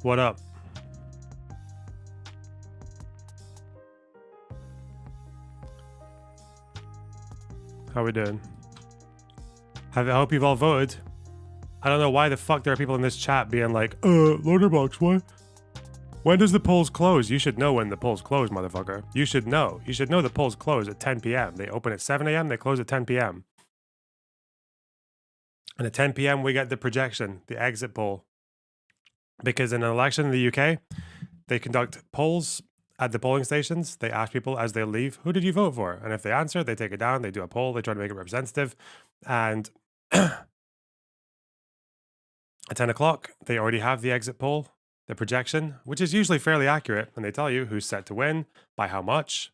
What up? How we doing? I hope you've all voted. I don't know why the fuck there are people in this chat being like, Loaderbox, what? When does the polls close? You should know when the polls close, motherfucker. You should know. You should know the polls close at 10 p.m. They open at 7 a.m., they close at 10 p.m. And at 10 p.m., we get the projection, the exit poll. Because in an election in the UK, they conduct polls at the polling stations. They ask people as they leave, who did you vote for? And if they answer, they take it down, they do a poll, they try to make it representative. And at 10 o'clock, they already have the exit poll, the projection, which is usually fairly accurate. And they tell you who's set to win, by how much.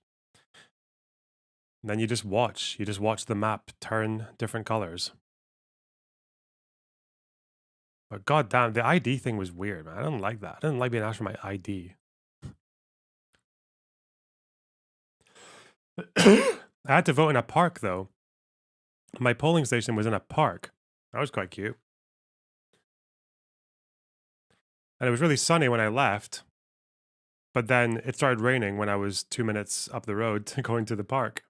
And then you just watch. You just watch the map turn different colors. But goddamn, the ID thing was weird, man. I don't like that. I didn't like being asked for my ID. I had to vote in a park, though. My polling station was in a park. That was quite cute. And it was really sunny when I left. But then it started raining when I was 2 minutes up the road going to the park.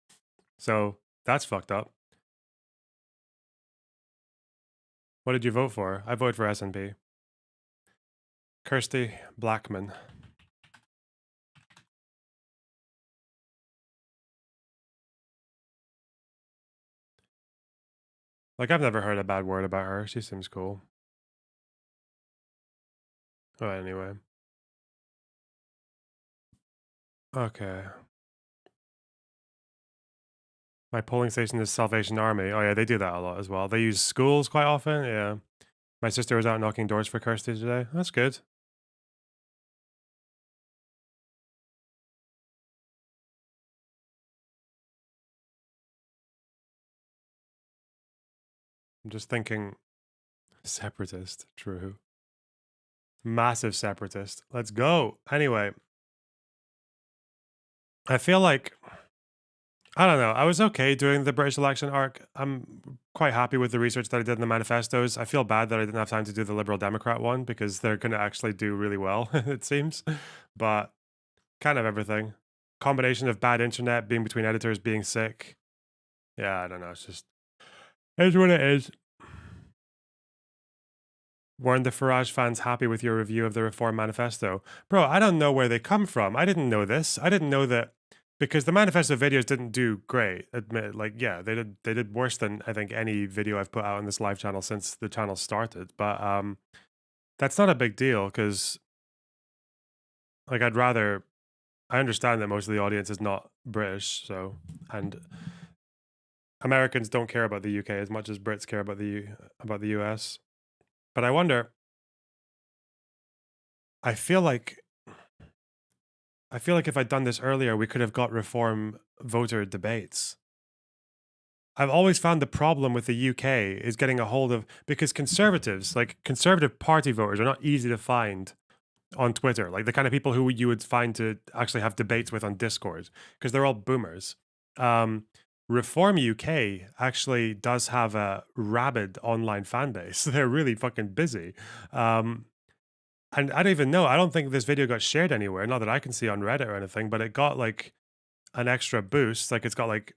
So that's fucked up. What did you vote for? I voted for SNP. Kirsty Blackman. Like, I've never heard a bad word about her. She seems cool. Oh, anyway. Okay. My polling station is Salvation Army. Oh, yeah, they do that a lot as well. They use schools quite often. Yeah. My sister was out knocking doors for Kirsty today. That's good. I'm just thinking, separatist, true. Massive separatist. Let's go. Anyway, I feel like, I don't know, I was okay doing the British election arc. I'm quite happy with the research that I did in the manifestos. I feel bad that I didn't have time to do the Liberal Democrat one because they're going to actually do really well, it seems. But kind of everything. Combination of bad internet, being between editors, being sick. Yeah, I don't know. It's just, it's what it is. Weren't the Farage fans happy with your review of the Reform Manifesto? Bro, I don't know where they come from. I didn't know this. I didn't know that because the Manifesto videos didn't do great. Admit, like, yeah, they did worse than I think any video I've put out on this live channel since the channel started. But that's not a big deal because, like, I understand that most of the audience is not British, so, and Americans don't care about the UK as much as Brits care about the US. But I wonder, I feel like if I'd done this earlier, we could have got reform voter debates. I've always found the problem with the UK is getting a hold of, because conservatives, like Conservative Party voters, are not easy to find on Twitter, like the kind of people who you would find to actually have debates with on Discord, because they're all boomers. Reform UK actually does have a rabid online fan base. They're really fucking busy. And I don't even know. I don't think this video got shared anywhere. Not that I can see on Reddit or anything, but it got like an extra boost. Like it's got like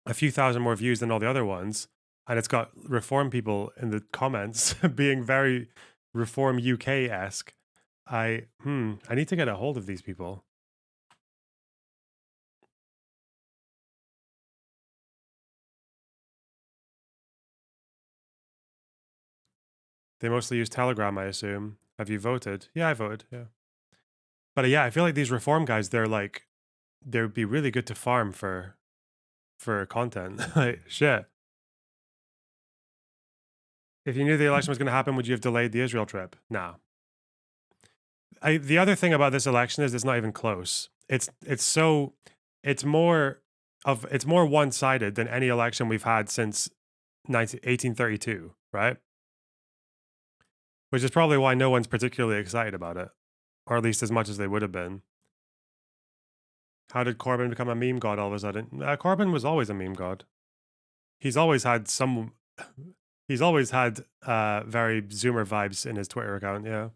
a few thousand more views than all the other ones. And it's got Reform people in the comments being very Reform UK-esque. I need to get a hold of these people. They mostly use Telegram, I assume. Have you voted? Yeah, I voted. Yeah. But yeah, I feel like these Reform guys, they're like, they'd be really good to farm for content. Like, shit. If you knew the election was going to happen, would you have delayed the Israel trip? No. The other thing about this election is it's not even close. It's more one-sided than any election we've had since 1832, right? Which is probably why no one's particularly excited about it, or at least as much as they would have been. How did Corbyn become a meme god all of a sudden? Corbyn was always a meme god. He's always had very Zoomer vibes in his Twitter account, yeah.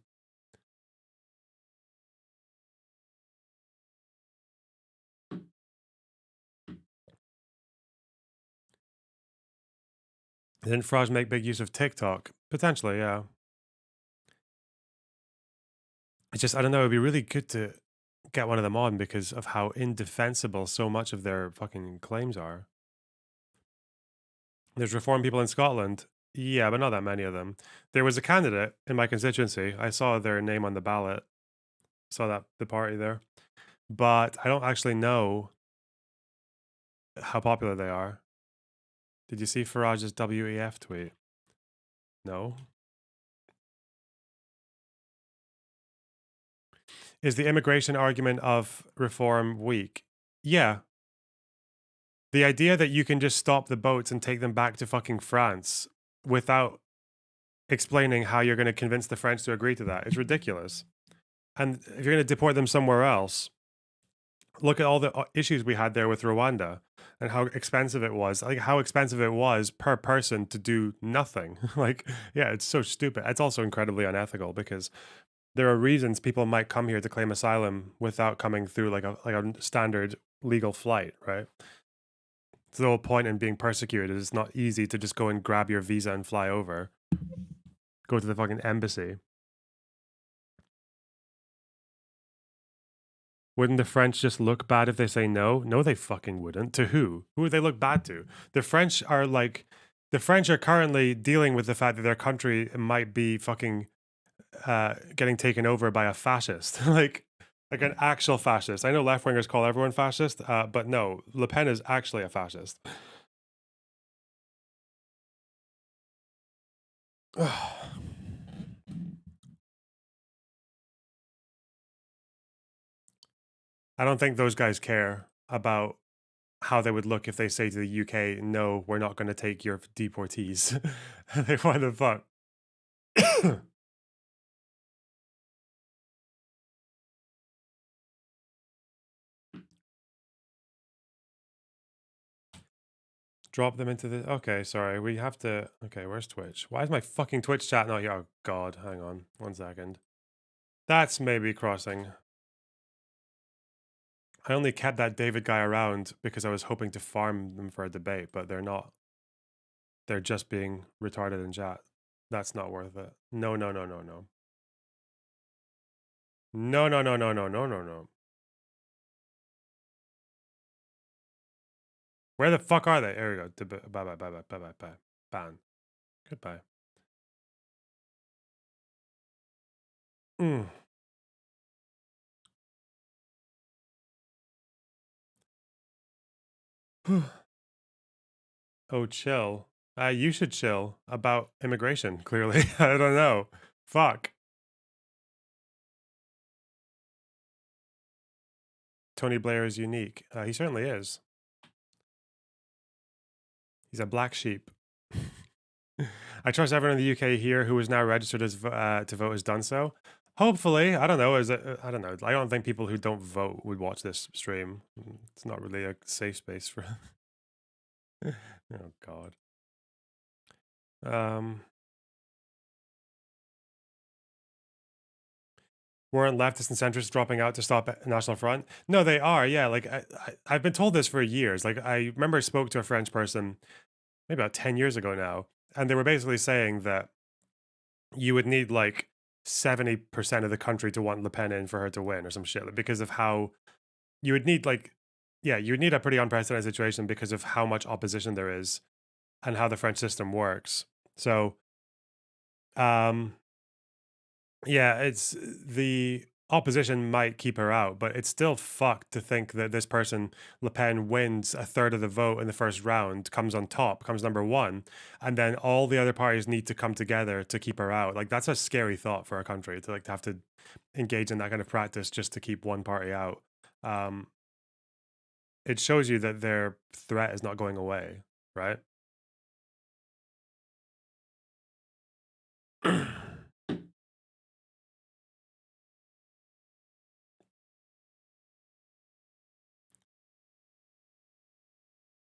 Didn't Farage make big use of TikTok? Potentially, yeah. It's just, I don't know, it'd be really good to get one of them on because of how indefensible so much of their fucking claims are. There's Reform people in Scotland. Yeah, but not that many of them. There was a candidate in my constituency. I saw their name on the ballot. Saw that the party there, but I don't actually know how popular they are. Did you see Farage's WEF tweet? No. Is the immigration argument of reform weak? Yeah. The idea that you can just stop the boats and take them back to fucking France without explaining how you're going to convince the French to agree to that is ridiculous. And if you're going to deport them somewhere else, look at all the issues we had there with Rwanda and how expensive it was. Like how expensive it was per person to do nothing. Like, yeah, it's so stupid. It's also incredibly unethical because there are reasons people might come here to claim asylum without coming through like a standard legal flight, right? So the whole point in being persecuted is it's not easy to just go and grab your visa and fly over. Go to the fucking embassy. Wouldn't the French just look bad if they say no? No, they fucking wouldn't. To who? Who would they look bad to? The French are like, the French are currently dealing with the fact that their country might be fucking getting taken over by a fascist, like an actual fascist. I know left wingers call everyone fascist, but no, Le Pen is actually a fascist. I don't think those guys care about how they would look if they say to the UK, no, we're not going to take your deportees. Why the fuck? Drop them into the... Okay, sorry. We have to... Okay, where's Twitch? Why is my fucking Twitch chat not here? Oh, God. Hang on. 1 second. That's maybe crossing. I only kept that David guy around because I was hoping to farm them for a debate, but they're not. They're just being retarded in chat. That's not worth it. No, no, no, no, no. No, no, no, no, no, no, no, no. Where the fuck are they? There we go. Bye, bye, bye, bye, bye, bye, bye. Ban. Goodbye. Mm. Oh, chill. You should chill about immigration, clearly. I don't know. Fuck. Tony Blair is unique. He certainly is. He's a black sheep. I trust everyone in the UK here who is now registered as to vote has done so. Hopefully, I don't know. Is it? I don't know. I don't think people who don't vote would watch this stream. It's not really a safe space for. Oh God. Weren't leftists and centrists dropping out to stop National Front? No, they are. Yeah, like I've been told this for years. Like I remember I spoke to a French person maybe about 10 years ago now, and they were basically saying that you would need like 70% of the country to want Le Pen in for her to win or some shit because of how you would need like, yeah, you would need a pretty unprecedented situation because of how much opposition there is and how the French system works. So, yeah, it's the opposition might keep her out, but it's still fucked to think that this person, Le Pen, wins a third of the vote in the first round, comes on top, comes number one, and then all the other parties need to come together to keep her out. Like that's a scary thought for a country to like to have to engage in that kind of practice just to keep one party out. It shows you that their threat is not going away, right?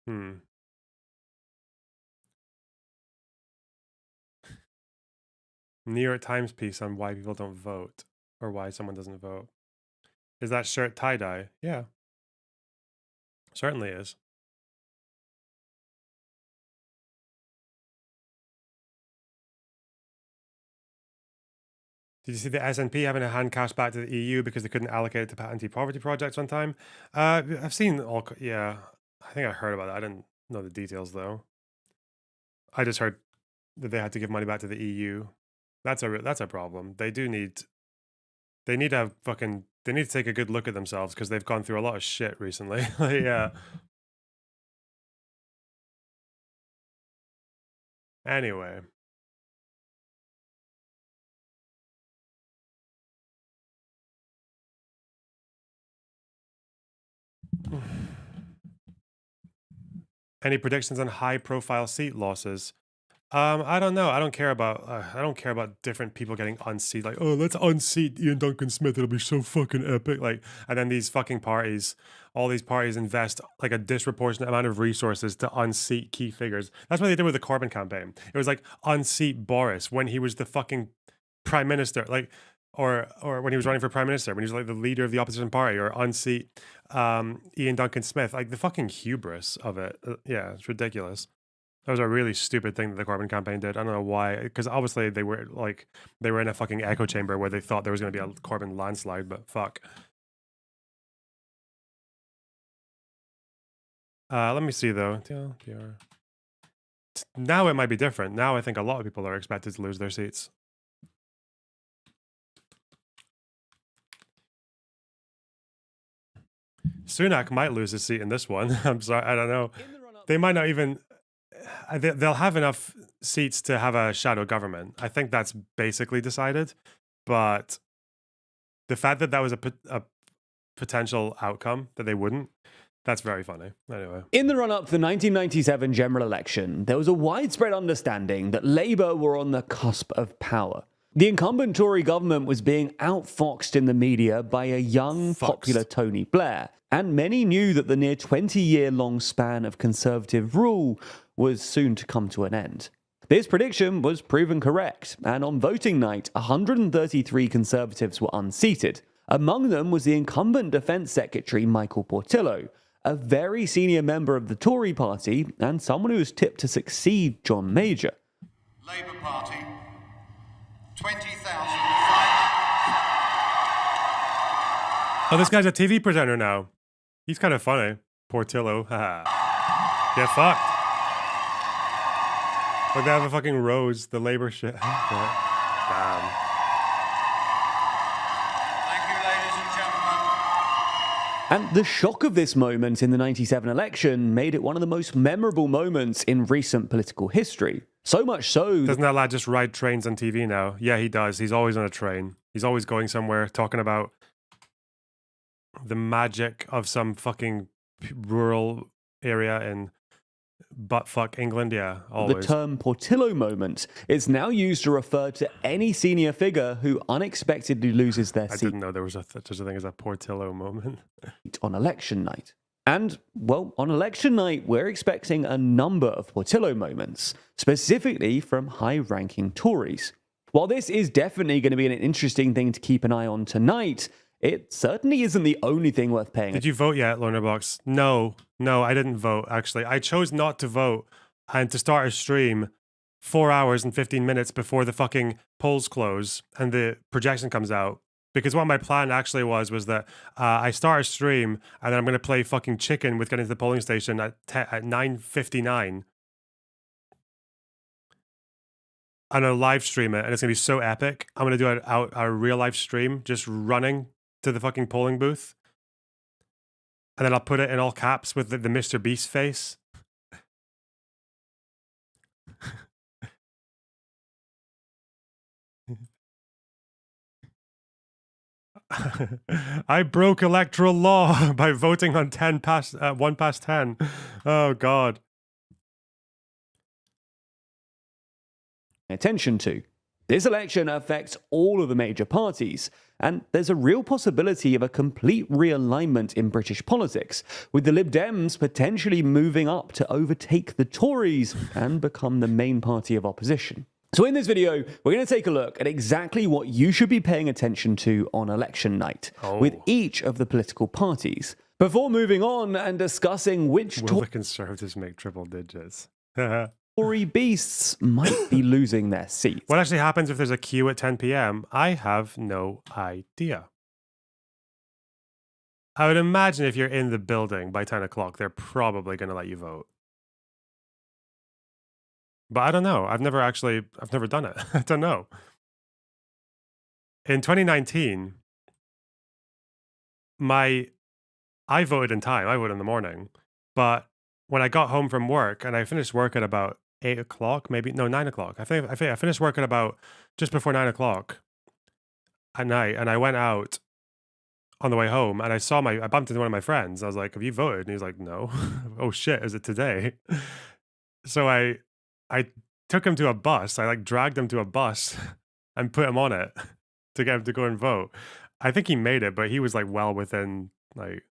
Hmm. New York Times piece on why people don't vote or why someone doesn't vote. Is that shirt tie-dye? Yeah, certainly is. Did you see the SNP having a hand cash back to the EU because they couldn't allocate it to anti-poverty projects on time? I've seen all. Yeah, I think I heard about it. I didn't know the details though. I just heard that they had to give money back to the EU. That's a problem. They need to have fucking, they need to take a good look at themselves because they've gone through a lot of shit recently. Yeah. Anyway. Any predictions on high-profile seat losses? I don't know. I don't care about different people getting unseated. Like, oh, let's unseat Ian Duncan Smith. It'll be so fucking epic. Like, and then these fucking parties, all these parties invest like a disproportionate amount of resources to unseat key figures. That's what they did with the Corbyn campaign. It was like unseat Boris when he was the fucking prime minister. Like, or when he was running for prime minister, when he was like the leader of the opposition party, or unseat Ian Duncan Smith. Like the fucking hubris of it. Yeah, it's ridiculous. That was a really stupid thing that the Corbyn campaign did. I don't know why, because obviously they were in a fucking echo chamber where they thought there was going to be a Corbyn landslide, but fuck. Let me see though. Now it might be different. Now I think a lot of people are expected to lose their seats. Sunak might lose his seat in this one. I'm sorry, I don't know. They might not even. They'll have enough seats to have a shadow government. I think that's basically decided. But the fact that that was a potential outcome that they wouldn't, that's very funny. Anyway. In the run-up to the 1997 general election, there was a widespread understanding that Labour were on the cusp of power. The incumbent Tory government was being outfoxed in the media by a young, popular Tony Blair, and many knew that the near 20-year-long span of Conservative rule was soon to come to an end. This prediction was proven correct, and on voting night, 133 Conservatives were unseated. Among them was the incumbent Defence Secretary Michael Portillo, a very senior member of the Tory party and someone who was tipped to succeed John Major. Labour Party, 20,500. Oh, this guy's a TV presenter now. He's kind of funny. Portillo. Get fucked. Like they have a fucking rose, the Labour shit. Damn. Thank you, ladies and gentlemen. And the shock of this moment in the 97 election made it one of the most memorable moments in recent political history. So much so... Doesn't that lad just ride trains on TV now? Yeah, he does. He's always on a train. He's always going somewhere, talking about the magic of some fucking rural area in buttfuck England. Yeah, always. The term Portillo moment is now used to refer to any senior figure who unexpectedly loses their seat. I didn't know there was such a thing as a Portillo moment. On election night. And, well, on election night, we're expecting a number of Portillo moments, specifically from high-ranking Tories. While this is definitely going to be an interesting thing to keep an eye on tonight, it certainly isn't the only thing worth paying. Did you vote yet, Lornerbox? No, I didn't vote, actually. I chose not to vote and to start a stream 4 hours and 15 minutes before the fucking polls close and the projection comes out. Because what my plan actually was that I start a stream and then I'm going to play fucking chicken with getting to the polling station at 9:59. I'm going to live stream it and it's going to be so epic. I'm going to do a real life stream just running to the fucking polling booth. And then I'll put it in all caps with the Mr. Beast face. I broke electoral law by voting on 1 past 10. Oh, God. Attention to. This election affects all of the major parties, and there's a real possibility of a complete realignment in British politics, with the Lib Dems potentially moving up to overtake the Tories and become the main party of opposition. So in this video, we're going to take a look at exactly what you should be paying attention to on election night, with each of the political parties. Before moving on and discussing which Will the Conservatives make triple digits? Tory beasts might be losing their seats. What actually happens if there's a queue at 10 p.m? I have no idea. I would imagine if you're in the building by 10 o'clock, they're probably going to let you vote. But I don't know. I've never done it. I don't know. In 2019, I voted in time. I voted in the morning. But when I got home from work, and I finished work at about 8 o'clock, maybe, no, 9 o'clock. I think I finished work at about just before 9 o'clock at night, and I went out on the way home, and I bumped into one of my friends. I was like, "Have you voted?" And he's like, "No." Oh shit, is it today? So I took him to a bus. I like dragged him to a bus and put him on it to get him to go and vote. I think he made it, but he was like well within like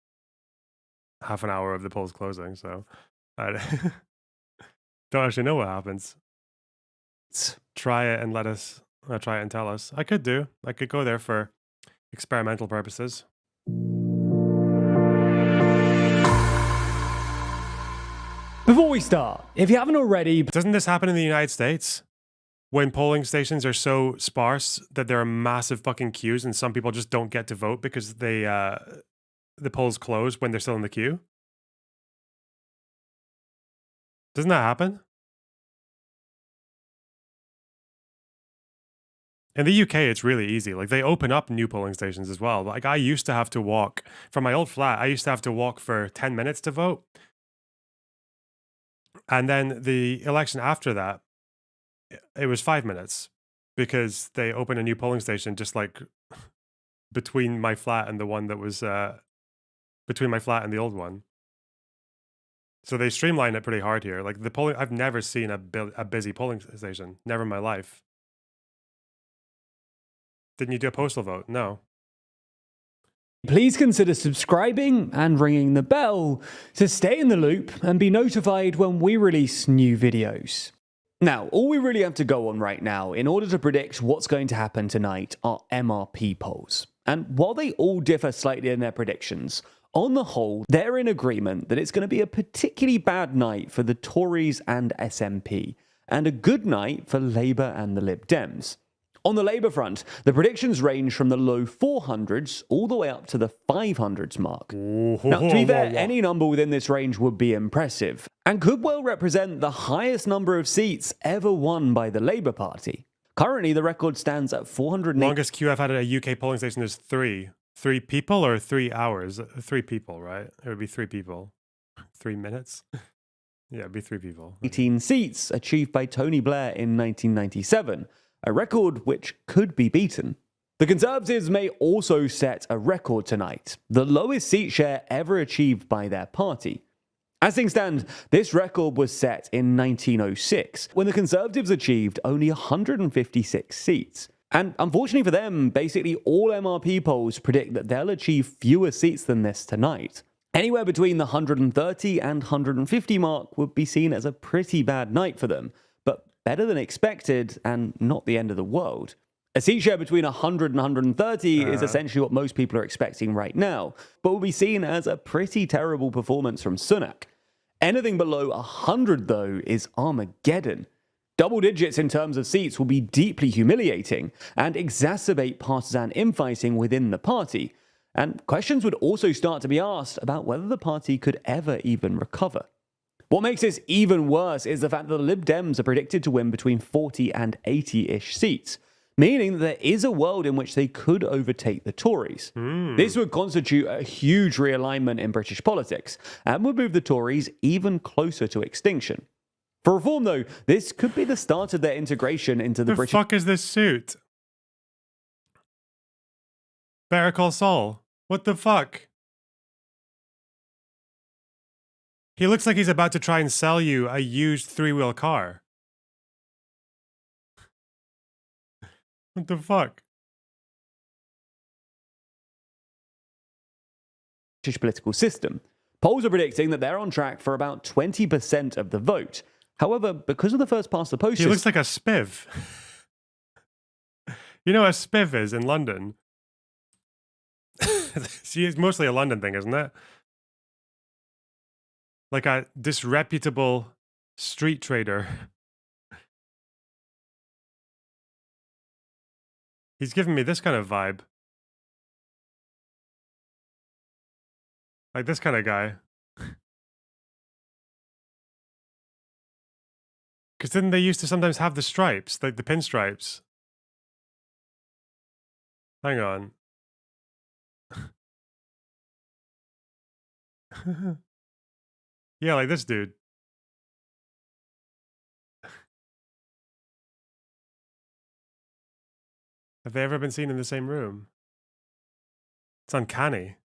half an hour of the polls closing. So I don't actually know what happens. Try it and try it and tell us. I could go there for experimental purposes. Before we start, if you haven't already... Doesn't this happen in the United States? When polling stations are so sparse that there are massive fucking queues and some people just don't get to vote because the polls close when they're still in the queue? Doesn't that happen? In the UK, it's really easy. Like, they open up new polling stations as well. Like, I used to have to walk from my old flat. I used to have to walk for 10 minutes to vote. And then the election after that, it was 5 minutes because they opened a new polling station just like between my flat and the one that was between my flat and the old one. So they streamlined it pretty hard here. Like the polling, I've never seen a busy polling station. Never in my life. Didn't you do a postal vote? No. Please consider subscribing and ringing the bell to stay in the loop and be notified when we release new videos. Now, all we really have to go on right now in order to predict what's going to happen tonight are MRP polls. And while they all differ slightly in their predictions, on the whole, they're in agreement that it's going to be a particularly bad night for the Tories and SNP, and a good night for Labour and the Lib Dems. On the Labour front, the predictions range from the low 400s all the way up to the 500s mark. Now, to be fair, any number within this range would be impressive, and could well represent the highest number of seats ever won by the Labour Party. Currently, the record stands at 408. Longest queue I've had at a UK polling station is 3. 3 people or 3 hours? 3 people, right? It would be 3 people. 3 minutes? Yeah, it'd be 3 people. 18 seats achieved by Tony Blair in 1997. A record which could be beaten. The Conservatives may also set a record tonight, the lowest seat share ever achieved by their party. As things stand, this record was set in 1906, when the Conservatives achieved only 156 seats. And unfortunately for them, basically all MRP polls predict that they'll achieve fewer seats than this tonight. Anywhere between the 130 and 150 mark would be seen as a pretty bad night for them, but better than expected and not the end of the world. A seat share between 100 and 130 is essentially what most people are expecting right now, but will be seen as a pretty terrible performance from Sunak. Anything below 100, though, is Armageddon. Double digits in terms of seats will be deeply humiliating and exacerbate partisan infighting within the party, and questions would also start to be asked about whether the party could ever even recover. What makes this even worse is the fact that the Lib Dems are predicted to win between 40 and 80-ish seats, meaning that there is a world in which they could overtake the Tories. This would constitute a huge realignment in British politics, and would move the Tories even closer to extinction. For Reform, though, this could be the start of their integration into the British... The fuck is this suit? Better Call Saul. What the fuck? He looks like he's about to try and sell you a used 3-wheel car. What the fuck? British political system. Polls are predicting that they're on track for about 20% of the vote. However, because of the first past the post... He looks like a spiv. You know what a spiv is in London? See, it's mostly a London thing, isn't it? Like a disreputable street trader. He's giving me this kind of vibe. Like this kind of guy. Because didn't they used to sometimes have the stripes, like the pinstripes? Hang on. Yeah, like this dude. Have they ever been seen in the same room? It's uncanny.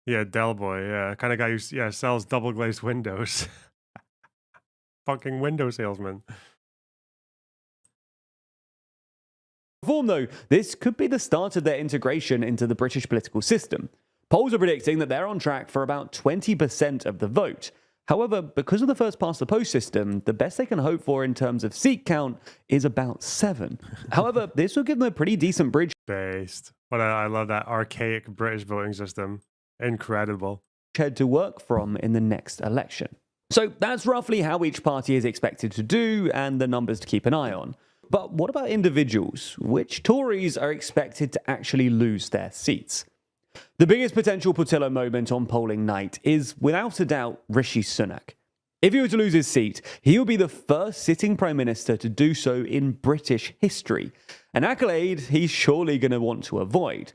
Yeah, Del Boy, yeah. Kind of guy who sells double glazed windows. Fucking window salesman. Reform, though, this could be the start of their integration into the British political system. Polls are predicting that they're on track for about 20% of the vote. However, because of the first past the post system, the best they can hope for in terms of seat count is about 7. However, this will give them a pretty decent bridge Based. But I love that archaic British voting system. Incredible. head to work from in the next election. So that's roughly how each party is expected to do and the numbers to keep an eye on. But what about individuals? Which Tories are expected to actually lose their seats? The biggest potential Portillo moment on polling night is, without a doubt, Rishi Sunak. If he were to lose his seat, he would be the first sitting Prime Minister to do so in British history, an accolade he's surely going to want to avoid.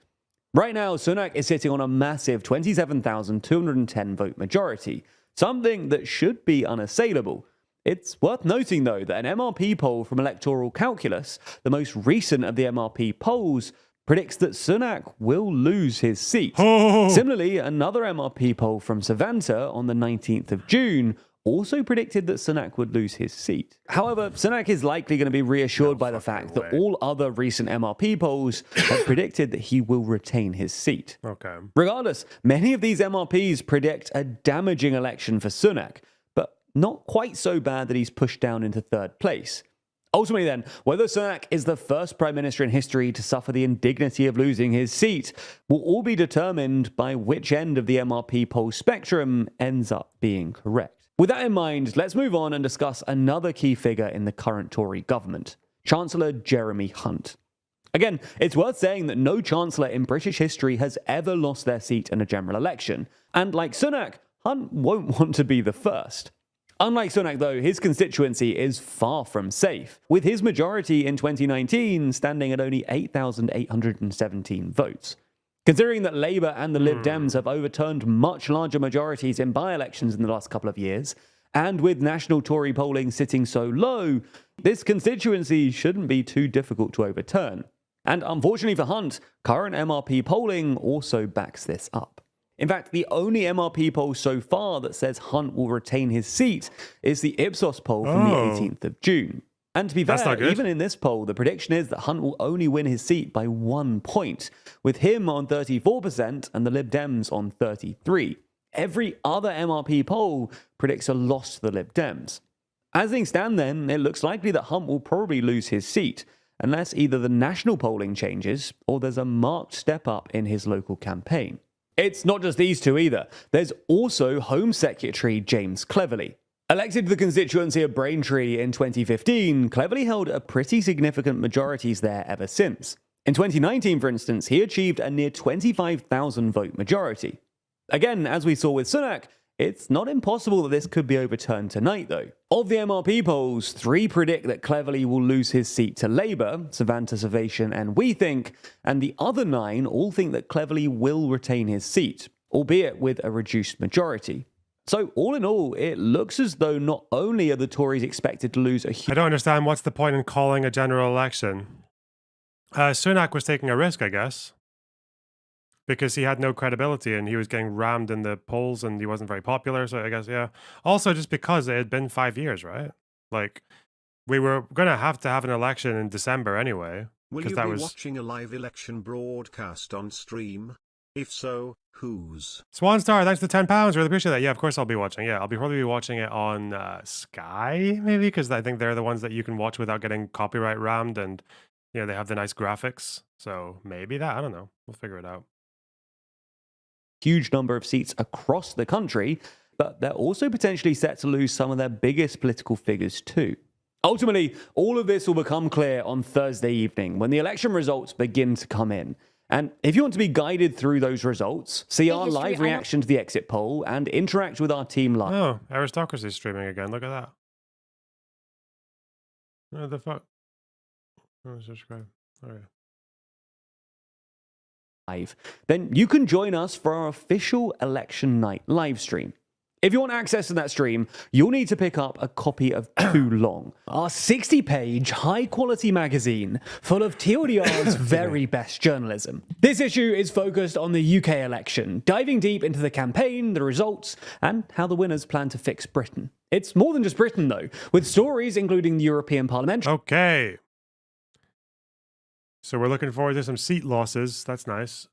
Right now, Sunak is sitting on a massive 27,210 vote majority, something that should be unassailable. It's worth noting, though, that an MRP poll from Electoral Calculus, the most recent of the MRP polls, predicts that Sunak will lose his seat. Similarly, another MRP poll from Savanta on the 19th of June also predicted that Sunak would lose his seat. However, Sunak is likely going to be reassured by the fact that all other recent MRP polls have predicted that he will retain his seat. Okay. Regardless, many of these MRPs predict a damaging election for Sunak, but not quite so bad that he's pushed down into third place. Ultimately then, whether Sunak is the first Prime Minister in history to suffer the indignity of losing his seat will all be determined by which end of the MRP poll spectrum ends up being correct. With that in mind, let's move on and discuss another key figure in the current Tory government, Chancellor Jeremy Hunt. Again, it's worth saying that no Chancellor in British history has ever lost their seat in a general election, and like Sunak, Hunt won't want to be the first. Unlike Sunak, though, his constituency is far from safe, with his majority in 2019 standing at only 8,817 votes. Considering that Labour and the Lib Dems have overturned much larger majorities in by-elections in the last couple of years, and with national Tory polling sitting so low, this constituency shouldn't be too difficult to overturn. And unfortunately for Hunt, current MRP polling also backs this up. In fact, the only MRP poll so far that says Hunt will retain his seat is the Ipsos poll from the 18th of June. And to be fair, even in this poll, the prediction is that Hunt will only win his seat by 1 point, with him on 34% and the Lib Dems on 33%. Every other MRP poll predicts a loss to the Lib Dems. As things stand then, it looks likely that Hunt will probably lose his seat, unless either the national polling changes or there's a marked step up in his local campaign. It's not just these two either. There's also Home Secretary James Cleverly. Elected to the constituency of Braintree in 2015, Cleverly held a pretty significant majorities there ever since. In 2019, for instance, he achieved a near 25,000 vote majority. Again, as we saw with Sunak, it's not impossible that this could be overturned tonight, though. Of the MRP polls, 3 predict that Cleverly will lose his seat to Labour, Savanta Salvation and We Think, and the other 9 all think that Cleverly will retain his seat, albeit with a reduced majority. So all in all, it looks as though not only are the Tories expected to lose a huge... I don't understand what's the point in calling a general election. Sunak was taking a risk, I guess, because he had no credibility and he was getting rammed in the polls and he wasn't very popular. So I guess, yeah. Also, just because it had been 5 years, right? Like, we were going to have an election in December anyway. Will you be watching a live election broadcast on stream? If so, whose? Swan Star, thanks for the £10. Really appreciate that. Yeah, of course I'll be watching. Yeah, I'll probably be watching it on Sky, maybe, because I think they're the ones that you can watch without getting copyright rammed, and you know they have the nice graphics. So maybe that. I don't know. We'll figure it out. Huge number of seats across the country, but they're also potentially set to lose some of their biggest political figures too. Ultimately, all of this will become clear on Thursday evening when the election results begin to come in. And if you want to be guided through those results, see our live reaction to the exit poll and interact with our team live. Oh, aristocracy streaming again. Look at that. What the fuck? Oh, subscribe. Okay. Then you can join us for our official election night live stream. If you want access to that stream, you'll need to pick up a copy of Too Long, our 60-page, high-quality magazine full of TLDR's very best journalism. This issue is focused on the UK election, diving deep into the campaign, the results, and how the winners plan to fix Britain. It's more than just Britain, though, with stories including the European Parliament. Okay. So we're looking forward to some seat losses. That's nice.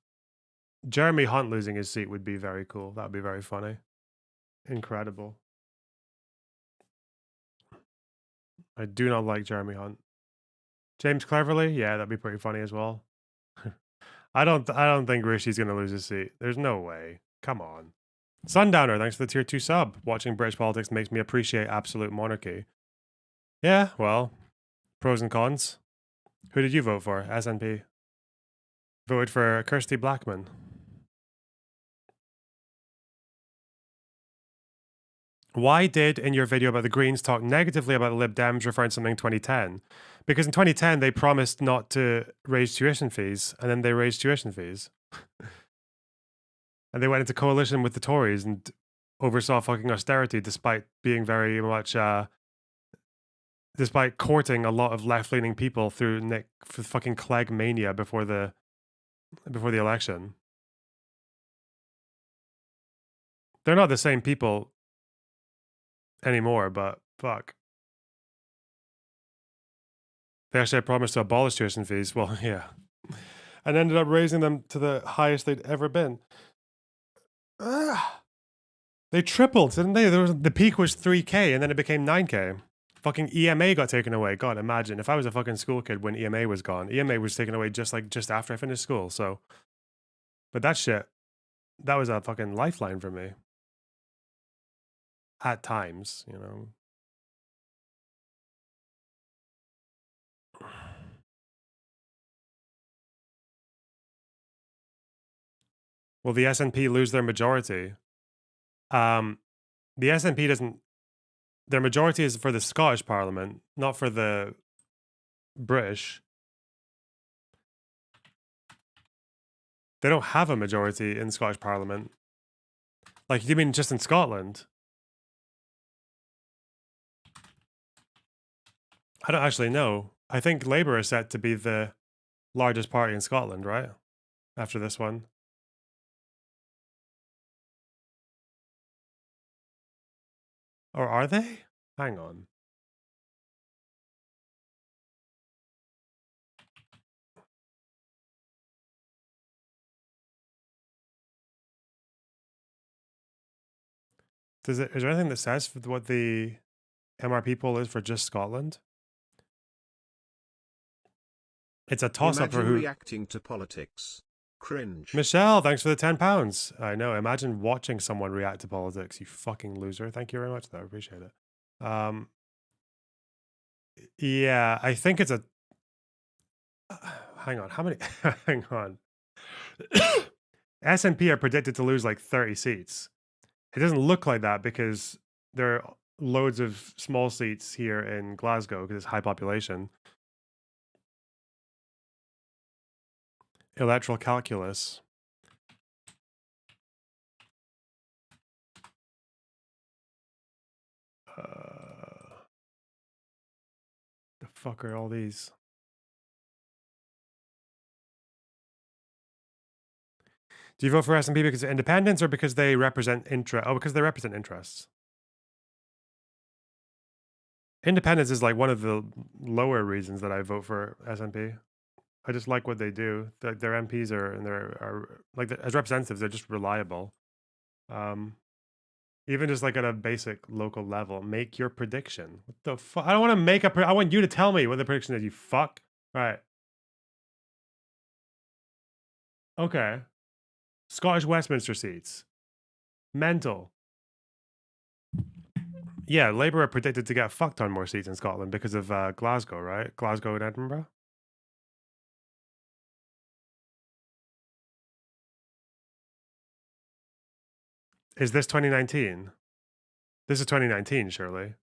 Jeremy Hunt losing his seat would be very cool. That would be very funny. Incredible. I do not like Jeremy Hunt. James Cleverly, yeah, that'd be pretty funny as well. I don't think Rishi's gonna lose his seat. There's no way. Come on. Sundowner, thanks for the tier 2 sub. Watching British politics makes me appreciate absolute monarchy. Yeah, well, pros and cons. Who did you vote for? SNP. Voted for Kirsty Blackman. Why did, in your video about the Greens, talk negatively about the Lib Dems referring to something in 2010? Because in 2010, they promised not to raise tuition fees, and then they raised tuition fees. And they went into coalition with the Tories and oversaw fucking austerity despite being very much, despite courting a lot of left-leaning people through fucking Clegg mania before the election. They're not the same people anymore, but fuck. They actually had promised to abolish tuition fees. Well, yeah. And ended up raising them to the highest they'd ever been. They tripled, didn't they? The peak was 3K and then it became 9K. Fucking EMA got taken away. God, imagine if I was a fucking school kid when EMA was gone. EMA was taken away just after I finished school. So, but that shit, that was a fucking lifeline for me. At times, you know. Will the SNP lose their majority? The SNP doesn't. Their majority is for the Scottish Parliament, not for the British. They don't have a majority in Scottish Parliament. Like, you mean just in Scotland? I don't actually know. I think Labour is set to be the largest party in Scotland, right? After this one. Or are they? Hang on. Is there anything that says what the MRP poll is for just Scotland? It's a toss-up for who. Reacting to politics. Cringe. Michelle, thanks for the £10. I know. Imagine watching someone react to politics, you fucking loser. Thank you very much, though. I appreciate it. Yeah, I think it's a. Hang on. How many? Hang on. SNP are predicted to lose like 30 seats. It doesn't look like that because there are loads of small seats here in Glasgow because it's high population. Electoral calculus. The fuck are all these? Do you vote for SNP because of independence or because they represent interest? Oh, because they represent interests. Independence is like one of the lower reasons that I vote for SNP. I just like what they do. Their MPs are like as representatives, they're just reliable. Even just like at a basic local level, make your prediction. What the fuck? I don't want to make I want you to tell me what the prediction is. You fuck. All right. Okay. Scottish Westminster seats. Mental. Yeah, Labour are predicted to get a fuck ton more seats in Scotland because of Glasgow, right? Glasgow and Edinburgh. Is this 2019? This is 2019, surely.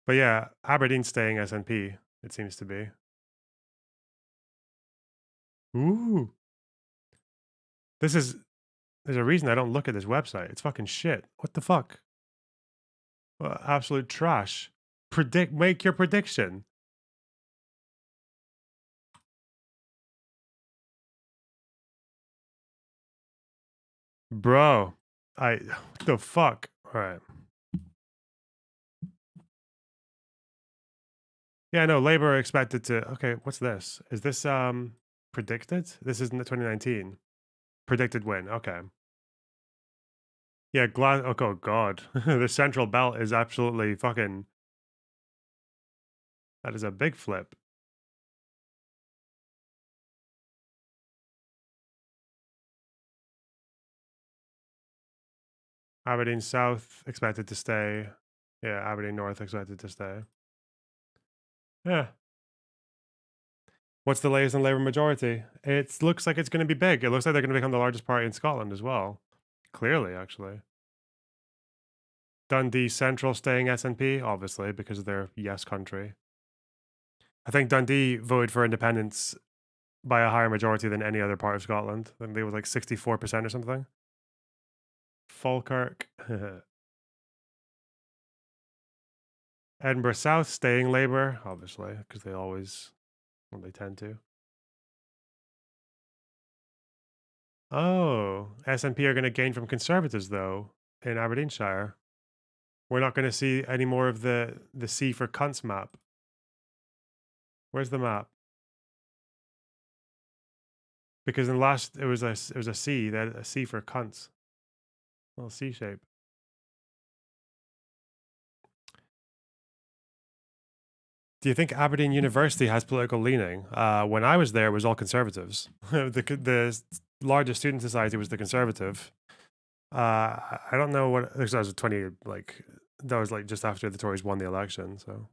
But yeah, Aberdeen's staying SNP, it seems to be. Ooh. There's a reason I don't look at this website. It's fucking shit. What the fuck? Absolute trash. Make your prediction. Bro, what the fuck? All right. Yeah, no, Labour are expected to. Okay, what's this? Is this predicted? This isn't 2019. Predicted win. Okay. Yeah, oh god. The Central Belt is absolutely fucking. That is a big flip. Aberdeen South expected to stay. Yeah, Aberdeen North expected to stay. Yeah. What's the latest on Labour majority? It looks like it's going to be big. It looks like they're going to become the largest party in Scotland as well. Clearly, actually. Dundee Central staying SNP, obviously, because of their yes country. I think Dundee voted for independence by a higher majority than any other part of Scotland. I think they was like 64% or something. Falkirk. Edinburgh South staying Labour, obviously, because they always, well, they tend to. Oh, SNP are going to gain from Conservatives, though, in Aberdeenshire. We're not going to see any more of the C for cunts map. Where's the map? Because in last, it was a C, that a C for cunts. Little C shape. Do you think Aberdeen University has political leaning? When I was there, it was all Conservatives. the largest student society was the Conservative. I don't know what, that was 20, like, that was like just after the Tories won the election, so.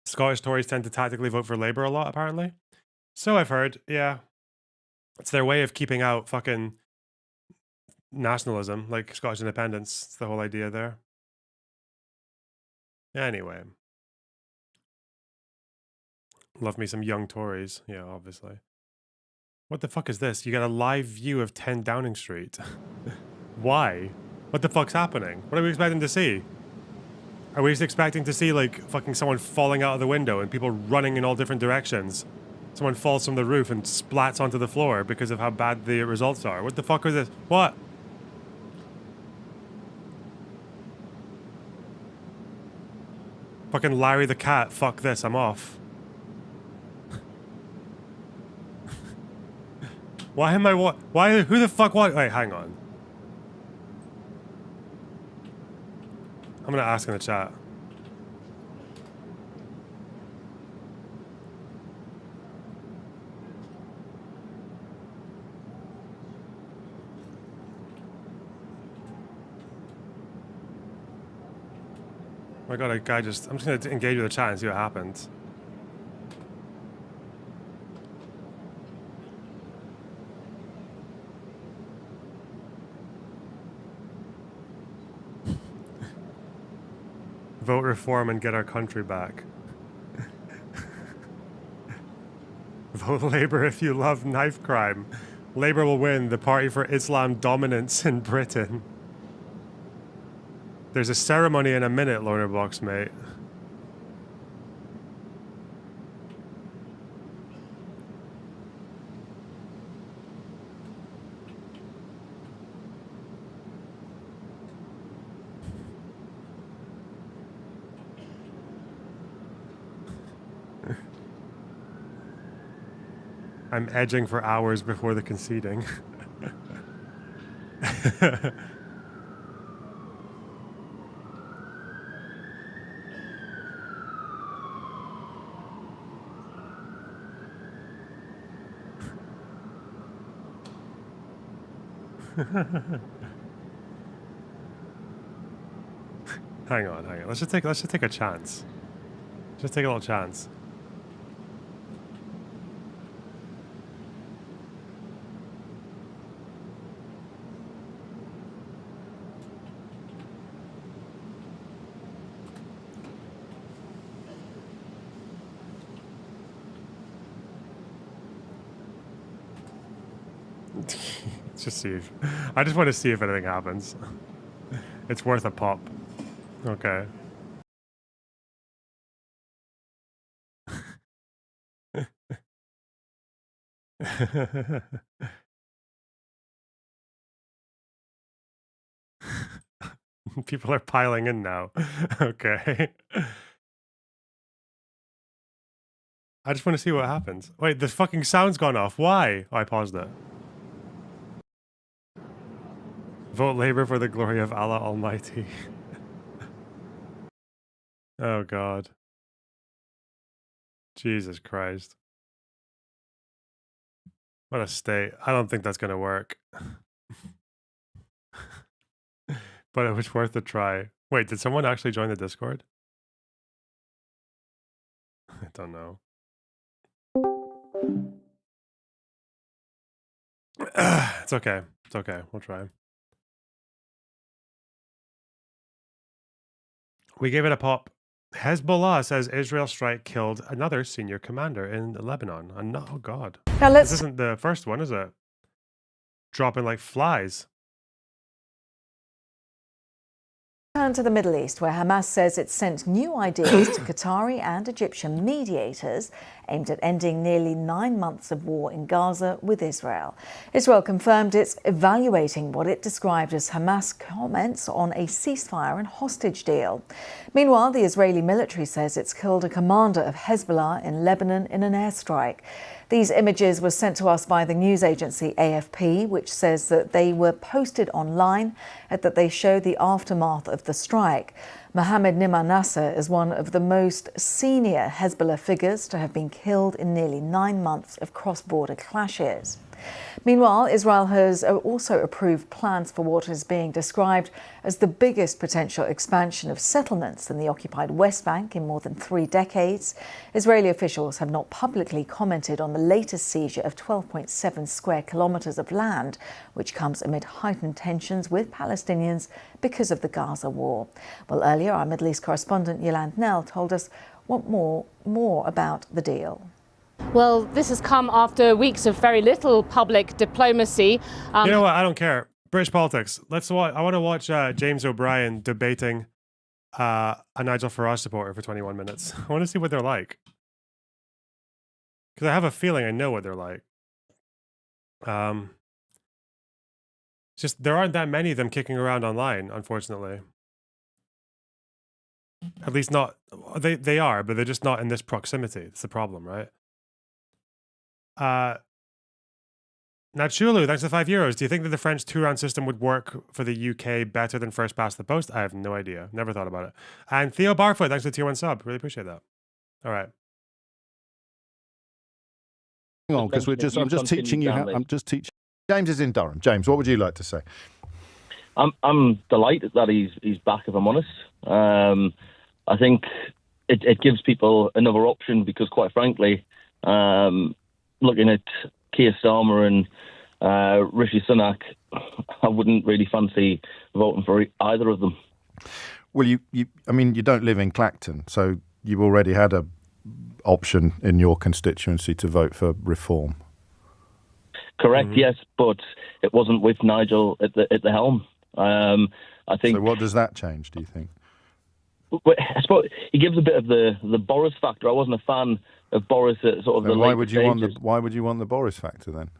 Scottish Tories tend to tactically vote for Labour a lot, apparently. So I've heard, yeah. It's their way of keeping out fucking nationalism, like Scottish independence. It's the whole idea there. Anyway. Love me some young Tories. Yeah, obviously. What the fuck is this? You got a live view of 10 Downing Street. Why? What the fuck's happening? What are we expecting to see? Are we just expecting to see, like, fucking someone falling out of the window and people running in all different directions? Someone falls from the roof and splats onto the floor because of how bad the results are. What the fuck is this? What? Fucking Larry the cat. Fuck this. I'm off. Why am I why? Who the fuck? What? Wait, hang on. I'm gonna ask in the chat. Oh my god, a guy just. I'm just gonna engage with the chat and see what happens. Vote reform and get our country back. Vote Labour if you love knife crime. Labour will win, the party for Islam dominance in Britain. There's a ceremony in a minute, Loner Box, mate. I'm edging for hours before the conceding. Hang on. Let's just take a chance. Just take a little chance. Just see if, I just want to see if anything happens. It's worth a pop. Okay. People are piling in now. Okay. I just want to see what happens. Wait, the fucking sound's gone off. Why? Oh, I paused it. Vote Labour for the glory of Allah Almighty. Oh, God. Jesus Christ. What a state. I don't think that's going to work. But it was worth a try. Wait, did someone actually join the Discord? I don't know. It's okay. It's okay. We'll try. We gave it a pop. Hezbollah says Israel strike killed another senior commander in Lebanon. And oh God. Now This isn't the first one, is it? Dropping like flies. turn to the Middle East, where Hamas says it sent new ideas to Qatari and Egyptian mediators aimed at ending nearly 9 months of war in Gaza with Israel. Israel confirmed it's evaluating what it described as Hamas comments on a ceasefire and hostage deal. Meanwhile, the Israeli military says it's killed a commander of Hezbollah in Lebanon in an airstrike. These images were sent to us by the news agency AFP, which says that they were posted online and that they show the aftermath of the strike. Mohammed Nimar Nasser is one of the most senior Hezbollah figures to have been killed in nearly 9 months of cross-border clashes. Meanwhile, Israel has also approved plans for what is being described as the biggest potential expansion of settlements in the occupied West Bank in more than 3 decades. Israeli officials have not publicly commented on the latest seizure of 12.7 square kilometres of land, which comes amid heightened tensions with Palestinians because of the Gaza war. Well, earlier, our Middle East correspondent Yolande Knell told us more about the deal. Well, this has come after weeks of very little public diplomacy. You know what? I don't care. British politics. Let's watch. I want to watch James O'Brien debating a Nigel Farage supporter for 21 minutes. I want to see what they're like. Because I have a feeling I know what they're like. Just there aren't that many of them kicking around online, unfortunately. At least not. They are, but they're just not in this proximity. It's the problem, right? Nachulu, thanks for €5. Do you think that the French two-round system would work for the UK better than first past the post? I have no idea. Never thought about it. And Theo Barfoot, thanks for the tier 1 sub. Really appreciate that. All right. Hang on, because I'm just teaching you how. I'm just teaching. James is in Durham. James, what would you like to say? I'm delighted that he's back. If I'm honest, I think it gives people another option because, quite frankly, looking at Keir Starmer and Rishi Sunak, I wouldn't really fancy voting for either of them. Well, I mean, you don't live in Clacton, so you already had a option in your constituency to vote for reform. Correct, yes, but it wasn't with Nigel at the helm. I think. So, what does that change? Do you think? I suppose he gives a bit of the Boris factor. I wasn't a fan of Boris at sort of the why later would you stages. why would you want the Boris factor then?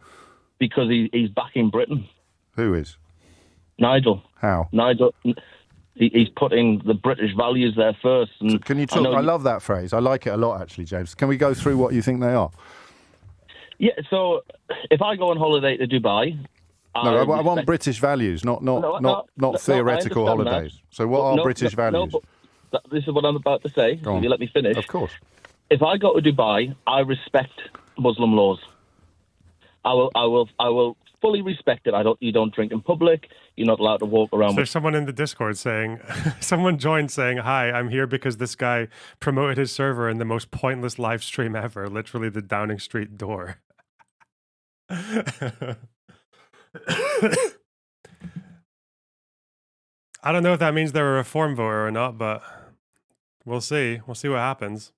Because he's backing Britain. Who is? Nigel. How? Nigel. He's putting the British values there first. And so can you talk? I love that phrase. I like it a lot, actually, James. Can we go through what you think they are? Yeah. So if I go on holiday to Dubai. I want British values, not theoretical holidays. That. So what are British values? This is what I'm about to say. If you let me finish. Of course. If I go to Dubai, I respect Muslim laws. I will fully respected. You don't drink in public. You're not allowed to walk around. So there's someone in the Discord saying, someone joined saying, "Hi, I'm here because this guy promoted his server in the most pointless live stream ever, literally the Downing Street door." I don't know if that means they're a reform voter or not, but we'll see. We'll see what happens.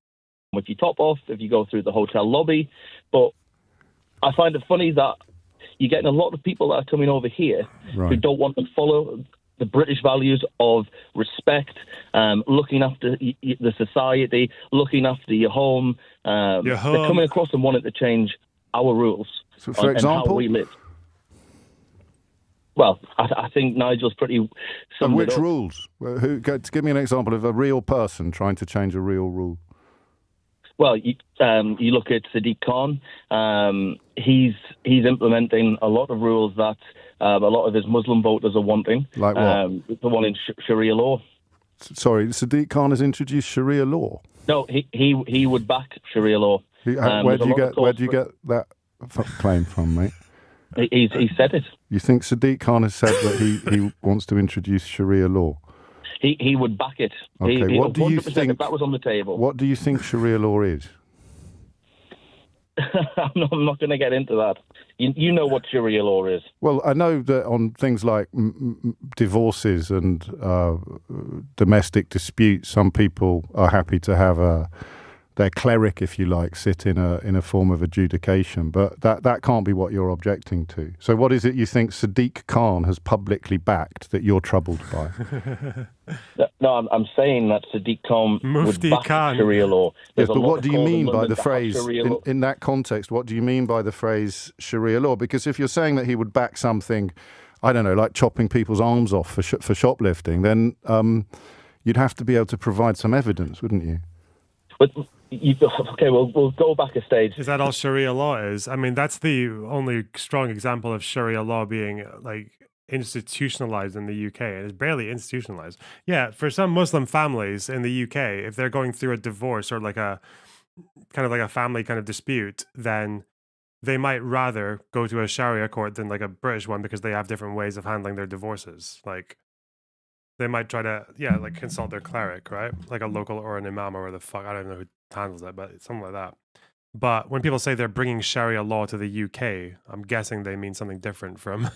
If you top off, if you go through the hotel lobby. But I find it funny that you're getting a lot of people that are coming over here who don't want to follow the British values of respect, looking after the society, looking after your home. They're coming across and wanting to change our rules for example, how we live. Well, I think Nigel's pretty... And which rules? Give me an example of a real person trying to change a real rule. Well, you look at Sadiq Khan. He's implementing a lot of rules that a lot of his Muslim voters are wanting. Like what? The one in Sharia law. Sorry, Sadiq Khan has introduced Sharia law. No, he would back Sharia law. Where do you get that claim from, mate? He said it. You think Sadiq Khan has said that he wants to introduce Sharia law? He would back it. Okay, what do you think? If that was on the table. What do you think Sharia law is? I'm not going to get into that. You know what Sharia law is. Well, I know that on things like divorces and domestic disputes, some people are happy to have their cleric, if you like, sit in a form of adjudication, but that can't be what you're objecting to. So what is it you think Sadiq Khan has publicly backed that you're troubled by? No, I'm saying that Sadiq Khan would back Sharia law. Yes, but what do you mean by the phrase, in that context, what do you mean by the phrase Sharia law? Because if you're saying that he would back something, I don't know, like chopping people's arms off for shoplifting, then you'd have to be able to provide some evidence, wouldn't you? But okay, we'll go back a stage. Is that all Sharia law is? I mean, that's the only strong example of Sharia law being like institutionalized in the UK. It's barely institutionalized. Yeah, for some Muslim families in the UK, if they're going through a divorce or like a kind of like a family kind of dispute, then they might rather go to a Sharia court than like a British one because they have different ways of handling their divorces. Like they might try to, like consult their cleric, right? Like a local or an imam or the fuck. I don't know who handles that, but it's something like that. But when people say they're bringing Sharia law to the UK, I'm guessing they mean something different from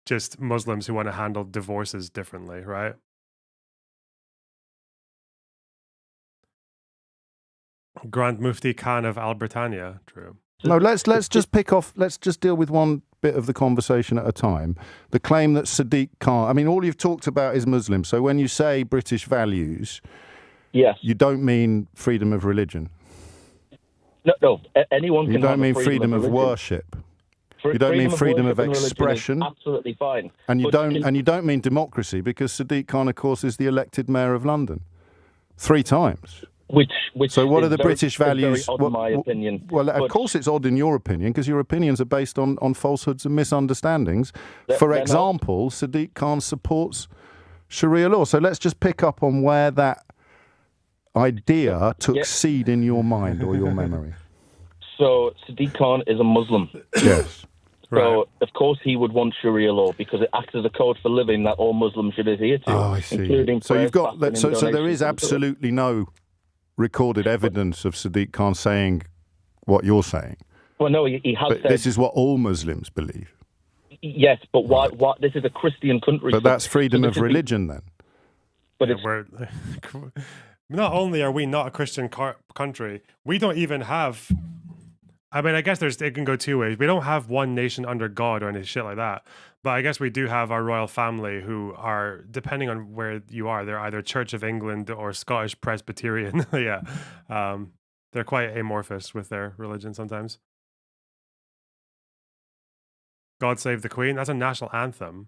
just Muslims who want to handle divorces differently, right? Grand Mufti Khan of Al Britannia, true. No, let's just pick off. Let's just deal with one bit of the conversation at a time. The claim that Sadiq Khan. I mean, all you've talked about is Muslims. So when you say British values, yes, you don't mean freedom of religion. No. Anyone can. You don't mean freedom of worship. You don't mean freedom of expression. Absolutely fine. And you don't mean democracy, because Sadiq Khan, of course, is the elected mayor of London 3 times. Which so what are the British values? Very odd in my opinion. Well, of course it's odd in your opinion, because your opinions are based on falsehoods and misunderstandings. For example, Sadiq Khan supports Sharia law. So let's just pick up on where that idea took seed in your mind or your memory. So Sadiq Khan is a Muslim. Yes. So, of course, he would want Sharia law because it acts as a code for living that all Muslims should adhere to. Oh, I see. Including so you've got so there is absolutely no recorded evidence of Sadiq Khan saying what you're saying. Well, no, he has but said... This is what all Muslims believe. Yes, but why? This is a Christian country. But that's freedom of religion then. But not only are we not a Christian country, we don't even have... I mean, I guess it can go 2 ways. We don't have one nation under God or any shit like that. But I guess we do have our royal family who are, depending on where you are, they're either Church of England or Scottish Presbyterian. Yeah. They're quite amorphous with their religion sometimes. God Save the Queen. That's a national anthem.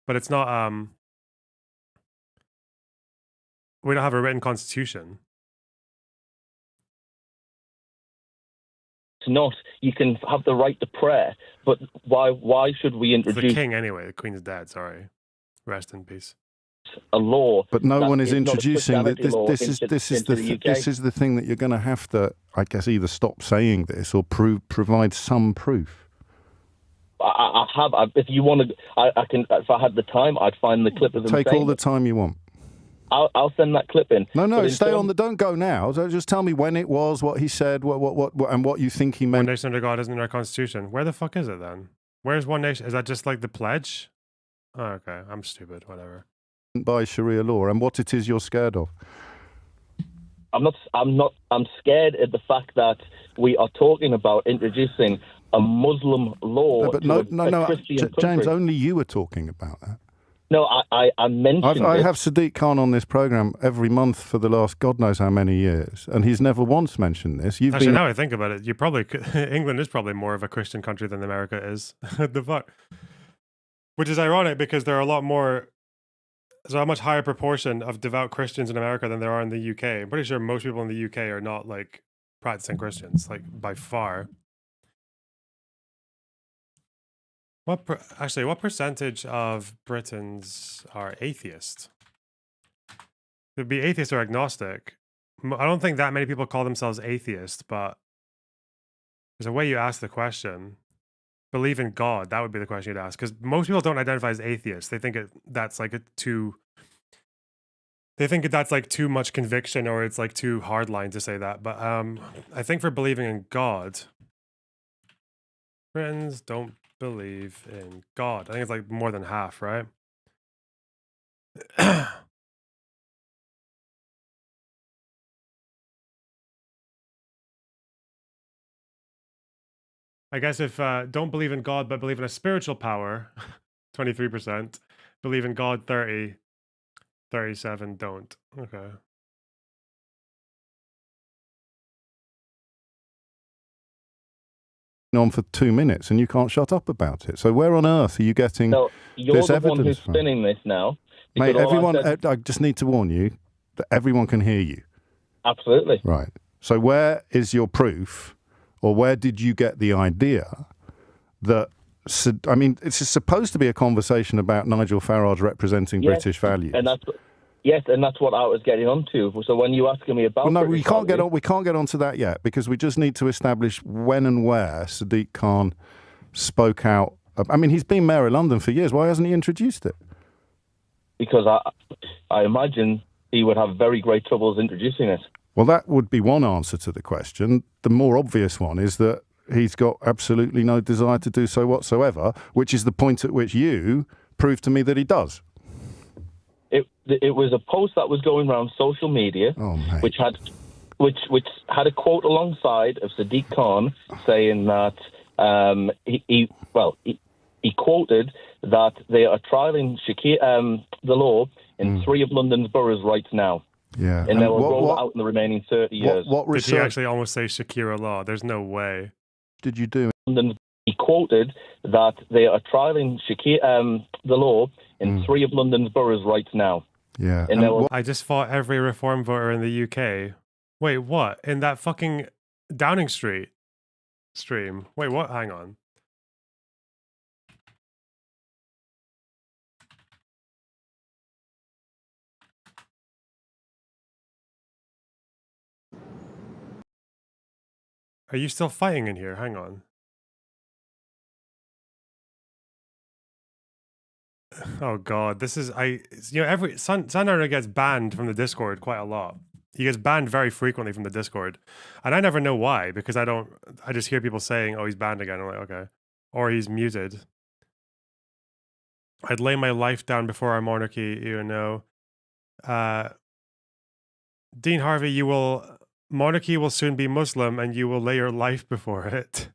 But it's not, we don't have a written constitution. Not, you can have the right to prayer, but why should we introduce the king anyway? The Queen's dead. Sorry, rest in peace. A law, but no one is introducing that. This is the thing that you're going to have to, I guess, either stop saying this or provide some proof. I have. If you want to, I can. If I had the time, I'd find the clip of him. Take saying all the it. time you want. I'll send that clip in. No, stay on the. Don't go now. Just tell me when it was, what he said, what, and what you think he meant. One nation under God isn't in our constitution. Where the fuck is it then? Where's one nation? Is that just like the pledge? Oh, okay, I'm stupid. Whatever. By Sharia law, and what it is you're scared of. I'm scared at the fact that we are talking about introducing a Muslim law. No, but to a Christian country. James, only you were talking about that. No, I mentioned I it. have Sadiq Khan on this program every month for the last God knows how many years, and he's never once mentioned this. Actually, now I think about it, you probably could, England is probably more of a Christian country than America is. The fuck, which is ironic because there are a lot more. There's a much higher proportion of devout Christians in America than there are in the UK. I'm pretty sure most people in the UK are not like practicing Christians, like by far. What percentage of Britons are atheist? It'd be atheist or agnostic. I don't think that many people call themselves atheist, but there's a way you ask the question. Believe in God, that would be the question you'd ask. Because most people don't identify as atheists. They think that's like too much conviction, or it's like too hardline to say that. But I think for believing in God, Britons don't believe in God. I think it's like more than half, right? I guess if don't believe in God but believe in a spiritual power, 23%. Believe in God, 30. 37 don't. Okay. On for 2 minutes and you can't shut up about it. So where on earth are you getting you're this the one who's from? spinning this now. Mate, everyone, I just need to warn you that everyone can hear you. Absolutely. Right. So where is your proof, or where did you get the idea that, I mean, it's supposed to be a conversation about Nigel Farage representing British values. And that's what I was getting onto. So when you asking me about, well, no, we can't get onto that yet, because we just need to establish when and where Sadiq Khan spoke out. I mean, he's been mayor of London for years. Why hasn't he introduced it? Because I imagine he would have very great troubles introducing it. Well, that would be one answer to the question. The more obvious one is that he's got absolutely no desire to do so whatsoever, which is the point at which you proved to me that he does. It was a post that was going around social media, which had a quote alongside of Sadiq Khan saying that he quoted that they are trialling the law in 3 of London's boroughs right now. Yeah, and they will roll it out in the remaining 30 years. Did he actually almost say Shakira law? There's no way. Did you do? He quoted that they are trialling the law in 3 of London's boroughs right now. Yeah. And I just fought every reform voter in the UK. Wait, what? In that fucking Downing Street stream? Wait, what? Hang on. Are you still fighting in here? Hang on. Oh god, this is every Sunderner gets banned from the Discord quite a lot. He gets banned very frequently from the Discord, and I never know why, because I just hear people saying, "Oh, he's banned again." I'm like, okay, or he's muted. I'd lay my life down before our monarchy, you know. Dean Harvey, monarchy will soon be Muslim, and you will lay your life before it.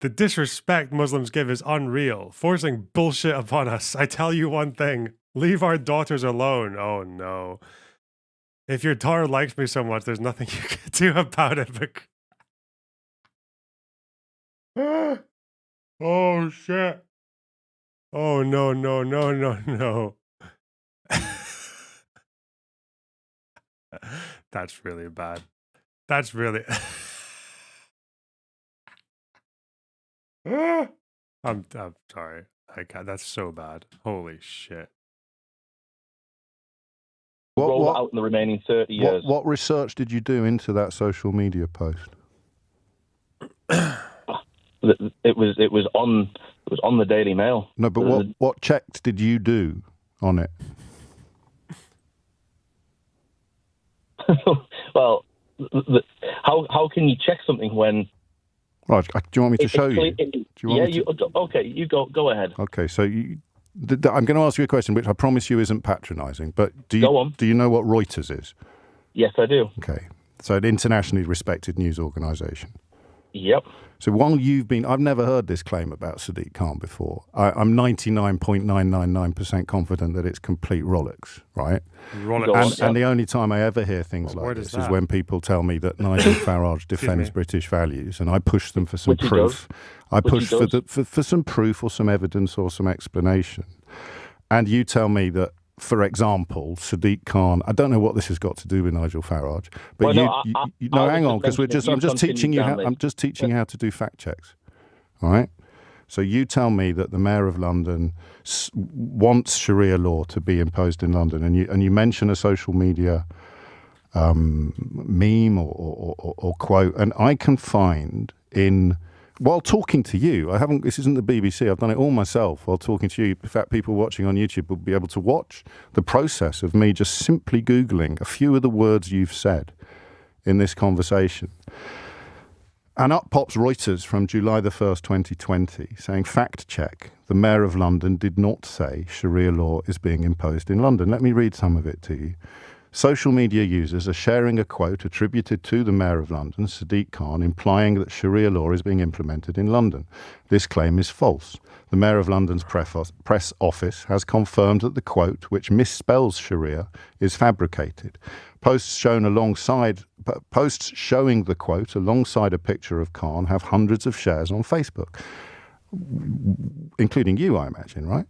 The disrespect Muslims give is unreal, forcing bullshit upon us. I tell you one thing, leave our daughters alone. Oh no. If your daughter likes me so much, there's nothing you can do about it. Oh shit. Oh no, no, no, no, no. That's really bad. That's really... I'm sorry. I can't. That's so bad. Holy shit. Roll it out in the remaining 30 years. What research did you do into that social media post? it was on the Daily Mail. No, but what checks did you do on it? Well, how can you check something when? Right, do you want me to show you? Okay, you go ahead. Okay, so I'm going to ask you a question, which I promise you isn't patronising. But do you know what Reuters is? Yes, I do. Okay, so an internationally respected news organisation. Yep. So while I've never heard this claim about Sadiq Khan before. I'm 99.999% confident that it's complete rollocks, right? And the only time I ever hear things like this is when people tell me that Nigel Farage defends British values, and I push them for some proof. I push for some proof or some evidence or some explanation. And you tell me that, for example, Sadiq Khan, I don't know what this has got to do with Nigel Farage, but hang on, because I'm just teaching you how to do fact checks. All right? So you tell me that the Mayor of London wants Sharia law to be imposed in London, and you mention a social media meme or quote, and I can find while talking to you, this isn't the BBC, I've done it all myself while talking to you. In fact, people watching on YouTube will be able to watch the process of me just simply Googling a few of the words you've said in this conversation. And up pops Reuters from July the 1st, 2020, saying, fact check, the Mayor of London did not say Sharia law is being imposed in London. Let me read some of it to you. Social media users are sharing a quote attributed to the Mayor of London, Sadiq Khan, implying that Sharia law is being implemented in London. This claim is false. The Mayor of London's press office has confirmed that the quote, which misspells Sharia, is fabricated. Posts showing the quote alongside a picture of Khan have hundreds of shares on Facebook, including you, I imagine, right?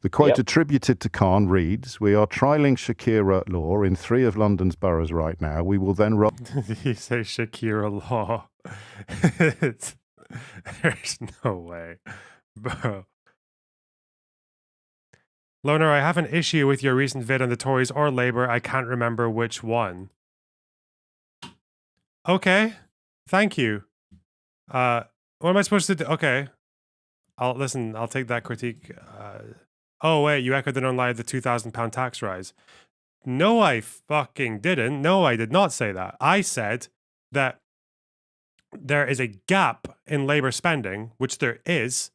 The quote attributed to Khan reads, "We are trialling Sharia law in 3 of London's boroughs right now. We will then roll..." Did you say Sharia law? There's no way. Bro. Loner, I have an issue with your recent vid on the Tories or Labour. I can't remember which one. Okay. Thank you. What am I supposed to do? Okay. I'll take that critique. Oh, wait, you echoed it on live, the £2,000 tax rise. No, I fucking didn't. No, I did not say that. I said that there is a gap in Labour spending, which there is.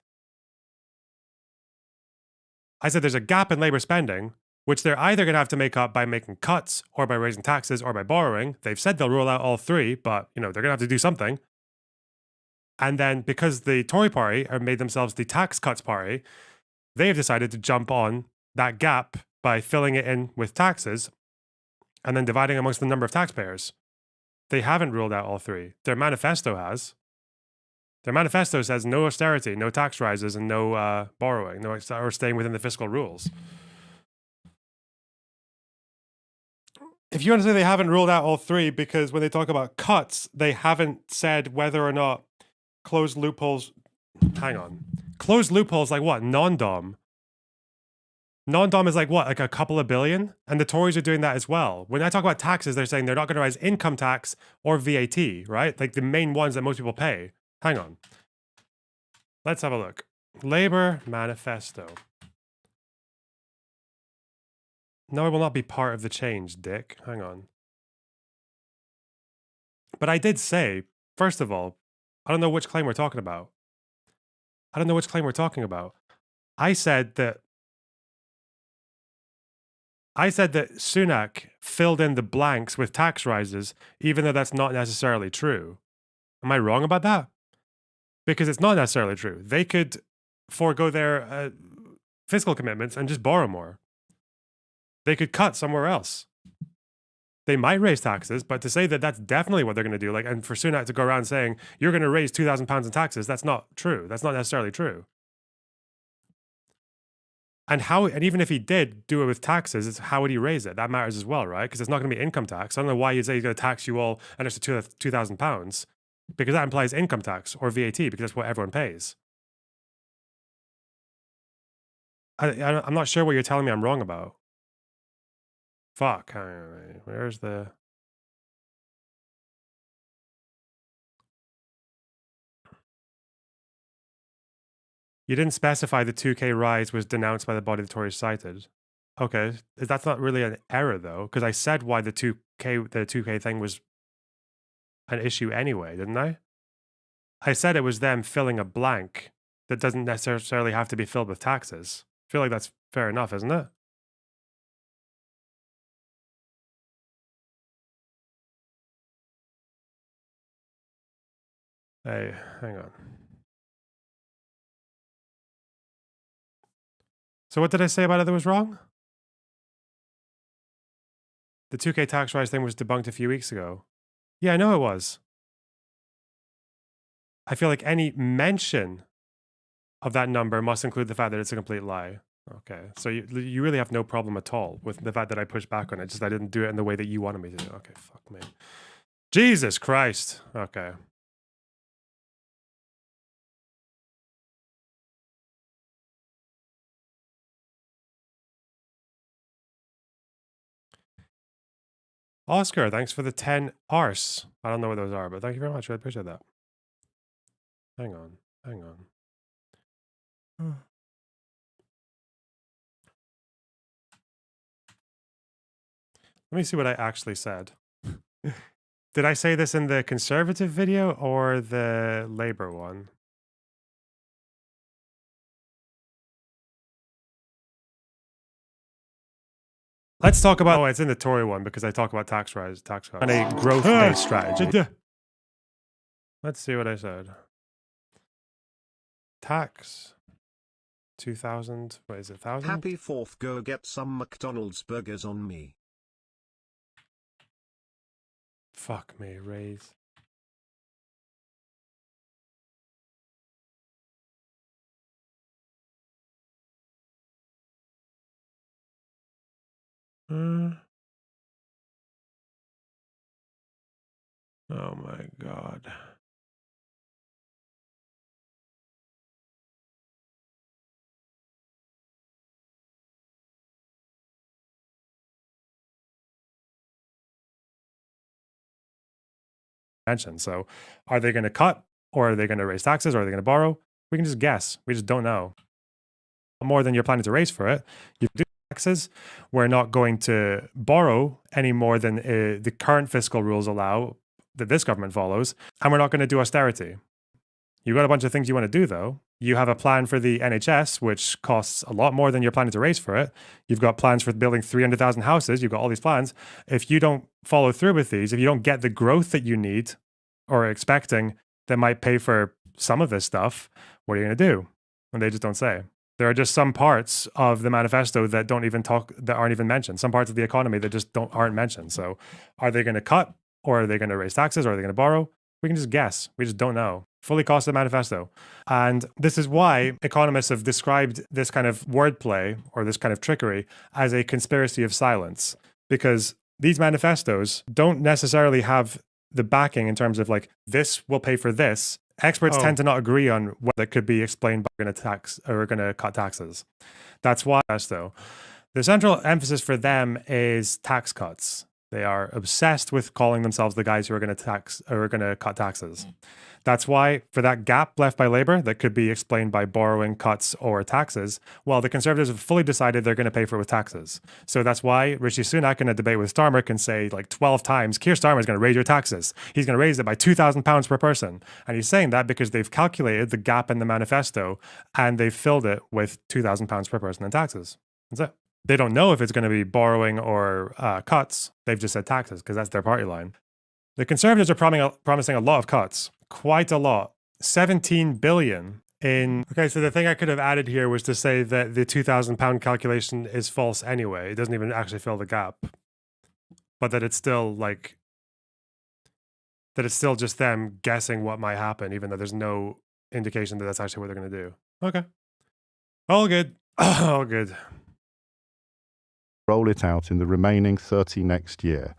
I said there's a gap in Labour spending, which they're either going to have to make up by making cuts or by raising taxes or by borrowing. They've said they'll rule out all three, but, they're going to have to do something. And then because the Tory party have made themselves the tax cuts party, they've decided to jump on that gap by filling it in with taxes and then dividing amongst the number of taxpayers. They haven't ruled out all three. Their manifesto has. Their manifesto says no austerity, no tax rises, and no borrowing, or staying within the fiscal rules. If you want to say they haven't ruled out all three, because when they talk about cuts, they haven't said whether or not closed loopholes... Hang on. Closed loopholes like what? Non-dom. Non-dom is like what? Like a couple of billion? And the Tories are doing that as well. When I talk about taxes, they're saying they're not going to raise income tax or VAT, right? Like the main ones that most people pay. Hang on. Let's have a look. Labour Manifesto. No, it will not be part of the change, dick. Hang on. But I did say, first of all, I don't know which claim we're talking about. I said that Sunak filled in the blanks with tax rises, even though that's not necessarily true. Am I wrong about that? Because it's not necessarily true. They could forego their fiscal commitments and just borrow more. They could cut somewhere else. They might raise taxes, but to say that that's definitely what they're going to do, and for Sunak to go around saying, you're going to raise £2,000 in taxes, that's not true. That's not necessarily true. And even if he did do it with taxes, how would he raise it? That matters as well, right? Because it's not going to be income tax. I don't know why you'd say he's going to tax you all an extra £2,000, because that implies income tax or VAT, because that's what everyone pays. I'm not sure what you're telling me I'm wrong about. Fuck. Where's the... You didn't specify the 2K rise was denounced by the body the Tories cited. Okay, that's not really an error though, because I said why the 2K thing was an issue anyway, didn't I? I said it was them filling a blank that doesn't necessarily have to be filled with taxes. I feel like that's fair enough, isn't it? Hey, hang on. So what did I say about it that was wrong? The 2K tax rise thing was debunked a few weeks ago. Yeah, I know it was. I feel like any mention of that number must include the fact that it's a complete lie. Okay, so you really have no problem at all with the fact that I pushed back on it, just I didn't do it in the way that you wanted me to do. Okay, fuck me. Jesus Christ. Okay. Oscar, thanks for the 10 arse. I don't know what those are, but thank you very much. I appreciate that. Hang on. Hang on. Let me see what I actually said. Did I say this in the Conservative video or the Labour one? Let's talk about... Oh, it's in the Tory one because I talk about tax rise, tax cut, and a growth-based strategy. Let's see what I said. Tax. 2,000... What is it, 1,000? Happy 4th, go get some McDonald's burgers on me. Fuck me, raise. Oh my God. So are they going to cut, or are they going to raise taxes, or are they going to borrow? We can just guess. We just don't know. More than you're planning to raise for it. You do taxes. We're not going to borrow any more than the current fiscal rules allow that this government follows, and we're not going to do austerity. You've got a bunch of things you want to do, though. You have a plan for the NHS, which costs a lot more than you're planning to raise for it. You've got plans for building 300,000 houses. You've got all these plans. If you don't follow through with these, if you don't get the growth that you need or are expecting that might pay for some of this stuff, what are you going to do? And they just don't say. There are just some parts of the manifesto that don't even talk, that aren't even mentioned. Some parts of the economy that just aren't mentioned. So are they going to cut, or are they going to raise taxes, or are they going to borrow? We can just guess. We just don't know. Fully costed manifesto. And this is why economists have described this kind of wordplay or this kind of trickery as a conspiracy of silence, because these manifestos don't necessarily have the backing in terms of like, this will pay for this. Experts tend to not agree on what that could be explained by going to tax or going to cut taxes. That's why, though, the central emphasis for them is tax cuts. They are obsessed with calling themselves the guys who are going to tax or are going to cut taxes. That's why, for that gap left by Labour that could be explained by borrowing, cuts, or taxes, well, the Conservatives have fully decided they're going to pay for it with taxes. So that's why Rishi Sunak in a debate with Starmer can say like 12 times, Keir Starmer is going to raise your taxes. He's going to raise it by £2,000 per person. And he's saying that because they've calculated the gap in the manifesto and they've filled it with £2,000 per person in taxes. That's it. They don't know if it's going to be borrowing or cuts. They've just said taxes because that's their party line. The Conservatives are promising a lot of cuts. Quite a lot. 17 billion in... Okay, so the thing I could have added here was to say that the £2,000 calculation is false anyway. It doesn't even actually fill the gap. But that it's still like... That it's still just them guessing what might happen, even though there's no indication that that's actually what they're going to do. Okay. All good. All good. Roll it out in the remaining 30 next year.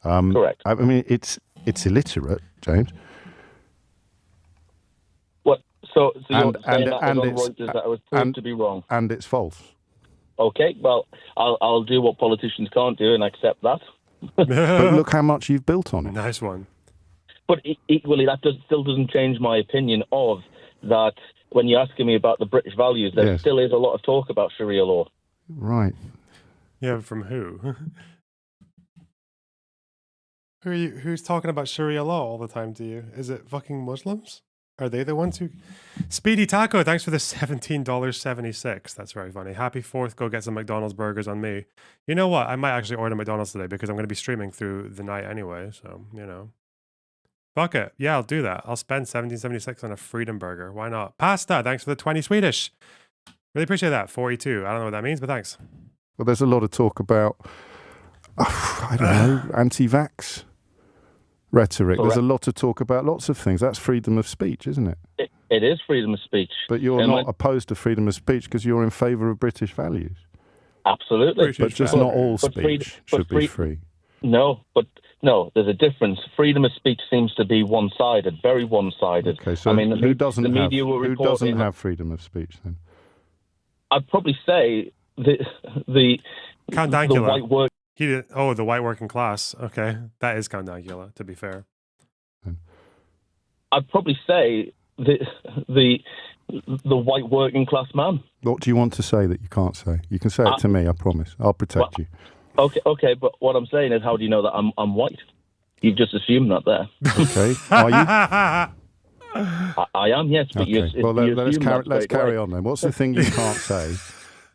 Correct. I mean, it's illiterate, James. What? So you're And- saying and- that and was on it's- Reuters that it was proved to be wrong? And it's false. Okay, well, I'll do what politicians can't do and accept that. But look how much you've built on it. Nice one. But equally, that still doesn't change my opinion of that when you're asking me about the British values, there still is a lot of talk about Sharia law. Right. Yeah, from who? Who's talking about Sharia law all the time to you? Is it fucking Muslims? Are they the ones who... Speedy Taco, thanks for the $17.76. That's very funny. Happy 4th, go get some McDonald's burgers on me. You know what? I might actually order McDonald's today because I'm going to be streaming through the night anyway, so, you know. Fuck it. Yeah, I'll do that. I'll spend $17.76 on a freedom burger. Why not? Pasta, thanks for the 20 Swedish. Really appreciate that. 42. I don't know what that means, but thanks. Well, there's a lot of talk about, I don't know, anti-vax rhetoric. Correct. There's a lot of talk about lots of things. That's freedom of speech, isn't it? It is freedom of speech. But you're not opposed to freedom of speech because you're in favour of British values. Absolutely. But just not all speech should be free. No, there's a difference. Freedom of speech seems to be one-sided, very one-sided. Okay, so who doesn't have freedom of speech then? I'd probably say the Count Dankula. white work. The white working class. Okay, that is Count Dankula, to be fair. I'd probably say the white working class man. What do you want to say that you can't say? You can say it to me, I promise. I'll protect you. Okay, but what I'm saying is, how do you know that I'm white? You've just assumed that there. Okay, are you? I am, yes. But okay. Well, let's carry on then. What's the thing you can't say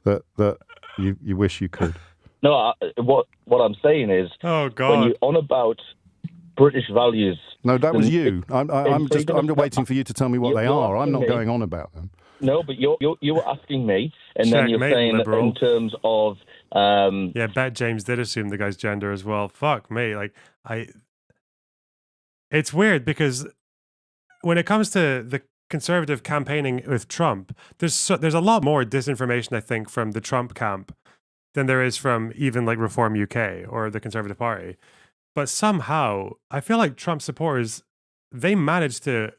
that you wish you could? No, what I'm saying is, oh God, when you're on about British values. No, that was you. I'm just waiting for you to tell me what they are. I'm not going on about them. No, but you were asking me, and then you're saying liberal. In terms of yeah, bet James did assume the guy's gender as well. Fuck me, it's weird because when it comes to the conservative campaigning with Trump, there's a lot more disinformation, I think, from the Trump camp than there is from even like Reform UK or the Conservative Party. But somehow, I feel like Trump supporters, they managed to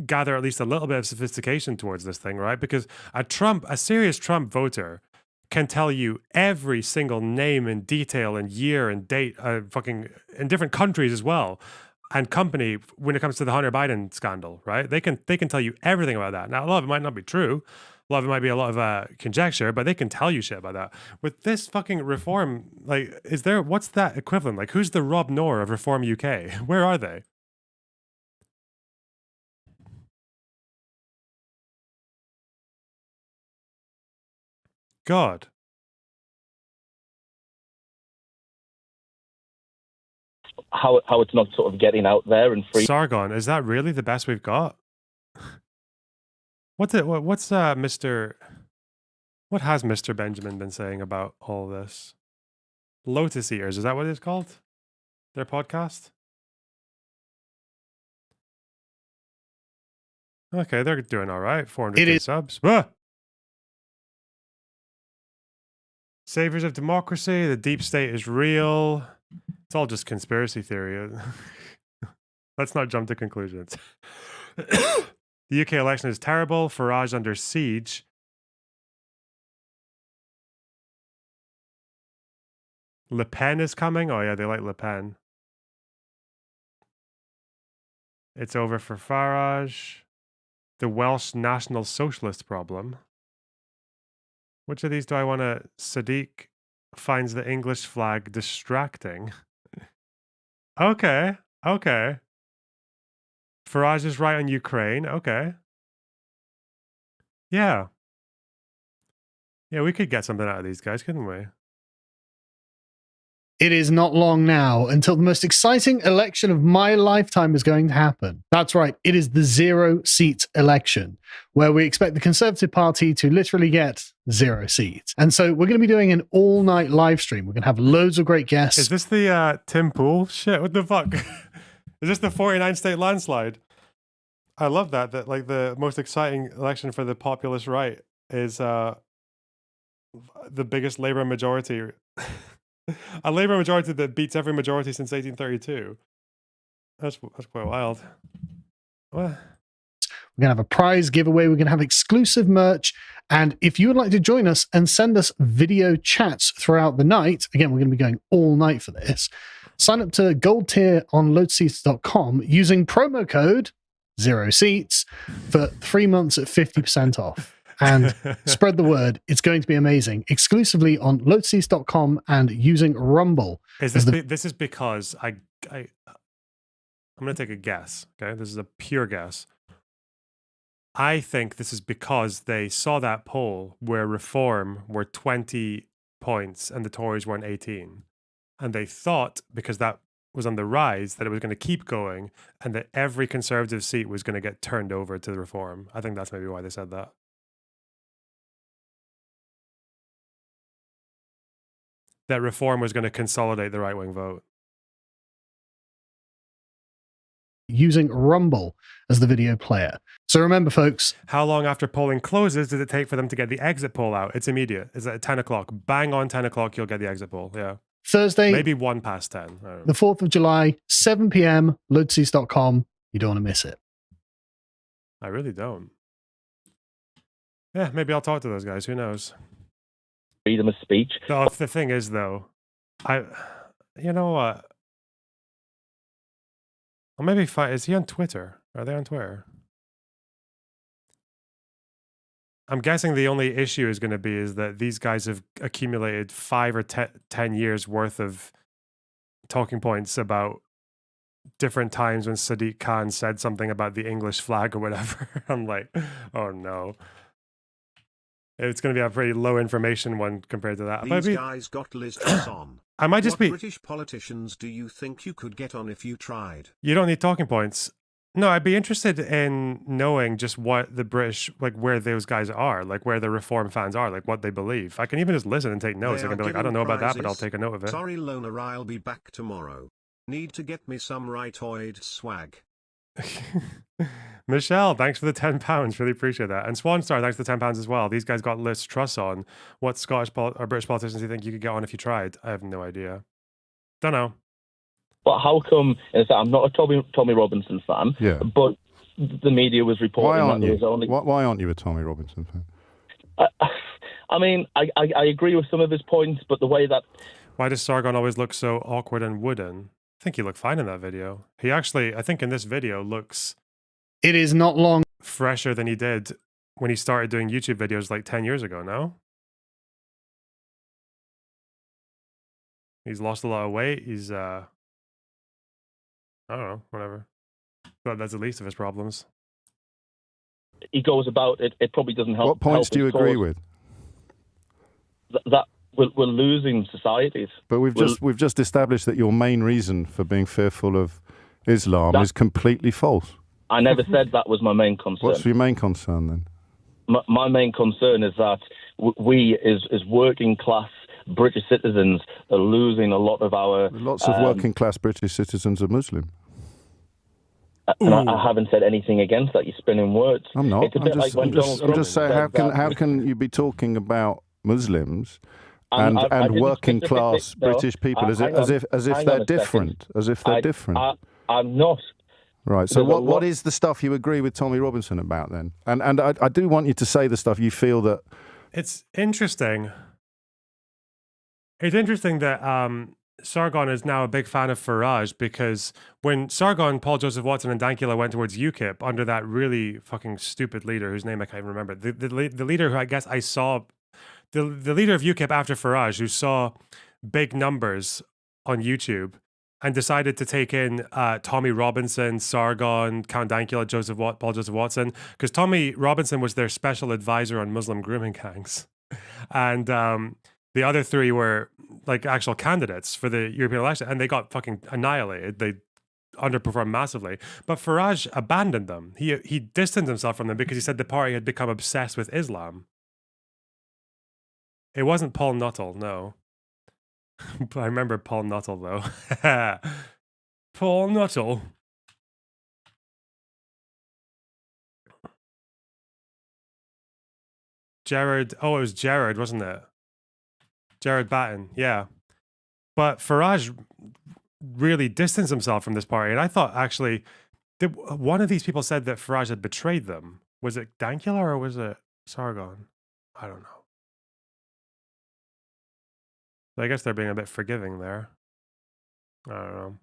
gather at least a little bit of sophistication towards this thing, right? Because a serious Trump voter can tell you every single name and detail and year and date, fucking in different countries as well, and company when it comes to the Hunter Biden scandal, right? They can tell you everything about that. Now, a lot of it might not be true. A lot of it might be a lot of conjecture, but they can tell you shit about that. With this fucking Reform, what's that equivalent? Like, who's the Rob Noor of Reform UK? Where are they? God. How it's not sort of getting out there and free. Sargon, is that really the best we've got? What has Mr. Benjamin been saying about all this? Lotus Eaters, is that what it's called? Their podcast? Okay, they're doing all right. 400 subs. Ah! Saviors of democracy, the deep state is real. It's all just conspiracy theory. Let's not jump to conclusions. The UK election is terrible. Farage under siege. Le Pen is coming. Oh yeah, they like Le Pen. It's over for Farage. The Welsh National Socialist problem. Which of these do I want to... Sadiq finds the English flag distracting. Okay. Farage is right on Ukraine. Okay. Yeah. Yeah, we could get something out of these guys, couldn't we? It is not long now until the most exciting election of my lifetime is going to happen. That's right, it is the 0-seat election, where we expect the Conservative Party to literally get 0 seats. And so we're going to be doing an all-night live stream. We're going to have loads of great guests. Is this the Tim Pool? Shit, what the fuck? Is this the 49-state landslide? I love that like the most exciting election for the populist right is the biggest Labour majority. A Labour majority that beats every majority since 1832. That's quite wild. What? We're going to have a prize giveaway. We're going to have exclusive merch. And if you would like to join us and send us video chats throughout the night, again, we're going to be going all night for this. Sign up to Gold Tier on loadseats.com using promo code 0 seats for 3 months at 50% off. And spread the word. It's going to be amazing. Exclusively on lotuseast.com and using Rumble. This is because I'm going to take a guess. Okay, this is a pure guess. I think this is because they saw that poll where Reform were 20 points and the Tories weren't 18, and they thought because that was on the rise that it was going to keep going and that every Conservative seat was going to get turned over to the Reform. I think that's maybe why they said that. That Reform was going to consolidate the right-wing vote. Using Rumble as the video player. So remember, folks. How long after polling closes does it take for them to get the exit poll out? It's immediate. It's at 10 o'clock. Bang on 10 o'clock, you'll get the exit poll. Yeah. Thursday. Maybe 1 past 10. The 4th of July, 7 p.m., lotuseast.com. You don't want to miss it. I really don't. Yeah, maybe I'll talk to those guys. Who knows? Freedom of speech. The thing is, though, you know what? Or maybe is he on Twitter? Are they on Twitter? I'm guessing the only issue is going to be is that these guys have accumulated 5 or 10 years worth of talking points about different times when Sadiq Khan said something about the English flag or whatever. I'm like, oh no. It's going to be a pretty low information one compared to that. These guys got lists on. I might just what British politicians do you think you could get on if you tried? You don't need talking points. No, I'd be interested in knowing just what the British, like where those guys are, like where the Reform fans are, like what they believe. I can even just listen and take notes. I can be like, I don't know about that, but I'll take a note of it. Sorry, loner, I'll be back tomorrow. Need to get me some rightoid swag. Michelle, thanks for the £10. Really appreciate that. And Swanstar, thanks for the £10 as well. These guys got Liz Truss on. What Scottish or British politicians do you think you could get on if you tried? I have no idea. Don't know. But how come? I'm not a Tommy Robinson fan. Yeah. But the media was reporting that there was only. Why aren't you a Tommy Robinson fan? I mean, I agree with some of his points, but the way that. Why does Sargon always look so awkward and wooden? I think he looked fine in that video. He actually, I think in this video, looks... It is not long... fresher than he did when he started doing YouTube videos like 10 years ago, no? He's lost a lot of weight. He's, I don't know, whatever. But that's the least of his problems. He goes about it. It probably doesn't help. What points do you agree with? That we're losing societies. But we've just established that your main reason for being fearful of Islam is completely false. I never said that was my main concern. What's your main concern then? My main concern is that we, as working class British citizens, are losing a lot of our... Lots of working class British citizens are Muslim. And I haven't said anything against that. You're spinning words. I'm not. It's a bit like when Donald Trump I'm just saying, how can you be talking about Muslims and working class British people as if they're different? As if they're different. I'm not. Right. So what is the stuff you agree with Tommy Robinson about then? And I do want you to say the stuff you feel that... It's interesting. It's interesting that Sargon is now a big fan of Farage, because when Sargon, Paul Joseph Watson and Dankula went towards UKIP under that really fucking stupid leader whose name I can't even remember, the leader who I guess I saw, the leader of UKIP after Farage, who saw big numbers on YouTube and decided to take in Tommy Robinson, Sargon, Count Dankula, Paul Joseph Watson, because Tommy Robinson was their special advisor on Muslim grooming gangs. And the other three were like actual candidates for the European election, and they got fucking annihilated. They underperformed massively. But Farage abandoned them. He distanced himself from them because he said the party had become obsessed with Islam. It wasn't Paul Nuttall, no. But I remember Paul Nuttall, though. Paul Nuttall. Jared. Oh, it was Jared, wasn't it? Jared Batten, yeah. But Farage really distanced himself from this party. And I thought, actually, one of these people said that Farage had betrayed them. Was it Dankula or was it Sargon? I don't know. I guess they're being a bit forgiving there. I don't know.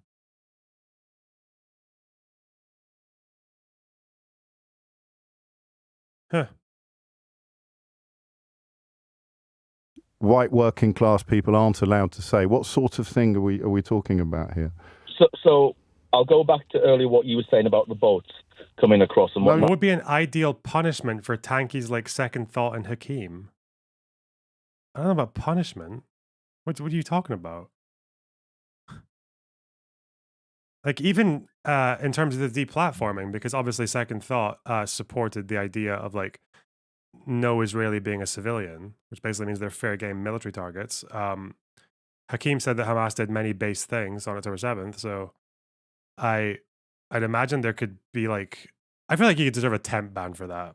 Huh. White working class people aren't allowed to say. What sort of thing are we talking about here? So I'll go back to earlier what you were saying about the boats coming across and It whatnot. would be an ideal punishment for tankies like Second Thought and Hakeem. I don't know about punishment. What are you talking about? Like, even in terms of the deplatforming, because obviously Second Thought supported the idea of like no Israeli being a civilian, which basically means they're fair game military targets. Hakeem said that Hamas did many base things on October 7th, so I'd imagine there could be like, I feel like you could deserve a temp ban for that.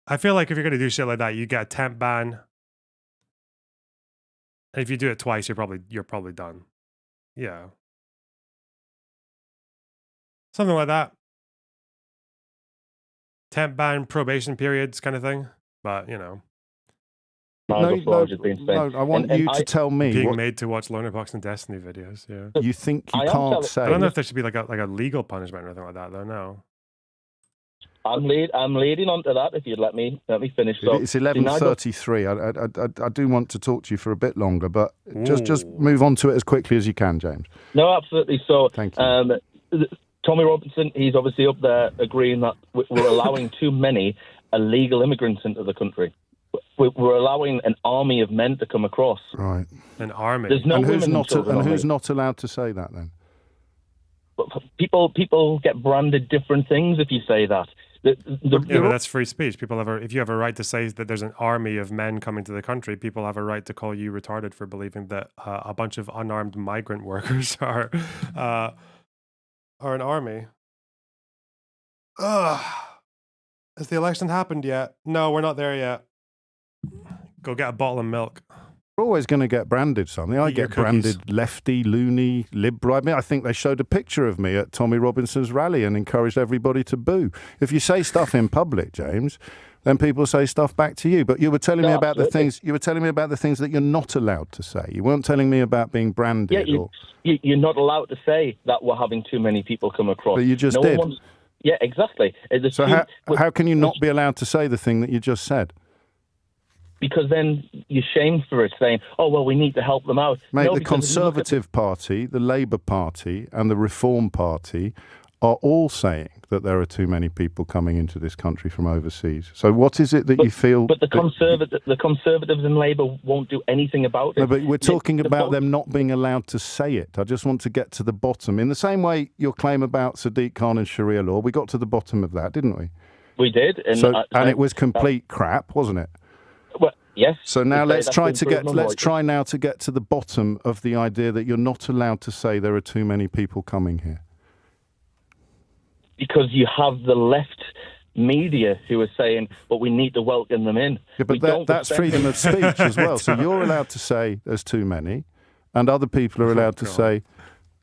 I feel like if you're gonna do shit like that, you get a temp ban. And if you do it twice, you're probably done. Yeah. Something like that. Temp ban, probation periods kind of thing. But, you know. No, I want you to tell me being made to watch Loner Box and Destiny videos. Yeah. You think you can't say. I don't know if there should be like a legal punishment or anything like that, though. No. I'm leading on to that. If you'd let me finish. So, it's 11:33. I do want to talk to you for a bit longer, but just move on to it as quickly as you can, James. No, absolutely. So, thank you. Tommy Robinson, he's obviously up there agreeing that we're allowing too many illegal immigrants into the country. We're allowing an army of men to come across. Right. An army. There's no and who's women not who's not allowed to say that then? People get branded different things if you say that. Yeah, but that's free speech. If you have a right to say that there's an army of men coming to the country, people have a right to call you retarded for believing that a bunch of unarmed migrant workers are an army. Has the election happened yet? No, we're not there yet. Go get a bottle of milk. We're always going to get branded something. I get branded lefty, loony, liberal. I mean, I think they showed a picture of me at Tommy Robinson's rally and encouraged everybody to boo. If you say stuff in public, James, then people say stuff back to you. But you were telling me about the things. You were telling me about the things that you're not allowed to say. You weren't telling me about being branded. Yeah, you're not allowed to say that we're having too many people come across. But you just did. Yeah, exactly. So how can you not be allowed to say the thing that you just said? Because then you're shamed for it, saying, oh, well, we need to help them out. Mate, the Conservative Party, the Labour Party and the Reform Party are all saying that there are too many people coming into this country from overseas. So what is it that you feel... But the Conservatives and Labour won't do anything about it. No, but we're talking about them not being allowed to say it. I just want to get to the bottom. In the same way your claim about Sadiq Khan and Sharia law, we got to the bottom of that, didn't we? We did. And it was complete crap, wasn't it? Well, yes. So now let's try now to get to the bottom of the idea that you're not allowed to say there are too many people coming here. Because you have the left media who are saying, but we need to welcome them in. Yeah, but that's freedom of speech as well. So you're allowed to say there's too many, and other people are allowed to say,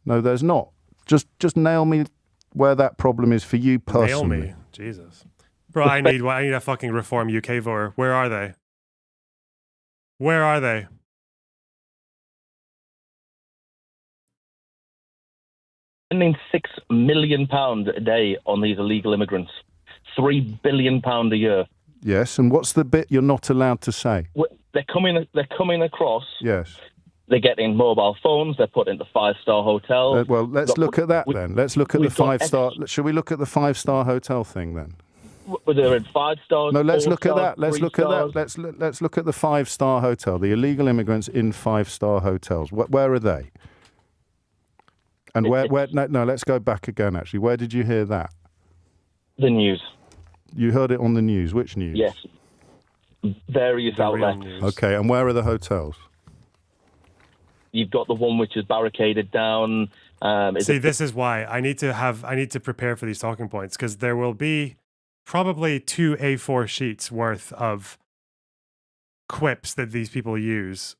no, there's not. Just nail me where that problem is for you personally. Nail me, Jesus. Bro, I need a fucking Reform UK voter. Where are they? Where are they? Spending £6 million a day on these illegal immigrants. £3 billion a year. Yes, and what's the bit you're not allowed to say? They're coming across. Yes. They're getting mobile phones. They're put into 5-star hotels. Well, let's look at that then. Let's look at the 5-star. Shall we look at the 5-star hotel thing then? They're in 5 stars. No, let's look at that. Let's look at stars. that. Let's look at the 5-star hotel. The illegal immigrants in 5-star hotels. Where are they? And where? No. Let's go back again. Actually, where did you hear that? The news. You heard it on the news. Which news? Yes. Various outlets. Okay, and where are the hotels? You've got the one which is barricaded down. This is why I need to prepare for these talking points, because there will be probably 2 A4 sheets worth of quips that these people use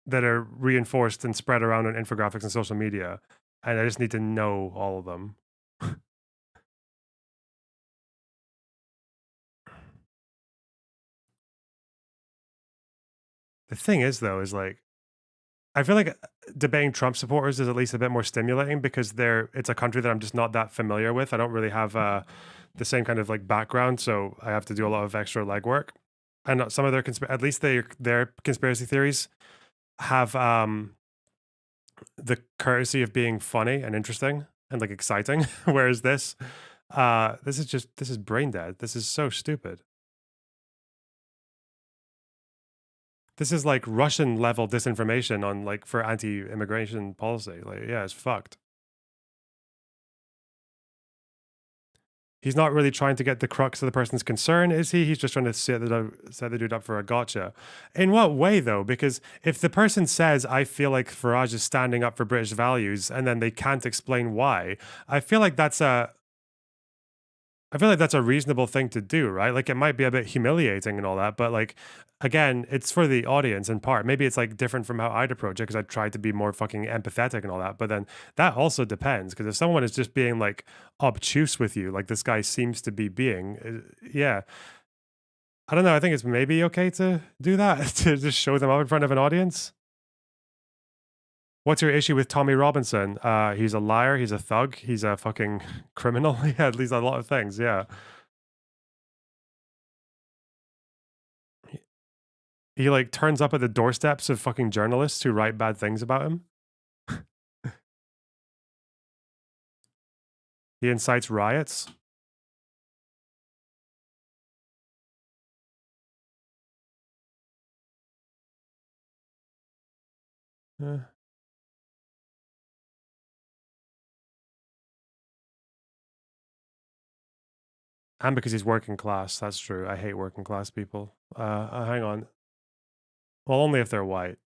that are reinforced and spread around on infographics and social media, and I just need to know all of them. The thing is, though, is like, I feel like debating Trump supporters is at least a bit more stimulating because it's a country that I'm just not that familiar with. I don't really have the same kind of like background, so I have to do a lot of extra legwork. And some of their at least their conspiracy theories have the courtesy of being funny and interesting and like exciting, whereas this is brain dead. This is so stupid. This is like Russian level disinformation on like for anti-immigration policy. Like, yeah, it's fucked. He's not really trying to get the crux of the person's concern, is he? He's just trying to set the dude up for a gotcha. In what way, though? Because if the person says, I feel like Farage is standing up for British values, and then they can't explain why, I feel like that's a reasonable thing to do, right? Like, it might be a bit humiliating and all that, but like, again, it's for the audience in part. Maybe it's like different from how I'd approach it because I tried to be more fucking empathetic and all that. But then that also depends, because if someone is just being like obtuse with you, like this guy seems to be being, yeah. I don't know. I think it's maybe okay to do that, to just show them up in front of an audience. What's your issue with Tommy Robinson? He's a liar. He's a thug. He's a fucking criminal. Yeah, at least a lot of things. Yeah. He like turns up at the doorsteps of fucking journalists who write bad things about him. He incites riots. And because he's working class, that's true. I hate working class people. Hang on. Well, only if they're white.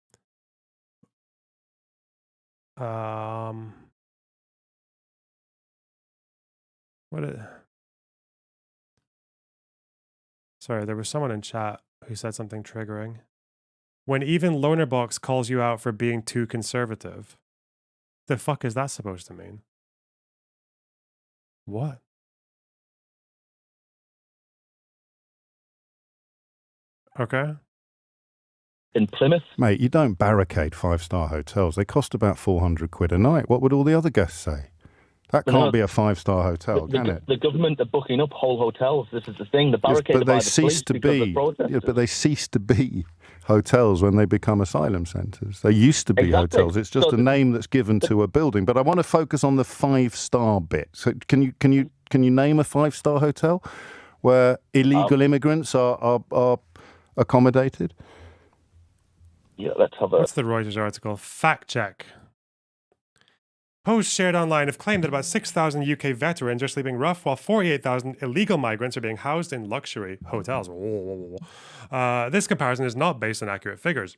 Sorry, there was someone in chat who said something triggering. When even Lonerbox calls you out for being too conservative. The fuck is that supposed to mean? What? Okay. In Plymouth. Mate, you don't barricade 5-star hotels. They cost about 400 quid a night. What would all the other guests say? That can't be a 5-star hotel, can it? The government are booking up whole hotels. This is the thing. The barricaded by the police because of protesters. Yeah, but they cease to be hotels when they become asylum centres. They used to be hotels. It's just a name that's given to a building. But I want to focus on the 5-star bit. So can you name a 5-star hotel where illegal immigrants are accommodated? Yeah, let's have a... What's the Reuters article? Fact check. Posts shared online have claimed that about 6,000 UK veterans are sleeping rough, while 48,000 illegal migrants are being housed in luxury hotels. This comparison is not based on accurate figures.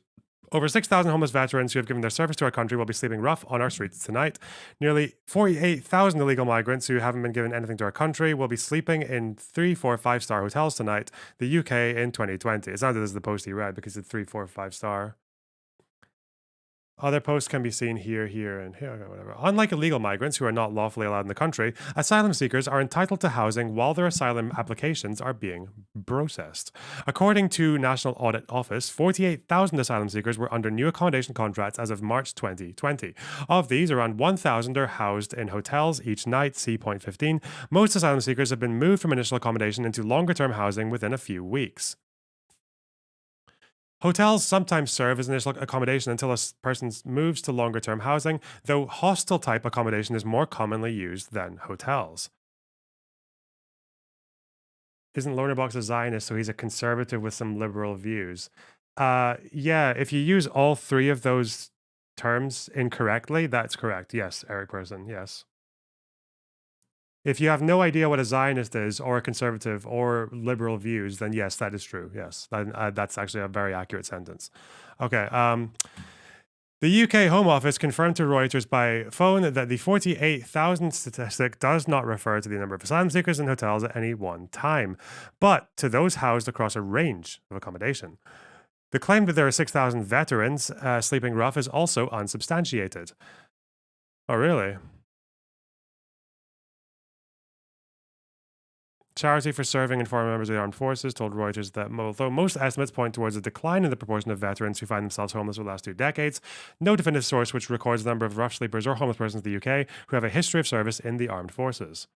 Over 6,000 homeless veterans who have given their service to our country will be sleeping rough on our streets tonight. Nearly 48,000 illegal migrants who haven't been given anything to our country will be sleeping in 3, 4, 5-star hotels tonight, the UK in 2020. It's not that this is the post he read because it's 3, 4, 5-star. Other posts can be seen here, and here, okay, whatever. Unlike illegal migrants who are not lawfully allowed in the country, asylum seekers are entitled to housing while their asylum applications are being processed. According to National Audit Office, 48,000 asylum seekers were under new accommodation contracts as of March 2020. Of these, around 1,000 are housed in hotels each night, see point 15. Most asylum seekers have been moved from initial accommodation into longer-term housing within a few weeks. Hotels sometimes serve as initial accommodation until a person moves to longer-term housing, though hostel-type accommodation is more commonly used than hotels. Isn't Lonerbox a Zionist, so he's a conservative with some liberal views? Yeah, if you use all three of those terms incorrectly, that's correct. Yes, Eric Person, yes. If you have no idea what a Zionist is, or a conservative, or liberal views, then yes, that is true. Yes, that's actually a very accurate sentence. Okay. The UK Home Office confirmed to Reuters by phone that the 48,000 statistic does not refer to the number of asylum seekers in hotels at any one time, but to those housed across a range of accommodation. The claim that there are 6,000 veterans sleeping rough is also unsubstantiated. Oh, really? Charity for Serving and Former Members of the Armed Forces told Reuters that although most estimates point towards a decline in the proportion of veterans who find themselves homeless over the last 2 decades, no definitive source which records the number of rough sleepers or homeless persons in the UK who have a history of service in the armed forces.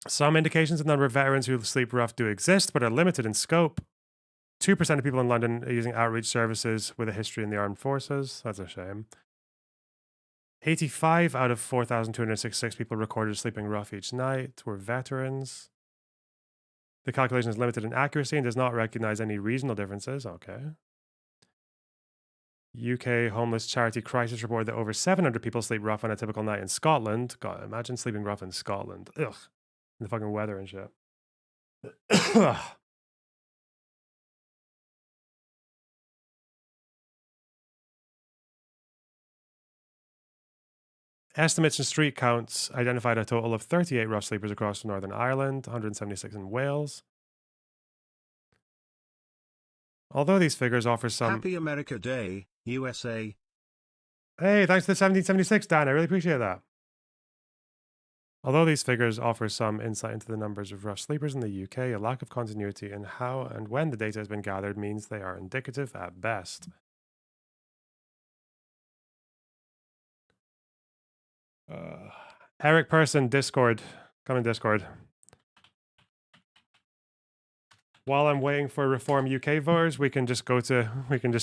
Some indications of the number of veterans who sleep rough do exist, but are limited in scope. 2% of people in London are using outreach services with a history in the armed forces. That's a shame. 85 out of 4,266 people recorded sleeping rough each night were veterans. The calculation is limited in accuracy and does not recognize any regional differences. Okay. UK Homeless Charity Crisis reported that over 700 people sleep rough on a typical night in Scotland. God, imagine sleeping rough in Scotland. Ugh. The fucking weather and shit. Estimates and street counts identified a total of 38 rough sleepers across Northern Ireland, 176 in Wales. Although these figures offer some... Happy America Day, USA. Hey, thanks to the 1776, Dan. I really appreciate that. Although these figures offer some insight into the numbers of rough sleepers in the UK, a lack of continuity in how and when the data has been gathered means they are indicative at best. Eric Person, Discord. Come in Discord. While I'm waiting for Reform UK voters, we can just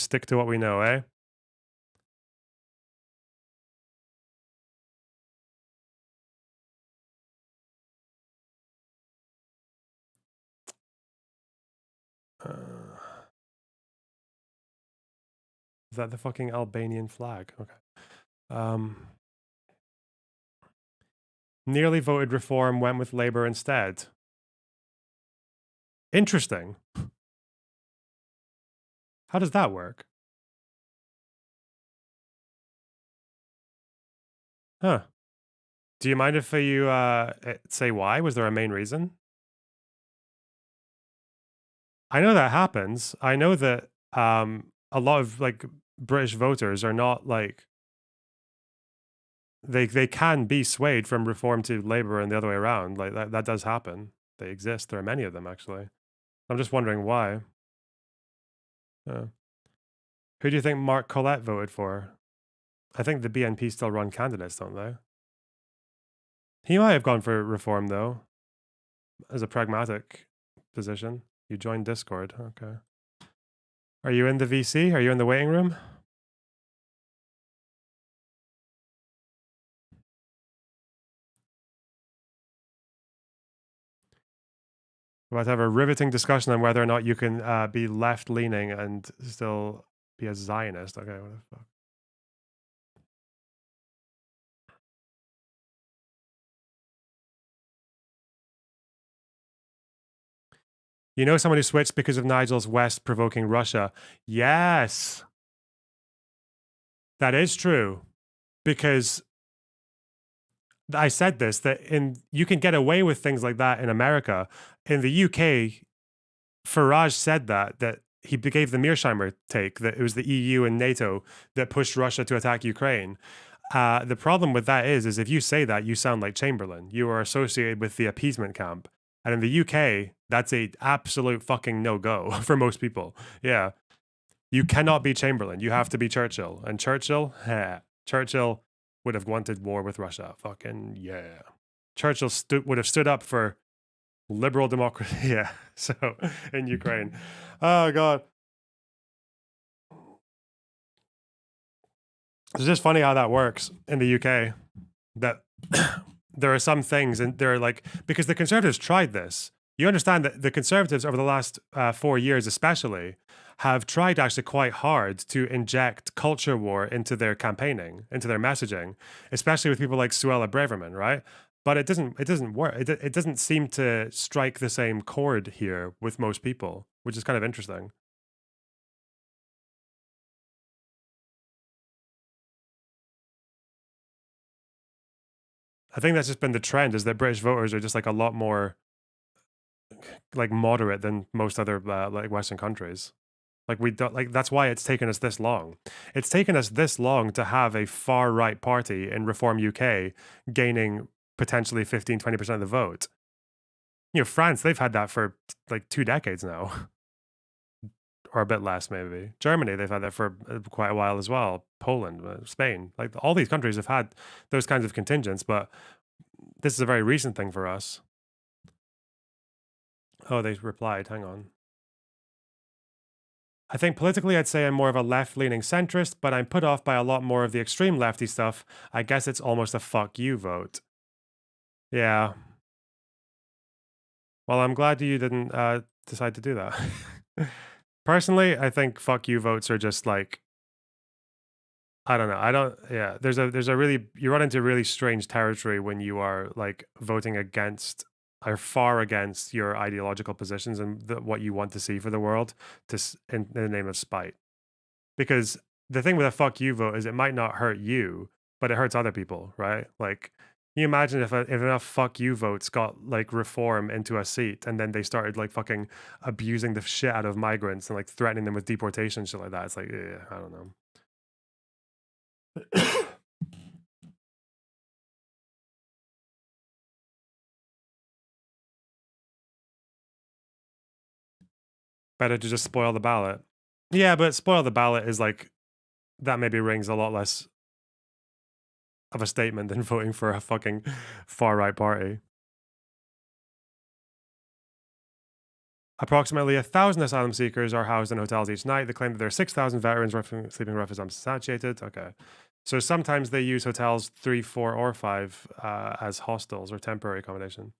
stick to what we know, eh? Is that the fucking Albanian flag? Okay. Nearly voted Reform, went with Labour instead. Interesting. How does that work? Huh. Do you mind if you say why? Was there a main reason? I know that happens. I know that a lot of like British voters are not like they can be swayed from Reform to Labour and the other way around. Like that does happen. They exist. There are many of them actually. I'm just wondering why. Who do you think Mark Collett voted for? I think the BNP still run candidates, don't they? He might have gone for Reform though, as a pragmatic position. You joined Discord. Okay. Are you in the VC? Are you in the waiting room? We're about to have a riveting discussion on whether or not you can be left-leaning and still be a Zionist. Okay, what the fuck? You know someone who switched because of Nigel's West provoking Russia? Yes. That is true. Because I said this, that you can get away with things like that in America. In the UK, Farage said that he gave the Mearsheimer take, that it was the EU and NATO that pushed Russia to attack Ukraine. The problem with that is if you say that, you sound like Chamberlain. You are associated with the appeasement camp. And in the UK, that's a absolute fucking no-go for most people. Yeah. You cannot be Chamberlain. You have to be Churchill. And Churchill would have wanted war with Russia. Fucking yeah. Churchill would have stood up for liberal democracy. Yeah. So in Ukraine. Oh, God. It's just funny how that works in the UK. That there are some things, and they're like, because the Conservatives tried this. You understand that the Conservatives over the last 4 years especially have tried actually quite hard to inject culture war into their campaigning, into their messaging, especially with people like Suella Braverman, right? But it doesn't work. It doesn't seem to strike the same chord here with most people, which is kind of interesting. I think that's just been the trend, is that British voters are just like a lot more like moderate than most other like Western countries. Like we don't like, that's why it's taken us this long. It's taken us this long to have a far right party in Reform UK gaining potentially 15-20% of the vote. You know, France, they've had that for like 2 decades now. Or a bit less, maybe. Germany, they've had that for quite a while as well. Poland, Spain, like all these countries have had those kinds of contingents, but this is a very recent thing for us. Oh, they replied. Hang on. I think politically I'd say I'm more of a left-leaning centrist, but I'm put off by a lot more of the extreme lefty stuff. I guess it's almost a fuck you vote. Yeah. Well, I'm glad you didn't decide to do that. Personally, I think fuck you votes are just like, I don't know. I don't, yeah. There's a really, you run into really strange territory when you are like voting against or far against your ideological positions and what you want to see for the world in the name of spite. Because the thing with a fuck you vote is it might not hurt you, but it hurts other people, right? Like, can you imagine if enough fuck you votes got like reform into a seat and then they started like fucking abusing the shit out of migrants and like threatening them with deportation and shit like that? It's like, yeah, I don't know. Better to just spoil the ballot. Yeah, but spoil the ballot is like, that maybe rings a lot less of a statement than voting for a fucking far-right party. Approximately 1,000 asylum seekers are housed in hotels each night. They claim that there are 6,000 veterans sleeping rough as unsubstantiated. Okay. So sometimes they use hotels 3, 4, or 5 as hostels or temporary accommodation.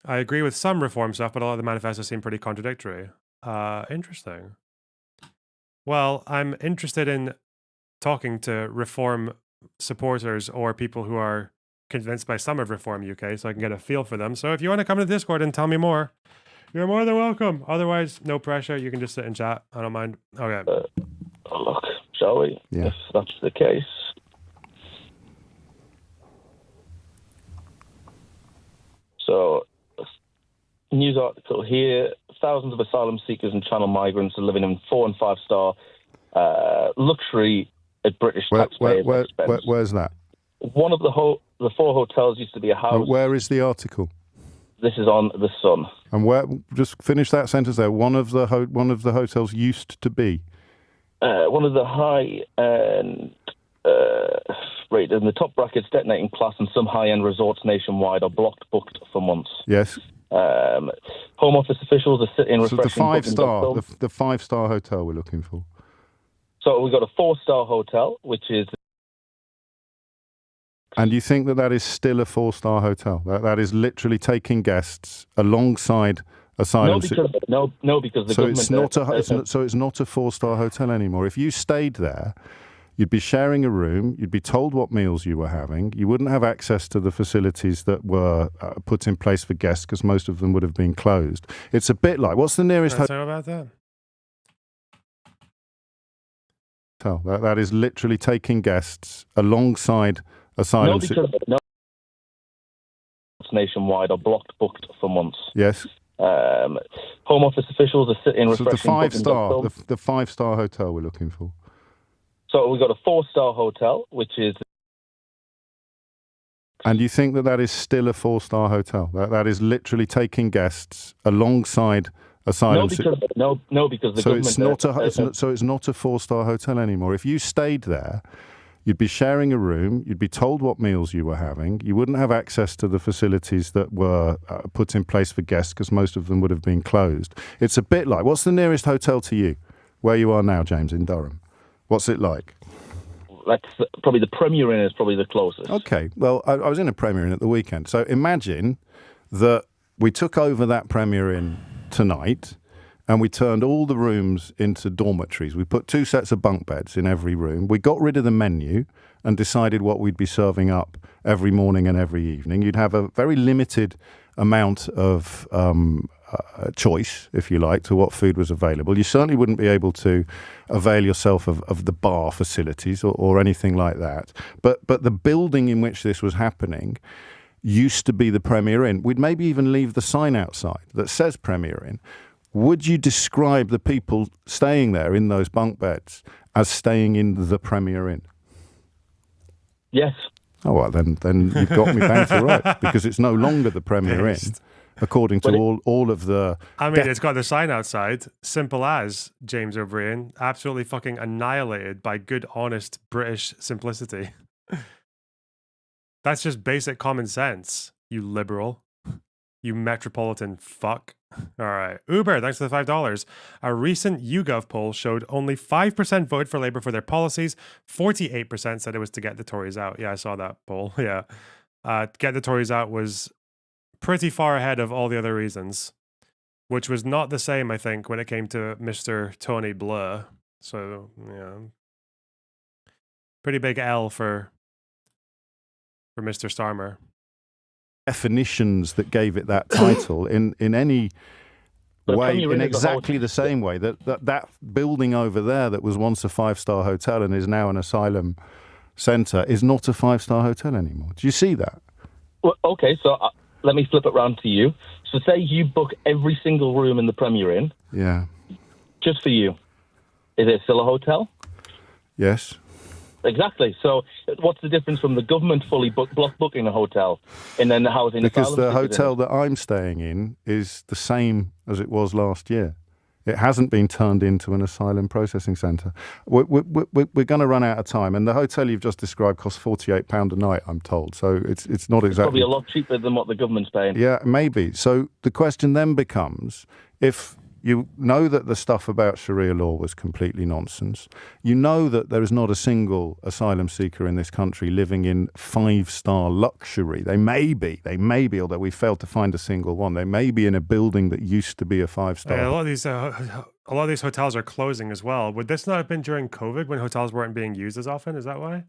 I agree with some reform stuff, but a lot of the manifestos seem pretty contradictory. Interesting. Well, I'm interested in talking to reform supporters or people who are convinced by some of Reform UK so I can get a feel for them. So if you want to come to Discord and tell me more, you're more than welcome. Otherwise, no pressure. You can just sit and chat. I don't mind. Okay. Look, shall we? Yeah. If that's the case. So, news article here. Thousands of asylum seekers and channel migrants are living in 4- and 5-star luxury at British taxpayers' expense. Where's that? One of the 4 hotels used to be a house. Where is the article? This is on The Sun. And where? Just finish that sentence there. One of the hotels used to be. One of the high-end, right in the top brackets, detonating class, and some high-end resorts nationwide are booked for months. Yes. Home Office officials are sitting refreshing. So the 5-star hotel we're looking for. So we've got a 4-star hotel, which is. And you think that is still a 4-star hotel? That is literally taking guests alongside asylum. No, because the government. So it's not a 4-star hotel anymore. If you stayed there, you'd be sharing a room. You'd be told what meals you were having. You wouldn't have access to the facilities that were put in place for guests because most of them would have been closed. It's a bit like, what's the nearest hotel? About that? That is literally taking guests alongside asylum. Nationwide are booked for months. Yes. Home Office officials are sitting refreshing. So the 5-star hotel we're looking for. So we've got a 4-star hotel, which is. And you think that is still a 4-star hotel? That is literally taking guests alongside asylum. No, because the government. So it's not a 4-star hotel anymore. If you stayed there, you'd be sharing a room. You'd be told what meals you were having. You wouldn't have access to the facilities that were put in place for guests because most of them would have been closed. It's a bit like, what's the nearest hotel to you, where you are now, James, in Durham? What's it like? That's probably the Premier Inn is probably the closest. Okay, well, I was in a Premier Inn at the weekend. So imagine that we took over that Premier Inn tonight and we turned all the rooms into dormitories. We put 2 sets of bunk beds in every room. We got rid of the menu and decided what we'd be serving up every morning and every evening. You'd have a very limited amount of choice, if you like, to what food was available. You certainly wouldn't be able to avail yourself of the bar facilities or anything like that. But the building in which this was happening used to be the Premier Inn. We'd maybe even leave the sign outside that says Premier Inn. Would you describe the people staying there in those bunk beds as staying in the Premier Inn? Yes. Oh, well, then you've got me bang for right, because it's no longer the Premier Inn, according to all of the... I mean, it's got the sign outside, simple as, James O'Brien, absolutely fucking annihilated by good, honest British simplicity. That's just basic common sense, you liberal. You metropolitan fuck. All right. Uber, thanks for the $5. A recent YouGov poll showed only 5% voted for Labour for their policies. 48% said it was to get the Tories out. Yeah, I saw that poll. Yeah. Get the Tories out was pretty far ahead of all the other reasons, which was not the same, I think, when it came to Mr. Tony Blair. So, yeah. Pretty big L for Mr. Starmer. Definitions that gave it that title in any way, in exactly the same way that building over there that was once a 5-star hotel and is now an asylum centre is not a 5-star hotel anymore. Do you see that? Well, okay, so let me flip it round to you. So say you book every single room in the Premier Inn. Yeah. Just for you. Is it still a hotel? Yes. Exactly. So what's the difference from the government fully block booking a hotel and then the housing? Because the hotel that I'm staying in is the same as it was last year. It hasn't been turned into an asylum processing centre. We're going to run out of time, and the hotel you've just described costs £48 a night, I'm told. So it's not exactly... It's probably a lot cheaper than what the government's paying. Yeah, maybe. So the question then becomes, if you know that the stuff about Sharia law was completely nonsense, you know that there is not a single asylum seeker in this country living in 5-star luxury. They may be, although we failed to find a single one. They may be in a building that used to be a 5-star. Yeah, a lot of these hotels are closing as well. Would this not have been during COVID when hotels weren't being used as often? Is that why?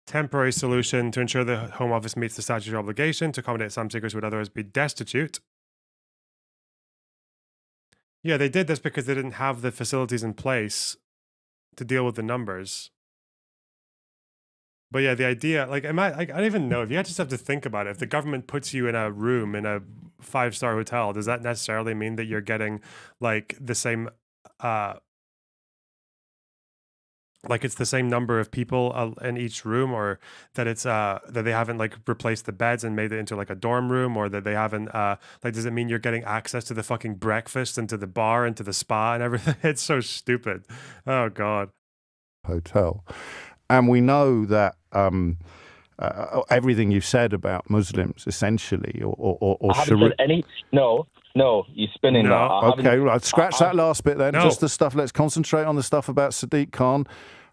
Temporary solution to ensure the Home Office meets the statutory obligation to accommodate some seekers who would otherwise be destitute. Yeah, they did this because they didn't have the facilities in place to deal with the numbers. But yeah, the idea, like, I don't even know, if you just have to think about it, if the government puts you in a room in a 5-star hotel, does that necessarily mean that you're getting, like, the same, like it's the same number of people in each room, or that it's that they haven't like replaced the beds and made it into like a dorm room, or that they haven't like, does it mean you're getting access to the fucking breakfast and to the bar and to the spa and everything? It's so stupid. Oh God. Hotel. And we know that everything you've said about Muslims essentially or I haven't said any. No, you're spinning that. Okay, right. Scratch that last bit then. No. Just the stuff. Let's concentrate on the stuff about Sadiq Khan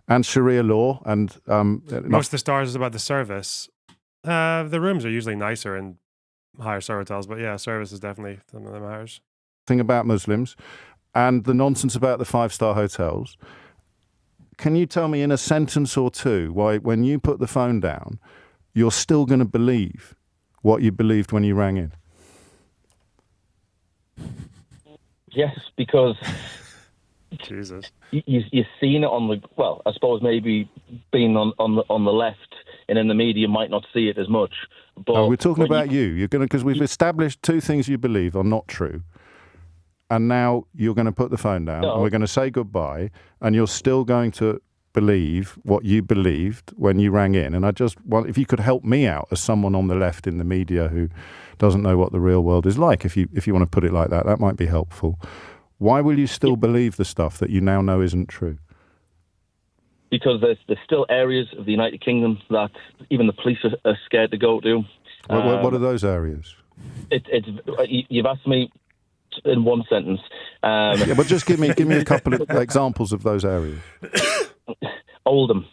and Sharia law. And most of the stars is about the service. The rooms are usually nicer in higher star hotels, but yeah, service is definitely some of them matters. Thing about Muslims and the nonsense about the 5-star hotels. Can you tell me in a sentence or two why, when you put the phone down, you're still going to believe what you believed when you rang in? Yes, because Jesus, you've seen it on the, well, I suppose maybe being on the left and in the media might not see it as much. But we're talking about you. You're going to, because we've established 2 things you believe are not true, and now you're going to put the phone down, and we're going to say goodbye, and you're still going to believe what you believed when you rang in. And I just want, if you could help me out as someone on the left in the media who doesn't know what the real world is like, if you want to put it like that, that might be helpful. Why will you still believe the stuff that you now know isn't true? Because there's still areas of the United Kingdom that even the police are scared to go to. What are those areas? You've asked me in one sentence. Yeah, but just give me a couple of examples of those areas. Oldham.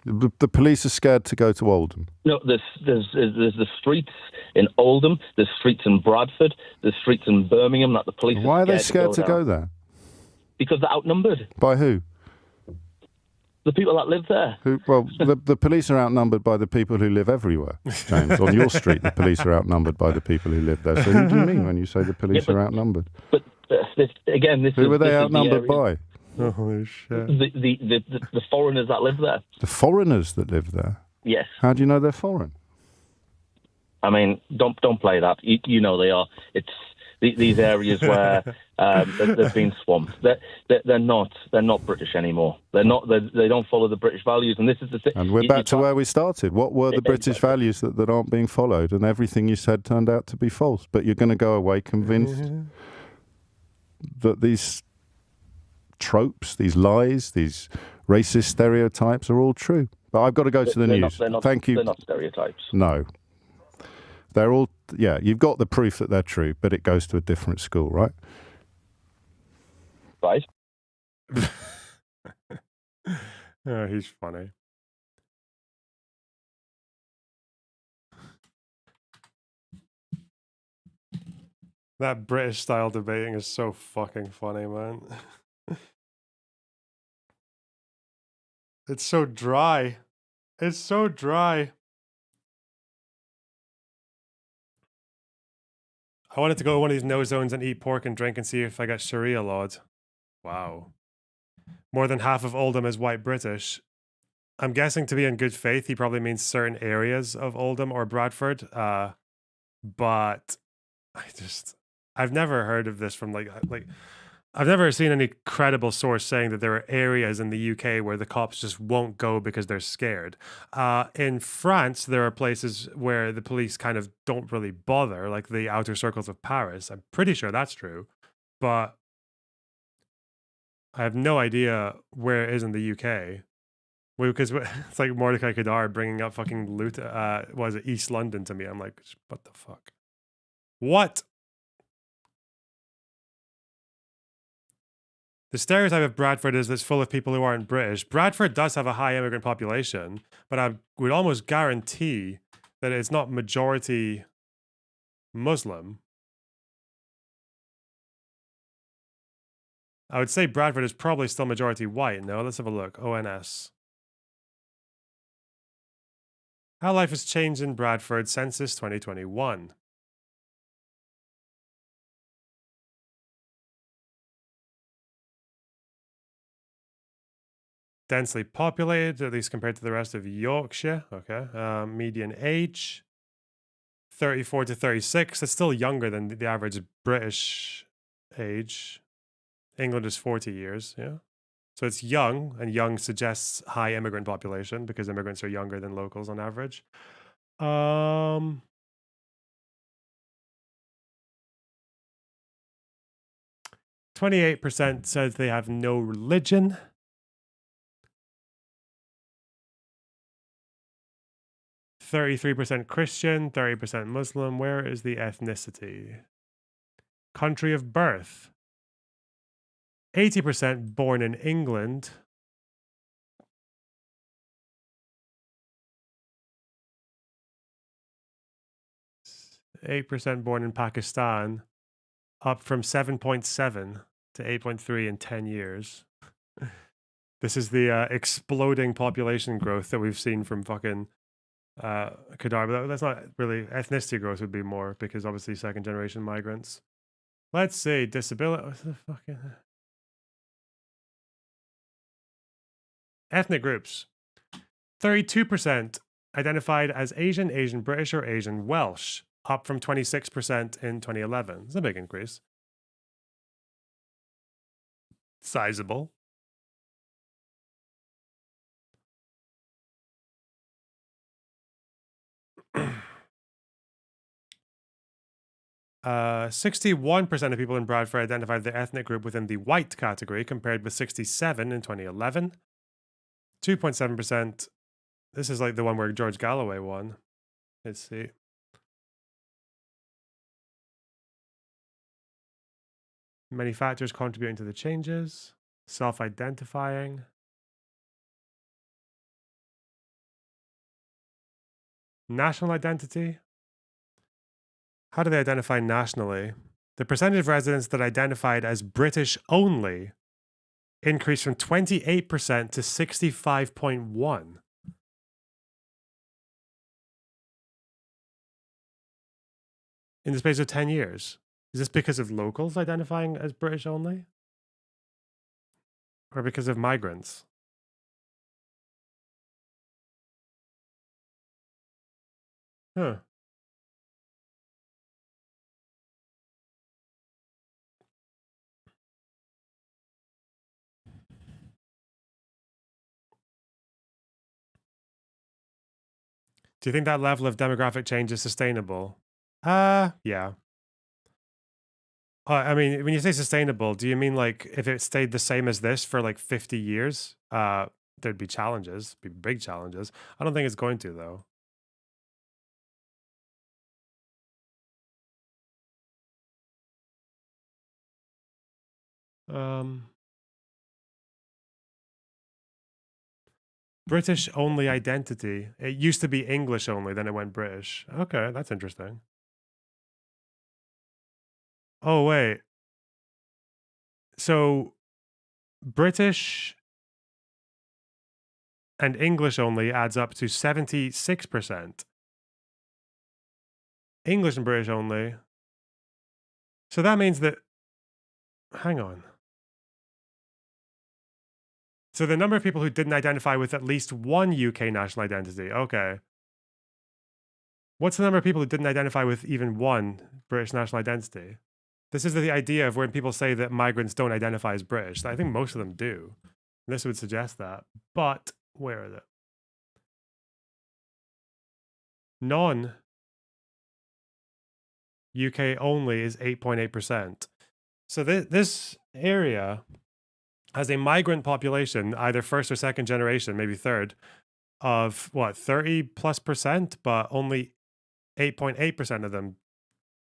The police are scared to go to Oldham. No, there's the streets in Oldham. There's streets in Bradford. There's streets in Birmingham that the police. Why are they scared to go there? Because they're outnumbered. By who? The people that live there. Well, the police are outnumbered by the people who live everywhere, James. On your street, the police are outnumbered by the people who live there. So who do you mean when you say the police are outnumbered? But who are they outnumbered by? Holy shit. The foreigners that live there. The foreigners that live there? Yes. How do you know they're foreign? I mean, don't play that. You know they are. It's these areas where they've been swamped. They're not British anymore. They don't follow the British values. And this is the thing. And we're back to where we started. What were the British values that aren't being followed? And everything you said turned out to be false. But you're going to go away convinced that these tropes, these lies, these racist stereotypes are all true. But I've got to go to the news. Thank you. They're not stereotypes. No. They're all, yeah, you've got the proof that they're true, but it goes to a different school, right? Right. Oh, he's funny. That British style debating is so fucking funny, man. It's so dry. It's so dry. I wanted to go to one of these no zones and eat pork and drink and see if I got Sharia lawed. Wow. More than half of Oldham is white British. I'm guessing, to be in good faith, he probably means certain areas of Oldham or Bradford. But I've never heard of this from like I've never seen any credible source saying that there are areas in the UK where the cops just won't go because they're scared. In France, there are places where the police kind of don't really bother, like the outer circles of Paris. I'm pretty sure that's true, but I have no idea where it is in the UK. Because it's like Mordecai Kadar bringing up fucking was it East London to me? I'm like, what the fuck? What? The stereotype of Bradford is that it's full of people who aren't British. Bradford does have a high immigrant population, but I would almost guarantee that it's not majority Muslim. I would say Bradford is probably still majority white. No, let's have a look. ONS. How life has changed in Bradford, Census 2021. Densely populated, at least compared to the rest of Yorkshire. Okay. Median age, 34 to 36. That's still younger than the average British age. England is 40 years, yeah. So it's young, and young suggests high immigrant population because immigrants are younger than locals on average. 28% says they have no religion. 33% Christian, 30% Muslim. Where is the ethnicity? Country of birth. 80% born in England. %8 born in Pakistan, up from 7.7 to 8.3 in 10 years. This is the exploding population growth that we've seen from fucking Kadar, but that's not really ethnicity growth would be more because obviously second generation migrants. Let's see, disability. What's the fucking ethnic groups? 32% identified as Asian, Asian British, or Asian Welsh, up from 26% in 2011. It's a big increase. Sizable. 61% of people in Bradford identified their ethnic group within the white category, compared with 67 in 2011. 2.7%. This is like the one where George Galloway won. Let's see. Many factors contributing to the changes. Self-identifying. National identity. How do they identify nationally? The percentage of residents that identified as British only increased from 28% to 65.1%. In the space of 10 years. Is this because of locals identifying as British only? Or because of migrants? Huh. Do you think that level of demographic change is sustainable? Yeah. I mean, when you say sustainable, do you mean like if it stayed the same as this for like 50 years? there'd be challenges, be big challenges. I don't think it's going to, though. British only identity. It used to be English only, then it went British. Okay, that's interesting. Oh, wait. So British and English only adds up to 76%. English and British only. So that means that, hang on. So the number of people who didn't identify with at least one UK national identity. Okay. What's the number of people who didn't identify with even one British national identity? This is the idea of when people say that migrants don't identify as British. I think most of them do. This would suggest that. But where is it? Non-UK only is 8.8%. So this area has a migrant population, either first or second generation, maybe third, of what, 30+%, but only 8.8% of them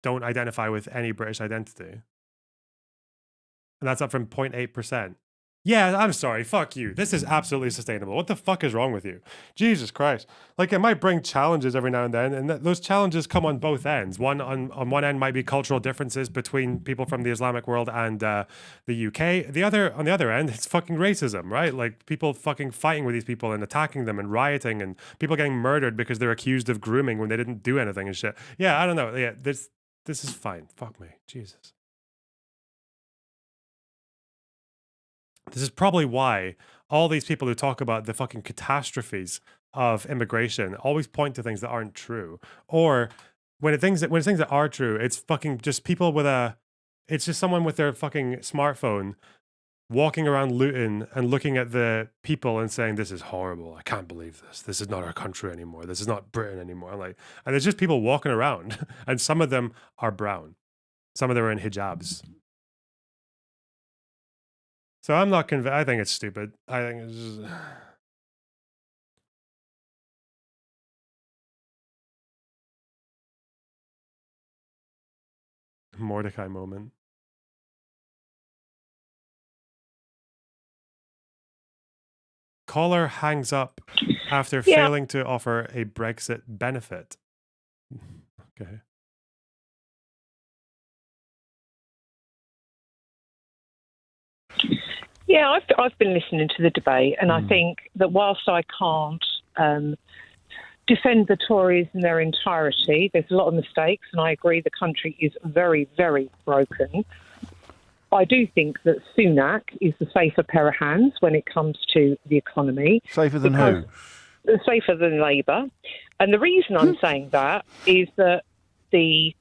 don't identify with any British identity. And that's up from 0.8%. Yeah, I'm sorry. Fuck you. This is absolutely sustainable. What the fuck is wrong with you? Jesus Christ. Like, it might bring challenges every now and then, and those challenges come on both ends. One on one end might be cultural differences between people from the Islamic world and the UK. The other, on the other end, it's fucking racism, right? Like, people fucking fighting with these people and attacking them and rioting, and people getting murdered because they're accused of grooming when they didn't do anything and shit. Yeah, I don't know. Yeah, this is fine. Fuck me. Jesus. This is probably why all these people who talk about the fucking catastrophes of immigration always point to things that aren't true. Or when it's things that are true, it's fucking just people it's just someone with their fucking smartphone walking around Luton and looking at the people and saying, this is horrible. I can't believe this. This is not our country anymore. This is not Britain anymore. And there's just people walking around, and some of them are brown. Some of them are in hijabs. So I'm not convinced. I think it's stupid. I think it's just... Mordecai moment. Caller hangs up after failing to offer a Brexit benefit. Okay. Yeah, I've been listening to the debate, and I think that whilst I can't defend the Tories in their entirety, there's a lot of mistakes, and I agree the country is very, very broken. I do think that Sunak is the safer pair of hands when it comes to the economy. Safer than who? Safer than Labour. And the reason I'm saying that is that the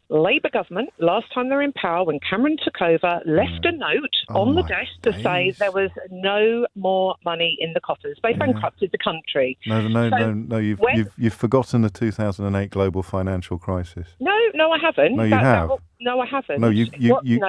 Labour government, last time they were in power, when Cameron took over, left a note on the desk to say there was no more money in the coffers. They bankrupted the country. No. You've forgotten the 2008 global financial crisis. No, I haven't. No, you have. No, I haven't. No,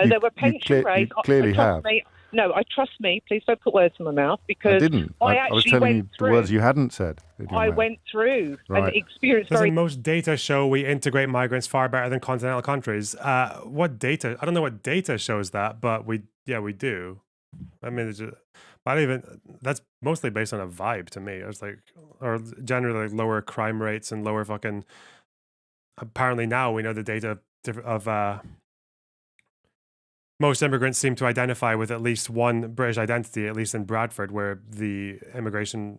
there were pension rates. You clearly have. No, trust me. Please don't put words in my mouth, because I didn't. I was telling you the words you hadn't said. I went through and experienced Doesn't most data show we integrate migrants far better than continental countries? What data? I don't know what data shows that, but we do. I mean, that's mostly based on a vibe to me. It's like, or generally lower crime rates and lower fucking. Apparently now we know the data of most immigrants seem to identify with at least one British identity, at least in Bradford, where the immigration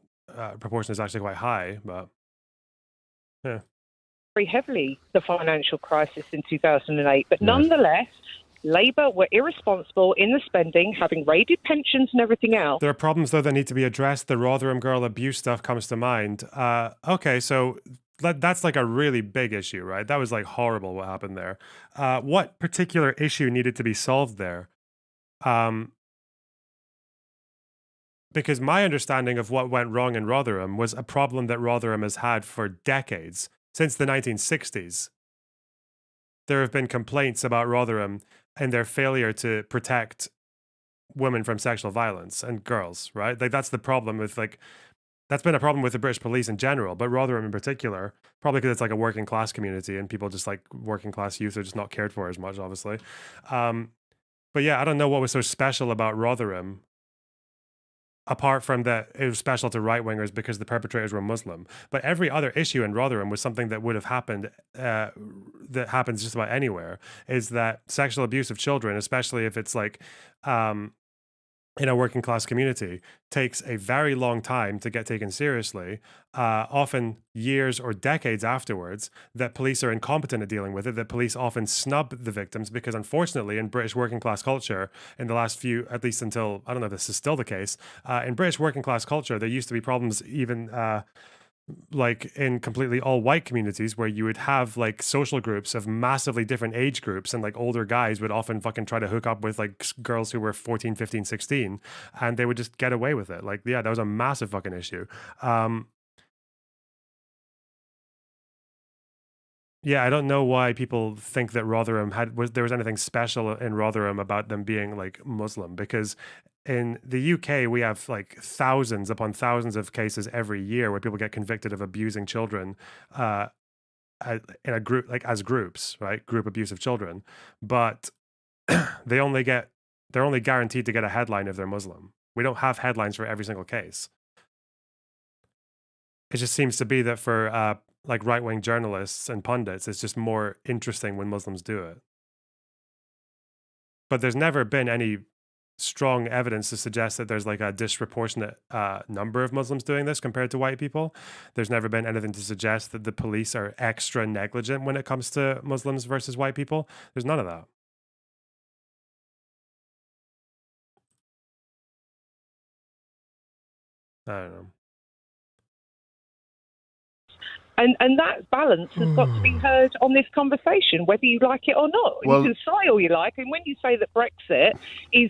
proportion is actually quite high. But yeah, very heavily the financial crisis in 2008. But nonetheless, Labour were irresponsible in the spending, having raided pensions and everything else. There are problems, though, that need to be addressed. The Rotherham girl abuse stuff comes to mind. Okay, so that's like a really big issue, right? That was like horrible what happened there. What particular issue needed to be solved there? Because my understanding of what went wrong in Rotherham was a problem that Rotherham has had for decades, since the 1960s. There have been complaints about Rotherham and their failure to protect women from sexual violence and girls, right? Like that's the problem with like that's been a problem with the British police in general, but Rotherham in particular, probably because it's like a working class community and people just like working class youth are just not cared for as much, obviously. But yeah, I don't know what was so special about Rotherham, apart from that it was special to right wingers because the perpetrators were Muslim. But every other issue in Rotherham was something that would have happened, that happens just about anywhere, is that sexual abuse of children, especially if it's like, in a working class community, takes a very long time to get taken seriously, often years or decades afterwards, that police are incompetent at dealing with it, that police often snub the victims because unfortunately in British working class culture, in the last few, at least until, I don't know if this is still the case, in British working class culture, there used to be problems even like in completely all white communities where you would have like social groups of massively different age groups, and like older guys would often fucking try to hook up with like girls who were 14, 15, 16, and they would just get away with it. Like, yeah, that was a massive fucking issue. Yeah, I don't know why people think that Rotherham there was anything special in Rotherham about them being like Muslim, because in the UK we have like thousands upon thousands of cases every year where people get convicted of abusing children in a group, like as groups, right? Group abuse of children, but they're only guaranteed to get a headline if they're Muslim. We don't have headlines for every single case. It just seems to be that for like right-wing journalists and pundits, it's just more interesting when Muslims do it. But there's never been any strong evidence to suggest that there's like a disproportionate number of Muslims doing this compared to white people. There's never been anything to suggest that the police are extra negligent when it comes to Muslims versus white people. There's none of that. I don't know. And that balance has got to be heard on this conversation, whether you like it or not. Well, you can say all you like, and when you say that Brexit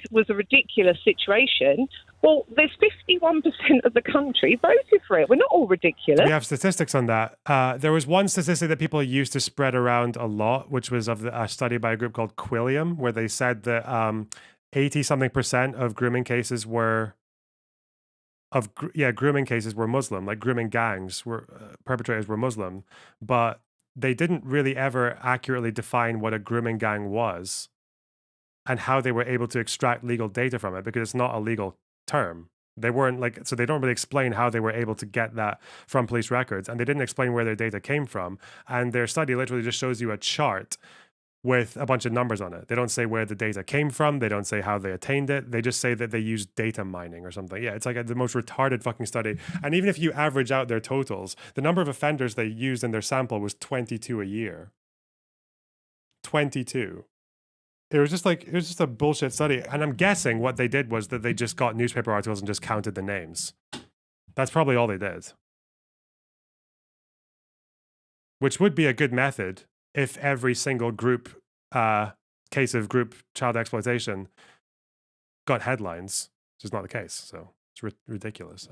was a ridiculous situation, well, there's 51% of the country voted for it. We're not all ridiculous. We have statistics on that. There was one statistic that people used to spread around a lot, which was of a study by a group called Quilliam, where they said that 80-something% of grooming cases were grooming cases were Muslim, like grooming gangs were perpetrators were Muslim, but they didn't really ever accurately define what a grooming gang was and how they were able to extract legal data from it, because it's not a legal term. They weren't like, so they don't really explain how they were able to get that from police records, and they didn't explain where their data came from. And their study literally just shows you a chart with a bunch of numbers on it. They don't say where the data came from. They don't say how they attained it. They just say that they used data mining or something. Yeah, it's like the most retarded fucking study. And even if you average out their totals, the number of offenders they used in their sample was 22 a year. 22. It was just a bullshit study. And I'm guessing what they did was that they just got newspaper articles and just counted the names. That's probably all they did. Which would be a good method if every single group case of group child exploitation got headlines, which is not the case. So it's ridiculous.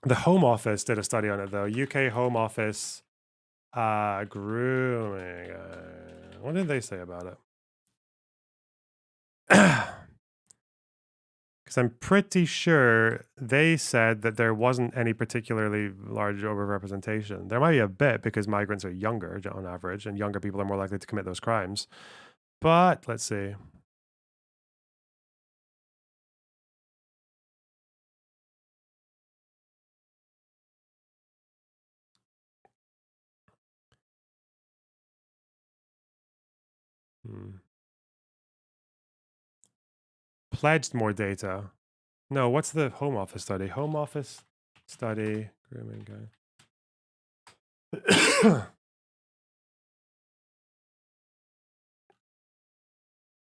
The Home Office did a study on it, though. UK Home Office grooming. What did they say about it? Because I'm pretty sure they said that there wasn't any particularly large overrepresentation. There might be a bit because migrants are younger on average, and younger people are more likely to commit those crimes. But let's see. Pledged more data. No, what's the Home Office study? Home Office study, grooming guy.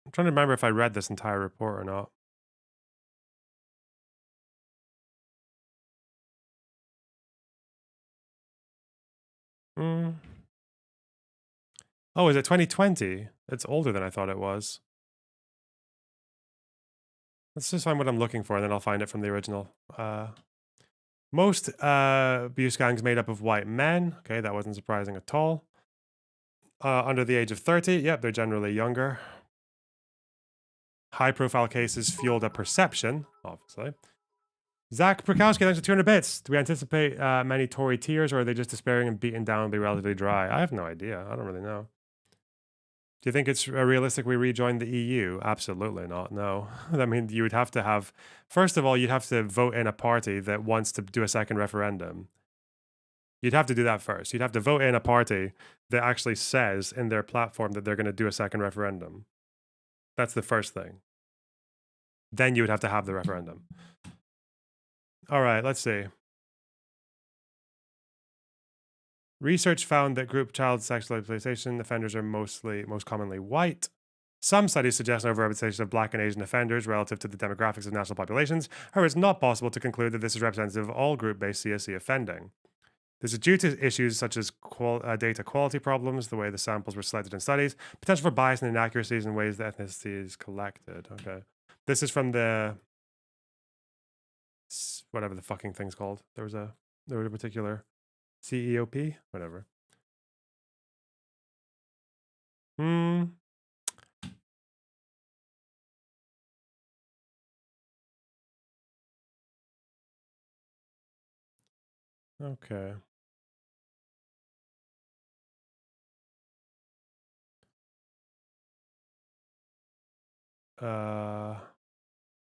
I'm trying to remember if I read this entire report or not. Oh, is it 2020? It's older than I thought it was. Let's just find what I'm looking for, and then I'll find it from the original. Most abuse gangs made up of white men. Okay, that wasn't surprising at all. Under the age of 30. Yep, they're generally younger. High-profile cases fueled a perception, obviously. Zach Prokowski, thanks for 200 bits. Do we anticipate many Tory tears, or are they just despairing and beaten down and be relatively dry? I have no idea. I don't really know. Do you think it's realistic we rejoin the EU? Absolutely not, no. I mean, you would have to have... First of all, you'd have to vote in a party that wants to do a second referendum. You'd have to do that first. You'd have to vote in a party that actually says in their platform that they're going to do a second referendum. That's the first thing. Then you would have to have the referendum. All right, let's see. Research found that group child sexual exploitation offenders are most commonly white. Some studies suggest an overrepresentation of Black and Asian offenders relative to the demographics of national populations. However, it's not possible to conclude that this is representative of all group-based CSE offending. This is due to issues such as data quality problems, the way the samples were selected in studies, potential for bias and inaccuracies in ways that ethnicity is collected. Okay. This is from the... whatever the fucking thing's called. There was a particular... CEOP? Whatever. Okay.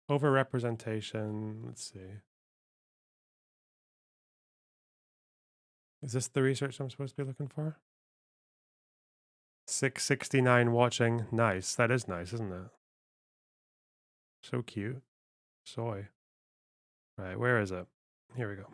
Overrepresentation. Let's see. Is this the research I'm supposed to be looking for? 669 watching. Nice. That is nice, isn't it? So cute. Soy. Right, where is it? Here we go.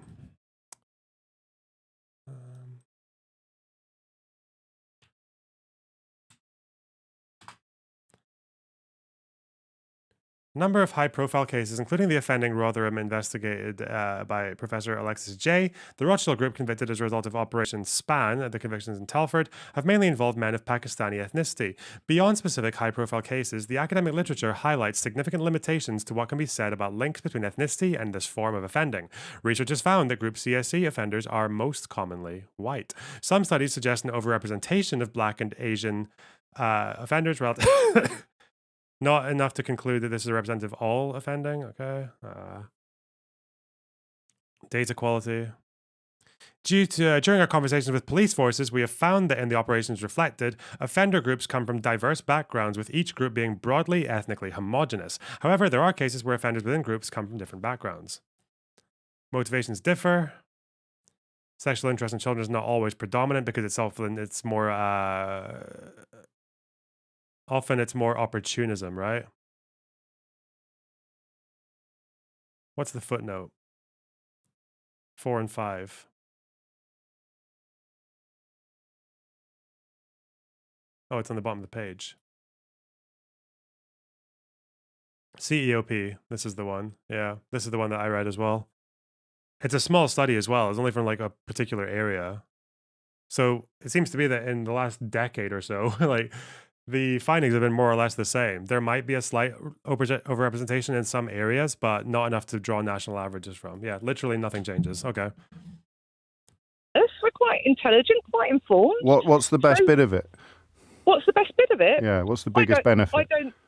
Number of high-profile cases, including the offending Rotherham investigated by Professor Alexis J. The Rochdale Group convicted as a result of Operation Span, the convictions in Telford, have mainly involved men of Pakistani ethnicity. Beyond specific high-profile cases, the academic literature highlights significant limitations to what can be said about links between ethnicity and this form of offending. Research has found that Group CSE offenders are most commonly white. Some studies suggest an overrepresentation of Black and Asian offenders relative... Not enough to conclude that this is a representative of all offending. Okay. Data quality. During our conversations with police forces, we have found that in the operations reflected, offender groups come from diverse backgrounds, with each group being broadly ethnically homogenous. However, there are cases where offenders within groups come from different backgrounds. Motivations differ. Sexual interest in children is not always predominant because it's more often it's more opportunism, right? What's the footnote? 4 and 5. Oh, it's on the bottom of the page. CEOP. This is the one. Yeah, this is the one that I read as well. It's a small study as well. It's only from like a particular area. So it seems to be that in the last decade or so, like, the findings have been more or less the same. There might be a slight overrepresentation in some areas, but not enough to draw national averages from. Yeah, literally nothing changes. Okay. We're quite intelligent, quite informed. What's the best bit of it? What's the best bit of it? Yeah, what's the biggest benefit?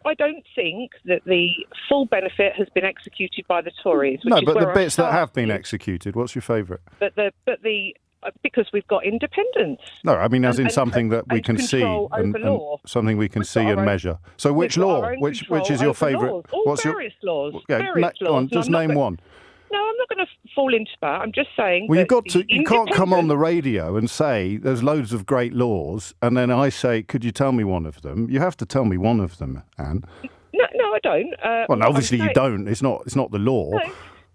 I don't think that the full benefit has been executed by the Tories. No, but the bits that have been executed, what's your favourite? Because we've got independence. No, I mean as in something that we can see and something we can see and measure. So which law? Which is your favourite? What's various laws. Yeah, various laws. Go on, just name one. No, I'm not going to fall into that. I'm just saying. Well, you can't come on the radio and say there's loads of great laws, and then I say, could you tell me one of them? You have to tell me one of them, Anne. No, I don't. Well, obviously you don't. It's not the law.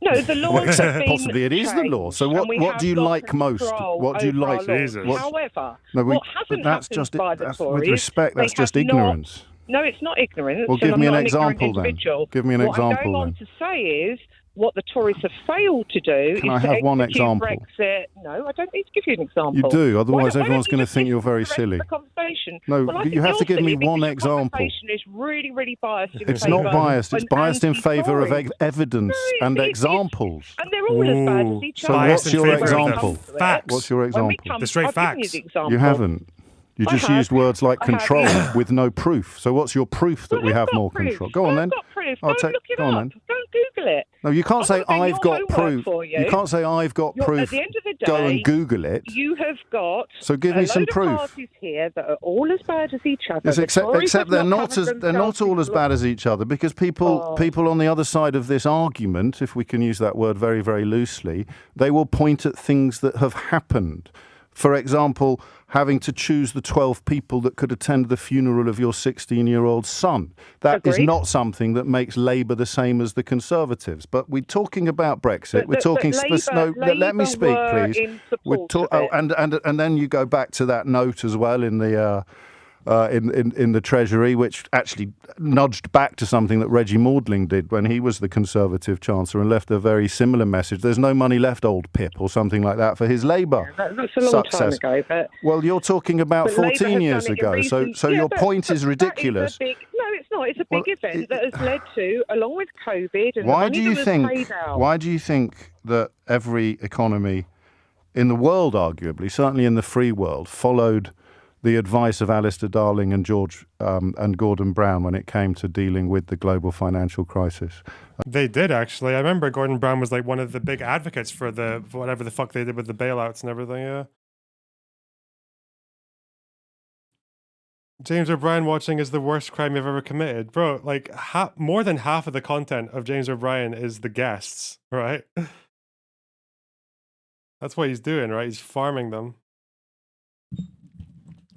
No, the law. Well, except possibly it is the law. So what do you like most? What do you like? However, what hasn't happened by the Tories, with respect, that's just ignorance. No, it's not ignorance. Well, give me an example then. Give me an example. What I'm going on to say is what the Tories have failed to do. Can I have one example? Brexit. No, I don't need to give you an example. You do, otherwise everyone's going to think you're very silly. The conversation. No, you have to give me one example. The conversation is really, really biased. It's not biased. It's biased in favour of evidence and examples. And they're all as bad as each other. So what's your example? Facts. What's your example? The straight facts. You haven't. You just used words like control with no proof. So what's your proof that we have more control? Go on then. I've got proof. Go look it go on up. then. Don't Google it. No, you can't say I've got proof. You can't say I've got proof. At the end of the day, go and Google it. You have got so give me some proof. Parties here that are all as bad as each other. Yes, except they're not all as bad as each other, because people on the other side of this argument, if we can use that word very, very loosely, they will point at things that have happened. For example, having to choose the 12 people that could attend the funeral of your 16-year-old son. That is not something that makes Labour the same as the Conservatives. But we're talking about Brexit. We're talking... let me speak, please. And then you go back to that note as well in the... in the Treasury, which actually nudged back to something that Reggie Maudling did when he was the Conservative Chancellor and left a very similar message. There's no money left, old Pip, or something like that for his Labour that's a long success. Time ago. But, well, you're talking about 14 years ago, so your point is ridiculous. No, it's not. It's a big event that has led to, along with COVID, and why do you think that every economy in the world, arguably, certainly in the free world, followed the advice of Alistair Darling and and Gordon Brown when it came to dealing with the global financial crisis? They did, actually. I remember Gordon Brown was like one of the big advocates for whatever the fuck they did with the bailouts and everything, yeah. James O'Brien watching is the worst crime you've ever committed. Bro, like more than half of the content of James O'Brien is the guests, right? That's what he's doing, right? He's farming them.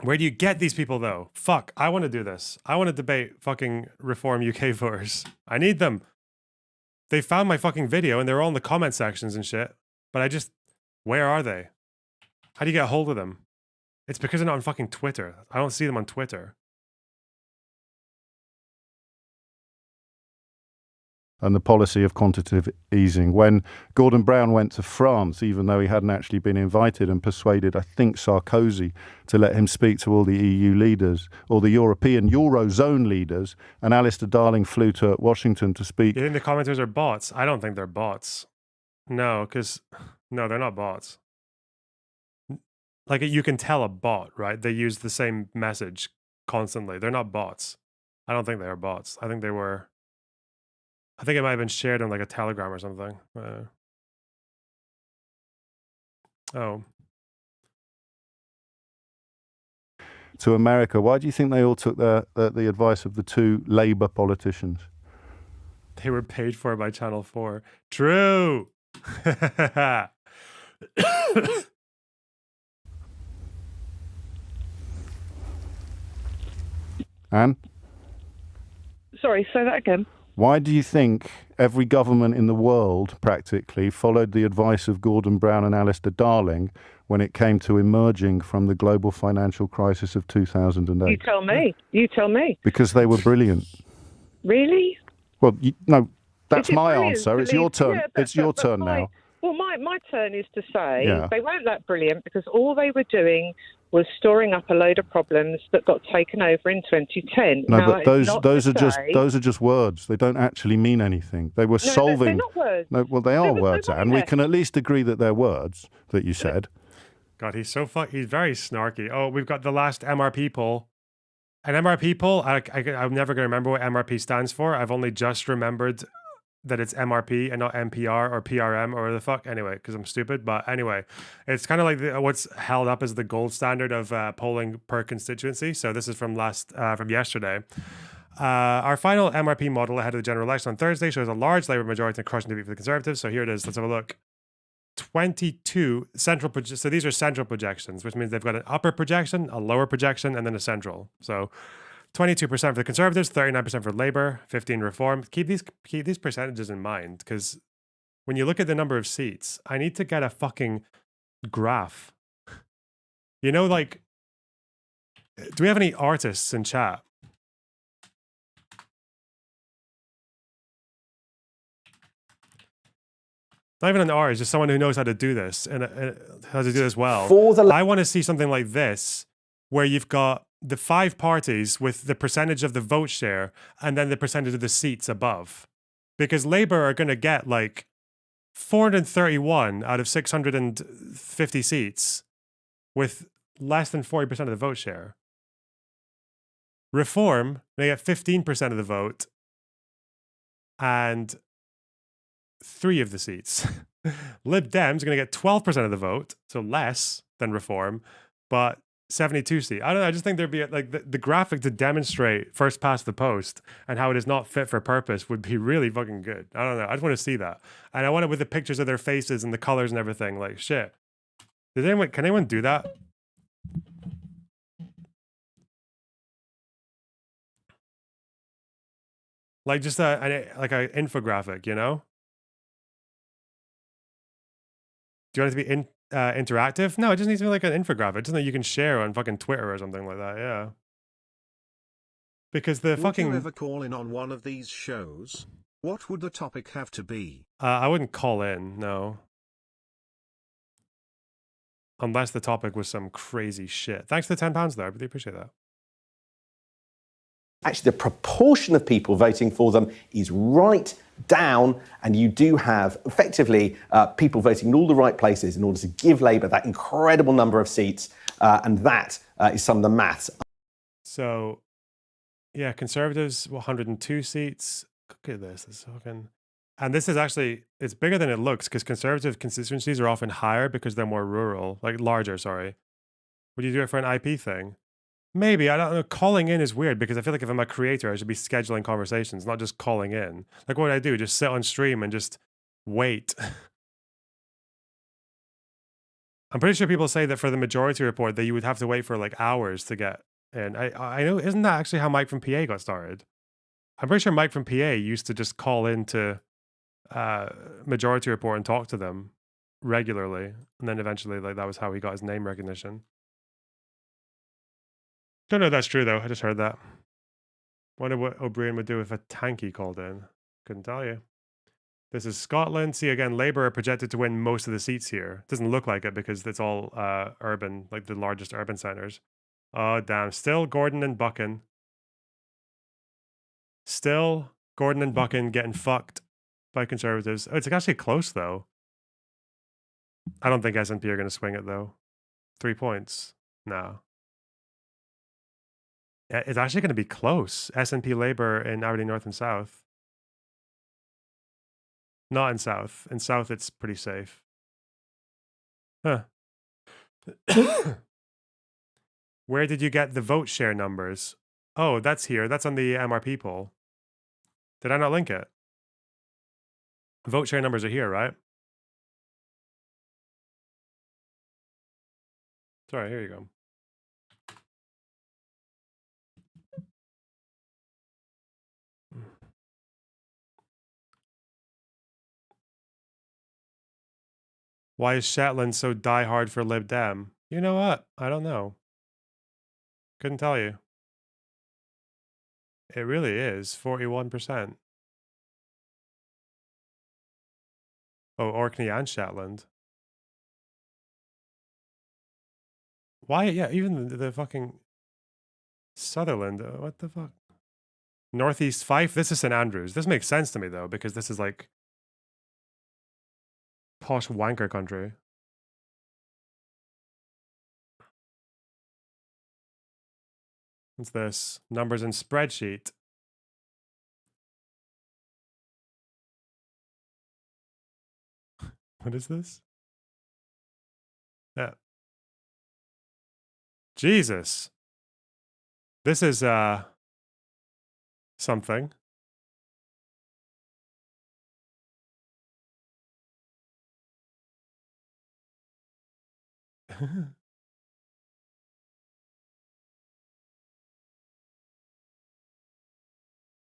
Where do you get these people, though? Fuck, I want to do this. I want to debate fucking Reform UK voters. I need them. They found my fucking video and they're all in the comment sections and shit. But where are they? How do you get a hold of them? It's because they're not on fucking Twitter. I don't see them on Twitter. And the policy of quantitative easing. When Gordon Brown went to France, even though he hadn't actually been invited, and persuaded, I think, Sarkozy to let him speak to all the EU leaders, or the European Eurozone leaders, and Alistair Darling flew to Washington to speak. You think the commenters are bots? I don't think they're bots. No, they're not bots. Like, you can tell a bot, right? They use the same message constantly. They're not bots. I don't think they are bots. I think it might have been shared on like a Telegram or something. To America, why do you think they all took the advice of the two Labour politicians? They were paid for by Channel 4. True! Anne? Sorry, say that again. Why do you think every government in the world, practically, followed the advice of Gordon Brown and Alistair Darling when it came to emerging from the global financial crisis of 2008? You tell me. Because they were brilliant. Really? Well, no, that's my answer. It's your turn. It's your turn now. Well, my turn is to say they weren't that brilliant because all they were doing was storing up a load of problems that got taken over in 2010. No, but those are just words. They don't actually mean anything. They were solving. They're not words. No, well, they are words, and we can at least agree that they're words that you said. God, he's very snarky. Oh, we've got the last MRP poll. An MRP poll, I'm never going to remember what MRP stands for. I've only just remembered that it's MRP and not NPR or PRM or the fuck. Anyway, because I'm stupid. But anyway, it's kind of like what's held up as the gold standard of polling per constituency. So this is from yesterday. Our final MRP model ahead of the general election on Thursday shows a large Labour majority and crushing defeat for the Conservatives. So here it is. Let's have a look. 22 central so these are central projections, which means they've got an upper projection, a lower projection, and then a central. So 22% for the Conservatives, 39% for Labour, 15% Reform. Keep these percentages in mind, because when you look at the number of seats, I need to get a fucking graph. You know, like, do we have any artists in chat? Not even an artist, just someone who knows how to do this and how to do this well. I want to see something like this, where you've got the 5 parties with the percentage of the vote share and then the percentage of the seats above. Because Labour are going to get like 431 out of 650 seats with less than 40% of the vote share. Reform, they get 15% of the vote and 3 of the seats. Lib Dems are going to get 12% of the vote, so less than Reform, but 72 seats. I don't know, I just think there'd be like the graphic to demonstrate first past the post and how it is not fit for purpose would be really fucking good. I don't know, I just want to see that. And I want it with the pictures of their faces and the colors and everything, like shit. Can anyone do that? Like just like an infographic, you know? Do you want it to be interactive? No, it just needs to be like an infographic. It's something you can share on fucking Twitter or something like that, yeah. Because the Would fucking... you ever call in on one of these shows? What would the topic have to be? I wouldn't call in, no. Unless the topic was some crazy shit. Thanks for the £10 there, I really appreciate that. Actually, the proportion of people voting for them is right down, and you do have effectively people voting in all the right places in order to give Labour that incredible number of seats, and that is some of the maths. So, yeah, Conservatives, 102 seats. Look at this. It's fucking... And this is actually, it's bigger than it looks because Conservative constituencies are often higher because they're more rural, like larger, sorry. Would you do it for an IP thing? Maybe, I don't know. Calling in is weird because I feel like if I'm a creator, I should be scheduling conversations, not just calling in. Like, what would I do? Just sit on stream and just wait. I'm pretty sure people say that for the majority report that you would have to wait for like hours to get in. I know, isn't that actually how Mike from PA got started? I'm pretty sure Mike from PA used to just call in to majority report and talk to them regularly. And then eventually, like, that was how he got his name recognition. Don't know if that's true, though. I just heard that. Wonder what O'Brien would do if a tanky called in. Couldn't tell you. This is Scotland. See, again, Labour are projected to win most of the seats here. Doesn't look like it because it's all urban, like the largest urban centres. Oh, damn. Still Gordon and Buchan. Still Gordon and Buchan getting fucked by Conservatives. Oh, it's actually close, though. I don't think SNP are going to swing it, though. 3 points. No. It's actually going to be close. SNP Labour in Aberdeen North and South. Not in South. In South, it's pretty safe. Huh. Where did you get the vote share numbers? Oh, that's here. That's on the MRP poll. Did I not link it? Vote share numbers are here, right? Sorry, here you go. Why is Shetland so diehard for Lib Dem? You know what? I don't know. Couldn't tell you. It really is 41%. Oh, Orkney and Shetland. Why? Yeah, even the fucking Sutherland. What the fuck? Northeast Fife. This is St Andrews. This makes sense to me though because this is like posh wanker country. What's this? Numbers in spreadsheet. What is this? Yeah. Jesus. This is something.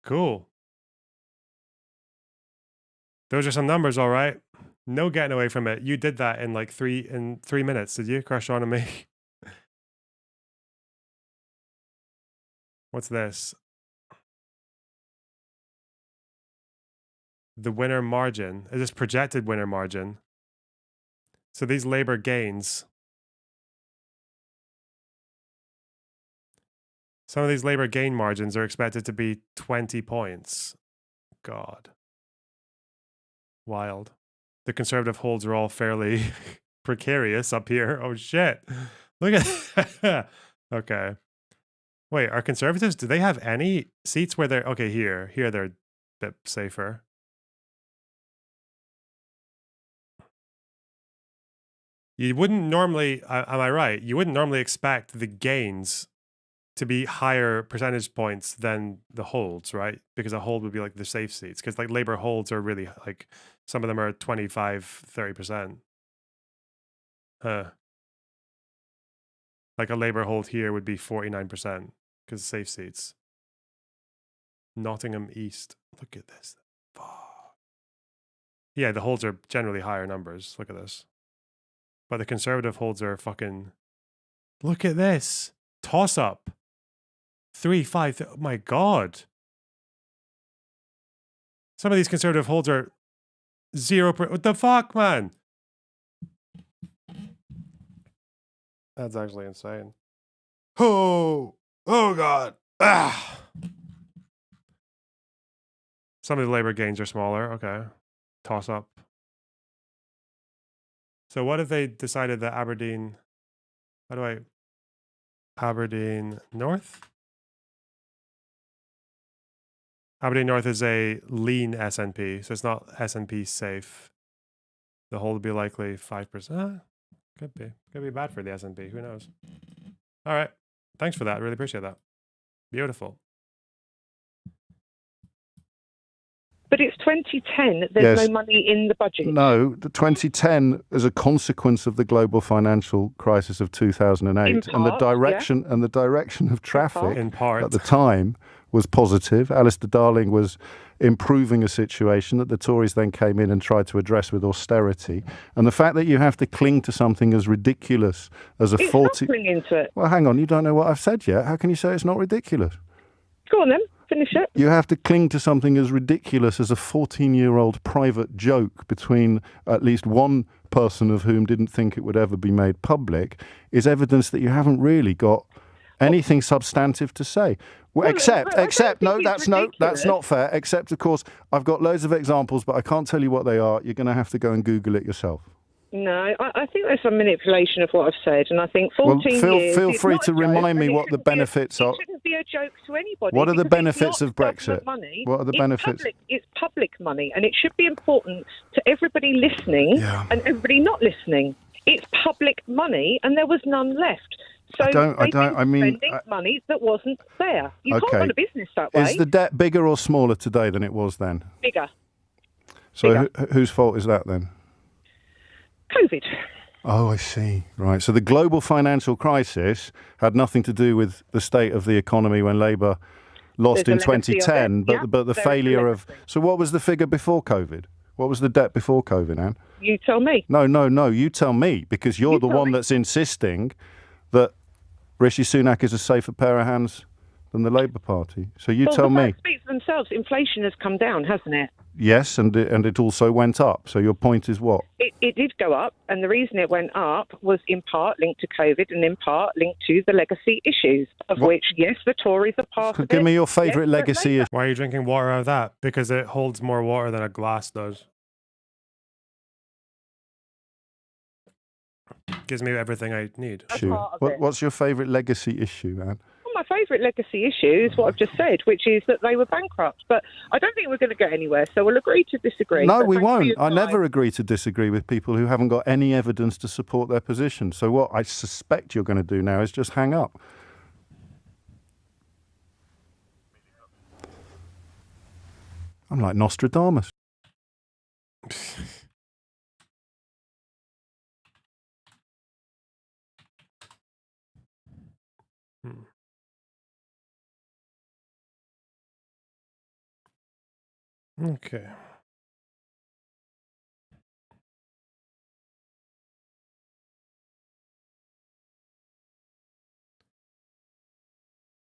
Cool. Those are some numbers, all right. No getting away from it. You did that in like 3 minutes, did you? Crush on me. What's this? The winner margin. Is this projected winner margin? So these Labour gains. Some of these Labour gain margins are expected to be 20 points. God. Wild. The Conservative holds are all fairly precarious up here. Oh shit. Look at okay. Wait, are Conservatives, do they have any seats where they're okay? Here they're a bit safer. You wouldn't normally, am I right? You wouldn't normally expect the gains to be higher percentage points than the holds, right? Because a hold would be like the safe seats. Because like Labour holds are really like, some of them are 25, 30%. Like a Labour hold here would be 49% because safe seats. Nottingham East. Look at this. Fuck. Yeah, the holds are generally higher numbers. Look at this. But the Conservative holds are fucking... Look at this. Toss up. 3, 5... Oh my God. Some of these Conservative holds are 0%. What the fuck, man? That's actually insane. Oh God. Ah. Some of the Labour gains are smaller. Okay. Toss up. So what if they decided that Aberdeen... Aberdeen North? Aberdeen North is a lean SNP, so it's not SNP safe. The hold would be likely 5%. Could be. Could be bad for the SNP. Who knows? All right. Thanks for that. Really appreciate that. Beautiful. But it's 2010. There's no money in the budget. No, the 2010 as a consequence of the global financial crisis of 2008, and the direction of traffic in part at the time was positive. Alistair Darling was improving a situation that the Tories then came in and tried to address with austerity. And the fact that you have to cling to something as ridiculous as a 40... It's not clinging to it. Well, hang on, you don't know what I've said yet. How can you say it's not ridiculous? Go on then, finish it. You have to cling to something as ridiculous as a 14-year-old private joke between at least one person of whom didn't think it would ever be made public is evidence that you haven't really got anything substantive to say. Well, except, no, that's not fair. Except, of course, I've got loads of examples, but I can't tell you what they are. You're going to have to go and Google it yourself. No, I think there's some manipulation of what I've said, and I think 14 years... Feel free to remind me what the benefits are. It shouldn't be a joke to anybody. What are the benefits of Brexit? Money. What are the benefits? It's public money, and it should be important to everybody listening and everybody not listening. It's public money, and there was none left. So spending money that wasn't there. You can't run a business that way. Is the debt bigger or smaller today than it was then? Bigger. So whose fault is that then? COVID. Oh, I see. Right. So the global financial crisis had nothing to do with the state of the economy when Labour lost in 2010, but the failure of... So what was the figure before COVID? What was the debt before COVID, Anne? You tell me. No, you tell me, because you're the one that's insisting that Rishi Sunak is a safer pair of hands than the Labour Party. So you tell me. The facts speak for themselves. Inflation has come down, hasn't it? Yes, and it also went up. So your point is what? It did go up, and the reason it went up was in part linked to COVID and in part linked to the legacy issues, of which, yes, the Tories are part of it. Give me your favourite legacy issue. Why are you drinking water out of that? Because it holds more water than a glass does. Gives me everything I need. What's your favourite legacy issue, Anne? Well, my favourite legacy issue is what I've just said, which is that they were bankrupt. But I don't think we're going to get anywhere, so we'll agree to disagree. No, we won't. I never agree to disagree with people who haven't got any evidence to support their position. So what I suspect you're going to do now is just hang up. I'm like Nostradamus. Okay.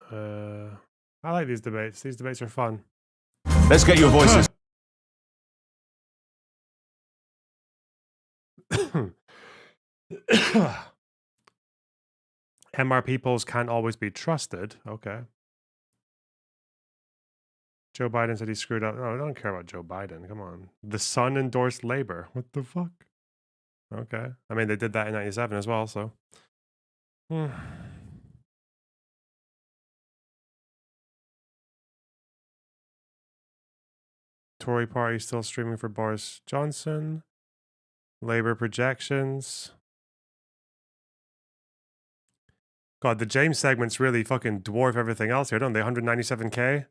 I like these debates. These debates are fun. Let's get your voices. MR peoples can't always be trusted. Okay. Joe Biden said he screwed up. No, I don't care about Joe Biden. Come on. The Sun endorsed Labour. What the fuck? Okay. I mean, they did that in 97 as well, so. Tory party still streaming for Boris Johnson. Labour projections. God, the James segments really fucking dwarf everything else here, don't they? 197k?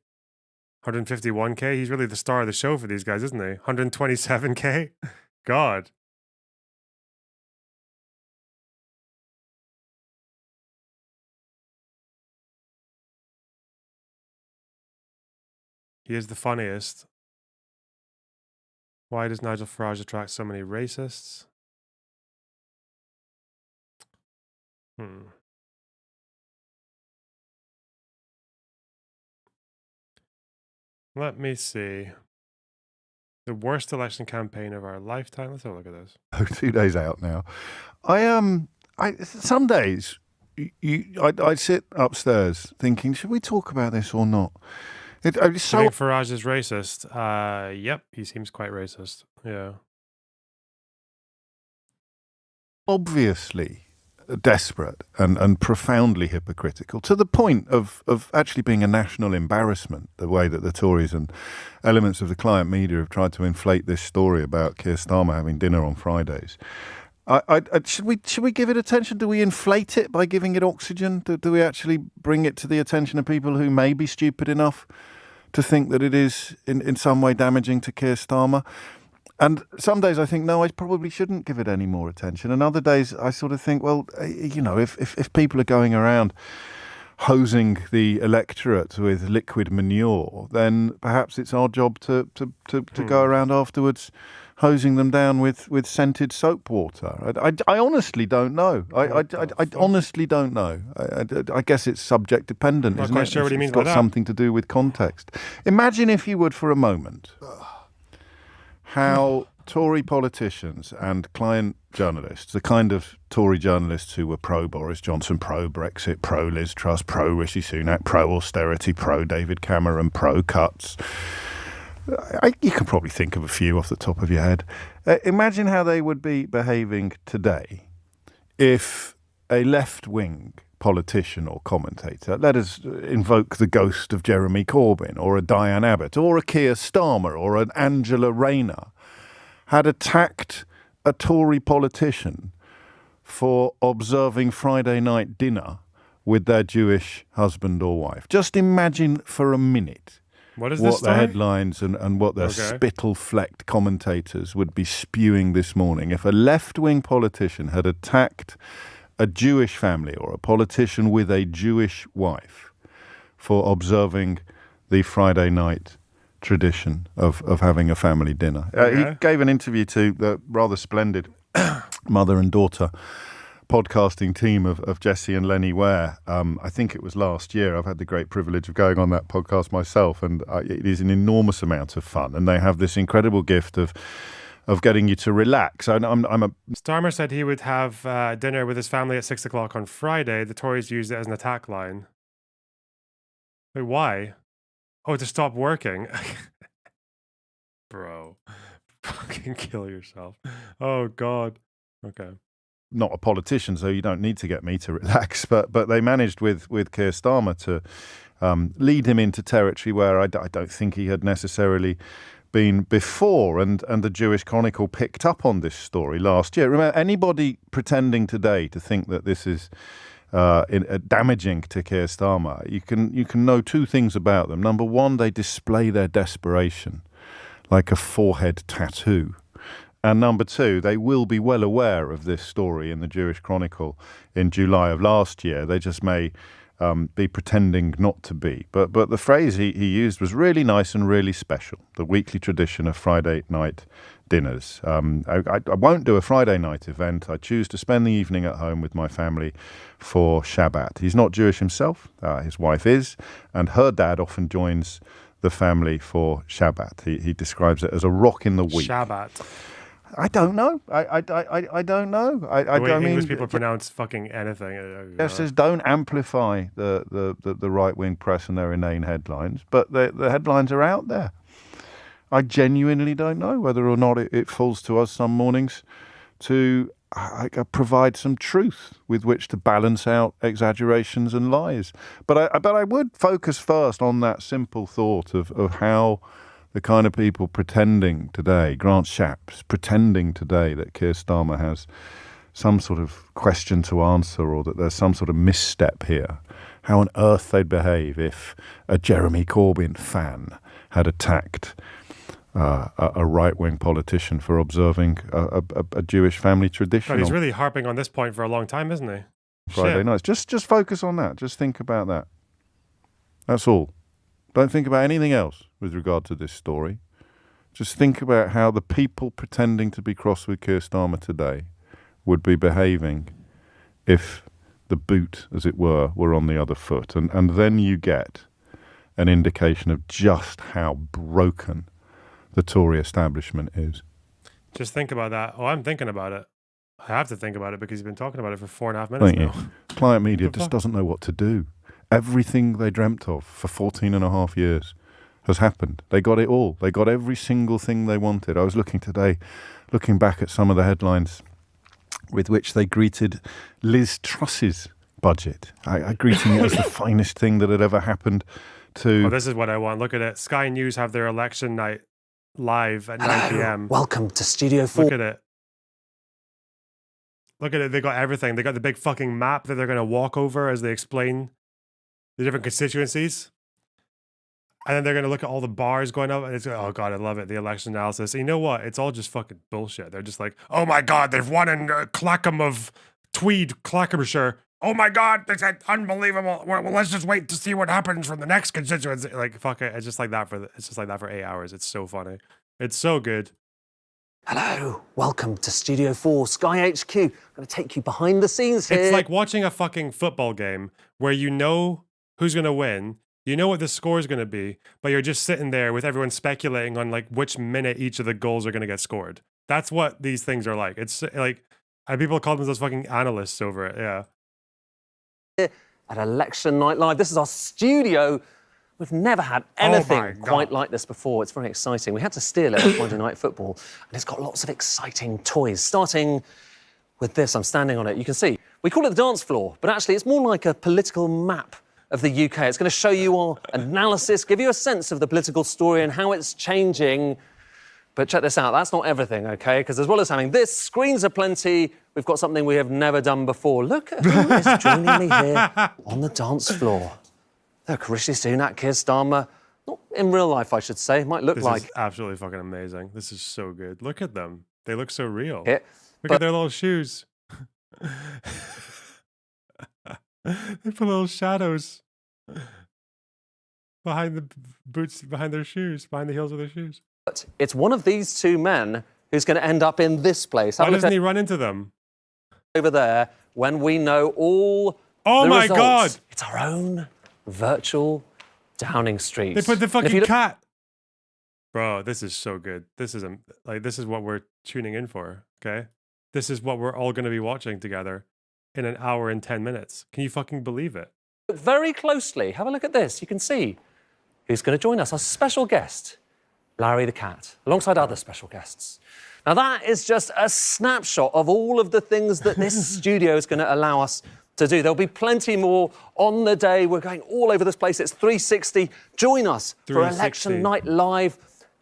151k? He's really the star of the show for these guys, isn't he? 127k? God. He is the funniest. Why does Nigel Farage attract so many racists? Let me see. The worst election campaign of our lifetime. Let's have a look at this. 2 days out now. Some days I sit upstairs thinking, should we talk about this or not? Do you think Farage is racist? Yep, he seems quite racist. Yeah. Obviously desperate and profoundly hypocritical, to the point of actually being a national embarrassment, the way that the Tories and elements of the client media have tried to inflate this story about Keir Starmer having dinner on Fridays. Should we give it attention? Do we inflate it by giving it oxygen? Do we actually bring it to the attention of people who may be stupid enough to think that it is in some way damaging to Keir Starmer? And some days I think, no, I probably shouldn't give it any more attention. And other days I sort of think, well, you know, if people are going around hosing the electorate with liquid manure, then perhaps it's our job to go around afterwards hosing them down with scented soap water. I honestly don't know. I honestly don't know. I guess it's subject dependent, Not isn't quite it? sure what he means by It's got that. something to do with context. Imagine, if you would, for a moment, how Tory politicians and client journalists, the kind of Tory journalists who were pro-Boris Johnson, pro-Brexit, pro-Liz Truss, pro-Rishi Sunak, pro-austerity, pro-David Cameron, pro-cuts. You can probably think of a few off the top of your head. Imagine how they would be behaving today if a left-wing politician or commentator, let us invoke the ghost of Jeremy Corbyn or a Diane Abbott or a Keir Starmer or an Angela Rayner, had attacked a Tory politician for observing Friday night dinner with their Jewish husband or wife. Just imagine for a minute What is what this the story? headlines and what their spittle-flecked commentators would be spewing this morning if a left-wing politician had attacked a Jewish family or a politician with a Jewish wife for observing the Friday night tradition of having a family dinner. He gave an interview to the rather splendid mother and daughter podcasting team of Jesse and Lenny Ware. I think it was last year. I've had the great privilege of going on that podcast myself, and it is an enormous amount of fun. And they have this incredible gift of getting you to relax. Starmer said he would have dinner with his family at 6 o'clock on Friday. The Tories used it as an attack line. Wait, why? Oh, to stop working. Bro, fucking kill yourself. Oh, God. Okay. Not a politician, so you don't need to get me to relax. But they managed with Keir Starmer to lead him into territory where I don't think he had necessarily been before. And the Jewish Chronicle picked up on this story last year. Remember, anybody pretending today to think that this is damaging to Keir Starmer, you can know two things about them. Number one, they display their desperation like a forehead tattoo. And number two, they will be well aware of this story in the Jewish Chronicle in July of last year. They just may be pretending not to be. But the phrase he used was really nice and really special, the weekly tradition of Friday night dinners. I won't do a Friday night event. I choose to spend the evening at home with my family for Shabbat. He's not Jewish himself. His wife is, and her dad often joins the family for Shabbat. He describes it as a rock in the week. Shabbat. I don't know. I don't know. The way English people pronounce fucking anything. Yes, says don't amplify the right-wing press and their inane headlines, but the headlines are out there. I genuinely don't know whether or not it falls to us some mornings to provide some truth with which to balance out exaggerations and lies. But I would focus first on that simple thought of how the kind of people pretending today, Grant Shapps, pretending today that Keir Starmer has some sort of question to answer or that there's some sort of misstep here, how on earth they'd behave if a Jeremy Corbyn fan had attacked a right-wing politician for observing a Jewish family tradition. God, he's really harping on this point for a long time, isn't he? Friday nights. Just focus on that. Just think about that. That's all. Don't think about anything else with regard to this story. Just think about how the people pretending to be cross with Keir Starmer today would be behaving if the boot, as it were on the other foot. And then you get an indication of just how broken the Tory establishment is. Just think about that. Oh, I'm thinking about it. I have to think about it because you've been talking about it for 4.5 minutes now. Client media just doesn't know what to do. Everything they dreamt of for 14 and a half years has happened. They got it all. They got every single thing they wanted. I was looking back at some of the headlines with which they greeted Liz Truss's budget. I greeting it as the finest thing that had ever happened to... Oh, this is what I want. Look at it. Sky News have their election night live at 9 p.m. Welcome to Studio 4. Look at it. Look at it. They got everything. They got the big fucking map that they're going to walk over as they explain the different constituencies. And then they're going to look at all the bars going up. And it's, oh, God, I love it. The election analysis. And you know what? It's all just fucking bullshit. They're just like, oh, my God, they've won in Clackham of Tweed, Clackhamshire. Oh, my God, they said unbelievable. Well, let's just wait to see what happens from the next constituency. Like, fuck it. It's just like that for 8 hours. It's so funny. It's so good. Hello, welcome to Studio 4, Sky HQ. I'm going to take you behind the scenes here. It's like watching a fucking football game where you know who's going to win, you know what the score is going to be, but you're just sitting there with everyone speculating on like which minute each of the goals are going to get scored. That's what these things are like. It's like, and people call themselves fucking analysts over it, yeah. At Election Night Live, this is our studio. We've never had anything quite like this before. It's very exciting. We had to steal it for Monday Night Football, and it's got lots of exciting toys, starting with this. I'm standing on it. You can see. We call it the dance floor, but actually it's more like a political map of the UK. It's going to show you our analysis, give you a sense of the political story and how it's changing. But check this out. That's not everything, OK? Because as well as having this, screens aplenty, we've got something we have never done before. Look at who is joining me here on the dance floor. Look, Rishi Sunak, Keir Starmer, not in real life, I should say. Might look like... This is absolutely fucking amazing. This is so good. Look at them. They look so real. Yeah, look at their little shoes. They put little shadows behind the boots, behind their shoes, behind the heels of their shoes. But it's one of these two men who's going to end up in this place. Why doesn't he run into them? Over there, when we know all the results. God! It's our own virtual Downing Street. They put the fucking cat. Bro, this is so good. This is this is what we're tuning in for, okay? This is what we're all going to be watching together in an hour and 10 minutes. Can you fucking believe it? Look very closely. Have a look at this. You can see who's going to join us. Our special guest, Larry the Cat, alongside other special guests. Now, that is just a snapshot of all of the things that this studio is going to allow us to do. There'll be plenty more on the day. We're going all over this place. It's 360. Join us for Election Night Live,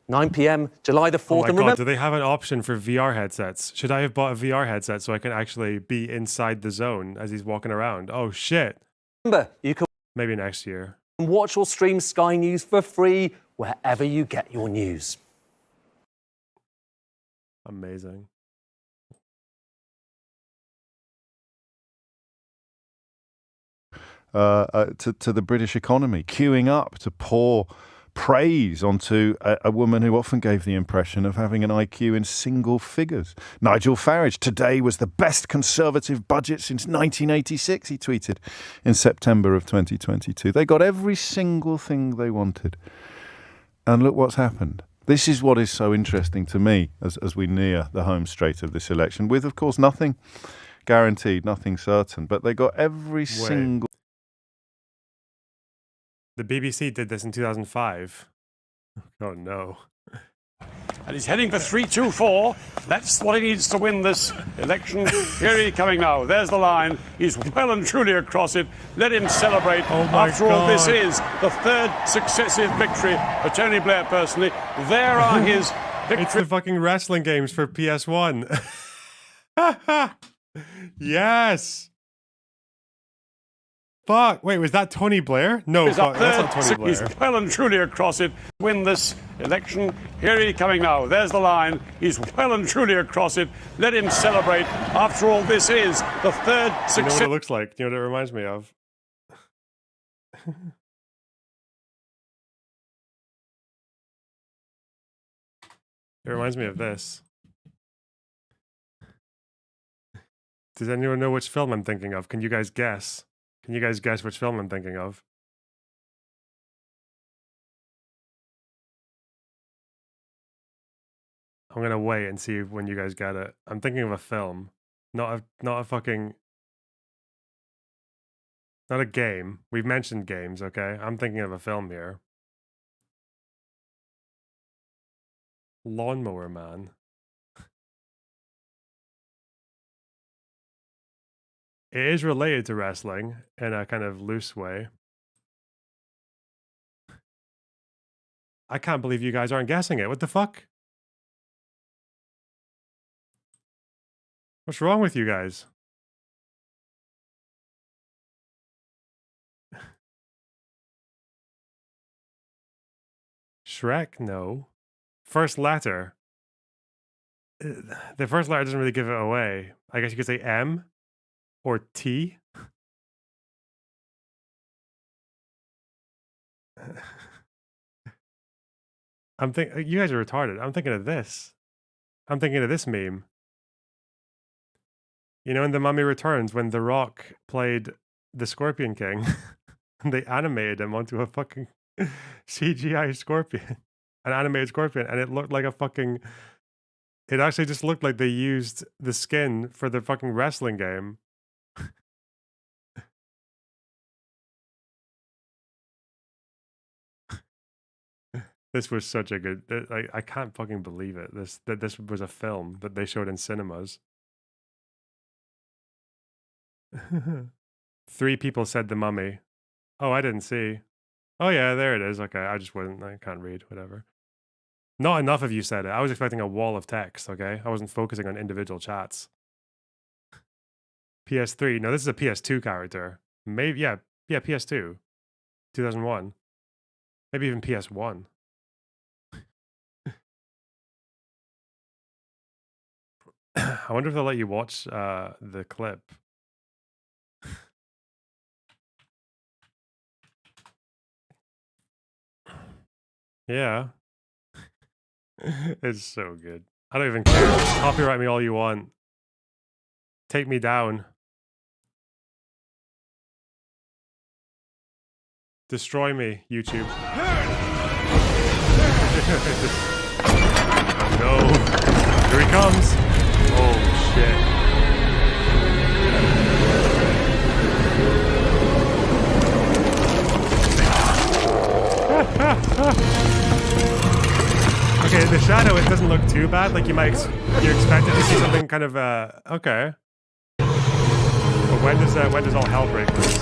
9 p.m, July the 4th. Oh my God, do they have an option for VR headsets? Should I have bought a VR headset so I can actually be inside the zone as he's walking around? Oh, shit. Remember, you can... Maybe next year. Watch or stream Sky News for free wherever you get your news. Amazing. To the British economy, queuing up to pour praise onto a woman who often gave the impression of having an IQ in single figures. Nigel Farage, today was the best Conservative budget since 1986, he tweeted in September of 2022. They got every single thing they wanted. And look what's happened. This is what is so interesting to me as we near the home straight of this election, with, of course, nothing guaranteed, nothing certain, but they got every single... The BBC did this in 2005. Oh, no. and he's heading for 3-2-4. That's what he needs to win this election. Here he coming now. There's the line. He's well and truly across it. Let him celebrate. After all, this is the third successive victory for Tony Blair personally. There are his victories. It's the fucking wrestling games for PS1. Yes. Fuck. Wait, was that Tony Blair? No, fuck, that's not Tony Blair. He's well and truly across it. Win this election. Here he coming now. There's the line. He's well and truly across it. Let him celebrate. After all, this is the third success. You know what it looks like? You know what it reminds me of? It reminds me of this. Does anyone know which film I'm thinking of? Can you guys guess? Can you guys guess which film I'm thinking of? I'm gonna wait and see when you guys get it. I'm thinking of a film, not a fucking, not a game. We've mentioned games, okay? I'm thinking of a film here. Lawnmower Man. It is related to wrestling in a kind of loose way. I can't believe you guys aren't guessing it. What the fuck? What's wrong with you guys? Shrek? No. First letter. The first letter doesn't really give it away. I guess you could say M or T. I'm thinking, you guys are retarded. I'm thinking of this. I'm thinking of this meme. You know, in The Mummy Returns, when The Rock played the Scorpion King, and they animated him onto a fucking CGI scorpion, an animated scorpion, and it looked like a fucking, it actually just looked like they used the skin for the fucking wrestling game. This was such a good, I can't fucking believe it. This was a film that they showed in cinemas. 3 people said The Mummy. Oh, I didn't see. Oh yeah, there it is. Okay, I can't read, whatever. Not enough of you said it. I was expecting a wall of text, okay? I wasn't focusing on individual chats. PS3. No, this is a PS2 character. Maybe, yeah, PS2. 2001. Maybe even PS1. I wonder if they'll let you watch the clip. Yeah. It's so good. I don't even care. Copyright me all you want. Take me down. Destroy me, YouTube. Oh no. Here he comes. Oh shit. Okay, the shadow, it doesn't look too bad. Like you expected to see something kind of okay. But when does all hell break loose?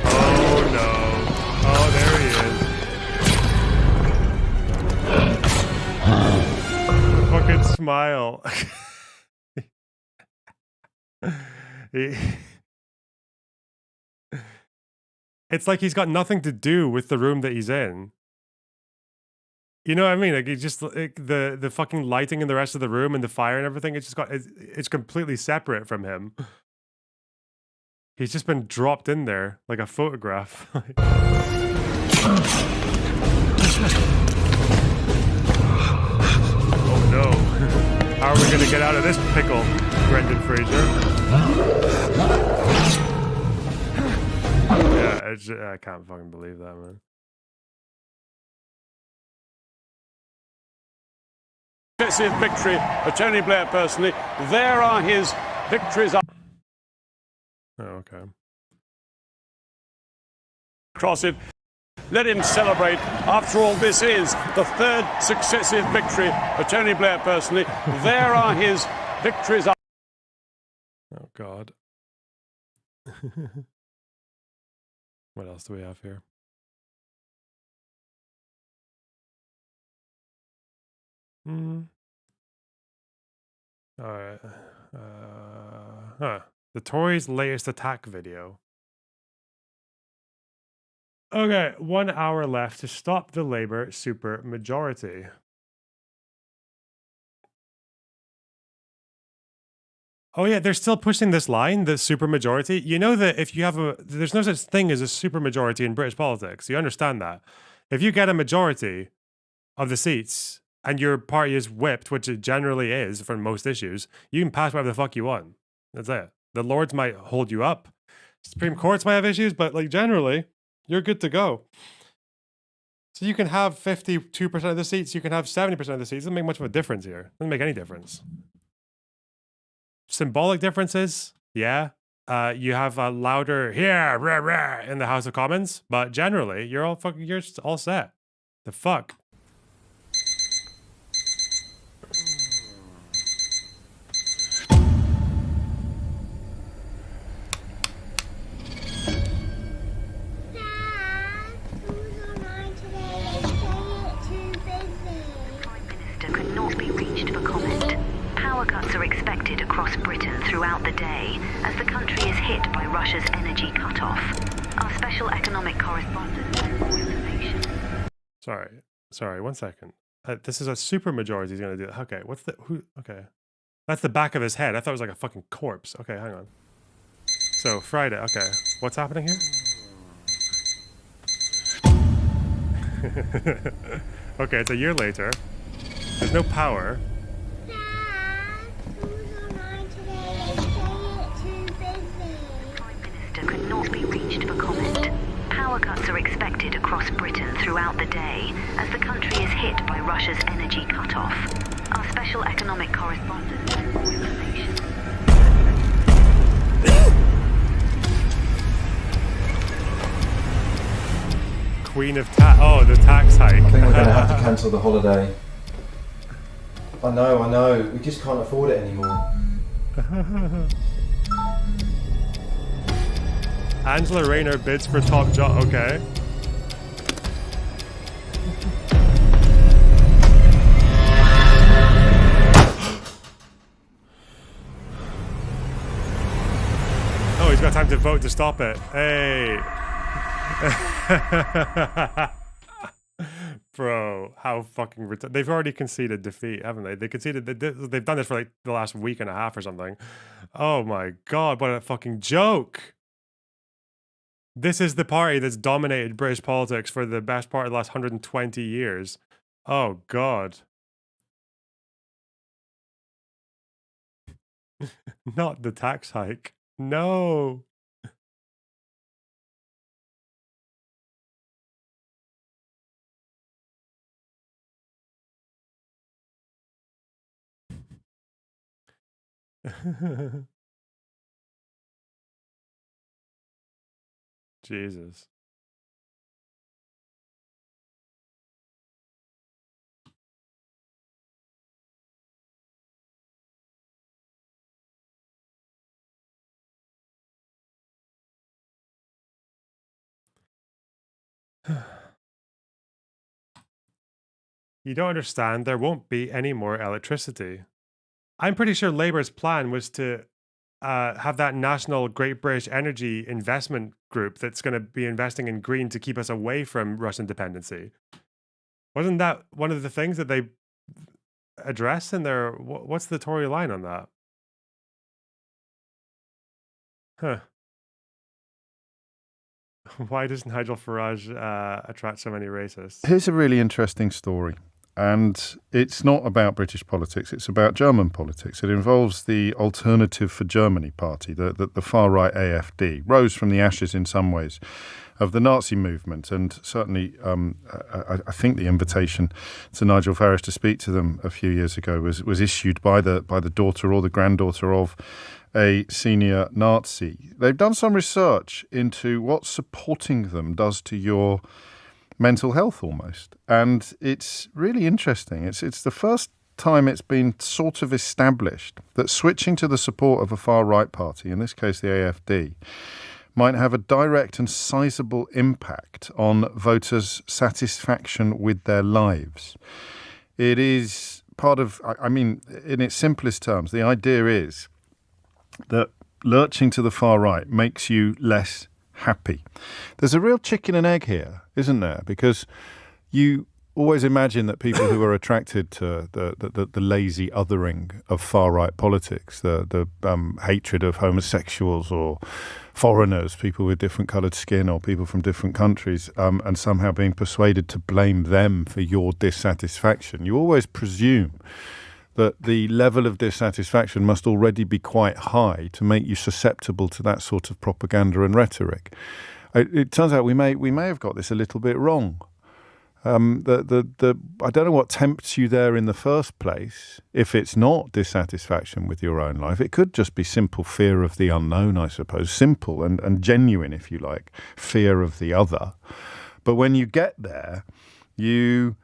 Oh no. Oh, there he is. Fucking smile. It's like he's got nothing to do with the room that he's in. You know what I mean? Like, he just, like, the fucking lighting in the rest of the room and the fire and everything, it's completely separate from him. He's just been dropped in there like a photograph. Oh no. How are we gonna get out of this pickle, Brendan Fraser? Yeah, I can't fucking believe that, man. Successive victory for Tony Blair personally. There are his victories. Oh, okay. Across it. Let him celebrate. After all, this is the third successive victory for Tony Blair personally. There are his victories. Oh, God. What else do we have here? All right. The Tories' latest attack video. Okay, 1 hour left to stop the Labour supermajority. Oh yeah, they're still pushing this line, the supermajority. You know that if you have there's no such thing as a supermajority in British politics. You understand that. If you get a majority of the seats and your party is whipped, which it generally is for most issues, you can pass whatever the fuck you want. That's it. The Lords might hold you up. Supreme Courts might have issues, but like generally, you're good to go. So you can have 52% of the seats, you can have 70% of the seats. Doesn't make much of a difference here. Doesn't make any difference. Symbolic differences, yeah. You have a louder "here" rah, rah, in the House of Commons, but generally you're all set. The fuck. Could not be reached for comment. Power cuts are expected across Britain throughout the day as the country is hit by Russia's energy cutoff. Our special economic correspondent has more information. Sorry, 1 second. This is a supermajority. He's gonna do it. Okay, okay. That's the back of his head. I thought it was like a fucking corpse. Okay, hang on. So, Friday, okay. What's happening here? Okay, it's a year later. There's no power. Could not be reached for comment. Power cuts are expected across Britain throughout the day as the country is hit by Russia's energy cutoff. Our special economic correspondent has more information. Queen of the tax hike. I think we're going to have to cancel the holiday. I know. We just can't afford it anymore. Angela Rayner bids for top job. Okay. Oh, he's got time to vote to stop it. Hey. Bro, how fucking they've already conceded defeat, haven't they? They've done this for like the last week and a half or something. Oh my god, what a fucking joke. This is the party that's dominated British politics for the best part of the last 120 years. Oh god. Not the tax hike. No. Jesus. You don't understand, there won't be any more electricity. I'm pretty sure Labour's plan was to have that national Great British Energy Investment Group that's going to be investing in green to keep us away from Russian dependency. Wasn't that one of the things that they addressed in their... What's the Tory line on that? Huh. Why does Nigel Farage attract so many racists? Here's a really interesting story. And it's not about British politics, it's about German politics. It involves the Alternative for Germany party, the far-right AfD, rose from the ashes in some ways of the Nazi movement. And certainly I think the invitation to Nigel Farage to speak to them a few years ago was issued by the daughter or the granddaughter of a senior Nazi. They've done some research into what supporting them does to your mental health almost. And it's really interesting. It's the first time it's been sort of established that switching to the support of a far-right party, in this case the AfD, might have a direct and sizable impact on voters' satisfaction with their lives. It is part of, I mean, in its simplest terms, the idea is that lurching to the far right makes you less happy. There's a real chicken and egg here, isn't there? Because you always imagine that people who are attracted to the lazy othering of far-right politics, the hatred of homosexuals or foreigners, people with different coloured skin or people from different countries, and somehow being persuaded to blame them for your dissatisfaction. You always presume that the level of dissatisfaction must already be quite high to make you susceptible to that sort of propaganda and rhetoric. It turns out we may have got this a little bit wrong. I don't know what tempts you there in the first place. If it's not dissatisfaction with your own life, it could just be simple fear of the unknown, I suppose. Simple and genuine, if you like, fear of the other. But when you get there, you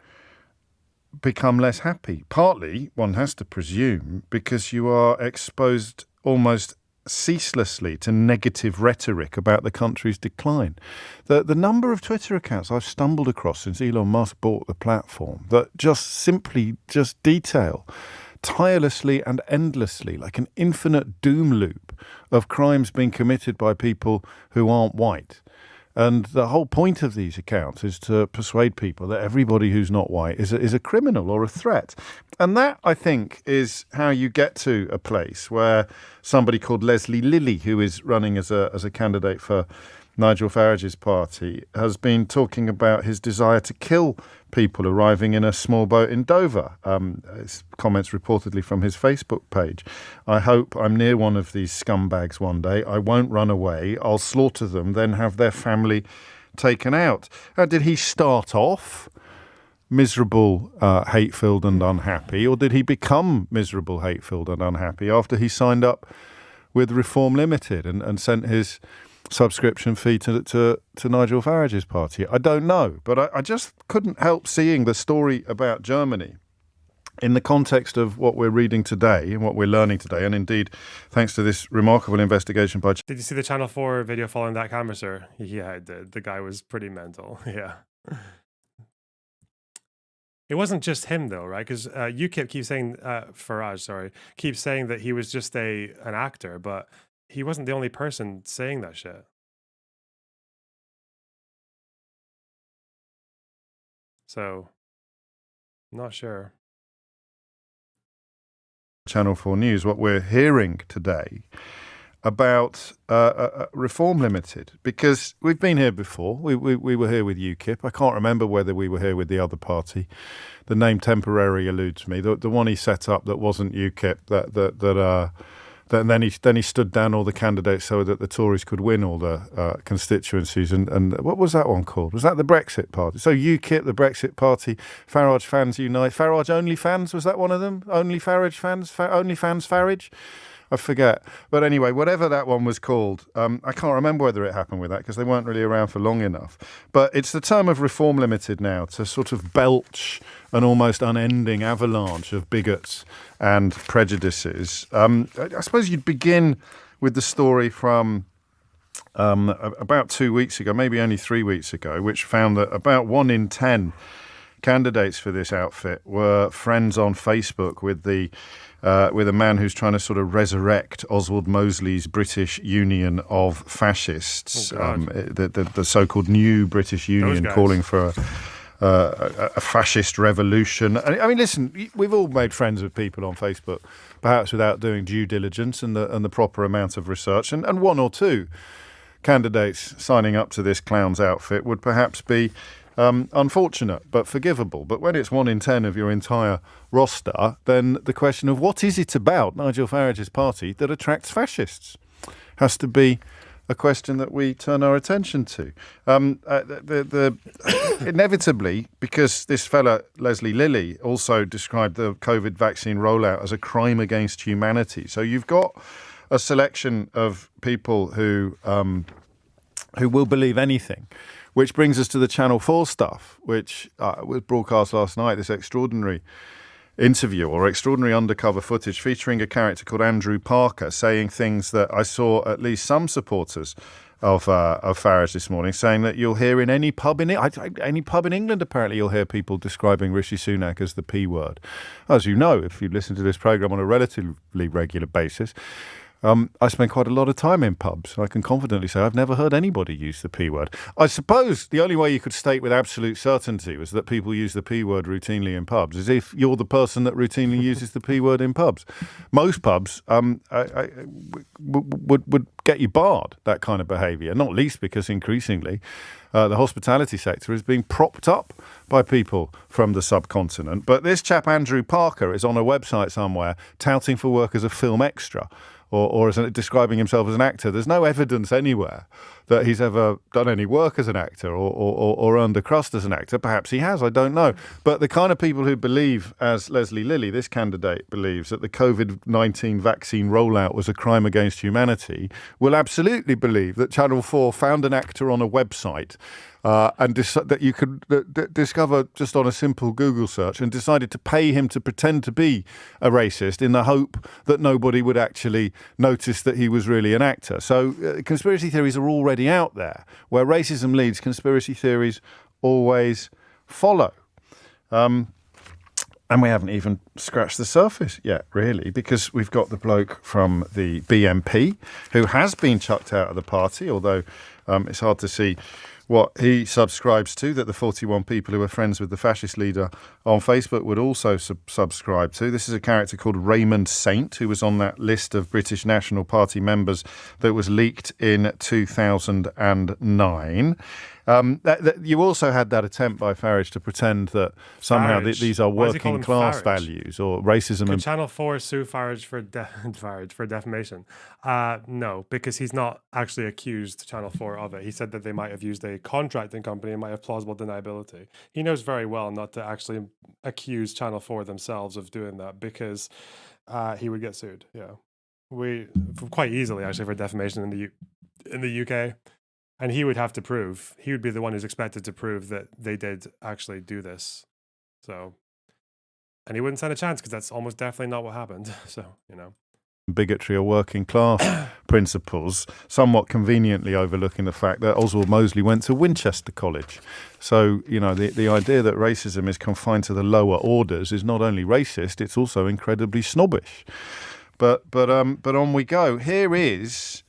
become less happy. Partly, one has to presume, because you are exposed almost ceaselessly to negative rhetoric about the country's decline. The number of Twitter accounts I've stumbled across since Elon Musk bought the platform that just detail tirelessly and endlessly, like an infinite doom loop of crimes being committed by people who aren't white. And the whole point of these accounts is to persuade people that everybody who's not white is a criminal or a threat. And that, I think, is how you get to a place where somebody called Leslie Lilly, who is running as a candidate for Nigel Farage's party, has been talking about his desire to kill people arriving in a small boat in Dover. Comments reportedly from his Facebook page. I hope I'm near one of these scumbags one day. I won't run away. I'll slaughter them, then have their family taken out. Did he start off miserable, hate-filled and unhappy, or did he become miserable, hate-filled and unhappy after he signed up with Reform Limited and sent his subscription fee to Nigel Farage's party? I don't know, but I just couldn't help seeing the story about Germany in the context of what we're reading today and what we're learning today, and indeed thanks to this remarkable investigation by... Did you see the Channel 4 video following that canvasser? Yeah, I did. The guy was pretty mental. Yeah. It wasn't just him though, right? Because UKIP keeps saying, Farage, keeps saying that he was just an actor, but he wasn't the only person saying that shit. So, not sure. Channel 4 News, what we're hearing today about Reform Limited, because we've been here before. We were here with UKIP. I can't remember whether we were here with the other party. The name temporarily eludes me. The one he set up that wasn't UKIP, then he stood down all the candidates so that the Tories could win all the constituencies. And what was that one called? Was that the Brexit Party? So UKIP, the Brexit Party, Farage Fans Unite. Farage Only Fans, was that one of them? Only Farage Fans? Only Fans Farage? I forget. But anyway, whatever that one was called, I can't remember whether it happened with that because they weren't really around for long enough. But it's the term of Reform Limited now to sort of belch an almost unending avalanche of bigots and prejudices. I suppose you'd begin with the story from about 2 weeks ago, maybe only 3 weeks ago, which found that about 1 in 10 candidates for this outfit were friends on Facebook with a man who's trying to sort of resurrect Oswald Mosley's British Union of Fascists, the so-called new British Union, calling for a fascist revolution. I mean, listen, we've all made friends with people on Facebook, perhaps without doing due diligence and the proper amount of research, and one or two candidates signing up to this clown's outfit would perhaps be unfortunate but forgivable. But when it's 1 in 10 of your entire roster, then the question of what is it about Nigel Farage's party that attracts fascists has to be a question that we turn our attention to. Inevitably, because this fella, Leslie Lilly, also described the COVID vaccine rollout as a crime against humanity. So you've got a selection of people who who will believe anything. Which brings us to the Channel 4 stuff, which was broadcast last night, this extraordinary interview or extraordinary undercover footage featuring a character called Andrew Parker saying things that I saw at least some supporters of Farage this morning saying that you'll hear in any pub in England, apparently you'll hear people describing Rishi Sunak as the P word. As you know, if you listen to this programme on a relatively regular basis, I spend quite a lot of time in pubs. I can confidently say I've never heard anybody use the P word. I suppose the only way you could state with absolute certainty was that people use the P word routinely in pubs, is if you're the person that routinely uses the P word in pubs. Most pubs would get you barred, that kind of behaviour, not least because increasingly the hospitality sector is being propped up by people from the subcontinent. But this chap, Andrew Parker, is on a website somewhere touting for work as a film extra. Or as describing himself as an actor. There's no evidence anywhere that he's ever done any work as an actor or earned a crust as an actor. Perhaps he has, I don't know. But the kind of people who believe, as Leslie Lilly, this candidate, believes that the COVID-19 vaccine rollout was a crime against humanity, will absolutely believe that Channel 4 found an actor on a website and that you could discover just on a simple Google search and decided to pay him to pretend to be a racist in the hope that nobody would actually notice that he was really an actor. So conspiracy theories are already out there. Where racism leads, conspiracy theories always follow. And we haven't even scratched the surface yet, really, because we've got the bloke from the BNP who has been chucked out of the party, although it's hard to see what he subscribes to, that the 41 people who are friends with the fascist leader on Facebook would also subscribe to. This is a character called Raymond Saint, who was on that list of British National Party members that was leaked in 2009. You also had that attempt by Farage to pretend that somehow these are working class values or racism. Could Channel 4 sue Farage for defamation? No, because he's not actually accused Channel 4 of it. He said that they might have used a contracting company and might have plausible deniability. He knows very well not to actually accuse Channel 4 themselves of doing that because he would get sued. Yeah, quite easily actually for defamation in the UK. And he would have to prove, he would be the one who's expected to prove that they did actually do this. So, and he wouldn't stand a chance because that's almost definitely not what happened. So, Bigotry or working class principles, somewhat conveniently overlooking the fact that Oswald Mosley went to Winchester College. So, the idea that racism is confined to the lower orders is not only racist, it's also incredibly snobbish. But on we go. Here is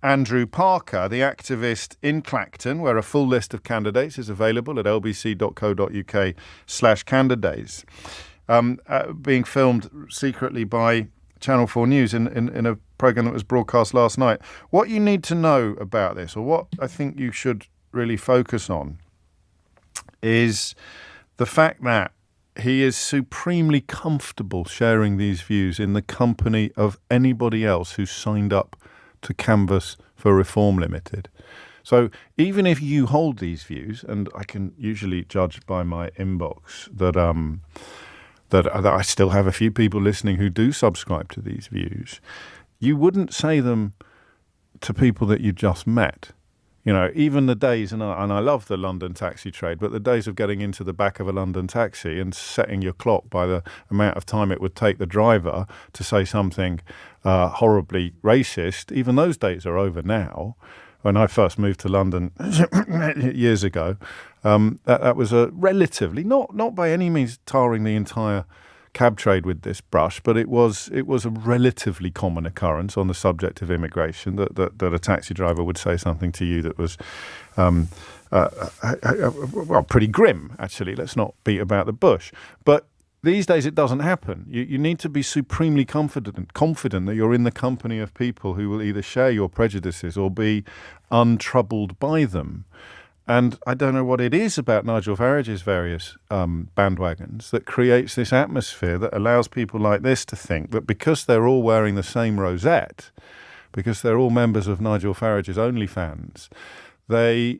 Andrew Parker, the activist in Clacton, where a full list of candidates is available at lbc.co.uk/candidates, being filmed secretly by Channel 4 News in a programme that was broadcast last night. What you need to know about this, or what I think you should really focus on, is the fact that he is supremely comfortable sharing these views in the company of anybody else who's signed up to canvass for Reform Limited. So even if you hold these views, and I can usually judge by my inbox that I still have a few people listening who do subscribe to these views, you wouldn't say them to people that you just met. Even the days, and I love the London taxi trade, but the days of getting into the back of a London taxi and setting your clock by the amount of time it would take the driver to say something horribly racist, even those days are over now. When I first moved to London years ago, that was a relatively, not by any means tarring the entire cab trade with this brush, but it was a relatively common occurrence on the subject of immigration that a taxi driver would say something to you that was pretty grim, actually. Let's not beat about the bush. But these days it doesn't happen. You need to be supremely confident that you're in the company of people who will either share your prejudices or be untroubled by them. And I don't know what it is about Nigel Farage's various bandwagons that creates this atmosphere that allows people like this to think that because they're all wearing the same rosette, because they're all members of Nigel Farage's OnlyFans, they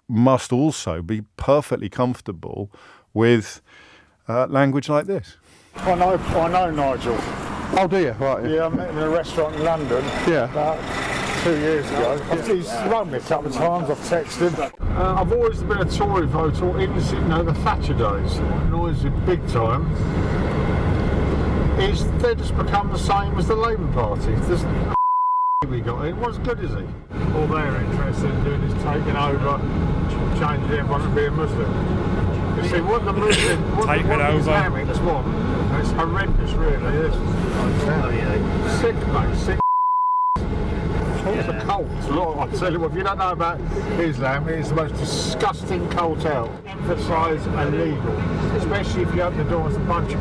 must also be perfectly comfortable with language like this. I know Nigel. Oh, do you? Right. Yeah, I met him in a restaurant in London. Yeah. About 2 years ago. He's rung me a couple of times, I've texted. I've always been a Tory voter in the Thatcher days, and always big time. They've just become the same as the Labour Party. There's we got in. What's good is he? All they're interested in doing is taking over, changing everyone to be a Muslim. You see, what the Muslim, what the Islamics want, it's horrendous, really. It is. Sick, mate, sick. It's a cult. I'll tell you what, if you don't know about Islam, it's the most disgusting cult out. Emphasise illegal, especially if you open the door as a bunch of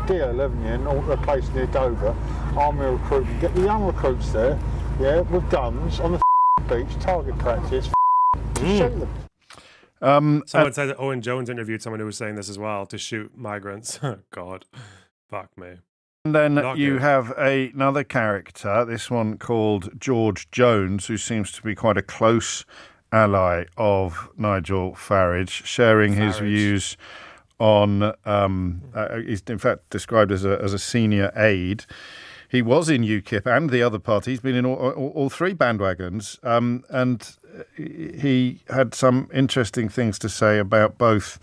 D11 in a place near Dover, army recruitment. Get the young recruits there, yeah, with guns on the beach, target practice, shoot them. Someone said that Owen Jones interviewed someone who was saying this as well, to shoot migrants. God, fuck me. And then you have another character, this one called George Jones, who seems to be quite a close ally of Nigel Farage, sharing his views on, he's in fact described as a senior aide. He was in UKIP and the other party. He's been in all three bandwagons. And he had some interesting things to say about both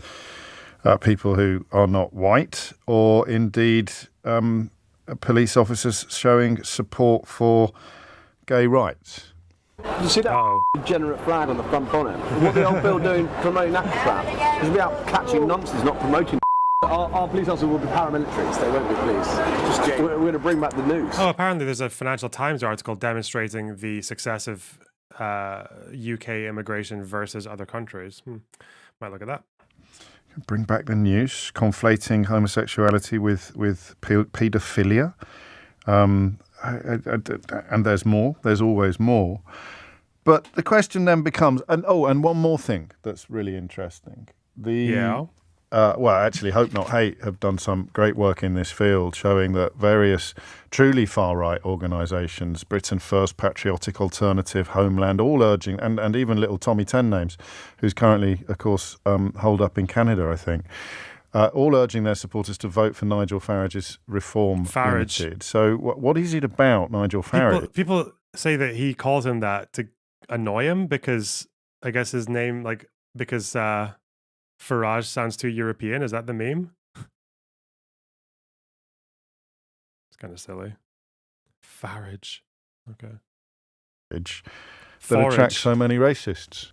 people who are not white or indeed police officers showing support for gay rights. You see that degenerate flag on the front bonnet? What the old Bill doing promoting that crap? He's about catching nonsense, not promoting. Our police officers will be paramilitaries, they won't be police. We're going to bring back the news. Oh, apparently there's a Financial Times article demonstrating the success of UK immigration versus other countries. Might look at that. Bring back the news, conflating homosexuality with paedophilia. And there's more. There's always more. But the question then becomes, and one more thing that's really interesting. Well, actually, Hope Not Hate have done some great work in this field, showing that various truly far-right organisations, Britain First, Patriotic Alternative, Homeland, all urging, and even little Tommy Ten Names, who's currently, of course, holed up in Canada, I think, all urging their supporters to vote for Nigel Farage's Reform Limited. So what is it about Nigel Farage? People say that he calls him that to annoy him because, I guess his name, because Farage sounds too European. Is that the meme? It's kind of silly. Farage. Okay. That attracts so many racists.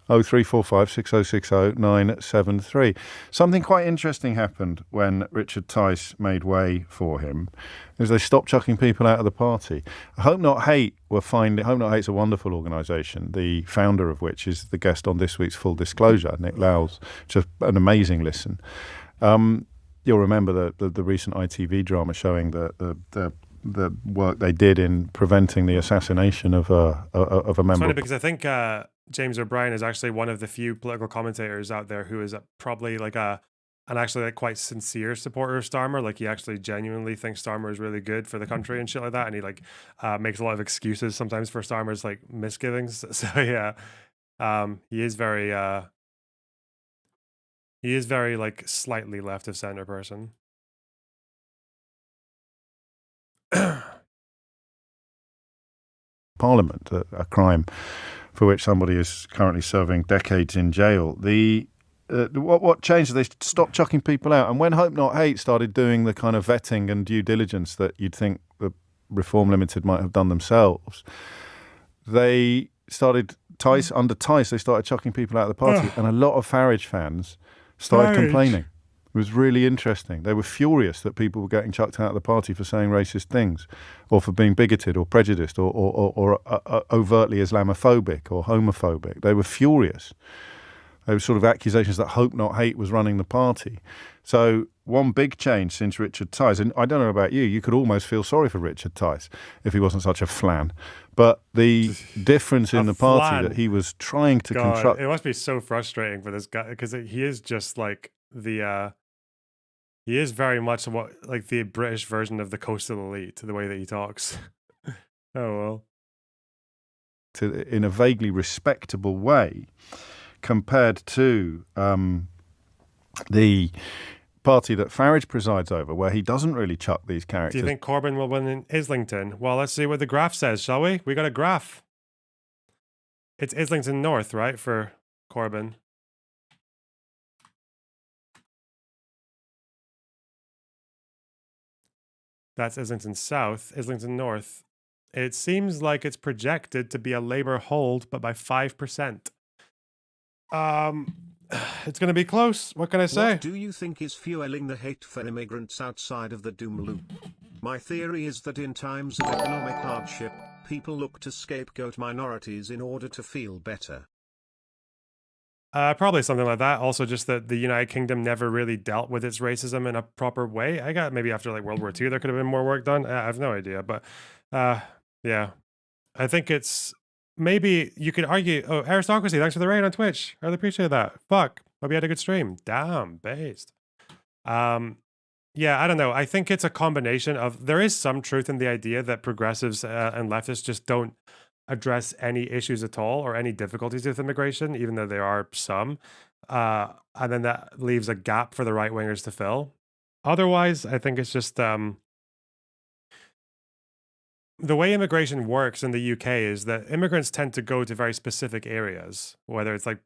0345 6060 973. Something quite interesting happened when Richard Tice made way for him, is they stopped chucking people out of the party. Hope Not Hate Hope Not Hate's a wonderful organisation, the founder of which is the guest on this week's Full Disclosure, Nick Lowell's, just an amazing listen. You'll remember the recent ITV drama showing the work they did in preventing the assassination of a member. It's funny because I think James O'Brien is actually one of the few political commentators out there who is probably an quite sincere supporter of Starmer. Like, he actually genuinely thinks Starmer is really good for the country and shit like that. And he makes a lot of excuses sometimes for Starmer's misgivings. So yeah, he is very slightly left of center person. Parliament, a crime for which somebody is currently serving decades in jail. What changed? They stopped chucking people out, and when Hope Not Hate started doing the kind of vetting and due diligence that you'd think the Reform Limited might have done themselves, they started under Tice. They started chucking people out of the party, and a lot of Farage fans started complaining. It was really interesting. They were furious that people were getting chucked out of the party for saying racist things, or for being bigoted or prejudiced or overtly Islamophobic or homophobic. They were furious. They were sort of accusations that Hope Not Hate was running the party. So one big change since Richard Tice, and I don't know about you, you could almost feel sorry for Richard Tice if he wasn't such a flan. But the difference in the party that he was trying to construct... It must be so frustrating for this guy, because he is just he is very much the British version of the coastal elite, the way that he talks. Oh, well. In a vaguely respectable way, compared to the party that Farage presides over, where he doesn't really chuck these characters. Do you think Corbyn will win in Islington? Well, let's see what the graph says, shall we? We got a graph. It's Islington North, right, for Corbyn. That's Islington South. Islington North. It seems like it's projected to be a Labour hold, but by 5%. It's going to be close. What can I say? What do you think is fueling the hate for immigrants outside of the doom loop? My theory is that in times of economic hardship, people look to scapegoat minorities in order to feel better. Probably something like that. Also, just that the United Kingdom never really dealt with its racism in a proper way. I got maybe after like World War II, there could have been more work done. I have no idea, but yeah, I think it's maybe you could argue. Oh, aristocracy! Thanks for the raid on Twitch. I really appreciate that. Fuck, hope you had a good stream. Damn, based. Yeah, I don't know. I think it's a combination of there is some truth in the idea that progressives and leftists just don't address any issues at all or any difficulties with immigration, even though there are some. And then that leaves a gap for the right wingers to fill. Otherwise, I think it's just the way immigration works in the UK is that immigrants tend to go to very specific areas, whether it's like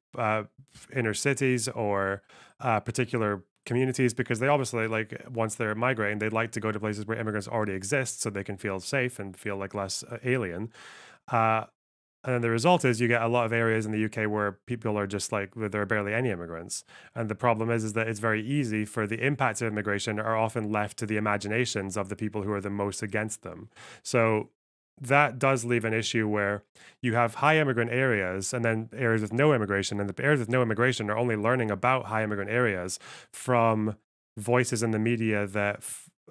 inner cities or particular communities, because they obviously, like, once they're migrating, they'd like to go to places where immigrants already exist so they can feel safe and feel like less alien. And then the result is you get a lot of areas in the UK where people are just like, there are barely any immigrants. And the problem is that it's very easy for the impacts of immigration are often left to the imaginations of the people who are the most against them. So that does leave an issue where you have high immigrant areas and then areas with no immigration. And the areas with no immigration are only learning about high immigrant areas from voices in the media that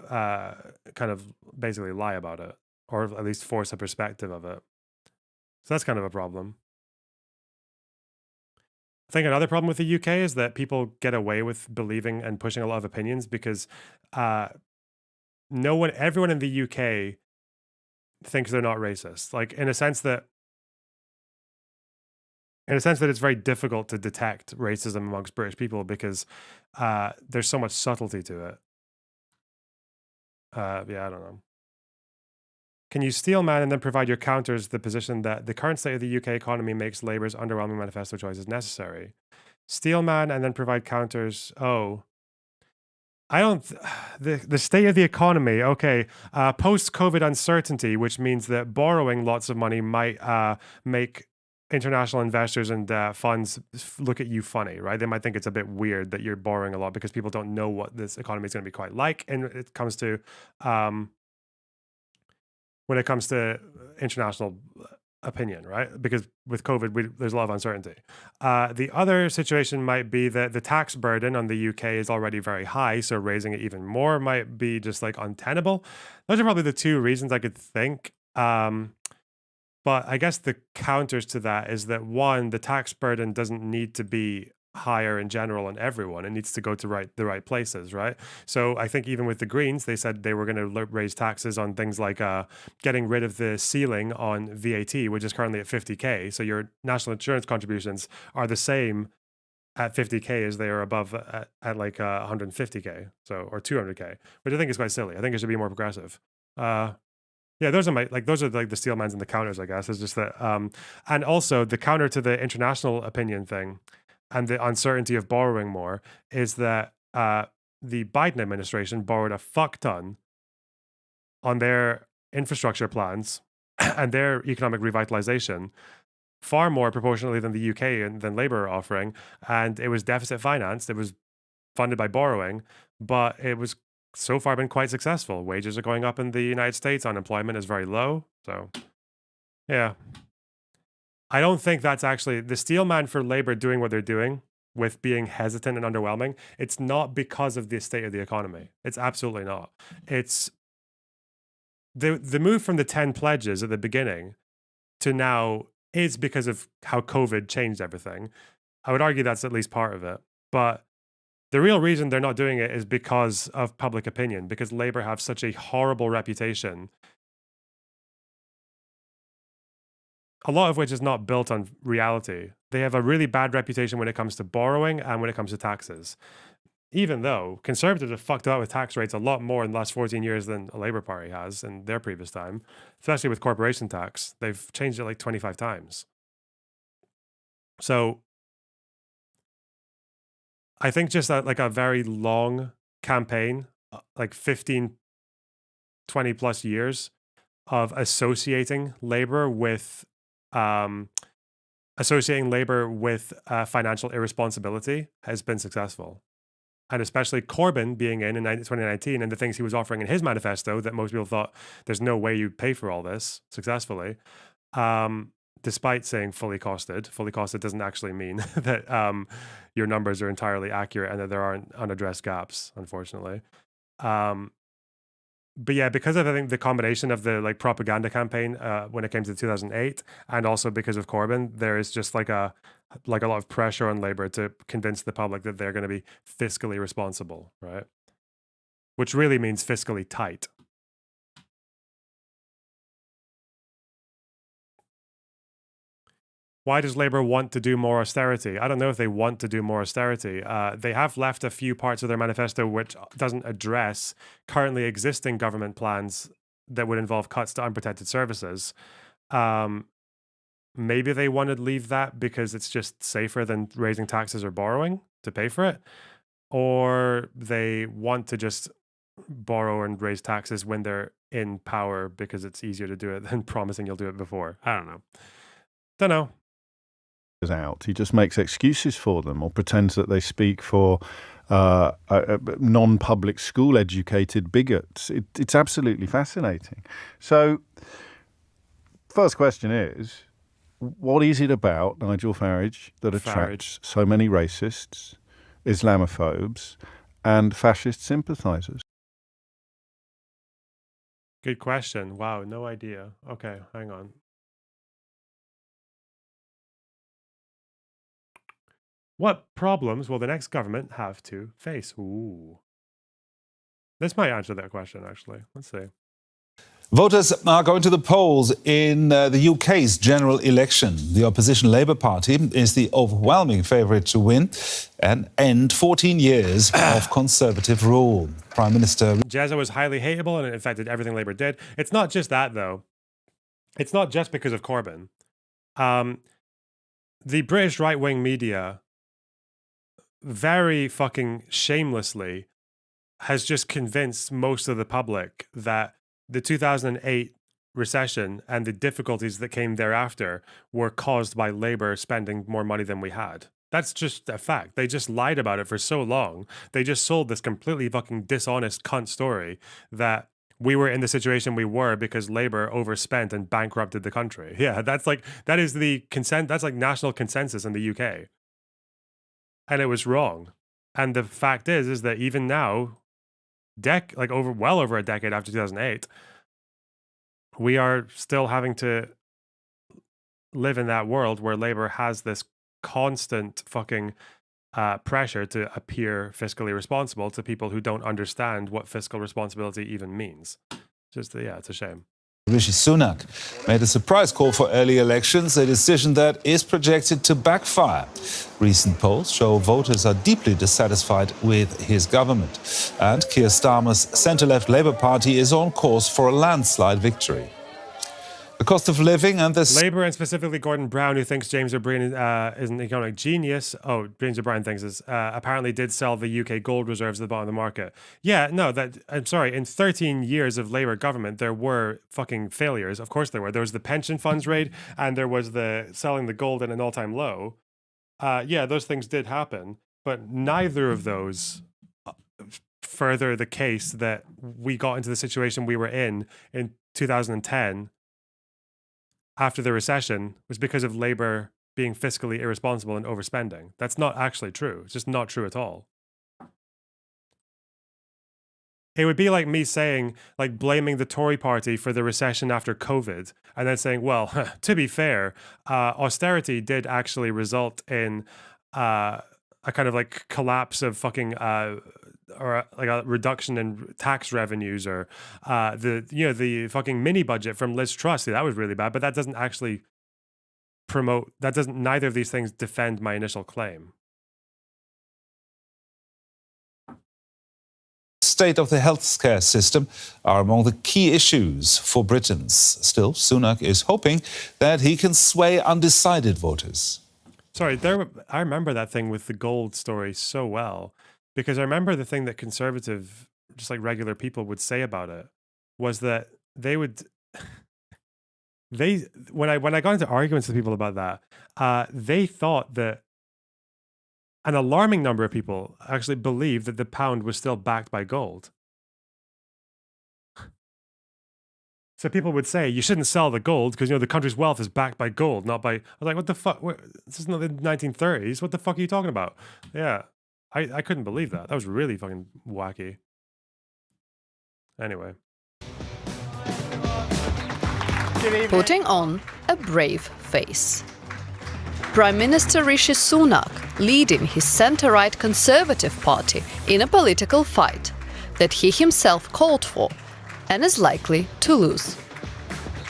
kind of basically lie about it, or at least force a perspective of it. So that's kind of a problem. I think another problem with the UK is that people get away with believing and pushing a lot of opinions because everyone in the UK thinks they're not racist. Like in a sense that it's very difficult to detect racism amongst British people because there's so much subtlety to it. Yeah, I don't know. Can you steel man and then provide your counters the position that the current state of the UK economy makes Labour's underwhelming manifesto choices necessary? Steel man and then provide counters. Oh, I don't. The state of the economy. Okay, post-COVID uncertainty, which means that borrowing lots of money might make international investors and funds look at you funny, right? They might think it's a bit weird that you're borrowing a lot because people don't know what this economy is going to be quite like, and it comes to when it comes to international opinion, right? Because with COVID, there's a lot of uncertainty. The other situation might be that the tax burden on the UK is already very high, so raising it even more might be just like untenable. Those are probably the two reasons I could think. But I guess the counters to that is that one, the tax burden doesn't need to be higher in general on everyone. It needs to go to the right places, right? So I think even with the Greens, they said they were going to raise taxes on things like getting rid of the ceiling on VAT, which is currently at 50k. So your national insurance contributions are the same at 50k as they are above at like 150k, so or 200k, which I think is quite silly. I think it should be more progressive. Yeah, those are like the steelmans and the counters, I guess. It's just that, and also the counter to the international opinion thing and the uncertainty of borrowing more is that the Biden administration borrowed a fuck ton on their infrastructure plans and their economic revitalization, far more proportionally than the UK and than Labour are offering. And it was deficit financed. It was funded by borrowing, but it was so far been quite successful. Wages are going up in the United States. Unemployment is very low. So, yeah. I don't think that's actually the steelman for Labour doing what they're doing with being hesitant and underwhelming. It's not because of the state of the economy. It's absolutely not. It's the move from the 10 pledges at the beginning to now is because of how COVID changed everything. I would argue that's at least part of it. But the real reason they're not doing it is because of public opinion, because Labour have such a horrible reputation, a lot of which is not built on reality. They have a really bad reputation when it comes to borrowing and when it comes to taxes. even though Conservatives have fucked about with tax rates a lot more in the last 14 years than the Labour Party has in their previous time, especially with corporation tax. They've changed it like 25 times. So I think just like a very long campaign, like 15, 20 plus years of associating labor with financial irresponsibility has been successful. And especially Corbyn being in 2019 and the things he was offering in his manifesto that most people thought there's no way you'd pay for all this successfully. Despite saying fully costed doesn't actually mean that your numbers are entirely accurate and that there aren't unaddressed gaps, unfortunately. But yeah, because of, I think, the combination of the like propaganda campaign when it came to 2008, and also because of Corbyn, there is just like a lot of pressure on Labour to convince the public that they're going to be fiscally responsible, right? Which really means fiscally tight. Why does Labour want to do more austerity? I don't know if they want to do more austerity. They have left a few parts of their manifesto which doesn't address currently existing government plans that would involve cuts to unprotected services. Maybe they want to leave that because it's just safer than raising taxes or borrowing to pay for it. Or they want to just borrow and raise taxes when they're in power because it's easier to do it than promising you'll do it before. I don't know. Don't know. Out. He just makes excuses for them or pretends that they speak for non-public school educated bigots. It's absolutely fascinating. So, first question is, what is it about Nigel Farage that attracts so many racists, Islamophobes, and fascist sympathisers? Good question. Wow, no idea. Okay, hang on. What problems will the next government have to face? Ooh. This might answer that question, actually. Let's see. Voters are going to the polls in the UK's general election. The opposition Labour Party is the overwhelming favourite to win and end 14 years of Conservative rule. Prime Minister Jezza was highly hateable and it affected everything Labour did. It's not just that, though. It's not just because of Corbyn. The British right-wing media very fucking shamelessly has just convinced most of the public that the 2008 recession and the difficulties that came thereafter were caused by Labour spending more money than we had. That's just a fact. They just lied about it for so long. They just sold this completely fucking dishonest cunt story that we were in the situation we were because Labour overspent and bankrupted the country. Yeah, that is the consent. That's like national consensus in the UK. And it was wrong. And the fact is that even now, well over a decade after 2008, we are still having to live in that world where Labour has this constant fucking pressure to appear fiscally responsible to people who don't understand what fiscal responsibility even means. It's a shame. Rishi Sunak made a surprise call for early elections, a decision that is projected to backfire. Recent polls show voters are deeply dissatisfied with his government. And Keir Starmer's centre-left Labour Party is on course for a landslide victory. The cost of living and this... Labour, and specifically Gordon Brown, who thinks James O'Brien is an economic genius. Oh, James O'Brien thinks this. Apparently did sell the UK gold reserves at the bottom of the market. Yeah, no, I'm sorry. In 13 years of Labour government, there were fucking failures. Of course there were. There was the pension funds raid, and there was the selling the gold at an all-time low. Yeah, those things did happen. But neither of those further the case that we got into the situation we were in 2010 after the recession was because of Labour being fiscally irresponsible and overspending. That's not actually true. It's just not true at all. It would be like me saying, like, blaming the Tory party for the recession after COVID and then saying, well, to be fair, austerity did actually result in a kind of like collapse of fucking or like a reduction in tax revenues, or the fucking mini budget from Liz Truss. That was really bad, but that doesn't actually neither of these things defend my initial claim. state of the healthcare system are among the key issues for Britons. Still, Sunak is hoping that he can sway undecided voters. Sorry, I remember that thing with the gold story so well, because I remember the thing that conservative, just like regular people, would say about it was that they would, when I got into arguments with people about that, they thought that an alarming number of people actually believed that the pound was still backed by gold. So people would say, you shouldn't sell the gold because, the country's wealth is backed by gold, not by... I was like, what the fuck? This is not the 1930s. What the fuck are you talking about? Yeah, I couldn't believe that. That was really fucking wacky. Anyway. Putting on a brave face. Prime Minister Rishi Sunak leading his centre-right Conservative Party in a political fight that he himself called for and is likely to lose.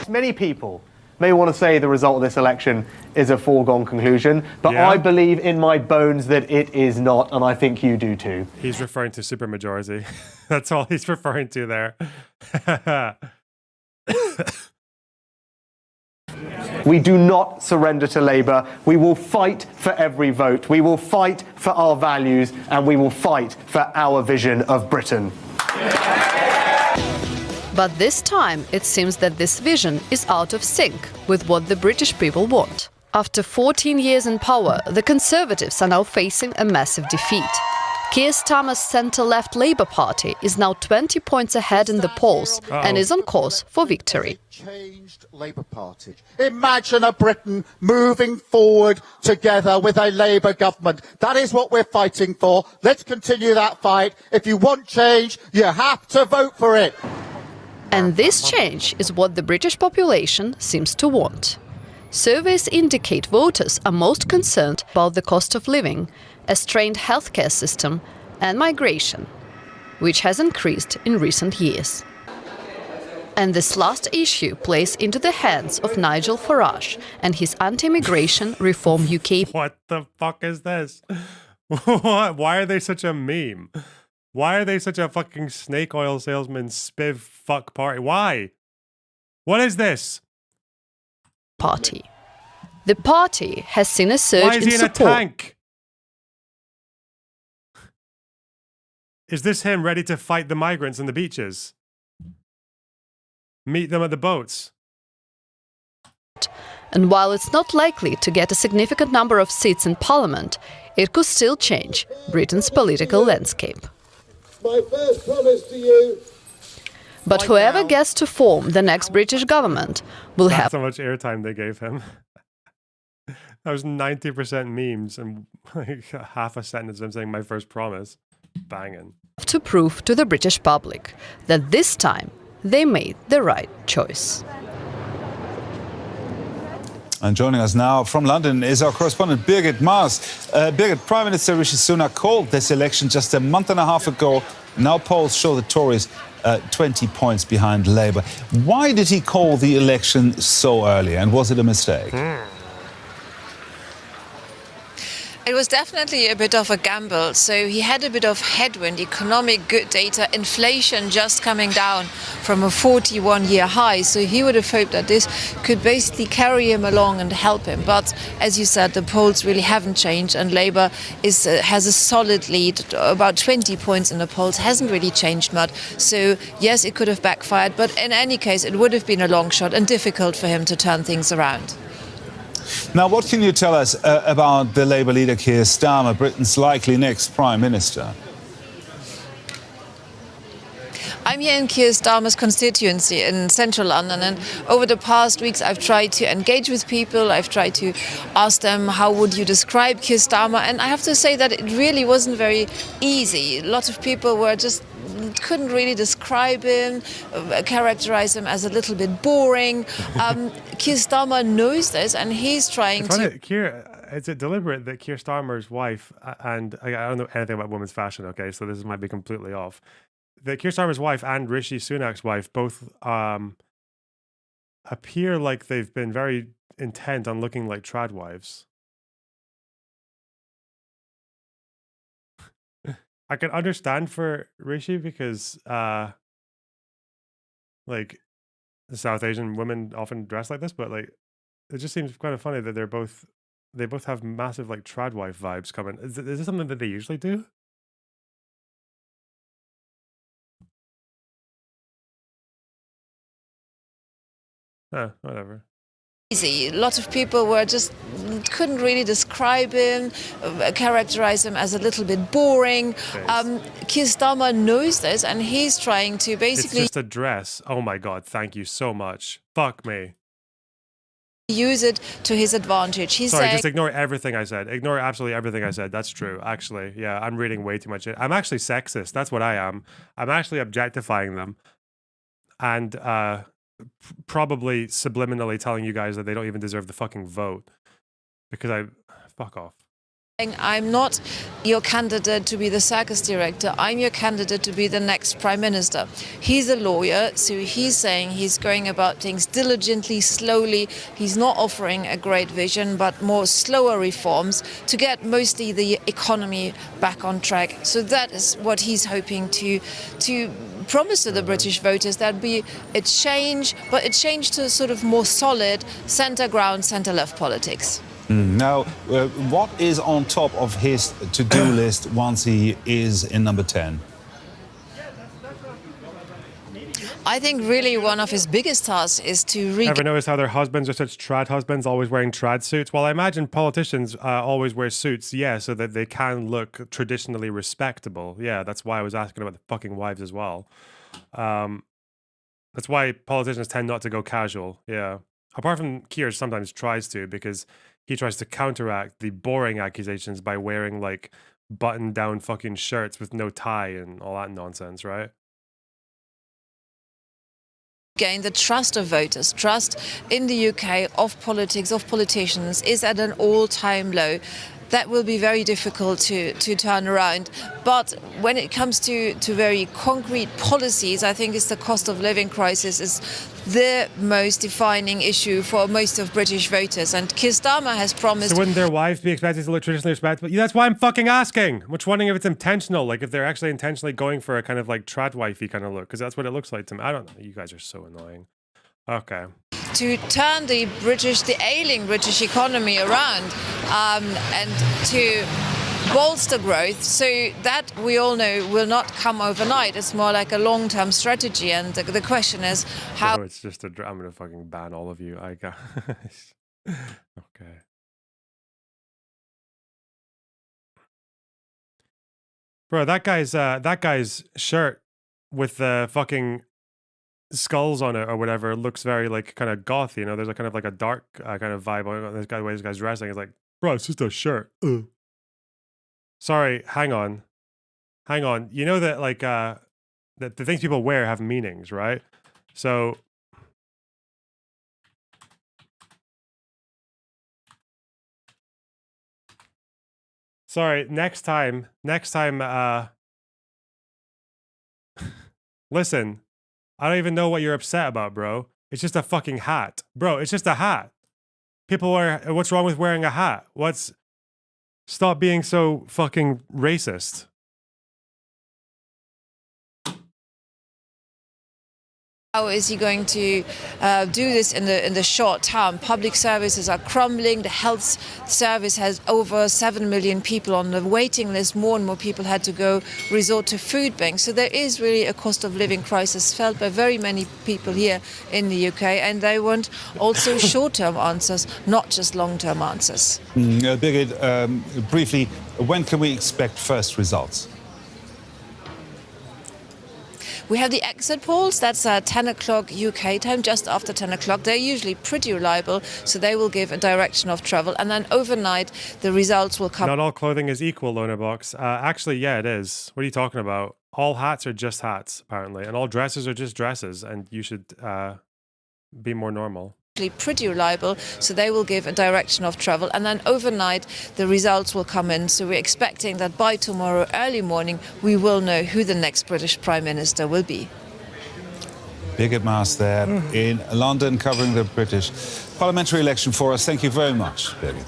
Many people may want to say the result of this election is a foregone conclusion, but Yeah. I believe in my bones that it is not, and I think you do too. He's referring to Supermajority. That's all he's referring to there. We do not surrender to Labour. We will fight for every vote. We will fight for our values, and we will fight for our vision of Britain. But this time, it seems that this vision is out of sync with what the British people want. After 14 years in power, the Conservatives are now facing a massive defeat. Keir Starmer's centre-left Labour Party is now 20 points ahead in the polls and is on course for victory. Changed Labour Party. Imagine a Britain moving forward together with a Labour government. That is what we're fighting for. Let's continue that fight. If you want change, you have to vote for it. And this change is what the British population seems to want. Surveys indicate voters are most concerned about the cost of living, a strained healthcare system, and migration, which has increased in recent years. And this last issue plays into the hands of Nigel Farage and his anti-immigration Reform UK. What the fuck is this? Why are they such a meme? Why are they such a fucking snake oil salesman spiv fuck party? Why? What is this? Party. The party has seen a surge Why is he in a support. tank? Is this him ready to fight the migrants on the beaches? Meet them at the boats? And while it's not likely to get a significant number of seats in Parliament, it could still change Britain's political landscape. My first promise to you. But whoever gets to form the next British government will That's have how much airtime they gave him. That was 90% memes and like half a sentence of him saying my first promise. Banging. to prove to the British public that this time they made the right choice. And joining us now from London is our correspondent Birgit Maas. Birgit, Prime Minister Rishi Sunak called this election just a month and a half ago. Now polls show the Tories 20 points behind Labour. Why did he call the election so early, and was it a mistake? It was definitely a bit of a gamble. So he had a bit of headwind, economic good data, inflation just coming down from a 41-year high. So he would have hoped that this could basically carry him along and help him. But as you said, the polls really haven't changed, and Labour has a solid lead, about 20 points in the polls, hasn't really changed much. So yes, it could have backfired, but in any case, it would have been a long shot and difficult for him to turn things around. Now, what can you tell us about the Labour leader Keir Starmer, Britain's likely next Prime Minister? I'm here in Keir Starmer's constituency in central London, and over the past weeks I've tried to engage with people. I've tried to ask them, how would you describe Keir Starmer? And I have to say that it really wasn't very easy. A lot of people couldn't really describe him, characterize him as a little bit boring. Keir Starmer knows this, and he's trying to... Is it deliberate that Keir Starmer's wife, and I don't know anything about women's fashion, okay, so this might be completely off, that Keir Starmer's wife and Rishi Sunak's wife both appear like they've been very intent on looking like trad wives. I can understand for Rishi because like the South Asian women often dress like this, but like it just seems kind of funny that they both have massive like trad wife vibes coming. Is this something that they usually do? Whatever. A lot of people couldn't really describe him, characterize him as a little bit boring. Keir Starmer knows this, and he's trying to basically... It's just a dress. Oh my God, thank you so much. Fuck me. Use it to his advantage. He's Sorry, saying... just ignore everything I said. Ignore absolutely everything I said. That's true, actually. Yeah, I'm reading way too much. I'm actually sexist. That's what I am. I'm actually objectifying them. And probably subliminally telling you guys that they don't even deserve the fucking vote. Because fuck off. I'm not your candidate to be the circus director. I'm your candidate to be the next prime minister. He's a lawyer, so he's saying he's going about things diligently, slowly. He's not offering a great vision, but more slower reforms to get mostly the economy back on track. So that is what he's hoping to promise to the British voters. That'd be a change, but a change to sort of more solid centre ground, centre left politics. Now, what is on top of his to-do list once he is in number 10? I think really one of his biggest tasks is to... Ever notice how their husbands are such trad husbands, always wearing trad suits? Well, I imagine politicians always wear suits, yeah, so that they can look traditionally respectable. Yeah, that's why I was asking about the fucking wives as well. That's why politicians tend not to go casual, yeah. Apart from Keir sometimes tries to, because he tries to counteract the boring accusations by wearing, like, button-down fucking shirts with no tie and all that nonsense, right? Gain the trust of voters. Trust in the UK of politics, of politicians, is at an all-time low. That will be very difficult to turn around. But when it comes to very concrete policies, I think it's the cost of living crisis is the most defining issue for most of British voters. And Keir Starmer has promised... So wouldn't their wives be expected to look traditionally respectable? Yeah, that's why I'm fucking asking. I'm just wondering if it's intentional, like if they're actually intentionally going for a kind of like trad wifey kind of look, because that's what it looks like to me. I don't know. You guys are so annoying. Okay. To turn the ailing British economy around and to bolster growth. So that we all know will not come overnight. It's more like a long-term strategy. And the question is how... Oh, it's just I'm going to fucking ban all of you. I got... Okay. Bro, that guy's shirt with the fucking skulls on it or whatever looks very like kind of goth, you know. There's a kind of like a dark kind of vibe on this guy. The way this guy's dressing is like, bro, it's just a shirt. Sorry, hang on. You know that like that the things people wear have meanings, right? So sorry, next time listen, I don't even know what you're upset about, bro. It's just a fucking hat. Bro, it's just a hat. People what's wrong with wearing a hat? Stop being so fucking racist. How is he going to do this in the short term? Public services are crumbling. The health service has over 7 million people on the waiting list. More and more people had to resort to food banks. So there is really a cost of living crisis felt by very many people here in the UK, and they want also short-term answers, not just long-term answers. Birgit, briefly, when can we expect first results? We have the exit polls. That's 10 o'clock UK time, just after 10 o'clock. They're usually pretty reliable, so they will give a direction of travel. And then overnight, the results will come. Not all clothing is equal, Lonerbox. Actually, yeah, it is. What are you talking about? All hats are just hats, apparently. And all dresses are just dresses. And you should be more normal. Pretty reliable, so they will give a direction of travel, and then overnight the results will come in. So we're expecting that by tomorrow early morning we will know who the next British Prime Minister will be. Birgit Maas there in London covering the British parliamentary election for us. Thank you very much, Birgit.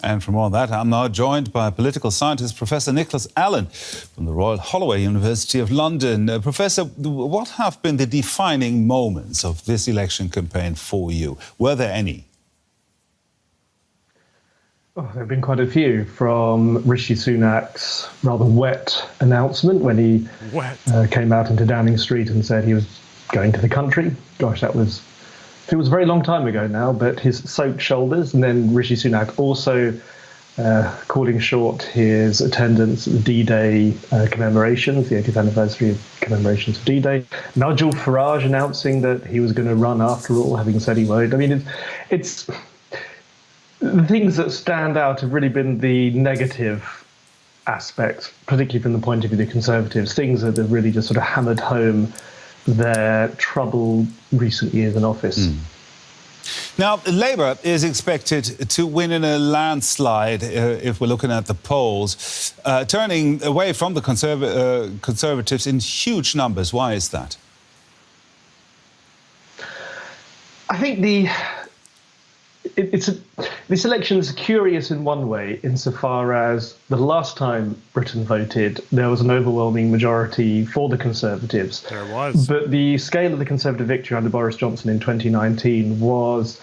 And for more on that, I'm now joined by political scientist Professor Nicholas Allen from the Royal Holloway University of London. Professor, what have been the defining moments of this election campaign for you? Were there any? Oh, there have been quite a few, from Rishi Sunak's rather wet announcement when he came out into Downing Street and said he was going to the country. Gosh, it was a very long time ago now, but his soaked shoulders. And then Rishi Sunak also calling short his attendance at the D-Day commemorations, the 80th anniversary of commemorations of D-Day. Nigel Farage announcing that he was going to run after all, having said he won't. I mean, it's the things that stand out have really been the negative aspects, particularly from the point of view of the Conservatives, things that have really just sort of hammered home their troubled recent years in office. Now, Labour is expected to win in a landslide, if we're looking at the polls, turning away from the Conservatives in huge numbers. Why is that? I think this election is curious in one way, insofar as the last time Britain voted, there was an overwhelming majority for the Conservatives. There was. But the scale of the Conservative victory under Boris Johnson in 2019 was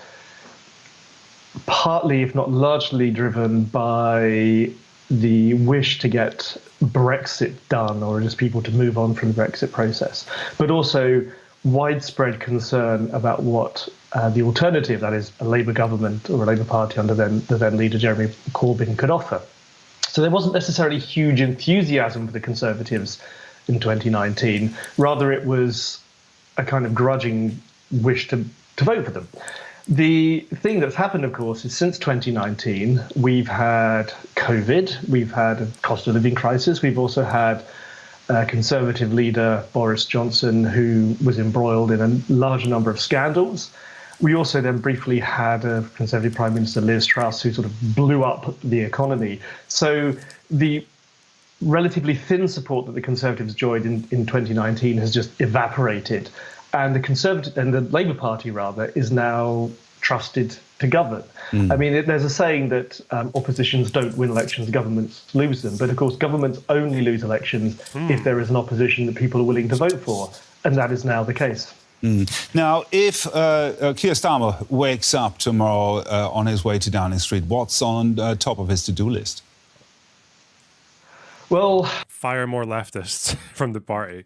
partly, if not largely, driven by the wish to get Brexit done, or just people to move on from the Brexit process, but also widespread concern about what the alternative, that is a Labour government or a Labour Party under the then leader Jeremy Corbyn, could offer. So there wasn't necessarily huge enthusiasm for the Conservatives in 2019. Rather, it was a kind of grudging wish to vote for them. The thing that's happened, of course, is since 2019, we've had COVID, we've had a cost of living crisis, we've also had Conservative leader Boris Johnson, who was embroiled in a large number of scandals. We also then briefly had a Conservative Prime Minister, Liz Truss, who sort of blew up the economy. So the relatively thin support that the Conservatives enjoyed in 2019 has just evaporated. And the Labour Party, rather, is now trusted to govern. I mean, there's a saying that oppositions don't win elections, governments lose them. But of course, governments only lose elections if there is an opposition that people are willing to vote for. And that is now the case. Now, if Keir Starmer wakes up tomorrow on his way to Downing Street, what's on top of his to-do list? Well, fire more leftists from the party.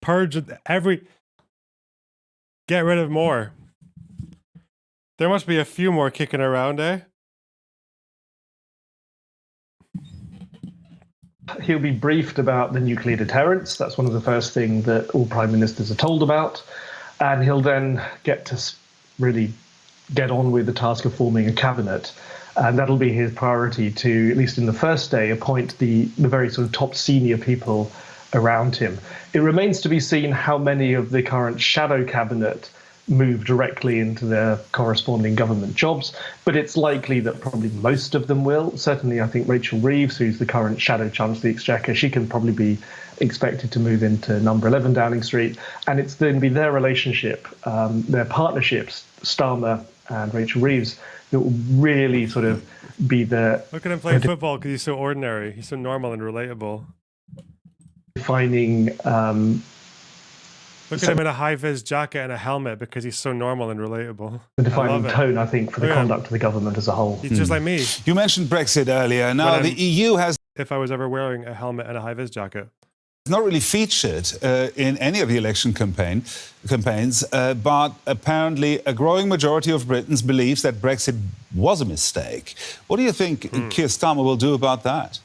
Purge get rid of more. There must be a few more kicking around, eh? He'll be briefed about the nuclear deterrence. That's one of the first things that all prime ministers are told about. And he'll then get to really get on with the task of forming a cabinet. And that'll be his priority to, at least in the first day, appoint the very sort of top senior people around him. It remains to be seen how many of the current shadow cabinet move directly into their corresponding government jobs, but it's likely that probably most of them will. Certainly, I think Rachel Reeves, who's the current Shadow Chancellor of the Exchequer, she can probably be expected to move into number 11 Downing Street, and it's going to be their relationship, their partnerships, Starmer and Rachel Reeves, that will really sort of be the... Look at him play football because he's so ordinary. He's so normal and relatable. Defining... Look at him in a high-vis jacket and a helmet because he's so normal and relatable. The defining tone, I think, for the conduct of the government as a whole. He's just like me. You mentioned Brexit earlier. Now, the EU has... If I was ever wearing a helmet and a high-vis jacket. It's not really featured in any of the election campaigns, but apparently a growing majority of Britons believes that Brexit was a mistake. What do you think Keir Starmer will do about that?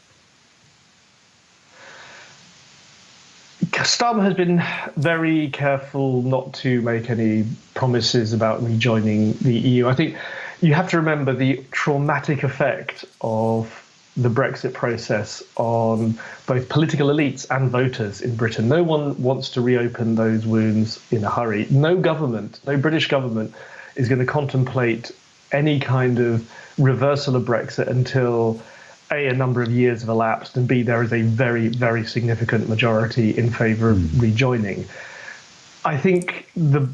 Starmer has been very careful not to make any promises about rejoining the EU. I think you have to remember the traumatic effect of the Brexit process on both political elites and voters in Britain. No one wants to reopen those wounds in a hurry. No government, no British government, is going to contemplate any kind of reversal of Brexit until A, a number of years have elapsed, and B, there is a very, very significant majority in favour of rejoining. I think the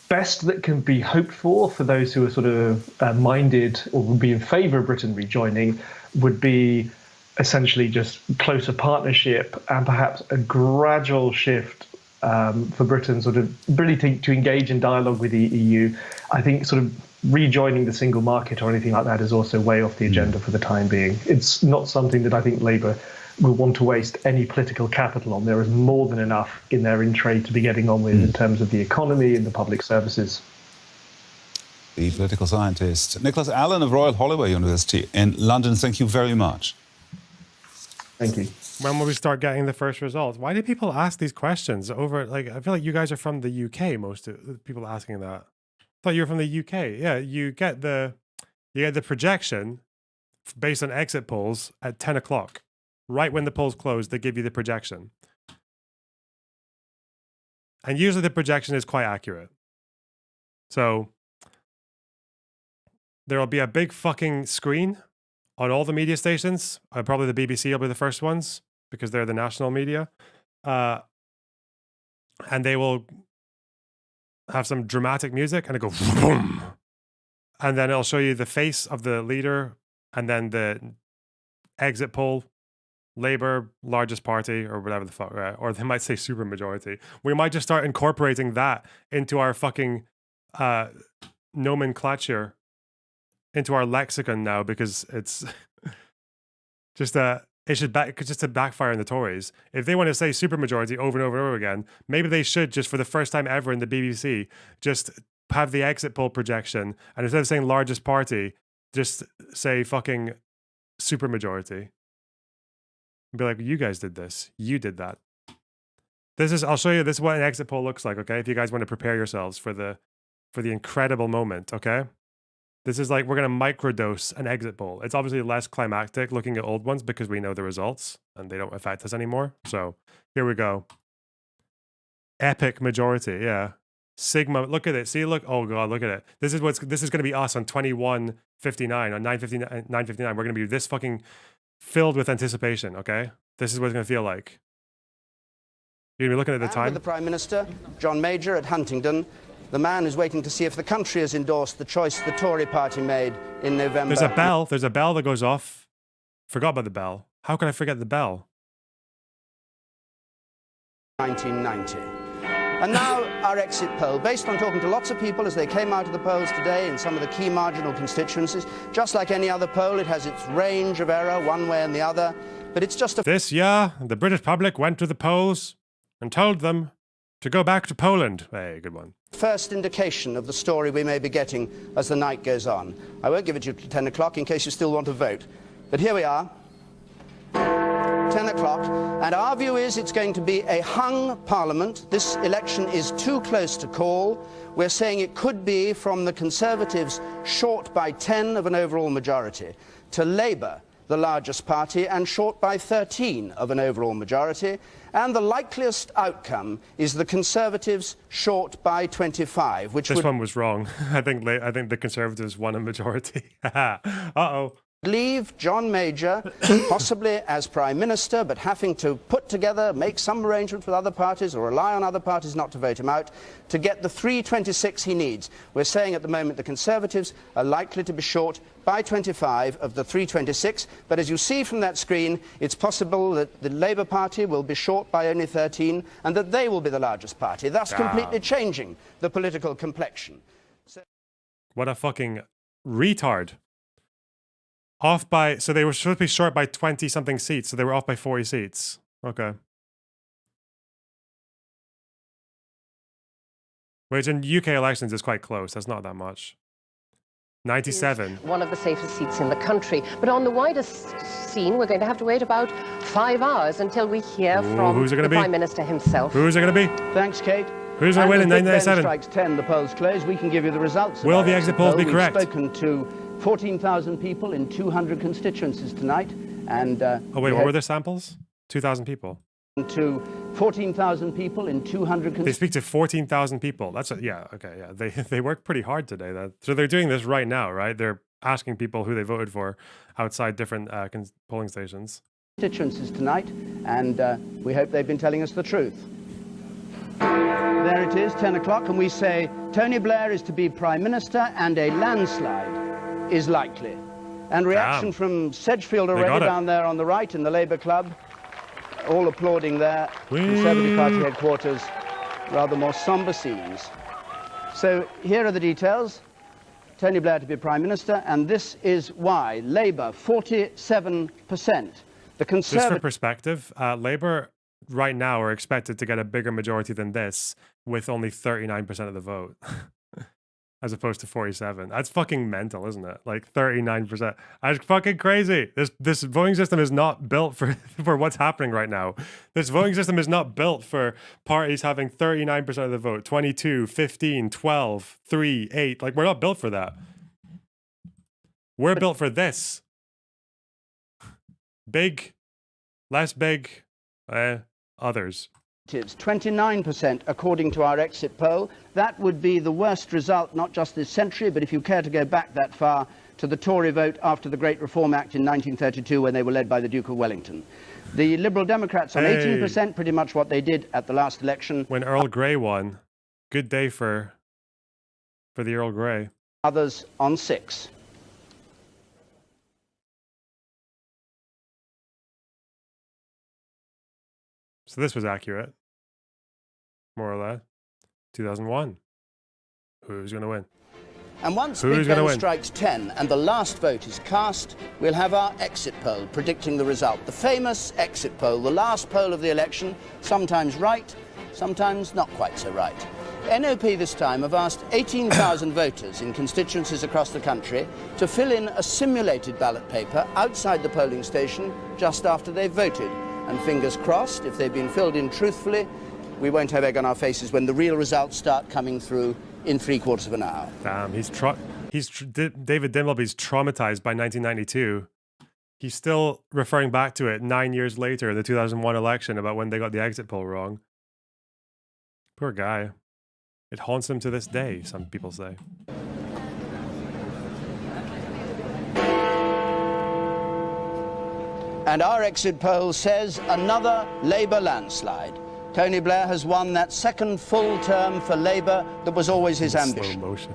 best that can be hoped for those who are sort of minded or would be in favour of Britain rejoining would be essentially just closer partnership and perhaps a gradual shift for Britain sort of really to engage in dialogue with the EU. I think sort of rejoining the single market or anything like that is also way off the agenda for the time being. It's not something that I think Labour will want to waste any political capital on. There is more than enough in their in trade to be getting on with in terms of the economy and the public services. The political scientist Nicholas Allen of Royal Holloway University in London, thank you very much. Thank you. When will we start getting the first results? Why do people ask these questions over, like, I feel like you guys are from the UK, most of the people asking that. I thought you were from the UK. Yeah, you get the projection based on exit polls at 10 o'clock. Right when the polls close, they give you the projection. And usually the projection is quite accurate. So there will be a big fucking screen on all the media stations. Probably the BBC will be the first ones because they're the national media. And they will have some dramatic music and it go boom. And then it'll show you the face of the leader and then the exit poll. Labour, largest party, or whatever the fuck, right? Or they might say supermajority. We might just start incorporating that into our fucking nomenclature, into our lexicon now, because it's just to backfire on the Tories. If they want to say supermajority over and over and over again, maybe they should just for the first time ever in the BBC just have the exit poll projection, and instead of saying largest party, just say fucking supermajority. Be like, you guys did this. You did that. I'll show you, this is what an exit poll looks like, okay? If you guys want to prepare yourselves for the incredible moment, okay? This is like, we're going to microdose an exit poll. It's obviously less climactic looking at old ones because we know the results and they don't affect us anymore. So here we go. Epic majority, yeah. Sigma, look at it. See, look, oh God, look at it. This is going to be us on 21:59, on 9:59. We're going to be this fucking filled with anticipation, okay? This is what it's going to feel like. You're going to be looking at the time. With the Prime Minister, John Major at Huntingdon, the man who's waiting to see if the country has endorsed the choice the Tory party made in November. There's a bell that goes off. Forgot about the bell. How can I forget the bell? 1990. And now our exit poll, based on talking to lots of people as they came out of the polls today in some of the key marginal constituencies. Just like any other poll, it has its range of error one way and the other, but it's just This year, the British public went to the polls and told them to go back to Poland. Hey, good one. First indication of the story we may be getting as the night goes on. I won't give it to you till 10 o'clock in case you still want to vote. But here we are. 10 o'clock, and our view is it's going to be a hung parliament. This election is too close to call. We're saying it could be from the Conservatives short by 10 of an overall majority to Labour, the largest party, and short by 13 of an overall majority. And the likeliest outcome is the Conservatives short by 25, which this one was wrong. I think the Conservatives won a majority. Uh-oh. Leave John Major, possibly as Prime Minister, but having to put together, make some arrangement with other parties or rely on other parties not to vote him out, to get the 326 he needs. We're saying at the moment the Conservatives are likely to be short by 25 of the 326, but as you see from that screen, it's possible that the Labour Party will be short by only 13 and that they will be the largest party, thus completely changing the political complexion. What a fucking retard. Off by, so they were supposed to be short by 20-something seats, so they were off by 40 seats. Okay. Which in UK elections is quite close. That's not that much. 97. One of the safest seats in the country. But on the wider scene, we're going to have to wait about 5 hours until we hear from the Prime Minister himself. Who's it going to be? Thanks, Kate. Who's going to win in 1997? Strikes 10, the polls close. We can give you the results. Will the exit polls be correct? We've spoken to 14,000 people in 200 constituencies tonight, and oh wait, what were their samples? 2,000 people. To 14,000 people in 200. They speak to 14,000 people. That's yeah, okay, yeah. They work pretty hard today. So they're doing this right now, right? They're asking people who they voted for outside different polling stations. Constituencies tonight, and we hope they've been telling us the truth. There it is, 10 o'clock, and we say Tony Blair is to be Prime Minister and a landslide is likely. And reaction from Sedgefield already down there on the right in the Labour Club, all applauding there. Conservative Party headquarters, rather more sombre scenes. So here are the details. Tony Blair to be Prime Minister, and this is why. Labour, 47%. The Conservative... Just for perspective, Labour right now are expected to get a bigger majority than this with only 39% of the vote. As opposed to 47. That's fucking mental, isn't it? Like 39%. That's fucking crazy. This voting system is not built for what's happening right now. This voting system is not built for parties having 39% of the vote. 22, 15, 12, 3, 8. Like, we're not built for that. We're built for this. Big, less big, others. It's 29% according to our exit poll. That would be the worst result, not just this century, but if you care to go back that far, to the Tory vote after the Great Reform Act in 1932 when they were led by the Duke of Wellington. The Liberal Democrats on 18%, pretty much what they did at the last election. When Earl Grey won. Good day for the Earl Grey. Others on 6%. So this was accurate, more or less. 2001. Who's going to win? And once Big Ben strikes 10 and the last vote is cast, we'll have our exit poll predicting the result. The famous exit poll, the last poll of the election, sometimes right, sometimes not quite so right. NOP this time have asked 18,000 voters in constituencies across the country to fill in a simulated ballot paper outside the polling station just after they've voted. And fingers crossed, if they've been filled in truthfully, we won't have egg on our faces when the real results start coming through in 3/4 of an hour. Damn, David Dimblby's traumatized by 1992. He's still referring back to it 9 years later in the 2001 election about when they got the exit poll wrong. Poor guy. It haunts him to this day, some people say. And our exit poll says another Labour landslide. Tony Blair has won that second full term for Labour that was always his ambition. Slow motion.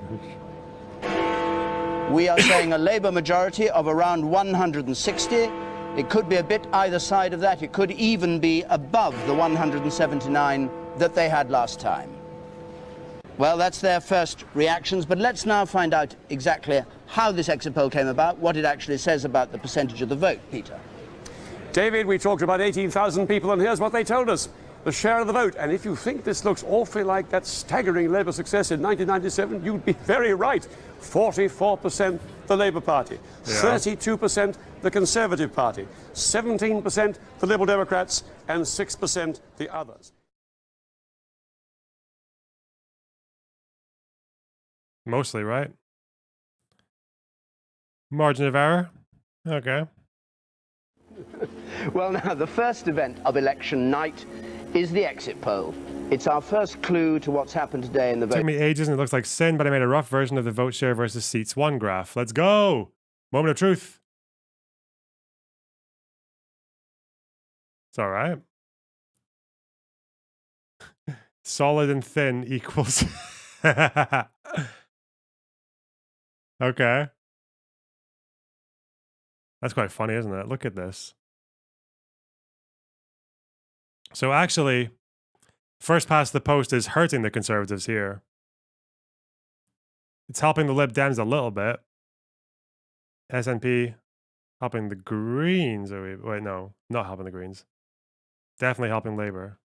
We are saying a Labour majority of around 160. It could be a bit either side of that. It could even be above the 179 that they had last time. Well, that's their first reactions, but let's now find out exactly how this exit poll came about, what it actually says about the percentage of the vote. Peter. David, we talked about 18,000 people, and here's what they told us. The share of the vote. And if you think this looks awfully like that staggering Labour success in 1997, you'd be very right. 44% the Labour Party, 32% the Conservative Party, 17% the Liberal Democrats, and 6% the others. Mostly, right? Margin of error? Okay. Well, now, the first event of election night is the exit poll. It's our first clue to what's happened today in the vote. It took me ages and it looks like sin, but I made a rough version of the vote share versus seats won graph. Let's go! Moment of truth. It's all right. Solid and thin equals... Okay. That's quite funny, isn't it? Look at this. So actually, first past the post is hurting the Conservatives here. It's helping the Lib Dems a little bit. SNP helping the Greens. Wait, no, not helping the Greens. Definitely helping Labour.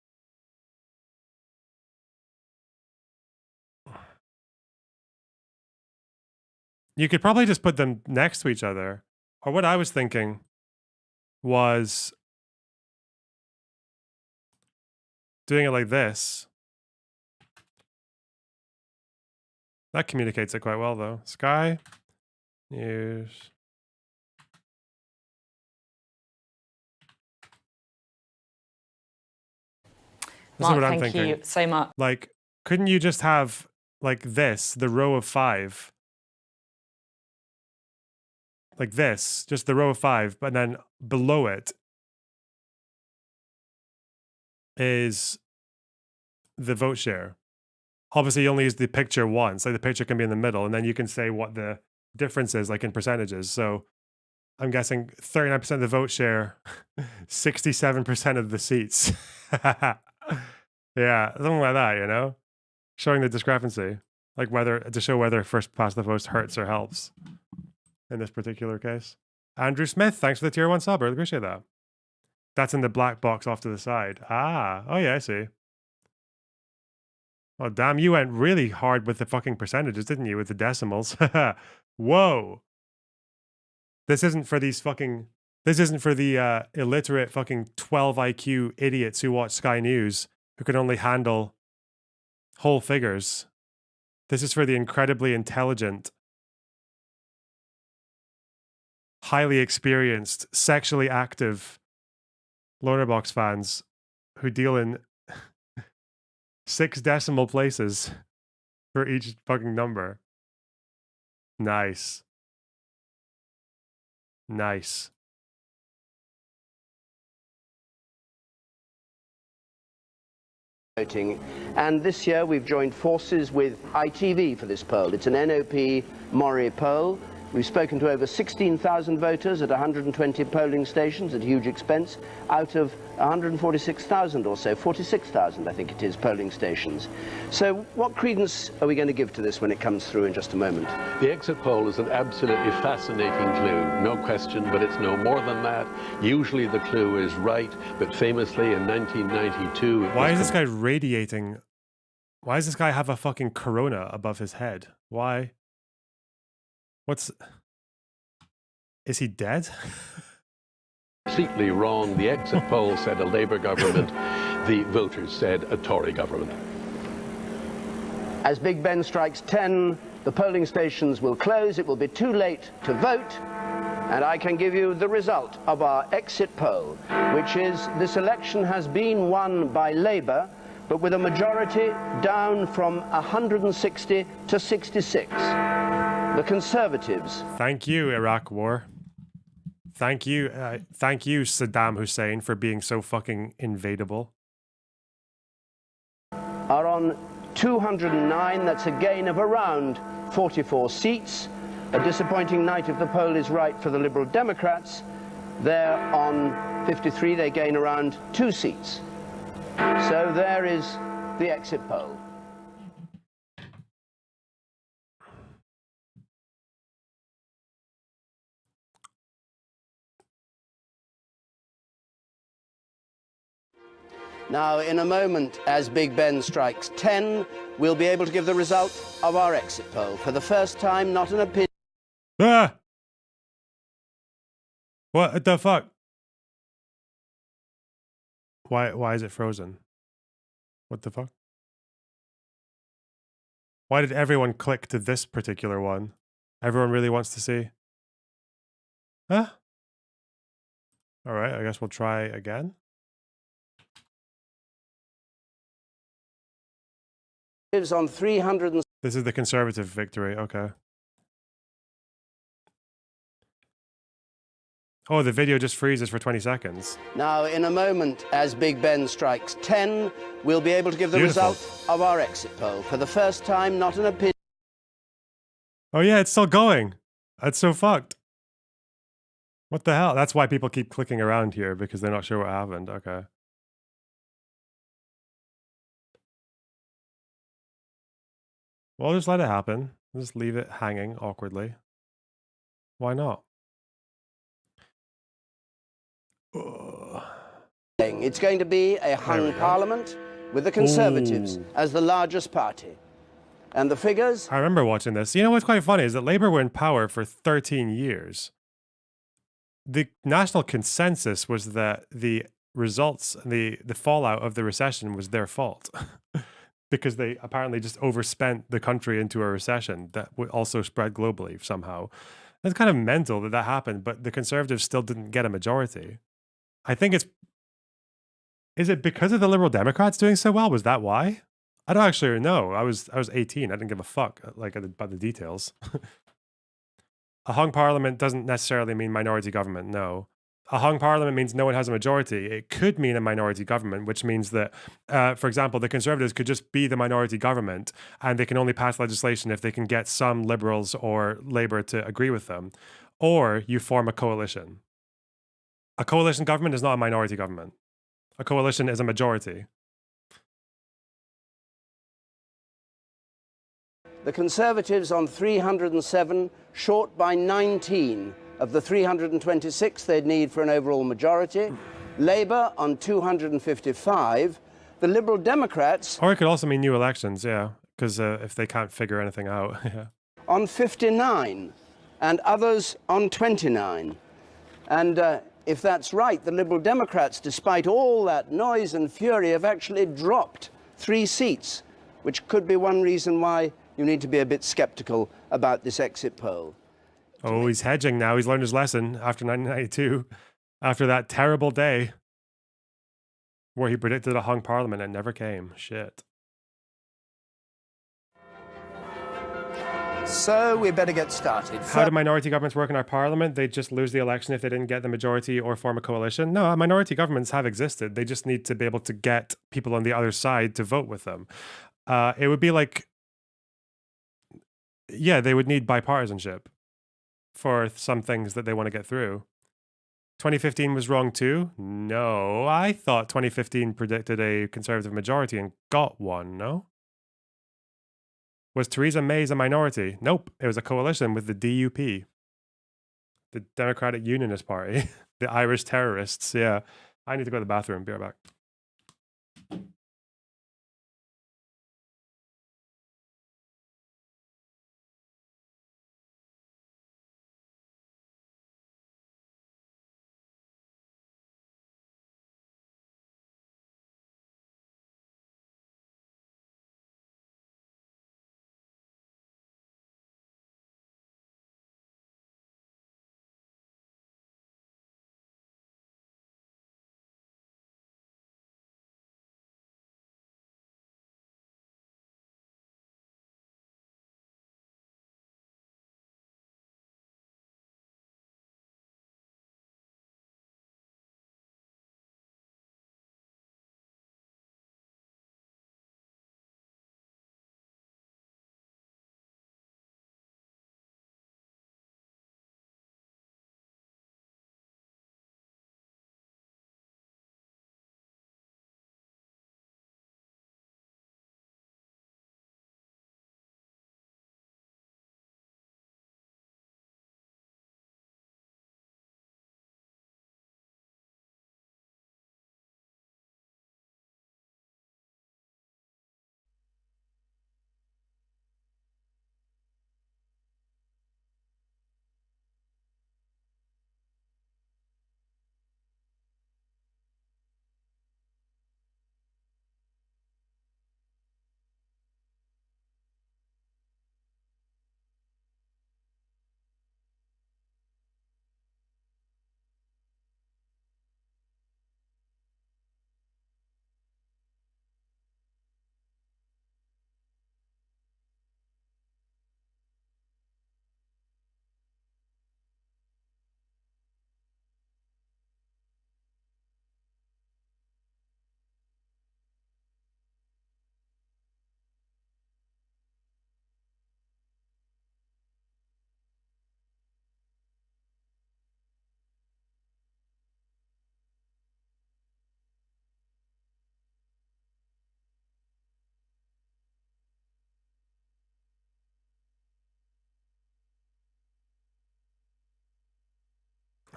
You could probably just put them next to each other. Or what I was thinking was doing it like this. That communicates it quite well, though. Sky News. Mark, thank you so much. Like, couldn't you just have, like this, the row of 5? Like this, just the row of 5, but then below it is the vote share. obviously you only use the picture once. Like the picture can be in the middle, and then you can say what the difference is, like in percentages. So I'm guessing 39% of the vote share, 67% of the seats. Yeah, something like that, you know? Showing the discrepancy. Like whether, to show whether first past the post hurts or helps in this particular case. Andrew Smith, thanks for the tier 1 sub. I really appreciate that. That's in the black box off to the side. Ah, oh yeah, I see. Oh, damn, you went really hard with the fucking percentages, didn't you? With the decimals. Whoa. This isn't for these fucking... This isn't for the illiterate fucking 12 IQ idiots who watch Sky News, who can only handle whole figures. This is for the incredibly intelligent, highly experienced, sexually active Lonerbox fans who deal in 6 decimal places for each fucking number. Nice. Nice. Voting. And this year we've joined forces with ITV for this poll. It's an NOP Mori poll. We've spoken to over 16,000 voters at 120 polling stations at huge expense, out of 146,000 or so, 46,000 I think it is, polling stations. So what credence are we going to give to this when it comes through in just a moment? The exit poll is an absolutely fascinating clue, no question, but it's no more than that. Usually the clue is right, but famously in 1992... Why is this guy radiating? Why does this guy have a fucking corona above his head? Why? What's... Is he dead? Completely wrong. The exit poll said a Labour government. The voters said a Tory government. As Big Ben strikes 10, the polling stations will close. It will be too late to vote. And I can give you the result of our exit poll, which is this election has been won by Labour, but with a majority down from 160 to 66. The Conservatives. Thank you, Iraq War. Thank you, Saddam Hussein, for being so fucking invadable. Are on 209. That's a gain of around 44 seats. A disappointing night if the poll is right for the Liberal Democrats. They're on 53. They gain around 2 seats. So there is the exit poll. Now, in a moment, as Big Ben strikes 10, we'll be able to give the result of our exit poll. For the first time, not an opinion. Ah! What the fuck? Why is it frozen? What the fuck? Why did everyone click to this particular one? Everyone really wants to see. Huh? All right, I guess we'll try again. On 300. This is the Conservative victory. Okay. Oh, the video just freezes for 20 seconds. Now, in a moment, as Big Ben strikes 10, we'll be able to give the result of our exit poll. For the first time, not an opinion. Oh yeah, it's still going. That's so fucked. What the hell? That's why people keep clicking around here, because they're not sure what happened. Okay. Well, just let it happen. Just leave it hanging awkwardly. Why not? It's going to be a hung parliament with the Conservatives as the largest party. And the figures? I remember watching this. You know what's quite funny is that Labour were in power for 13 years. The national consensus was that the results, the fallout of the recession was their fault. Because they apparently just overspent the country into a recession that would also spread globally somehow. It's kind of mental that that happened, but the Conservatives still didn't get a majority. I think it's... Is it because of the Liberal Democrats doing so well? Was that why? I don't actually know. I was 18. I didn't give a fuck about the details. A hung parliament doesn't necessarily mean minority government, no. A hung parliament means no one has a majority. It could mean a minority government, which means that, for example, the Conservatives could just be the minority government and they can only pass legislation if they can get some Liberals or Labour to agree with them. Or you form a coalition. A coalition government is not a minority government. A coalition is a majority. The Conservatives on 307, short by 19 of the 326 they'd need for an overall majority. Labour on 255. The Liberal Democrats... Or it could also mean new elections, yeah, because if they can't figure anything out, yeah. On 59, and others on 29. And if that's right, the Liberal Democrats, despite all that noise and fury, have actually dropped 3 seats, which could be one reason why you need to be a bit sceptical about this exit poll. Oh, he's hedging now. He's learned his lesson after 1992, after that terrible day where he predicted a hung parliament and never came. Shit. So we better get started. How do minority governments work in our parliament? They just lose the election if they didn't get the majority or form a coalition? No, minority governments have existed. They just need to be able to get people on the other side to vote with them. It would be like, yeah, they would need bipartisanship for some things that they want to get through. 2015 was wrong too? No, I thought 2015 predicted a Conservative majority and got one, no? Was Theresa May's a minority? Nope, it was a coalition with the DUP. The Democratic Unionist Party. The Irish terrorists, yeah. I need to go to the bathroom, be right back.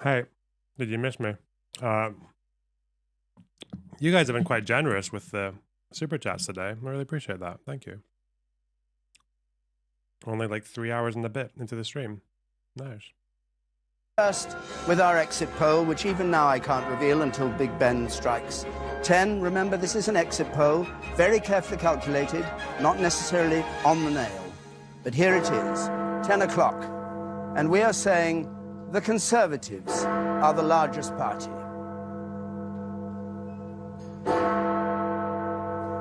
Hey, did you miss me? You guys have been quite generous with the super chats today. I really appreciate that. Thank you. Only like 3 hours and a bit into the stream. Nice. First, with our exit poll, which even now I can't reveal until Big Ben strikes 10. Remember, this is an exit poll, very carefully calculated, not necessarily on the nail. But here it is, 10 o'clock. And we are saying the Conservatives are the largest party.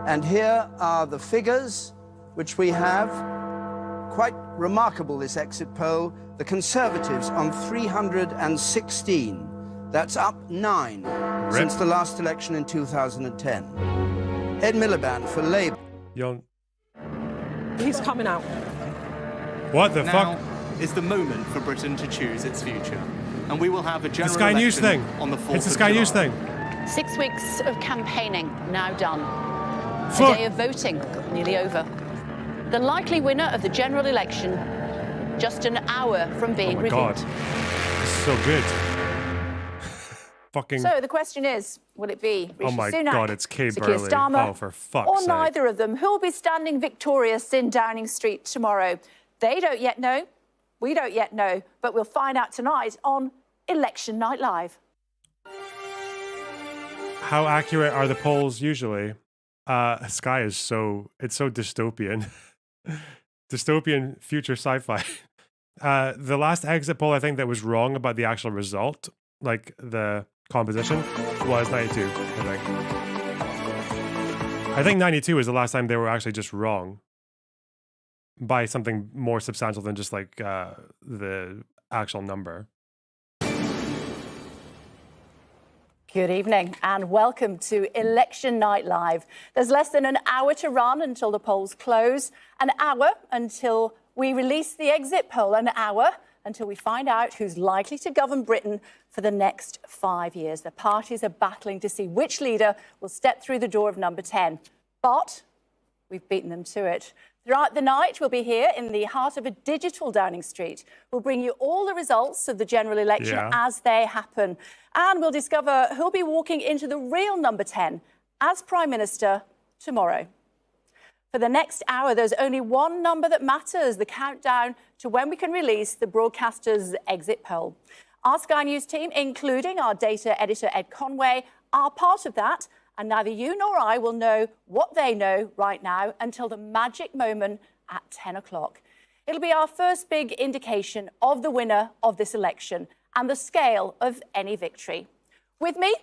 And here are the figures which we have. Quite remarkable, this exit poll. The Conservatives on 316. That's up 9 since the last election in 2010. Ed Miliband for Labour. He's coming out. What the fuck? Is the moment for Britain to choose its future. And we will have a general Sky News election thing. on the 4th It's the of Sky July. News thing. 6 weeks of campaigning now done. Fuck. A day of voting nearly over. The likely winner of the general election just an hour from being Oh my revealed. god. This is so good. Fucking. So the question is, will it be Rishi Oh my Sunak, god, it's Keir Sir Keir Burley. Starmer, Oh, for fuck's or sake. neither of them? Who'll be standing victorious in Downing Street tomorrow? They don't yet know. We don't yet know. But we'll find out tonight on Election Night Live. How accurate are the polls usually? Sky is so dystopian. Dystopian future sci-fi. The last exit poll I think that was wrong about the actual result, like the composition, was 92, I think. I think 92 is the last time they were actually just wrong by something more substantial than just like the actual number. Good evening and welcome to Election Night Live. There's less than an hour to run until the polls close, an hour until we release the exit poll, an hour until we find out who's likely to govern Britain for the next 5 years. The parties are battling to see which leader will step through the door of number 10. But we've beaten them to it. Throughout the night, we'll be here in the heart of a digital Downing Street. We'll bring you all the results of the general election as they happen. And we'll discover who'll be walking into the real number 10 as Prime Minister tomorrow. For the next hour, there's only one number that matters, the countdown to when we can release the broadcaster's exit poll. Our Sky News team, including our data editor Ed Conway, are part of that. And neither you nor I will know what they know right now until the magic moment at 10 o'clock. It'll be our first big indication of the winner of this election and the scale of any victory. With me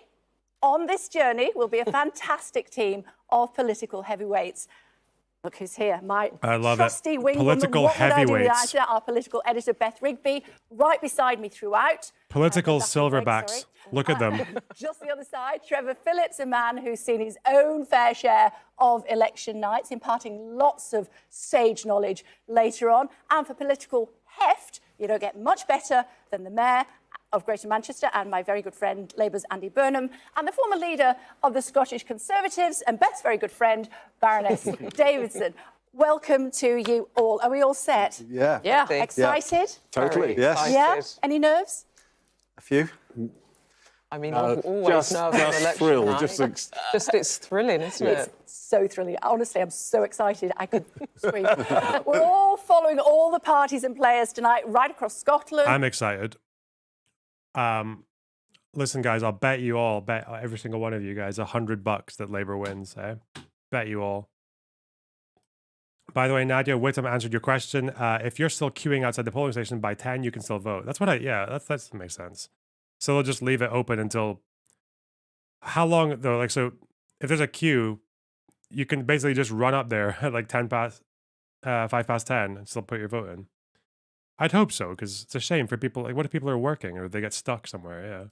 on this journey will be a fantastic team of political heavyweights. Look who's here, my trusty wing Political woman. What would I do heavyweights. without her? Our political editor, Beth Rigby, right beside me throughout. Political silverbacks. Look at them. Just the other side, Trevor Phillips, a man who's seen his own fair share of election nights, imparting lots of sage knowledge later on. And for political heft, you don't get much better than the Mayor of Greater Manchester and my very good friend, Labour's Andy Burnham, and the former leader of the Scottish Conservatives and Beth's very good friend, Baroness Davidson. Welcome to you all. Are we all set? Yeah. Yeah. Excited? Totally. Yes. Yeah. Any nerves? A few. I mean, always nervous on election thrilled. night. Just it's thrilling, isn't it? It's so thrilling. Honestly, I'm so excited. I could scream. We're all following all the parties and players tonight, right across Scotland. I'm excited. Listen, guys, I'll bet every single one of you guys $100 that Labour wins. Bet you all. By the way, Nadia Whittam answered your question. If you're still queuing outside the polling station by 10, you can still vote. That's what that makes sense. So they'll just leave it open until how long though? Like, so if there's a queue, you can basically just run up there at like 5 past 10 and still put your vote in. I'd hope so, because it's a shame for people. Like, what if people are working or they get stuck somewhere?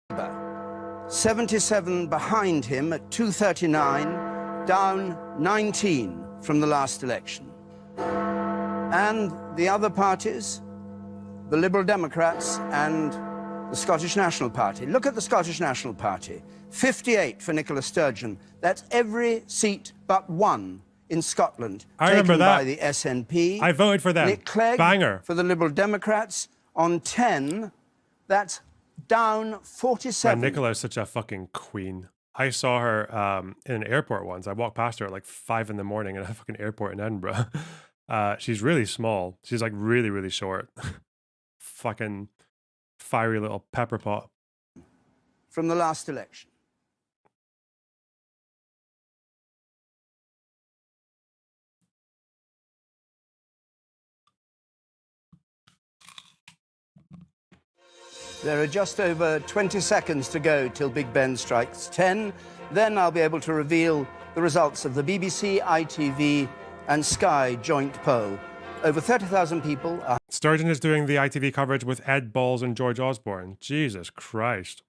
Yeah. 77 behind him at 239, down 19 from the last election. And the other parties, the Liberal Democrats and the Scottish National Party. Look at the Scottish National Party. 58 for Nicola Sturgeon. That's every seat but one in Scotland. I remember that. By the SNP. I voted for them. Nick Clegg Banger. For the Liberal Democrats on 10. That's down 47. Man, Nicola is such a fucking queen. I saw her in an airport once. I walked past her at like 5 in the morning in a fucking airport in Edinburgh. She's really small. She's like really, really short. Fucking fiery little pepper pot. From the last election. There are just over 20 seconds to go till Big Ben strikes 10. Then I'll be able to reveal the results of the BBC, ITV and Sky joint poll. over 30,000 people. Sturgeon is doing the ITV coverage with Ed Balls and George Osborne. Jesus Christ.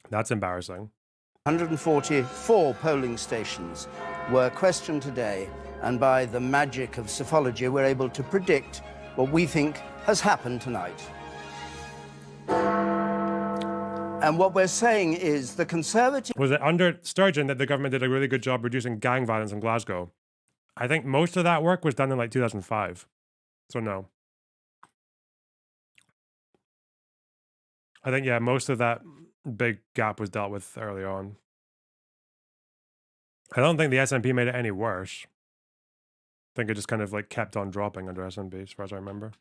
That's embarrassing. 144 polling stations were questioned today, and by the magic of psephology, we're able to predict what we think has happened tonight. And what we're saying is the Conservative... Was it under Sturgeon that the government did a really good job reducing gang violence in Glasgow? I think most of that work was done in like 2005. So no. I think, yeah, most of that big gap was dealt with early on. I don't think the SNP made it any worse. I think it just kind of like kept on dropping under SNP as far as I remember.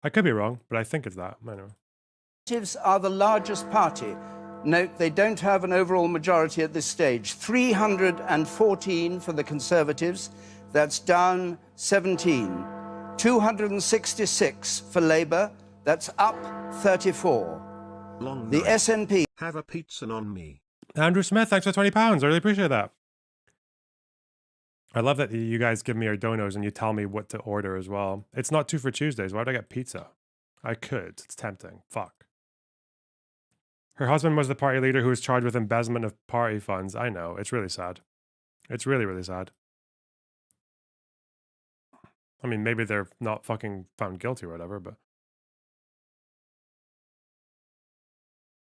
I could be wrong, but I think it's that. Anyway. Conservatives are the largest party. Note, they don't have an overall majority at this stage. 314 for the Conservatives. That's down 17. 266 for Labour. That's up 34. The SNP... Have a pizza on me. Andrew Smith, thanks for £20. I really appreciate that. I love that you guys give me your donos and you tell me what to order as well. It's not 2 for Tuesdays. Why would I get pizza? I could. It's tempting. Fuck. Her husband was the party leader who was charged with embezzlement of party funds. I know. It's really sad. It's really, really sad. I mean, maybe they're not fucking found guilty or whatever, but...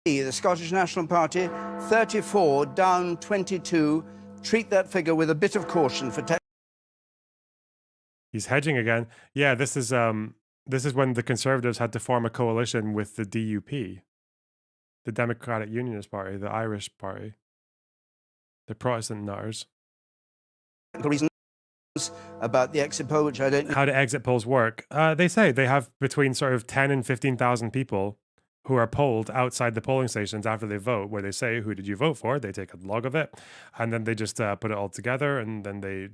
The Scottish National Party, 34, down 22. Treat that figure with a bit of caution for... He's hedging again. Yeah, this is when the Conservatives had to form a coalition with the DUP, the Democratic Unionist Party, the Irish Party, the Protestant nutters. The reasons about the exit poll, which I don't know. How do exit polls work? They say they have between sort of 10 and 15,000 people who are polled outside the polling stations after they vote, where they say, who did you vote for? They take a log of it, and then they just put it all together, and then they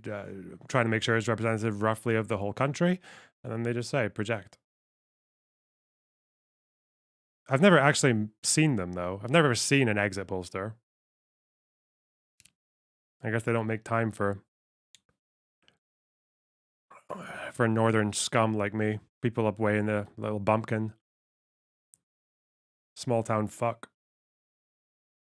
try to make sure it's representative roughly of the whole country, and then they just say, project. I've never actually seen them, though. I've never seen an exit pollster. I guess they don't make time for northern scum like me. People up way in the little bumpkin. Small town fuck.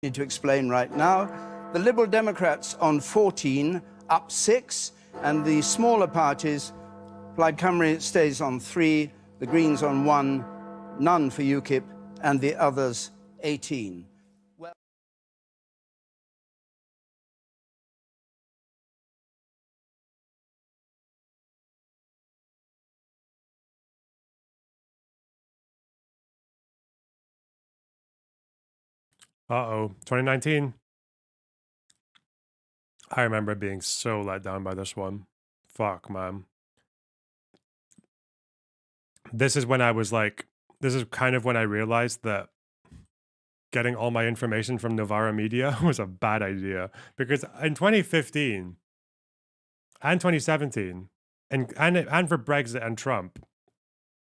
Need to explain right now. The Liberal Democrats on 14, up 6, and the smaller parties, Plaid Cymru stays on 3, the Greens on 1, none for UKIP, and the others 18. Well, uh-oh, 2019. I remember being so let down by this one. Fuck, man. This is when I was like, this is kind of when I realized that getting all my information from Novara Media was a bad idea. Because in 2015 and 2017, and for Brexit and Trump,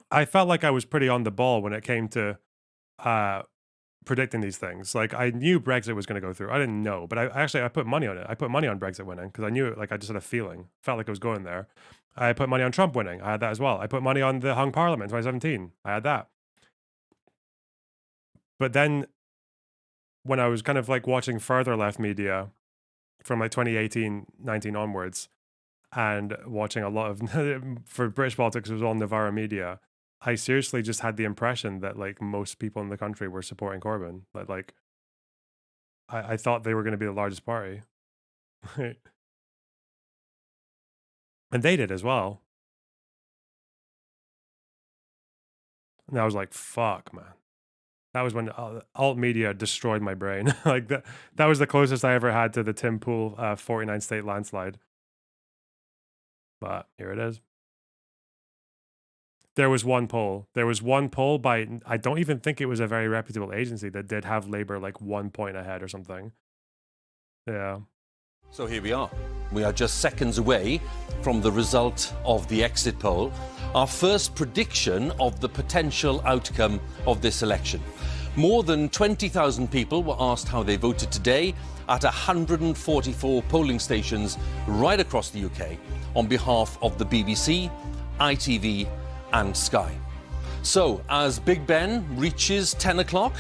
I felt like I was pretty on the ball when it came to predicting these things. Like, I knew Brexit was going to go through. I didn't know, but I put money on it. I put money on Brexit winning because I knew it. Like, I just had a feeling. Felt like it was going there. I put money on Trump winning. I had that as well. I put money on the hung parliament in 2017. I had that. But then when I was kind of like watching further left media from like 2018, 19 onwards, and watching a lot of, for British politics, it was all Novara Media, I seriously just had the impression that like most people in the country were supporting Corbyn. Like I thought they were going to be the largest party. And they did as well. And I was like, fuck, man. That was when alt media destroyed my brain. Like that was the closest I ever had to the Tim Pool 49 state landslide. But here it is. There was one poll. There was one poll by, I don't even think it was a very reputable agency that did have Labour like 1 point ahead or something. Yeah. So here we are. We are just seconds away from the result of the exit poll. Our first prediction of the potential outcome of this election. More than 20,000 people were asked how they voted today at 144 polling stations right across the UK on behalf of the BBC, ITV and Sky. So, as Big Ben reaches 10 o'clock,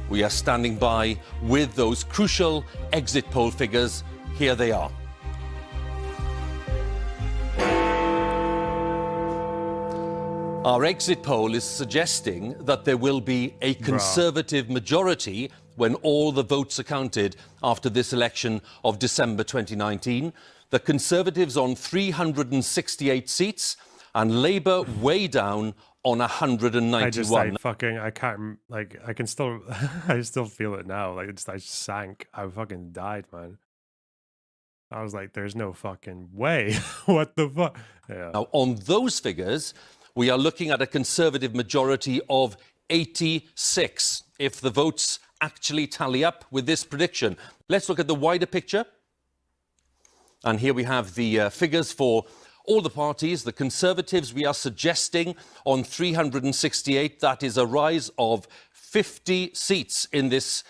we are standing by with those crucial exit poll figures. Here they are. Our exit poll is suggesting that there will be a Conservative majority when all the votes are counted after this election of December 2019. The Conservatives on 368 seats and Labour way down on 191. I can still, I still feel it now. Like, I just sank. I fucking died, man. I was like, there's no fucking way. What the fuck? Yeah. Now, on those figures, we are looking at a Conservative majority of 86 if the votes actually tally up with this prediction. Let's look at the wider picture. And here we have the figures for all the parties. The Conservatives, we are suggesting on 368, that is a rise of 50 seats in this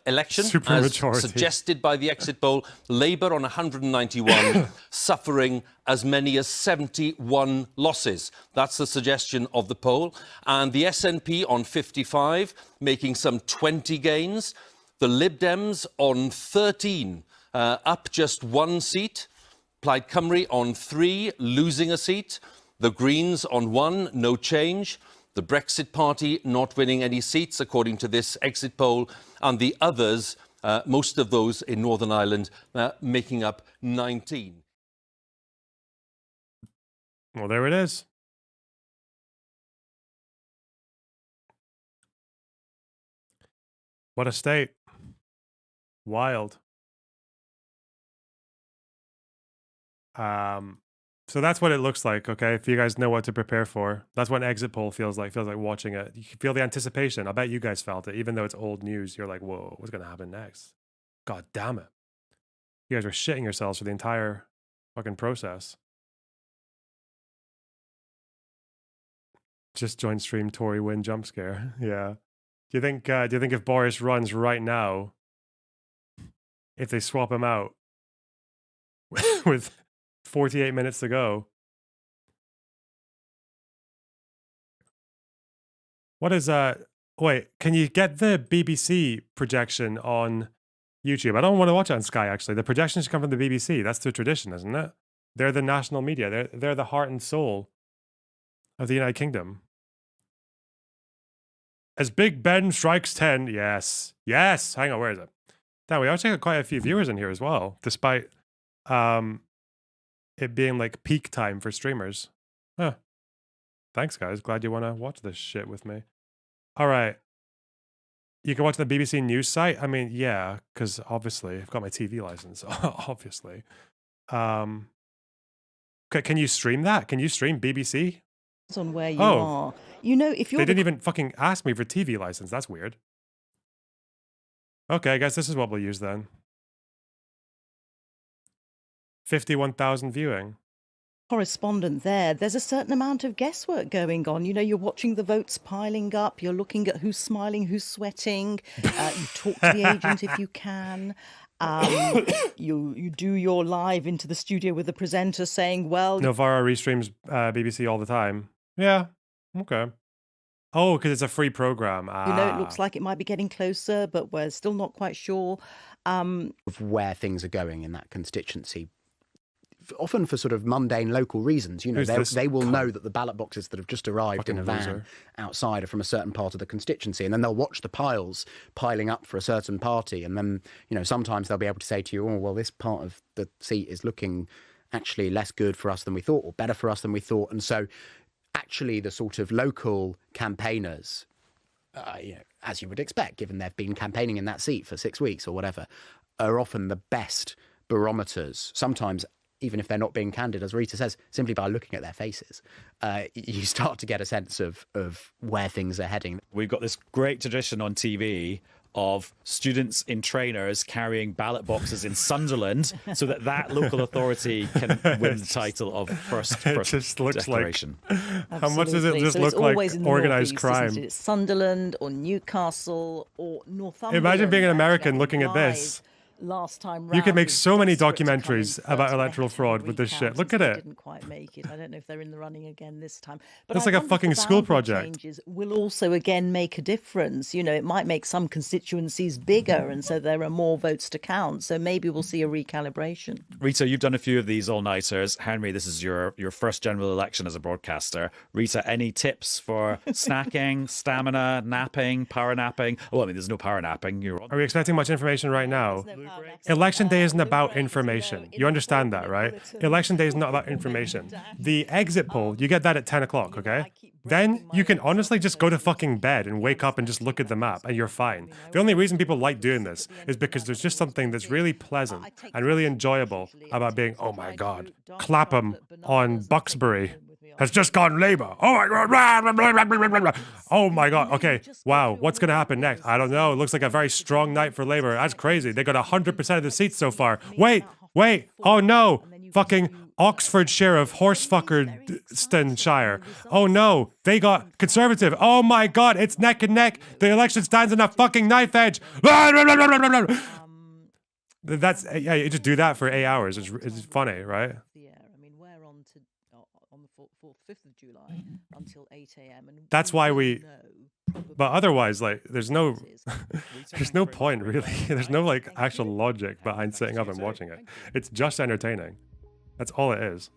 election, as suggested by the exit poll. Labour on 191, suffering as many as 71 losses. That's the suggestion of the poll. And the SNP on 55, making some 20 gains. The Lib Dems on 13, up just 1 seat. Plaid Cymru on 3, losing a seat. The Greens on 1, no change. The Brexit Party not winning any seats, according to this exit poll. And the others, most of those in Northern Ireland, making up 19. Well, there it is. What a state. Wild. So that's what it looks like, okay? If you guys know what to prepare for. That's what an exit poll feels like. Feels like watching it. You can feel the anticipation. I bet you guys felt it. Even though it's old news, you're like, whoa, what's going to happen next? God damn it. You guys were shitting yourselves for the entire fucking process. Just join stream, Tory win jump scare. Yeah. Do you think if Boris runs right now, if they swap him out with 48 minutes to go. What is wait, can you get the BBC projection on YouTube? I don't want to watch it on Sky, actually. The projections come from the BBC. That's the tradition, isn't it? They're the national media. They're the heart and soul of the United Kingdom. As Big Ben strikes 10, yes. Yes! Hang on, where is it? Damn, we actually got quite a few viewers in here as well, despite it being like peak time for streamers. Huh. Thanks, guys. Glad you want to watch this shit with me. All right. You can watch the BBC News site? I mean, yeah, because obviously I've got my TV license, obviously. Can you stream that? Can you stream BBC? On where you are. You know, if you're They didn't even fucking ask me for TV license. That's weird. Okay, I guess this is what we'll use then. 51,000 viewing. Correspondent there's a certain amount of guesswork going on. You know, you're watching the votes piling up. You're looking at who's smiling, who's sweating. You talk to the agent if you can. You do your live into the studio with the presenter saying, well... Novara restreams BBC all the time. Yeah, okay. Oh, because it's a free program. You know, it looks like it might be getting closer, but we're still not quite sure. Of where things are going in that constituency. Often for sort of mundane local reasons, you know, they will know that the ballot boxes that have just arrived in a van outside are from a certain part of the constituency, and then they'll watch the piles piling up for a certain party, and then, you know, sometimes they'll be able to say to you, oh, well, this part of the seat is looking actually less good for us than we thought, or better for us than we thought, and so actually the sort of local campaigners, you know, as you would expect, given they've been campaigning in that seat for 6 weeks or whatever, are often the best barometers, sometimes even if they're not being candid, as Rita says, simply by looking at their faces, you start to get a sense of where things are heading. We've got this great tradition on TV of students in trainers carrying ballot boxes in Sunderland so that local authority can win the title of first just looks declaration. How much does it just look like organised crime? It's Sunderland or Newcastle or Northumberland. Imagine being an American looking at this. Last time round, you could make so many documentaries about electoral fraud with this shit. Look at it. Didn't quite make it. I don't know if they're in the running again this time. But That's like a fucking school project. Changes will also again make a difference. You know, it might make some constituencies bigger, and so there are more votes to count. So maybe we'll see a recalibration. Rita, you've done a few of these all-nighters. Henry, this is your first general election as a broadcaster. Rita, any tips for snacking, stamina, napping, power napping? Oh, I mean, there's no power napping. Are we expecting much information right now? Election day isn't about information. You understand that, right? Election day is not about information. The exit poll, you get that at 10 o'clock, okay? Then you can honestly just go to fucking bed and wake up and just look at the map and you're fine. The only reason people like doing this is because there's just something that's really pleasant and really enjoyable about being, oh my God, Clapham on Buxbury has just gone Labour. Oh my God. Oh my God. Okay. Wow. What's going to happen next? I don't know. It looks like a very strong night for Labour. That's crazy. They got 100% of the seats so far. Wait. Oh no. Fucking Oxfordshire of Horsefuckerstonshire. Oh no. They got Conservative. Oh my God. It's neck and neck. The election stands on a fucking knife edge. That's, yeah, you just do that for 8 hours. It's funny, right? For 5th of July until 8 a.m. That's why we, but otherwise, like, there's no point really. There's no like actual logic behind sitting up and watching it. It's just entertaining. That's all it is.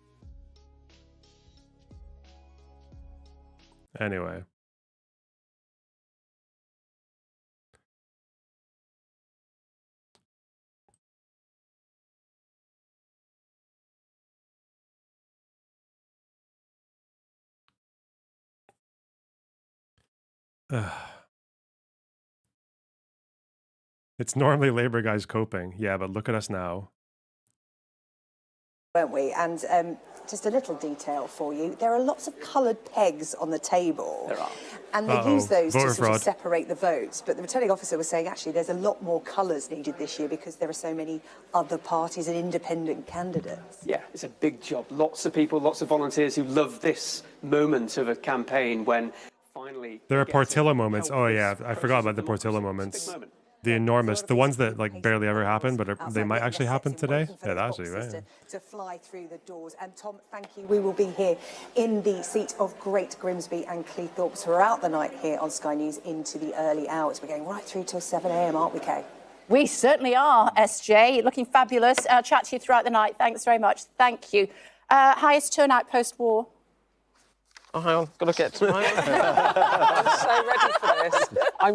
Anyway. It's normally Labour guys coping. Yeah, but look at us now. Weren't we? And just a little detail for you. There are lots of coloured pegs on the table. There are. And they use those to sort of separate the votes. But the returning officer was saying, actually, there's a lot more colours needed this year because there are so many other parties and independent candidates. Yeah, it's a big job. Lots of people, lots of volunteers who love this moment of a campaign when finally... There are Portillo moments. Oh, yeah. I forgot about the Portillo moments. The enormous, the ones that like barely ever happen, but they might actually happen today. Yeah, actually, right? To fly through the doors. And Tom, thank you. We will be here in the seat of Great Grimsby and Cleethorpes throughout the night here on Sky News into the early hours. We're going right through till 7 a.m, aren't we, Kay? We certainly are, SJ. Looking fabulous. I'll chat to you throughout the night. Thanks very much. Thank you. Highest turnout post-war? Oh, hang on, got to get to mine. I'm so ready for this.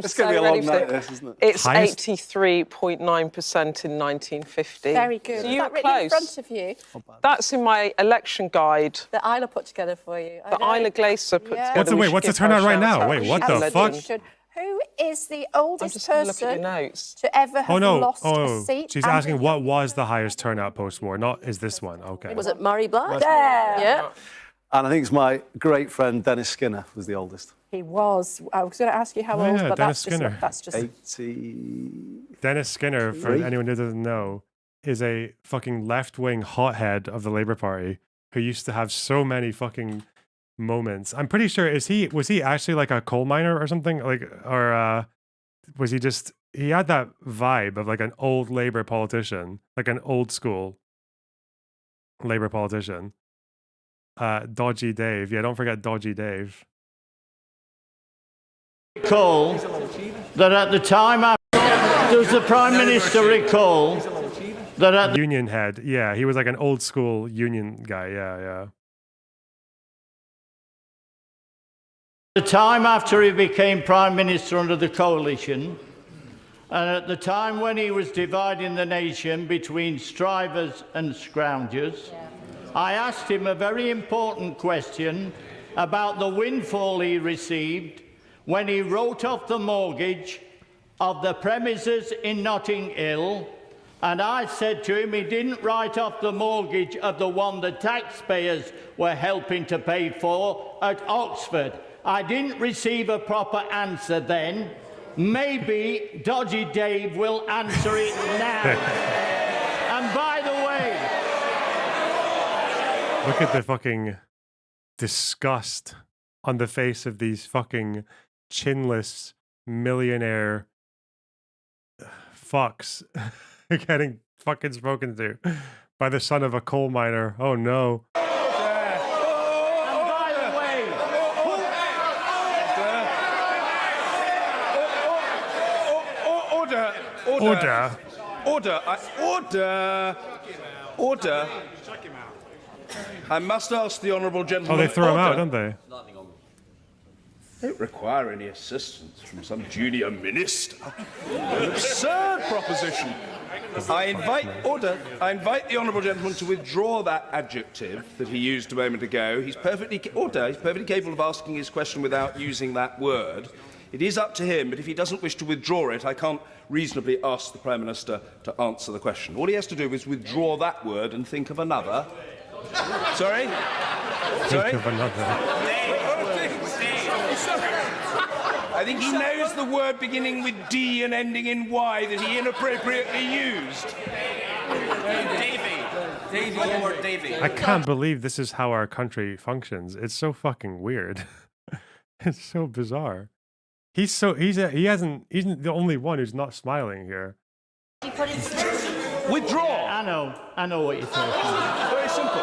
It's going to be a long night, this, isn't it? It's 83.9% in 1950. Very good. So Is you that were written close. in front of you? That's in my election guide. That Isla put together for you. That Isla Glaser put together. What's the turnout right now? Wait, what the fuck? Who is the oldest person to ever have lost a seat? She's asking what was the highest turnout post-war, not is this one. Okay. Was it Murray Black? Yeah. And I think it's my great friend Dennis Skinner was the oldest. He was. I was going to ask you how old, but Dennis Skinner. That's just 80. Dennis Skinner, for anyone who doesn't know, is a fucking left-wing hothead of the Labour Party who used to have so many fucking moments. I'm pretty sure was he actually like a coal miner or something, like, or was he just, he had that vibe of like an old Labour politician, like an old school Labour politician. Dodgy Dave. Yeah, don't forget Dodgy Dave. Recall that at the time, does the Prime Minister recall that at Union head? Yeah, he was like an old school union guy. Yeah. The time after he became Prime Minister under the coalition, and at the time when he was dividing the nation between strivers and scroungers, I asked him a very important question about the windfall he received when he wrote off the mortgage of the premises in Notting Hill, and I said to him he didn't write off the mortgage of the one the taxpayers were helping to pay for at Oxford. I didn't receive a proper answer then. maybe Dodgy Dave will answer it now. And by the way... Look at the fucking disgust on the face of these fucking chinless millionaire fucks getting fucking spoken to by the son of a coal miner. Oh no. Order. I must ask the honourable gentleman. Oh, they throw him out, don't they? Don't require any assistance from some junior minister. An absurd proposition. I invite the honourable gentleman to withdraw that adjective that he used a moment ago. He's perfectly capable of asking his question without using that word. It is up to him, but if he doesn't wish to withdraw it, I can't reasonably ask the Prime Minister to answer the question. All he has to do is withdraw that word and think of another. Sorry? Think of another. I think he knows the word beginning with D and ending in Y that he inappropriately used. Davy. I can't believe this is how our country functions. It's so fucking weird. It's so bizarre. He's the only one who's not smiling here. Withdraw. I know what you're talking about. Very simple.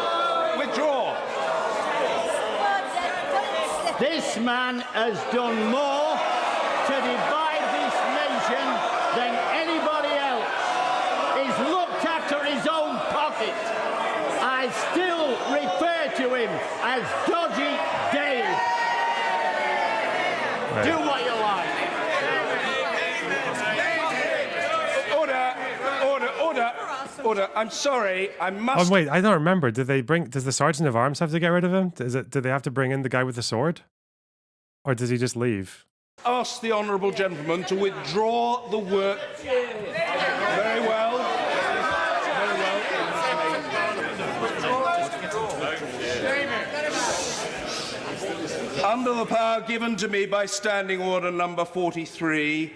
Withdraw. This man has done more to divide this nation than anybody else. He's looked after his own pocket. I still refer to him as Dodgy Dave. Right. Do what you like. Order. I'm sorry. I must. Oh wait, I don't remember. Does the Sergeant of Arms have to get rid of him? Do they have to bring in the guy with the sword? Or does he just leave? Ask the honourable gentleman to withdraw the word. Very well. Under the power given to me by Standing Order number 43,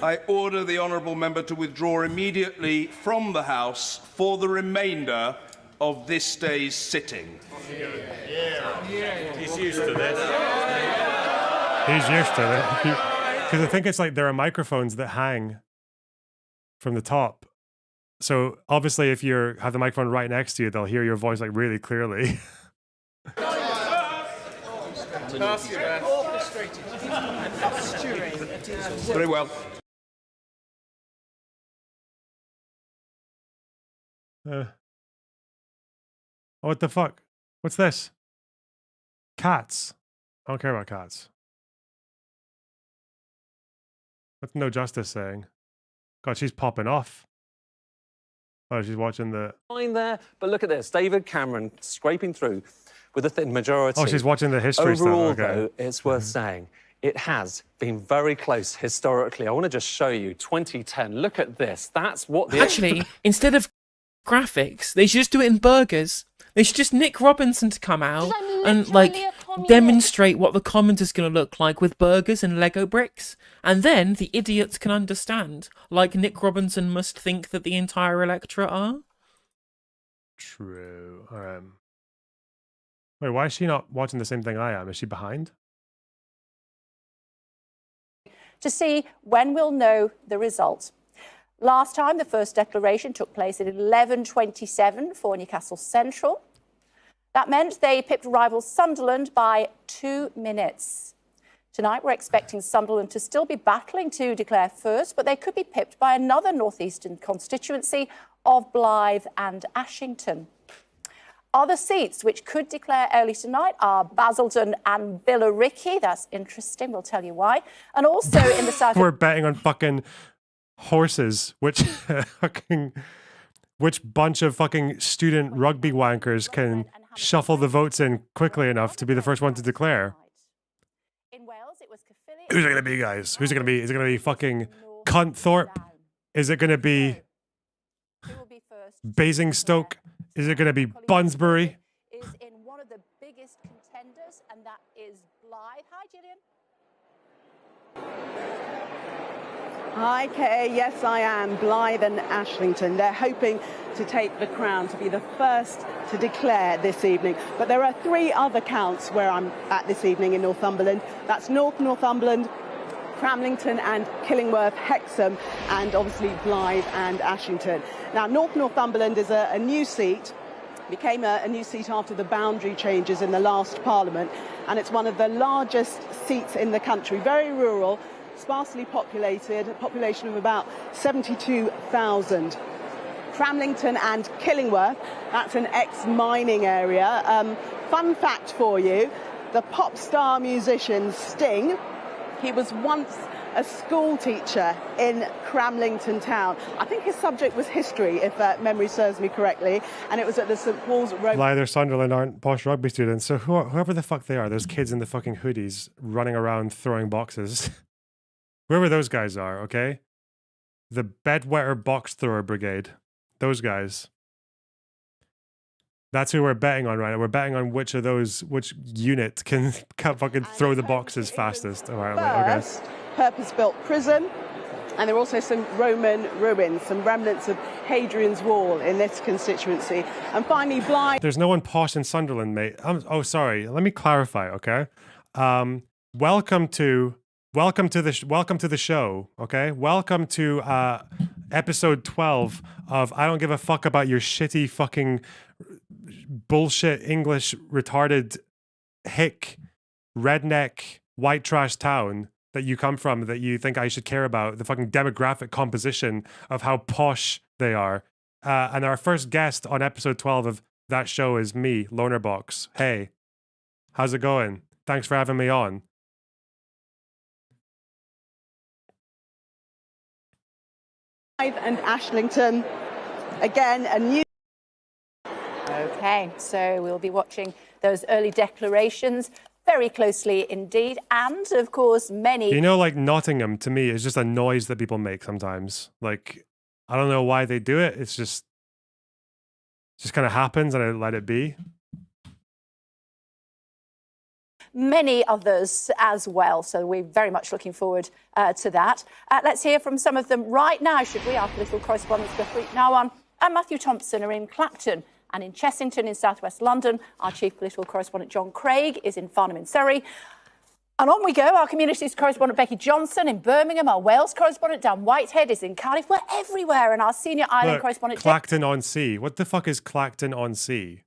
I order the honourable member to withdraw immediately from the House for the remainder of this day's sitting. He's used to this. He's used to it. Because I think it's like there are microphones that hang from the top. So obviously if you have the microphone right next to you, they'll hear your voice like really clearly. Very well. Oh, what the fuck? What's this? Cats. I don't care about cats. What's No Justice saying? God, she's popping off. Oh, she's watching the... Line there, but look at this. David Cameron scraping through with a thin majority. Oh, she's watching the history Overall, stuff. Okay. though, it's worth saying, it has been very close historically. I want to just show you 2010. Look at this. That's what the... Actually, instead of graphics, they should just do it in burgers. They should just Nick Robinson to come out and like demonstrate what the Commons is going to look like with burgers and Lego bricks, and then the idiots can understand, like Nick Robinson must think that the entire electorate are. True. Wait, why is she not watching the same thing I am? Is she behind? To see when we'll know the result. Last time, the first declaration took place at 11:27 for Newcastle Central. That meant they pipped rival Sunderland by 2 minutes. Tonight, we're expecting Sunderland to still be battling to declare first, but they could be pipped by another northeastern constituency of Blyth and Ashington. Other seats which could declare early tonight are Basildon and Billericay. That's interesting. We'll tell you why. And also in the south... We're betting on fucking... horses, which bunch of fucking student rugby wankers can shuffle the votes in quickly enough to be the first one to declare. In Wales, it was Who's it gonna be, guys? Who's it gonna be? Is it gonna be fucking Cunthorpe? Is it gonna be Basingstoke? Is it gonna be Bunsbury? is in one of the biggest contenders, and that is Blyth. Hi, Gillian. Hi, Kay. Yes, I am. Blythe and Ashlington. They're hoping to take the crown, to be the first to declare this evening. But there are 3 other counts where I'm at this evening in Northumberland. That's North Northumberland, Cramlington and Killingworth, Hexham, and obviously Blythe and Ashington. Now, North Northumberland is a new seat, became a new seat after the boundary changes in the last Parliament, and it's one of the largest seats in the country, very rural, sparsely populated, a population of about 72,000. Cramlington and Killingworth, that's an ex-mining area. Fun fact for you, the pop star musician Sting, he was once a school teacher in Cramlington town. I think his subject was history, if memory serves me correctly, and it was at the St Paul's Road. Blythe or Sunderland aren't posh rugby students, so whoever the fuck they are, those kids in the fucking hoodies running around throwing boxes. Whoever those guys are, okay? The bedwetter box thrower brigade. Those guys. That's who we're betting on right now. We're betting on which unit can fucking throw the boxes fastest. Apparently. First, purpose-built prison, and there are also some Roman ruins, some remnants of Hadrian's Wall in this constituency. And finally, Blythe. There's no one posh in Sunderland, mate. Oh, sorry. Let me clarify, okay? Welcome to the show, okay? Welcome to episode 12 of I don't give a fuck about your shitty fucking bullshit English retarded hick redneck white trash town that you come from, that you think I should care about the fucking demographic composition of how posh they are. And our first guest on episode 12 of that show is me, Lonerbox. Hey, how's it going? Thanks for having me on. And Ashlington, again, a new... Okay, so we'll be watching those early declarations very closely indeed, and of course many... You know, like Nottingham, to me, is just a noise that people make sometimes. Like, I don't know why they do it, it just kind of happens and I let it be. Many others as well, so we're very much looking forward to that. Let's hear from some of them right now, should we? Our political correspondents, Gurpreet Nawan and Matthew Thompson, are in Clapton and in Chessington in southwest London. Our chief political correspondent, John Craig, is in Farnham in Surrey. And on we go, our communities correspondent, Becky Johnson, in Birmingham. Our Wales correspondent, Dan Whitehead, is in Cardiff. We're everywhere. And our senior island correspondent... Clacton-on-Sea. What the fuck is Clacton-on-Sea?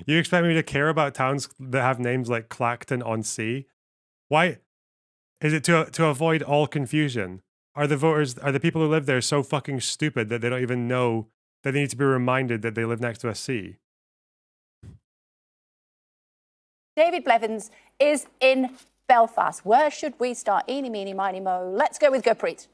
You expect me to care about towns that have names like Clacton-on-Sea? Why? Is it to avoid all confusion? Are the people who live there so fucking stupid that they don't even know that they need to be reminded that they live next to a sea? David Blevins is in Belfast. Where should we start? Eeny, meeny, miny, mo. Let's go with Gurpreet.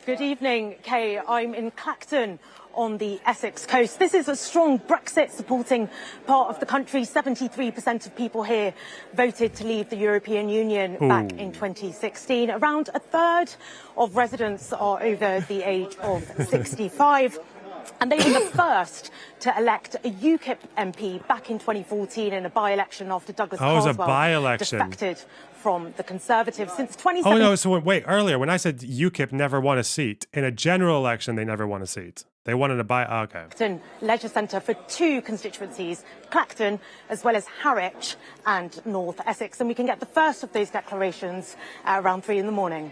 Good evening, Kay. I'm in Clacton on the Essex coast. This is a strong Brexit-supporting part of the country. 73% of people here voted to leave the European Union back in 2016. Around a third of residents are over the age of 65. And they were the first to elect a UKIP MP back in 2014 in a by-election after Douglas Carswell defected from the Conservatives. Since 2017... Oh, no, so wait, earlier, when I said UKIP never won a seat, in a general election, they never won a seat. They won in a by... okay. Clacton Leisure Centre for two constituencies, Clacton, as well as Harwich and North Essex. And we can get the first of those declarations around 3 in the morning.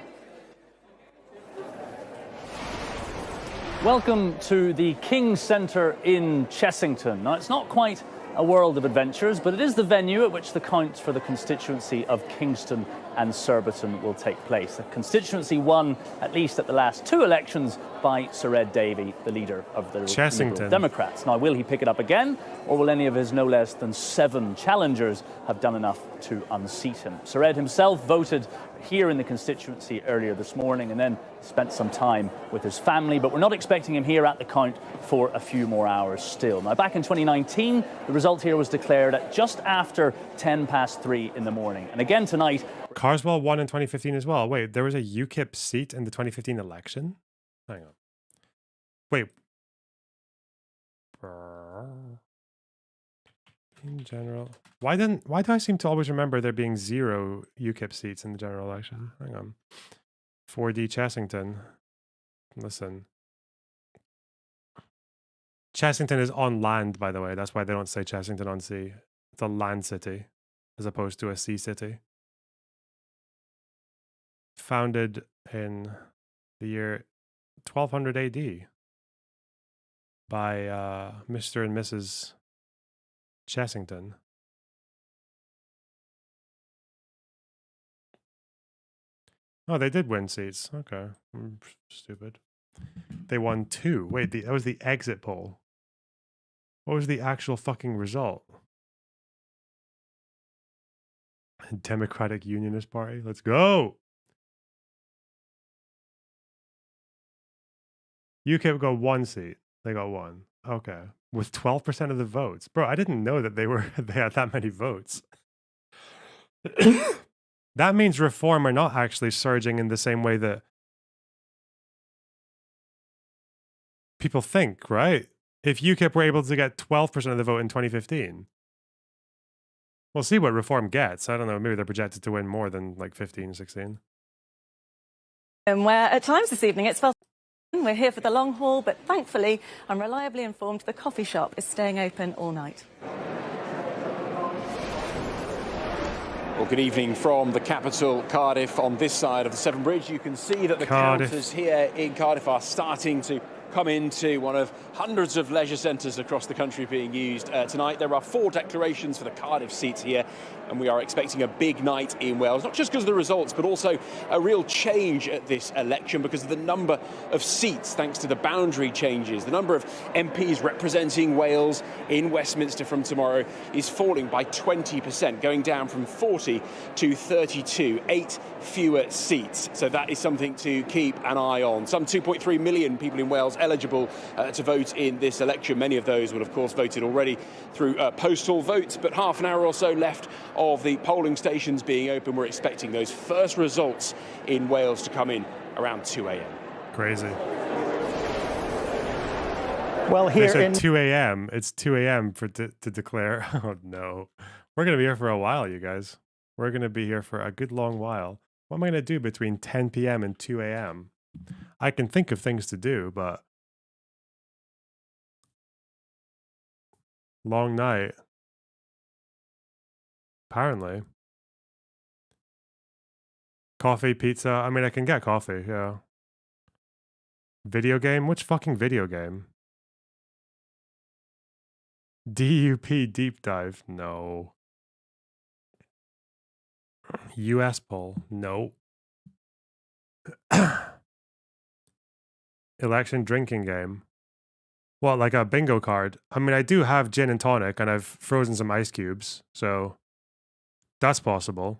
Welcome to the King's Centre in Chessington. Now, it's not quite a world of adventures, but it is the venue at which the count for the constituency of Kingston and Surbiton will take place. The constituency won, at least at the last 2 elections, by Sir Ed Davey, the leader of the Liberal Democrats. Now, will he pick it up again, or will any of his no less than 7 challengers have done enough to unseat him? Sir Ed himself voted here in the constituency earlier this morning and then spent some time with his family, but we're not expecting him here at the count for a few more hours still. Now, back in 2019, the result here was declared at just after 3:10 in the morning. And again tonight... Carswell won in 2015 as well. Wait, there was a UKIP seat in the 2015 election? Hang on. Wait. In general. Why do I seem to always remember there being 0 UKIP seats in the general election? Hang on. 4D Chessington. Listen. Chessington is on land, by the way. That's why they don't say Chessington on sea. It's a land city as opposed to a sea city. Founded in the year 1200 AD by Mr. and Mrs. Chessington. Oh, they did win seats. Okay. I'm stupid. They won 2. Wait, that was the exit poll. What was the actual fucking result? Democratic Unionist Party. Let's go. UKIP got 1 seat. They got 1. Okay. With 12% of the votes. Bro, I didn't know that they had that many votes. That means Reform are not actually surging in the same way that people think, right? If UKIP were able to get 12% of the vote in 2015, we'll see what Reform gets. I don't know, maybe they're projected to win more than like 15, 16. And where at times this evening it's felt we're here for the long haul, but thankfully I'm reliably informed the coffee shop is staying open all night. Well, good evening from the capital, Cardiff. On this side of the Severn Bridge, you can see that the counters here in Cardiff are starting to come into one of hundreds of leisure centres across the country being used tonight. There are 4 declarations for the Cardiff seats here, and we are expecting a big night in Wales, not just because of the results, but also a real change at this election because of the number of seats, thanks to the boundary changes. The number of MPs representing Wales in Westminster from tomorrow is falling by 20%, going down from 40 to 32, 8 fewer seats. So that is something to keep an eye on. Some 2.3 million people in Wales eligible to vote in this election. Many of those will, of course, voted already through postal votes, but half an hour or so left of the polling stations being open. We're expecting those first results in Wales to come in around 2 a.m. Crazy. Well, here they said in 2 a.m. It's 2 a.m. to declare. Oh no, we're gonna be here for a while, you guys. We're gonna be here for a good long while. What am I gonna do between 10 p.m. and 2 a.m.? I can think of things to do, but long night. Apparently. Coffee, pizza. I mean, I can get coffee, yeah. Video game? Which fucking video game? DUP deep dive? No. US poll? No. Election drinking game? What, like a bingo card? I mean, I do have gin and tonic, and I've frozen some ice cubes, so that's possible.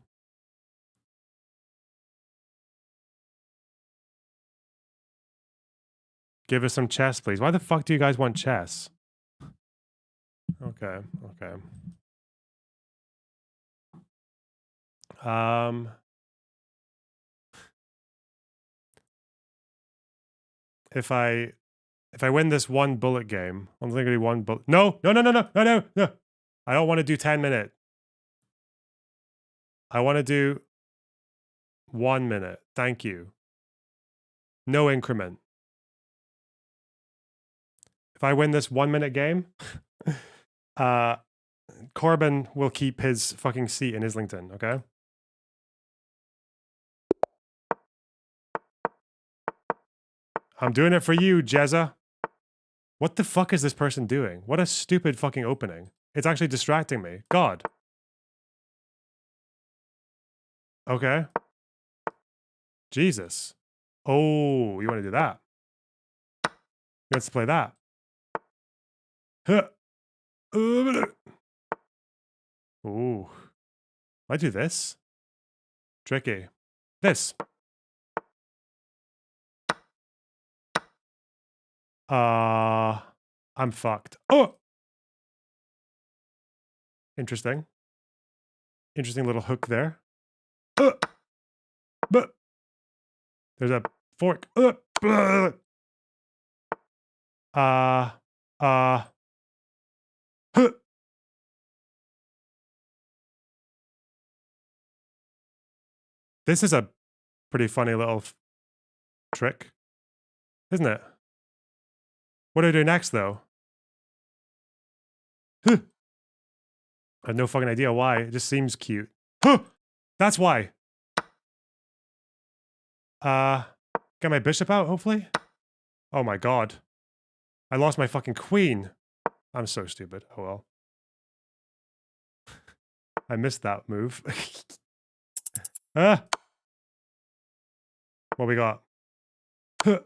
Give us some chess, please. Why the fuck do you guys want chess? Okay, okay. If I win this one bullet game, I'm only gonna do one bullet. No. I don't want to do 10-minute. I want to do 1 minute. Thank you. No increment. If I win this 1 minute game, Corbyn will keep his fucking seat in Islington, okay? I'm doing it for you, Jezza. What the fuck is this person doing? What a stupid fucking opening. It's actually distracting me. God. Okay. Jesus. Oh, you want to do that? Let's play that. Huh. Ooh. I do this? Tricky. This. I'm fucked. Oh! Interesting. Interesting little hook there. But there's a fork. This is a pretty funny little trick, isn't it? What do I do next, though? Huh. I have no fucking idea why. It just seems cute. Huh! That's why. Get my bishop out, hopefully? Oh my god. I lost my fucking queen. I'm so stupid. Oh well. I missed that move. Ah! What we got? Huh.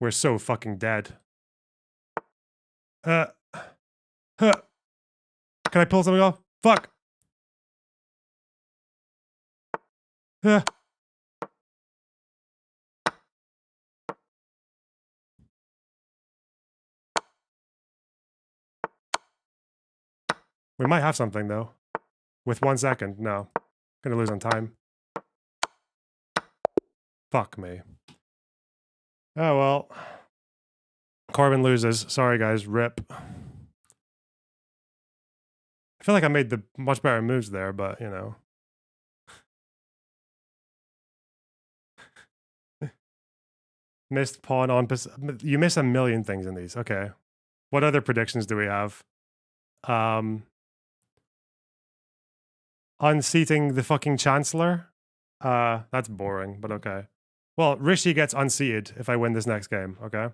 We're so fucking dead. Huh. Can I pull something off? Fuck! Huh. We might have something, though. With 1 second. No. Gonna lose on time. Fuck me. Oh, well. Corbyn loses. Sorry, guys. Rip. I feel like I made the much better moves there, but, you know. Missed pawn on... You miss a million things in these. Okay. What other predictions do we have? Unseating the fucking Chancellor? That's boring, but okay. Well, Rishi gets unseated if I win this next game, okay?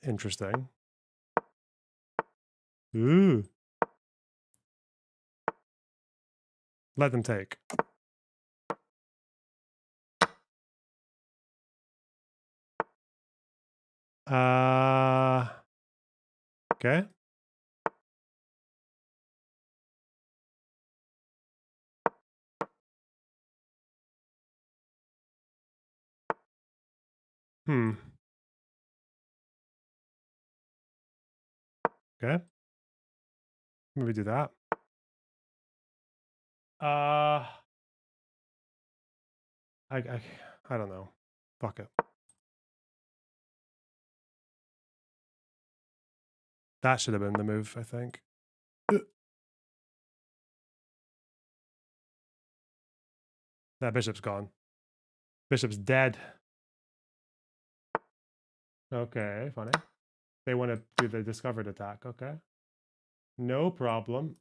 Interesting. Ooh. Let them take. Okay. Okay. Maybe do that. I don't know. Fuck it. That should have been the move, I think. That bishop's gone. Bishop's dead. Okay, funny. They want to do the discovered attack, okay. No problem.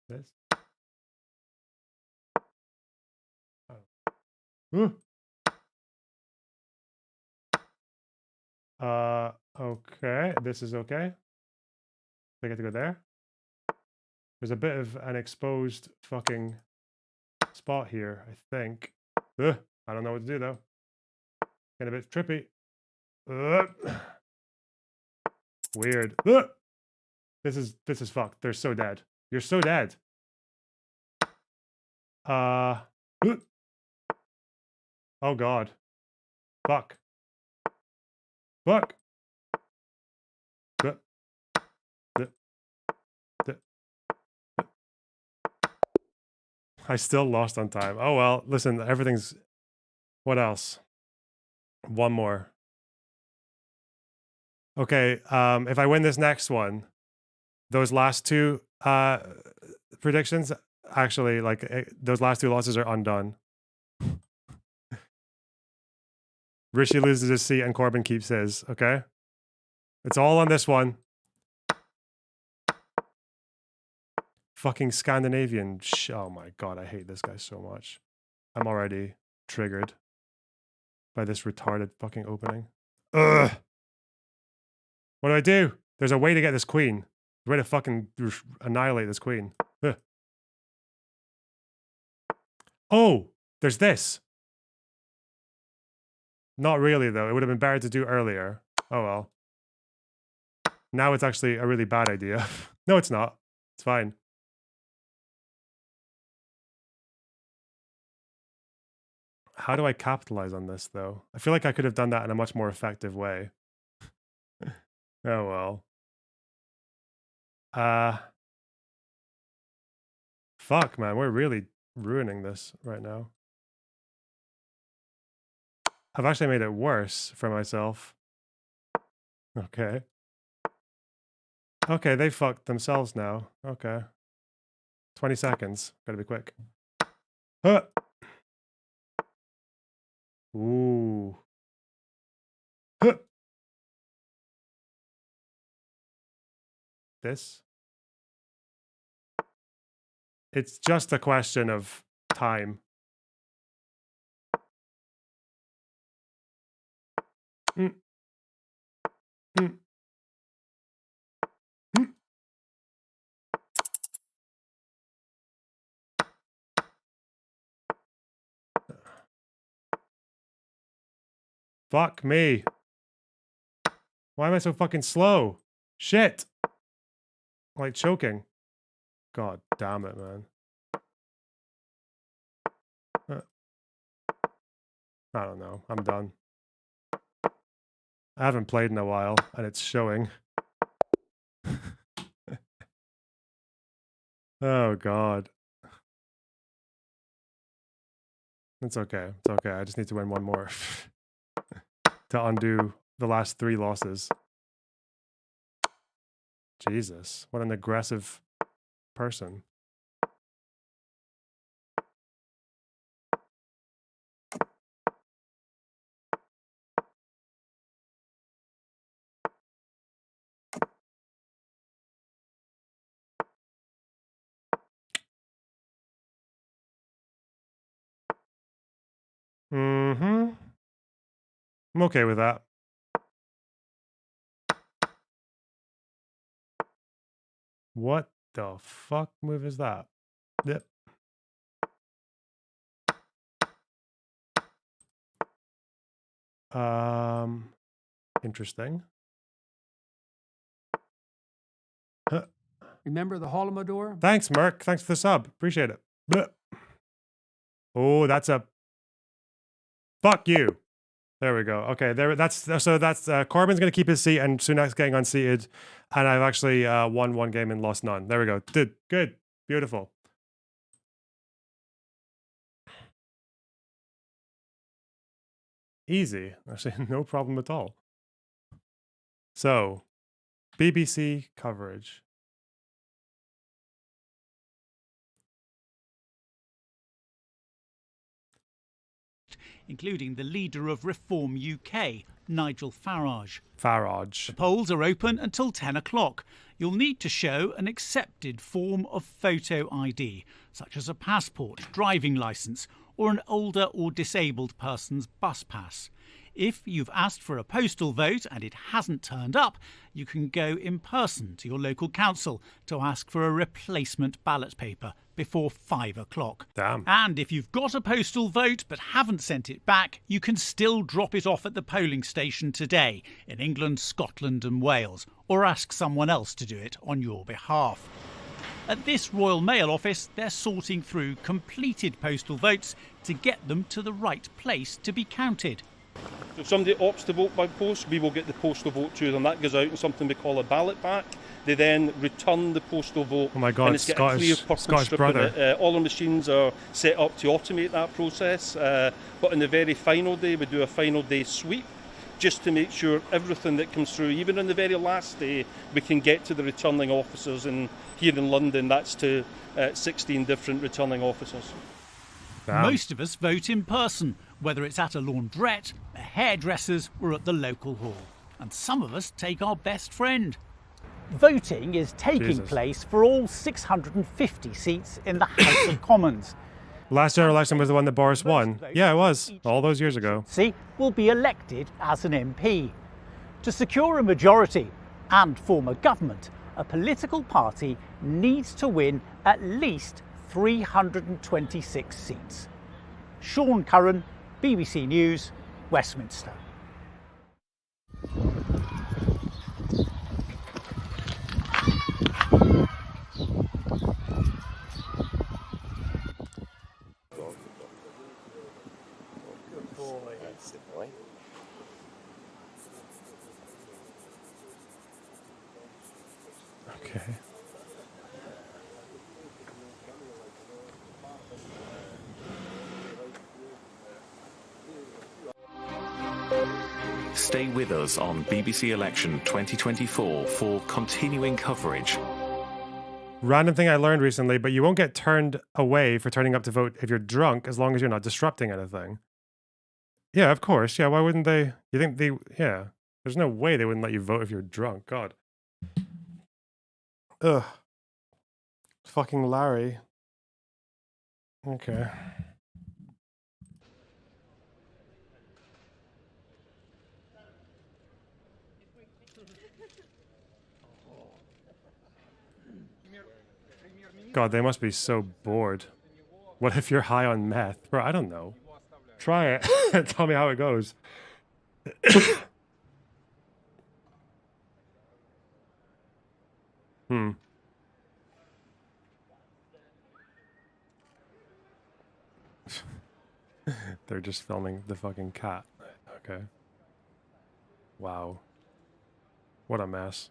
This. Oh. Okay, this is okay. I get to go there. There's a bit of an exposed fucking spot here, I think. I don't know what to do though. Getting a bit trippy. Weird. This is fucked. They're so dead. You're so dead. Oh god. Fuck. Fuck. I still lost on time. Oh well, listen, everything's... What else? One more. Okay, if I win this next one, those last two predictions, actually, like, those last two losses are undone. Rishi loses his seat and Corbyn keeps his, okay? It's all on this one. Fucking Scandinavian. Oh my god, I hate this guy so much. I'm already triggered by this retarded fucking opening. Ugh! What do I do? There's a way to get this queen. There's a way to fucking annihilate this queen. Ugh. Oh! There's this! Not really, though. It would have been better to do earlier. Oh well. Now it's actually a really bad idea. No, it's not. It's fine. How do I capitalize on this, though? I feel like I could have done that in a much more effective way. Oh well. Fuck, man, we're really ruining this right now. I've actually made it worse for myself. Okay. Okay, they fucked themselves now. Okay. 20 seconds. Gotta be quick. Huh. Ooh. Huh. This. It's just a question of time. Mm. Mm. Mm. Fuck me. Why am I so fucking slow? Shit. I'm like choking. God damn it, man. I don't know. I'm done. I haven't played in a while, and it's showing. Oh, God. It's okay. It's okay. I just need to win one more to undo the last 3 losses. Jesus. What an aggressive person. Mm-hmm. I'm okay with that. What the fuck move is that? Yep. Interesting. Huh. Remember the Holodomor? Thanks, Merc. Thanks for the sub. Appreciate it. Blech. Oh, that's a... Fuck you. There we go. Okay, that's Corbyn's going to keep his seat and Sunak's getting unseated. And I've actually won 1 game and lost none. There we go. Good. Beautiful. Easy. Actually, no problem at all. So, BBC coverage. Including the leader of Reform UK, Nigel Farage. Farage. The polls are open until 10 o'clock. You'll need to show an accepted form of photo ID, such as a passport, driving licence, or an older or disabled person's bus pass. If you've asked for a postal vote and it hasn't turned up, you can go in person to your local council to ask for a replacement ballot paper before 5 o'clock. Damn. And if you've got a postal vote but haven't sent it back, you can still drop it off at the polling station today in England, Scotland and Wales, or ask someone else to do it on your behalf. At this Royal Mail office, they're sorting through completed postal votes to get them to the right place to be counted. If somebody opts to vote by post, we will get the postal vote to them. That goes out in something we call a ballot pack. They then return the postal vote. Oh my God, and it's got a clear purple strip brother. in it. All our machines are set up to automate that process. But on the very final day, we do a final day sweep just to make sure everything that comes through, even on the very last day, we can get to the returning officers. And here in London, that's to 16 different returning officers. Damn. Most of us vote in person, whether it's at a laundrette, a hairdresser's, or at the local hall. And some of us take our best friend. Voting is taking place for all 650 seats in the House of Commons. Last general election was the one that Boris won. Yeah, it was. All those years ago. Will be elected as an MP. To secure a majority and form a government, a political party needs to win at least 326 seats. Sean Curran, BBC News, Westminster. Okay. Stay with us on BBC Election 2024 for continuing coverage. Random thing I learned recently, but you won't get turned away for turning up to vote if you're drunk, as long as you're not disrupting anything. Yeah, of course. Yeah, why wouldn't they? You think they... Yeah. There's no way they wouldn't let you vote if you're drunk. God. Ugh. Fucking Larry. Okay. God, they must be so bored. What if you're high on meth? Bro, I don't know. Try it. Tell me how it goes. They're just filming the fucking cat. Okay. Wow. What a mess.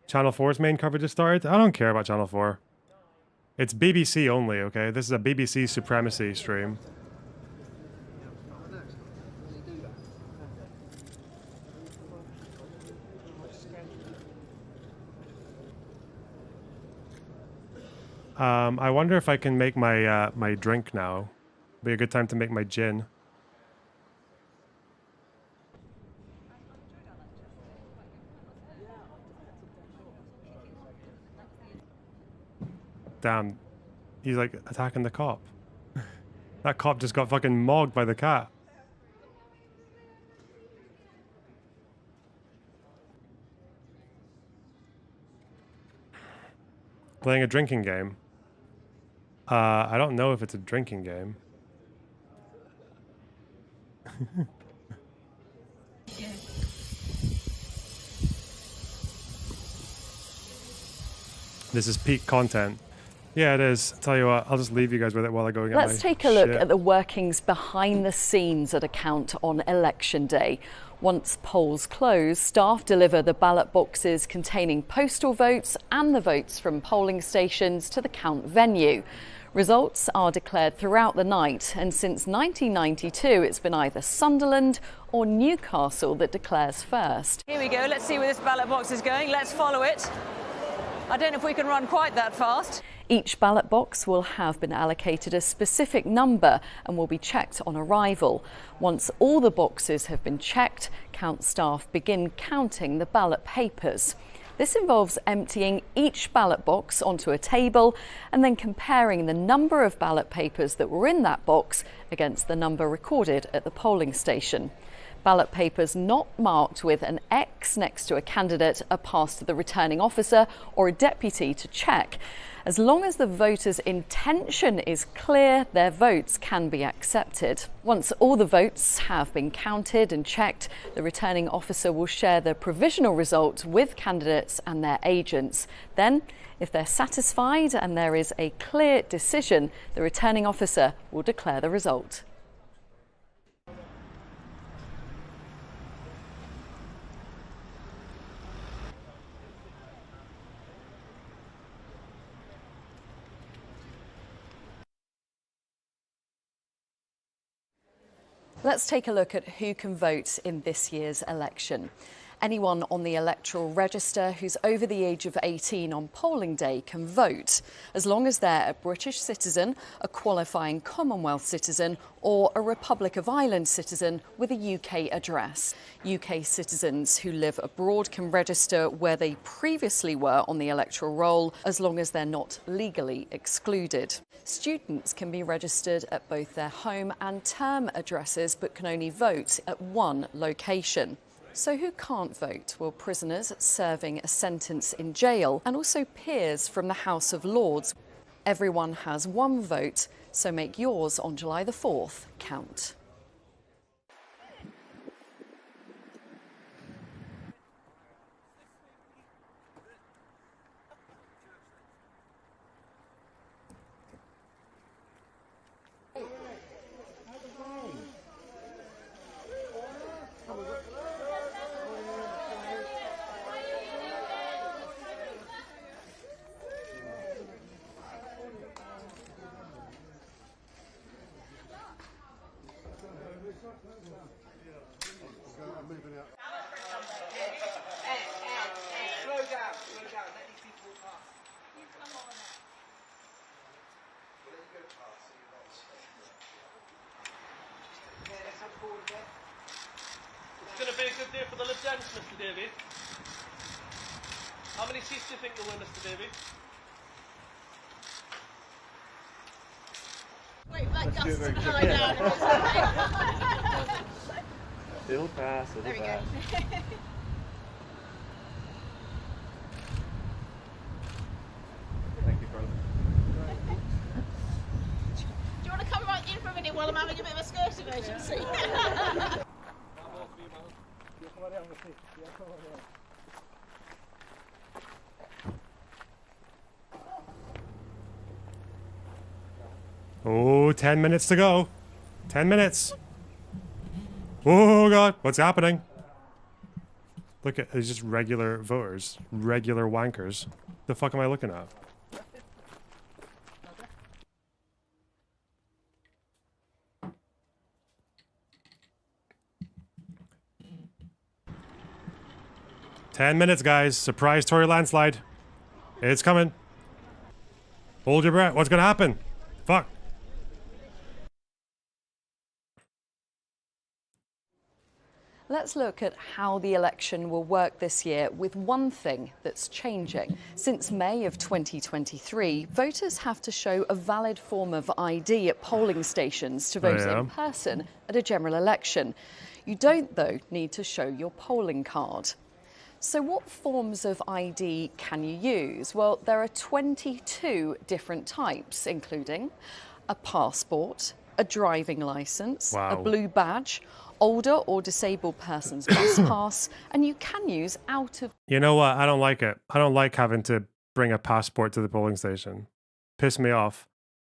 Channel 4's main coverage has started? I don't care about Channel 4. It's BBC only, okay? This is a BBC supremacy stream. I wonder if I can make my my drink now. Be a good time to make my gin. Damn, he's like attacking the cop. That cop just got fucking mogged by the cat. Playing a drinking game. I don't know if it's a drinking game. This is peak content. Yeah, it is. I'll tell you what, I'll just leave you guys with it while I go get Let's take a look at the workings behind the scenes at a count on election day. Once polls close, staff deliver the ballot boxes containing postal votes and the votes from polling stations to the count venue. Results are declared throughout the night, and since 1992 it's been either Sunderland or Newcastle that declares first. Here we go, let's see where this ballot box is going. Let's follow it. I don't know if we can run quite that fast. Each ballot box will have been allocated a specific number and will be checked on arrival. Once all the boxes have been checked, count staff begin counting the ballot papers. This involves emptying each ballot box onto a table and then comparing the number of ballot papers that were in that box against the number recorded at the polling station. Ballot papers not marked with an X next to a candidate are passed to the returning officer or a deputy to check. As long as the voter's intention is clear, their votes can be accepted. Once all the votes have been counted and checked, the returning officer will share the provisional result with candidates and their agents. Then, if they're satisfied and there is a clear decision, the returning officer will declare the result. Let's take a look at who can vote in this year's election. Anyone on the electoral register who's over the age of 18 on polling day can vote, as long as they're a British citizen, a qualifying Commonwealth citizen, or a Republic of Ireland citizen with a UK address. UK citizens who live abroad can register where they previously were on the electoral roll, as long as they're not legally excluded. Students can be registered at both their home and term addresses, but can only vote at one location. So who can't vote? Well, prisoners serving a sentence in jail and also peers from the House of Lords. Everyone has one vote, so make yours on July the 4th count. a good day for the Lib Dems, Mr. Davey? How many seats do you think you'll win, Mr. Davey? Wait, like Let's do it very us. quickly. It'll pass. There we go. Thank you, brother. Do you want to come right in for a minute while I'm having a bit of a skirt emergency? Oh, 10 minutes to go. 10 minutes. Oh, God. What's happening? Look at, it's just regular voters. Regular wankers. The fuck am I looking at? Ten minutes, guys. Surprise Tory landslide. It's coming. Hold your breath. What's gonna happen? Fuck. Let's look at how the election will work this year with one thing that's changing. Since May of 2023, voters have to show a valid form of ID at polling stations to vote in person at a general election. You don't, though, need to show your polling card. So what forms of ID can you use? Well, there are 22 different types, including a passport, a driving licence, a blue badge, older or disabled person's bus pass, and you can use out of... You know what? I don't like it. I don't like having to bring a passport to the polling station. Piss me off.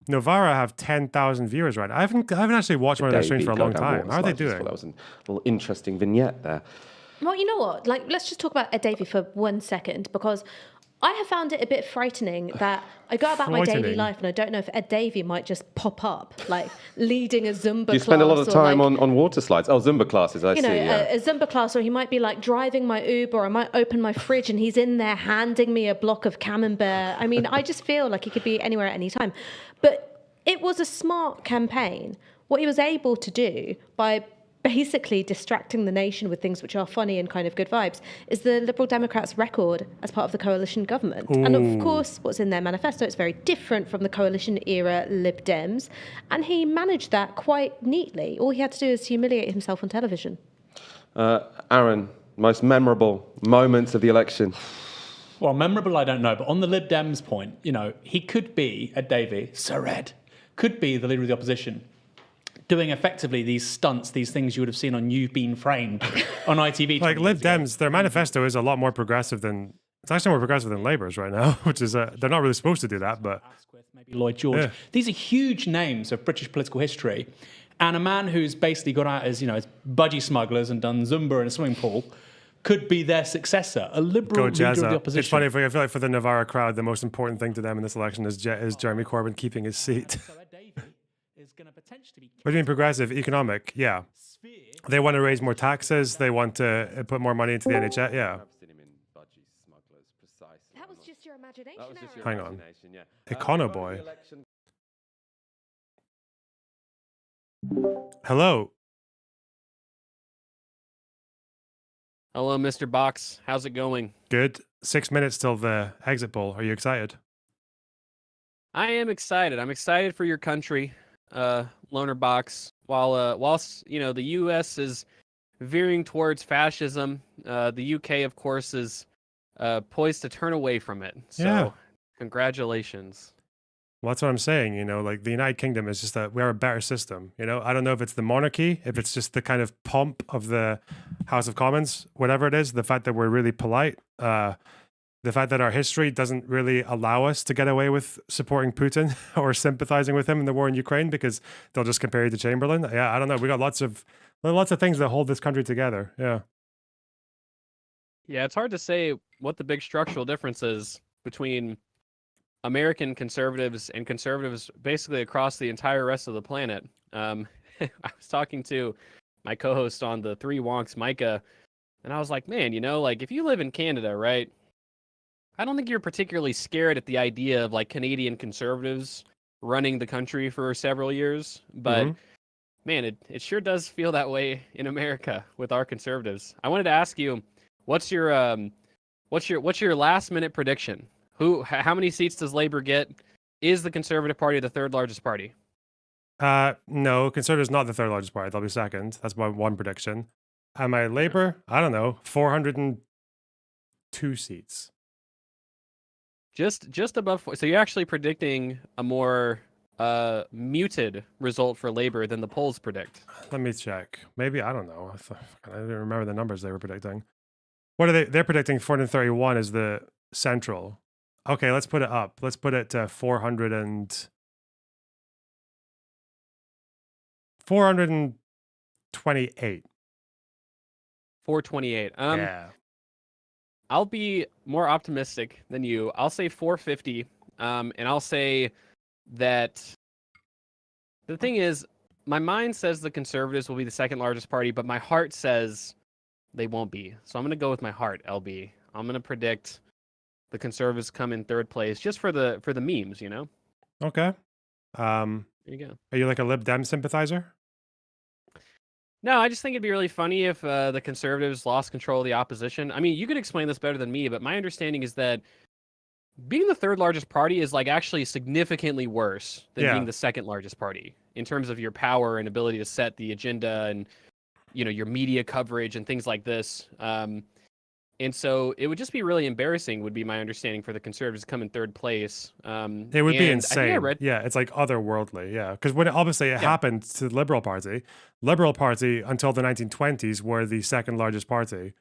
Novara have 10,000 viewers right now. I haven't actually watched one of their streams for a long time. How are they doing? That was a little interesting vignette there. Well, you know what? Like, let's just talk about Ed Davey for 1 second, because I have found it a bit frightening that I go about my daily life and I don't know if Ed Davey might just pop up, like leading a Zumba class. You spend a lot of time like, on water slides. Oh, Zumba classes, I see. A Zumba class, or he might be like driving my Uber, or I might open my fridge and he's in there handing me a block of camembert. I mean, I just feel like he could be anywhere at any time. But it was a smart campaign. What he was able to do by basically distracting the nation with things which are funny and kind of good vibes is the Liberal Democrats' record as part of the coalition government. Ooh. And of course, what's in their manifesto, it's very different from the coalition era Lib Dems. And he managed that quite neatly. All he had to do is humiliate himself on television. Aaron, most memorable moments of the election? Well, memorable, I don't know. But on the Lib Dems point, you know, he could be, Ed Davey, Sir Ed, could be the leader of the opposition, doing effectively these stunts, these things you would have seen on You've Been Framed on ITV. Like Lib Dems, their manifesto is a lot more progressive than... It's actually more progressive than Labour's right now, which is... they're not really supposed to do that, but... Maybe Lloyd George. Yeah. These are huge names of British political history. And a man who's basically got out as, you know, as budgie smugglers and done Zumba in a swimming pool could be their successor, a Liberal leader of the opposition. It's funny, I feel like for the Navarra crowd, the most important thing to them in this election is Jeremy Corbyn keeping his seat. What do you mean progressive? Economic, yeah. They want to raise more taxes. They want to put more money into the NHS, yeah. That was just your imagination. Hang on. Econo boy. Hello. Hello, Mr. Box. How's it going? Good. 6 minutes till the exit poll. Are you excited? I am excited. I'm excited for your country, Loner Box. Whilst you know the U.S. is veering towards fascism, the UK, of course, is poised to turn away from it. So, congratulations. Well, that's what I'm saying. You know, like the United Kingdom is just we're a better system. You know, I don't know if it's the monarchy, if it's just the kind of pomp of the House of Commons, whatever it is. The fact that we're really polite. The fact that our history doesn't really allow us to get away with supporting Putin or sympathizing with him in the war in Ukraine because they'll just compare you to Chamberlain. Yeah, I don't know. We got lots of things that hold this country together. Yeah. Yeah, it's hard to say what the big structural difference is between American conservatives and conservatives basically across the entire rest of the planet. I was talking to my co-host on the Three Wonks, Micah, and I was like, man, you know, like if you live in Canada, right? I don't think you're particularly scared at the idea of like Canadian conservatives running the country for several years, but man, it sure does feel that way in America with our conservatives. I wanted to ask you, what's your last minute prediction? How many seats does Labour get? Is the Conservative Party the third largest party? No, Conservatives not the third largest party. They'll be second. That's my one prediction. And my Labour, I don't know, 402 seats. Just above. So you're actually predicting a more muted result for Labour than the polls predict. Let me check. Maybe, I don't know. I don't remember the numbers they were predicting. What are they? They're predicting 431 is the central. Okay, let's put it up. Let's put it to 428. 428. Yeah. I'll be more optimistic than you. I'll say 450. And I'll say that the thing is, my mind says the Conservatives will be the second largest party, but my heart says they won't be. So I'm going to go with my heart, LB. I'm going to predict the Conservatives come in third place just for the memes, you know? Okay. There you go. Are you like a Lib Dem sympathizer? No, I just think it'd be really funny if the Conservatives lost control of the opposition. I mean, you could explain this better than me, but my understanding is that being the third largest party is like actually significantly worse than being the second largest party in terms of your power and ability to set the agenda and, you know, your media coverage and things like this. And so it would just be really embarrassing, would be my understanding, for the Conservatives to come in third place. It would be insane. Yeah, it's like otherworldly. Yeah, because when obviously it happened to the Liberal Party until the 1920s were the second largest party,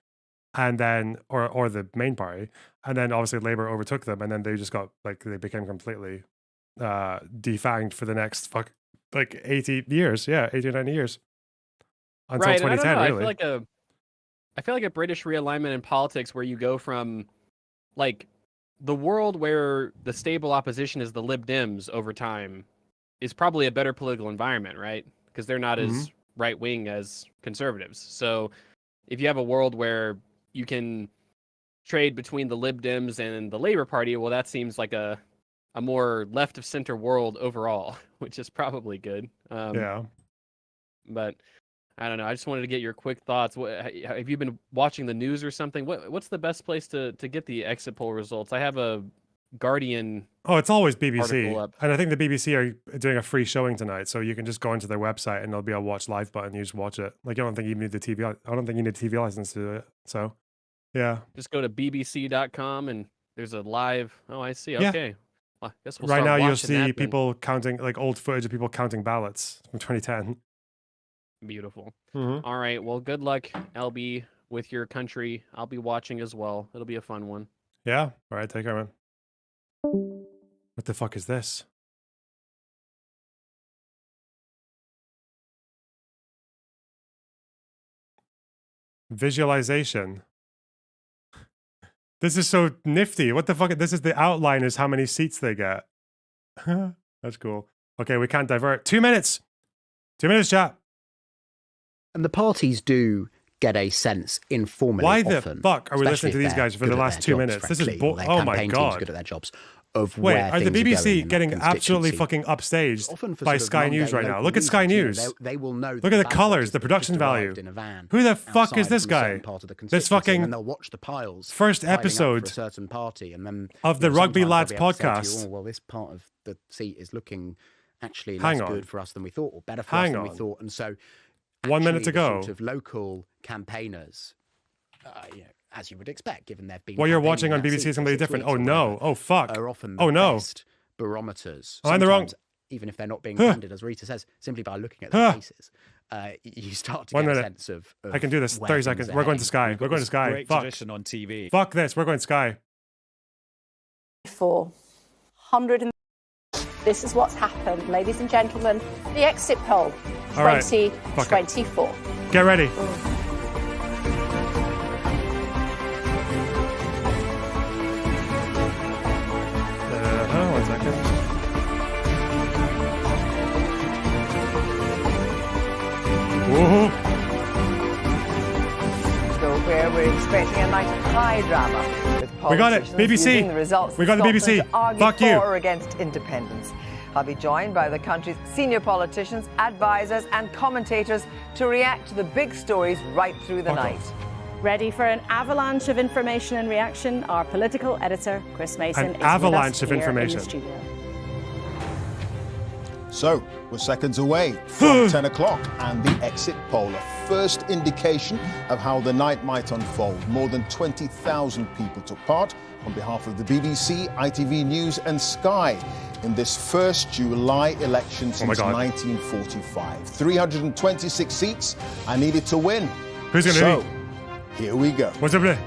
and then or the main party, and then obviously Labour overtook them, and then they just got they became completely defanged for the next 80 years. Yeah, 80 or 90 years until 2010. Really. I feel like a British realignment in politics where you go from like the world where the stable opposition is the Lib Dems over time is probably a better political environment, right? Because they're not as right wing as Conservatives. So if you have a world where you can trade between the Lib Dems and the Labour Party, well, that seems like a more left of center world overall, which is probably good. Yeah. But I don't know. I just wanted to get your quick thoughts. Have you been watching the news or something? What's the best place to get the exit poll results? I have a Guardian. Oh, it's always BBC. And I think the BBC are doing a free showing tonight, so you can just go into their website and there'll be a watch live button. You just watch it. Like, I don't think you need the TV. I don't think you need a TV license to do it. So, yeah. Just go to bbc.com and there's a live. Oh, I see. Okay. Yeah. Well, I guess we'll right start now, you'll watching see that people counting, like old footage of people counting ballots from 2010. Beautiful. All right. Well, good luck, LB, with your country. I'll be watching as well. It'll be a fun one. Yeah. All right. Take care, man. What the fuck is this? Visualization. This is so nifty. What the fuck? This is the outline is how many seats they get. That's cool. Okay, we can't divert. 2 minutes. 2 minutes, chat. And the parties do get a sense informally. Why the fuck are we listening to these guys for the last 2 minutes? This is oh my god. Good at their jobs. Of wait, where are the BBC getting absolutely absolutely fucking upstaged by Sky News right now? Look at Sky News. They will know. Look at the colours, the production value. Who the fuck is this guy? This fucking and they'll watch the piles first episode for a certain party, and then of the Rugby Lads podcast. Oh, well, this part of the seat is looking actually less good for us than we thought, or better for us than we thought, and so. 1 minute to go. Sort of local campaigners, as you would expect, given they've been. What you're watching on BBC is completely different. Oh no! Oh fuck! Are often the best barometers. I'm the wrong. Even if they're not being candid, as Rita says, simply by looking at their faces, you start to get a sense of. I can do this. 30 seconds. We're going to Sky. We're going to Sky. Great tradition on TV. Fuck this. We're going to Sky. 400. This is what's happened, ladies and gentlemen. The exit poll, 2024. Get ready. 1 second. Whoa. So where we're expecting a night of high drama. We got it. BBC. The results We got the BBC. Fuck you. For or against independence. I'll be joined by the country's senior politicians, advisors and commentators to react to the big stories right through the night. Ready for an avalanche of information and reaction? Our political editor, Chris Mason, An avalanche of information. In the studio. So, we're seconds away from 10 o'clock and the exit poll, a first indication of how the night might unfold. More than 20,000 people took part on behalf of the BBC, ITV News and Sky in this first July election since 1945. 326 seats I needed to win. Who's going to be? Here we go. What's up there?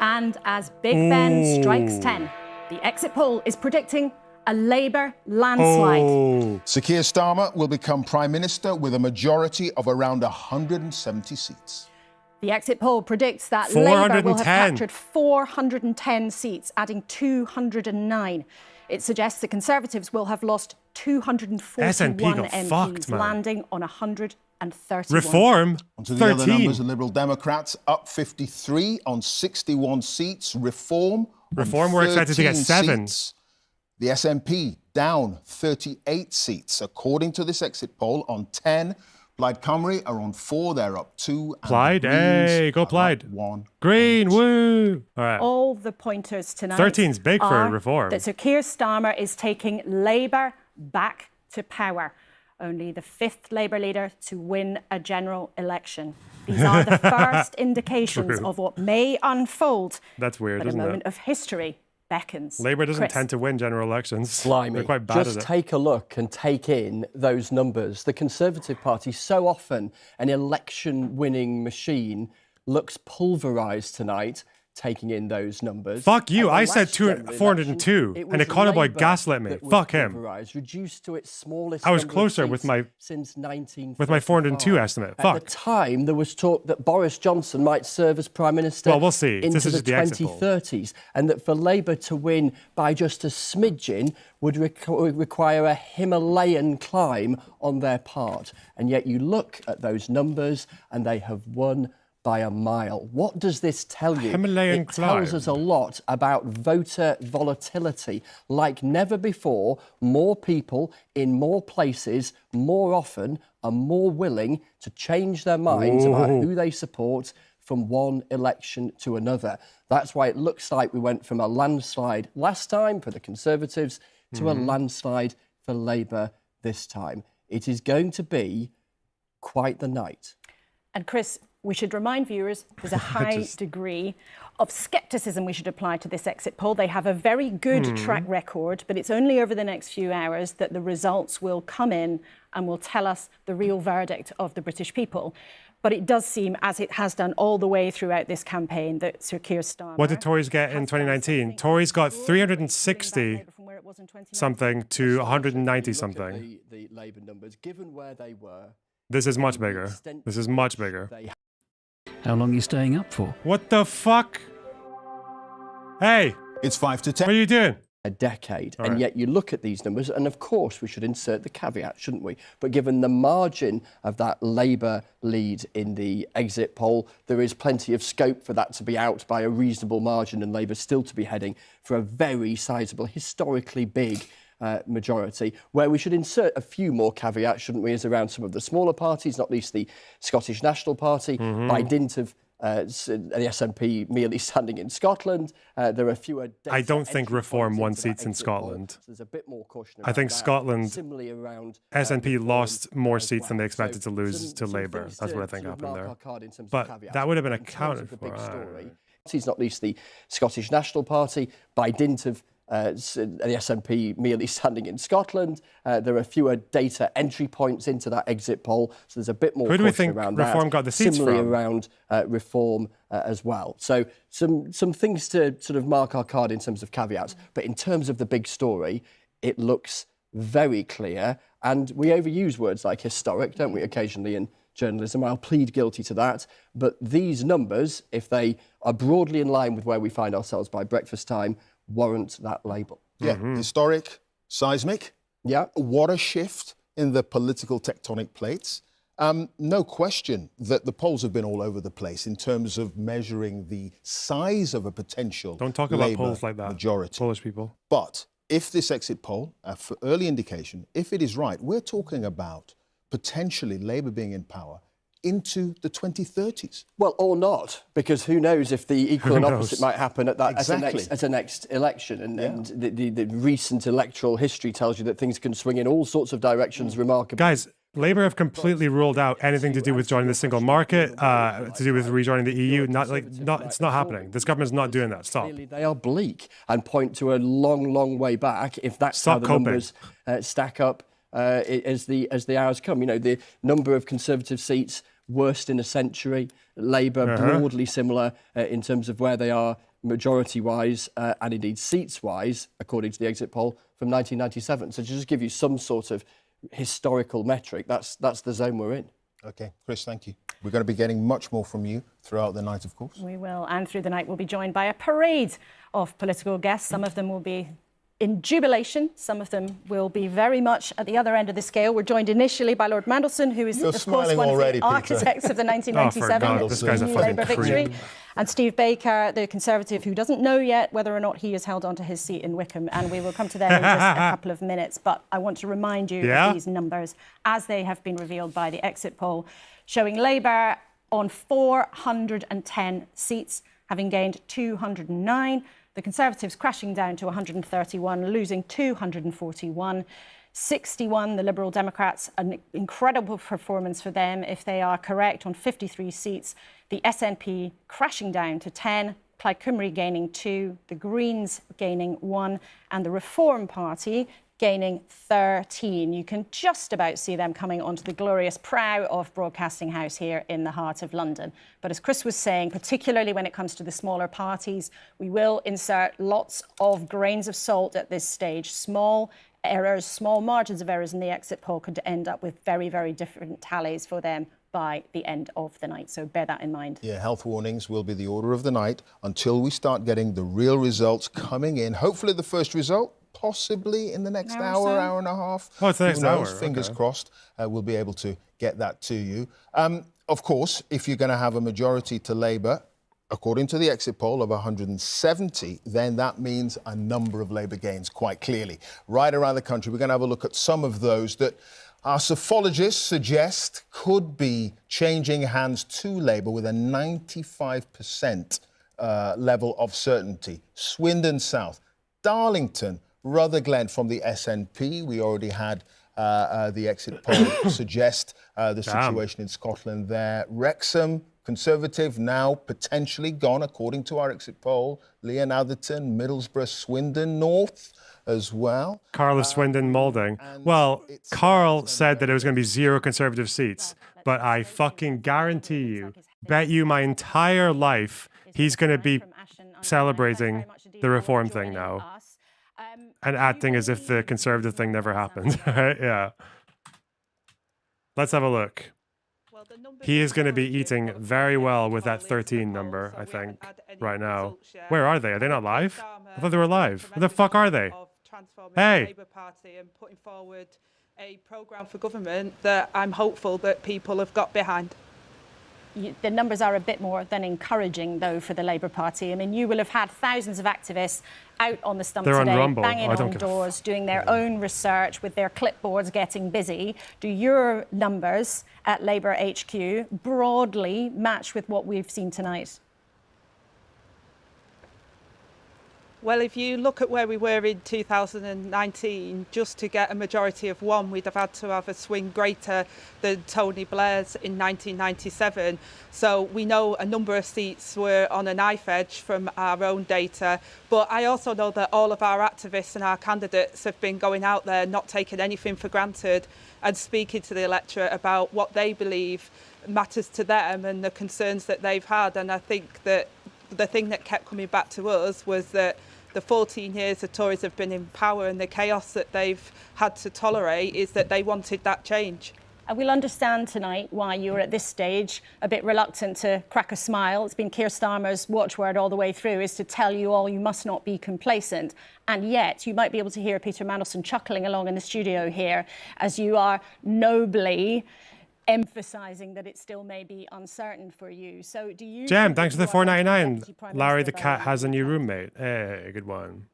And as Big Ben strikes 10, the exit poll is predicting a Labour landslide. Sir Keir Starmer will become Prime Minister with a majority of around 170 seats. The exit poll predicts that Labour will have captured 410 seats, adding 209. It suggests the Conservatives will have lost 241 MPs, landing on 131. Reform? Onto the other numbers, the Liberal Democrats up 53 on 61 seats. Reform were expected to get 7. Seats. The SNP down 38 seats. According to this exit poll, on 10. Plaid Cymru are on 4. They're up 2. Plaid, hey, go Plaid. 1. Green, woo. All right. All the pointers tonight 13's big for Reform. That Sir Keir Starmer is taking Labour back to power. Only the 5th Labour leader to win a general election. These are the first indications of what may unfold. That's weird, but isn't a moment it? of history beckons. Labour doesn't Chris. tend to win general elections. Blimey. They're quite bad Just at it. take a look and take in those numbers. The Conservative Party, so often an election-winning machine, looks pulverised tonight, taking in those numbers. Fuck you. And I the said last general 402, election, and Econo Boy Labour gaslit me. that was Fuck him. pulverised, reduced to its smallest I was number of closer with seats my since 1945. with my 402 estimate. At Fuck. the time, there was talk that Boris Johnson might serve as Prime Minister Well, we'll see. into This is the just the exit poll. 2030s, and that for Labour to win by just a smidgen would require a Himalayan climb on their part. And yet you look at those numbers and they have won by a mile. What does this tell you? Himalayan tells climb. us a lot about voter volatility. Like never before, more people in more places, more often, are more willing to change their minds about who they support from one election to another. That's why it looks like we went from a landslide last time for the Conservatives to a landslide for Labour this time. It is going to be quite the night. And Chris, we should remind viewers there's a high degree of scepticism we should apply to this exit poll. They have a very good track record, but it's only over the next few hours that the results will come in and will tell us the real verdict of the British people. But it does seem, as it has done all the way throughout this campaign, that Sir Keir Starmer... What did Tories get in 2019? Tories got 360 something to 190 something. The Labour numbers, given where they were... This is much bigger. This is much bigger. How long are you staying up for? What the fuck? Hey! It's 5 to 10. What are you doing? A decade. And yet you look at these numbers, and of course we should insert the caveat, shouldn't we? But given the margin of that Labour lead in the exit poll, there is plenty of scope for that to be out by a reasonable margin and Labour still to be heading for a very sizable, historically big majority. Where we should insert a few more caveats, shouldn't we, is around some of the smaller parties, not least the Scottish National Party, by dint of the SNP merely standing in Scotland. There are fewer... I don't think Reform won seats in Scotland. So there's a bit more caution I think around that. Scotland, Similarly around, SNP lost more seats well. than they expected So to lose to some Labour. things That's to what I think sort of happened mark there. our card in terms of But caveats. that would have been In terms accounted of the for. big story. It's not least the Scottish National Party, by dint of the SNP merely standing in Scotland. There are fewer data entry points into that exit poll, so there's a bit more Who do we caution think around Reform that. got the seats Similarly from? around Reform as well. So some things to sort of mark our card in terms of caveats. But in terms of the big story, it looks very clear. And we overuse words like historic, don't we, occasionally in journalism. I'll plead guilty to that. But these numbers, if they are broadly in line with where we find ourselves by breakfast time, warrant that label. Yeah, historic, seismic. Yeah. What a shift in the political tectonic plates. No question that the polls have been all over the place in terms of measuring the size of a potential Don't talk about Labour polls like that. majority. Polish people. But if this exit poll, for early indication, if it is right, we're talking about potentially Labour being in power into the 2030s. Well, or not, because who knows if the equal and opposite might happen at that Exactly. as a next election. And the recent electoral history tells you that things can swing in all sorts of directions remarkably. Guys, Labour have completely ruled out anything to do with joining the single market, to do with rejoining the EU. It's not happening. This government's not doing that. Stop. Clearly they are bleak and point to a long, long way back if that's how the numbers stack up as the hours come. You know, the number of Conservative seats worst in a century. Labour broadly similar in terms of where they are majority-wise and indeed seats-wise, according to the exit poll from 1997. So to just give you some sort of historical metric, that's the zone we're in. OK, Chris, thank you. We're going to be getting much more from you throughout the night, of course. We will, and through the night we'll be joined by a parade of political guests. Some of them will be in jubilation. Some of them will be very much at the other end of the scale. We're joined initially by Lord Mandelson, who is, of course, one of the architects of the 1997 new Labour victory. And Steve Baker, the Conservative, who doesn't know yet whether or not he is held onto his seat in Wickham. And we will come to them in just a couple of minutes. But I want to remind you of these numbers as they have been revealed by the exit poll, showing Labour on 410 seats, having gained 209. The Conservatives crashing down to 131, losing 241. 61, the Liberal Democrats, an incredible performance for them if they are correct, on 53 seats. The SNP crashing down to 10, Plaid Cymru gaining 2, the Greens gaining 1, and the Reform Party gaining 13. You can just about see them coming onto the glorious prow of Broadcasting House here in the heart of London. But as Chris was saying, particularly when it comes to the smaller parties, we will insert lots of grains of salt at this stage. Small errors, small margins of errors in the exit poll could end up with very, very different tallies for them by the end of the night. So bear that in mind. Yeah, health warnings will be the order of the night until we start getting the real results coming in. Hopefully the first result, possibly in the next hour, hour and a half. Oh, it's the next hour. Fingers crossed, we'll be able to get that to you. Of course, if you're going to have a majority to Labour, according to the exit poll of 170, then that means a number of Labour gains, quite clearly. Right around the country, we're going to have a look at some of those that our psephologists suggest could be changing hands to Labour with a 95% level of certainty. Swindon South, Darlington, Rutherglen from the SNP. We already had the exit poll suggest the situation in Scotland there. Wrexham, Conservative, now potentially gone, according to our exit poll. Leon Atherton, Middlesbrough, Swindon North as well. Carl of Swindon, Moulding. Well, Carl said that it was going to be 0 Conservative seats, but I fucking guarantee you, bet you my entire life, he's going to be celebrating the reform thing now and acting as if the Conservative thing never happened. Right? Yeah. Let's have a look. He is going to be eating very well with that 13 number, I think, right now. Where are they? Are they not live? I thought they were live. Where the fuck are they? Hey! Labour Party and putting forward a programme for government that I'm hopeful that people have got behind. The numbers are a bit more than encouraging, though, for the Labour Party. I mean, you will have had thousands of activists out on the stump today, banging on doors, doing their own research with their clipboards, getting busy. Do your numbers at Labour HQ broadly match with what we've seen tonight? Well, if you look at where we were in 2019, just to get a majority of one, we'd have had to have a swing greater than Tony Blair's in 1997. So we know a number of seats were on a knife edge from our own data. But I also know that all of our activists and our candidates have been going out there, not taking anything for granted, and speaking to the electorate about what they believe matters to them and the concerns that they've had. And I think that the thing that kept coming back to us was that the 14 years the Tories have been in power and the chaos that they've had to tolerate is that they wanted that change. And we'll understand tonight why you're at this stage a bit reluctant to crack a smile. It's been Keir Starmer's watchword all the way through, is to tell you all you must not be complacent. And yet you might be able to hear Peter Mandelson chuckling along in the studio here as you are nobly emphasising that it still may be uncertain for you. So do you... Jam, thanks for the $4.99. Larry the cat has a new roommate. Hey, good one.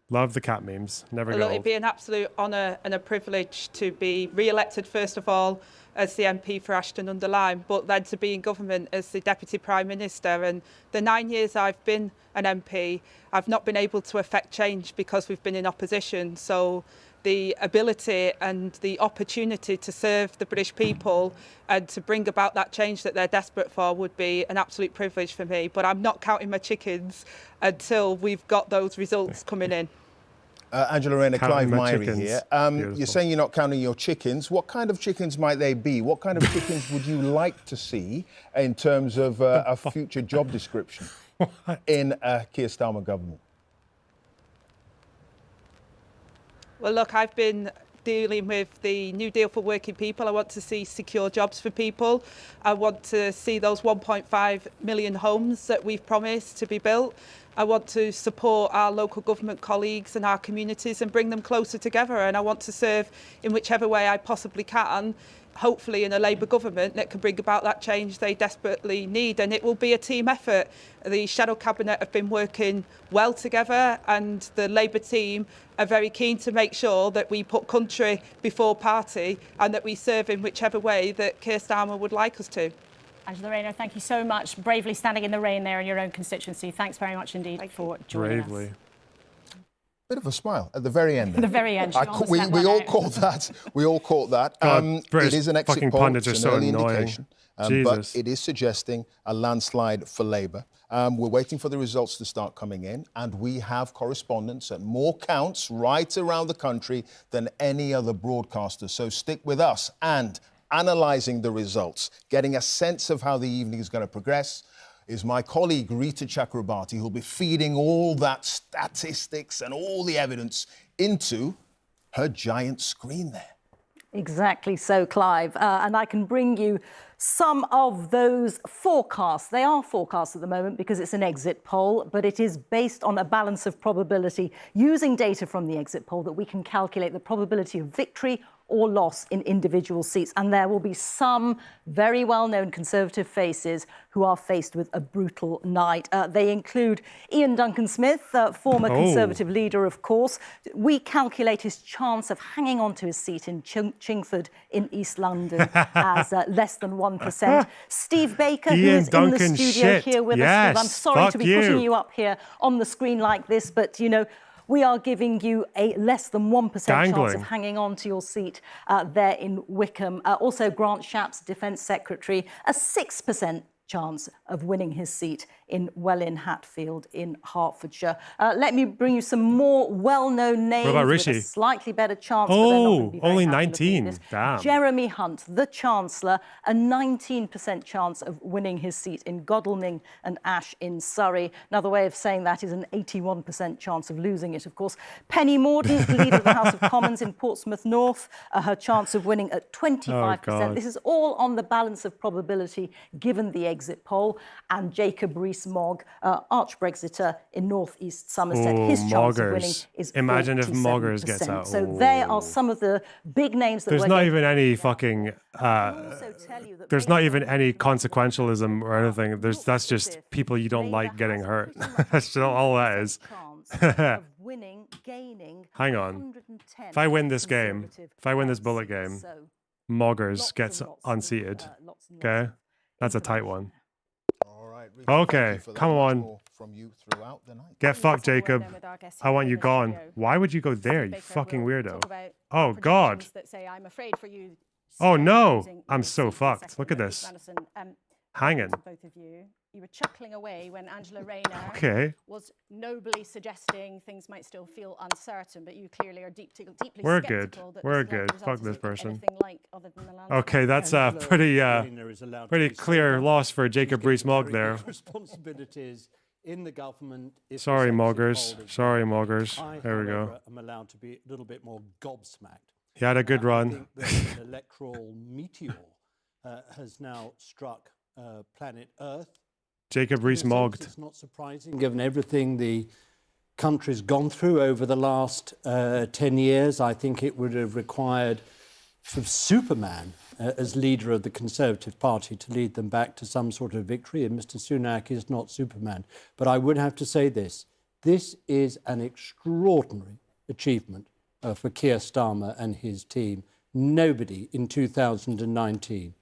Love the cat memes. Never go Look, old. it'd be an absolute honour and a privilege to be re-elected, first of all, as the MP for Ashton-under-Lyne, but then to be in government as the Deputy Prime Minister. And the 9 years I've been an MP, I've not been able to affect change because we've been in opposition. So the ability and the opportunity to serve the British people and to bring about that change that they're desperate for would be an absolute privilege for me. But I'm not counting my chickens until we've got those results coming in. Angela Rayner, Clive Myrie here. You're saying you're not counting your chickens. What kind of chickens might they be? What kind of chickens would you like to see in terms of a future job description in a Keir Starmer government? Well, look, I've been dealing with the New Deal for working people. I want to see secure jobs for people. I want to see those 1.5 million homes that we've promised to be built. I want to support our local government colleagues and our communities and bring them closer together. And I want to serve in whichever way I possibly can, hopefully in a Labour government that can bring about that change they desperately need. And it will be a team effort. The Shadow Cabinet have been working well together, and the Labour team are very keen to make sure that we put country before party and that we serve in whichever way that Keir Starmer would like us to. Angela Rayner, thank you so much. Bravely standing in the rain there in your own constituency. Thanks very much indeed for joining us. Bit of a smile at the very end. At the very end. We all caught that. We all caught that. It is an exit poll. It's an early indication. But it is suggesting a landslide for Labour. We're waiting for the results to start coming in, and we have correspondents at more counts right around the country than any other broadcaster. So stick with us. And analysing the results, getting a sense of how the evening is going to progress, is my colleague Rita Chakrabarti, who'll be feeding all that statistics and all the evidence into her giant screen there. Exactly so, Clive. And I can bring you some of those forecasts. They are forecasts at the moment because it's an exit poll, but it is based on a balance of probability using data from the exit poll that we can calculate the probability of victory or loss in individual seats. And there will be some very well-known Conservative faces who are faced with a brutal night. They include Ian Duncan-Smith, former Conservative leader, of course. We calculate his chance of hanging on to his seat in Chingford in East London as less than 1%. Steve Baker, who is in the studio here with us. Steve, I'm sorry to be putting you up here on the screen like this, but, you know, we are giving you a less than 1% chance of hanging on to your seat there in Wickham. Also, Grant Shapps, Defence Secretary, a 6% chance of winning his seat in Welwyn Hatfield in Hertfordshire. Let me bring you some more well-known names with a slightly better chance. Oh, only 19. Damn. Jeremy Hunt, the Chancellor, a 19% chance of winning his seat in Godalming and Ash in Surrey. Another way of saying that is an 81% chance of losing it, of course. Penny Mordaunt, Leader of the House of Commons in Portsmouth North, her chance of winning at 25%. This is all on the balance of probability given the exit poll. And Jacob Rees-Mogg, arch-Brexiter in North East Somerset, his chance of winning is 47%. Imagine if Moggers gets out. So there are some of the big names that there's not even any fucking there's not even any consequentialism or anything. That's just people you don't like getting hurt. That's all that is. Hang on. If I win this game, if I win this bullet game, Moggers gets unseated. Okay? That's a tight one. Okay, come on. Get fucked, Jacob. I want you gone. Why would you go there, you fucking weirdo? Oh, God. Oh, no. I'm so fucked. Look at this. Hanging. Both of you. You were chuckling away when Angela Rayner was nobly suggesting things might still feel uncertain, but you clearly are deeply We're good. We're good. Fuck this person. Okay, that's a pretty clear loss for Jacob Rees-Mogg there. In the government, sorry, Moggers. Sorry, Moggers. There we go. I'm allowed to be a little bit more gobsmacked. He had a good run. I think the electoral meteor has now struck planet Earth. Jacob Rees-Mogg. It's not surprising, given everything the country's gone through over the last 10 years. I think it would have required Superman as leader of the Conservative Party to lead them back to some sort of victory, and Mr Sunak is not Superman. But I would have to say this. This is an extraordinary achievement for Keir Starmer and his team. Nobody in 2019,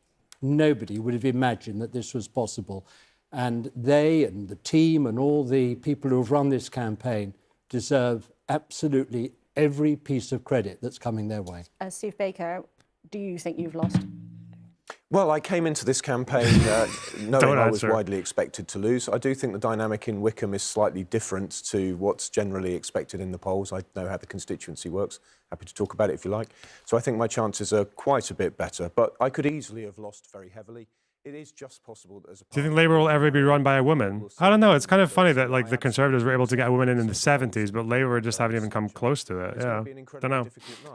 nobody would have imagined that this was possible. And they and the team and all the people who have run this campaign deserve absolutely every piece of credit that's coming their way. Steve Baker, do you think you've lost? Well, I came into this campaign knowing I was widely expected to lose. I do think the dynamic in Wickham is slightly different to what's generally expected in the polls. I know how the constituency works. Happy to talk about it if you like. So I think my chances are quite a bit better, but I could easily have lost very heavily. It is just possible that as a Do you think Labour will ever be run by a woman? I don't know. It's kind of funny that like the Conservatives were able to get a woman in the 70s, but Labour just haven't even come close to it. Yeah, don't know.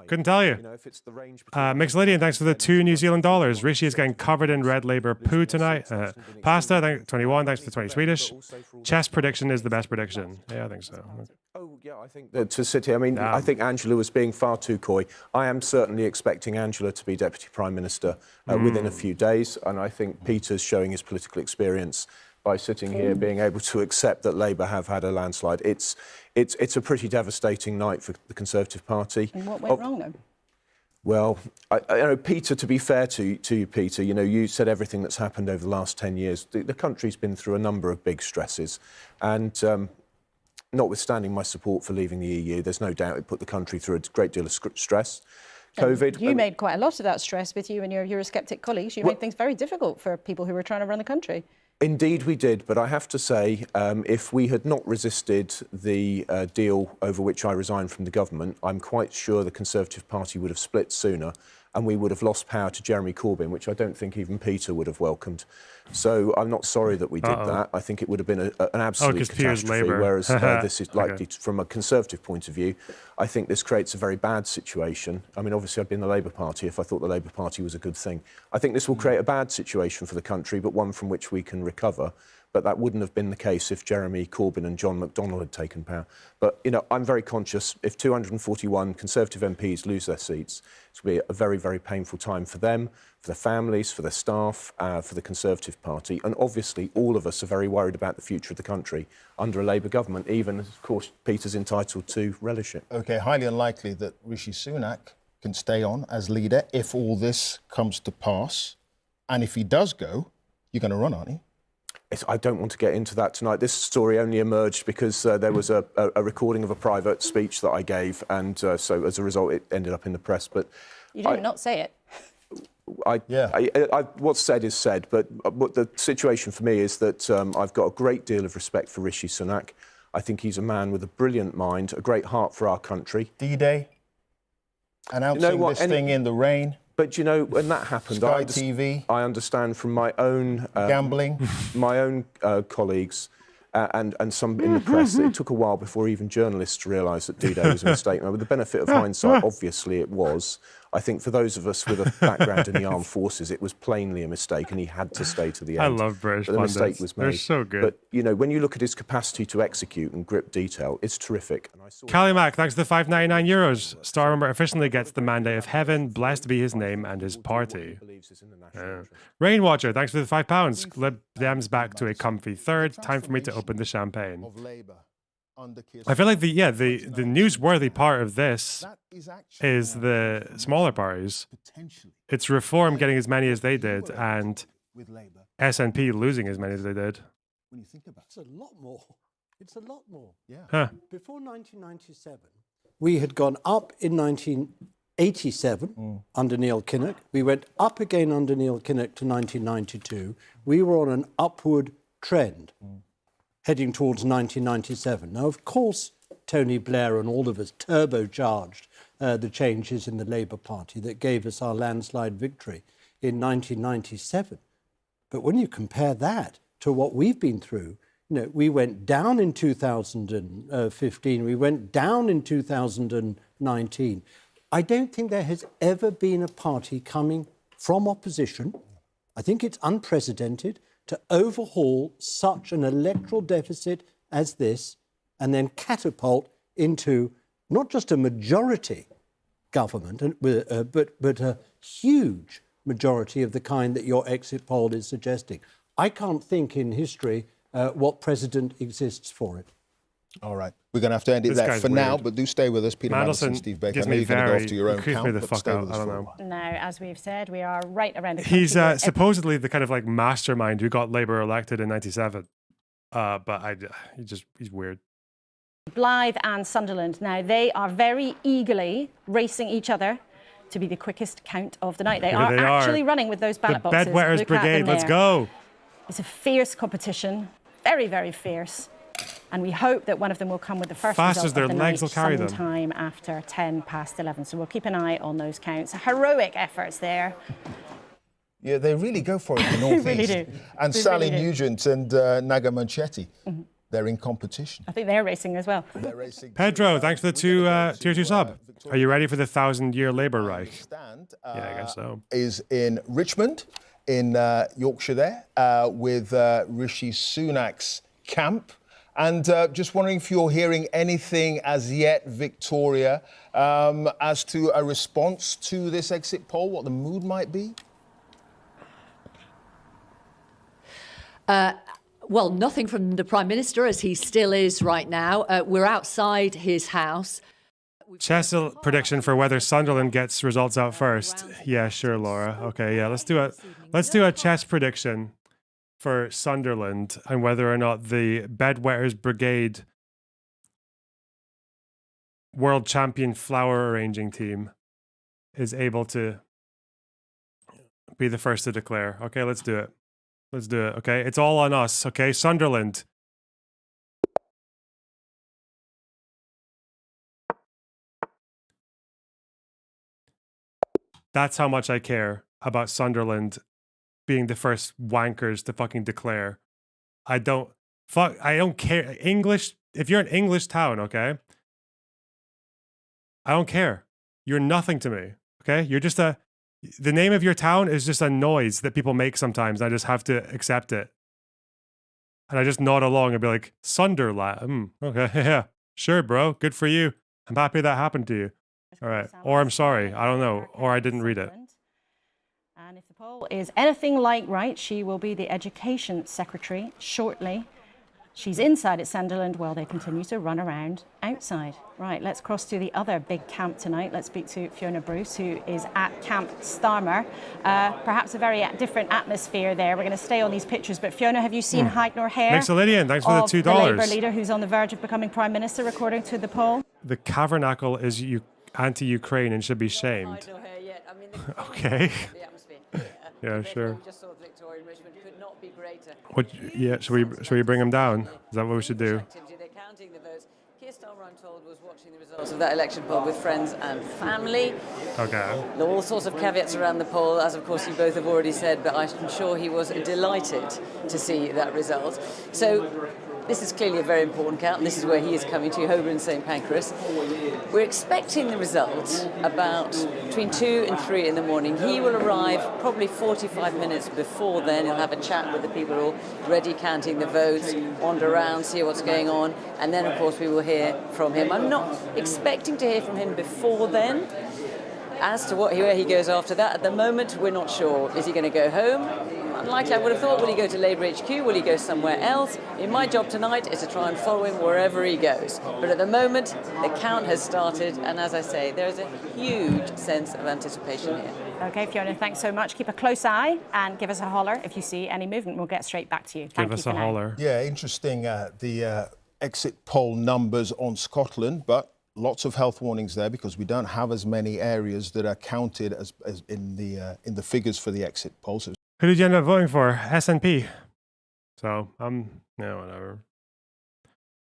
Couldn't tell you. Mixed Lydian, thanks for the $2 New Zealand dollars. Rishi is getting covered in red Labour poo tonight. Pasta, 21, thanks for the 20 Swedish. Chess prediction is the best prediction. Yeah, I think so. Oh, yeah, I think that to sit here, I mean, I think Angela was being far too coy. I am certainly expecting Angela to be Deputy Prime Minister within a few days, and I think Peter's showing his political experience by sitting here, being able to accept that Labour have had a landslide. It's a pretty devastating night for the Conservative Party. And what went wrong, then? Well, you know, Peter, to be fair to you, Peter, you know, you said everything that's happened over the last 10 years. The country's been through a number of big stresses, and notwithstanding my support for leaving the EU, there's no doubt it put the country through a great deal of stress. COVID. You made quite a lot of that stress with you and your Eurosceptic colleagues. You made things very difficult for people who were trying to run the country. Indeed we did, but I have to say, if we had not resisted the deal over which I resigned from the government, I'm quite sure the Conservative Party would have split sooner and we would have lost power to Jeremy Corbyn, which I don't think even Peter would have welcomed. So I'm not sorry that we did that. I think it would have been an absolute catastrophe, whereas this is likely, from a Conservative point of view, I think this creates a very bad situation. I mean, obviously I'd be in the Labour Party if I thought the Labour Party was a good thing. I think this will create a bad situation for the country, but one from which we can recover. But that wouldn't have been the case if Jeremy Corbyn and John McDonnell had taken power. But, you know, I'm very conscious if 241 Conservative MPs lose their seats, it's going to be a very, very painful time for them, for their families, for their staff, for the Conservative Party. And obviously, all of us are very worried about the future of the country under a Labour government, even, of course, Peter's entitled to relish it. OK, highly unlikely that Rishi Sunak can stay on as leader if all this comes to pass. And if he does go, you're going to run, aren't you? I don't want to get into that tonight. This story only emerged because there was a recording of a private speech that I gave, and so as a result, it ended up in the press. But you did not say it. What's said is said, but the situation for me is that I've got a great deal of respect for Rishi Sunak. I think he's a man with a brilliant mind, a great heart for our country. D-Day, announcing this thing in the rain. But, you know, when that happened, Sky TV. I understand from my own... gambling. My own colleagues and some in the press that it took a while before even journalists realised that D-Day was a mistake. Now, with the benefit of hindsight, obviously it was. I think for those of us with a background in the armed forces, it was plainly a mistake and he had to stay to the end. I love British but the pundits. mistake was made. They're so good. But, you know, when you look at his capacity to execute and grip detail, it's terrific. And I saw Callie Mack, thanks to the €5.99. Starmer officially gets the mandate of heaven. Blessed be his name and his party. Rainwatcher, thanks for the £5. Lib Dems back to a comfy third. Time for me to open the champagne. I feel like the newsworthy part of this is the smaller parties. It's Reform getting as many as they did and SNP losing as many as they did. When you think about it, it's a lot more. It's a lot more. Yeah. Huh. Before 1997, we had gone up in 1987 under Neil Kinnock. We went up again under Neil Kinnock to 1992. We were on an upward trend. Heading towards 1997. Now, of course, Tony Blair and all of us turbocharged the changes in the Labour Party that gave us our landslide victory in 1997. But when you compare that to what we've been through, you know, we went down in 2015, we went down in 2019. I don't think there has ever been a party coming from opposition. I think it's unprecedented to overhaul such an electoral deficit as this and then catapult into not just a majority government, but a huge majority of the kind that your exit poll is suggesting. I can't think in history what precedent exists for it. All right. We're going to have to end it there for now, but do stay with us. Peter Mandelson, Steve Baker. I know you're going to go off to your own camp, me the but fuck stay out. with us I don't for a know. while. Now, as we've said, we are right around the country. He's supposedly the kind of like mastermind who got Labour elected in '97. But he's weird. Blyth and Sunderland. Now, they are very eagerly racing each other to be the quickest count of the night. They are actually running with those ballot boxes. The bedwetters brigade, let's go. It's a fierce competition, very, very fierce. And we hope that one of them will come with the first Fast result as their of the legs night will carry them. sometime after 11:10. So we'll keep an eye on those counts. Heroic efforts there. Yeah, they really go for it in the North Really East. do. And They Sally really do. Nugent and Naga Manchetti, they're in competition. I think they're racing as well. They're racing. Pedro, thanks for the tier 2 sub. Are you ready for the 1,000-year Labour Reich? Yeah, I guess so. Is in Richmond, in Yorkshire there, with Rishi Sunak's camp. And just wondering if you're hearing anything as yet, Victoria, as to a response to this exit poll, what the mood might be? Well, nothing from the Prime Minister, as he still is right now. We're outside his house. Chesil prediction for whether Sunderland gets results out first. Yeah, sure, Laura. Okay, yeah, let's do a chess prediction for Sunderland and whether or not the Bedwetters Brigade world champion flower arranging team is able to be the first to declare. Okay, let's do it. Let's do it, okay? It's all on us, okay? Sunderland. That's how much I care about Sunderland being the first wankers to fucking declare. I don't care. English, if you're an English town, okay? I don't care. You're nothing to me, okay? You're just the name of your town is just a noise that people make sometimes. I just have to accept it. And I just nod along and be like, Sunderland. Okay, yeah, sure, bro. Good for you. I'm happy that happened to you. All right. Or I'm sorry. I don't know. Or I didn't read it. And if the poll is anything like right, she will be the Education Secretary shortly. She's inside at Sunderland while they continue to run around outside. Right, let's cross to the other big camp tonight. Let's speak to Fiona Bruce, who is at Camp Starmer. Perhaps a very different atmosphere there. We're going to stay on these pictures. But Fiona, have you seen height nor hair? Mixolydian, thanks for the $2. The Labour leader who's on the verge of becoming Prime Minister, according to the poll? The Tabernacle is anti-Ukraine and should be shamed. Okay. Yeah, sure. What? Yeah, should we bring him down? Is that what we should do? Keir Starmer, I'm told, was watching the results of that election poll with friends and family. Okay. There were all sorts of caveats around the poll, as of course you both have already said, but I'm sure he was delighted to see that result. So this is clearly a very important count, and this is where he is coming to, Holborn St Pancras. We're expecting the result about between 2 and 3 in the morning. He will arrive probably 45 minutes before then. He'll have a chat with the people who are already counting the votes, wander around, see what's going on, and then, of course, we will hear from him. I'm not expecting to hear from him before then. As to where he goes after that, at the moment, we're not sure. Is he going to go home? Unlikely, I would have thought. Will he go to Labour HQ? Will he go somewhere else? My job tonight is to try and follow him wherever he goes. But at the moment, the count has started, and as I say, there is a huge sense of anticipation here. OK, Fiona, thanks so much. Keep a close eye and give us a holler if you see any movement. We'll get straight back to you. Give us a holler. Yeah, interesting, the exit poll numbers on Scotland, but lots of health warnings there because we don't have as many areas that are counted as in the figures for the exit polls. So who did you end up voting for? SNP. So, yeah, whatever.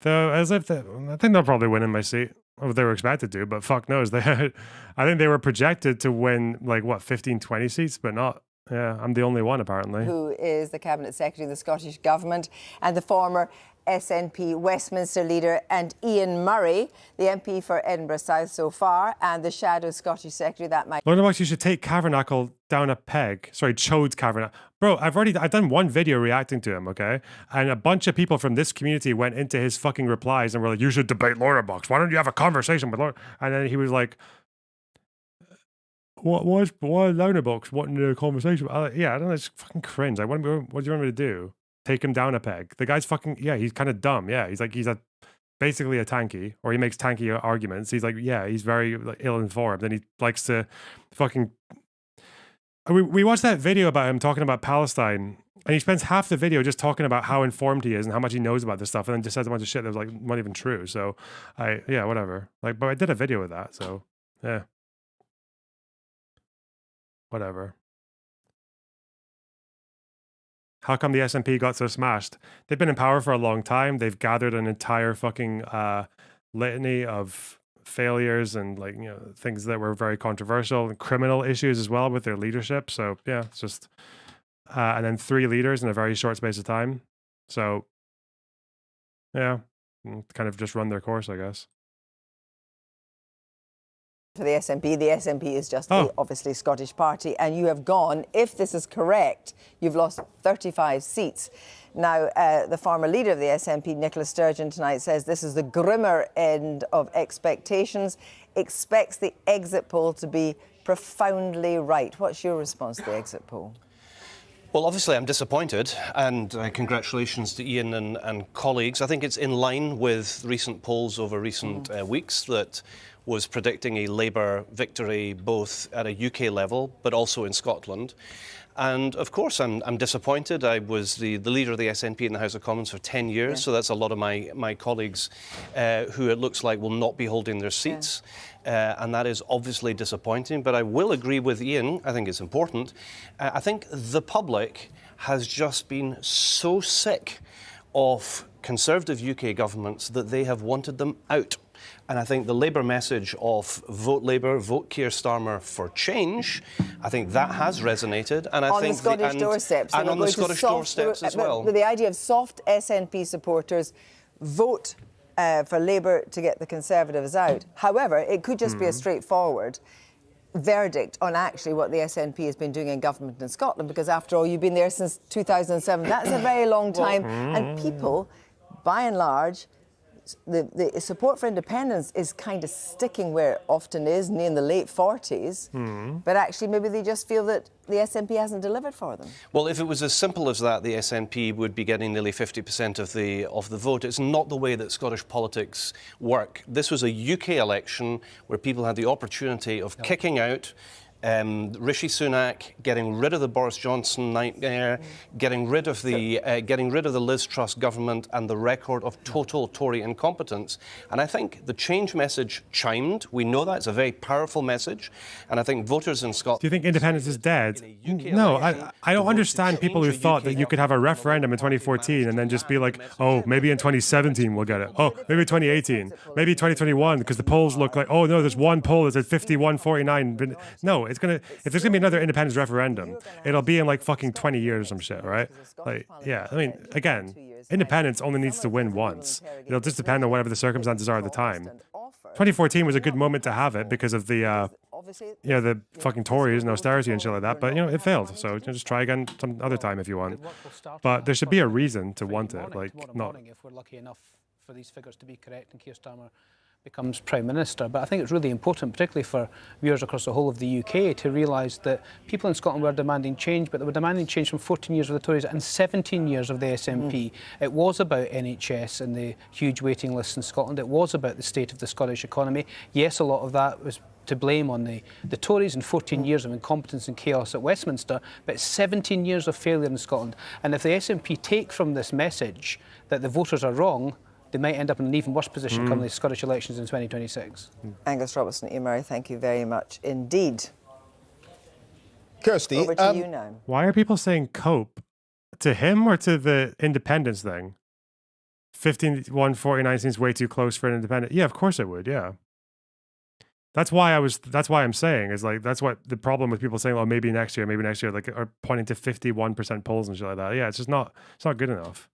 So, I think they'll probably win in my seat. Oh, they were expected to, but fuck knows. I think they were projected to win, like, what, 15, 20 seats, but not. Yeah, I'm the only one, apparently. Who is the Cabinet Secretary of the Scottish Government and the former SNP Westminster leader, and Ian Murray, the MP for Edinburgh South so far, and the shadow Scottish Secretary that might... Lord Box, you should take Tabernacle down a peg. Sorry, Chode Tabernacle. Bro, I've done one video reacting to him, okay? And a bunch of people from this community went into his fucking replies and were like, you should debate Laura Box. Why don't you have a conversation with Laura? And then he was like, why loner box wanting a conversation? Yeah, I don't know. It's fucking cringe. Like, what do you want me to do? Take him down a peg? The guy's fucking, yeah, he's kind of dumb. Yeah, he's basically a tanky, or he makes tanky arguments. He's like, yeah, he's very ill-informed, and he likes to fucking. We watched that video about him talking about Palestine, and he spends half the video just talking about how informed he is and how much he knows about this stuff, and then just says a bunch of shit that was like not even true. So, yeah, whatever. Like, but I did a video with that, so yeah, whatever. How come the SNP got so smashed? They've been in power for a long time. They've gathered an entire fucking litany of failures and, like, you know, things that were very controversial and criminal issues as well with their leadership. So yeah, it's just and then 3 leaders in a very short space of time. So yeah, kind of just run their course, I guess. For the SNP is just the obviously Scottish party, and you have gone, if this is correct, you've lost 35 seats. Now, the former leader of the SNP, Nicola Sturgeon, tonight says this is the grimmer end of expectations, expects the exit poll to be profoundly right. What's your response to the exit poll? Well, obviously, I'm disappointed, and congratulations to Ian and colleagues. I think it's in line with recent polls over recent weeks that was predicting a Labour victory both at a UK level but also in Scotland. And of course, I'm disappointed. I was the leader of the SNP in the House of Commons for 10 years, so that's a lot of my colleagues who it looks like will not be holding their seats. And that is obviously disappointing. But I will agree with Ian. I think it's important. I think the public has just been so sick of Conservative UK governments that they have wanted them out. And I think the Labour message of vote Labour, vote Keir Starmer for change, I think that has resonated. And I think the Scottish doorsteps. And on the Scottish doorsteps as well. The idea of soft SNP supporters vote for Labour to get the Conservatives out. However, it could just be a straightforward verdict on actually what the SNP has been doing in government in Scotland, because after all, you've been there since 2007. That's a very long time. And people, by and large, the support for independence is kind of sticking where it often is, in the late 40s. But actually, maybe they just feel that the SNP hasn't delivered for them. Well, if it was as simple as that, the SNP would be getting nearly 50% of the vote. It's not the way that Scottish politics work. This was a UK election where people had the opportunity of kicking out Rishi Sunak, getting rid of the Boris Johnson nightmare, getting rid of the Liz Truss government, and the record of total Tory incompetence. And I think the change message chimed. We know that it's a very powerful message, and I think voters in Scotland. Do you think independence is dead? No, I don't understand people who thought that you could have a referendum in 2014 and then just be like, oh, maybe in 2017 we'll get it. Oh, maybe 2018, maybe 2021, because the polls look like, oh no, there's one poll that said 51-49. No. If there's gonna be another independence referendum, it'll be in like fucking 20 years or some shit, right? Like, yeah, I mean, again, independence only needs to win once. It'll just depend on whatever the circumstances are at the time. 2014 was a good moment to have it because of the, the fucking Tories and austerity and shit like that. But, it failed. So just try again some other time if you want. But there should be a reason to want it. Like, not. If we're lucky enough for these figures to be correct and Keir Starmer becomes Prime Minister. But I think it's really important, particularly for viewers across the whole of the UK, to realise that people in Scotland were demanding change, but they were demanding change from 14 years of the Tories and 17 years of the SNP. It was about NHS and the huge waiting lists in Scotland. It was about the state of the Scottish economy. Yes, a lot of that was to blame on the Tories and 14 years of incompetence and chaos at Westminster, but 17 years of failure in Scotland. And if the SNP take from this message that the voters are wrong, they might end up in an even worse position come the Scottish elections in 2026. Angus Robertson, Ian Murray, thank you very much indeed. Kirsty, over to you now. Why are people saying cope? To him or to the independence thing? 51-49 seems way too close for an independent. Yeah, of course it would, yeah. That's why I'm saying is like, that's what the problem with people saying, oh, maybe next year, like are pointing to 51% polls and shit like that. Yeah, it's not good enough.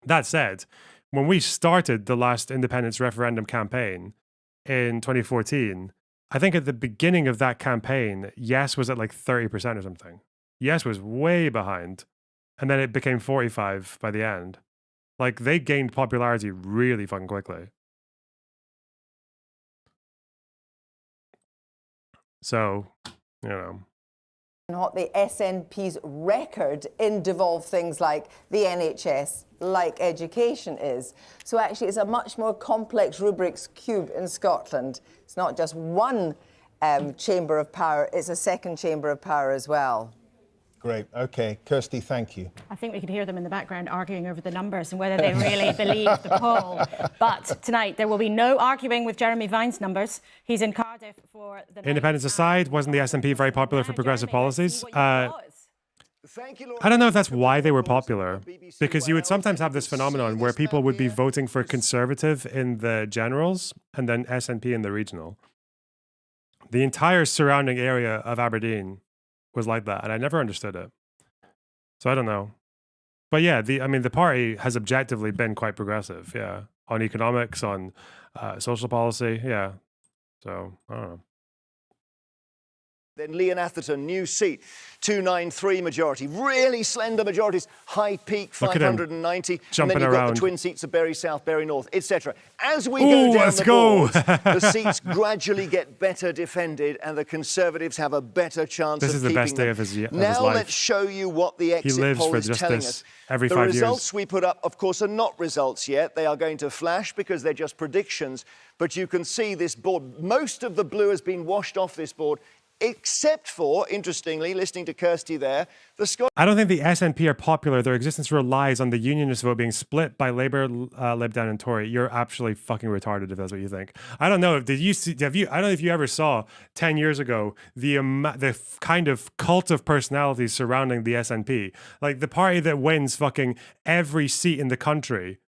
That said, when we started the last independence referendum campaign in 2014, I think at the beginning of that campaign, yes was at like 30% or something. Yes was way behind. And then it became 45 by the end. Like, they gained popularity really fucking quickly. So, you know. What the SNP's record in devolved things like the NHS, like education is. So actually it's a much more complex Rubik's Cube in Scotland. It's not just one chamber of power, it's a second chamber of power as well. Great. OK. Kirsty, thank you. I think we could hear them in the background arguing over the numbers and whether they really believe the poll. But tonight there will be no arguing with Jeremy Vine's numbers. He's in Cardiff for the... Independence aside, wasn't the SNP very popular for progressive policies? I don't know if that's why they were popular, because you would sometimes have this phenomenon where people would be voting for Conservative in the generals and then SNP in the regional. The entire surrounding area of Aberdeen was like that, and I never understood it. So I don't know. But yeah, the party has objectively been quite progressive, yeah. On economics, on social policy, yeah. So, I don't know. Then Leon Atherton, new seat, 293 majority. Really slender majorities. High peak, 590. And then you've got the twin seats of Bury South, Bury North, etc. As we go down the board, the seats gradually get better defended and the Conservatives have a better chance of keeping them. This is the best day of his life. Now let's show you what the exit poll is telling us. Every 5 years. The results we put up, of course, are not results yet. They are going to flash because they're just predictions. But you can see this board. Most of the blue has been washed off this board, except for, interestingly, listening to Kirsty there, the Scottish... I don't think the SNP are popular. Their existence relies on the unionist vote being split by Labour, Lib Dem and Tory. You're absolutely fucking retarded if that's what you think. I don't know. Did you see, I don't know if you ever saw 10 years ago the kind of cult of personalities surrounding the SNP. Like the party that wins fucking every seat in the country,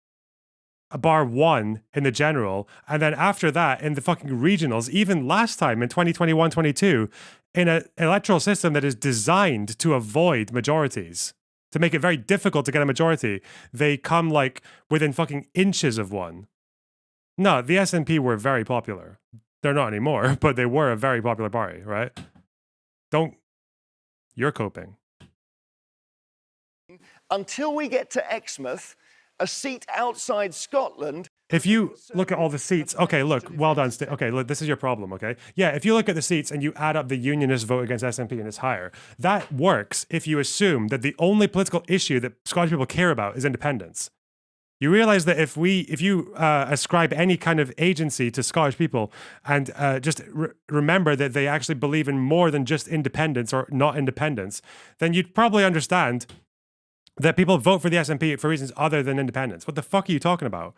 bar one in the general, and then after that in the fucking regionals, even last time in 2021-22, in an electoral system that is designed to avoid majorities, to make it very difficult to get a majority, they come like within fucking inches of one. No, the SNP were very popular. They're not anymore, but they were a very popular party, right? You're coping. Until we get to Exmouth, a seat outside Scotland. If you look at all the seats, okay, look, well done. Okay, look, this is your problem, okay? Yeah, if you look at the seats and you add up the unionist vote against SNP and it's higher, that works if you assume that the only political issue that Scottish people care about is independence. You realize that if you ascribe any kind of agency to Scottish people and just remember that they actually believe in more than just independence or not independence, then you'd probably understand that people vote for the SNP for reasons other than independence. What the fuck are you talking about?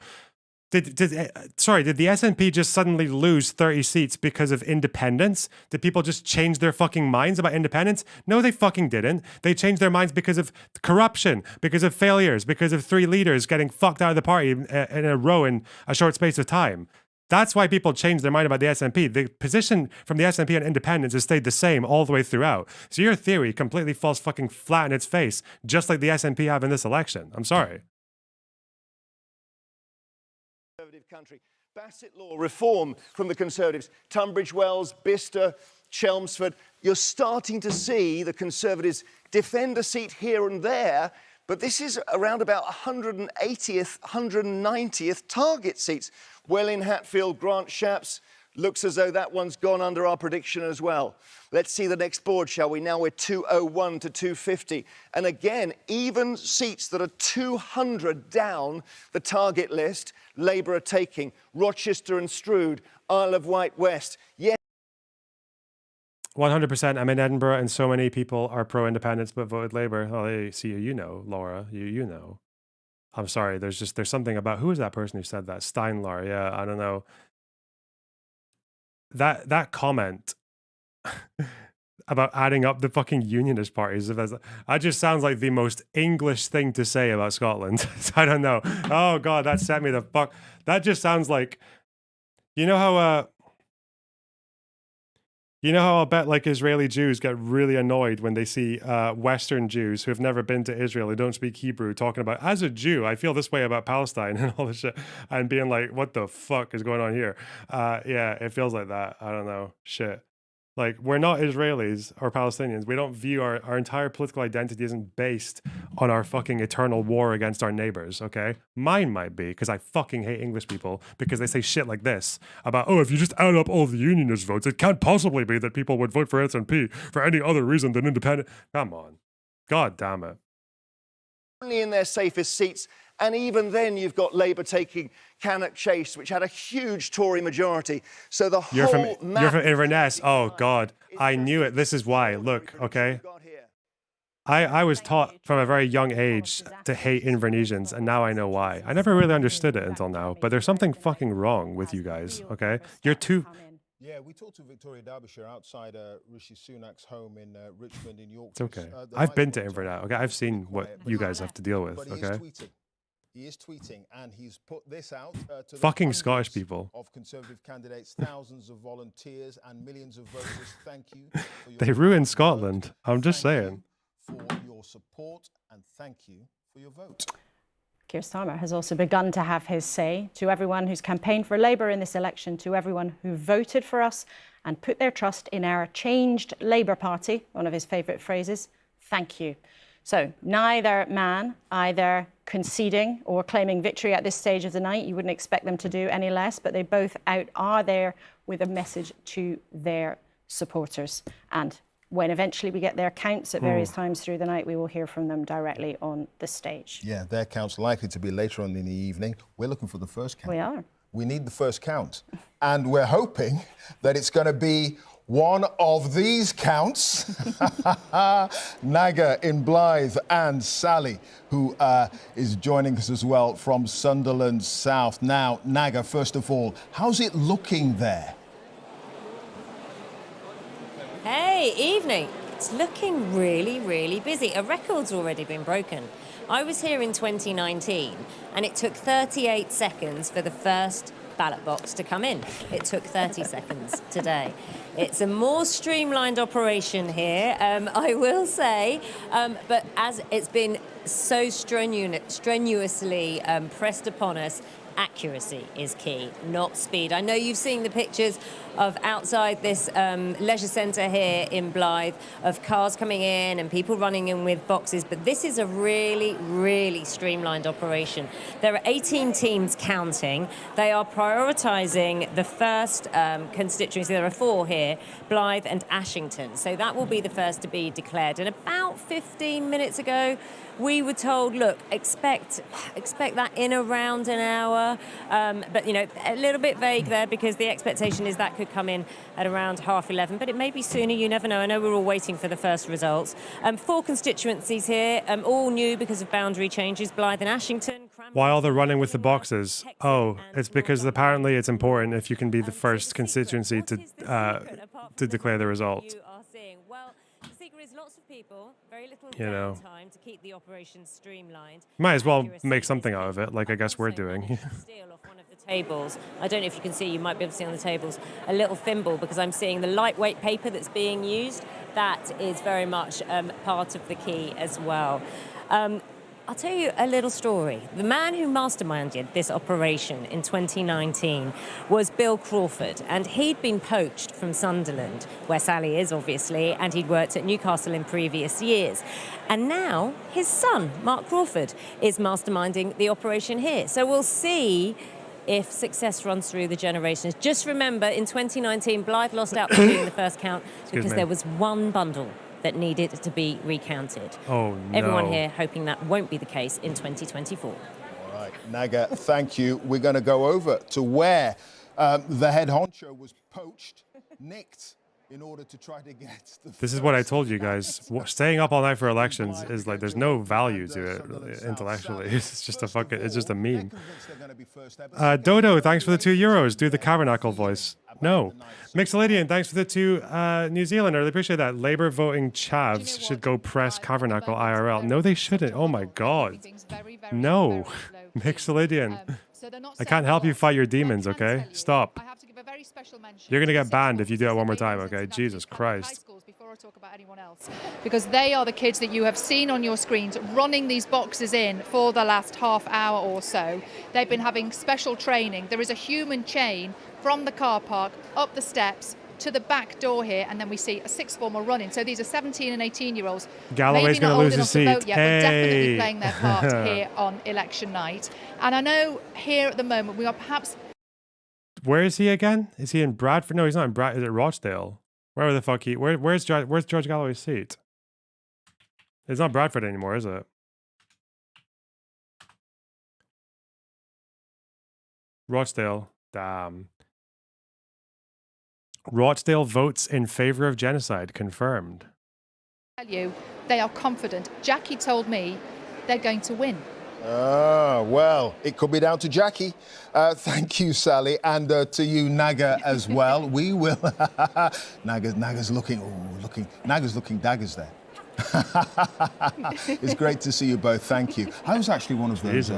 Did the SNP just suddenly lose 30 seats because of independence? Did people just change their fucking minds about independence? No, they fucking didn't. They changed their minds because of corruption, because of failures, because of 3 leaders getting fucked out of the party in a row in a short space of time. That's why people changed their mind about the SNP. The position from the SNP on independence has stayed the same all the way throughout. So your theory completely falls fucking flat in its face, just like the SNP have in this election. I'm sorry. Conservative country. Bassett Law reform from the Conservatives. Tunbridge Wells, Bicester, Chelmsford. You're starting to see the Conservatives defend a seat here and there, but this is around about 180th, 190th target seats. Welling, Hatfield, Grant Shapps. Looks as though that one's gone under our prediction as well. Let's see the next board, shall we? Now we're 201 to 250. And again, even seats that are 200 down the target list, Labour are taking. Rochester and Strood, Isle of Wight West. Yes. 100%. I'm in Edinburgh and so many people are pro-independence but voted Labour. Oh, they see you know, Laura, you know. I'm sorry, there's something about, who is that person who said that? Steinlar, yeah, I don't know. That comment about adding up the fucking unionist parties, that just sounds like the most English thing to say about Scotland. I don't know. Oh God, that set me the fuck. That just sounds like, you know how I'll bet like Israeli Jews get really annoyed when they see Western Jews who have never been to Israel and don't speak Hebrew talking about, as a Jew, I feel this way about Palestine and all this shit, and being like, what the fuck is going on here? Yeah, it feels like that. I don't know. Shit. Like, we're not Israelis or Palestinians. We don't view our entire political identity isn't based on our fucking eternal war against our neighbors, okay? Mine might be, because I fucking hate English people, because they say shit like this about, oh, if you just add up all the unionist votes, it can't possibly be that people would vote for SNP for any other reason than independent. Come on. God damn it. Only in their safest seats. And even then, you've got Labour taking Cannock Chase, which had a huge Tory majority. So the You're whole from Inverness. Oh, God. I knew it. This is why. Look, okay? I was taught from a very young age to hate Invernessians, and now I know why. I never really understood it until now, but there's something fucking wrong with you guys, okay? You're too... Yeah, we talked to Victoria Derbyshire outside Rishi Sunak's home in Richmond in York. It's okay. I've been to Inverness, okay? I've seen what you guys have to deal with, okay? He is tweeting, and he's put this out to fucking Scottish people. Of Conservative candidates, thousands of volunteers, and millions of voters. Thank you. For your They ruined Scotland. I'm just saying. For your support, and thank you for your vote. Keir Starmer has also begun to have his say. To everyone who's campaigned for Labour in this election, to everyone who voted for us and put their trust in our changed Labour Party, one of his favourite phrases, thank you. So neither man either conceding or claiming victory at this stage of the night. You wouldn't expect them to do any less, but they both are there with a message to their supporters. And when eventually we get their counts at various times through the night, we will hear from them directly on the stage. Yeah, their count's likely to be later on in the evening. We're looking for the first count. We are. We need the first count. And we're hoping that it's going to be one of these counts. Naga in Blythe and Sally, who is joining us as well from Sunderland South. Now, Naga, first of all, how's it looking there? Hey, evening. It's looking really, really busy. A record's already been broken. I was here in 2019, and it took 38 seconds for the first ballot box to come in. It took 30 seconds today. It's a more streamlined operation here, I will say, but as it's been so strenuously pressed upon us, accuracy is key, not speed. I know you've seen the pictures of outside this leisure centre here in Blythe of cars coming in and people running in with boxes, but this is a really, really streamlined operation. There are 18 teams counting. They are prioritising the first constituency. There are 4 here, Blythe and Ashington. So that will be the first to be declared. And about 15 minutes ago, we were told, look, expect that in around an hour. But, you know, a little bit vague there because the expectation is that could come in at around 11:30. But it may be sooner, you never know. I know we're all waiting for the first results. 4 constituencies here, all new because of boundary changes, Blythe and Ashington. While they're running with the boxes, it's because apparently it's important if you can be the first constituency to declare the result. Lots of people, very little time to keep the operation streamlined. Might as well make something out of it, like I guess we're doing. Steal off one of the tables. I don't know if you can see, you might be able to see on the tables, a little thimble, because I'm seeing the lightweight paper that's being used. That is very much part of the key as well. I'll tell you a little story. The man who masterminded this operation in 2019 was Bill Crawford, and he'd been poached from Sunderland, where Sally is, obviously, and he'd worked at Newcastle in previous years. And now his son, Mark Crawford, is masterminding the operation here. So we'll see if success runs through the generations. Just remember, in 2019, Blythe lost out for being the first count because there was one bundle that needed to be recounted. Oh, no. Everyone here hoping that won't be the case in 2024. All right, Naga, thank you. We're going to go over to where the head honcho was poached, nicked, in order to try to get the This is what I told you guys. Staying up all night for elections is like, there's no value to it intellectually. It's just it's just a meme. Dodo, thanks for the €2. Do the Tabernacle voice. No. Mixolydian, thanks for the 2 New Zealander. I really appreciate that. Labour voting chavs should go press Tabernacle IRL. No, they shouldn't. Oh my God. No. Mixolydian. I can't help you fight your demons, okay? Stop. You're going to get banned if you do it one more time, okay? Jesus Christ. Before I talk about anyone else, because they are the kids that you have seen on your screens running these boxes in for the last half hour or so. They've been having special training. There is a human chain from the car park up the steps to the back door here, and then we see a sixth form or running. So these are 17 and 18-year-olds. Galloway's going to lose his seat. Vote yet, but definitely playing their part here on election night. And I know here at the moment we are perhaps... Where is he again? Is he in Bradford? No, he's not in Bradford. Is it Rochdale? Where the fuck where's George Galloway's seat? It's not Bradford anymore, is it? Rochdale. Damn. Rochdale votes in favour of genocide. Confirmed. Tell you, they are confident. Jackie told me they're going to win. Well, it could be down to Jackie. Thank you, Sally, and to you, Naga, as well. We will... Naga's looking daggers there. It's great to see you both. Thank you. I was actually one of those.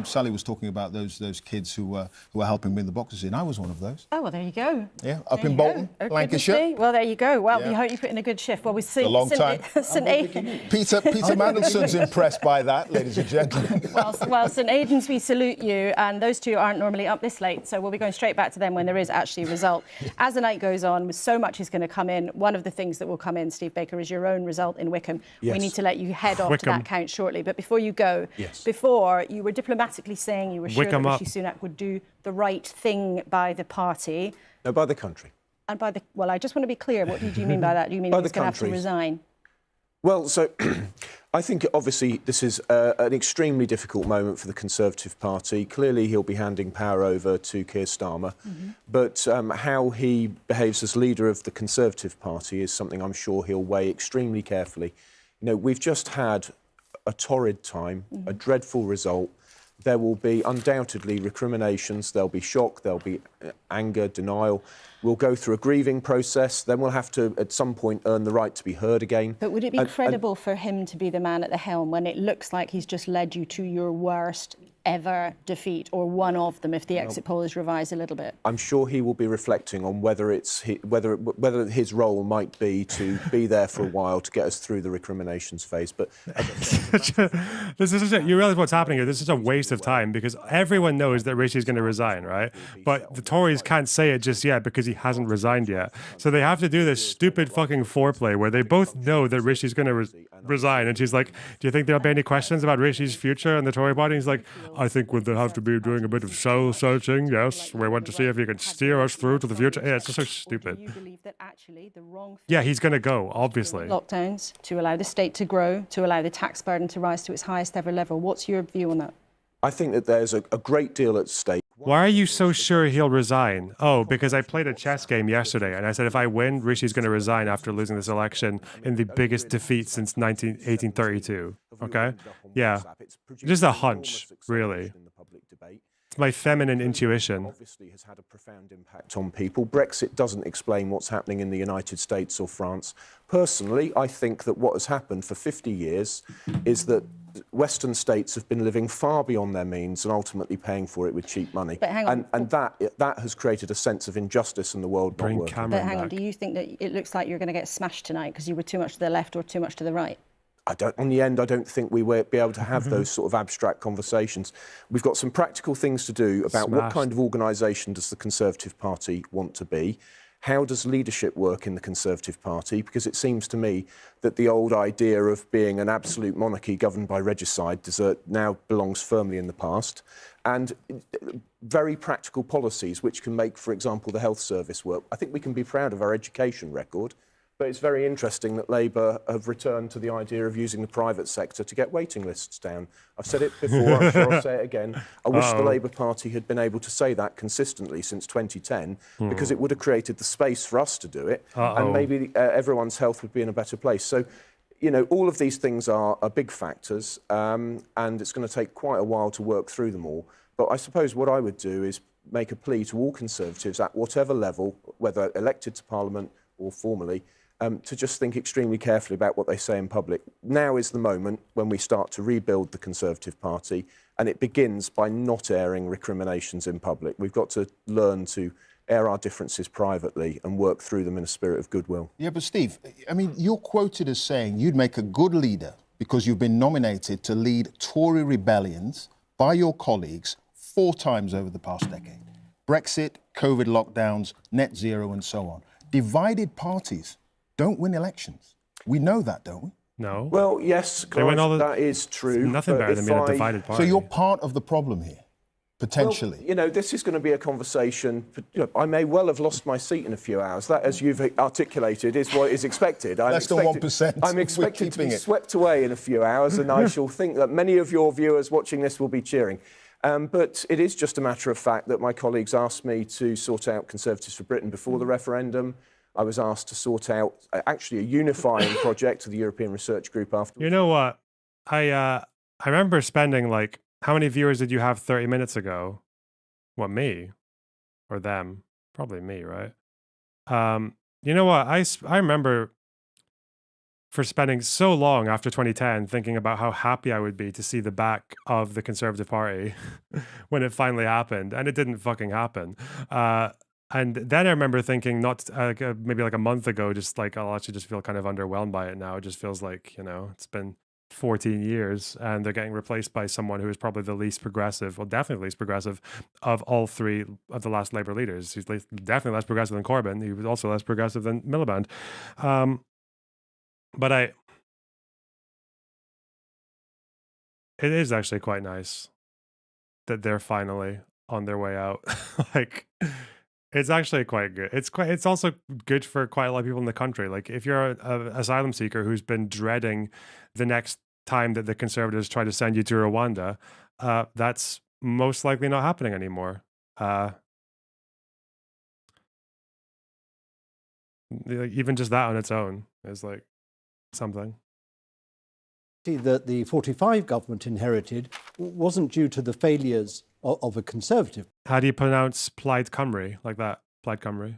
Sally was talking about those kids who were helping bring the boxes in. I was one of those. Oh, well, there you go. Yeah, up in Bolton, Lancashire. Well, there you go. Well, we hope you put in a good shift. Well, we see a long time. Peter Mandelson's impressed by that, ladies and gentlemen. Well, St Aidan's, we salute you, and those two aren't normally up this late, so we'll be going straight back to them when there is actually a result. As the night goes on, so much is going to come in. One of the things that will come in, Steve Baker, is your own result in Wickham. Yes. We need to let you head off to that count shortly. But before you go, before you were diplomatically saying you were sure that Rishi Sunak would do the right thing by the party. No, by the country. And by the... Well, I just want to be clear. What do you mean by that? Do you mean he's going to have to resign? Well, so I think obviously this is an extremely difficult moment for the Conservative Party. Clearly he'll be handing power over to Keir Starmer. But how he behaves as leader of the Conservative Party is something I'm sure he'll weigh extremely carefully. You know, we've just had a torrid time, a dreadful result. There will be undoubtedly recriminations, there'll be shock, there'll be anger, denial. We'll go through a grieving process, then we'll have to, at some point, earn the right to be heard again. But would it be credible for him to be the man at the helm when it looks like he's just led you to your worst ever defeat, or one of them, if the exit poll is revised a little bit? I'm sure he will be reflecting on whether whether his role might be to be there for a while to get us through the recriminations phase. But you realise what's happening here? This is a waste of time because everyone knows that Rishi's going to resign, right? But the Tories can't say it just yet because he hasn't resigned yet. So they have to do this stupid fucking foreplay where they both know that Rishi's going to resign, and she's like, "Do you think there'll be any questions about Rishi's future in the Tory party?" He's like, "I think we'll have to be doing a bit of soul searching. Yes, we want to see if you can steer us through to the future." Yeah, it's just so stupid. You believe that actually the wrong... Yeah, he's going to go, obviously. Lockdowns to allow the state to grow, to allow the tax burden to rise to its highest ever level. What's your view on that? I think that there's a great deal at stake. Why are you so sure he'll resign? Oh, because I played a chess game yesterday and I said if I win, Rishi's going to resign after losing this election in the biggest defeat since 1832. Okay? Yeah. Just a hunch, really. It's my feminine intuition. Obviously has had a profound impact on people. Brexit doesn't explain what's happening in the United States or France. Personally, I think that what has happened for 50 years is that Western states have been living far beyond their means and ultimately paying for it with cheap money. But hang on. And that has created a sense of injustice in the world not working. But hang on, do you think that it looks like you're going to get smashed tonight because you were too much to the left or too much to the right? On the end, I don't think we will be able to have those sort of abstract conversations. We've got some practical things to do about what kind of organisation does the Conservative Party want to be? How does leadership work in the Conservative Party? Because it seems to me that the old idea of being an absolute monarchy governed by regicide now belongs firmly in the past. And very practical policies which can make, for example, the health service work. I think we can be proud of our education record. But it's very interesting that Labour have returned to the idea of using the private sector to get waiting lists down. I've said it before, I'm sure I'll say it again. I wish the Labour Party had been able to say that consistently since 2010, because it would have created the space for us to do it, and maybe everyone's health would be in a better place. So, you know, all of these things are big factors, and it's going to take quite a while to work through them all. But I suppose what I would do is make a plea to all Conservatives at whatever level, whether elected to Parliament or formally, to just think extremely carefully about what they say in public. Now is the moment when we start to rebuild the Conservative Party, and it begins by not airing recriminations in public. We've got to learn to air our differences privately and work through them in a spirit of goodwill. Yeah, but Steve, I mean, you're quoted as saying you'd make a good leader because you've been nominated to lead Tory rebellions by your colleagues 4 times over the past decade. Brexit, COVID lockdowns, net zero, and so on. Divided parties don't win elections. We know that, don't we? No. Well, yes, Clive, that is true. Nothing better than being a divided party. So you're part of the problem here, potentially. Well, you know, this is going to be a conversation. I may well have lost my seat in a few hours. That, as you've articulated, is what is expected. Less than 1%. I'm expected to be swept away in a few hours, and I shall think that many of your viewers watching this will be cheering. But it is just a matter of fact that my colleagues asked me to sort out Conservatives for Britain before the referendum. I was asked to sort out actually a unifying project to the European Research Group afterwards. You know what? I remember spending like, how many viewers did you have 30 minutes ago? What, me? Or them? Probably me, right? You know what? I remember for spending so long after 2010 thinking about how happy I would be to see the back of the Conservative Party when it finally happened. And it didn't fucking happen. And then I remember thinking, maybe like a month ago, just like, I'll actually just feel kind of underwhelmed by it now. It just feels like, you know, it's been 14 years and they're getting replaced by someone who is probably the least progressive, well, definitely least progressive of all three of the last Labour leaders. He's definitely less progressive than Corbyn. He was also less progressive than Miliband. But it is actually quite nice that they're finally on their way out. Like, it's actually quite good. It's also good for quite a lot of people in the country. Like, if you're an asylum seeker who's been dreading the next time that the Conservatives try to send you to Rwanda, that's most likely not happening anymore. Even just that on its own is like something. That the 45 government inherited wasn't due to the failures of a Conservative. How do you pronounce Plaid Cymru like that? Plaid Cymru.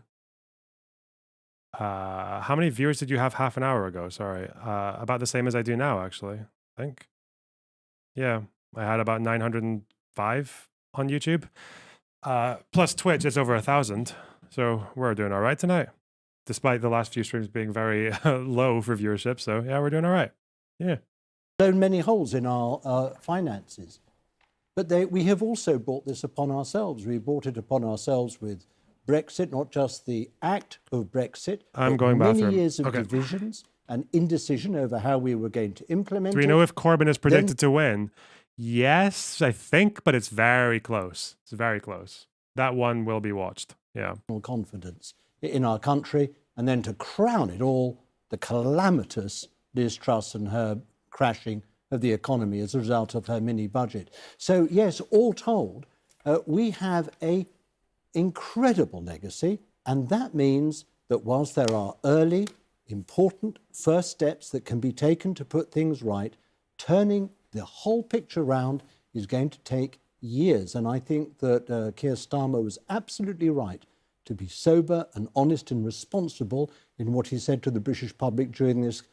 How many viewers did you have half an hour ago? Sorry. About the same as I do now, actually, I think. Yeah, I had about 905 on YouTube. Plus Twitch, it's over 1,000. So we're doing all right tonight, despite the last few streams being very low for viewership. So yeah, we're doing all right. Yeah. Blown many holes in our finances. But we have also brought this upon ourselves. We brought it upon ourselves with Brexit, not just the act of Brexit. I'm going bathroom. Many years of divisions and indecision over how we were going to implement it. Do we know if Corbyn is predicted to win? Yes, I think, but it's very close. It's very close. That one will be watched. Yeah. Confidence in our country, and then to crown it all, the calamitous Liz Truss and her crashing of the economy as a result of her mini budget. So yes, all told, we have an incredible legacy, and that means that whilst there are early, important first steps that can be taken to put things right, turning the whole picture around is going to take years. And I think that Keir Starmer was absolutely right to be sober and honest and responsible in what he said to the British public during this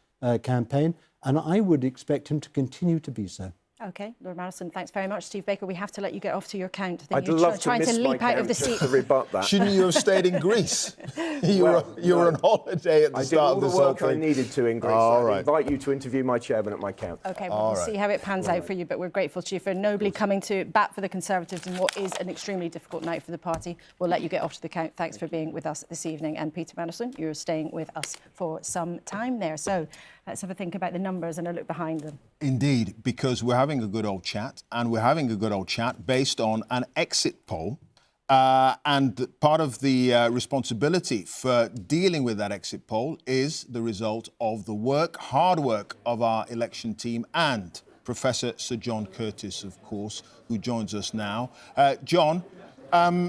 campaign, and I would expect him to continue to be so. OK, Lord Madison, thanks very much. Steve Baker, we have to let you get off to your count. I'd love to miss my count to rebut that. Shouldn't you have stayed in Greece? You were on holiday at the start of this whole thing. I did all the work I needed to in Greece. I invite you to interview my chairman at my count. OK, well, we'll see how it pans out for you, but we're grateful to you for nobly coming to bat for the Conservatives in what is an extremely difficult night for the party. We'll let you get off to the count. Thanks for being with us this evening. And Peter Madison, you're staying with us for some time there. So let's have a think about the numbers and a look behind them. Indeed, because we're having a good old chat, and we're having a good old chat based on an exit poll. And part of the responsibility for dealing with that exit poll is the result of the hard work of our election team and Professor Sir John Curtis, of course, who joins us now. John,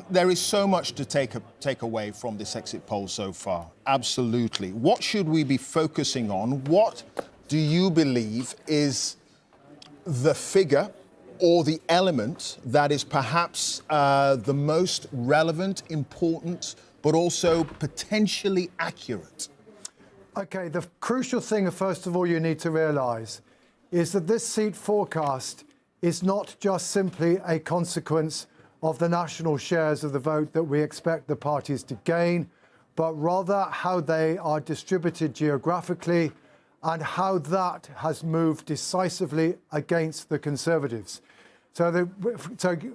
there is so much to take away from this exit poll so far. Absolutely. What should we be focusing on? What do you believe is the figure or the element that is perhaps the most relevant, important, but also potentially accurate? OK, the crucial thing, first of all, you need to realise is that this seat forecast is not just simply a consequence of the national shares of the vote that we expect the parties to gain, but rather how they are distributed geographically and how that has moved decisively against the Conservatives. So,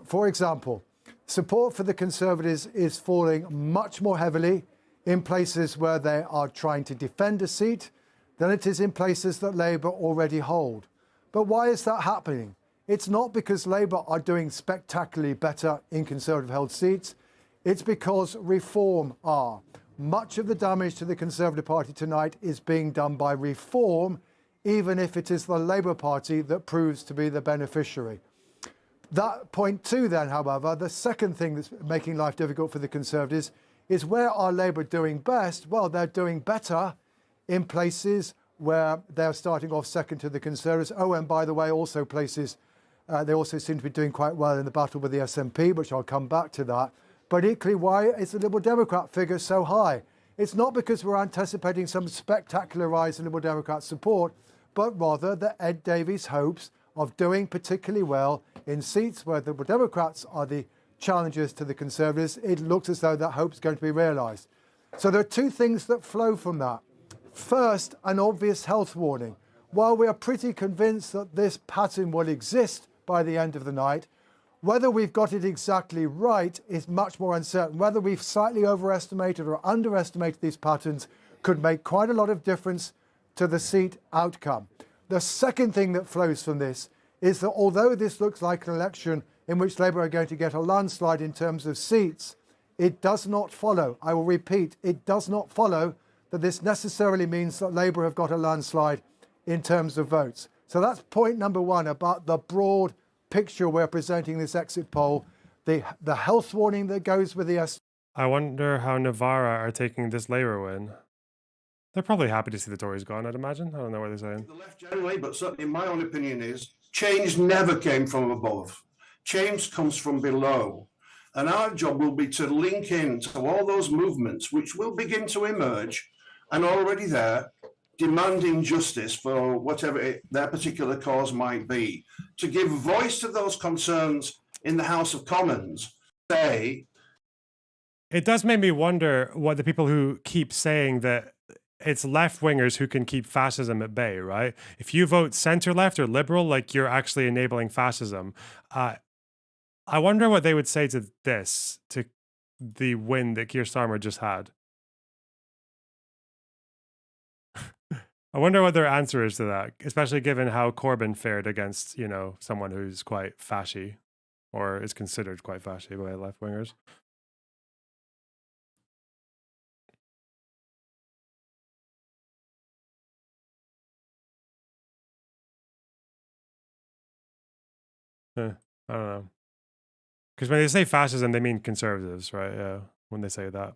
for example, support for the Conservatives is falling much more heavily in places where they are trying to defend a seat than it is in places that Labour already hold. But why is that happening? It's not because Labour are doing spectacularly better in Conservative-held seats. It's because Reform are. Much of the damage to the Conservative Party tonight is being done by Reform, even if it is the Labour Party that proves to be the beneficiary. That point two then, however, the second thing that's making life difficult for the Conservatives is where are Labour doing best? Well, they're doing better in places where they're starting off second to the Conservatives. Oh, and by the way, also places, they also seem to be doing quite well in the battle with the SNP, which I'll come back to that. But equally, why is the Liberal Democrat figure so high? It's not because we're anticipating some spectacular rise in Liberal Democrat support, but rather that Ed Davey's hopes of doing particularly well in seats where the Liberal Democrats are the challengers to the Conservatives, it looks as though that hope is going to be realised. So there are two things that flow from that. First, an obvious health warning. While we are pretty convinced that this pattern will exist by the end of the night, whether we've got it exactly right is much more uncertain. Whether we've slightly overestimated or underestimated these patterns could make quite a lot of difference to the seat outcome. The second thing that flows from this is that although this looks like an election in which Labour are going to get a landslide in terms of seats, it does not follow, I will repeat, it does not follow that this necessarily means that Labour have got a landslide in terms of votes. So that's point number one about the broad picture we're presenting this exit poll, the health warning that goes with the I wonder how Navarra are taking this Labour win. They're probably happy to see the Tories gone, I'd imagine. I don't know what they're saying. The left generally, but certainly in my own opinion is, change never came from above. Change comes from below. And our job will be to link in to all those movements which will begin to emerge and already there, demanding justice for whatever their particular cause might be, to give voice to those concerns in the House of Commons. It does make me wonder what the people who keep saying that it's left-wingers who can keep fascism at bay, right? If you vote center-left or liberal, like you're actually enabling fascism. I wonder what they would say to this, to the win that Keir Starmer just had. I wonder what their answer is to that, especially given how Corbyn fared against, you know, someone who's quite fashy, or is considered quite fashy by left-wingers. I don't know. Because when they say fascism, they mean conservatives, right? Yeah, when they say that.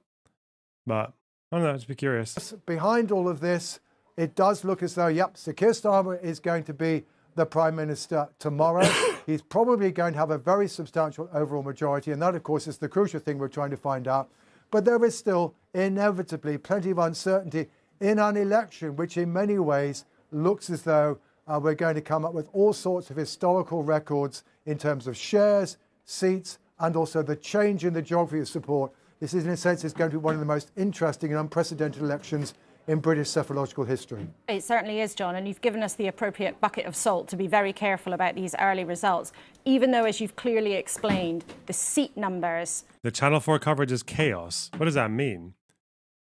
But, I don't know, just be curious. Behind all of this, it does look as though, yep, Sir Keir Starmer is going to be the Prime Minister tomorrow. He's probably going to have a very substantial overall majority, and that, of course, is the crucial thing we're trying to find out. But there is still, inevitably, plenty of uncertainty in an election, which in many ways looks as though we're going to come up with all sorts of historical records in terms of shares, seats, and also the change in the geography of support. This is, in a sense, is going to be one of the most interesting and unprecedented elections in British psephological history. It certainly is, John, and you've given us the appropriate bucket of salt to be very careful about these early results, even though, as you've clearly explained, the seat numbers... The Channel 4 coverage is chaos. What does that mean?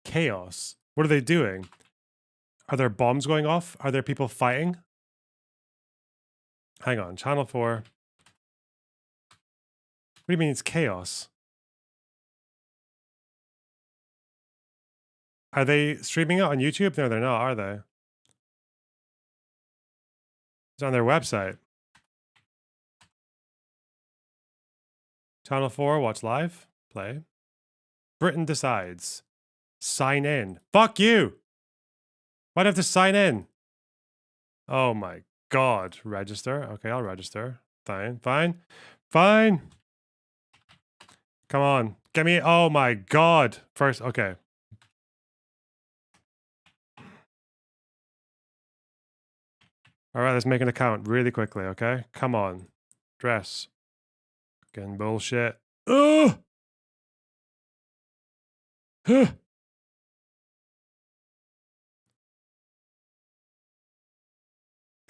Chaos. What are they doing? Are there bombs going off? Are there people fighting? Hang on, Channel 4. What do you mean it's chaos? Are they streaming it on YouTube? No, they're not, are they? It's on their website. Channel 4, watch live, play. Britain decides. Sign in. Fuck you! Why'd I have to sign in? Oh my God. Register. Okay, I'll register. Fine, fine, fine. Come on. Get me. Oh my God. First, okay. All right, let's make an account really quickly, okay? Come on. Dress. Fucking bullshit. Ugh! Huh.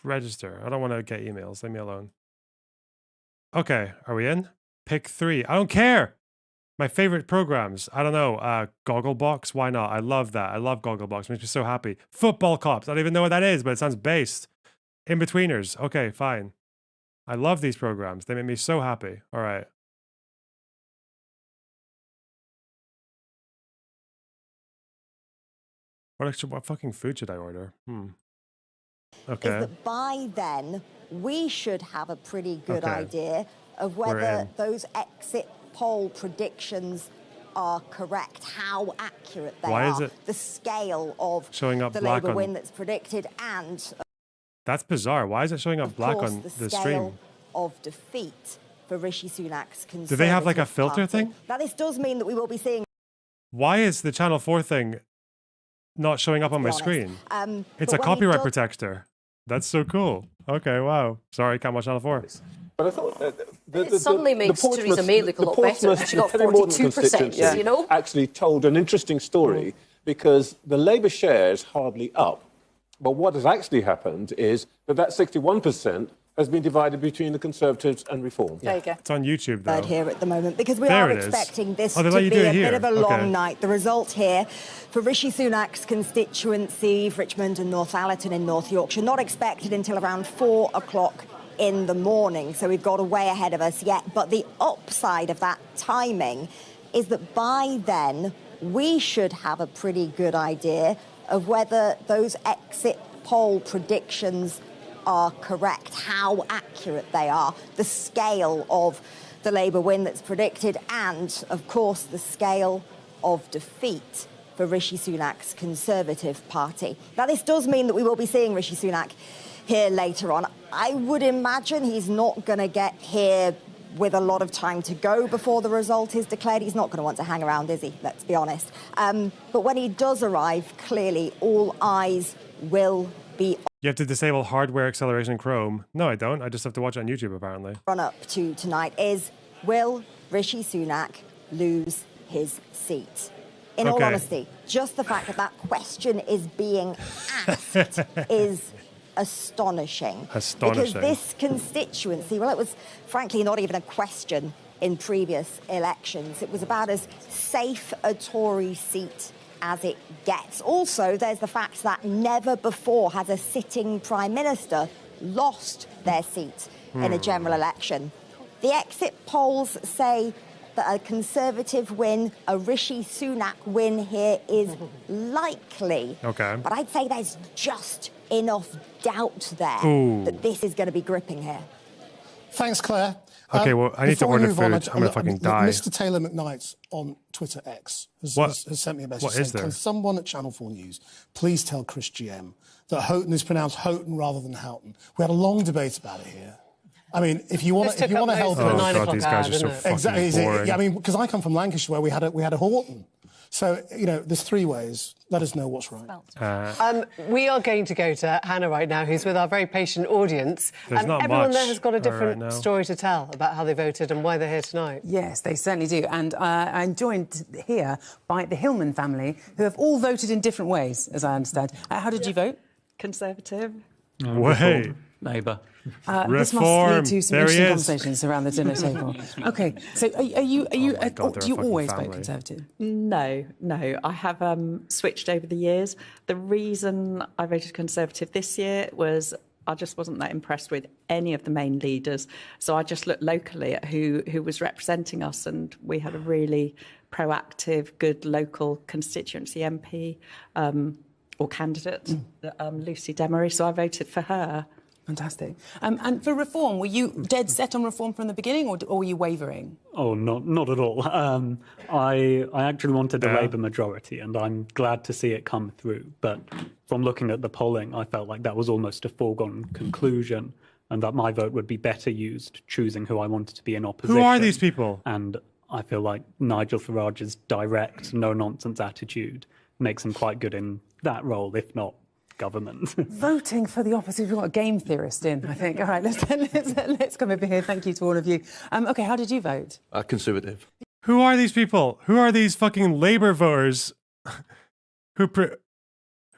Register. I don't want to get emails. Leave me alone. Okay, are we in? Pick 3. I don't care. My favorite programs. I don't know. Gogglebox. Why not? I love that. I love Gogglebox. Makes me so happy. Football Cops. I don't even know what that is, but it sounds based. In-betweeners. Okay, fine. I love these programs. They make me so happy. All right. What fucking food should I order? Okay. Is that by then we should have a pretty good Okay. idea of We're whether in. those exit poll predictions are correct, how accurate they Why are, is it the scale of showing up the black Labour on- win that's predicted, and That's bizarre. Why is it showing up of black course, on the the scale stream? of defeat for Rishi Sunak's Conservative Do they have like a filter Party. thing? Now, this does mean that we will be seeing. Why is the Channel 4 thing not showing up on my honest. screen? It's But a when he copyright does- protector. That's so cool. Okay, wow. Sorry, can't watch Channel 4. But I thought It suddenly makes Theresa May look a lot better. She got Penny Mordaunt 42%, constituency you know? actually told an interesting story because the Labour share is hardly up. But what has actually happened is that 61% has been divided between the Conservatives and Reform. There you go. It's on YouTube, though. Third here at the moment because we There are it is. expecting this Oh, they to let be you do a it here. bit of a long Okay. night. The result here for Rishi Sunak's constituency, Richmond and Northallerton in North Yorkshire, not expected until around 4 o'clock in the morning. So we've got a way ahead of us yet. But the upside of that timing is that by then we should have a pretty good idea of whether those exit poll predictions are correct, how accurate they are, the scale of the Labour win that's predicted, and, of course, the scale of defeat for Rishi Sunak's Conservative Party. Now, this does mean that we will be seeing Rishi Sunak here later on. I would imagine he's not going to get here with a lot of time to go before the result is declared. He's not going to want to hang around, is he? Let's be honest. But when he does arrive, clearly all eyes will be You have to disable hardware acceleration in Chrome. No, I don't. I just have to watch it on YouTube, apparently. run up to tonight is, will Rishi Sunak lose his seat? In all Okay. honesty, just the fact that that question is being asked is astonishing. Astonishing. Because this constituency, well, it was frankly not even a question in previous elections. It was about as safe a Tory seat as it gets. Also, there's the fact that never before has a sitting Prime Minister lost their seat in a general election. The exit polls say that a Conservative win, a Rishi Sunak win here is likely. Okay. But I'd say there's just enough doubt there Ooh. that this is going to be gripping here. Thanks, Claire. Okay, well, I need to before we order move on, food. I'm going to fucking die. Mr. Taylor McKnight on Twitter X has sent me a message What saying, is there? can someone at Channel 4 News please tell Chris GM that Houghton is pronounced Houghton rather than Houghton? We had a long debate about it here. I mean, if you want to help Oh, God, these guys are so fucking exactly. boring. I mean, because I come from Lancashire where we had a Houghton. So, you know, there's three ways. Let us know what's right. We are going to go to Hannah right now, who's with our very patient audience. There's not everyone much there has got a right different now. story to tell about how they voted and why they're here tonight. Yes, they certainly do. And I'm joined here by the Hillman family, who have all voted in different ways, as I understand. How did you vote? Conservative. Wait. Labour. This must Reform. lead to some There he interesting is. conversations around the dinner table. OK, so are you my God, do they're you a fucking always family. vote Conservative? No. I have switched over the years. The reason I voted Conservative this year was I just wasn't that impressed with any of the main leaders. So I just looked locally at who was representing us, and we had a really proactive, good local constituency MP or candidate, Lucy Demery. So I voted for her. Fantastic. And for reform, were you dead set on reform from the beginning, or were you wavering? Oh, not at all. I actually wanted a Yeah. Labour majority, and I'm glad to see it come through. But from looking at the polling, I felt like that was almost a foregone conclusion, and that my vote would be better used choosing who I wanted to be in opposition. Who are these people? And I feel like Nigel Farage's direct, no-nonsense attitude makes him quite good in that role, if not government. Voting for the opposite. We've got a game theorist in, I think. All right, let's come over here. Thank you to all of you. OK, how did you vote? Conservative. Who are these people? Who are these fucking Labour voters? Who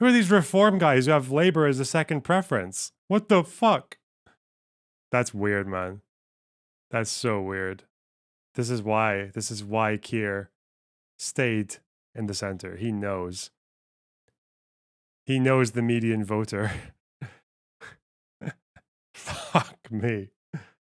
are these reform guys who have Labour as a second preference? What the fuck? That's weird, man. That's so weird. This is why Keir stayed in the centre. He knows. He knows the median voter. Fuck me.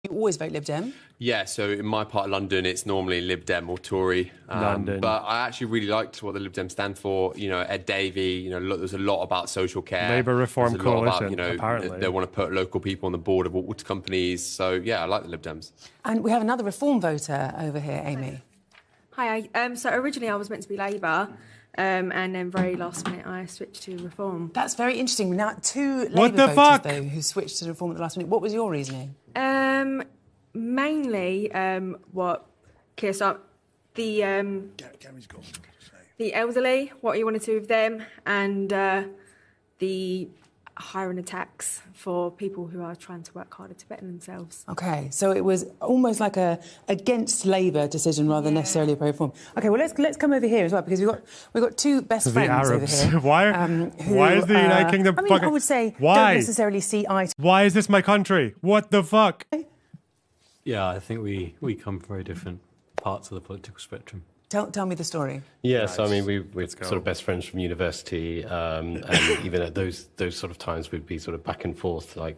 You always vote Lib Dem? Yeah, so in my part of London, it's normally Lib Dem or Tory. London. But I actually really liked what the Lib Dem stand for. You know, Ed Davey, there's a lot about social care. Labour Reform There's a lot Coalition, about, apparently. They want to put local people on the board of water companies. So, yeah, I like the Lib Dems. And we have another Reform voter over here, Amy. Hi. So originally I was meant to be Labour, and then very last minute I switched to Reform. That's very interesting. Now, two What Labour the voters, fuck? though, who switched to Reform at the last minute. What was your reasoning? Mainly, what Keir Starmer, the elderly, what he wanted to do with them, and the hiring a tax for people who are trying to work harder to better themselves. OK, so it was almost like a against Labour decision rather than necessarily a pro-reform. OK, well, let's come over here as well, because we've got two best The friends Arabs. over here. Why is the United Kingdom I mean, fucking... I would say why? don't necessarily see eye to... Why is this my country? What the fuck? Yeah, I think we come from very different parts of the political spectrum. Tell me the story. Yeah, so I mean, we're go. sort of best friends from university, and even at those sort of times, we'd be sort of back and forth, like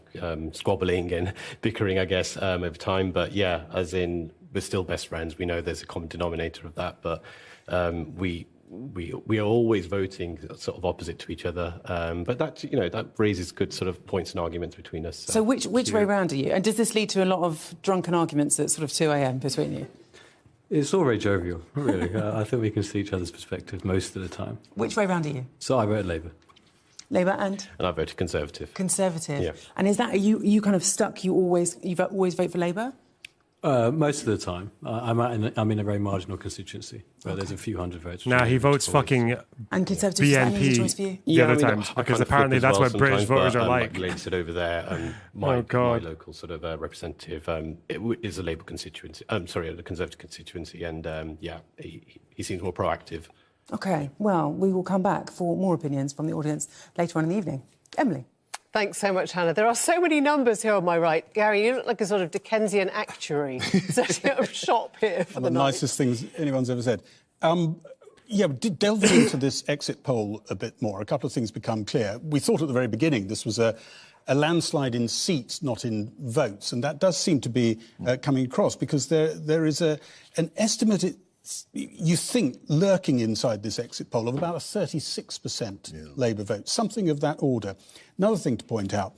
squabbling and bickering, I guess, over time. But yeah, as in, we're still best friends. We know there's a common denominator of that, but we are always voting sort of opposite to each other. But that raises good sort of points and arguments between us. So which way round are you? And does this lead to a lot of drunken arguments at sort of 2 a.m. between you? It's all very jovial, really. I think we can see each other's perspectives most of the time. Which way round are you? So I voted Labour. Labour and? And I voted Conservative. Conservative. Yeah. And is that, are you kind of stuck, you always vote for Labour? Most of the time. I'm in a very marginal constituency where there's a few hundred votes. Now he votes fucking And Conservative, is that an easy choice for you? BNP the other times, because apparently that's what British voters are like. Lady said over there, my local sort of representative is a Labour constituency. Sorry, a Conservative constituency, and he seems more proactive. OK, well, we will come back for more opinions from the audience later on in the evening. Emily. Thanks so much, Hannah. There are so many numbers here on my right. Gary, you look like a sort of Dickensian actuary setting up shop here for the nicest things anyone's ever said. Delving into this exit poll a bit more, a couple of things become clear. We thought at the very beginning this was a landslide in seats, not in votes, and that does seem to be coming across, because there is an estimate, you think, lurking inside this exit poll of about a 36% Labour vote, something of that order. Another thing to point out,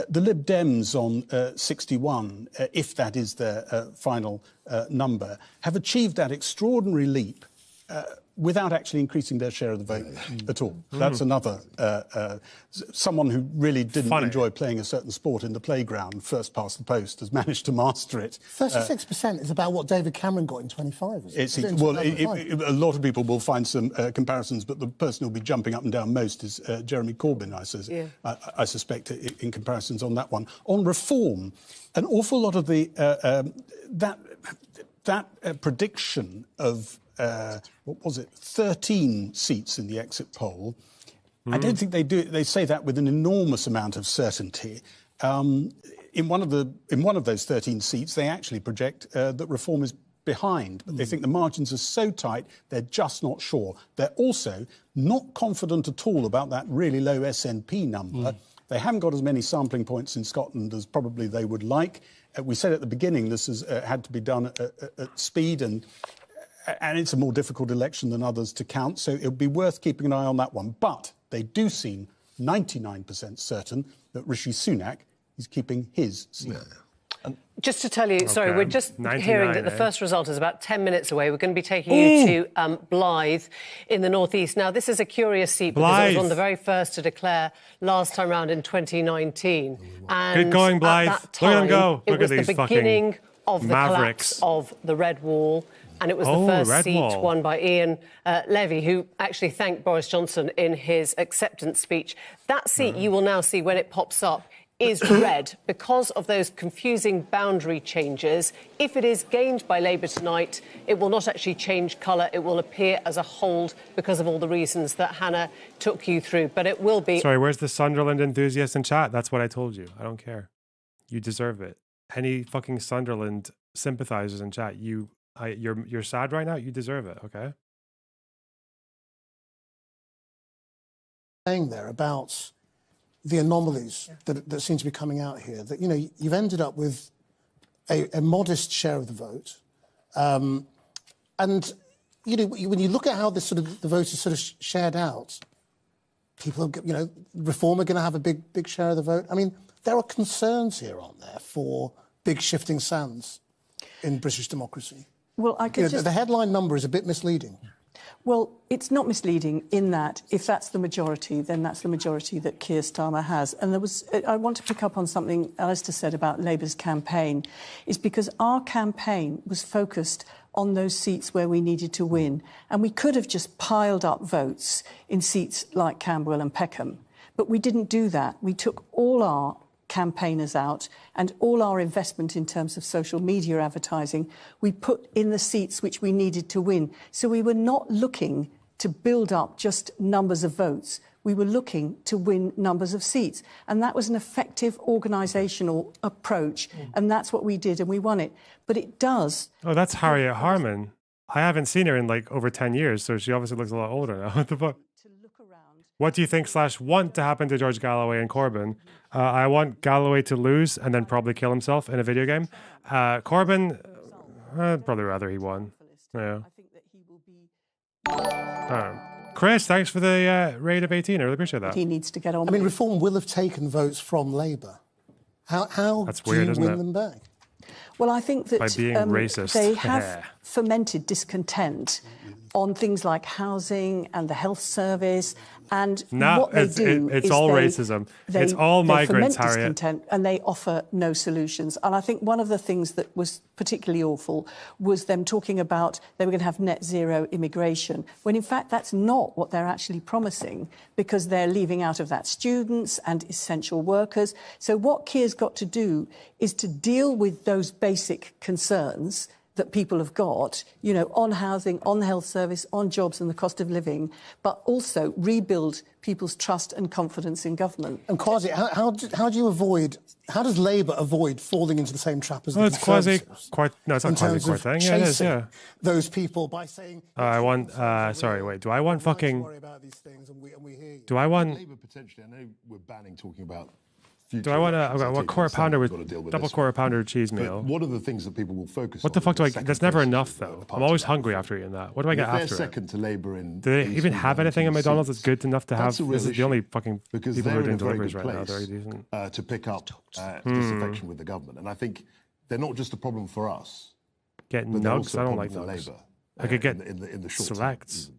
the Lib Dems on 61, if that is their final number, have achieved that extraordinary leap without actually increasing their share of the vote at all. That's another... someone who really didn't enjoy playing a certain sport in the playground, first past the post, has managed to master it. 36% is about what David Cameron got in 25. A lot of people will find some comparisons, but the person who'll be jumping up and down most is Jeremy Corbyn, I suspect, in comparisons on that one. On reform, an awful lot of the that prediction of 13 seats in the exit poll. I don't think they do it. They say that with an enormous amount of certainty. In one of those 13 seats, they actually project that reform is behind, but they think the margins are so tight they're just not sure. They're also not confident at all about that really low SNP number. They haven't got as many sampling points in Scotland as probably they would like. We said at the beginning this has had to be done at speed, and it's a more difficult election than others to count, so it would be worth keeping an eye on that one. But they do seem 99% certain that Rishi Sunak is keeping his seat. Just to tell you, sorry, we're just hearing that the first result is about 10 minutes away. We're going to be taking you to Blythe in the northeast. Now, this is a curious seat because it was one of the very first to declare last time round in 2019. And Good going, Blythe. At that time, Look at them go. It Look was at the these beginning fucking of the mavericks. collapse of the Red Wall. And it was the first seat won by Ian Levy, who actually thanked Boris Johnson in his acceptance speech. That seat, you will now see when it pops up, is red because of those confusing boundary changes. If it is gained by Labour tonight, it will not actually change colour. It will appear as a hold because of all the reasons that Hannah took you through. But it will be... Sorry, where's the Sunderland enthusiast in chat? That's what I told you. I don't care. You deserve it. Any fucking Sunderland sympathisers in chat, you You're sad right now. You deserve it. Okay. Saying there about the anomalies that seem to be coming out here. That you've ended up with a modest share of the vote, and when you look at how the vote is sort of shared out, people, Reform are going to have a big share of the vote. I mean, there are concerns here, aren't there, for big shifting sands in British democracy? Well, the headline number is a bit misleading. Well, it's not misleading in that if that's the majority, then that's the majority that Keir Starmer has. And I want to pick up on something Alistair said about Labour's campaign, is because our campaign was focused on those seats where we needed to win. And we could have just piled up votes in seats like Camberwell and Peckham. But we didn't do that. We took all our campaigners out and all our investment in terms of social media advertising, we put in the seats which we needed to win. So we were not looking to build up just numbers of votes. We were looking to win numbers of seats. And that was an effective organisational approach. And that's what we did, and we won it. But it does... Oh, that's Harriet Harman. I haven't seen her in like over 10 years, so she obviously looks a lot older now. What the fuck? What do you think / want to happen to George Galloway and Corbyn? I want Galloway to lose and then probably kill himself in a video game. Corbyn, I'd probably rather he won. Yeah. Chris, thanks for the raid of 18. I really appreciate that. He needs to get on. I mean, Reform will have taken votes from Labour. How That's do weird, you isn't win it? them back? Well, I think that By being racist. they have fomented discontent on things like housing and the health service. And what they do it's is all they, racism. They, it's all they migrants, foment Harriet. discontent, and they offer no solutions. And I think one of the things that was particularly awful was them talking about they were going to have net zero immigration, when in fact that's not what they're actually promising, because they're leaving out of that students and essential workers. So what Keir's got to do is to deal with those basic concerns that people have got, on housing, on the health service, on jobs and the cost of living, but also rebuild people's trust and confidence in government. And Kwasi, how does Labour avoid falling into the same trap as the It's Conservatives? no, it's not quasi quite thing. Yeah, it is, yeah. Those people by saying... I want, sorry, wait, do I want fucking... Do I want... Labour potentially, I know we're banning talking about... Do I want a quarter pounder with double quarter pounder cheese meal? What are the things that people will focus on? What the fuck do I get? That's never enough, though. I'm always hungry after eating that. What do I get after second to Labour in... Do they even have anything at McDonald's that's good enough to have? This is the only fucking people who are doing deliveries right now. They're decent. To pick up disaffection with the government. And I think they're not just a problem for us. Getting nugs? I don't like nugs. I could get selects.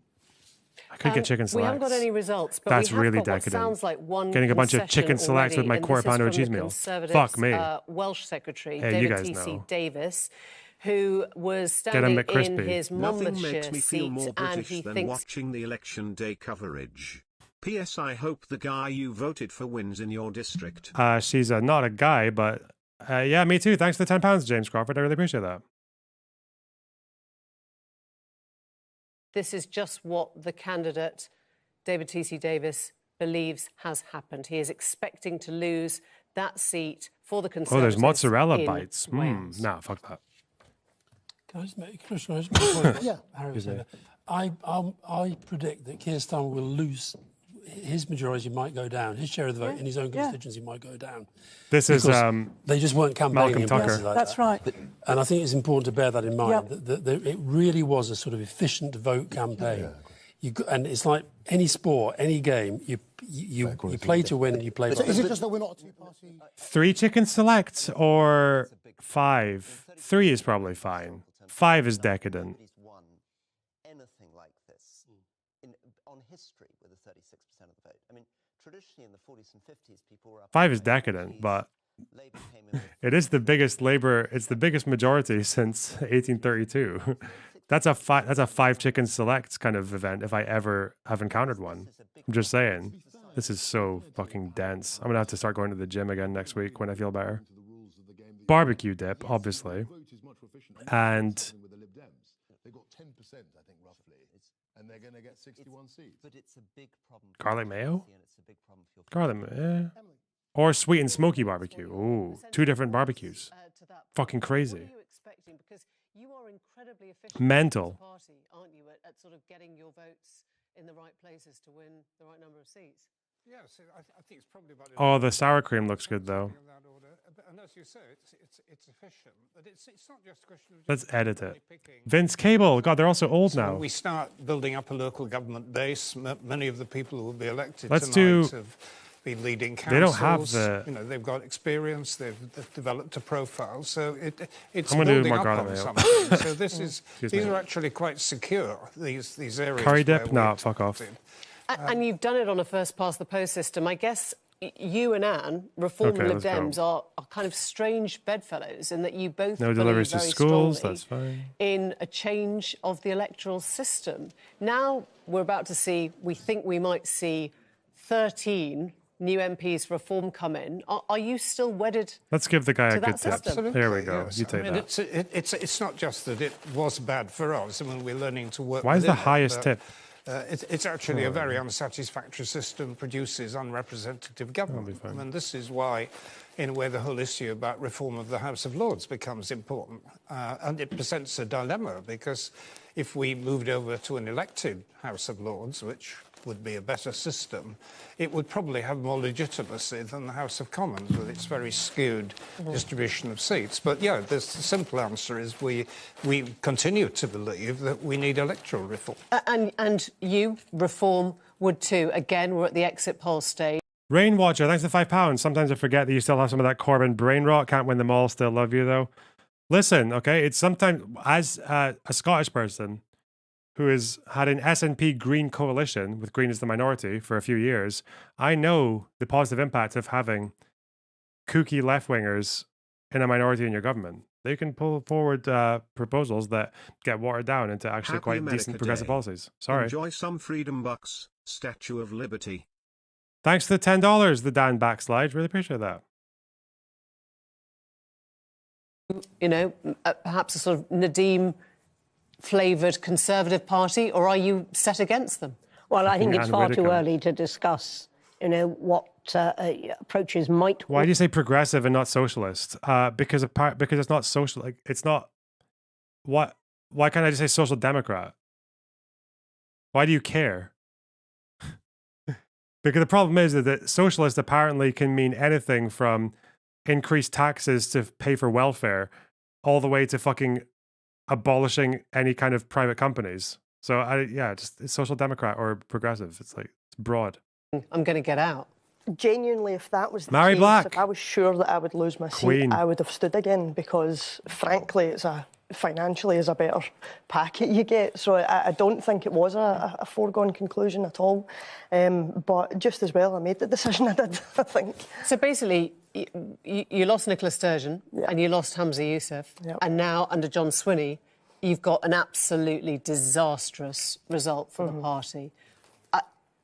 I could get chicken selects. We haven't got any results, but that's we have really got decadent. What sounds like one getting a bunch of chicken selects with my already, quarter pounder and with this is cheese from the meal. Conservatives, Fuck me. Welsh Secretary Hey, David you guys T.C. know. Davis, who was standing in his Nothing Monmouthshire makes me feel seat, more and British he than thinks watching the election day coverage. P.S. I hope the guy you voted for wins in your district. She's not a guy, but yeah, me too. Thanks for the £10, James Crawford. I really appreciate that. this is just what the candidate, David T.C. Davis, believes has happened. He is expecting to lose that seat for the Conservatives. Oh, there's mozzarella in bites. Wales. Nah, fuck that. Can I just make a point? Yeah. Harry was saying that. I predict that Keir Starmer will lose. His majority might go down. His share of the vote in his own constituency might go down. This is they just weren't campaigning Malcolm Tucker. like That's that. right. And I think it's important to bear that in mind. That it really was a sort of efficient vote campaign. And it's like any sport, any game. You play to win and you play. Is it just that we're not a two-party? 3 chicken selects or 5? 3 is probably fine. 5 is decadent. Anything like this on history with a 36% of the vote. I mean, traditionally in the 40s and 50s, people were up. 5 is decadent, but it is the biggest Labour. It's the biggest majority since 1832. That's a 5 chicken selects kind of event if I ever have encountered one. I'm just saying. This is so fucking dense. I'm gonna have to start going to the gym again next week when I feel better. Barbecue dip, obviously, and They got 10%, I think, roughly, and they're going to get 61 seats. But it's a big problem. garlic mayo, It's a big problem for garlic mayo, or sweet and smoky barbecue. Ooh, 2 different barbecues. Fucking crazy. What are you expecting? Because You are incredibly efficient Mental. as a party, aren't you, at sort of getting your votes in the right places to win the right number of seats? Yes, I think it's probably about... Oh, the sour cream looks good, though. And as you say, it's efficient, but it's not just a question of... Let's edit it. Vince Cable. God, they're also old So now. when we start building up a local government base, many of the people who will be elected Let's tonight do... have been leading councils. They don't have the... You know, they've got experience, they've developed a profile, so it's I'm gonna do building more up garlic on mayo. something. So this is... Excuse these me. are actually quite secure, these areas. Curry where dip? we're No, fuck off. And you've done it on a first-past-the-post system. I guess you and Anne, Reform Okay, Lib let's go. Dems, are kind of strange bedfellows in that you both No believe deliveries to very schools, strongly that's fine. in a change of the electoral system. Now we're about to see, we think we might see 13 new MPs for Reform come in. Are you still wedded Let's give the guy to a good that tip. system? There we go. Yes. You take I mean, that. it's not just that it was bad for us. I mean, we're learning to work. Why is the within it, highest but, tip? It's actually a very unsatisfactory system, produces unrepresentative government. I mean, this is why, in a way, the whole issue about reform of the House of Lords becomes important. And it presents a dilemma, because if we moved over to an elected House of Lords, which would be a better system, it would probably have more legitimacy than the House of Commons with its very skewed distribution of seats. But yeah, the simple answer is we continue to believe that we need electoral reform. And you, Reform, would too. Again, we're at the exit poll stage. Rainwatcher, thanks for £5. Sometimes I forget that you still have some of that Corbyn brain rot. Can't win them all. Still love you, though. Listen, okay, it's sometimes, as a Scottish person who has had an SNP Green coalition, with Green as the minority, for a few years, I know the positive impact of having kooky left-wingers in a minority in your government. They can pull forward proposals that get watered down into actually Happy quite America decent progressive Day. policies. Sorry. Enjoy some freedom bucks, Statue of Liberty. Thanks to the $10, the Dan backslide. Really appreciate that. You know, perhaps a sort of Nadeem flavoured Conservative Party, or are you set against them? Well, I think it's far too early to discuss, you know, what approaches might. Why do you say progressive and not socialist? Because it's not social. Like, it's not. What? Why can't I just say social democrat? Why do you care? Because the problem is that socialist apparently can mean anything from increased taxes to pay for welfare, all the way to fucking abolishing any kind of private companies. So just it's social democrat or progressive. It's like, it's broad. I'm going to get out. Genuinely, if that was the Mary case, Black. if I was sure that I would lose my seat, Queen. I would have stood again, because frankly, financially is a better packet you get. So I don't think it was a foregone conclusion at all. But just as well, I made the decision I did, I think. So basically, you lost Nicola Sturgeon and you lost Hamza Youssef, and now under John Swinney, you've got an absolutely disastrous result for the party.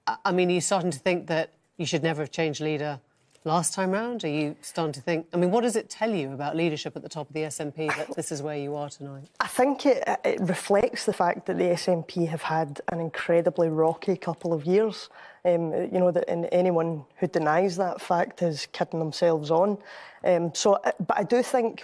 I mean, are you starting to think that you should never have changed leader last time round? Are you starting to think... I mean, what does it tell you about leadership at the top of the SNP that this is where you are tonight? I think it reflects the fact that the SNP have had an incredibly rocky couple of years. You know, and anyone who denies that fact is kidding themselves on. But I do think,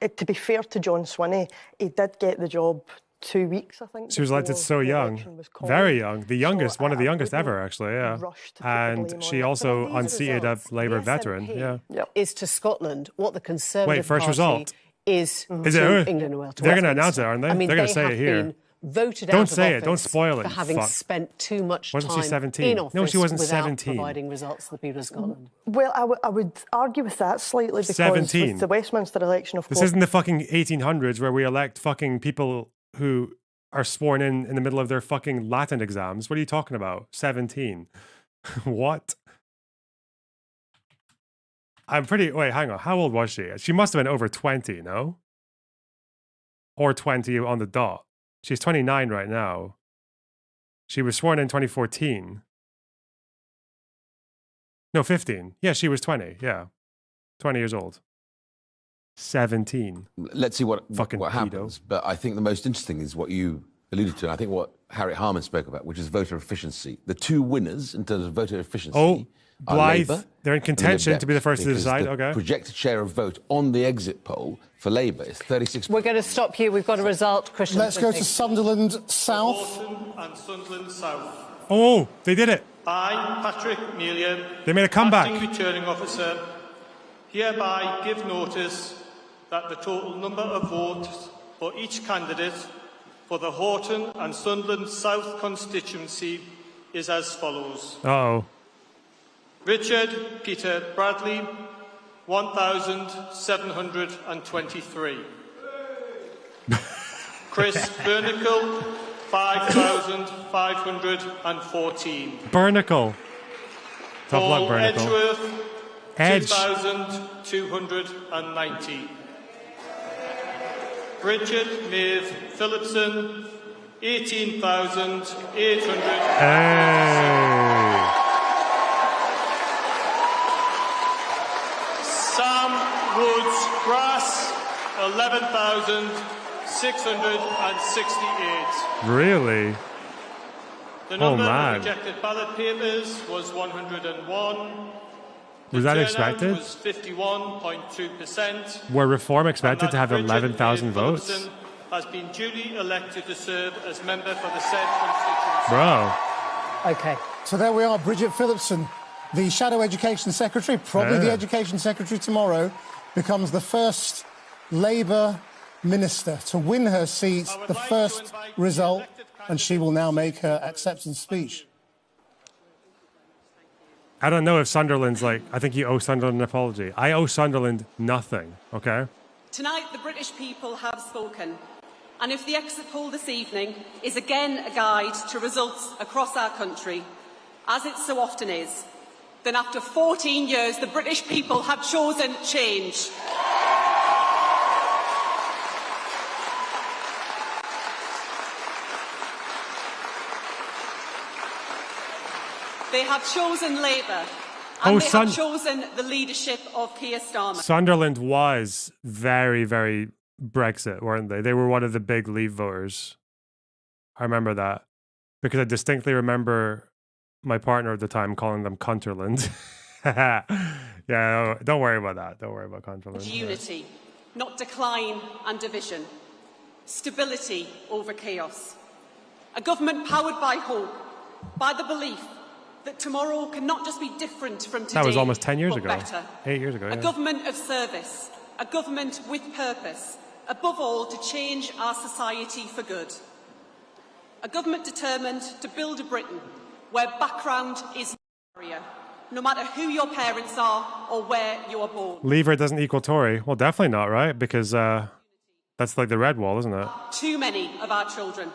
to be fair to John Swinney, he did get the job 2 weeks, I think. She was elected so young, very young, the youngest, one of the youngest ever, actually, yeah. And she also unseated a Labour veteran, yeah. Is to Scotland what the Conservative Party result is to England and Wales. They're going to announce it, aren't they? I mean, they're going to say it here. Voted don't out say of it. Don't office spoil it. for having fuck. spent too much Wasn't time she 17? in office No, she wasn't without 17. providing results to the people of Scotland. Well, I would argue with that slightly, because 17. with the Westminster election, of course... This isn't the fucking 1800s where we elect fucking people who are sworn in the middle of their fucking Latin exams. What are you talking about? 17. What? Wait, hang on. How old was she? She must have been over 20, no? Or 20 on the dot. She's 29 right now. She was sworn in 2014. No, 15. Yeah, she was 20. Yeah. 20 years old. 17. Let's see what happens. But I think the most interesting is what you alluded to, and I think what Harriet Harman spoke about, which is voter efficiency. The two winners in terms of voter efficiency are Blythe, Labour. they're in contention to be the first to decide. The okay. projected share of vote on the exit poll for for Labour. It's 36%. We're going to stop you. We've got a result. Christian. Let's go to Sunderland South. Horton and Sunderland South. Oh, they did it. I, Patrick Melian, They made a comeback. Acting Returning Officer, hereby give notice that the total number of votes for each candidate for the Horton and Sunderland South constituency is as follows. Uh-oh. Richard Peter Bradley, 1,723. Chris Bernicle, 5,514. Bernicle. Tough luck, Paul Bernicle. Edgeworth, 2,290. Richard Maeve Phillipson, 18,800. Hey. Sam Woods Grass, 11,668. Really? The number of man. rejected ballot papers was 101. Was that turnout expected? was 51.2%. Were Reform expected and to have that Richard 11,000 Maeve votes? Phillipson has been duly elected to serve as member for the said constituency. Bro. OK. So there we are, Bridget Phillipson, the Shadow Education Secretary, probably the Education Secretary tomorrow, becomes the first Labour minister to win her seat, the first result, and she will now make her acceptance speech. I don't know if Sunderland's like, I think you owe Sunderland an apology. I owe Sunderland nothing, okay? Tonight, the British people have spoken. And if the exit poll this evening is again a guide to results across our country, as it so often is, then after 14 years, the British people have chosen change. They have chosen Labour, and they have chosen the leadership of Keir Starmer. Sunderland was very, very Brexit, weren't they? They were one of the big Leave voters. I remember that because I distinctly remember my partner at the time calling them Cunterland. Yeah, don't worry about that. Don't worry about Cunterland. Unity, not decline and division. Stability over chaos. A government powered by hope, by the belief that tomorrow can not just be different from today, That was almost 10 years but ago. better. 8 years ago, A yeah. government of service, a government with purpose, above all to change our society for good. A government determined to build a Britain where background is no barrier, no matter who your parents are or where you are born. Leaver doesn't equal Tory. Well, definitely not, right? Because that's like the red wall, isn't it? Too many of our children.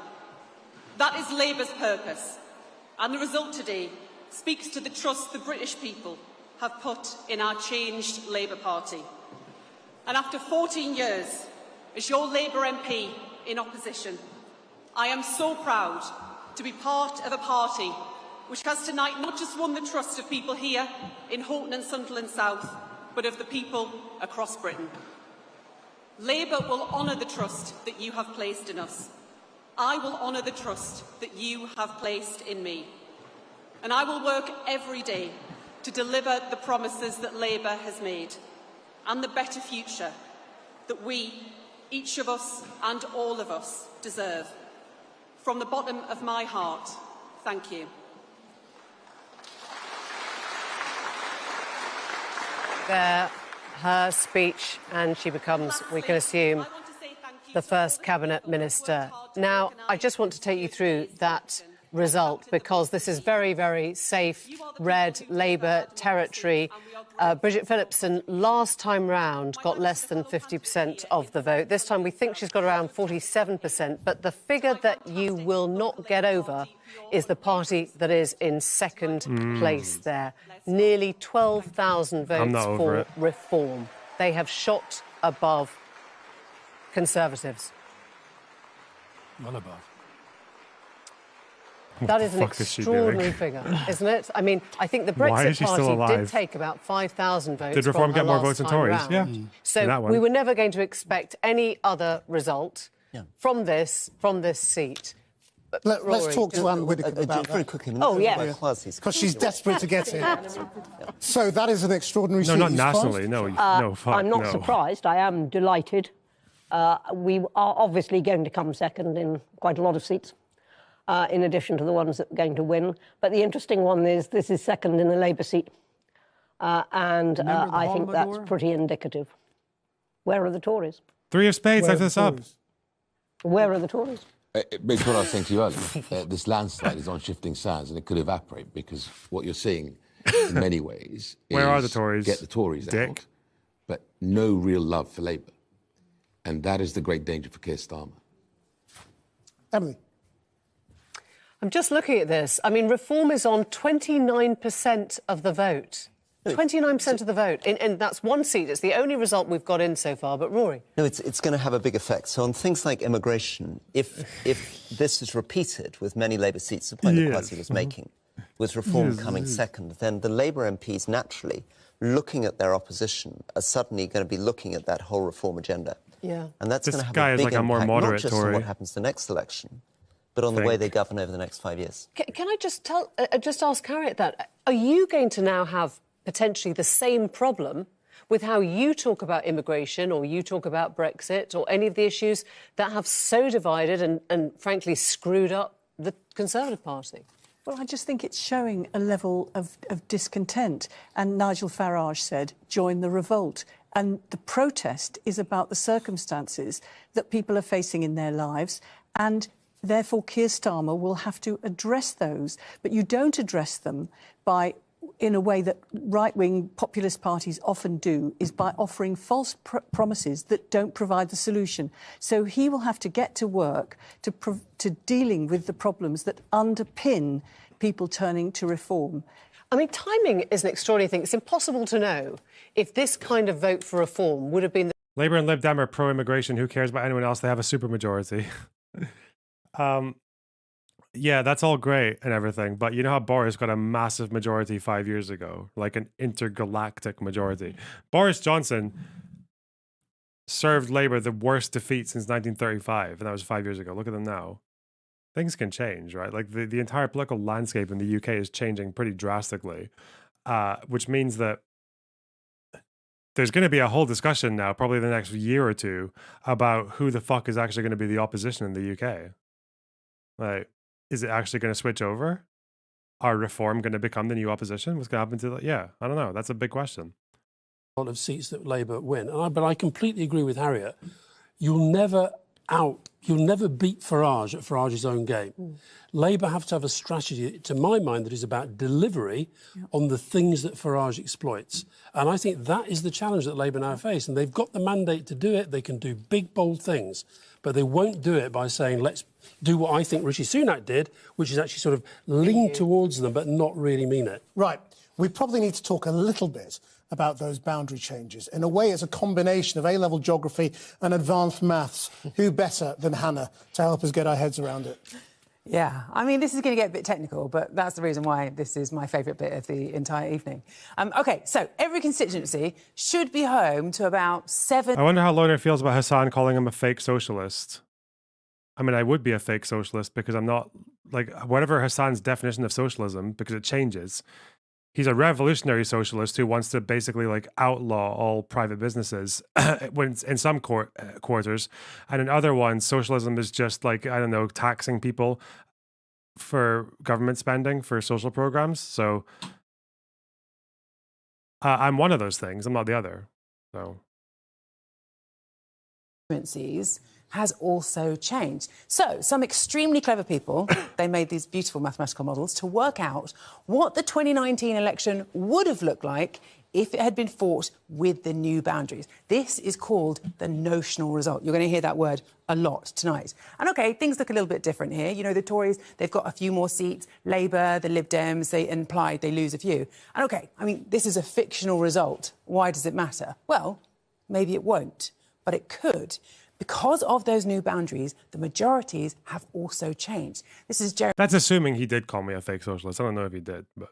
That is Labour's purpose. And the result today speaks to the trust the British people have put in our changed Labour Party. And after 14 years, as your Labour MP in opposition, I am so proud to be part of a party which has tonight not just won the trust of people here in Horton and Sunderland South, but of the people across Britain. Labour will honour the trust that you have placed in us. I will honour the trust that you have placed in me. And I will work every day to deliver the promises that Labour has made and the better future that we, each of us and all of us, deserve. From the bottom of my heart, thank you. There, her speech, and she becomes, we can assume, the first cabinet minister. Now, I just want to take you through that result because this is very, very safe, red Labour territory. Bridget Phillipson, last time round, got less than 50% of the vote. This time we think she's got around 47%. But the figure that you will not get over is the party that is in second place there. Nearly 12,000 votes for Reform. They have shot above Conservatives. Well above. That is an extraordinary figure, isn't it? I mean, I think the Brexit Party did take about 5,000 votes. Did Reform get more votes than Tories? Yeah. So we were never going to expect any other result from this seat. Let's talk to Anne Whittaker about very that. quickly. Oh, yeah. Because she's desperate to get in. So that is an extraordinary No, not nationally. No, no, fuck, I'm not surprised. I am delighted We are obviously going to come second in quite a lot of seats, in addition to the ones that are going to win. But the interesting one is this is second in the Labour seat. I think that's pretty indicative. Where are the Tories? Three of spades, type this up. Where are the Tories? It's what I was saying to you earlier. This landslide is on shifting sands, and it could evaporate because what you're seeing, in many ways, where are the Tories? Get the Tories out, but no real love for Labour, and that is the great danger for Keir Starmer. Emily. I'm just looking at this. I mean, reform is on 29% of the vote. 29% of the vote, and that's one seat. It's the only result we've got in so far. But Rory, no, it's going to have a big effect. So on things like immigration, if this is repeated with many Labour seats, the point that Kwasi was making, with reform coming second, then the Labour MPs naturally, looking at their opposition, are suddenly going to be looking at that whole reform agenda. Yeah, and that's going to have a big impact, not just on what happens the next election, but on the way they govern over the next 5 years. Can I just ask Harriet that? Are you going to now have potentially the same problem with how you talk about immigration or you talk about Brexit or any of the issues that have so divided and frankly screwed up the Conservative Party? Well, I just think it's showing a level of discontent. And Nigel Farage said, join the revolt. And the protest is about the circumstances that people are facing in their lives, and therefore Keir Starmer will have to address those. But you don't address them in a way that right-wing populist parties often do, is by offering false promises that don't provide the solution. So he will have to get to work to dealing with the problems that underpin people turning to reform. I mean, timing is an extraordinary thing. It's impossible to know if this kind of vote for reform would have been... Labour and Lib Dem are pro-immigration. Who cares about anyone else? They have a supermajority. Yeah, that's all great and everything, but you know how Boris got a massive majority 5 years ago, like an intergalactic majority. Boris Johnson served Labour the worst defeat since 1935, and that was 5 years ago. Look at them now. Things can change, right? Like the entire political landscape in the UK is changing pretty drastically, which means that there's going to be a whole discussion now, probably the next year or two, about who the fuck is actually going to be the opposition in the UK. Like, is it actually going to switch over? Are reform going to become the new opposition? What's going to happen to that? Yeah, I don't know. That's a big question. A lot of seats that Labour win. But I completely agree with Harriet. You'll never beat Farage at Farage's own game. Labour have to have a strategy, to my mind, that is about delivery on the things that Farage exploits. And I think that is the challenge that Labour now face. And they've got the mandate to do it. They can do big, bold things. But they won't do it by saying, let's do what I think Rishi Sunak did, which is actually sort of lean towards them but not really mean it. Right. We probably need to talk a little bit about those boundary changes. In a way, it's a combination of A-level geography and advanced maths. Who better than Hannah to help us get our heads around it? Yeah, I mean, this is going to get a bit technical, but that's the reason why this is my favourite bit of the entire evening. OK, so every constituency should be home to about 7... I wonder how Lorna feels about Hassan calling him a fake socialist. I mean, I would be a fake socialist because I'm not, like, whatever Hassan's definition of socialism, because it changes. He's a revolutionary socialist who wants to basically, like, outlaw all private businesses when in some quarters. And in other ones, socialism is just, like, I don't know, taxing people for government spending for social programs. So I'm one of those things. I'm not the other. So has also changed. So some extremely clever people, they made these beautiful mathematical models to work out what the 2019 election would have looked like if it had been fought with the new boundaries. This is called the notional result. You're going to hear that word a lot tonight. And OK, things look a little bit different here. You know, the Tories, they've got a few more seats. Labour, the Lib Dems, they implied they lose a few. And OK, I mean, this is a fictional result. Why does it matter? Well, maybe it won't, but it could. Because of those new boundaries, the majorities have also changed. This is Jeremy. That's assuming he did call me a fake socialist. I don't know if he did, but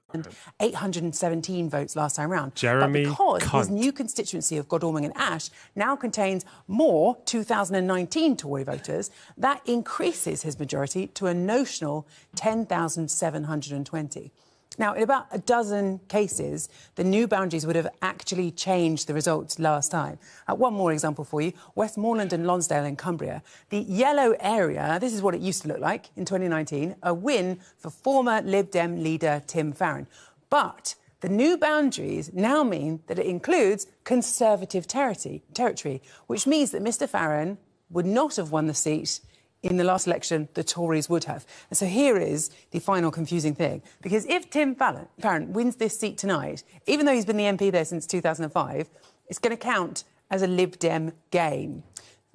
817 votes last time round. Jeremy, but because his new constituency of Godalming and Ash now contains more 2019 Tory voters, that increases his majority to a notional 10,720. Now, in about a dozen cases, the new boundaries would have actually changed the results last time. One more example for you. Westmoreland and Lonsdale in Cumbria. The yellow area, this is what it used to look like in 2019, a win for former Lib Dem leader Tim Farron. But the new boundaries now mean that it includes Conservative territory, which means that Mr Farron would not have won the seat in the last election the Tories would have. And so here is the final confusing thing. Because if Tim Farron wins this seat tonight, even though he's been the MP there since 2005, it's going to count as a Lib Dem gain.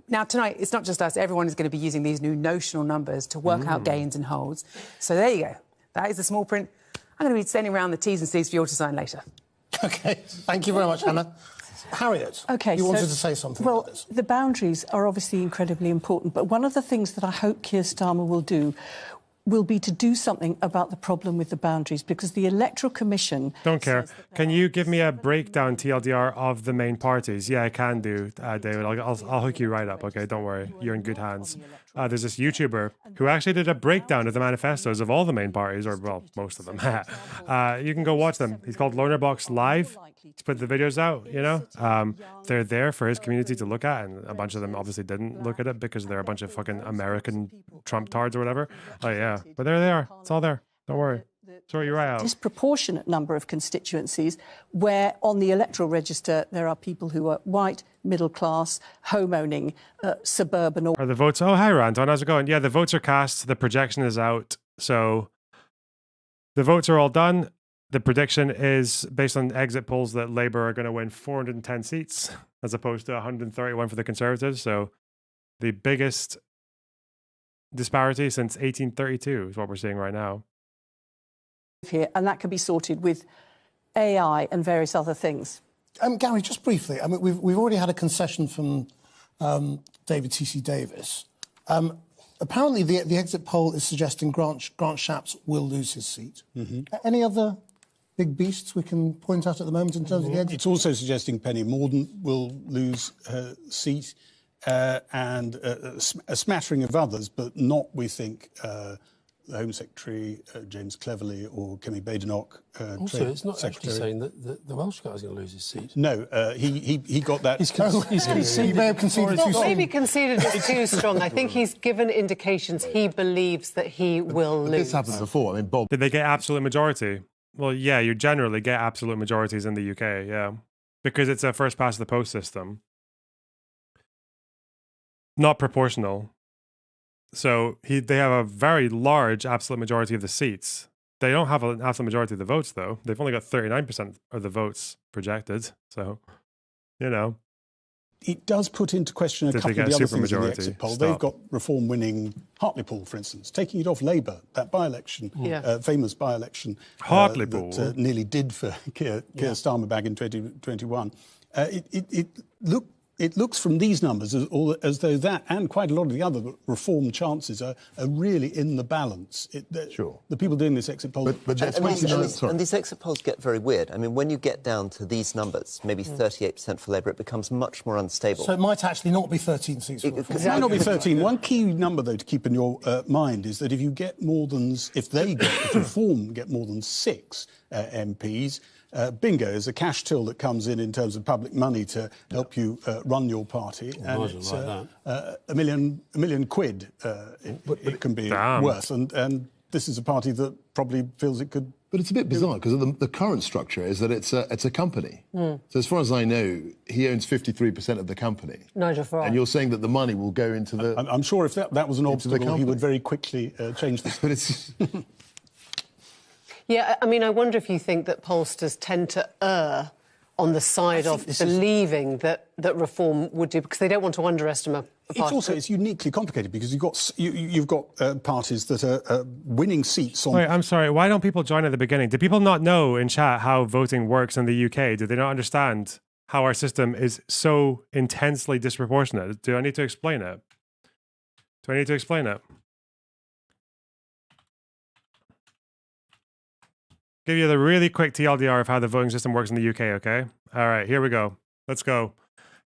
Now, tonight, it's not just us. Everyone is going to be using these new notional numbers to work out gains and holds. So there you go. That is the small print. I'm going to be sending around the T's and C's for you all to sign later. OK, thank you very much, Hannah. Harriet, you wanted to say something about this. The boundaries are obviously incredibly important, but one of the things that I hope Keir Starmer will do will be to do something about the problem with the boundaries, because the Electoral Commission... Don't care. Can you give me a breakdown, TLDR, of the main parties? Yeah, I can do, David. I'll hook you right up, OK? Don't worry. You're in good hands. There's this YouTuber who actually did a breakdown of the manifestos of all the main parties, or, well, most of them. You can go watch them. He's called Lonerbox Live. He's put the videos out, you know. They're there for his community to look at, and a bunch of them obviously didn't look at it because they're a bunch of fucking American Trump tards or whatever. Oh, yeah. But there they are. It's all there. Don't worry. Sorry, you're right out. Disproportionate number of constituencies where on the electoral register there are people who are white, middle class, home-owning, suburban... Are the votes... Oh, hi, Ranton. How's it going? Yeah, the votes are cast. The projection is out. So the votes are all done. The prediction is, based on exit polls, that Labour are going to win 410 seats as opposed to 131 for the Conservatives. So the biggest disparity since 1832 is what we're seeing right now. Here, and that can be sorted with AI and various other things. Gary, just briefly, I mean, we've already had a concession from David T.C. Davis. Apparently, the exit poll is suggesting Grant Shapps will lose his seat. Any other big beasts we can point out at the moment in terms of the exit? It's also suggesting Penny Mordaunt will lose her seat, and a smattering of others, but not, we think, the Home Secretary, James Cleverly, or Kemi Badenoch. Also, it's not actually saying that the Welsh guy's going to lose his seat. No, he got that. He's conceded. He may have conceded too soon. Maybe conceded is too strong. I think he's given indications he believes that he will lose. This happened before. I mean, Bob... Did they get absolute majority? Well, yeah, you generally get absolute majorities in the UK, yeah. Because it's a first past the post system. Not proportional. So they have a very large absolute majority of the seats. They don't have an absolute majority of the votes, though. They've only got 39% of the votes projected. So, you know. It does put into question a couple of the other things in the exit poll. They've got Reform winning Hartlepool, for instance, taking it off Labour, that by-election, famous by-election that nearly did for Keir Starmer back in 2021. It looks from these numbers as though that and quite a lot of the other Reform chances are really in the balance. Sure. The people doing this exit poll... And these exit polls get very weird. I mean, when you get down to these numbers, maybe 38% for Labour, it becomes much more unstable. So it might actually not be 13 seats. It might not be 13. One key number, though, to keep in your mind is that if you get more than... If Reform get more than 6 MPs... bingo is a cash till that comes in terms of public money to help you run your party, and it's a million quid it can be worth. And this is a party that probably feels it could. But it's a bit bizarre because the current structure is that it's a company. So as far as I know, he owns 53% of the company. Nigel Farage. And you're saying that the money will go into the. I'm sure if that was an obstacle, he would very quickly change this. But it's. Yeah, I mean, I wonder if you think that pollsters tend to err on the side of believing that Reform would do, because they don't want to underestimate a party. It's uniquely complicated because you've got parties that are winning seats on... Wait, I'm sorry, why don't people join at the beginning? Do people not know in chat how voting works in the UK? Do they not understand how our system is so intensely disproportionate? Do I need to explain it? Give you the really quick TLDR of how the voting system works in the UK, okay? All right, here we go. Let's go.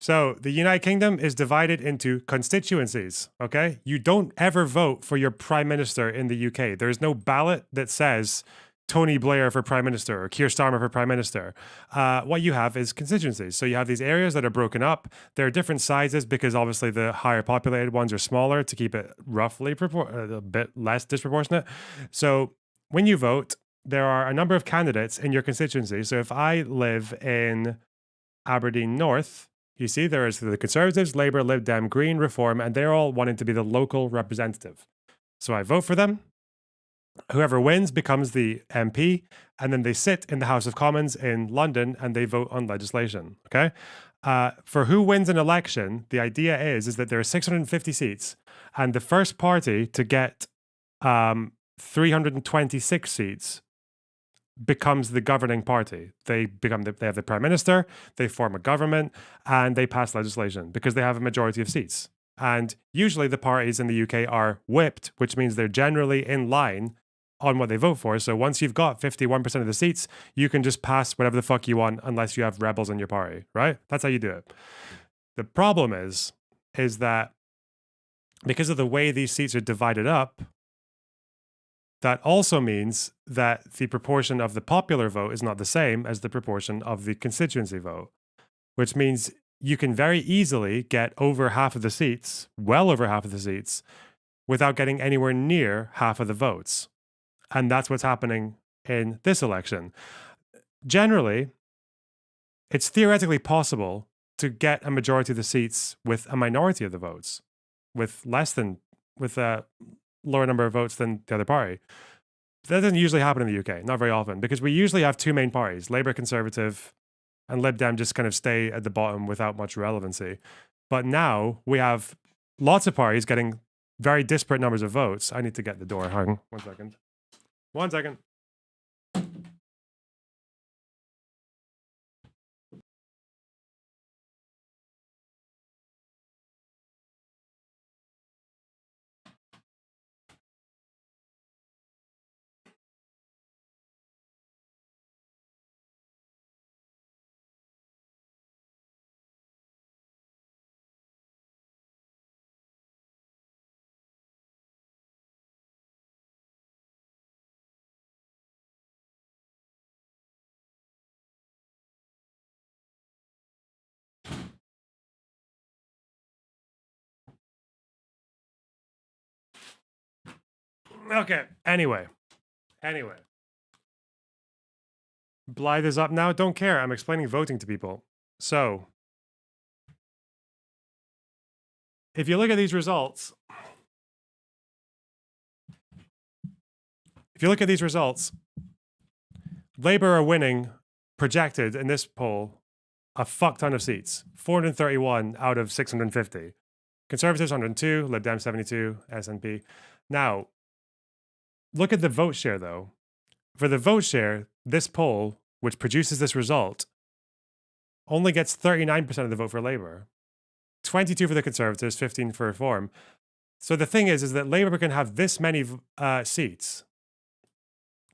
So the United Kingdom is divided into constituencies, okay? You don't ever vote for your prime minister in the UK. There's no ballot that says Tony Blair for Prime Minister or Keir Starmer for Prime Minister. What you have is constituencies. So you have these areas that are broken up. They're different sizes because obviously the higher populated ones are smaller to keep it roughly a bit less disproportionate. So when you vote, there are a number of candidates in your constituency. So if I live in Aberdeen North, you see there is the Conservatives, Labour, Lib Dem, Green, Reform, and they're all wanting to be the local representative. So I vote for them. Whoever wins becomes the MP, and then they sit in the House of Commons in London and they vote on legislation. Okay, for who wins an election, the idea is that there are 650 seats, and the first party to get 326 seats becomes the governing party. They have the Prime Minister, they form a government, and they pass legislation because they have a majority of seats. And usually the parties in the UK are whipped, which means they're generally in line on what they vote for. So once you've got 51% of the seats, you can just pass whatever the fuck you want unless you have rebels in your party, right? That's how you do it. The problem is that because of the way these seats are divided up, that also means that the proportion of the popular vote is not the same as the proportion of the constituency vote, which means you can very easily get over half of the seats, well over half of the seats, without getting anywhere near half of the votes. And that's what's happening in this election. Generally, it's theoretically possible to get a majority of the seats with a minority of the votes, with a lower number of votes than the other party. That doesn't usually happen in the UK, not very often, because we usually have two main parties, Labour, Conservative, and Lib Dem just kind of stay at the bottom without much relevancy. But now we have lots of parties getting very disparate numbers of votes. I need to get the door hung. 1 second. 1 second. Okay, anyway. Blythe is up now. Don't care. I'm explaining voting to people. So, if you look at these results, Labour are winning, projected in this poll, a fuck ton of seats. 431 out of 650. Conservatives 102, Lib Dem 72, SNP. Now, look at the vote share though. For the vote share, this poll, which produces this result, only gets 39% of the vote for Labour. 22 for the Conservatives, 15 for Reform. So the thing is that Labour can have this many seats,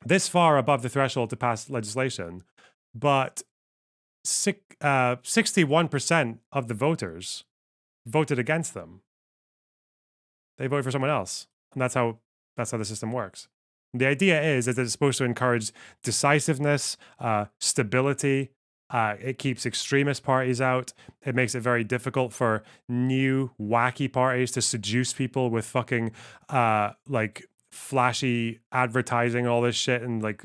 this far above the threshold to pass legislation, but 61% of the voters voted against them. They voted for someone else, and that's how the system works. The idea is that it's supposed to encourage decisiveness, stability. It keeps extremist parties out. It makes it very difficult for new wacky parties to seduce people with fucking like flashy advertising, all this shit, and like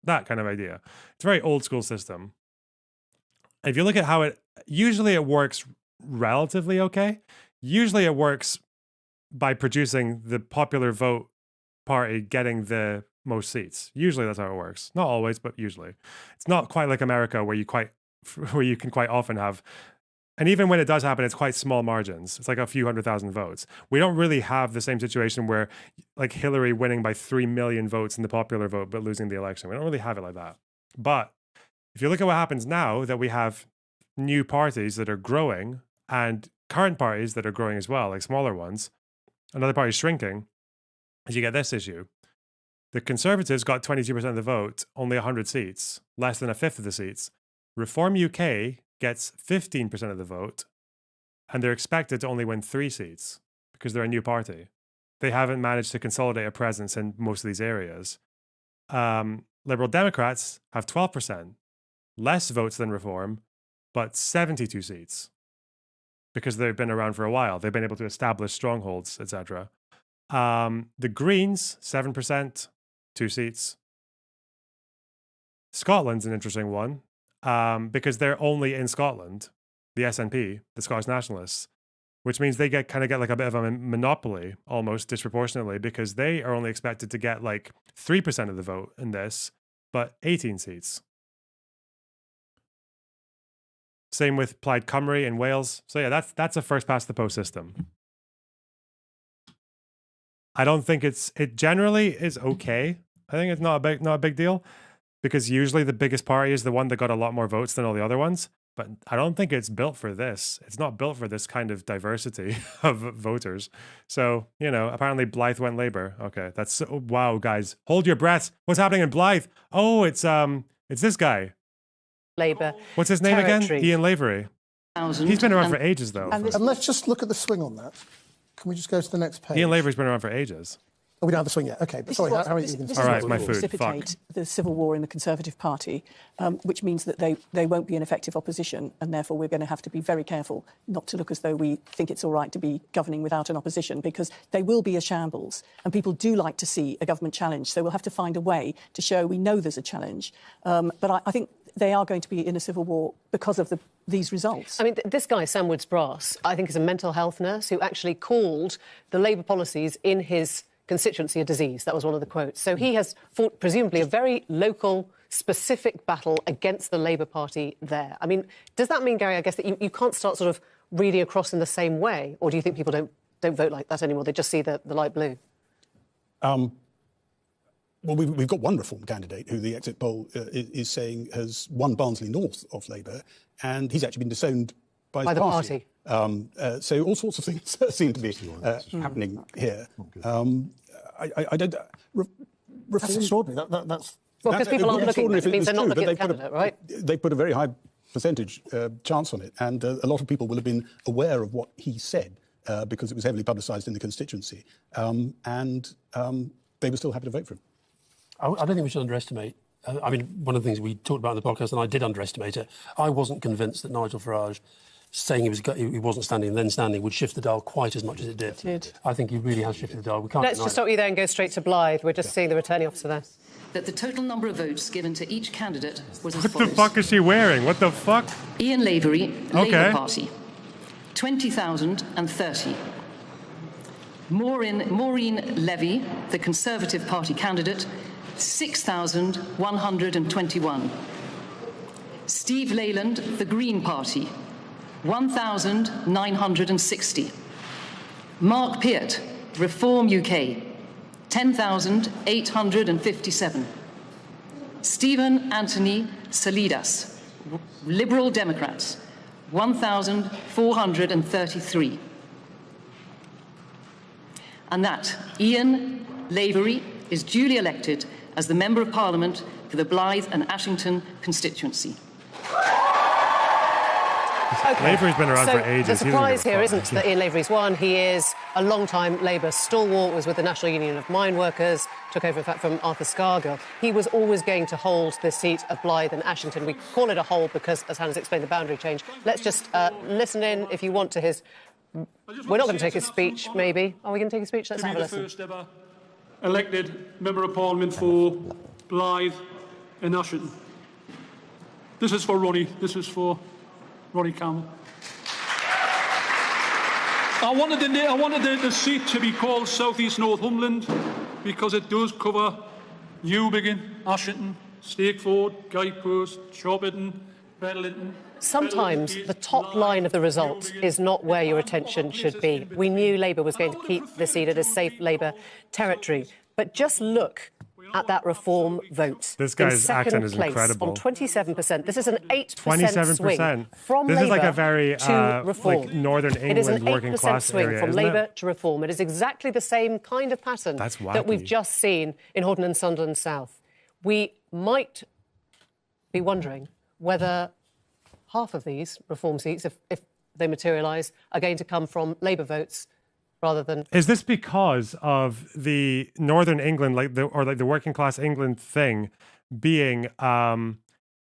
that kind of idea. It's a very old school system. If you look at how it usually works relatively okay. Usually it works by producing the popular vote party getting the most seats. Usually that's how it works. Not always, but usually. It's not quite like America where you can quite often have, and even when it does happen, it's quite small margins. It's like a few 100,000 votes. We don't really have the same situation where like Hillary winning by 3 million votes in the popular vote but losing the election. We don't really have it like that. But if you look at what happens now, that we have new parties that are growing and current parties that are growing as well, like smaller ones, another party shrinking, as you get this issue. The Conservatives got 22% of the vote, only 100 seats, less than a fifth of the seats. Reform UK gets 15% of the vote, and they're expected to only win 3 seats because they're a new party. They haven't managed to consolidate a presence in most of these areas. Liberal Democrats have 12%, less votes than Reform, but 72 seats because they've been around for a while. They've been able to establish strongholds, etc. The Greens, 7%, 2 seats. Scotland's an interesting one because they're only in Scotland, the SNP, the Scottish Nationalists, which means they kind of get like a bit of a monopoly almost disproportionately because they are only expected to get like 3% of the vote in this, but 18 seats. Same with Plaid Cymru in Wales. So yeah, that's a first past the post system. I don't think it generally is okay. I think it's not a big deal because usually the biggest party is the one that got a lot more votes than all the other ones. But I don't think it's built for this. It's not built for this kind of diversity of voters. So, apparently Blythe went Labour. Okay, that's wow, guys. Hold your breaths. What's happening in Blythe? Oh, it's this guy. Labour. What's his name territory. again? Ian Lavery. He's been around for ages, though. And let's just look at the swing on that. Can we just go to the next page? Ian Lavery's been around for ages. Oh, we don't have the swing yet. Okay, but sorry, how are you going to All right, my food. Precipitate the civil war in the Conservative Party, which means that they won't be an effective opposition, and therefore we're going to have to be very careful not to look as though we think it's all right to be governing without an opposition, because they will be a shambles, and people do like to see a government challenge. So we'll have to find a way to show we know there's a challenge. But I think they are going to be in a civil war because of these results. I mean, this guy, Sam Woods-Brass, I think is a mental health nurse who actually called the Labour policies in his constituency a disease. That was one of the quotes. So he has fought, presumably, a very local, specific battle against the Labour Party there. I mean, does that mean, Gary, I guess, that you can't start sort of reading across in the same way? Or do you think people don't vote like that anymore? They just see the light blue? Well, we've got one Reform candidate who the exit poll is saying has won Barnsley North of Labour, and he's actually been disowned by the party. So all sorts of things seem to be happening here. I don't... That's extraordinary. That's... Well, because people aren't looking, it means they're not looking at the candidate, right? They put a very high percentage chance on it, and a lot of people will have been aware of what he said because it was heavily publicised in the constituency, and they were still happy to vote for him. I don't think we should underestimate. I mean, one of the things we talked about in the podcast, and I did underestimate it, I wasn't convinced that Nigel Farage saying he wasn't standing and then standing would shift the dial quite as much as it did. I think he really has shifted the dial. We can't Let's just stop you there and go straight to Blythe. We're just seeing the returning officer there. That the total number of votes given to each candidate was as What follows. the fuck is she wearing? What the fuck? Ian Lavery, Labour Party, 20,030. Maureen Levy, the Conservative Party candidate, 6,121. Steve Leyland, the Green Party, 1,960. Mark Peart, Reform UK, 10,857. Stephen Anthony Salidas, Liberal Democrats, 1,433. And that Ian Lavery is duly elected as the Member of Parliament for the Blythe and Ashington constituency. Okay. Lavery's been around for ages. The surprise here isn't that Ian Lavery's won. He is a long-time Labour stalwart, was with the National Union of Mine Workers, took over, in fact, from Arthur Scargill. He was always going to hold the seat of Blythe and Ashington. We call it a hold because, as Hannah's explained, the boundary change. Let's just listen in, if you want, to his... We're not going to take his speech, maybe. Are we going to take his speech? Let's have a listen. First ever elected Member of Parliament for Blythe and Ashington. This is for Ronnie. This is for Ronnie Campbell. I wanted the seat to be called South East Northumberland because it does cover Newbiggin, Ashington, Stakeford, Guidepost, Shorberton, Bedlington. Sometimes the top line of the result is not where your attention should be. We knew Labour was going to keep the seat at a safe Labour territory. But just look at that Reform vote. This guy's accent is place incredible. On 27%. This is an 8% 27%. swing from this Labour is like a very to Reform. like Northern It is an England working 8% class swing area, from isn't Labour it? to Reform. It is exactly the same kind of pattern that we've just seen in Hordern and Sunderland South. We might be wondering whether half of these Reform seats, if they materialise, are going to come from Labour votes rather than... Is this because of the Northern England, the working class England thing being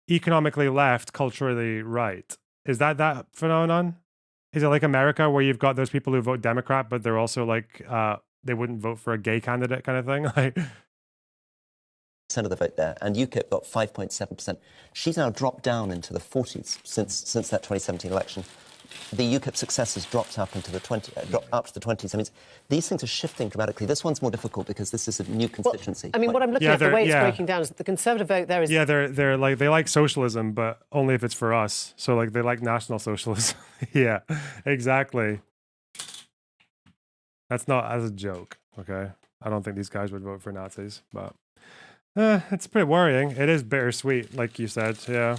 economically left, culturally right? Is that phenomenon? Is it like America where you've got those people who vote Democrat, but they're also like, they wouldn't vote for a gay candidate kind of thing? Like... of the vote there, and UKIP got 5.7%. She's now dropped down into the 40s since that 2017 election. The UKIP success has dropped up into the 20s. I mean, these things are shifting dramatically. This one's more difficult because this is a new constituency. Well, I mean, what I'm looking at, the way it's breaking down is that the Conservative vote there is... Yeah, they're like, they like socialism, but only if it's for us. So like they like National Socialism. Yeah, exactly. That's not as a joke, okay? I don't think these guys would vote for Nazis, but it's pretty worrying. It is bittersweet, like you said, yeah.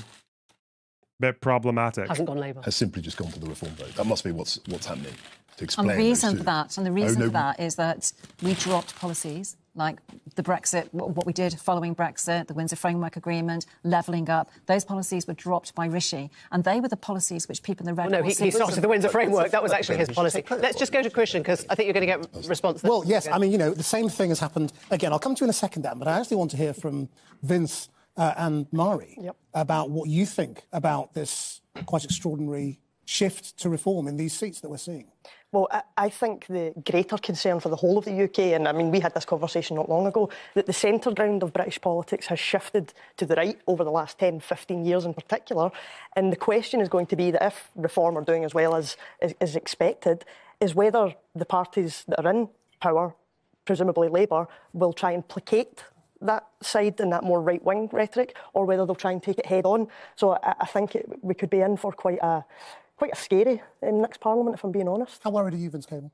Bit problematic. Hasn't gone Labour. Has simply just gone for the reform vote. That must be what's happening. To explain And the reason for that is that we dropped policies like the Brexit, what we did following Brexit, the Windsor Framework Agreement, levelling up. Those policies were dropped by Rishi, and they were the policies which people in the red... Well, no, he started the Windsor Framework. That was actually his policy. Let's just go to Christian, because I think you're going to get a response. Well, yes, I mean, the same thing has happened. Again, I'll come to you in a second, Dan, but I actually want to hear from Vince and Mari about what you think about this quite extraordinary shift to reform in these seats that we're seeing. Well, I think the greater concern for the whole of the UK, and I mean, we had this conversation not long ago, that the centre ground of British politics has shifted to the right over the last 10, 15 years in particular. And the question is going to be that if reform are doing as well as is expected, is whether the parties that are in power, presumably Labour, will try and placate that side and that more right-wing rhetoric, or whether they'll try and take it head-on. So I think we could be in for quite a scary next Parliament, if I'm being honest. How worried are you, Vince Cable?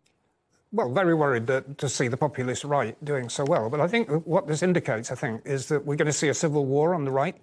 Well, very worried to see the populist right doing so well. But I think what this indicates, is that we're going to see a civil war on the right.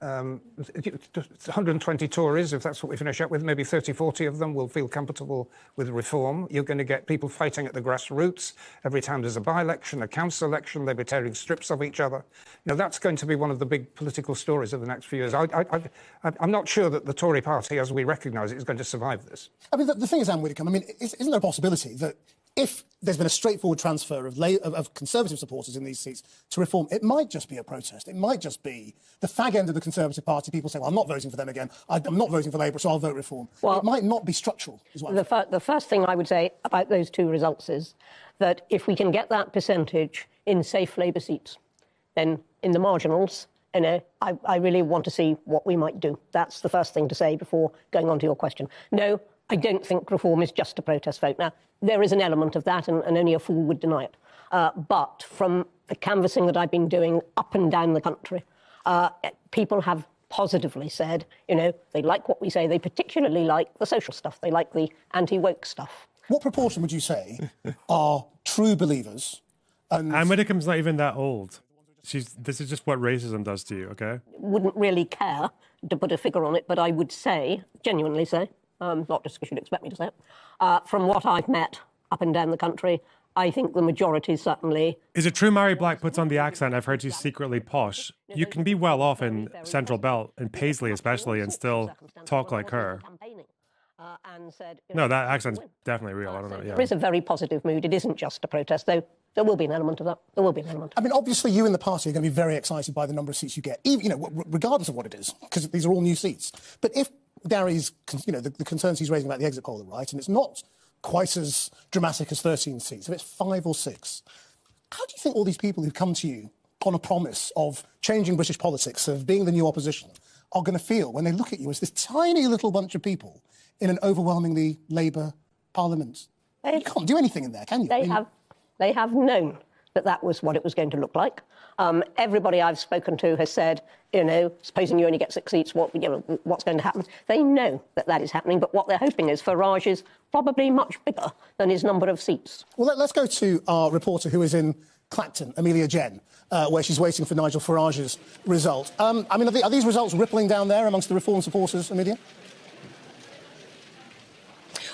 120 Tories, if that's what we finish up with, maybe 30, 40 of them will feel comfortable with reform. You're going to get people fighting at the grassroots. Every time there's a by-election, a council election, they'll be tearing strips of each other. That's going to be one of the big political stories of the next few years. I'm not sure that the Tory party, as we recognise it, is going to survive this. I mean, the thing is, Anne Widdecombe, isn't there a possibility that if there's been a straightforward transfer of Conservative supporters in these seats to reform, it might just be a protest. It might just be the fag end of the Conservative Party, people saying, well, I'm not voting for them again. I'm not voting for Labour, so I'll vote reform. Well, it might not be structural. The first thing I would say about those two results is that if we can get that percentage in safe Labour seats, then in the marginals, I really want to see what we might do. That's the first thing to say before going on to your question. No, I don't think reform is just a protest vote. Now, there is an element of that, and only a fool would deny it. But from the canvassing that I've been doing up and down the country, people have positively said, they like what we say. They particularly like the social stuff. They like the anti-woke stuff. What proportion would you say are true believers? Anne Widdecombe's not even that old. This is just what racism does to you, okay? Wouldn't really care to put a figure on it, but I would say, genuinely say, not just because you'd expect me to say it, from what I've met up and down the country, I think the majority certainly... Is it true Mary Black puts on the accent? I've heard she's secretly posh. You can be well off in Central Belt, in Paisley especially, and still talk like her. No, that accent's definitely real. I don't know. Yeah. There is a very positive mood. It isn't just a protest, though. There will be an element of that. There will be an element. I mean, obviously, you and the party are going to be very excited by the number of seats you get, even, regardless of what it is, because these are all new seats. But if Gary's, the concerns he's raising about the exit poll are right, and it's not quite as dramatic as 13 seats, if it's 5 or 6, how do you think all these people who come to you on a promise of changing British politics, of being the new opposition, are going to feel when they look at you as this tiny little bunch of people in an overwhelmingly Labour parliament? You can't do anything in there, can you? They have known that was what it was going to look like. Everybody I've spoken to has said, supposing you only get 6 seats, what's going to happen? They know that is happening, but what they're hoping is Farage is probably much bigger than his number of seats. Well, let's go to our reporter who is in Clacton, Amelia Jen, where she's waiting for Nigel Farage's result. Are these results rippling down there amongst the reform supporters, Amelia?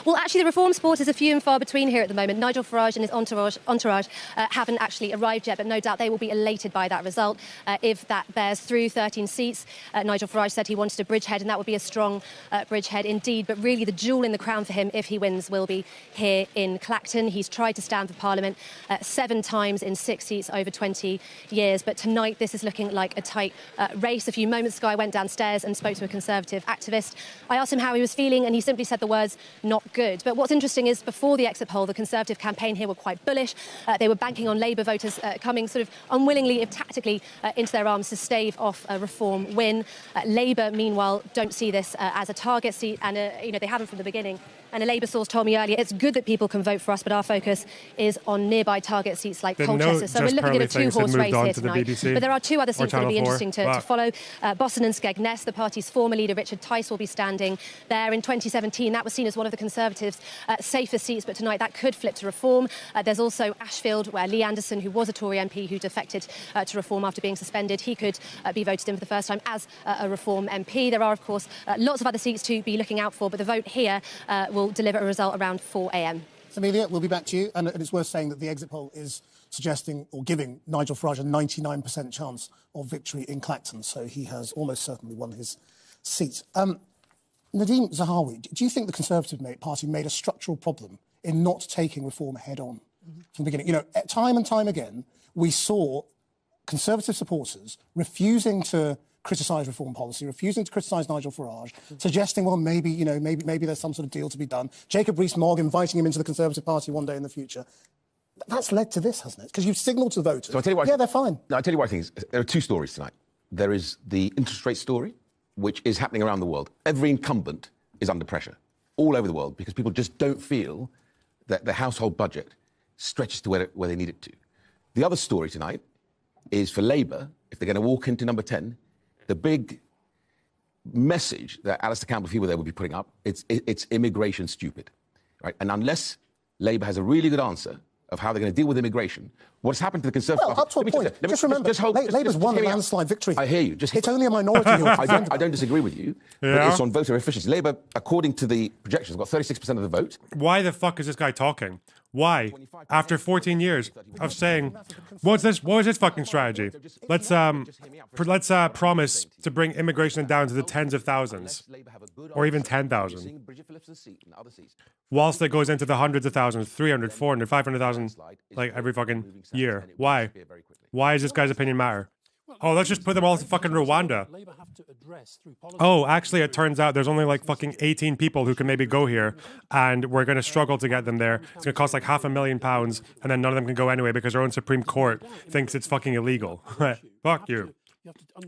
Well, actually, the Reform supporters are few and far between here at the moment. Nigel Farage and his entourage haven't actually arrived yet, but no doubt they will be elated by that result if that bears through 13 seats. Nigel Farage said he wanted a bridgehead, and that would be a strong bridgehead indeed. But really, the jewel in the crown for him, if he wins, will be here in Clacton. He's tried to stand for Parliament 7 times in 6 seats over 20 years. But tonight, this is looking like a tight race. A few moments ago, I went downstairs and spoke to a Conservative activist. I asked him how he was feeling, and he simply said the words, not good. But what's interesting is before the exit poll, the Conservative campaign here were quite bullish. They were banking on Labour voters coming sort of unwillingly, if tactically, into their arms to stave off a Reform win. Labour, meanwhile, don't see this as a target seat, and they haven't from the beginning. And a Labour source told me earlier, it's good that people can vote for us, but our focus is on nearby target seats like Colchester. So we're looking at a 2-horse race here tonight. But there are 2 other seats that will be interesting to follow. Boston and Skegness, the party's former leader, Richard Tice, will be standing there. In 2017, that was seen as one of the Conservatives' safest seats, but tonight that could flip to Reform. There's also Ashfield, where Lee Anderson, who was a Tory MP who defected to Reform after being suspended, he could be voted in for the first time as a Reform MP. There are, of course, lots of other seats to be looking out for, but the vote here will deliver a result around 4 a.m. Amelia, we'll be back to you. And it's worth saying that the exit poll is suggesting or giving Nigel Farage a 99% chance of victory in Clacton. So he has almost certainly won his seat. Nadine Zahawi, do you think the Conservative Party made a structural problem in not taking Reform head on from the beginning? You know, time and time again, we saw Conservative supporters refusing to criticise Reform policy, refusing to criticise Nigel Farage, suggesting, well, maybe there's some sort of deal to be done. Jacob Rees-Mogg inviting him into the Conservative Party one day in the future. That's led to this, hasn't it? Because you've signalled to the voters. So I'll tell you what they're fine. No, I'll tell you what I think is. There are 2 stories tonight. There is the interest rate story, which is happening around the world. Every incumbent is under pressure all over the world because people just don't feel that the household budget stretches to where they need it to. The other story tonight is for Labour, if they're going to walk into number 10, the big message that Alistair Campbell, if he were there, would be putting up, it's immigration stupid, right? And unless Labour has a really good answer of how they're going to deal with immigration, what's happened to the Conservative Party... Well, up to a point. Just remember, Labour's won a landslide victory. I hear you. It's only a minority who are I don't disagree with you, but it's on voter efficiency. Labour, according to the projections, got 36% of the vote. Why the fuck is this guy talking? Why? After 14 years of saying, what was this fucking strategy? Let's promise to bring immigration down to the tens of thousands, or even 10,000, whilst it goes into the hundreds of thousands, 300, 400, 500,000, like every fucking year. Why? Why does this guy's opinion matter? Oh, let's just put them all to fucking Rwanda. Oh, actually, it turns out there's only like fucking 18 people who can maybe go here, and we're going to struggle to get them there. It's going to cost like £500,000, and then none of them can go anyway because our own Supreme Court thinks it's fucking illegal. Fuck you.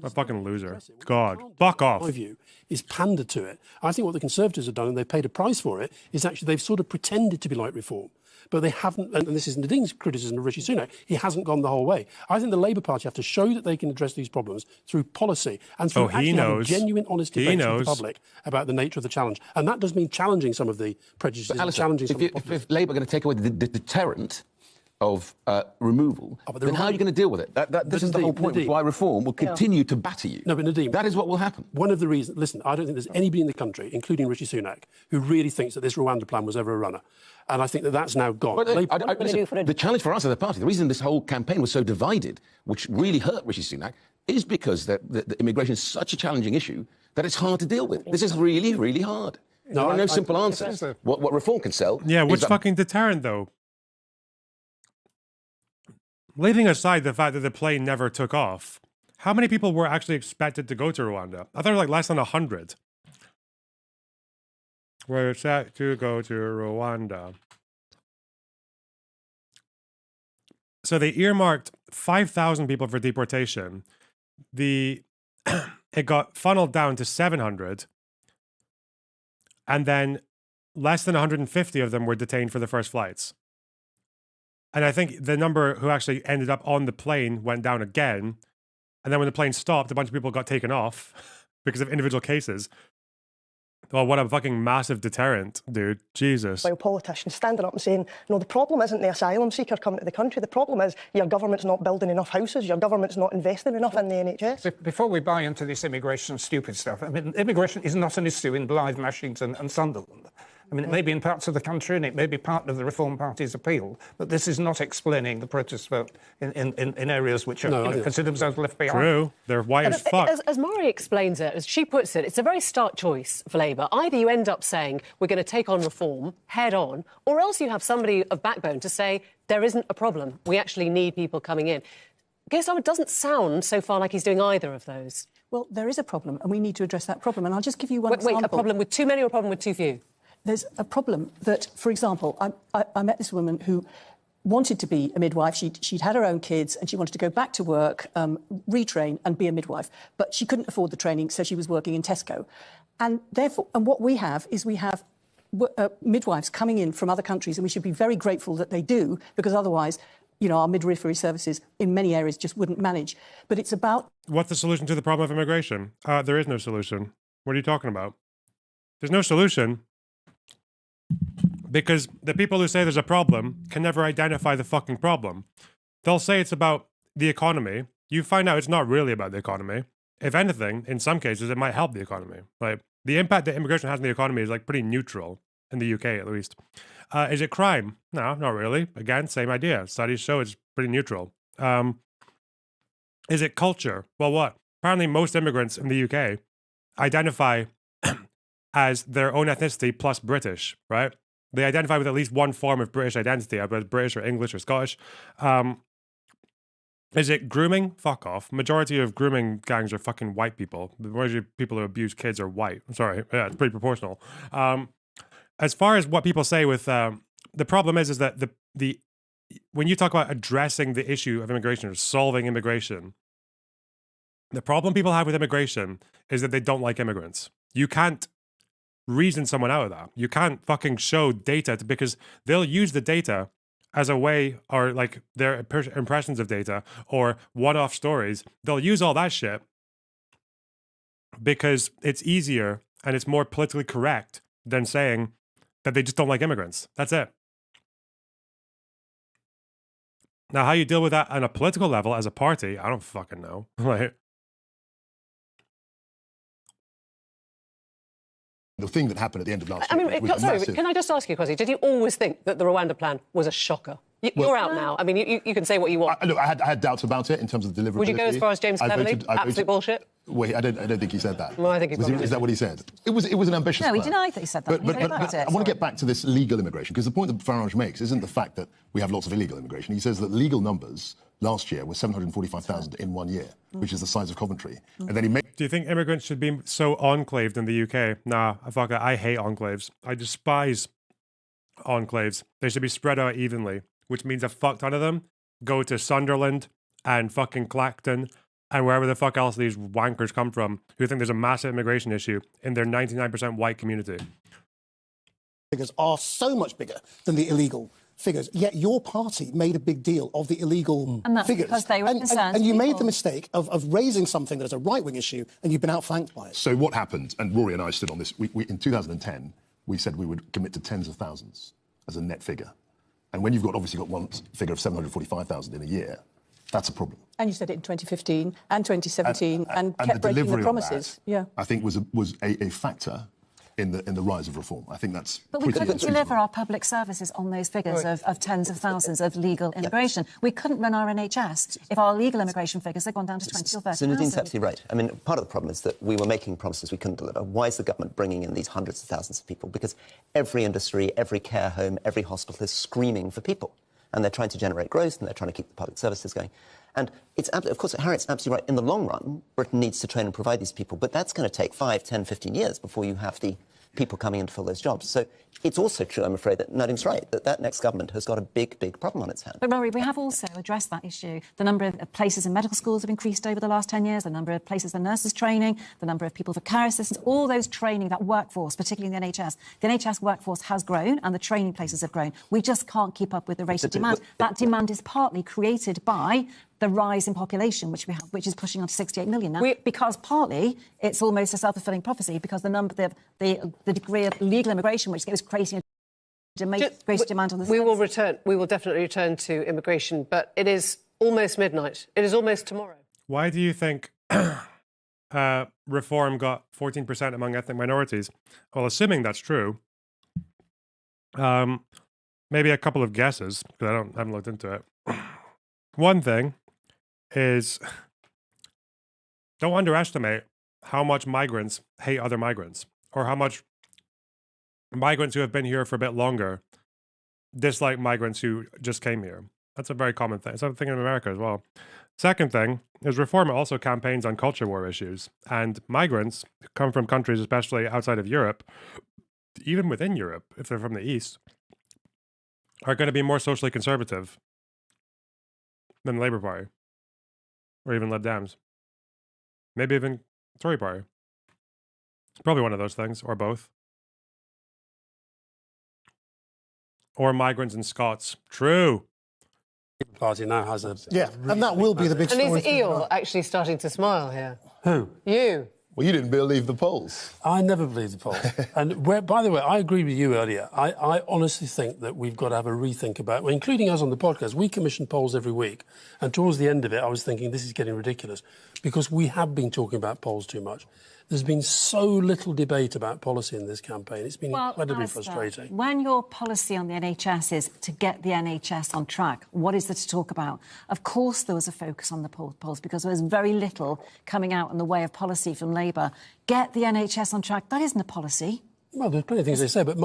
A fucking loser. God, fuck off. My view is pander to it. I think what the Conservatives have done, and they've paid a price for it, is actually they've sort of pretended to be like Reform. But they haven't, and this is Nadine's criticism of Rishi Sunak, he hasn't gone the whole way. I think the Labour Party have to show that they can address these problems through policy and through actually having genuine, honest debates with the public about the nature of the challenge. And that does mean challenging some of the prejudices, Alistair, challenging some if Labour are going to take away the deterrent of removal, then how are you going to deal with it? This is the whole point, why Reform will continue to batter you. No, but Nadeem... That is what will happen. One of the reasons... Listen, I don't think there's anybody in the country, including Rishi Sunak, who really thinks that this Rwanda plan was ever a runner. And I think that that's now gone. The challenge for us as a party, the reason this whole campaign was so divided, which really hurt Rishi Sunak, is because the immigration is such a challenging issue that it's hard to deal with. This is really, really hard. There are no simple answers. What Reform can sell... Yeah, which fucking deterrent, though? Leaving aside the fact that the plane never took off, how many people were actually expected to go to Rwanda? I thought it was like less than 100. We're set to go to Rwanda. So they earmarked 5,000 people for deportation. It got funneled down to 700. And then less than 150 of them were detained for the first flights. And I think the number who actually ended up on the plane went down again. And then when the plane stopped, a bunch of people got taken off because of individual cases. Well, what a fucking massive deterrent, dude. Jesus. While politicians standing up and saying, no, the problem isn't the asylum seeker coming to the country. The problem is your government's not building enough houses. Your government's not investing enough in the NHS. Before we buy into this immigration stupid stuff, I mean, immigration is not an issue in Blyth, Ashington and Sunderland. I mean, it may be in parts of the country and it may be part of the Reform Party's appeal, but this is not explaining the protest vote in areas which are, consider themselves left behind. True. They're white as fuck. As Mari explains it, as she puts it, it's a very stark choice for Labour. Either you end up saying we're going to take on reform head on, or else you have somebody of backbone to say there isn't a problem. We actually need people coming in. Keir Starmer doesn't sound so far like he's doing either of those. Well, there is a problem, and we need to address that problem. And I'll just give you one example. Wait, a problem with too many or a problem with too few? There's a problem that, for example, I met this woman who wanted to be a midwife. She'd had her own kids and she wanted to go back to work, retrain and be a midwife. But she couldn't afford the training, so she was working in Tesco. And therefore, and what we have is midwives coming in from other countries, and we should be very grateful that they do, because otherwise, you know, our midwifery services in many areas just wouldn't manage. But it's about... What's the solution to the problem of immigration? There is no solution. What are you talking about? There's no solution. Because the people who say there's a problem can never identify the fucking problem. They'll say it's about the economy. You find out it's not really about the economy. If anything, in some cases, it might help the economy. Like, the impact that immigration has on the economy is, like, pretty neutral, in the UK at least. Is it crime? No, not really. Again, same idea. Studies show it's pretty neutral. Is it culture? Well, what? Apparently most immigrants in the UK identify as their own ethnicity plus British, right? They identify with at least one form of British identity, either British or English or Scottish. Is it grooming? Fuck off. Majority of grooming gangs are fucking white people. The majority of people who abuse kids are white. I'm sorry. Yeah, it's pretty proportional. As far as what people say with... the problem is that when you talk about addressing the issue of immigration or solving immigration, the problem people have with immigration is that they don't like immigrants. You can't reason someone out of that. You can't fucking show data because they'll use the data as a way, or like their impressions of data or one-off stories. They'll use all that shit because it's easier and it's more politically correct than saying that they just don't like immigrants. That's it. Now, how you deal with that on a political level as a party, I don't fucking know. Like, the thing that happened at the end of last year... sorry, can I just ask you a question? Did you always think that the Rwanda plan was a shocker? You're out now. I mean, you can say what you want. Look, I had doubts about it in terms of the deliverability. Would you go as far as James Cleverly? Absolute bullshit? Wait, I don't think he said that. Well, I think is that what he said? It was an ambitious plan. No, he denied that he said that. But I want to get back to this legal immigration, because the point that Farage makes isn't the fact that we have lots of illegal immigration. He says that legal numbers last year were 745,000 in 1 year, which is the size of Coventry. And then he made... Do you think immigrants should be so enclaved in the UK? Nah, fuck it. I hate enclaves. I despise enclaves. They should be spread out evenly, which means a fuck ton of them go to Sunderland and fucking Clacton and wherever the fuck else these wankers come from who think there's a massive immigration issue in their 99% white community. Figures are so much bigger than the illegal figures, yet your party made a big deal of the illegal and that's figures. Because they were concerned. And you made the mistake of raising something that is a right-wing issue, and you've been outflanked by it. So what happened, and Rory and I stood on this, in 2010, we said we would commit to tens of thousands as a net figure. And when you've obviously got one figure of 745,000 in a year, that's a problem. And you said it in 2015 and 2017 and kept breaking the promises. I think was a factor in the rise of reform. I think that's... But we couldn't deliver our public services on those figures of tens of thousands of legal immigration. We couldn't run our NHS if our legal immigration figures had gone down to 20 or 30,000. So Nadine's absolutely right. I mean, part of the problem is that we were making promises we couldn't deliver. Why is the government bringing in these hundreds of thousands of people? Because every industry, every care home, every hospital is screaming for people. And they're trying to generate growth and they're trying to keep the public services going. And it's of course, Harriet's absolutely right. In the long run, Britain needs to train and provide these people. But that's going to take 5, 10, 15 years before you have the people coming in to fill those jobs. So it's also true, I'm afraid, that Nadine's right, that next government has got a big, big problem on its hands. But, Rory, we have also addressed that issue. The number of places in medical schools have increased over the last 10 years, the number of places for nurses training, the number of people for care assistants, all those training, that workforce, particularly in the NHS. The NHS workforce has grown and the training places have grown. We just can't keep up with the rate of demand. That demand is partly created by the rise in population, which we have, which is pushing on to 68 million now, because partly it's almost a self-fulfilling prophecy, because the degree of legal immigration, which is creating a greater demand on the service. We will definitely return to immigration, but it is almost midnight. It is almost tomorrow. Why do you think reform got 14% among ethnic minorities? Well, assuming that's true, Maybe a couple of guesses, because I haven't looked into it. One thing is, don't underestimate how much migrants hate other migrants, or how much migrants who have been here for a bit longer dislike migrants who just came here. That's a very common thing. It's a thing in America as well. Second thing is Reform also campaigns on culture war issues, and migrants who come from countries, especially outside of Europe, even within Europe, if they're from the East, are going to be more socially conservative than the Labour Party, or even Lib Dems. Maybe even Tory Party. It's probably one of those things, or both. Or migrants and Scots. True. The party now has a... Yeah, and that will be the big And story. is Eel actually starting to smile here? Who? You. Well, you didn't believe the polls. I never believe the polls. And by the way, I agree with you earlier. I honestly think that we've got to have a rethink about, well, including us on the podcast. We commission polls every week. And towards the end of it, I was thinking this is getting ridiculous because we have been talking about polls too much. There's been so little debate about policy in this campaign. It's been incredibly frustrating. When your policy on the NHS is to get the NHS on track, what is there to talk about? Of course there was a focus on the polls because there was very little coming out in the way of policy from Labour. Get the NHS on track. That isn't a policy. Well, there's plenty of things they say, but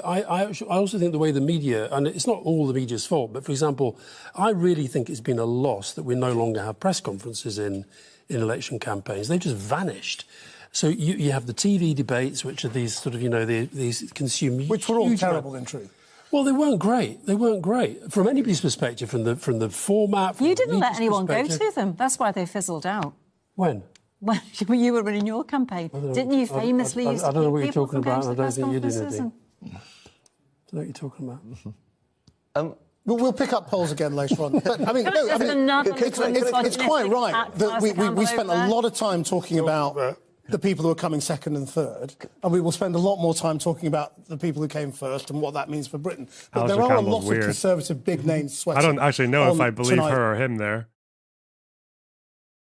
I also think the way the media, and it's not all the media's fault, but for example, I really think it's been a loss that we no longer have press conferences in election campaigns. They've just vanished. So you have the TV debates, which are these sort of, these consume... Which were all terrible, in truth. Well, they weren't great. They weren't great. From anybody's perspective, from the format... You didn't let anyone go to them. That's why they fizzled out. When? When you were running your campaign. Didn't you famously used to I don't know what you're keep people talking from about. going I to the don't think you did press anything. conferences I don't know what you're talking about. We'll pick up polls again later on. But, I mean, it's quite right that we spent a lot of time talking about the people who are coming second and third, and we will spend a lot more time talking about the people who came first and what that means for Britain. But there are a lot of conservative big names sweating. I don't actually know if I believe tonight. her or him there.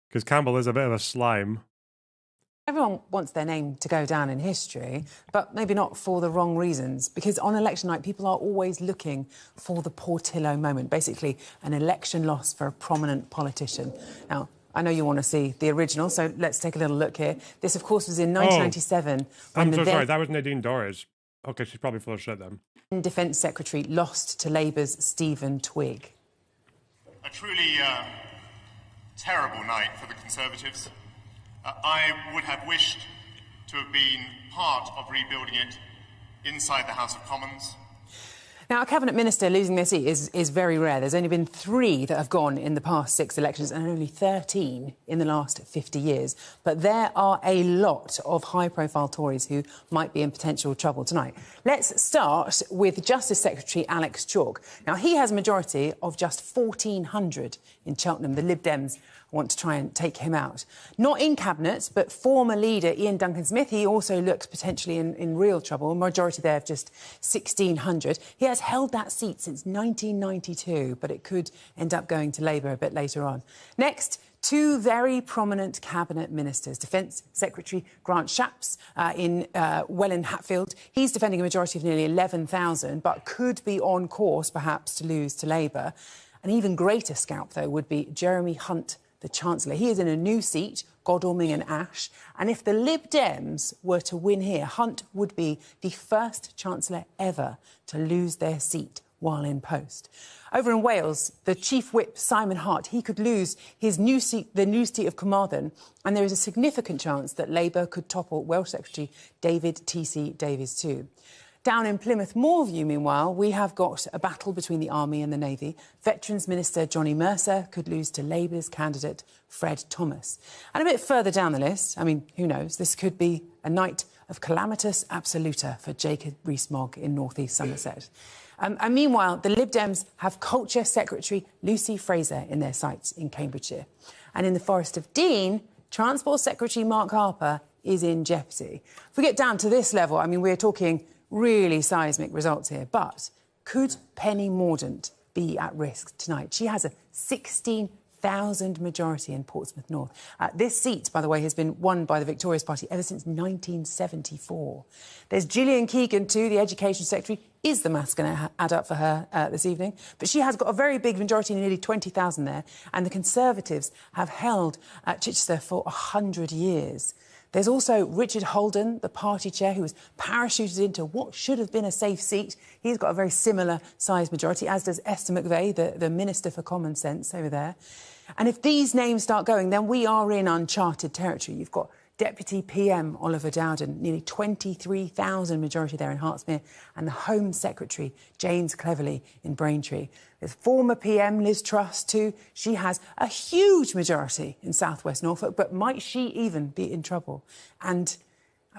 Because Campbell is a bit of a slime. Everyone wants their name to go down in history, but maybe not for the wrong reasons, because on election night, people are always looking for the Portillo moment, basically an election loss for a prominent politician. Now, I know you want to see the original, so let's take a little look here. This, of course, was in 1997. I'm so sorry, that was Nadine Dorries. OK, she's probably full of shit then. Defence Secretary lost to Labour's Stephen Twigg. A truly terrible night for the Conservatives. I would have wished to have been part of rebuilding it inside the House of Commons. Now, a cabinet minister losing their seat is very rare. There's only been 3 that have gone in the past 6 elections and only 13 in the last 50 years. But there are a lot of high-profile Tories who might be in potential trouble tonight. Let's start with Justice Secretary Alex Chalk. Now, he has a majority of just 1,400 in Cheltenham. The Lib Dems want to try and take him out. Not in cabinet, but former leader Ian Duncan-Smith, he also looks potentially in real trouble. A majority there of just 1,600. He has held that seat since 1992, but it could end up going to Labour a bit later on. Next, 2 very prominent cabinet ministers. Defence Secretary Grant Shapps in Welwyn Hatfield. He's defending a majority of nearly 11,000, but could be on course, perhaps, to lose to Labour. An even greater scalp, though, would be Jeremy Hunt, the Chancellor. He is in a new seat, Godalming and Ash. And if the Lib Dems were to win here, Hunt would be the first Chancellor ever to lose their seat while in post. Over in Wales, the Chief Whip, Simon Hart, he could lose his new seat, the new seat of Carmarthen, and there is a significant chance that Labour could topple Welsh Secretary David T.C. Davies too. Down in Plymouth Moorview, meanwhile, we have got a battle between the Army and the Navy. Veterans Minister Johnny Mercer could lose to Labour's candidate Fred Thomas. And a bit further down the list, I mean, who knows, this could be a night of calamitous absoluta for Jacob Rees-Mogg in North East Somerset. And meanwhile, the Lib Dems have Culture Secretary Lucy Fraser in their sights in Cambridgeshire. And in the Forest of Dean, Transport Secretary Mark Harper is in jeopardy. If we get down to this level, I mean, we're talking really seismic results here. But could Penny Mordaunt be at risk tonight? She has a 16,000 23,000 majority in Portsmouth North. This seat, by the way, has been won by the Victorious Party ever since 1974. There's Gillian Keegan, too, the Education Secretary. Is the maths going to add up for her this evening? But she has got a very big majority, nearly 20,000 there. And the Conservatives have held Chichester for 100 years. There's also Richard Holden, the party chair, who was parachuted into what should have been a safe seat. He's got a very similar size majority, as does Esther McVeigh, the Minister for Common Sense over there. And if these names start going, then we are in uncharted territory. You've got Deputy PM Oliver Dowden, nearly 23,000 majority there in Hertsmere, and the Home Secretary James Cleverly in Braintree. There's former PM Liz Truss too. She has a huge majority in South West Norfolk, but might she even be in trouble? And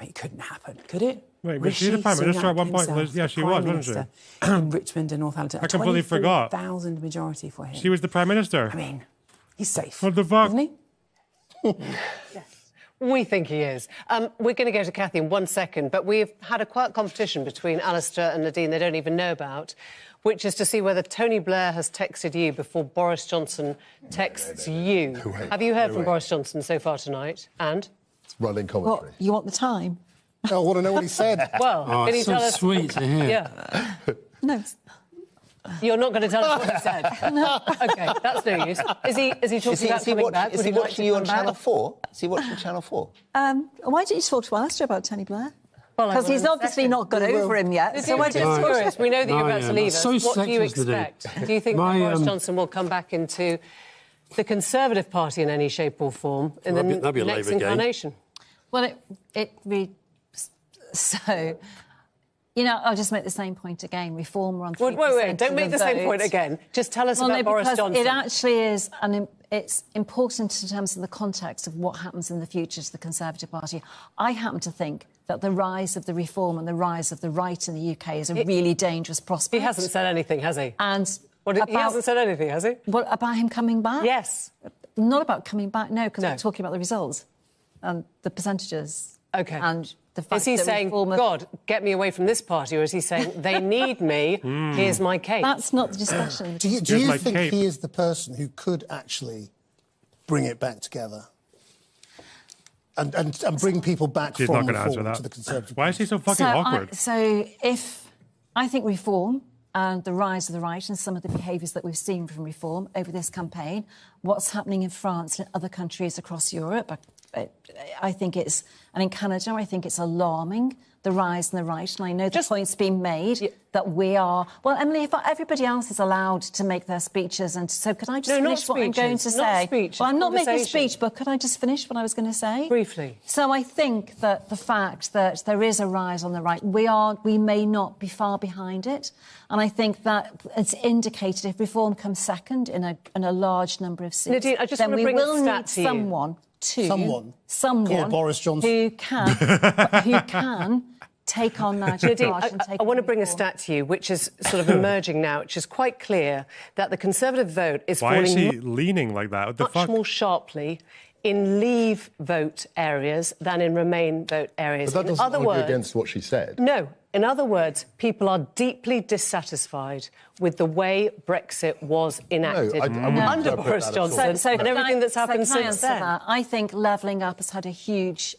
it couldn't happen, could it? Wait, was she the Prime Minister at one point? Yeah, she was, wasn't she? In Richmond and Northampton. I completely forgot. 24,000 majority for him. She was the Prime Minister. I mean, he's safe. What the fuck? Isn't he? Yes. We think he is. We're going to go to Cathy in 1 second, but we've had a quiet competition between Alistair and Nadine they don't even know about, which is to see whether Tony Blair has texted you before Boris Johnson texts you. Have you heard from Boris Johnson so far tonight? And? It's running commentary. What, you want the time? I want to know what he said. Well, can you tell us? Sweet to hear. Yeah. No. You're not going to tell us what he said? No. OK, that's no use. Is he talking about coming back? Is he watching you on Channel 4? Is he watching Channel 4? Why don't you talk to Alistair about Tony Blair? Well, because he's obviously not got over him yet. So why don't you curious? We know that you're about to leave us. So What do you expect? Do you think that Boris Johnson will come back into the Conservative Party in any shape or form in the next incarnation? Well, so... You know, I'll just make the same point again. Reform on 3%. Wait, don't make the same point again. Just tell us about Boris Johnson. It actually is, and it's important in terms of the context of what happens in the future to the Conservative Party. I happen to think that the rise of the Reform and the rise of the right in the UK is a really dangerous prospect. He hasn't said anything, has he? And he hasn't said anything, has he? What, about him coming back? Yes. Not about coming back, no, because we're talking about the results and the percentages. OK. And the fact is he that saying, God, get me away from this party, or is he saying, they need me, here's my cape? That's not the discussion. Do you think he is the person who could actually bring it back together and bring people back from reform to the Conservative Party? Why is he so fucking awkward? I think reform and the rise of the right and some of the behaviours that we've seen from reform over this campaign, what's happening in France and other countries across Europe, I think it's, and in Canada, I think it's alarming, the rise and the right. And I know the point's been made that we are... Well, Emily, if everybody else is allowed to make their speeches, and so could I just finish what I'm going to say? Well, I'm not making a speech, but could I just finish what I was going to say? Briefly. So I think that the fact that there is a rise on the right, we may not be far behind it. And I think that it's indicated if reform comes second in a large number of seats, Nadine, I just then want to we bring will a stat need to you. someone called Boris Johnson who can take on Nigel Farage and take I want to bring a stat to you, which is sort of emerging now, which is quite clear that the Conservative vote is Why is falling he leaning like that? What the much fuck? more sharply in Leave vote areas than in Remain vote areas. But that doesn't argue against what she said. No. In other words, people are deeply dissatisfied with the way Brexit was enacted under Boris Johnson and everything that's happened since then. I think levelling up has had a huge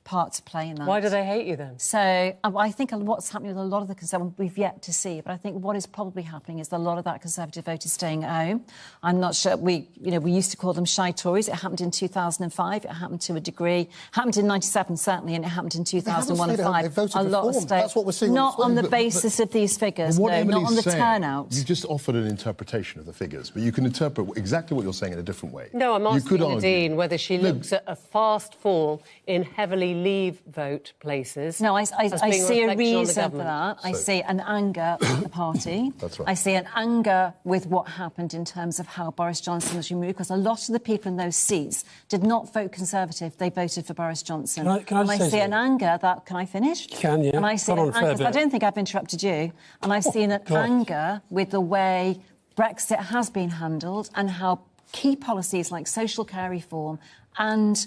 part to play in that. Why do they hate you then? So I think what's happening with a lot of the Conservative, we've yet to see, but I think what is probably happening is that a lot of that Conservative vote is staying at home. I'm not sure, we used to call them shy Tories. It happened in 2005, it happened to a degree, happened in 97 certainly, and it happened in 2001 and 5. They voted reform. That's what we're seeing. Not on the basis of these figures, no, not on the turnout. You just offered an interpretation of the figures, but you can interpret exactly what you're saying in a different way. No, I'm asking Nadine whether she looks at a fast fall in heavily Leave vote places. No, I see a reason for that. I see an anger with the party. That's right. I see an anger with what happened in terms of how Boris Johnson was removed, because a lot of the people in those seats did not vote Conservative, they voted for Boris Johnson. Can I see an anger that... Can I finish? You can, yeah. And I see an anger... I don't think I've interrupted you. And I've seen an anger with the way Brexit has been handled and how key policies like social care reform and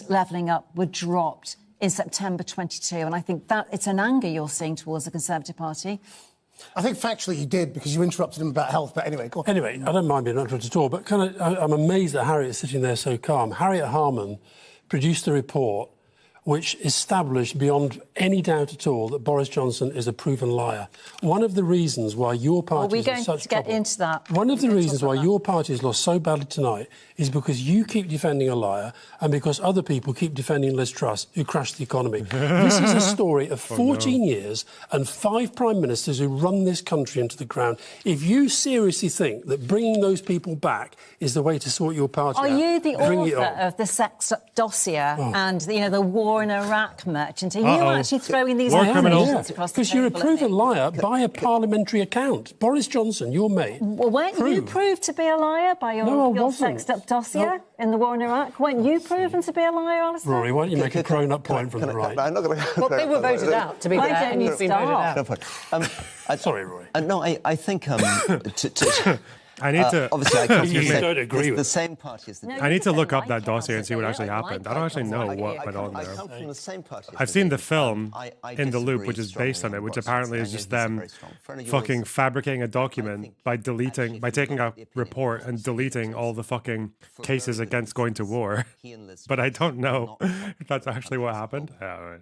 levelling up were dropped in September 22, and I think that it's an anger you're seeing towards the Conservative Party. I think factually he did, because you interrupted him about health, but anyway, go on. Anyway, I don't mind being interrupted at all, but I'm amazed that Harriet is sitting there so calm. Harriet Harman produced a report which established beyond any doubt at all that Boris Johnson is a proven liar. One of the reasons why your party is in such trouble... We're going to get into that. One of the reasons why your party has lost so badly tonight is because you keep defending a liar and because other people keep defending Liz Truss, who crashed the economy. This is a story of 14 years and 5 prime ministers who run this country into the ground. If you seriously think that bringing those people back is the way to sort your party out, Are you the bring it author on. of the sex dossier and the war in Iraq merchant? Are you actually throwing these allegations across the table? Because you're a proven liar by a parliamentary account. Boris Johnson, your mate. Well, weren't you proved to be a liar by your sexed-up dossier in the war in Iraq? Weren't you proven to be a liar, Alistair? Rory, why don't you make a grown-up point from the right? I'm not going to... Well, they were voted out, to be fair, and you've been voted out. Sorry, Rory. No, I think... I need to... obviously, I come from You don't agree with the same party as the... I need to look up that dossier and see what actually happened. I don't actually know what went on I there. come from the same party. I've seen the film In the Loop, which is based on it, which apparently is just them fucking fabricating a document by taking a report and deleting all the fucking cases against going to war. But I don't know if that's actually what happened.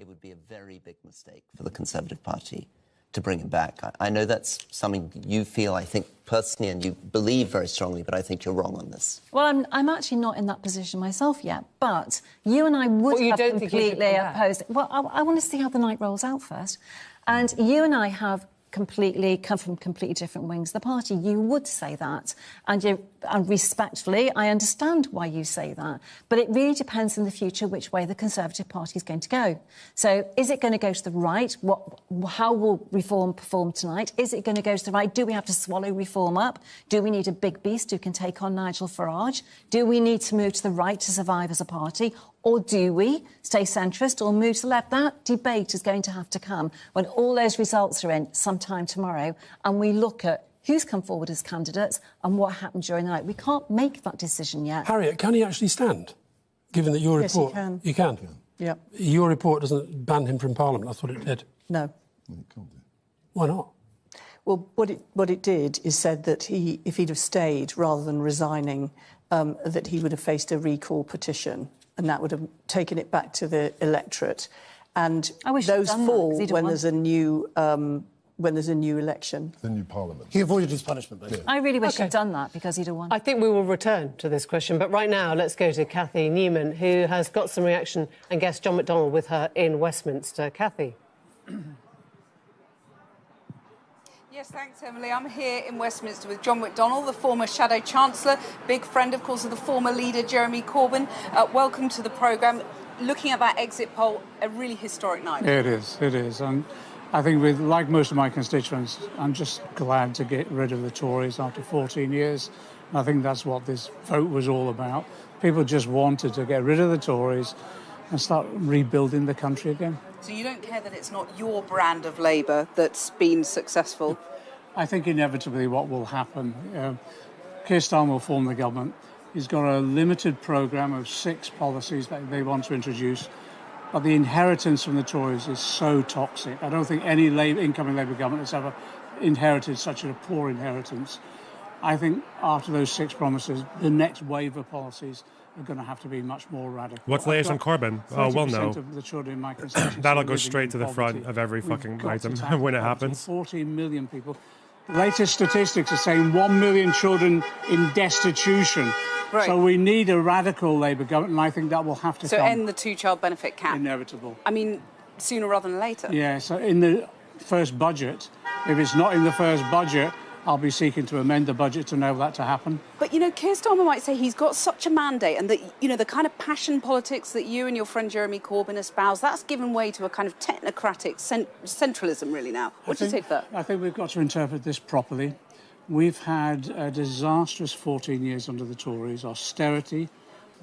It would be a very big mistake for the Conservative Party to bring him back. I know that's something you feel, I think, personally, and you believe very strongly, but I think you're wrong on this. Well, I'm actually not in that position myself yet, but you and I would have completely opposed... Well, I want to see how the night rolls out first. And you and I have come from completely different wings of the party. You would say that, and respectfully, I understand why you say that, but it really depends in the future which way the Conservative Party is going to go. So is it going to go to the right? How will reform perform tonight? Is it going to go to the right? Do we have to swallow reform up? Do we need a big beast who can take on Nigel Farage? Do we need to move to the right to survive as a party? Or do we stay centrist or move to the left? That debate is going to have to come when all those results are in sometime tomorrow and we look at who's come forward as candidates and what happened during the night. We can't make that decision yet. Harriet, can he actually stand, given that your report... Yes, he can. You can? Yeah. Your report doesn't ban him from Parliament. I thought it did. No. Why not? Well, what it did is said that if he'd have stayed rather than resigning, that he would have faced a recall petition, and that would have taken it back to the electorate. And those fall when there's a new election. The new parliament. He avoided his punishment, basically. I really wish he'd done that because he'd have won. I think we will return to this question, but right now let's go to Cathy Newman, who has got some reaction, and guest John McDonnell with her in Westminster. Cathy. Yes, thanks, Emily. I'm here in Westminster with John McDonnell, the former Shadow Chancellor, big friend, of course, of the former leader, Jeremy Corbyn. Welcome to the programme. Looking at that exit poll, a really historic night. It is. And I think, like most of my constituents, I'm just glad to get rid of the Tories after 14 years. And I think that's what this vote was all about. People just wanted to get rid of the Tories and start rebuilding the country again. So you don't care that it's not your brand of Labour that's been successful? I think inevitably what will happen, Keir Starmer will form the government. He's got a limited programme of 6 policies that they want to introduce, but the inheritance from the Tories is so toxic. I don't think any incoming Labour government has ever inherited such a poor inheritance. I think after those 6 promises, the next wave of policies are going to have to be much more radical. What's the latest on Corbyn? Oh, well, no. Of the children in my constituency That'll go straight to the front of every fucking item when it happens. 14 million people. The latest statistics are saying 1 million children in destitution. Right. So we need a radical Labour government, and I think that will have to come. So end the 2-child benefit cap? Inevitable. I mean, sooner rather than later? Yeah, so in the first budget, if it's not in the first budget, I'll be seeking to amend the budget to enable that to happen. But, Keir Starmer might say he's got such a mandate and that, the kind of passion politics that you and your friend Jeremy Corbyn espouse, that's given way to a kind of technocratic centralism, really, now. What do you say to that? I think we've got to interpret this properly. We've had a disastrous 14 years under the Tories, austerity,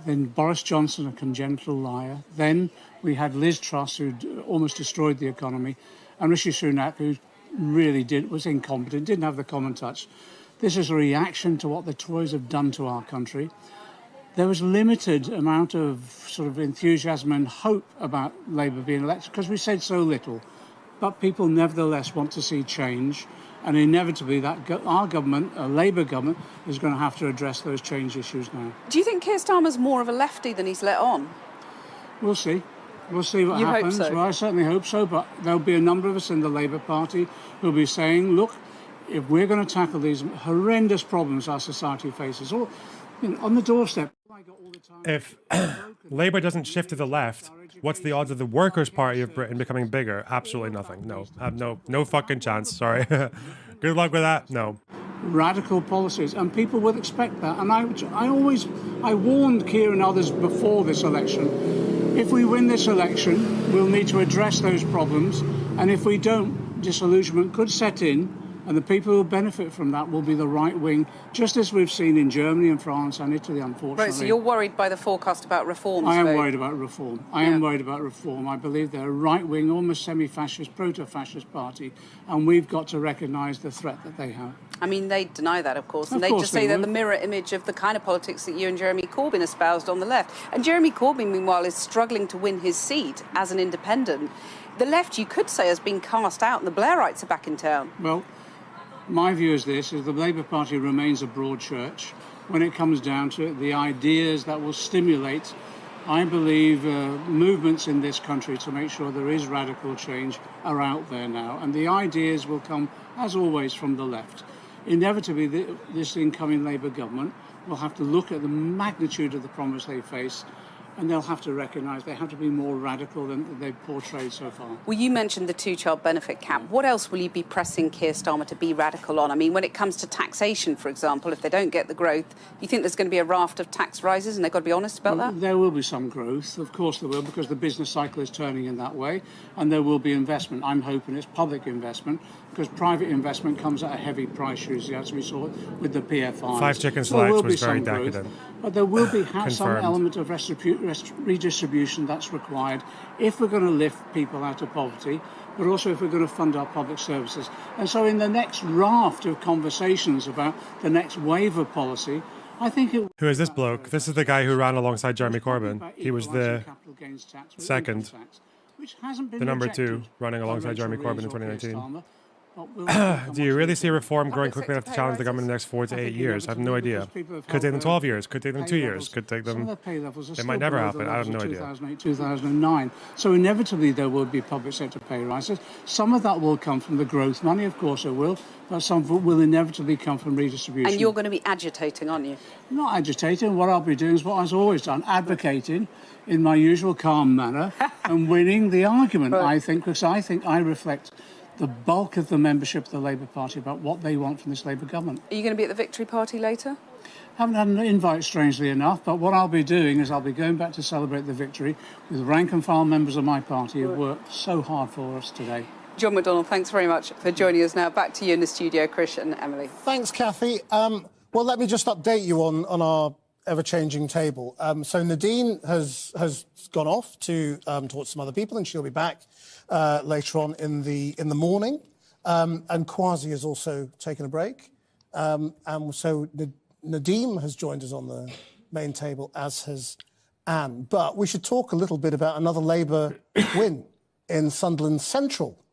then Boris Johnson, a congenital liar. Then we had Liz Truss, who almost destroyed the economy, and Rishi Sunak, who really was incompetent, didn't have the common touch. This is a reaction to what the Tories have done to our country. There was limited amount of sort of enthusiasm and hope about Labour being elected because we said so little. but people nevertheless want to see change. And inevitably, our government, a Labour government, is going to have to address those change issues now. Do you think Keir Starmer's more of a lefty than he's let on? We'll see. We'll see what You happens. hope so? Well, I certainly hope so, but there'll be a number of us in the Labour Party who'll be saying, look, if we're going to tackle these horrendous problems our society faces, or on the doorstep. If Labour doesn't shift to the left, what's the odds of the Workers' Party of Britain becoming bigger? Absolutely nothing. No, no fucking chance. Sorry. Good luck with that. No. Radical policies, and people would expect that. And I warned Keir and others before this election. If we win this election, we'll need to address those problems, and if we don't, disillusionment could set in. And the people who benefit from that will be the right wing, just as we've seen in Germany and France and Italy, unfortunately. Right, so you're worried by the forecast about reforms? I am worried about reform. I am worried about reform. I believe they're a right-wing, almost semi-fascist, proto-fascist party, and we've got to recognise the threat that they have. I mean, they deny that, of course, and they just say they they're would. the mirror image of the kind of politics that you and Jeremy Corbyn espoused on the left. And Jeremy Corbyn, meanwhile, is struggling to win his seat as an independent. The left, you could say, has been cast out, and the Blairites are back in town. Well, my view is this, is the Labour Party remains a broad church. When it comes down to it, the ideas that will stimulate, I believe, movements in this country to make sure there is radical change are out there now. And the ideas will come, as always, from the left. Inevitably, this incoming Labour government will have to look at the magnitude of the promise they face, and they'll have to recognise they have to be more radical than they've portrayed so far. Well, you mentioned the two-child benefit cap. What else will you be pressing Keir Starmer to be radical on? I mean, when it comes to taxation, for example, if they don't get the growth, you think there's going to be a raft of tax rises, and they've got to be honest about that? There will be some growth, of course there will, because the business cycle is turning in that way, and there will be investment. I'm hoping it's public investment, because private investment comes at a heavy price usually, as we saw with the PFIs. 5 chicken So there will slides was be very some growth, decadent. but there will be some Confirmed. element of redistribution that's required if we're going to lift people out of poverty, but also if we're going to fund our public services. And so in the next raft of conversations about the next wave of policy, I think it... Who is this bloke? This is the guy who ran alongside Jeremy Corbyn. He was the second, the number 2, running alongside Jeremy Corbyn in 2019. Do you really see reform growing quickly enough to challenge the government in the next 4 to 8 years? I have no idea. Could take them 12 years, could take them 2 years, could take them... It might never happen, I have no idea. 2008, 2009. So inevitably there will be public sector pay rises. Some of that will come from the growth money, of course it will, but some of it will inevitably come from redistribution. And you're going to be agitating, aren't you? Not agitating. What I'll be doing is what I've always done, advocating in my usual calm manner and winning the argument, I think, because I think I reflect the bulk of the membership of the Labour Party about what they want from this Labour government. Are you going to be at the victory party later? Haven't had an invite, strangely enough, but what I'll be doing is I'll be going back to celebrate the victory with rank and file members of my party who worked so hard for us today. John McDonnell, thanks very much for joining us now. Back to you in the studio, Krish and Emily. Thanks, Kathy. Well, let me just update you on our ever-changing table. So Nadine has gone off to talk to some other people, and she'll be back later on in the morning. And Kwasi has also taken a break. And so Nadeem has joined us on the main table, as has Anne. But we should talk a little bit about another Labour win in Sunderland Central,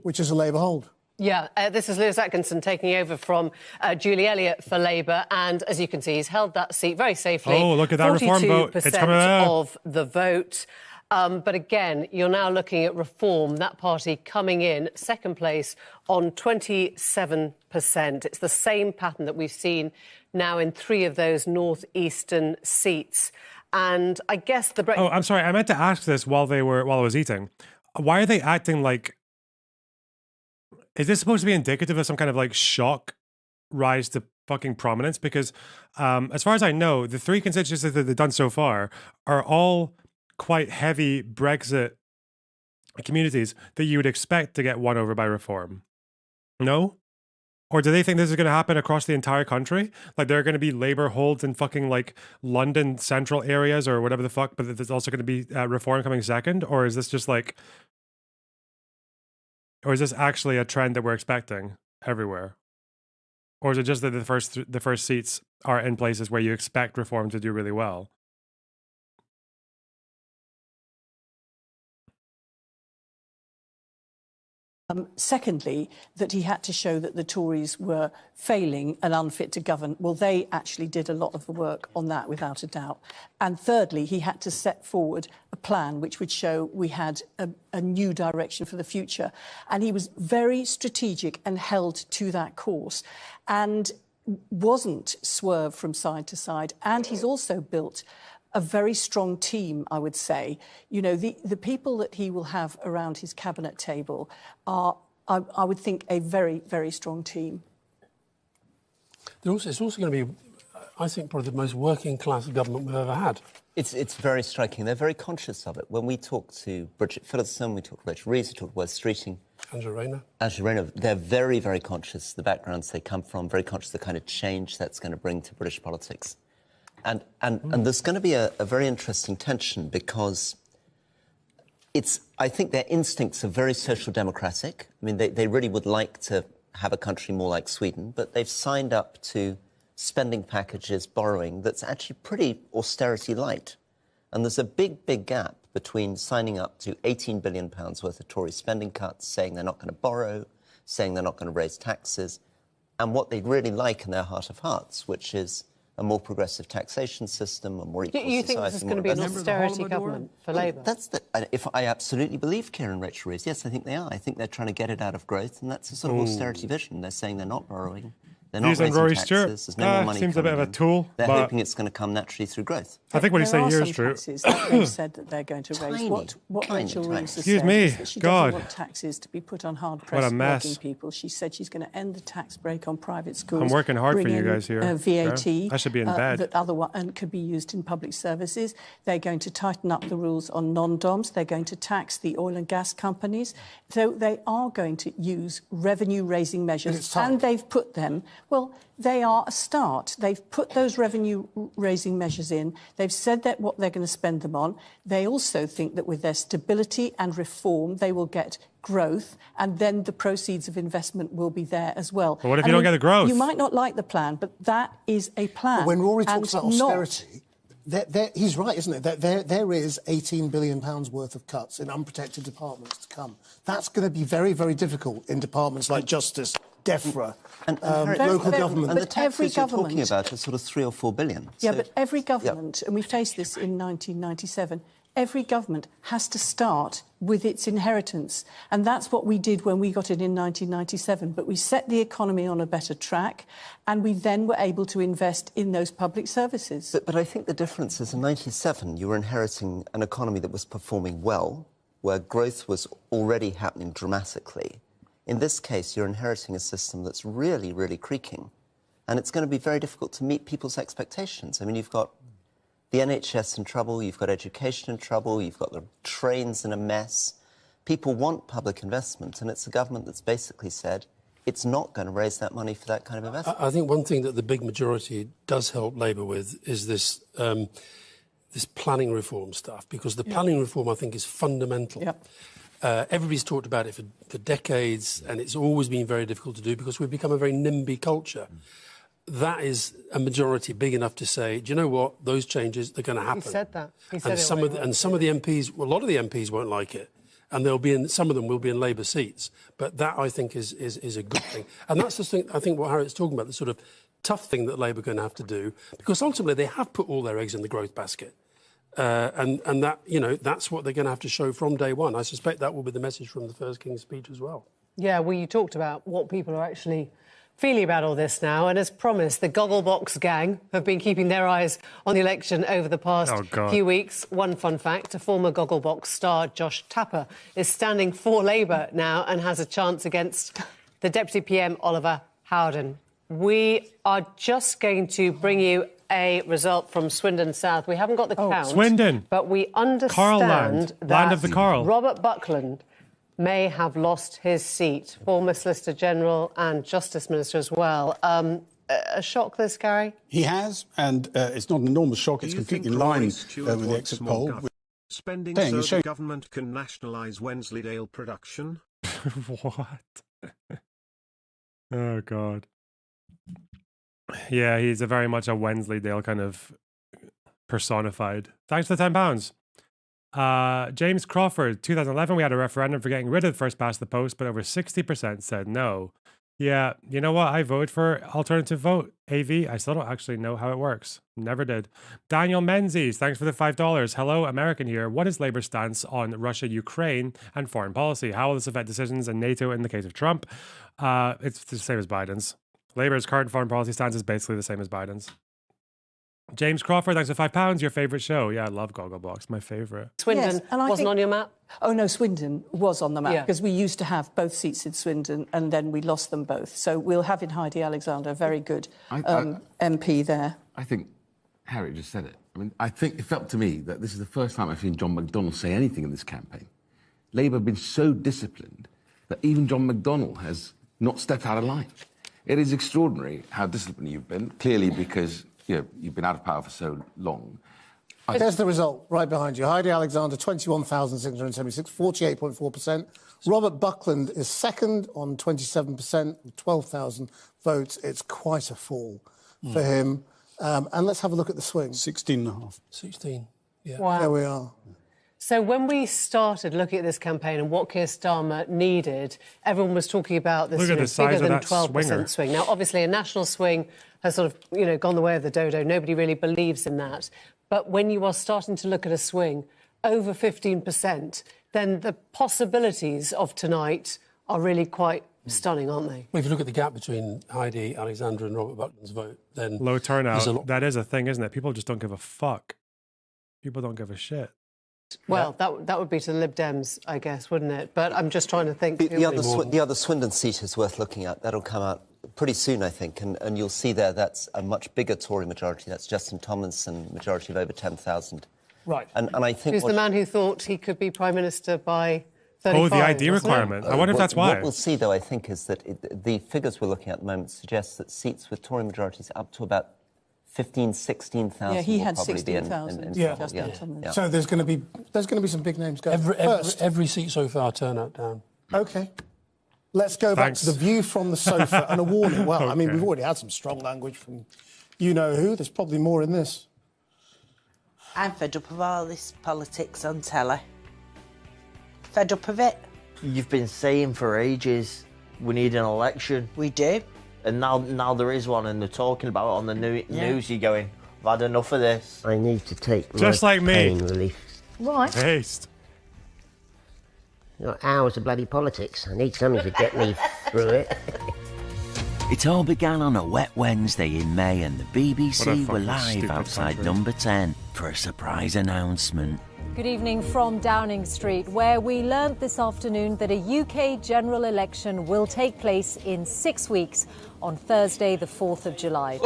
which is a Labour hold. Yeah, this is Lewis Atkinson taking over from Julie Elliott for Labour, and as you can see, he's held that seat very safely. Oh, look at that reform vote. It's coming out. 42% of the vote. But again, you're now looking at Reform, that party coming in second place on 27%. It's the same pattern that we've seen now in 3 of those northeastern seats. And I guess the... Oh, I'm sorry. I meant to ask this while I was eating. Why are they acting like... Is this supposed to be indicative of some kind of like shock rise to fucking prominence? Because as far as I know, the 3 constituencies that they've done so far are all quite heavy Brexit communities that you would expect to get won over by Reform. No? Or do they think this is going to happen across the entire country? Like there are going to be Labour holds in fucking like London central areas or whatever the fuck, but there's also going to be Reform coming second? Or is this just like... Or is this actually a trend that we're expecting everywhere? Or is it just that the first seats are in places where you expect Reform to do really well? Secondly, that he had to show that the Tories were failing and unfit to govern. Well, they actually did a lot of the work on that, without a doubt. And thirdly, he had to set forward a plan which would show we had a new direction for the future. And he was very strategic and held to that course and wasn't swerved from side to side. And he's also built a very strong team, I would say. You know, the people that he will have around his cabinet table are, I would think, a very, very strong team. It's also going to be, I think, probably the most working class government we've ever had. It's very striking. They're very conscious of it. When we talk to Bridget Phillipson, we talk to Rachel Reeves, we talk to Wes Streeting, Angela Rayner, they're very, very conscious of the backgrounds they come from, very conscious of the kind of change that's going to bring to British politics. And there's going to be a very interesting tension because I think their instincts are very social democratic. I mean, they really would like to have a country more like Sweden, but they've signed up to spending packages, borrowing, that's actually pretty austerity light. And there's a big, big gap between signing up to £18 billion worth of Tory spending cuts, saying they're not going to borrow, saying they're not going to raise taxes, and what they'd really like in their heart of hearts, which is a more progressive taxation system, a more equal society. You think this is going to be an austerity government for Labour? If I absolutely believe Keir and Rachel Reeves, yes, I think they are. I think they're trying to get it out of growth, and that's a sort of austerity vision. They're saying they're not borrowing, they're not raising taxes, there's no more money seems a bit of a tool. They're hoping it's going to come naturally through growth. I think what he's saying here is true. Taxes that they've said that they're going to raise. What Rachel Reeves has Excuse said me, is that she doesn't want taxes to be put on hard-pressed working people. She said she's going to end the tax break on private schools. I'm working hard for you guys here. VAT. I should be in bed. That otherwise and could be used in public services. They're going to tighten up the rules on non-doms. They're going to tax the oil and gas companies. So they are going to use revenue-raising measures, and they've put them. Well, they are a start. They've put those revenue-raising measures in. They've said that what they're going to spend them on. They also think that with their stability and reform, they will get growth, and then the proceeds of investment will be there as well. But what if you don't get the growth? You might not like the plan, but that is a plan. But when Rory talks about austerity, he's right, isn't it? There is £18 billion worth of cuts in unprotected departments to come. That's going to be very, very difficult in departments like justice, DEFRA, and local government. And the taxes you're talking about are sort of 3 or 4 billion. Yeah, but every government, and we faced this in 1997, every government has to start with its inheritance. And that's what we did when we got it in 1997. But we set the economy on a better track, and we then were able to invest in those public services. But I think the difference is in 97, you were inheriting an economy that was performing well, where growth was already happening dramatically. In this case, you're inheriting a system that's really, really creaking. And it's going to be very difficult to meet people's expectations. I mean, you've got the NHS in trouble, you've got education in trouble, you've got the trains in a mess. People want public investment, and it's a government that's basically said it's not going to raise that money for that kind of investment. I think one thing that the big majority does help Labour with is this this planning reform stuff, because the planning reform, I think, is fundamental. Everybody's talked about it for decades, and it's always been very difficult to do because we've become a very NIMBY culture. That is a majority big enough to say, do you know what, those changes are going to happen. He said that. He said and some of the MPs, well, a lot of the MPs won't like it, and some of them will be in Labour seats. But that, I think, is a good thing. And that's the thing, I think, what Harriet's talking about, the sort of tough thing that Labour are going to have to do, because ultimately they have put all their eggs in the growth basket. And that, you know, that's what they're going to have to show from day one. I suspect that will be the message from the First King's speech as well. Yeah, well, you talked about what people are actually feeling about all this now, and as promised, the Gogglebox gang have been keeping their eyes on the election over the past few weeks. One fun fact, a former Gogglebox star, Josh Tapper, is standing for Labour now and has a chance against the Deputy PM, Oliver Howden. We are just going to bring you a result from Swindon South. We haven't got the count. Swindon. But we understand Carland. that Land of the Carl. Robert Buckland may have lost his seat, former Solicitor General and Justice Minister as well. A shock, this, Gary? He has, and it's not an enormous shock. It's completely in line with the exit poll. Spending so the government can nationalise Wensleydale production? What? Oh, God. Yeah, he's very much a Wensleydale kind of personified. Thanks for the £10. James Crawford, 2011, we had a referendum for getting rid of first past the post, but over 60% said no. Yeah, you know what? I voted for alternative vote, AV. I still don't actually know how it works. Never did. Daniel Menzies, thanks for the $5. Hello, American here. What is Labour's stance on Russia, Ukraine, and foreign policy? How will this affect decisions in NATO in the case of Trump? It's the same as Biden's. Labour's current foreign policy stance is basically the same as Biden's. James Crawford, thanks for £5. Your favourite show? Yeah, I love Gogglebox. My favourite. Swindon wasn't on your map? Oh, no, Swindon was on the map because we used to have both seats in Swindon and then we lost them both. So we'll have in Heidi Alexander, very good MP there. I think Harriet just said it. I mean, I think it felt to me that this is the first time I've seen John McDonnell say anything in this campaign. Labour have been so disciplined that even John McDonnell has not stepped out of line. It is extraordinary how disciplined you've been, clearly because you've been out of power for so long. There's the result right behind you. Heidi Alexander, 21,676, 48.4%. Robert Buckland is second on 27%, 12,000 votes. It's quite a fall for him. And let's have a look at the swing. 16.5. 16, yeah. Wow. There we are. So when we started looking at this campaign and what Keir Starmer needed, everyone was talking about this bigger than 12% swing. Now, obviously, a national swing has sort of, gone the way of the dodo. Nobody really believes in that. But when you are starting to look at a swing over 15%, then the possibilities of tonight are really quite stunning, aren't they? Well, if you look at the gap between Heidi Alexander and Robert Buckland's vote, then... Low turnout. That is a thing, isn't it? People just don't give a fuck. People don't give a shit. Well, that would be to the Lib Dems, I guess, wouldn't it? But I'm just trying to think... The other Swindon seat is worth looking at. That'll come out pretty soon, I think, and you'll see there that's a much bigger Tory majority. That's Justin Tomlinson, majority of over 10,000. Right. And I think... Who's the man who thought he could be Prime Minister by 35? Oh, the ID requirement. I wonder if that's why. What we'll see, though, I think, is that the figures we're looking at the moment suggest that seats with Tory majorities up to about 15,000, 16,000. Yeah, he had 16,000. Yeah. So there's going to be some big names going. Every seat so far, turnout down. Okay. Let's go back to the view from the sofa and a warning. Well, I mean, we've already had some strong language from you-know-who. There's probably more in this. I'm fed up of all this politics on telly. Fed up of it. You've been saying for ages, we need an election. We do. And now there is one, and they're talking about it on the news. You're going, I've had enough of this. I need to take just like me. Pain relief. Why? Haste. Not hours of bloody politics. I need something to get me through it. It all began on a wet Wednesday in May, and the BBC were live outside number 10 for a surprise announcement. Good evening from Downing Street, where we learnt this afternoon that a UK general election will take place in 6 weeks on Thursday, the 4th of July.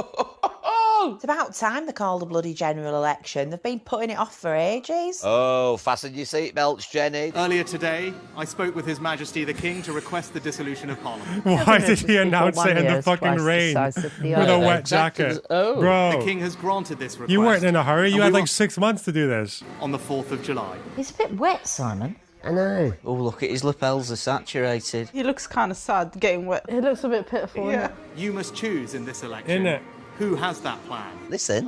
It's about time they called a bloody general election. They've been putting it off for ages. Oh, fasten your seatbelts, Jenny. Earlier today, I spoke with His Majesty the King to request the dissolution of Parliament. Why did he announce it in the fucking rain with a wet jacket? Bro. The King has granted this request. You weren't in a hurry. You had like 6 months to do this. On the 4th of July. He's a bit wet, Simon. I know. Oh, look at his lapels are saturated. He looks kind of sad getting wet. He looks a bit pitiful. Yeah. You must choose in this election. Who has that plan? Listen.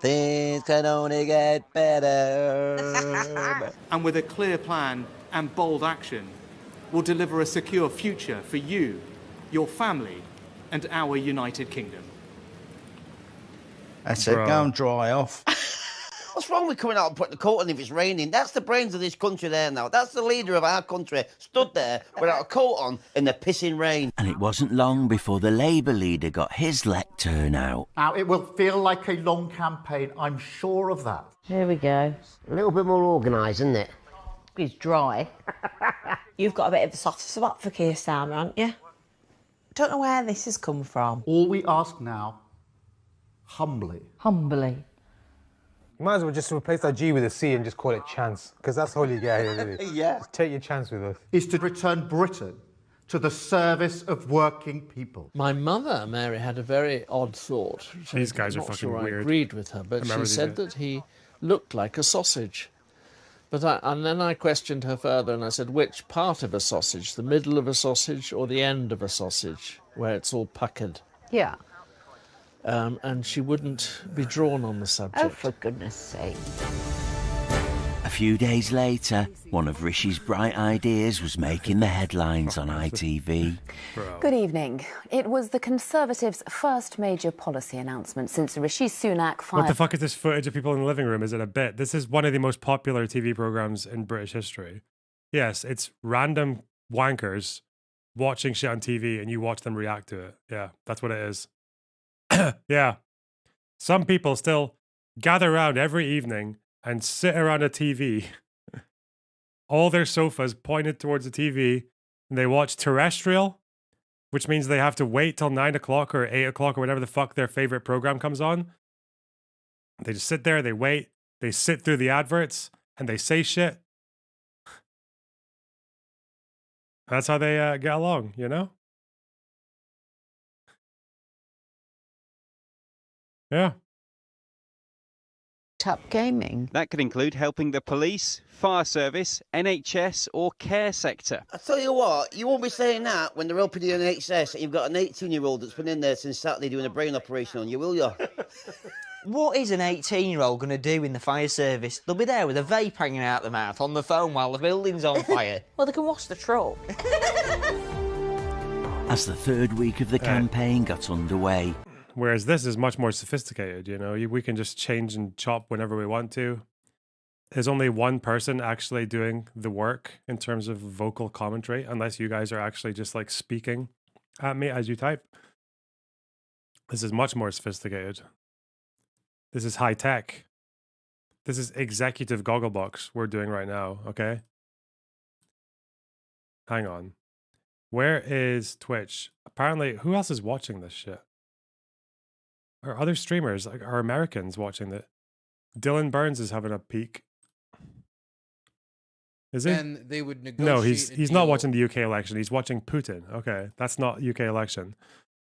Things can only get better. And with a clear plan and bold action, will deliver a secure future for you, your family, and our United Kingdom. That's it. Go and dry off. What's wrong with coming out and putting the coat on if it's raining? That's the brains of this country there now. That's the leader of our country, stood there without a coat on in the pissing rain. And it wasn't long before the Labour leader got his lectern out. Now, it will feel like a long campaign, I'm sure of that. Here we go. A little bit more organised, isn't it? It's dry. You've got a bit of a soft spot for Keir Starmer, haven't you? Don't know where this has come from. All we ask now, humbly. Humbly. You might as well just replace that G with a C and just call it chance, because that's all you get here, really. Yeah. Just take your chance with us. Is to return Britain to the service of working people. My mother, Mary, had a very odd thought. These guys are fucking weird. I agreed with her, but she said that he looked like a sausage. And then I questioned her further, and I said, which part of a sausage? The middle of a sausage or the end of a sausage, where it's all puckered? Yeah. and she wouldn't be drawn on the subject. Oh, for goodness sake. A few days later, one of Rishi's bright ideas was making the headlines on ITV. Good evening. It was the Conservatives' first major policy announcement since Rishi Sunak fired... What the fuck is this footage of people in the living room? Is it a bit? This is one of the most popular TV programs in British history. Yes, it's random wankers watching shit on TV and you watch them react to it. Yeah, that's what it is. Yeah. Some people still gather around every evening and sit around a TV, all their sofas pointed towards the TV, and they watch terrestrial, which means they have to wait till 9 o'clock or 8 o'clock or whatever the fuck their favorite program comes on. They just sit there, they wait, they sit through the adverts, and they say shit. That's how they get along, you know? Yeah. Tap gaming. That could include helping the police, fire service, NHS or care sector. I tell you what, you won't be saying that when they're helping the NHS and you've got an 18-year-old that's been in there since Saturday doing a brain operation on you, will you? What is an 18-year-old going to do in the fire service? They'll be there with a vape hanging out their mouth on the phone while the building's on fire. Well, they can wash the truck. As the third week of the campaign got underway. Whereas this is much more sophisticated, you know? We can just change and chop whenever we want to. There's only one person actually doing the work in terms of vocal commentary, unless you guys are actually just like speaking at me as you type. This is much more sophisticated. This is high tech. This is executive Gogglebox we're doing right now, okay? Hang on. Where is Twitch? Apparently, who else is watching this shit? Are other streamers, like, are Americans watching that? Dylan Burns is having a peek. Is he? And they would negotiate. No, he's not watching the UK election. He's watching Putin. Okay, that's not UK election.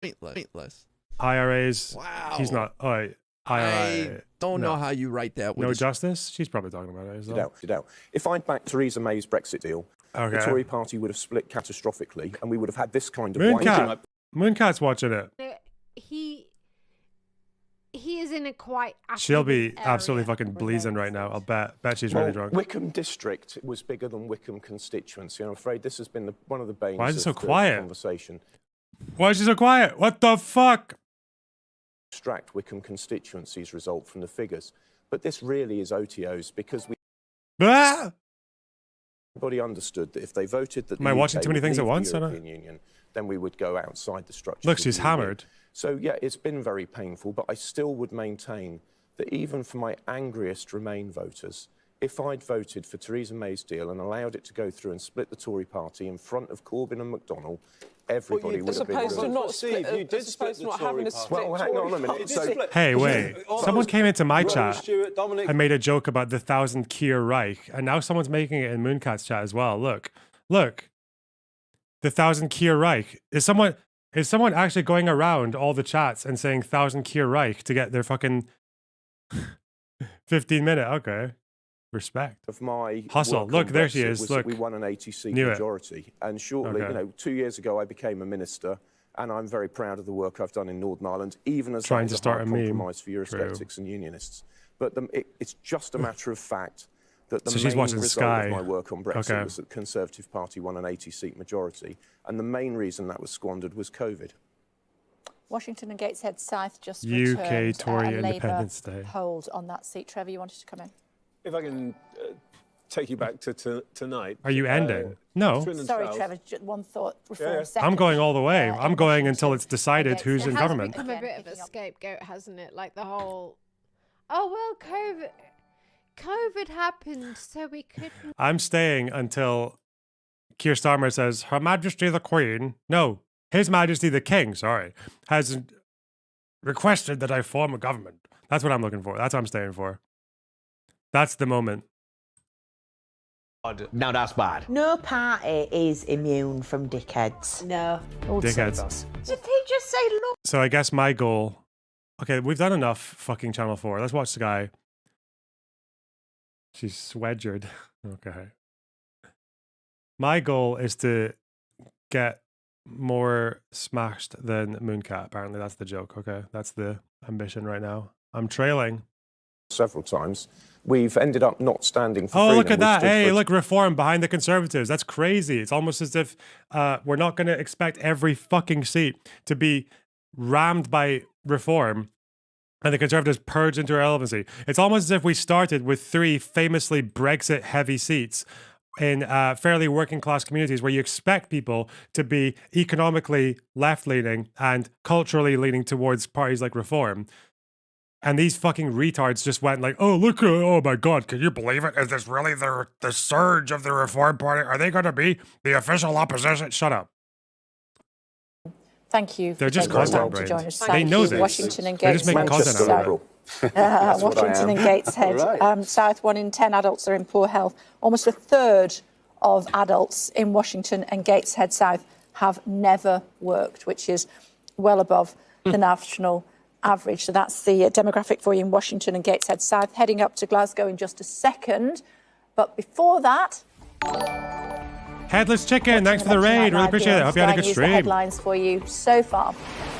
Pointless. IRAs. Wow. He's not. Oh, IRA. I don't know how you write that. No justice? She's probably talking about it as well. If I'd backed Theresa May's Brexit deal, Okay. the Tory party would have split catastrophically and we would have had this kind of... Mooncat. Mooncat's watching it. He is in a quite... She'll be absolutely fucking bleezing right now. I'll bet she's really drunk. Wickham district was bigger than Wickham constituency. I'm afraid this has been one of the banes Why is it so of the quiet? conversation. Why is she so quiet? What the fuck? Extract Wickham constituency's result from the figures. But this really is OTOs because we... Ah! Everybody understood that if they voted that Am I watching too many things at once? the European Union, then we would go outside the structure. Look, she's hammered. So, yeah, it's been very painful, but I still would maintain that even for my angriest Remain voters, if I'd voted for Theresa May's deal and allowed it to go through and split the Tory party in front of Corbyn and McDonnell, everybody would have been... As opposed to not split, you did split the Tory party. Well, hang on a minute. Hey, wait. Someone came into my chat and made a joke about the 1,000 Keir Reich, and now someone's making it in Mooncat's chat as well. Look. The 1,000 Keir Reich. Is someone actually going around all the chats and saying 1,000 Keir Reich to get their fucking 15-minute? Okay. Respect. Of my hustle. Look, there she is. Look. We won an 80-seat Knew it. majority. And shortly, Okay. 2 years ago, I became a minister, and I'm very proud of the work I've done in Northern Ireland, even as Trying that to is start hard a meme. compromise for Eurosceptics and Unionists. But it's just a matter of fact that the So she's main watching result Sky. of my work on Brexit Okay. was that the Conservative Party won an 80-seat majority, and the main reason that was squandered was COVID. Washington and Gateshead South just UK returned Tory a Labour Independence Day. hold on that seat. Trevor, you wanted to come in. If I can take you back to tonight. Are you ending? No. Sorry, Trevor, one thought. Reform second. I'm going all the way. I'm going until it's decided who's in government. It has become a bit of a scapegoat, hasn't it? Like the whole, oh, well, COVID happened, so we couldn't. I'm staying until Keir Starmer says, Her Majesty the Queen, no, His Majesty the King, sorry, has requested that I form a government. That's what I'm looking for. That's what I'm staying for. That's the moment. Now that's bad. No party is immune from dickheads. No. Dickheads. Did he just say, look? So I guess my goal... Okay, we've done enough fucking Channel 4. Let's watch the guy. She's swedgered. Okay. My goal is to get more smashed than Mooncat. Apparently, that's the joke. Okay, that's the ambition right now. I'm trailing. Several times. We've ended up not standing for Oh, freedom. look at We've that. stood Hey, for look, reform behind the Conservatives. That's crazy. It's almost as if we're not going to expect every fucking seat to be rammed by reform and the Conservatives purge into irrelevancy. It's almost as if we started with 3 famously Brexit-heavy seats in fairly working-class communities where you expect people to be economically left-leaning and culturally leaning towards parties like reform. And these fucking retards just went like, oh, look, oh my God, can you believe it? Is this really the surge of the Reform Party? Are they going to be the official opposition? Shut up. Thank you. They're just taking the content time to brains. join us. They Thank know you. this. Washington and They're just making Gateshead content out of it. Washington and Gateshead Right. South, 1 in 10 adults are in poor health. Almost a third of adults in Washington and Gateshead South have never worked, which is well above the national average. So that's the demographic for you in Washington and Gateshead South. Heading up to Glasgow in just a second. But before that... Headless Chicken, thanks for the raid. Really appreciate it. Hope you had a good News, the stream. headlines for you so far.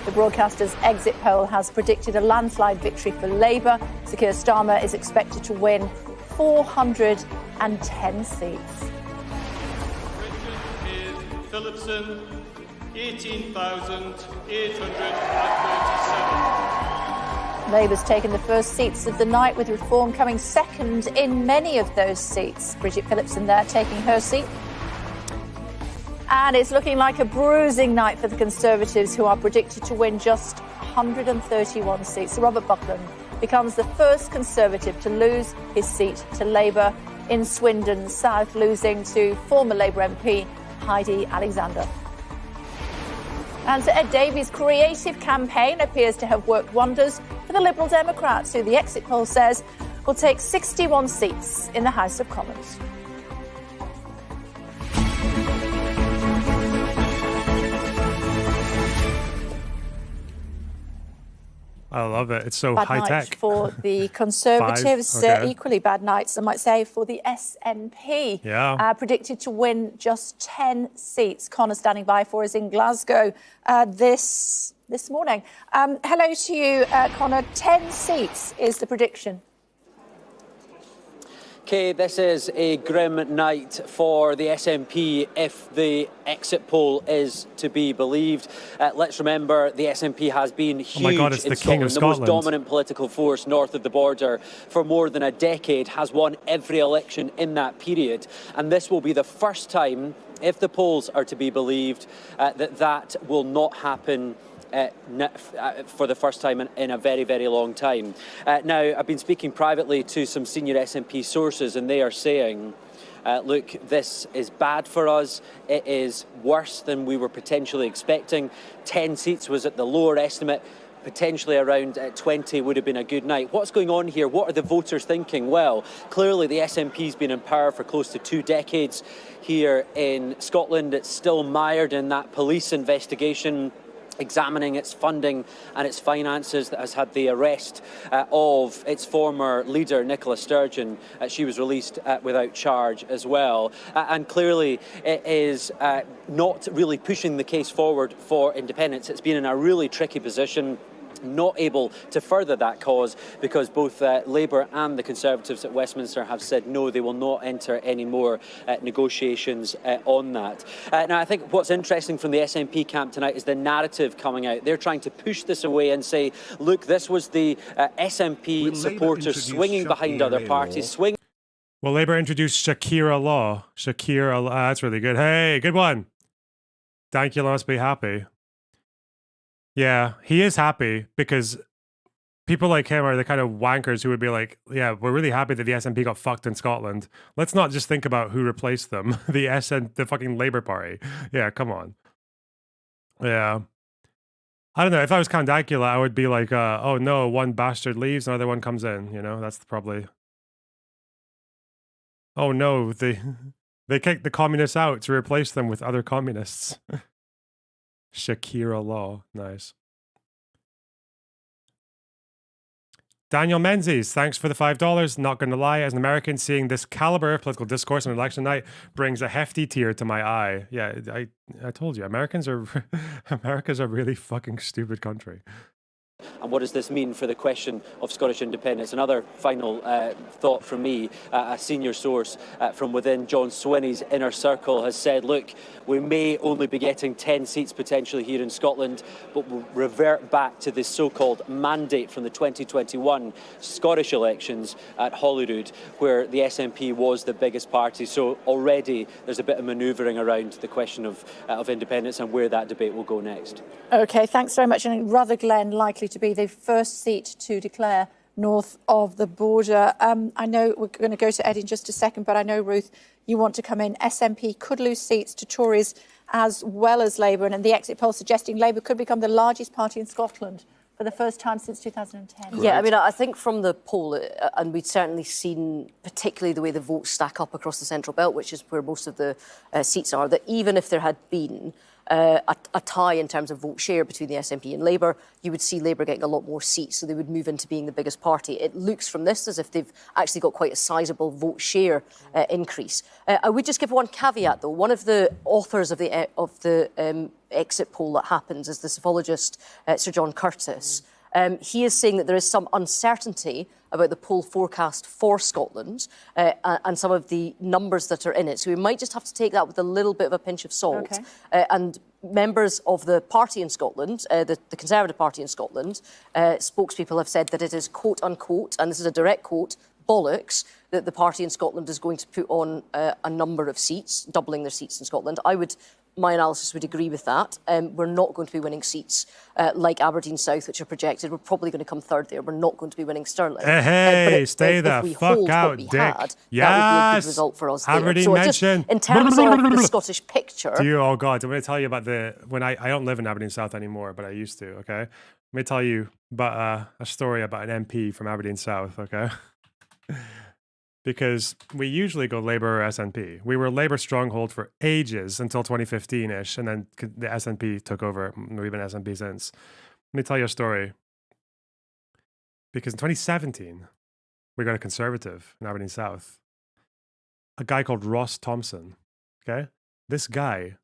The broadcaster's exit poll has predicted a landslide victory for Labour. Keir Starmer is expected to win 410 seats. Phillipson, 18,837. Labour's taken the first seats of the night, with Reform coming second in many of those seats. Bridget Phillipson there taking her seat. And it's looking like a bruising night for the Conservatives, who are predicted to win just 131 seats. So Robert Buckland becomes the first Conservative to lose his seat to Labour in Swindon South, losing to former Labour MP Heidi Alexander. And Sir Ed Davies' creative campaign appears to have worked wonders for the Liberal Democrats, who the exit poll says will take 61 seats in the House of Commons. I love it. It's so Bad high night tech. for the Conservatives. Okay. Equally bad nights, I might say, for the SNP. Yeah. Predicted to win just 10 seats. Connor standing by for us in Glasgow this morning. Hello to you, Connor. 10 seats is the prediction. Kay, this is a grim night for the SNP if the exit poll is to be believed. Let's remember the SNP has been huge my God, it's in the King of Scotland, the most Scotland. dominant political force north of the border for more than a decade, has won every election in that period. And this will be the first time, if the polls are to be believed, that will not happen for the first time in a very, very long time. Now, I've been speaking privately to some senior SNP sources, and they are saying, look, this is bad for us. It is worse than we were potentially expecting. 10 seats was at the lower estimate. Potentially around 20 would have been a good night. What's going on here? What are the voters thinking? Well, clearly the SNP's been in power for close to 2 decades here in Scotland. It's still mired in that police investigation examining its funding and its finances that has had the arrest of its former leader, Nicola Sturgeon. She was released without charge as well. And clearly it is not really pushing the case forward for independence. It's been in a really tricky position, not able to further that cause because both Labour and the Conservatives at Westminster have said no, they will not enter any more negotiations on that. Now, I think what's interesting from the SNP camp tonight is the narrative coming out. They're trying to push this away and say, look, this was the SNP supporters swinging behind other parties, swinging. Well, Labour introduced Shakira law. Shakira, that's really good. Hey, good one. Dankula must be happy. Yeah, he is happy because people like him are the kind of wankers who would be like, yeah, we're really happy that the SNP got fucked in Scotland. Let's not just think about who replaced them. The fucking Labour Party. Yeah, come on. Yeah. I don't know. If I was Count Dankula, I would be like, oh no, one bastard leaves, another one comes in. You know, that's probably... Oh no, they kicked the communists out to replace them with other communists. Shakira law. Nice. Daniel Menzies, thanks for the $5. Not going to lie, as an American, seeing this caliber of political discourse on election night brings a hefty tear to my eye. Yeah, I told you, America's a really fucking stupid country. And what does this mean for the question of Scottish independence? Another final thought from me, a senior source from within John Swinney's inner circle has said, look, we may only be getting 10 seats potentially here in Scotland, but we'll revert back to this so-called mandate from the 2021 Scottish elections at Holyrood, where the SNP was the biggest party. So already there's a bit of manoeuvring around the question of independence and where that debate will go next. OK, thanks very much. And Rutherglen likely to be the first seat to declare north of the border. I know we're going to go to Ed in just a second, but I know, Ruth, you want to come in. SNP could lose seats to Tories as well as Labour, and the exit poll suggesting Labour could become the largest party in Scotland for the first time since 2010. Yeah, I mean, I think from the poll, and we'd certainly seen particularly the way the votes stack up across the Central Belt, which is where most of the seats are, that even if there had been a tie in terms of vote share between the SNP and Labour, you would see Labour getting a lot more seats, so they would move into being the biggest party. It looks from this as if they've actually got quite a sizable vote share increase. I would just give one caveat, though. One of the authors of the exit poll that happens is the psephologist Sir John Curtis. He is saying that there is some uncertainty about the poll forecast for Scotland and some of the numbers that are in it. So we might just have to take that with a little bit of a pinch of salt. Okay. And members of the party in Scotland, the Conservative Party in Scotland, spokespeople have said that it is, quote unquote, and this is a direct quote, bollocks, that the party in Scotland is going to put on a number of seats, doubling their seats in Scotland. My analysis would agree with that. We're not going to be winning seats like Aberdeen South, which are projected. We're probably going to come third there. We're not going to be winning Stirling. Hey, stay the fuck out, Dick. That would be a good result for us Aberdeen there. So mention. Just in terms of the Scottish picture... Oh, God, I'm going to tell you about I don't live in Aberdeen South anymore, but I used to, okay? Let me tell you about a story about an MP from Aberdeen South, okay? Because we usually go Labour or SNP. We were a Labour stronghold for ages until 2015-ish, and then the SNP took over. We've been SNP since. Let me tell you a story. Because in 2017, we got a Conservative in Aberdeen South, a guy called Ross Thompson, okay? This guy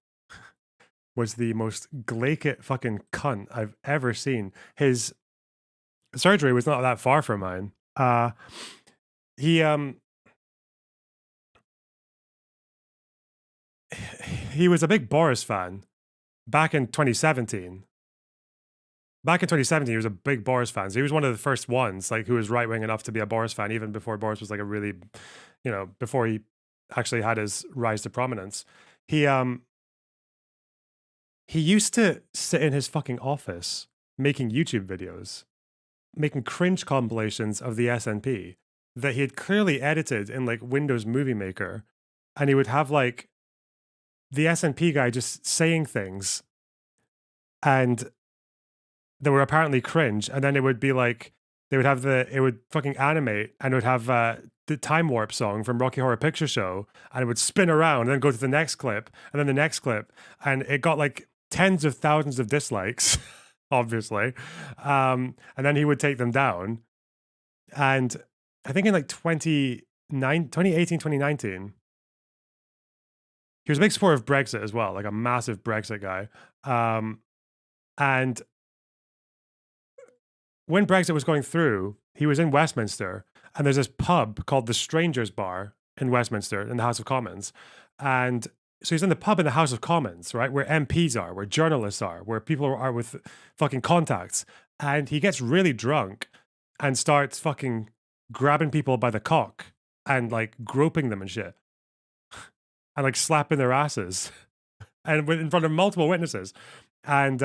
was the most glaikit fucking cunt I've ever seen. His surgery was not that far from mine. He was a big Boris fan back in 2017. Back in 2017, he was a big Boris fan. So he was one of the first ones, who was right-wing enough to be a Boris fan, even before Boris was a really, before he actually had his rise to prominence. He used to sit in his fucking office making YouTube videos, making cringe compilations of the SNP that he had clearly edited in Windows Movie Maker, and he would have the SNP guy just saying things, and they were apparently cringe, and then it would be it would fucking animate, and it would have the Time Warp song from Rocky Horror Picture Show, and it would spin around and then go to the next clip, and then the next clip, and it got tens of thousands of dislikes, obviously, and then he would take them down, and I think in 2018, 2019, he was a big supporter of Brexit as well, a massive Brexit guy. And when Brexit was going through, he was in Westminster, and there's this pub called the Strangers Bar in Westminster in the House of Commons. And so he's in the pub in the House of Commons, right, where MPs are, where journalists are, where people are with fucking contacts. And he gets really drunk and starts fucking grabbing people by the cock and groping them and shit. And slapping their asses, and in front of multiple witnesses, and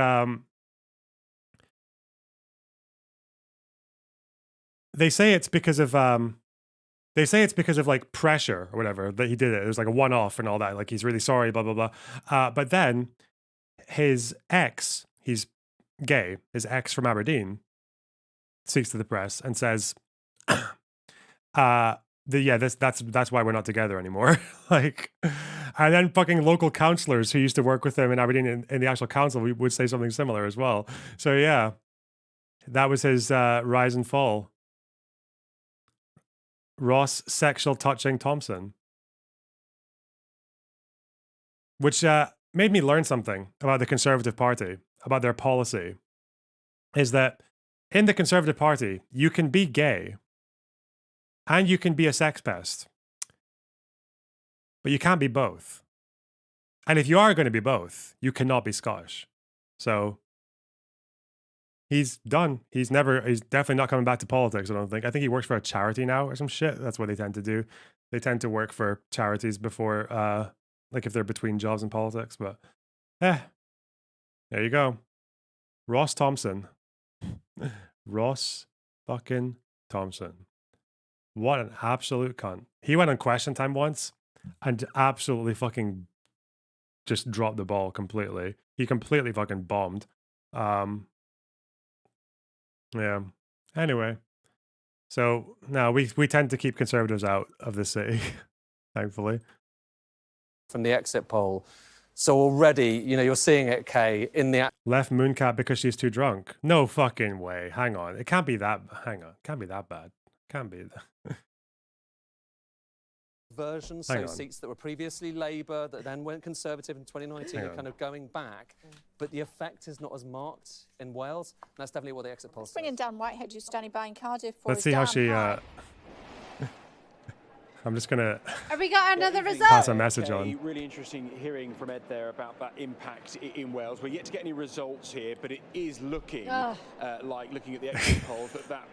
they say it's because of pressure or whatever that he did it. It was a one-off and all that. He's really sorry, blah blah blah. But then his ex, he's gay. His ex from Aberdeen speaks to the press and says, that's why we're not together anymore. And then fucking local councillors who used to work with him in Aberdeen in the actual council, we would say something similar as well. So yeah, that was his rise and fall. Ross Sexual Touching Thompson. Which made me learn something about the Conservative Party, about their policy. Is that in the Conservative Party, you can be gay and you can be a sex pest. But you can't be both. And if you are going to be both, you cannot be Scottish. So he's done. He's definitely not coming back to politics, I don't think. I think he works for a charity now or some shit. That's what they tend to do. They tend to work for charities before, like if they're between jobs and politics. But, there you go. Ross Thompson. Ross fucking Thompson. What an absolute cunt. He went on Question Time once and absolutely fucking just dropped the ball completely. He completely fucking bombed. Yeah. Anyway. So, no, we tend to keep Conservatives out of the city, thankfully. From the exit poll. So already, you know, you're seeing it, Kay, in the... Left Mooncat because she's too drunk. No fucking way. Hang on. It can't be that... Hang on. It can't be that bad. Can't be that... version, so seats that were previously Labour, that then went Conservative in 2019, are kind of going back. But the effect is not as marked in Wales. And that's definitely what the exit poll says. Bringing Dan Whitehead, who's standing by in Cardiff for Let's see how she... I'm just going to... Have we got another result? Pass a message on. Really interesting hearing from Ed there about that impact in Wales. We're yet to get any results here, but it is looking like, looking at the exit polls, that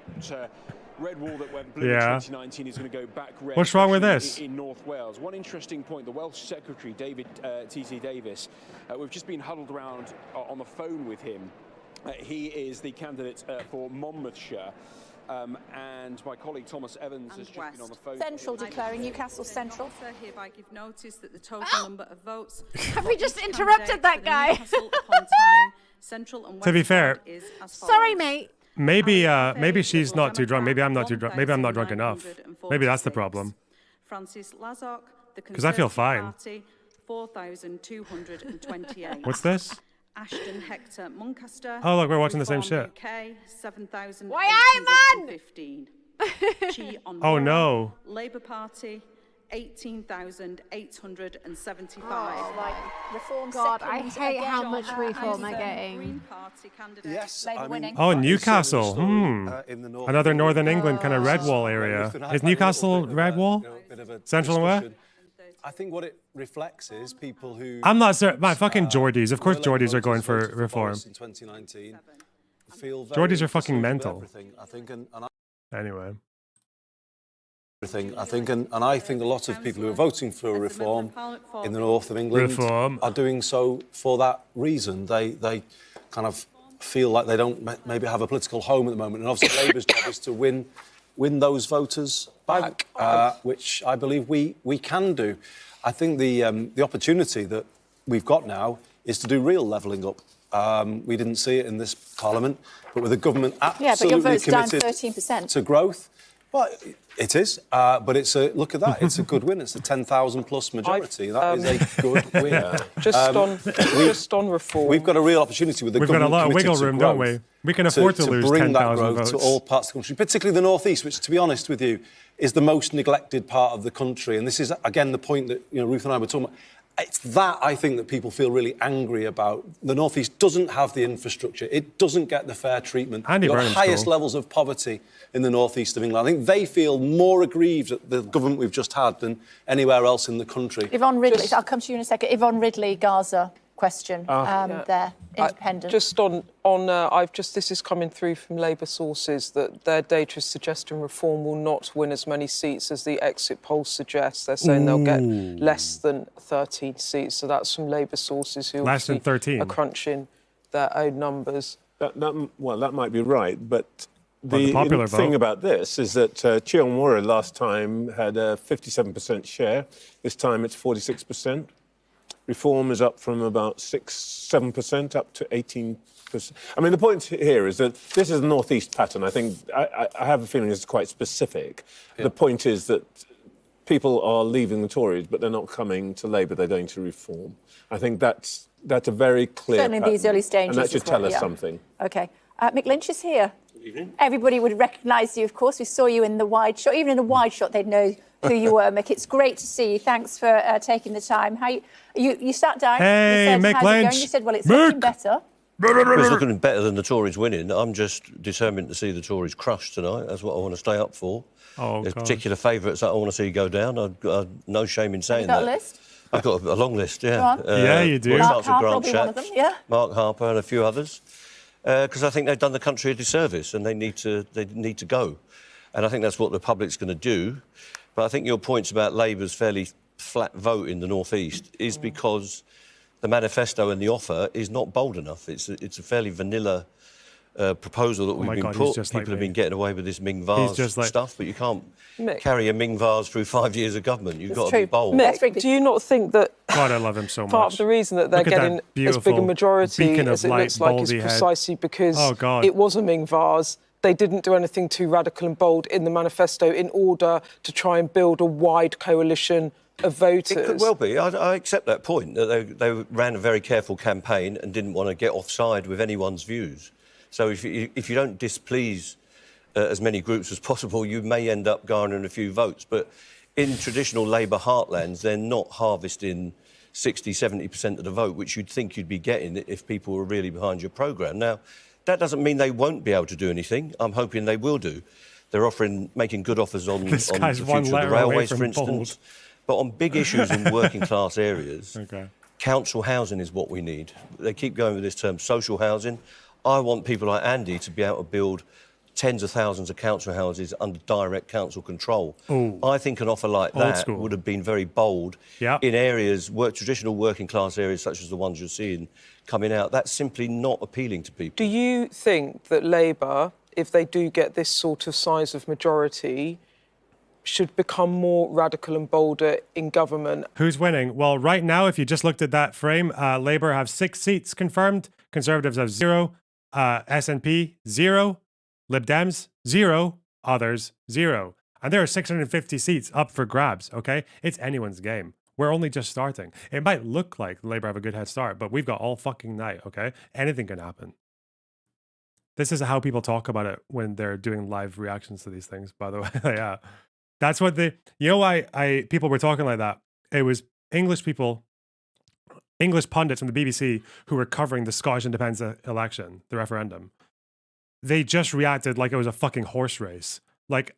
red wall that went blue in 2019 is going to go back red. What's wrong with this? In North Wales. One interesting point, the Welsh Secretary, David T.C. Davis, we've just been huddled around on the phone with him. He is the candidate for Monmouthshire. And my colleague Thomas Evans has just been on the phone. Central declaring Newcastle Central. Hereby give notice that the total number of votes. Have we just interrupted that guy? Central and To be fair, sorry, mate. Maybe she's not too drunk. Maybe I'm not too drunk. Maybe I'm not drunk enough. Maybe that's the problem. Francis Lazark, the because I feel fine. Party, 4,228. What's this? Ashton Hector Muncaster. Oh, look, we're watching the same shit. UK, 7,000. Why I'm on? Oh no. Labour Party, 18,875. Oh, like reform. God, I hate how much reform I'm getting. Green Party candidate. Yes, Labour winning. Oh, Newcastle. Another Northern England kind of red wall area. Is Newcastle red wall? Central and where? I think what it reflects is people who... I'm not certain. My fucking Geordies. Of course Geordies are going for reform. In 2019, feel Geordies are fucking mental. I think, Anyway. I think a lot of people who are voting for reform in the north of England are doing so for that reason. They kind of feel like they don't maybe have a political home at the moment, and obviously Labour's job is to win those voters back, which I believe we can do. I think the opportunity that we've got now is to do real levelling up. We didn't see it in this Parliament, but with the government absolutely committed to growth. Well, it is, but look at that. It's a good win. It's a 10,000 plus majority. That is a good win. Just on reform, we've got a real opportunity with the government. We've got a lot of wiggle room, don't we? We can afford to lose 10,000 votes. Bring that growth to all parts of the country, particularly the North East, which, to be honest with you, is the most neglected part of the country. And this is again the point that Ruth and I were talking about. It's that, I think, that people feel really angry about. The North East doesn't have the infrastructure. It doesn't get the fair treatment. You've got highest levels of poverty in the North East of England. I think they feel more aggrieved at the government we've just had than anywhere else in the country. Yvonne Ridley, I'll come to you in a second. Yvonne Ridley, Gaza question there, independent. Just on this is coming through from Labour sources that their data is suggesting reform will not win as many seats as the exit polls suggest. They're saying they'll get less than 13 seats. So that's from Labour sources who less than 13 are crunching their own numbers. That might be right, but the thing about this is that Chiomura last time had a 57% share. This time it's 46%. Reform is up from about 7% up to 18%. I mean, the point here is that this is a northeast pattern. I think I have a feeling it's quite specific. Yeah. The point is that people are leaving the Tories, but they're not coming to Labour. They're going to reform. I think that's a very clear certainly pattern, in these early stages. And that should tell us something. OK. Mick Lynch is here. Everybody would recognise you, of course. We saw you in the wide shot. Even in a wide shot, they'd know who you were, Mick. It's great to see you. Thanks for taking the time. You sat down. Hey, you said, Mick how's it Lynch. going? You said, well, it's looking better. It's looking better than the Tories winning. I'm just determined to see the Tories crushed tonight. That's what I want to stay up for. There's particular favourites that I want to see go down. I've got no shame in saying Have you got that. a list? I've got a long list, yeah. Go on. Yeah, you do. Mark Harper will be one of them, yeah. Mark Harper and a few others, because I think they've done the country a disservice and they need to go. And I think that's what the public's going to do. But I think your points about Labour's fairly flat vote in the North East is because the manifesto and the offer is not bold enough. It's a fairly vanilla proposal that we've been put. People have been getting away with this Ming vase stuff, but you can't carry a Ming vase through 5 years of government. You've got to be bold. Mick, do you not think that God, I love him so much. part of the reason that they're getting as big a majority as it looks like is precisely because it was a Ming vase? They didn't do anything too radical and bold in the manifesto in order to try and build a wide coalition of voters. It could well be. I accept that point, that they ran a very careful campaign and didn't want to get offside with anyone's views. So if you don't displease as many groups as possible, you may end up garnering a few votes. But in traditional Labour heartlands, they're not harvesting 60, 70% of the vote, which you'd think you'd be getting if people were really behind your programme. Now, that doesn't mean they won't be able to do anything. I'm hoping they will do. They're making good offers on the future of the railways, for instance. But on big issues in working class areas, council housing is what we need. They keep going with this term, social housing. I want people like Andy to be able to build tens of thousands of council houses under direct council control. Ooh. I think an offer like that would have been very bold in areas, traditional working class areas such as the ones you're seeing coming out. That's simply not appealing to people. Do you think that Labour, if they do get this sort of size of majority, should become more radical and bolder in government? Who's winning? Well, right now, if you just looked at that frame, Labour have 6 seats confirmed, Conservatives have 0, SNP 0, Lib Dems 0, others 0. And there are 650 seats up for grabs, okay? It's anyone's game. We're only just starting. It might look like Labour have a good head start, but we've got all fucking night, okay? Anything can happen. This is how people talk about it when they're doing live reactions to these things, by the way. Yeah. That's what you know why people were talking like that? It was English people, English pundits from the BBC who were covering the Scottish independence election, the referendum. They just reacted like it was a fucking horse race. Like,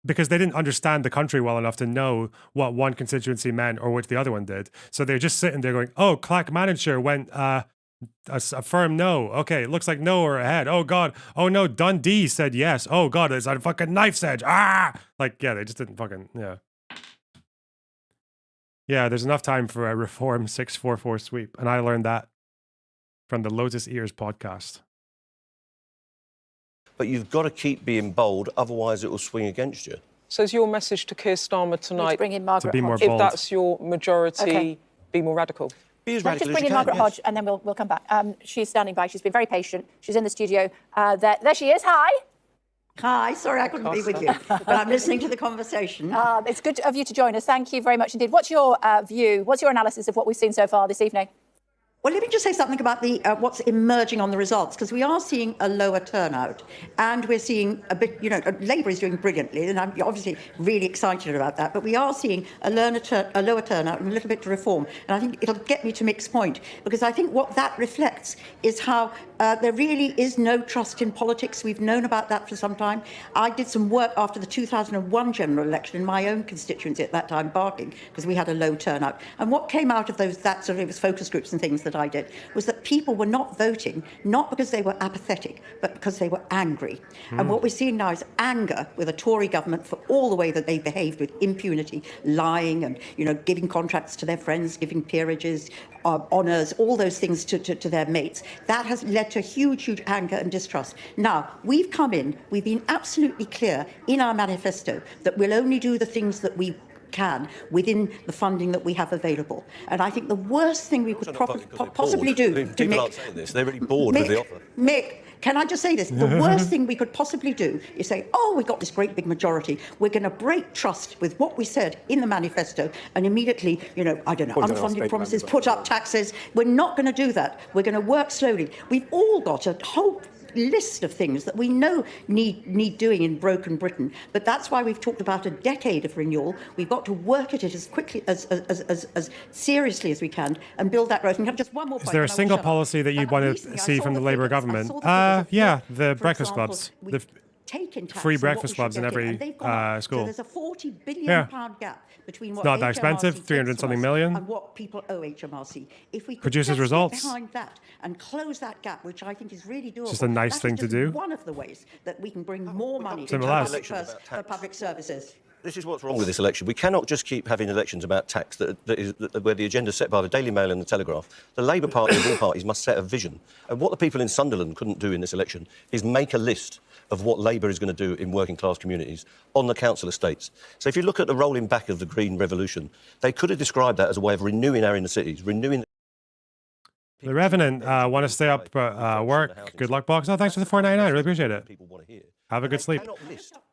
because they didn't understand the country well enough to know what one constituency meant or what the other one did. So they're just sitting there going, oh, Clackmannanshire went a firm no. Okay, it looks like no are ahead. Oh, God. Oh, no, Dundee said yes. Oh, God, it's a fucking knife's edge. Ah! Like, yeah, they just didn't fucking, Yeah, there's enough time for a Reform 644 sweep. And I learned that from the Lotus Ears podcast. But you've got to keep being bold, otherwise it will swing against you. So is your message to Keir Starmer tonight, to bring in Margaret to be more Hodge. bold. if that's your majority, be more radical? Be as Let's radical just bring as in you Margaret can, Hodge, and then we'll come back. She's standing by. She's been very patient. She's in the studio. There she is. Hi. Hi, sorry I couldn't be with you, but I'm listening to the conversation. It's good of you to join us. Thank you very much indeed. What's your view? What's your analysis of what we've seen so far this evening? Well, let me just say something about the what's emerging on the results, because we are seeing a lower turnout, and we're seeing a bit, Labour is doing brilliantly, and I'm obviously really excited about that, but we are seeing a lower turnout and a little bit to Reform. And I think it'll get me to Mick's point, because I think what that reflects is how there really is no trust in politics. We've known about that for some time. I did some work after the 2001 general election in my own constituency at that time, Barking, because we had a low turnout. And what came out of it was focus groups and things that I did, was that people were not voting, not because they were apathetic, but because they were angry. And what we're seeing now is anger with a Tory government for all the way that they behaved with impunity, lying and, giving contracts to their friends, giving peerages, honours, all those things to their mates. That has led to huge, huge anger and distrust. Now, we've been absolutely clear in our manifesto that we'll only do the things that we can within the funding that we have available. And I think the worst thing we could possibly do to people aren't saying this. They're really bored with the offer. Mick, can I just say this? The worst thing we could possibly do is say, we've got this great big majority. We're going to break trust with what we said in the manifesto and immediately, unfunded promises, put up taxes. We're not going to do that. We're going to work slowly. We've all got a whole list of things that we know need doing in broken Britain. But that's why we've talked about a decade of renewal. We've got to work at it as quickly, as seriously as we can, and build that growth. And just one more point. Is there a single policy that you'd want to see from the Labour government? Yeah, the breakfast clubs. The free breakfast clubs in every school. So there's a £40 billion gap between what not that expensive, 300 something million, and what people owe HMRC. If we could produces just results get behind that and close that gap, which I think is really doable, just a nice thing to do. One of the ways that we can bring more money for public services. This is what's wrong with this election. We cannot just keep having elections about tax where the agenda is set by the Daily Mail and the Telegraph. The Labour Party of all parties must set a vision. And what the people in Sunderland couldn't do in this election is make a list of what Labour is going to do in working class communities on the council estates. So if you look at the rolling back of the Green Revolution, they could have described that as a way of renewing our inner cities, renewing... The Revenant want to stay up work. Good luck, box. Oh, thanks for the $4.99. Really appreciate it. Have a good sleep.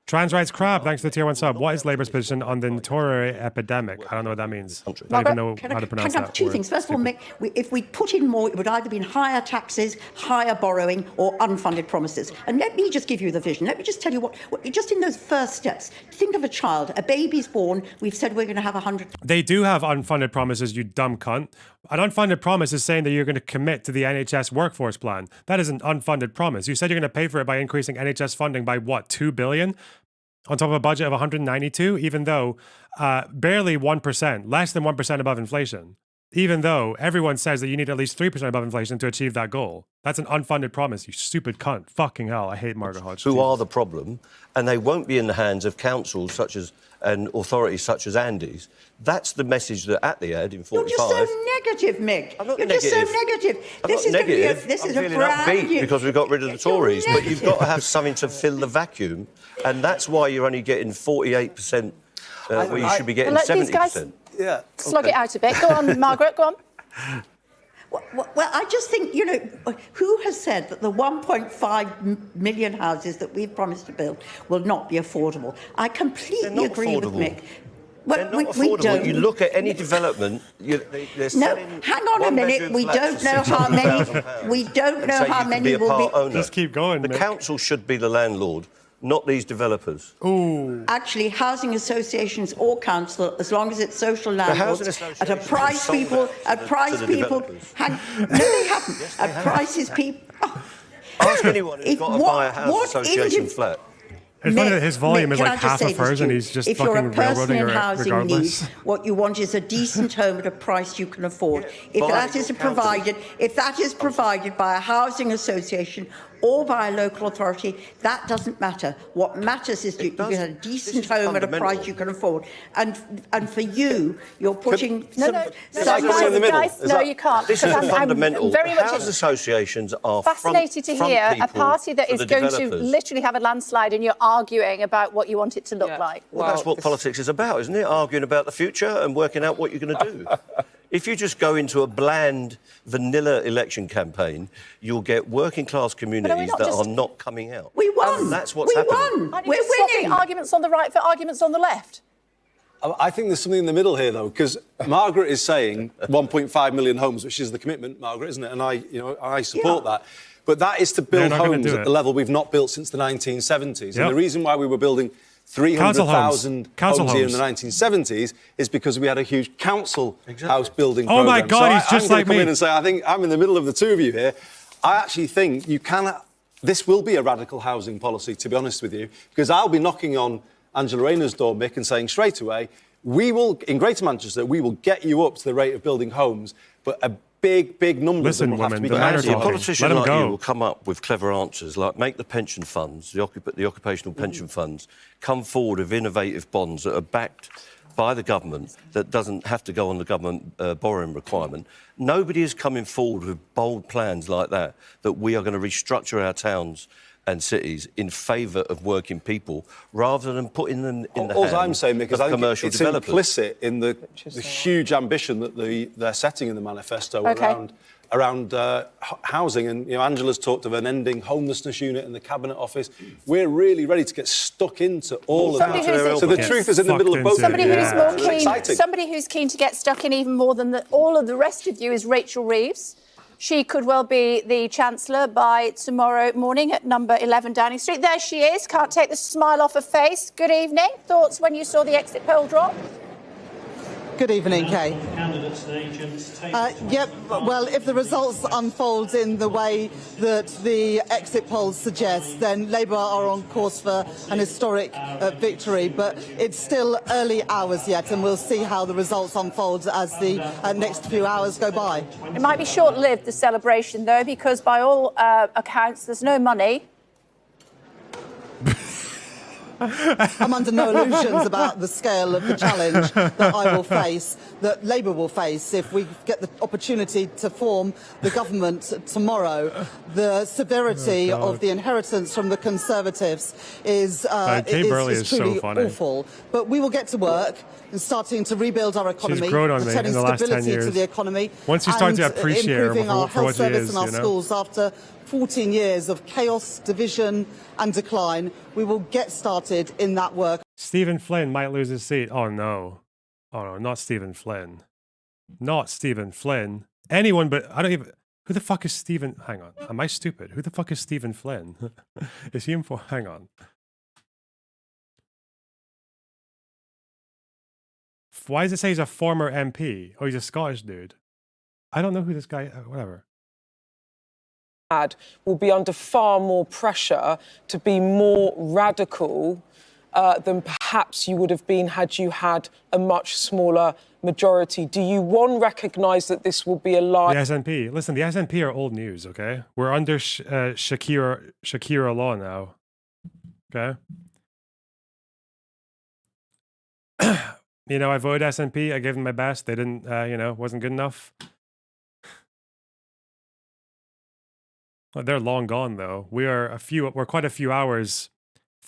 Trans rights crab. Thanks for the tier 1 sub. What is Labour's position on the notorious epidemic? I don't know what that means. I don't even know how to pronounce that. Two things. First of all, if we put in more, it would either be higher taxes, higher borrowing, or unfunded promises. And let me just give you the vision. Let me just tell you what just in those first steps. Think of a child. A baby's born. We've said we're going to have 100. They do have unfunded promises, you dumb cunt. An unfunded promise is saying that you're going to commit to the NHS workforce plan. That is an unfunded promise. You said you're going to pay for it by increasing NHS funding by what, $2 billion? On top of a budget of 192, even though barely 1%, less than 1% above inflation, even though everyone says that you need at least 3% above inflation to achieve that goal. That's an unfunded promise, you stupid cunt. Fucking hell, I hate Margaret Hodge. Who are the problem, and they won't be in the hands of councils such as and authorities such as Andy's. That's the message that Attlee had in 45. You're just so negative, Mick. I'm not You're negative. just so negative. I'm This not is negative. this I'm is a feeling brand upbeat new... because we've got rid of the Tories, but you've got to have something to fill the vacuum, and that's why you're only getting 48%, where you should be getting 70%. Yeah. Slug it out a bit. Go on, Margaret, go on. Well, I just think, you know, who has said that the 1.5 million houses that we've promised to build will not be affordable? I completely agree with Mick. Well, they're not affordable. We don't. You look at any development, they're selling. Hang on a minute. We don't know how many. We don't know how many will be. Just keep going. The council should be the landlord, not these developers. Ooh. Actually, housing associations or council, as long as it's social landlords, at a price people, no, they haven't. Yes, at prices people. Ask anyone who's got to buy a house association flat. It's funny that his volume is like half of hers and he's just if you're a fucking person railroading in her housing regardless. need, what you want is a decent home at a price you can afford. If that is provided by a housing association or by a local authority, that doesn't matter. What matters is you get a decent home at a price you can afford. And for you, you're putting No, you can't. This is fundamental. Very much Housing associations are fascinated to hear a party that is going to developers. literally have a landslide and you're arguing about what you want it to look like. Well, that's what politics is about, isn't it? Arguing about the future and working out what you're going to do. If you just go into a bland, vanilla election campaign, you'll get working class communities that are not coming out. We won. That's what's happening. We're winning. Arguments on the right for arguments on the left. I think there's something in the middle here, though, because Margaret is saying 1.5 million homes, which is the commitment, Margaret, isn't it? And I support that. But that is to build homes at the level we've not built since the 1970s. And the reason why we were building 300,000 homes here in the 1970s is because we had a huge council house building program. Oh my God, so he's just like me. I'm going to come in and say, I think I'm in the middle of the two of you here. I actually think you can. This will be a radical housing policy, to be honest with you, because I'll be knocking on Angela Rayner's door, Mick, and saying straight away, we will, in Greater Manchester, we will get you up to the rate of building homes, but a big number of them will have to be A politician like you will come up with clever answers, like make the pension funds, the occupational pension funds, come forward with innovative bonds that are backed by the government, that doesn't have to go on the government borrowing requirement. Nobody is coming forward with bold plans like that we are going to restructure our towns and cities in favour of working people, rather than putting them in the hands I'm saying, Mick, is I think commercial it's developers. implicit in the huge ambition that they're setting in the manifesto around housing. And Angela's talked of an ending homelessness unit in the Cabinet Office. We're really ready to get stuck into all of that. So the truth is in the middle of both. Somebody who's keen to get stuck in even more than all of the rest of you is Rachel Reeves. She could well be the Chancellor by tomorrow morning at number 11 Downing Street. There she is. Can't take the smile off her face. Good evening. Thoughts when you saw the exit poll drop? Good evening, Kay. Yep, well, if the results unfold in the way that the exit polls suggest, then Labour are on course for an historic victory. But it's still early hours yet, and we'll see how the results unfold as the next few hours go by. It might be short-lived, the celebration, though, because by all accounts, there's no money. I'm under no illusions about the scale of the challenge that I will face, that Labour will face if we get the opportunity to form the government tomorrow. The severity of the inheritance from the Conservatives is truly awful. But we will get to work in starting to rebuild our economy, returning stability to the economy, once you start to appreciate improving our for health what service and our you know? schools after 14 years of chaos, division and decline. We will get started in that work. Stephen Flynn might lose his seat. Oh no. Oh no, not Stephen Flynn. Not Stephen Flynn. Anyone but, I don't even, who the fuck is Stephen? Hang on. Am I stupid? Who the fuck is Stephen Flynn? Is he in for, hang on. Why does it say he's a former MP? Oh, he's a Scottish dude. I don't know who this guy, whatever. Will be under far more pressure to be more radical than perhaps you would have been had you had a much smaller majority. Do you, one, recognise that this will be a lie? The SNP. Listen, the SNP are old news, okay? We're under Shakira law now, okay? You know, I voted SNP. I gave them my best. They didn't, you know, wasn't good enough. Well, they're long gone, though. We're quite a few hours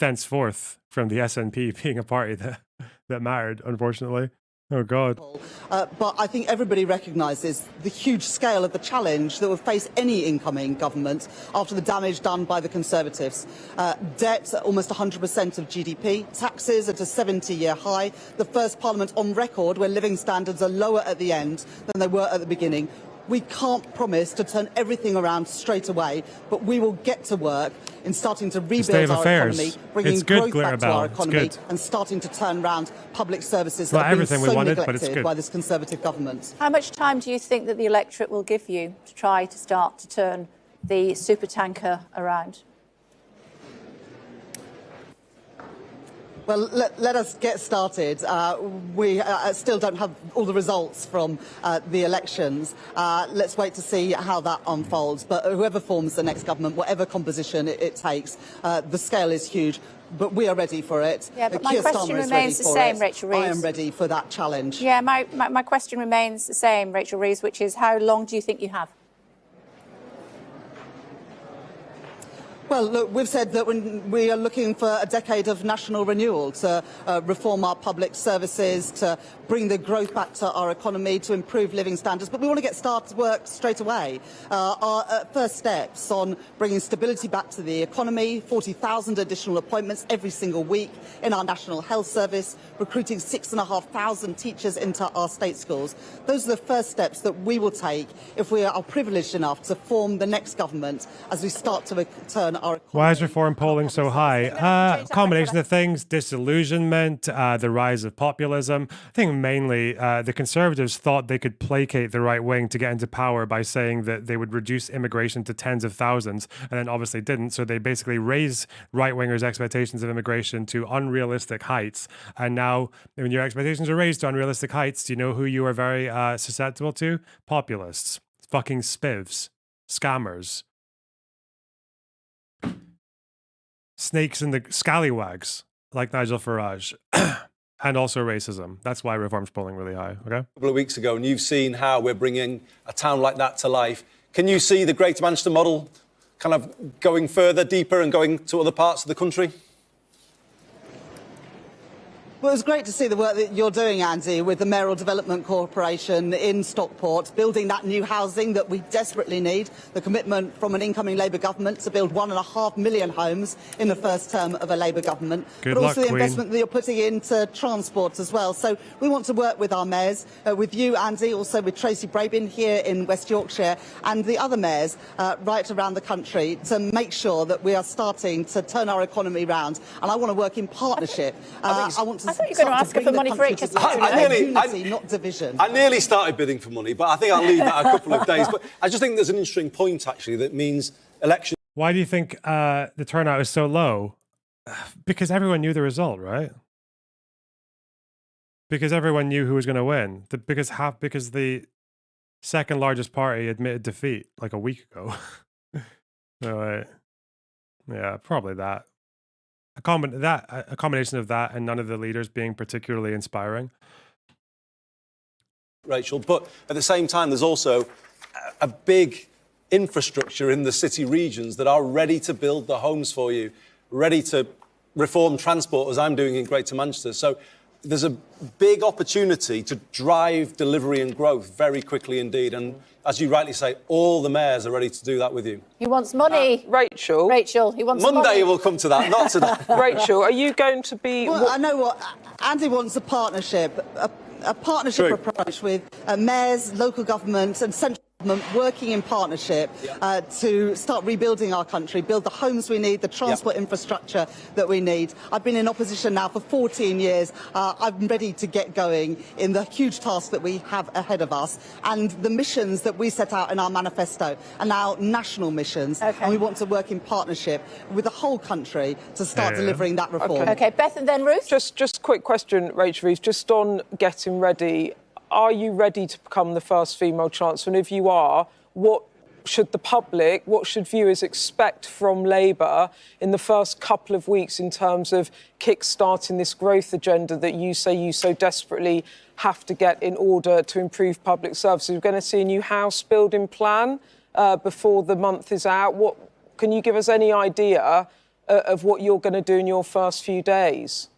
thenceforth from the SNP being a party that mattered, unfortunately. Oh, God. But I think everybody recognises the huge scale of the challenge that will face any incoming government after the damage done by the Conservatives. Debt at almost 100% of GDP, taxes at a 70-year high, the first parliament on record where living standards are lower at the end than they were at the beginning. We can't promise to turn everything around straight away, but we will get to work in starting to rebuild our economy, bringing growth back to our economy, and starting to turn around public services that have been so neglected by this Conservative government. How much time do you think that the electorate will give you to try to start to turn the supertanker around? Well, let us get started. We still don't have all the results from the elections. Let's wait to see how that unfolds. But whoever forms the next government, whatever composition it takes, the scale is huge. But we are ready for it. Yeah, but my question remains the same, Rachel Reeves. I am ready for that challenge. Yeah, my question remains the same, Rachel Reeves, which is how long do you think you have? Well, look, we've said that when we are looking for a decade of national renewal to reform our public services, to bring the growth back to our economy, to improve living standards. But we want to get started work straight away. Our first steps on bringing stability back to the economy, 40,000 additional appointments every single week in our National Health Service, recruiting 6,500 teachers into our state schools. Those are the first steps that we will take if we are privileged enough to form the next government as we start to turn our economy. Why is reform polling so high? Combination of things, disillusionment, the rise of populism. I think mainly the Conservatives thought they could placate the right wing to get into power by saying that they would reduce immigration to tens of thousands, and then obviously didn't. So they basically raised right-wingers' expectations of immigration to unrealistic heights. And now, when your expectations are raised to unrealistic heights, do you know who you are very susceptible to? Populists. Fucking spivs. Scammers. Snakes in the scallywags, like Nigel Farage. And also racism. That's why reform's polling really high, okay? A couple of weeks ago, and you've seen how we're bringing a town like that to life. Can you see the Greater Manchester model kind of going further, deeper, and going to other parts of the country? Well, it was great to see the work that you're doing, Andy, with the Mayoral Development Corporation in Stockport, building that new housing that we desperately need, the commitment from an incoming Labour government to build 1.5 million homes in the first term of a Labour government, Good but luck, also the Queen. investment that you're putting into transport as well. So we want to work with our mayors, with you, Andy, also with Tracy Brabin here in West Yorkshire, and the other mayors right around the country to make sure that we are starting to turn our economy round. And I want to work in partnership. I want to I thought you were going to ask her for money for unity, not division. I nearly started bidding for money, but I think I'll leave that a couple of days. But I just think there's an interesting point, actually, that means election. Why do you think the turnout is so low? Because everyone knew the result, right? Because everyone knew who was going to win. Because the second largest party admitted defeat like a week ago. So, yeah, probably that. A combination of that and none of the leaders being particularly inspiring. Rachel, but at the same time, there's also a big infrastructure in the city regions that are ready to build the homes for you, ready to reform transport, as I'm doing in Greater Manchester. So there's a big opportunity to drive delivery and growth very quickly indeed. And as you rightly say, all the mayors are ready to do that with you. He wants money. Rachel, he wants money. Monday we'll come to that, not today. Rachel, are you going to be... Well, I know what Andy wants: a partnership, a partnership approach with mayors, local governments and central government working in partnership to start rebuilding our country, build the homes we need, the transport infrastructure that we need. I've been in opposition now for 14 years. I'm ready to get going in the huge task that we have ahead of us, and the missions that we set out in our manifesto are now national missions, and we want to work in partnership with the whole country to start delivering that reform. Okay, Beth and then Ruth. Just quick question, Rachel Reeves, just on getting ready. Are you ready to become the first female chancellor? And if you are, what should the public, what should viewers expect from Labour in the first couple of weeks in terms of kick-starting this growth agenda that you say you so desperately have to get in order to improve public services? We're going to see a new house building plan before the month is out. Can you give us any idea of what you're going to do in your first few days?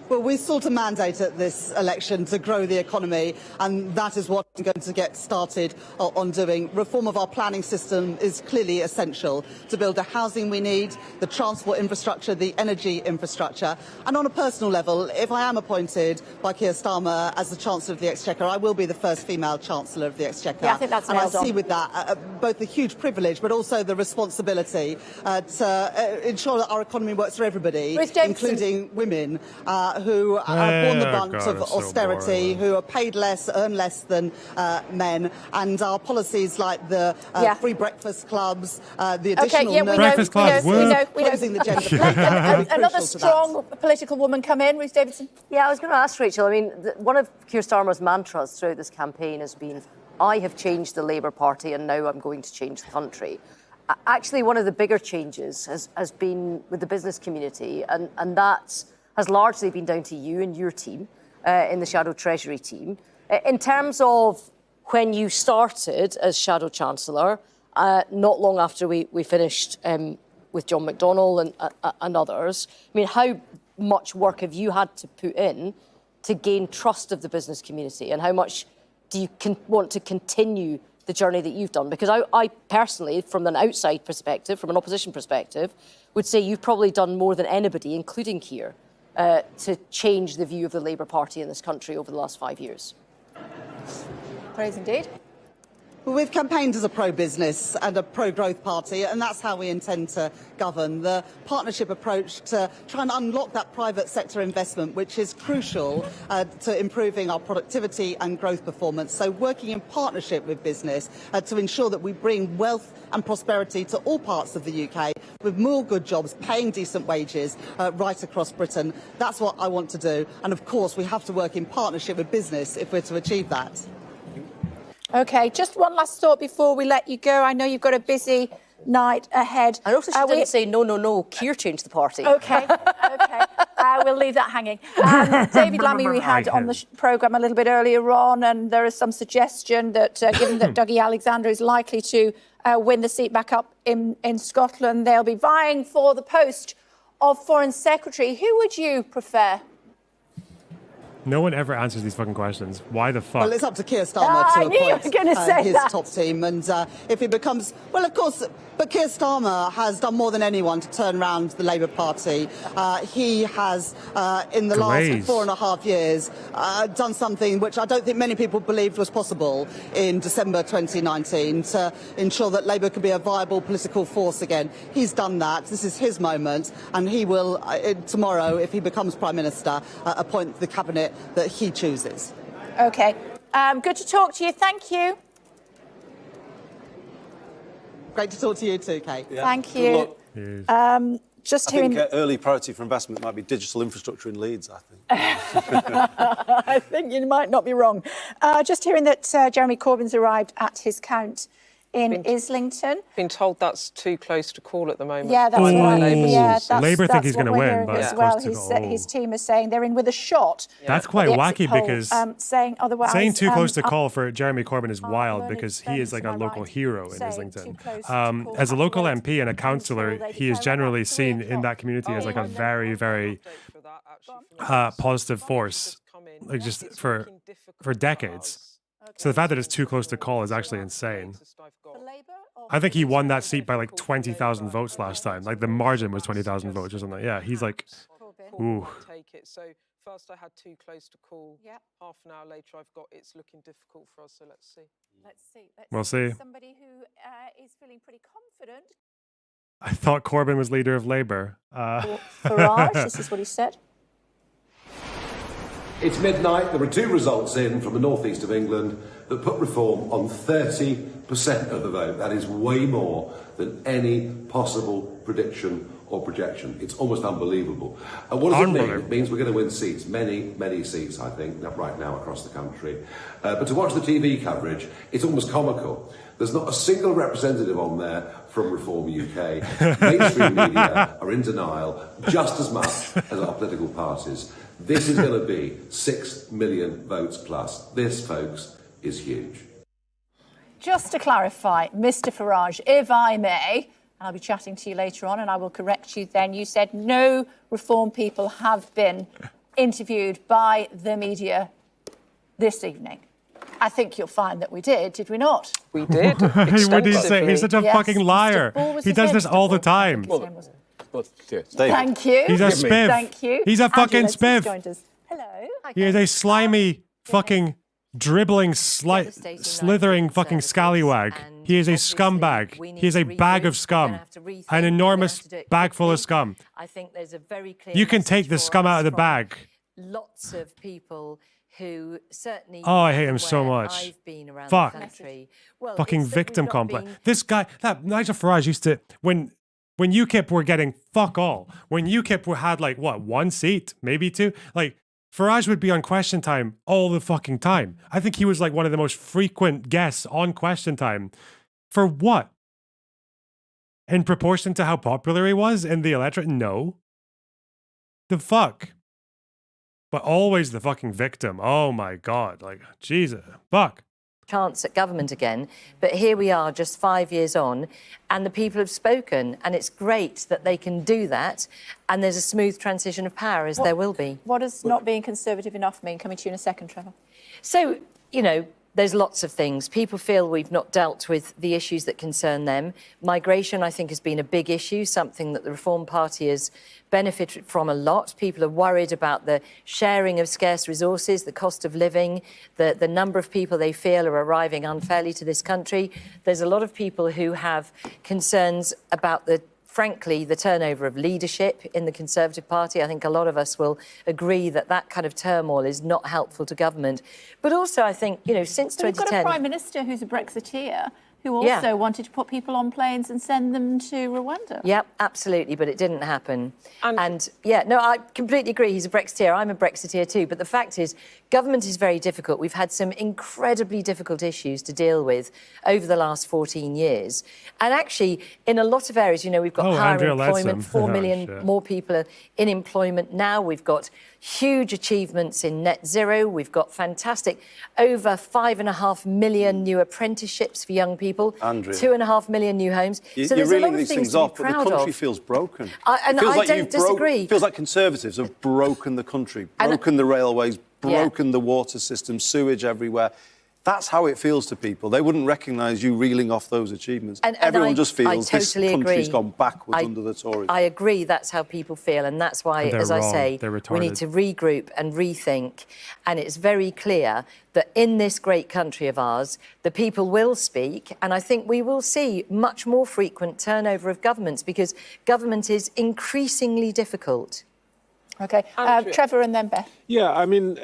Well, we sought a mandate at this election to grow the economy, and that is what I'm going to get started on doing. Reform of our planning system is clearly essential to build the housing we need, the transport infrastructure, the energy infrastructure. And on a personal level, if I am appointed by Keir Starmer as the Chancellor of the Exchequer, I will be the first female Chancellor of the Exchequer. Yeah, I think that's and I see with that both the huge privilege but also the responsibility to ensure that our economy works for everybody, including women who have borne the brunt of austerity, who are paid less, earn less than men, and our policies like the free breakfast clubs, the additional breakfast clubs, closing the gender. Another strong political woman come in, Ruth Davidson. Yeah, I was going to ask Rachel. I mean, one of Keir Starmer's mantras throughout this campaign has been, I have changed the Labour Party and now I'm going to change the country. Actually, one of the bigger changes has been with the business community, and that has largely been down to you and your team in the Shadow Treasury team. In terms of when you started as Shadow Chancellor, not long after we finished with John McDonnell and others, I mean, how much work have you had to put in to gain trust of the business community, and how much do you want to continue the journey that you've done? Because I personally, from an outside perspective, from an opposition perspective, would say you've probably done more than anybody, including Keir, to change the view of the Labour Party in this country over the last 5 years. Praise indeed. Well, we've campaigned as a pro-business and a pro-growth party, and that's how we intend to govern. The partnership approach to try and unlock that private sector investment, which is crucial to improving our productivity and growth performance. So working in partnership with business to ensure that we bring wealth and prosperity to all parts of the UK with more good jobs, paying decent wages right across Britain. That's what I want to do. And of course, we have to work in partnership with business if we're to achieve that. Okay, just one last thought before we let you go. I know you've got a busy night ahead. I also didn't say no, Keir changed the party. Okay, we'll leave that hanging. David Lammy we had on the programme a little bit earlier on, and there is some suggestion that given that Dougie Alexander is likely to win the seat back up in Scotland, they'll be vying for the post of Foreign Secretary. Who would you prefer? No one ever answers these fucking questions. Why the fuck? Well, it's up to Keir Starmer I to knew you appoint were gonna say his that. top team. And if he becomes... Well, of course, but Keir Starmer has done more than anyone to turn around the Labour Party. He has, in the last 4.5 years, done something which I don't think many people believed was possible in December 2019, to ensure that Labour could be a viable political force again. He's done that. This is his moment, and he will, tomorrow, if he becomes Prime Minister, appoint the cabinet that he chooses. OK. Good to talk to you. Thank you. Great to talk to you too, Kate. Yeah. Thank you. Just I think hearing... early priority for investment might be digital infrastructure in Leeds, I think. I think you might not be wrong. Just hearing that Jeremy Corbyn's arrived at his count in Islington. Been told that's too close to call at the moment. Yeah, that's by right. Yeah, Labour think he's going to win, but as close well. His team is saying they're in with a shot. That's quite wacky because saying otherwise, saying too close to call for Jeremy Corbyn is wild because he is like a local hero in Islington. As a local MP and a councillor, he is generally seen in that community as like a very, very positive force, like just for decades. So the fact that it's too close to call is actually insane. I think he won that seat by like 20,000 votes last time. Like the margin was 20,000 votes or something. Yeah, he's like, ooh. So first I had too close to call. Half an hour later I've got it's looking difficult for us. So let's see. We'll see. Somebody who is feeling pretty confident. I thought Corbyn was leader of Labour. Farage, this is what he said. It's midnight. There were 2 results in from the northeast of England that put Reform on 30% of the vote. That is way more than any possible prediction or projection. It's almost unbelievable. And what does it mean? It means we're going to win seats, many, many seats, I think, right now across the country. But to watch the TV coverage, it's almost comical. There's not a single representative on there from Reform UK. Mainstream media are in denial just as much as our political parties. This is going to be 6 million votes plus. This, folks, is huge. Just to clarify, Mr. Farage, if I may, and I'll be chatting to you later on and I will correct you then, you said no Reform people have been interviewed by the media this evening. I think you'll find that we did we not? We did. What did he say? He's such a fucking liar. He does this all the time. Thank you. He's a spiv. Thank you. He's a fucking spiv. Hello. He is a slimy, fucking, dribbling, slithering fucking scallywag. He is a scumbag. He is a bag of scum. An enormous bag full of scum. I think there's a very clear You can take the scum out of the bag. Lots of people who certainly... Oh, I hate him so much. I've been around Fuck. the country. Well, Fucking victim complex. This guy, that Nigel Farage used to, when UKIP were getting fuck all, when UKIP had like, what, 1 seat, maybe 2? Like, Farage would be on Question Time all the fucking time. I think he was like one of the most frequent guests on Question Time. For what? In proportion to how popular he was in the electorate? No. The fuck? But always the fucking victim. Oh my God. Like, Jesus. Fuck. Chance at government again, but here we are just 5 years on and the people have spoken and it's great that they can do that and there's a smooth transition of power as there will be. What does not being Conservative enough mean? Coming to you in a second, Trevor. So, you know, there's lots of things. People feel we've not dealt with the issues that concern them. Migration, I think, has been a big issue, something that the Reform Party has benefited from a lot. People are worried about the sharing of scarce resources, the cost of living, the number of people they feel are arriving unfairly to this country. There's a lot of people who have concerns about frankly, the turnover of leadership in the Conservative Party. I think a lot of us will agree that that kind of turmoil is not helpful to government. But also, I think, you know, since 2010... We've got a Prime Minister who's a Brexiteer who also wanted to put people on planes and send them to Rwanda. Yeah, absolutely, but it didn't happen. And yeah, no, I completely agree. He's a Brexiteer. I'm a Brexiteer too. But the fact is, government is very difficult. We've had some incredibly difficult issues to deal with over the last 14 years. And actually, in a lot of areas, you know, we've got higher employment, 4 million more people are in employment now. We've got huge achievements in net zero. We've got fantastic, over 5.5 million new apprenticeships for young people. people, Andrea. 2.5 million new homes. You're So there's a lot reeling of these things things to be off, but the proud country of. feels broken. And feels I like don't you've disagree. feels like Conservatives have broken the country, broken the railways, broken the water system, sewage everywhere. That's how it feels to people. They wouldn't recognise you reeling off those achievements. And Everyone just feels totally this country's agree. gone backwards under the Tories. I agree that's how people feel, and that's why, And they're as I wrong. say, They're we need retarded. to regroup and rethink. And it's very clear that in this great country of ours, the people will speak, and I think we will see much more frequent turnover of governments because government is increasingly difficult. OK. Trevor and then Beth. Yeah, I mean,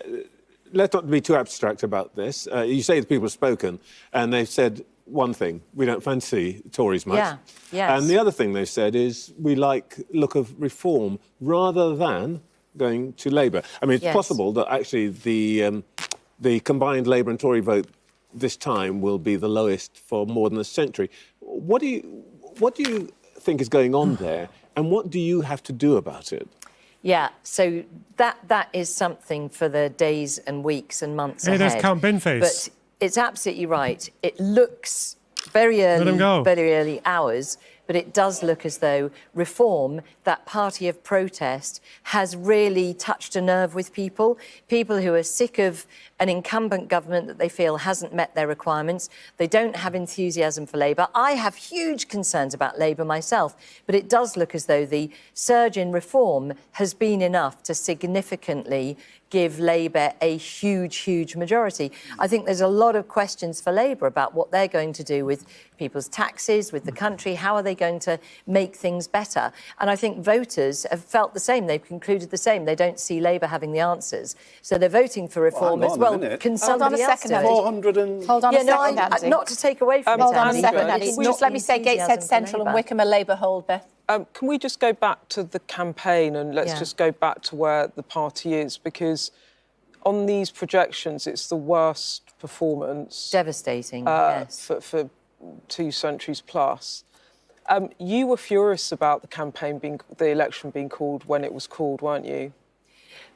let's not be too abstract about this. You say the people have spoken, and they've said one thing: we don't fancy Tories much. Yeah, yes. And the other thing they've said is we like look of reform rather than going to Labour. I mean, it's possible that actually the combined Labour and Tory vote this time will be the lowest for more than a century. What do you think is going on there, and what do you have to do about it? Yeah, so that is something for the days and weeks and months ahead. There's Count Binface. But it's absolutely right. It looks very early hours, but it does look as though Reform, that party of protest, has really touched a nerve with people who are sick of an incumbent government that they feel hasn't met their requirements. They don't have enthusiasm for Labour. I have huge concerns about Labour myself, but it does look as though the surge in Reform has been enough to significantly give Labour a huge majority. I think there's a lot of questions for Labour about what they're going to do with people's taxes, with the country. How are they going to make things better? And I think voters have felt the same. They've concluded the same. They don't see Labour having the answers. So they're voting for reform as well. Can somebody else do it? 400 and... Hold on a second, Andy. Not to take away from Hold it, on a Andy, second, but Andy. it's Just not let me say Gateshead enthusiasm for Central and Labour. Wickham are Labour hold, Beth. Can we just go back to the campaign and let's Yeah. just go back to where the party is? Because on these projections, it's the worst performance. Devastating, yes. For 2 centuries plus. You were furious about the election being called when it was called, weren't you?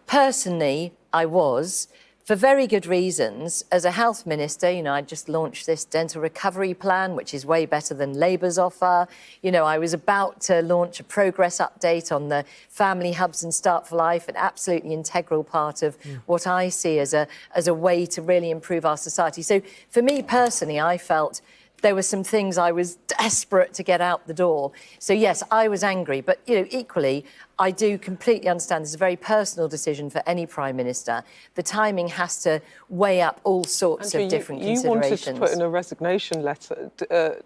Personally, I was, for very good reasons. As a health minister, I just launched this dental recovery plan, which is way better than Labour's offer. I was about to launch a progress update on the family hubs and Start for Life, an absolutely integral part of what I see as a way to really improve our society. So for me personally, I felt there were some things I was desperate to get out the door. So yes, I was angry, but equally, I do completely understand this is a very personal decision for any Prime Minister. The timing has to weigh up all sorts Andrew, of different you considerations. wanted to put in a resignation letter,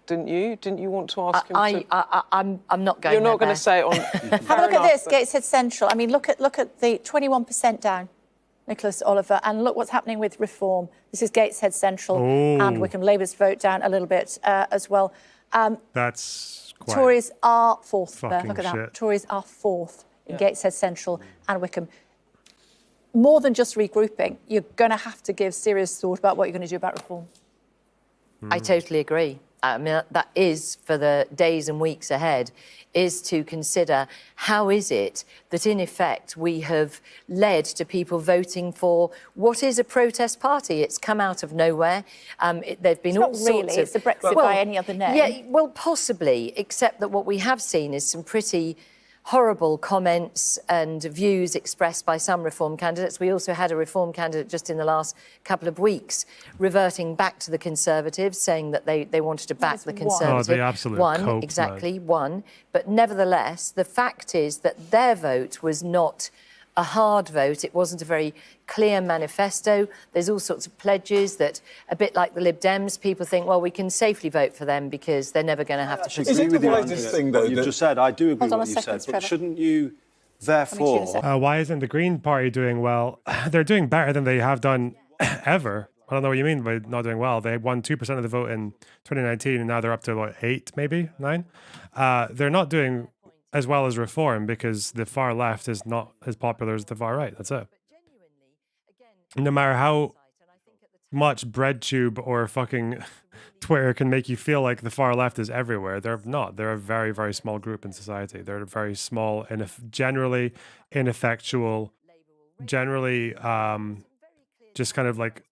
didn't you? Didn't you want to ask him to... I'm not going You're not there, going to say it on... Have a look at this, Gateshead Central. I mean, look at the 21% down, Nicholas Oliver, and look what's happening with Reform. This is Gateshead Central and Wickham. Labour's vote down a little bit as well. That's quite Tories are fourth there. fucking Look at that. shit. Tories are fourth in Gateshead Central and Wickham. More than just regrouping, you're going to have to give serious thought about what you're going to do about Reform. I totally agree. I mean, that is for the days and weeks ahead, is to consider how is it that, in effect, we have led to people voting for what is a protest party. It's come out of nowhere. There've been all not sorts really. of... It's the Brexit by any other name. Yeah, well, possibly, except that what we have seen is some pretty horrible comments and views expressed by some Reform candidates. We also had a Reform candidate just in the last couple of weeks reverting back to the Conservatives, saying that they wanted to back the Conservative. Oh, the absolute cope, exactly, one. But nevertheless, the fact is that their vote was not a hard vote. It wasn't a very clear manifesto. There's all sorts of pledges that, a bit like the Lib Dems, people think, well, we can safely vote for them because they're never going to have to... I agree with you, Andy, what you've just said. I do agree with what you've said, but shouldn't you, therefore... Why isn't the Green Party doing well? They're doing better than they have done ever. I don't know what you mean by not doing well. They won 2% of the vote in 2019, and now they're up to, what, 8, maybe? 9? They're not doing as well as Reform because the far left is not as popular as the far right. That's it. No matter how much BreadTube or fucking Twitter can make you feel like the far left is everywhere, they're not. They're a very, very small group in society. They're very small and generally ineffectual, generally just kind of like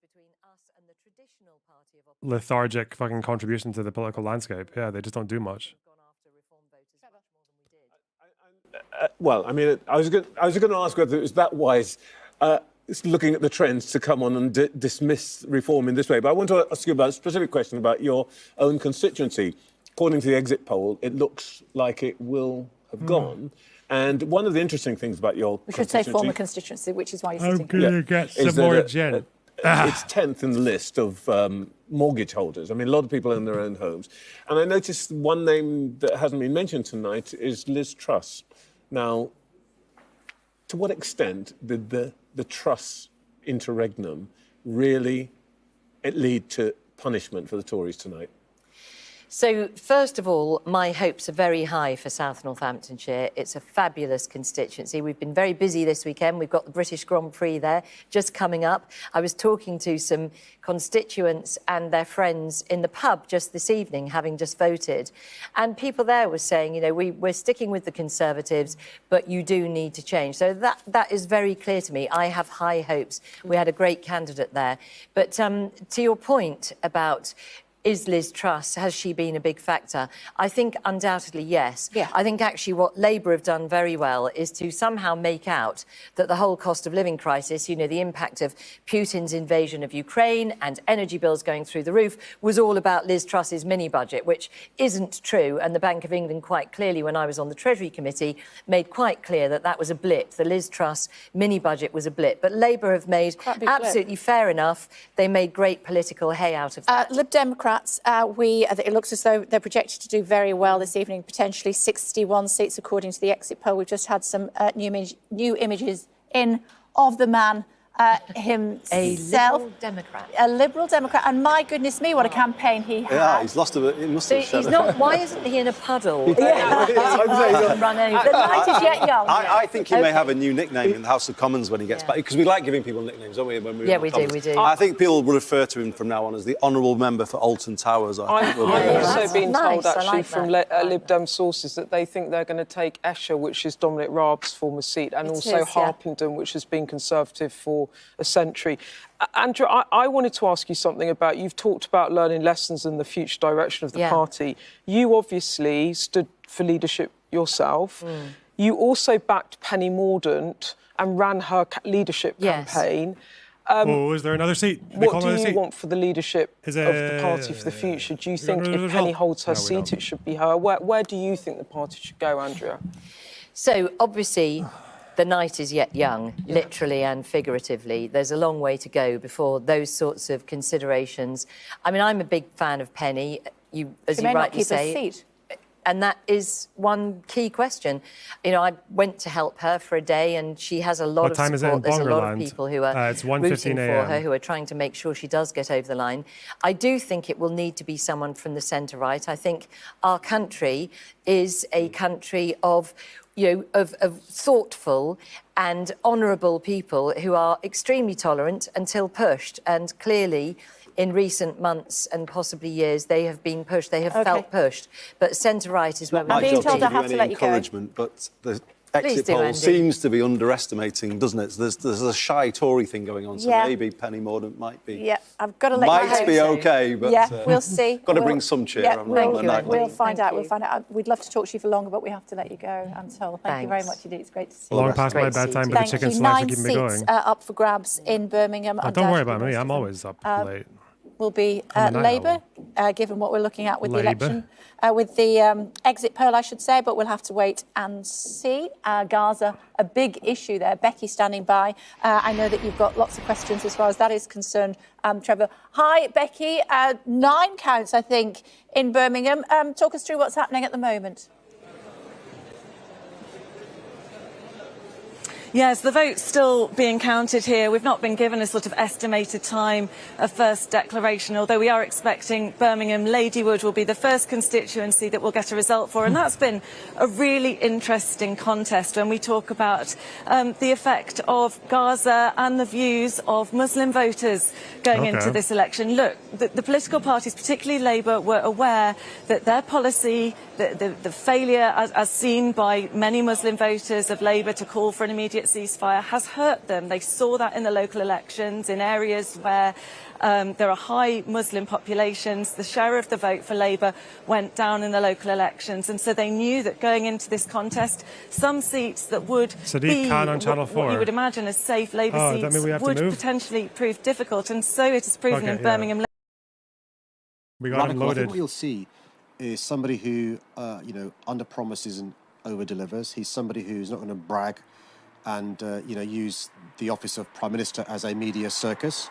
lethargic fucking contribution to the political landscape. Yeah, they just don't do much. Well, I mean, I was going to ask whether it was that wise, looking at the trends, to come on and dismiss reform in this way. But I want to ask you about a specific question about your own constituency. According to the exit poll, it looks like it will have gone. And one of the interesting things about your We should say former constituency, which is why you're I'm sitting. going to get some more gin. It's 10th in the list of mortgage holders. I mean, a lot of people own their own homes. And I noticed one name that hasn't been mentioned tonight is Liz Truss. Now, to what extent did the Truss interregnum really lead to punishment for the Tories tonight? So, first of all, my hopes are very high for South Northamptonshire. It's a fabulous constituency. We've been very busy this weekend. We've got the British Grand Prix there just coming up. I was talking to some constituents and their friends in the pub just this evening, having just voted. And people there were saying, you know, we're sticking with the Conservatives, but you do need to change. So that is very clear to me. I have high hopes. We had a great candidate there. But to your point about is Liz Truss, has she been a big factor? I think undoubtedly yes. Yeah. I think actually what Labour have done very well is to somehow make out that the whole cost of living crisis, you know, the impact of Putin's invasion of Ukraine and energy bills going through the roof was all about Liz Truss's mini budget, which isn't true. And the Bank of England quite clearly, when I was on the Treasury Committee, made quite clear that that was a blip. The Liz Truss mini budget was a blip. But Labour have made absolutely fair enough. They made great political hay out of that. Lib Democrats, it looks as though they're projected to do very well this evening, potentially 61 seats according to the exit poll. We've just had some new images in of the man himself. A Liberal Democrat. A Liberal Democrat. And my goodness me, what a campaign he had. Yeah, he's lost a bit. He must have He's not, why isn't he in a puddle? Run over. The night is yet young. I think he may have a new nickname in the House of Commons when he gets back, because we like giving people nicknames, don't we? When we're in the we do. I think people will refer to him from now on as the Honourable Member for Alton Towers. I've also been told, actually, from Lib Dem sources that they think they're going to take Esher, which is Dominic Raab's former seat, and also Harpenden, which has been Conservative for a century. Andrew, I wanted to ask you something about, you've talked about learning lessons and the future direction of the party. You obviously stood for leadership yourself. You also backed Penny Mordaunt and ran her leadership campaign. Is there another seat? What do you want for the leadership of the party for the future? Do you think if Penny holds her seat, it should be her? Where do you think the party should go, Andrea? So, obviously, the night is yet young, literally and figuratively. There's a long way to go before those sorts of considerations. I mean, I'm a big fan of Penny, as you rightly say. Seat. And that is one key question. You know, I went to help her for a day, and she has a lot of support. There's a lot of people who are rooting for her, who are trying to make sure she does get over the line. I do think it will need to be someone from the centre-right. I think our country is a country of thoughtful and honourable people who are extremely tolerant until pushed. And clearly, in recent months and possibly years, they have been pushed. They have felt pushed. But centre-right is where we're being told I have to let you go. But the exit poll seems to be underestimating, doesn't it? There's a shy Tory thing going on, so maybe Penny Mordaunt might be. Yeah, I've got to let you know. Might be okay, but we'll see. Got to bring some cheer. We'll find out. We'll find out. We'd love to talk to you for longer, but we have to let you go. Until thank you very much indeed. It's great to see you. Long past my bedtime, but the chicken slice are keeping me going. 9 seats up for grabs in Birmingham. Don't worry about me. I'm always up late. Will be Labour, given what we're looking at with the election, with the exit poll, I should say, but we'll have to wait and see. Gaza, a big issue there. Becky standing by. I know that you've got lots of questions as far as that is concerned, Trevor. Hi, Becky. 9 counts, I think, in Birmingham. Talk us through what's happening at the moment. Yes, the vote's still being counted here. We've not been given a sort of estimated time of first declaration, although we are expecting Birmingham Ladywood will be the first constituency that we'll get a result for. And that's been a really interesting contest when we talk about the effect of Gaza and the views of Muslim voters going into this election. Look, the political parties, particularly Labour, were aware that their policy, the failure, as seen by many Muslim voters of Labour, to call for an immediate immediate ceasefire has hurt them. They saw that in the local elections, in areas where there are high Muslim populations. The share of the vote for Labour went down in the local elections, and so they knew that going into this contest, some seats that would be Khan on Channel 4. what you would imagine as safe Labour seats would potentially prove difficult, and so it has proven in Birmingham. We got him I loaded. think what you'll see is somebody who, under promises and over delivers. He's somebody who's not going to brag and, use the office of Prime Minister as a media circus.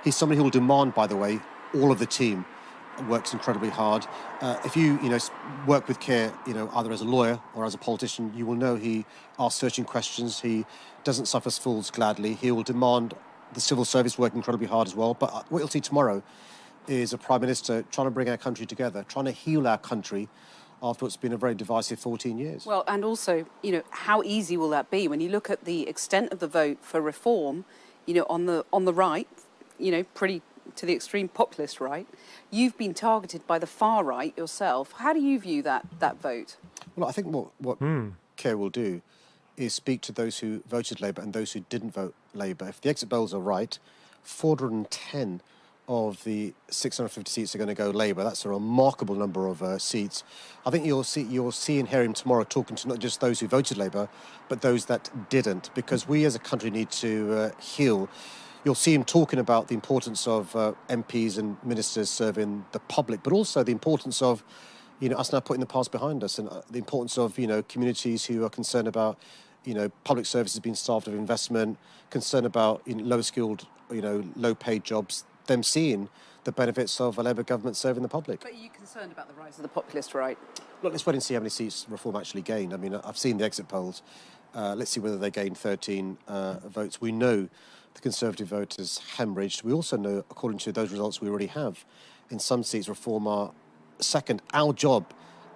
He's somebody who will demand, by the way, all of the team works incredibly hard. If you, work with Keir, either as a lawyer or as a politician, you will know he asks searching questions. He doesn't suffer fools gladly. He will demand the civil service work incredibly hard as well. But what you'll see tomorrow is a Prime Minister trying to bring our country together, trying to heal our country after what's been a very divisive 14 years. Well, and also, how easy will that be when you look at the extent of the vote for reform, on the right, pretty to the extreme populist right. You've been targeted by the far right yourself. How do you view that vote? Well, I think what Keir will do is speak to those who voted Labour and those who didn't vote Labour. If the exit polls are right, 410 of the 650 seats are going to go Labour. That's a remarkable number of seats. I think you'll see and hear him tomorrow talking to not just those who voted Labour, but those that didn't, because we as a country need to heal. You'll see him talking about the importance of MPs and ministers serving the public, but also the importance of us now putting the past behind us, and the importance of communities who are concerned about public services being starved of investment, concerned about low skilled, low paid jobs, them seeing the benefits of a Labour government serving the public. But are you concerned about the rise of the populist right? Look, let's wait and see how many seats Reform actually gained. I mean, I've seen the exit polls. Let's see whether they gain 13 votes. We know the Conservative vote is hemorrhaged. We also know, according to those results we already have, in some seats Reform are second. Our job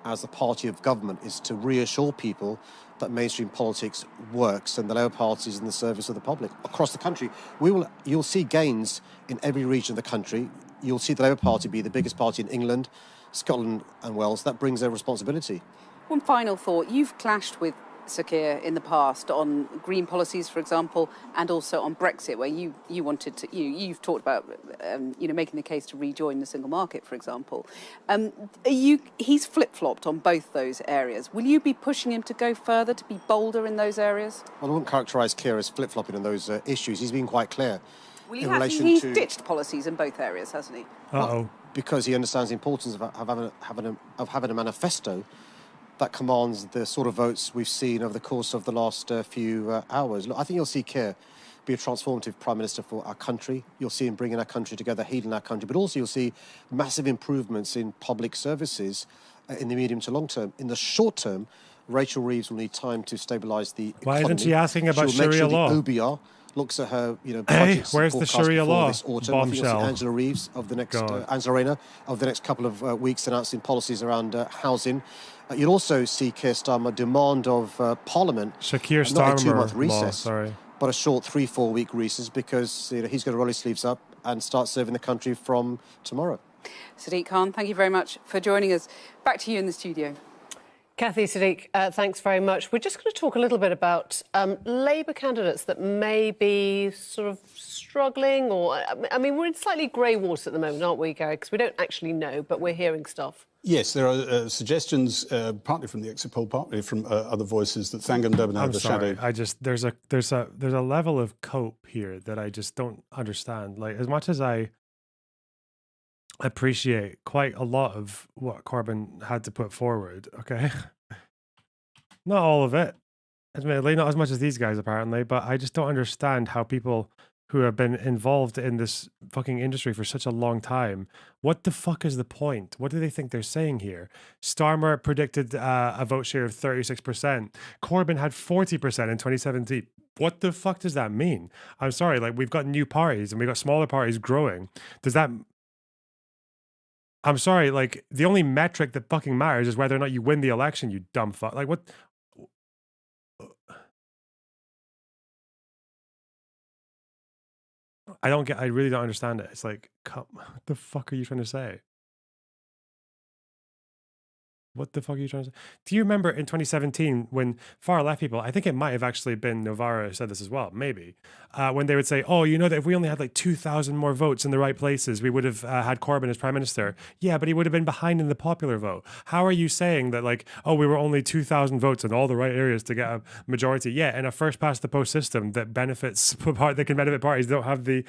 as the party of government is to reassure people that mainstream politics works and the Labour Party is in the service of the public across the country. You'll see gains in every region of the country. You'll see the Labour Party be the biggest party in England, Scotland and Wales. That brings their responsibility. One final thought. You've clashed with Sir Keir in the past on green policies, for example, and also on Brexit, where you wanted to, you've talked about, making the case to rejoin the single market, for example. He's flip-flopped on both those areas. Will you be pushing him to go further, to be bolder in those areas? Well, I wouldn't characterise Keir as flip-flopping on those issues. He's been quite clear. Well, he's ditched policies in both areas, hasn't he? Well, because he understands the importance of having a manifesto that commands the sort of votes we've seen over the course of the last few hours. Look, I think you'll see Keir be a transformative Prime Minister for our country. You'll see him bringing our country together, healing our country, but also you'll see massive improvements in public services in the medium to long term. In the short term, Rachel Reeves will need time to stabilise the economy. Why isn't she asking about She'll make Sharia sure law? The OBR looks at her, budgets. Where's the Sharia law? This autumn. I think you'll see Bombshell. Angela Reeves of the next Angela Rayner of the next couple of weeks announcing policies around housing. You'll also see Keir Starmer demand of Parliament Keir not a 2-month Starmer recess, law, but a short 3-4 week recess, because he's going to roll his sleeves up and start serving the country from tomorrow. Sadiq Khan, thank you very much for joining us. Back to you in the studio. Kathy, Sadiq, thanks very much. We're just going to talk a little bit about Labour candidates that may be sort of struggling, or, I mean, we're in slightly grey waters at the moment, aren't we, Gary? Because we don't actually know, but we're hearing stuff. Yes, there are suggestions, partly from the exit poll, partly from other voices, that Thangam Durban I'm the sorry. shadow. There's a level of cope here that I just don't understand. Like, as much as I appreciate quite a lot of what Corbyn had to put forward, okay, not all of it, admittedly, not as much as these guys apparently, but I just don't understand how people who have been involved in this fucking industry for such a long time, what the fuck is the point? What do they think they're saying here? Starmer predicted a vote share of 36%. Corbyn had 40% in 2017. What the fuck does that mean? I'm sorry, like, we've got new parties and we've got smaller parties growing. Does that... I'm sorry, like, the only metric that fucking matters is whether or not you win the election, you dumb fuck. Like, what... I really don't understand it. It's like, what the fuck are you trying to say? What the fuck are you trying to say? Do you remember in 2017 when far left people, I think it might have actually been Novara who said this as well, maybe, when they would say, oh, you know that if we only had like 2,000 more votes in the right places, we would have had Corbyn as prime minister. Yeah, but he would have been behind in the popular vote. How are you saying that like, oh, we were only 2,000 votes in all the right areas to get a majority? Yeah, in a first past the post system that benefits, that can benefit parties that don't have the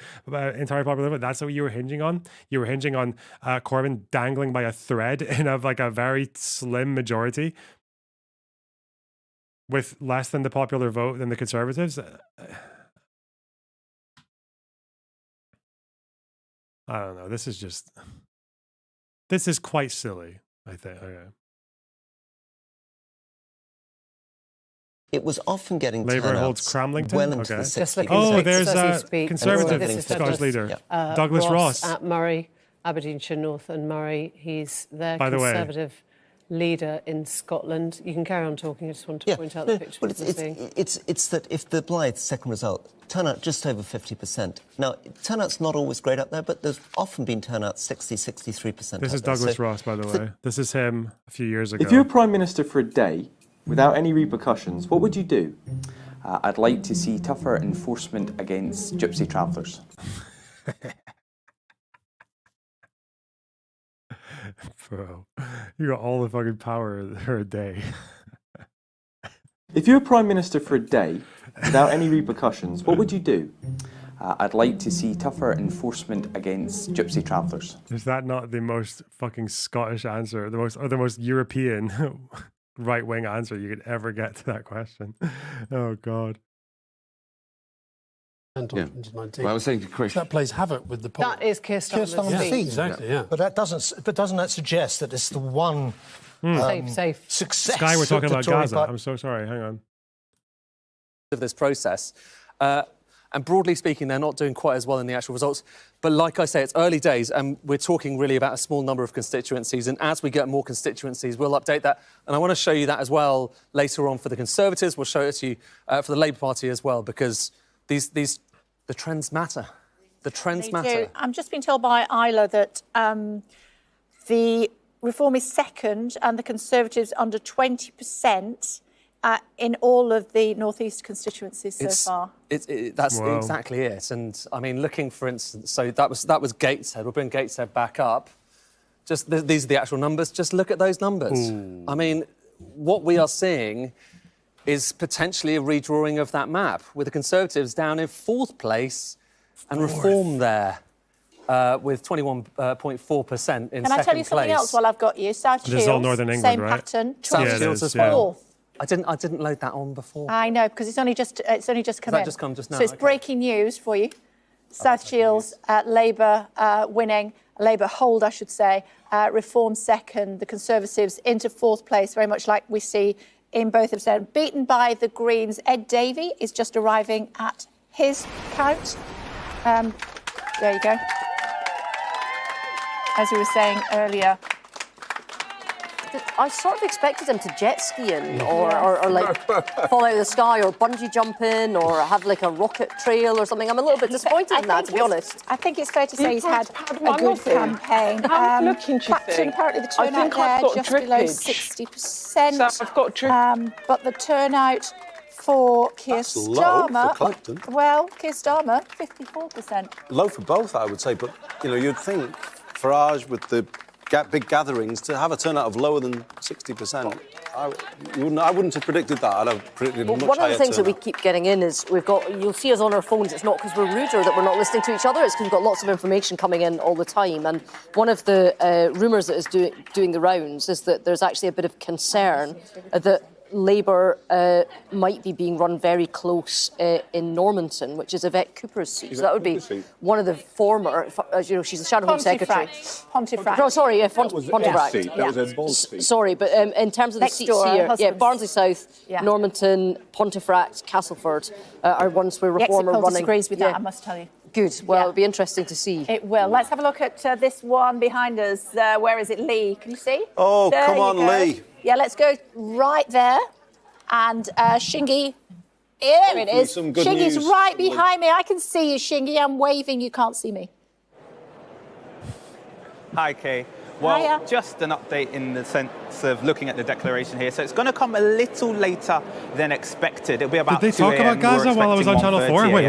entire popular vote. That's what you were hinging on? You were hinging on Corbyn dangling by a thread in a very slim majority with less than the popular vote than the Conservatives. I don't know. This is quite silly, I think. Okay. It was often getting Labour holds Cramlington. well into Okay. the 60s. Oh, there's a Conservative Scottish leader, Douglas Ross at Murray, Aberdeenshire North and Murray. He's their By the way, Conservative leader in Scotland. You can carry on talking. I just want to point out the picture. Well, it's that if the Blythe second result, turnout just over 50%. Now, turnout's not always great up there, but there's often been turnout 60, 63%. This is Douglas Ross, by the way. This is him a few years ago. If you're Prime Minister for a day, without any repercussions, what would you do? I'd like to see tougher enforcement against gypsy travellers. Bro, you got all the fucking power for a day. If you're Prime Minister for a day, without any repercussions, what would you do? I'd like to see tougher enforcement against gypsy travellers. Is that not the most fucking Scottish answer, the most European right-wing answer you could ever get to that question? Oh God. Yeah. Well, I was saying to Chris, that plays havoc with the poll. That is Keir Starmer's theme. Exactly, yeah. But doesn't that suggest that it's the one safe success? Sky, we're talking about Gaza. Party. I'm so sorry. Hang on. Of this process, and broadly speaking, they're not doing quite as well in the actual results. But like I say, it's early days, and we're talking really about a small number of constituencies. And as we get more constituencies, we'll update that. And I want to show you that as well later on for the Conservatives. We'll show it to you for the Labour Party as well, because the trends matter. The trends matter. I'm just being told by Isla that the Reform is second and the Conservatives under 20% in all of the North East constituencies so far. That's exactly it. And I mean, looking, for instance, so that was Gateshead. We'll bring Gateshead back up. Just these are the actual numbers. Just look at those numbers. Ooh. I mean, what we are seeing is potentially a redrawing of that map, with the Conservatives down in fourth place and Reform there with 21.4% in second place. Can I tell you something else while I've got you? South Shields, this is all Northern England, same right? pattern. South Shields as well. Fourth. I didn't load that on before. I know, because it's only just come in. That just come just now? So it's breaking news for you. South Shields, Labour winning, Labour hold, I should say. Reform second, the Conservatives into fourth place, very much like we see in both of them. Beaten by the Greens. Ed Davey is just arriving at his count. There you go. As we were saying earlier. I sort of expected him to jet skiing or like fall out of the sky or bungee jumping or have like a rocket trail or something. I'm a little bit disappointed in that, to be honest. I think it's fair to say he's had a good campaign. Clapton, apparently the turnout there just below 60%. I've got but the turnout for Keir Starmer, well, Keir Starmer, 54%. Low for both, I would say, but you'd think Farage with the big gatherings to have a turnout of lower than 60%. I wouldn't have predicted that. I'd have predicted much higher. One of the things that we keep getting in is you'll see us on our phones. It's not because we're rude or that we're not listening to each other. It's because we've got lots of information coming in all the time. And one of the rumours that is doing the rounds is that there's actually a bit of concern that Labour might be being run very close in Normanton, which is Yvette Cooper's seat. So that would be one of the former, she's the Shadow Home Secretary. Pontefract. No, sorry, Pontefract. That was Ed Ball's seat. Sorry, but in terms of the seats here, Barnsley South, Normanton, Pontefract, Castleford are ones where Reform are running. Disagrees with that, I must tell you. Good. Well, it'll be interesting to see. It will. Let's have a look at this one behind us. Where is it? Lee. Can you see? Oh, come on, Lee. Yeah, let's go right there. And Shingy, there it is. Shingy's right behind me. I can see you, Shingy. I'm waving. You can't see me. Hi, Kay. Well, just an update in the sense minutes of looking at the declaration here. So it's going to come a little later than expected. It'll be about 2 Did they talk a.m. about Gaza while I was on Channel 4? Wait,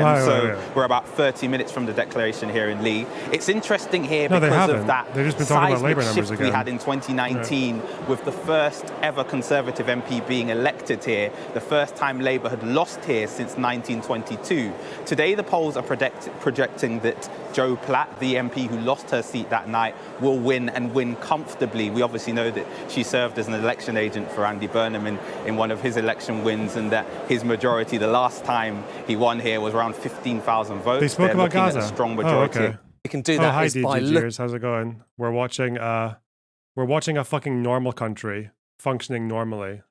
We're about 30 minutes from the declaration here in Lee. It's interesting here No, they because haven't. of that They've just been talking about seismic Labour numbers shift we again. had in 2019 with the first ever Conservative MP being elected here, the first time Labour had lost here since 1922. Today, the polls are projecting that Jo Platt, the MP who lost her seat that night, will win and win comfortably. We obviously know that she served as an election agent for Andy Burnham in one of his election wins, and that his majority the last time he won here was around 15,000 votes. They spoke They're about looking at Gaza. a strong majority. Oh, okay. You can do that hi, is by DGGers. How's it going? We're watching a fucking normal country functioning normally.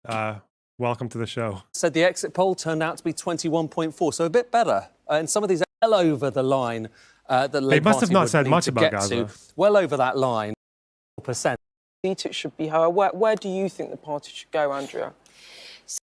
Welcome to the show. So the exit poll turned out to be 21.4, so a bit better. And some of these are well over the line that the Labour must have Party not would said need much to about get Gaza. to. Well over that line, 4%. It should be her. Where do you think the party should go, Andrea?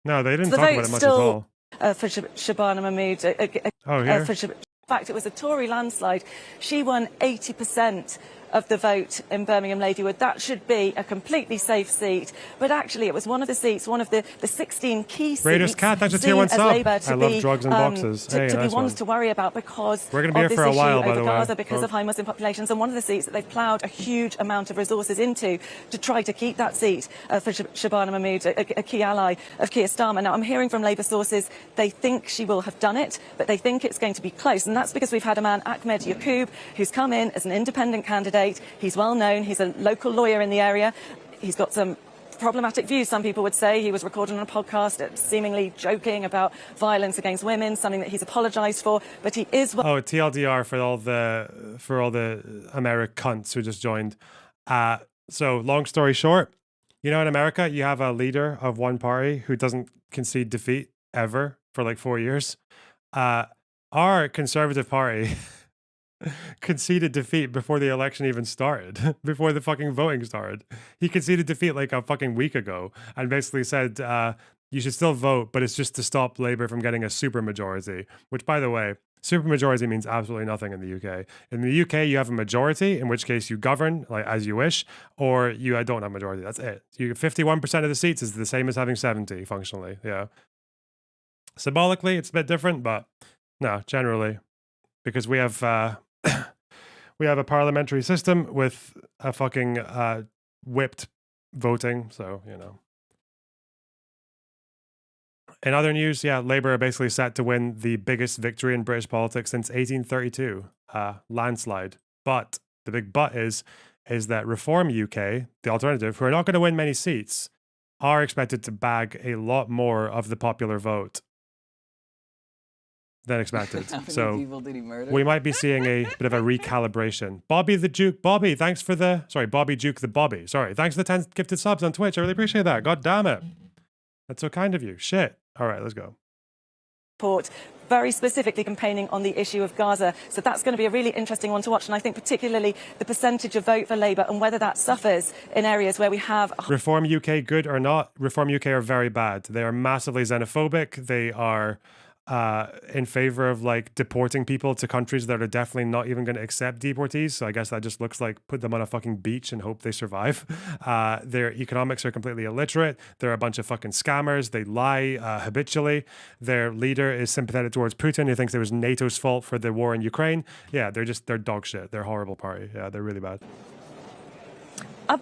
No, they didn't The talk about vote's it much still, at all. For Shabana Mahmood. Here? In fact, it was a Tory landslide. She won 80% of the vote in Birmingham Ladywood. That should be a completely safe seat. But actually, it was one of the seats, one of the 16 key seats. Raiders Cat, thanks for tier seen 1 as sub. Labour to I love be, drugs and boxes. To, Hey, to nice be ones one. to worry about because We're gonna be of here this for a issue while, by over the way. Gaza, because of high Muslim populations, and one of the seats that they've ploughed a huge amount of resources into to try to keep that seat for Shabana Mahmood, a key ally of Keir Starmer. Now, I'm hearing from Labour sources they think she will have done it, but they think it's going to be close, and that's because we've had a man, Ahmed Yaqub, who's come in as an independent candidate. He's well known. He's a local lawyer in the area. He's got some problematic views, some people would say. He was recorded on a podcast seemingly joking about violence against women, something that he's apologised for, but he is... Oh, TLDR for all the American cunts who just joined. So long story short, you know, in America, you have a leader of one party who doesn't concede defeat ever for like 4 years. Our Conservative Party conceded defeat before the election even started, before the fucking voting started. He conceded defeat like a fucking week ago and basically said, you should still vote, but it's just to stop Labour from getting a supermajority, which, by the way, supermajority means absolutely nothing in the UK. In the UK, you have a majority, in which case you govern like as you wish, or you don't have a majority. That's it. You get 51% of the seats is the same as having 70 functionally. Yeah. Symbolically, it's a bit different, but no, generally, because we have we have a parliamentary system with a fucking whipped voting, so you know. In other news, yeah, Labour are basically set to win the biggest victory in British politics since 1832, landslide. But the big but is that Reform UK, the alternative, who are not going to win many seats, are expected to bag a lot more of the popular vote than expected. So we might be seeing a bit of a recalibration. Bobby the Duke, Bobby, thanks for the, sorry, Bobby Duke the Bobby. Sorry, thanks for the 10 gifted subs on Twitch. I really appreciate that. God damn it. That's so kind of you. Shit. All right, let's go. Report very specifically campaigning on the issue of Gaza. So that's going to be a really interesting one to watch. And I think particularly the percentage of vote for Labour and whether that suffers in areas where we have... Reform UK, good or not, Reform UK are very bad. They are massively xenophobic. They are in favor of like deporting people to countries that are definitely not even going to accept deportees. So I guess that just looks like put them on a fucking beach and hope they survive. Their economics are completely illiterate. They're a bunch of fucking scammers. They lie habitually. Their leader is sympathetic towards Putin. He thinks it was NATO's fault for the war in Ukraine. Yeah, they're dog shit. They're a horrible party. Yeah, they're really bad.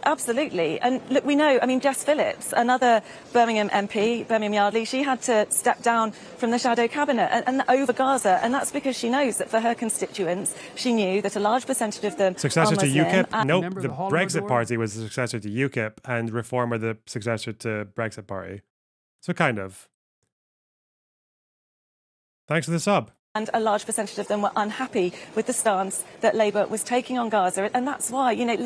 Absolutely. And look, we know, I mean, Jess Phillips, another Birmingham MP, Birmingham Yardley, she had to step down from the shadow cabinet and over Gaza. And that's because she knows that for her constituents, she knew that a large percentage of them successor are to Muslim. UKIP? Nope. The Brexit Party was the successor to UKIP and Reform were the successor to Brexit Party. So kind of. Thanks for the sub. And a large percentage of them were unhappy with the stance that Labour was taking on Gaza. And that's why, you know,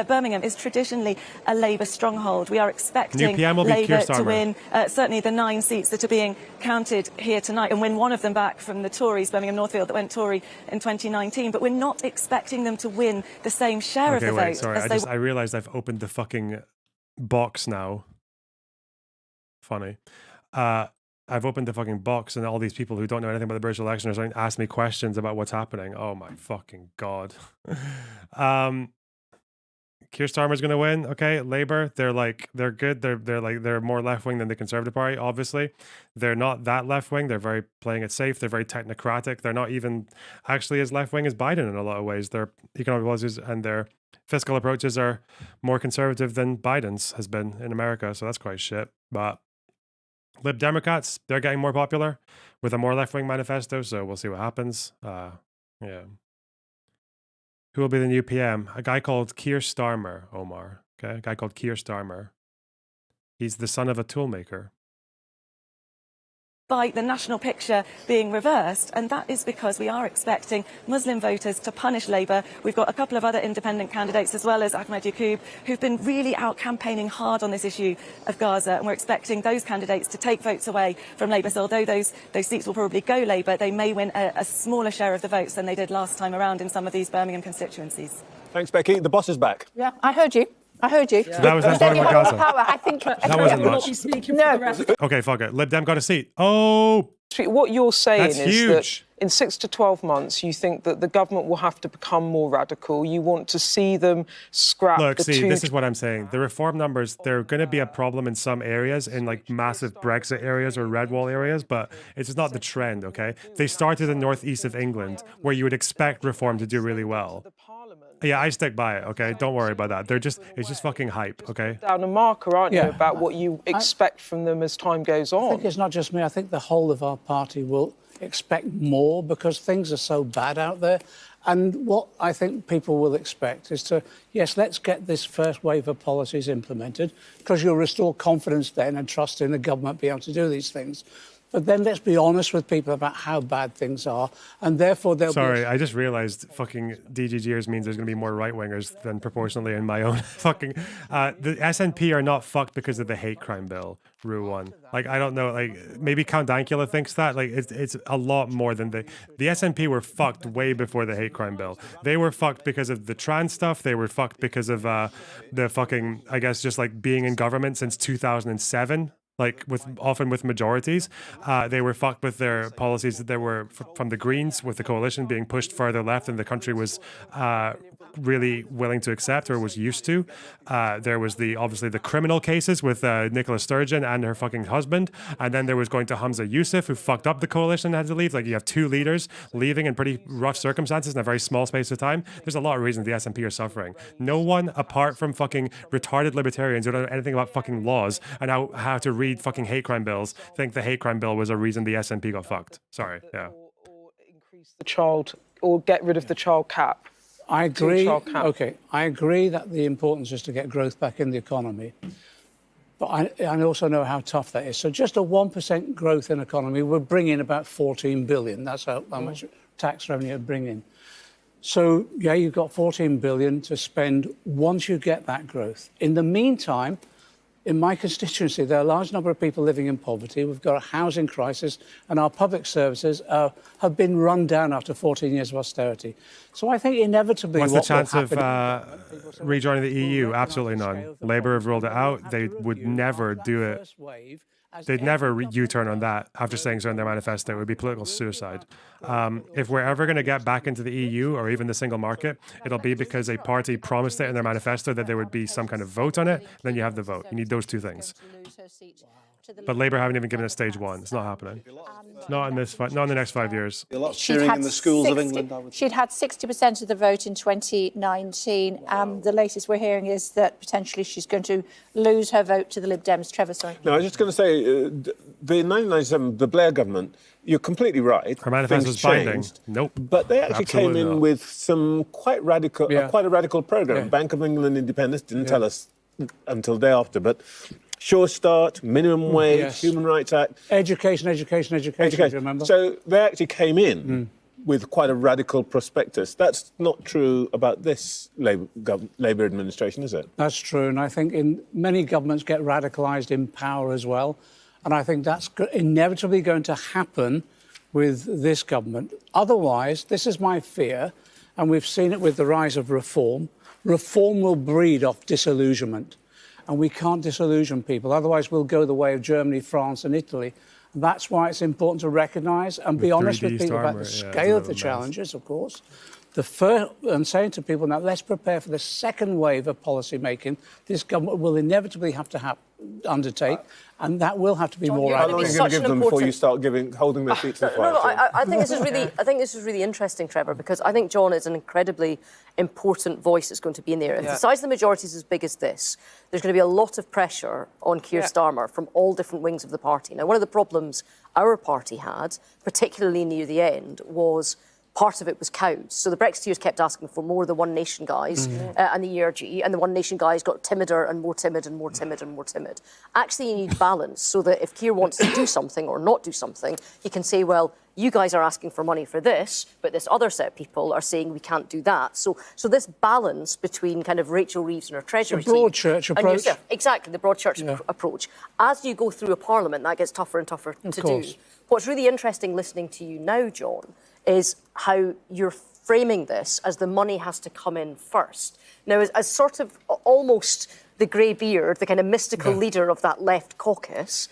Birmingham is traditionally a Labour stronghold. We are expecting Labour to win certainly the 9 seats that are being counted here tonight and win one of them back from the Tories, Birmingham Northfield, that went Tory in 2019. But we're not expecting them to win the same share of the vote. Sorry, I realised I've opened the fucking box now. Funny. I've opened the fucking box and all these people who don't know anything about the British election are starting to ask me questions about what's happening. Oh my fucking God. Keir Starmer's going to win. Okay, Labour, they're good. They're more left wing than the Conservative Party. Obviously, they're not that left wing. They're very playing it safe. They're very technocratic. They're not even actually as left wing as Biden in a lot of ways. Their economic policies and their fiscal approaches are more conservative than Biden's has been in America. So that's quite shit. But Lib Democrats, they're getting more popular with a more left wing manifesto. So we'll see what happens. Yeah. Who will be the new PM? A guy called Keir Starmer, Omar. Okay, a guy called Keir Starmer. He's the son of a toolmaker. By the national picture being reversed, and that is because we are expecting Muslim voters to punish Labour. We've got a couple of other independent candidates, as well as Ahmed Yaqub, who've been really out campaigning hard on this issue of Gaza, and we're expecting those candidates to take votes away from Labour. So although those seats will probably go Labour, they may win a smaller share of the votes than they did last time around in some of these Birmingham constituencies. Thanks, Becky. The boss is back. Yeah, I heard you. So that was them talking about Gaza. I think that wasn't much. No. Okay, fuck it. Lib Dem got a seat. Oh, what you're saying that's is huge. that in 6 to 12 months, you think that the government will have to become more radical. You want to see them scrap Look, the this is what I'm saying. The reform numbers, they're going to be a problem in some areas, in like massive Brexit areas or red wall areas, but it's not the trend, okay? They started in northeast of England, where you would expect reform to do really well. Yeah, I stick by it, okay? Don't worry about that. It's just fucking hype, okay? down a marker, aren't you, about what you expect from them as time goes on? I think it's not just me. I think the whole of our party will expect more because things are so bad out there. And what I think people will expect is to, yes, let's get this first wave of policies implemented because you'll restore confidence then and trust in the government being able to do these things. But then let's be honest with people about how bad things are, and therefore they'll Sorry, I just realised fucking DGGers means there's going to be more right-wingers than proportionally in my own fucking... the SNP are not fucked because of the hate crime bill, Rue 1. Like, I don't know, like, maybe Count Dankula thinks that. Like, it's a lot more than the SNP were fucked way before the hate crime bill. They were fucked because of the trans stuff. They were fucked because of the fucking, I guess, just like being in government since 2007. Like often with majorities, they were fucked with their policies that were from the Greens, with the coalition being pushed further left than the country was really willing to accept or was used to. There was obviously the criminal cases with Nicola Sturgeon and her fucking husband, and then there was going to Hamza Yusuf, who fucked up the coalition and had to leave. Like, you have two leaders leaving in pretty rough circumstances in a very small space of time. There's a lot of reasons the SNP are suffering. No one apart from fucking retarded libertarians who don't know anything about fucking laws and how to read fucking hate crime bills think the hate crime bill was a reason the SNP got fucked. Sorry, yeah. Or increase the child, or get rid of the child cap. I agree. Okay, I agree that the importance is to get growth back in the economy. But I also know how tough that is. So just a 1% growth in economy would bring in about 14 billion. That's how much tax revenue it would bring in. So, yeah, you've got 14 billion to spend once you get that growth. In the meantime, in my constituency, there are a large number of people living in poverty. We've got a housing crisis, and our public services have been run down after 14 years of austerity. So I think inevitably... What's the chance of rejoining the EU? Absolutely none. Labour have ruled it out. They would never do it. They'd never U-turn on that after saying so in their manifesto. It would be political suicide. If we're ever going to get back into the EU or even the single market, it'll be because a party promised it in their manifesto that there would be some kind of vote on it. Then you have the vote. You need those two things. But Labour haven't even given it stage one. It's not happening. Not in the next 5 years. A lot of cheering in the schools of England. She'd had 60% of the vote in 2019. The latest we're hearing is that potentially she's going to lose her vote to the Lib Dems. Trevor, sorry. No, I was just going to say, the 1997, the Blair government, you're completely right. Her manifesto was binding. Nope. But they actually came in with some quite radical, quite a radical programme. Bank of England independence didn't tell us until the day after, but Sure Start, minimum wage, Human Rights Act. Education, remember? So they actually came in with quite a radical prospectus. That's not true about this Labour administration, is it? That's true, and I think many governments get radicalised in power as well, and I think that's inevitably going to happen with this government. Otherwise, this is my fear, and we've seen it with the rise of reform. Reform will breed off disillusionment. And we can't disillusion people. Otherwise, we'll go the way of Germany, France and Italy. And that's why it's important to recognise and be honest with people about the scale of the challenges, of course. and saying to people, now let's prepare for the second wave of policy making this government will inevitably have to undertake, and that will have to be more. How long are you going to give them before you start holding their feet to the fire? No, I think this is really interesting, Trevor, because I think John is an incredibly important voice that's going to be in there. If the size of the majority is as big as this, there's going to be a lot of pressure on Keir Starmer from all different wings of the party. Now, one of the problems our party had, particularly near the end, was part of it was cows. So the Brexiteers kept asking for more of the One Nation guys and the ERG, and the One Nation guys got timider and more timid and more timid and more timid. Actually, you need balance so that if Keir wants to do something or not do something, he can say, well, you guys are asking for money for this, but this other set of people are saying we can't do that. So this balance between kind of Rachel Reeves and her Treasury team... The broad church approach. Yourself, exactly, the broad church approach. As you go through a parliament, that gets tougher and tougher to do. What's really interesting listening to you now, John, is how you're framing this as the money has to come in first. Now, as sort of almost the grey beard, the kind of mystical leader of that left caucus,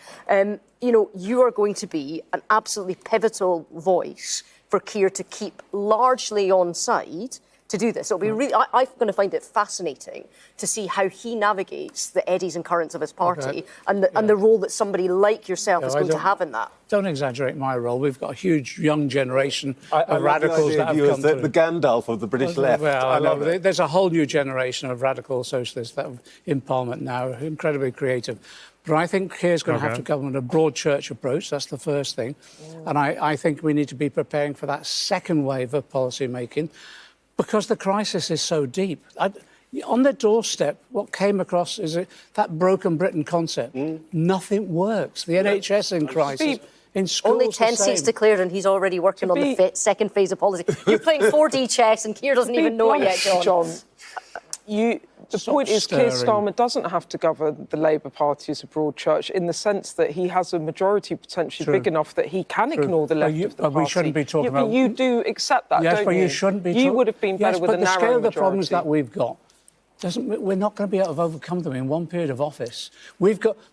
you are going to be an absolutely pivotal voice for Keir to keep largely on side to do this. It'll be really, I'm going to find it fascinating to see how he navigates the eddies and currents of his party and the role that somebody like yourself is going to have in that. Don't exaggerate my role. We've got a huge young generation of radicals that have come through. The Gandalf of the British left. Well, I love it. There's a whole new generation of radical socialists that are in Parliament now, incredibly creative. But I think Keir's going to have to govern a broad church approach. That's the first thing. And I think we need to be preparing for that second wave of policy making, because the crisis is so deep. On their doorstep, what came across is that broken Britain concept. Nothing works. The NHS in crisis. In schools, only 10 seats declared, and he's already working on the second phase of policy. You're playing 4D chess, and Keir doesn't even know it yet, John. The point is, Keir Starmer doesn't have to govern the Labour Party as a broad church in the sense that he has a majority potentially big enough that he can ignore the left of the party. We shouldn't be talking about... But you do accept that, don't you? Yes, but you shouldn't be... You would have been better with a narrow majority. Yes, but the scale of the problems that we've got, we're not going to be able to overcome them in one period of office.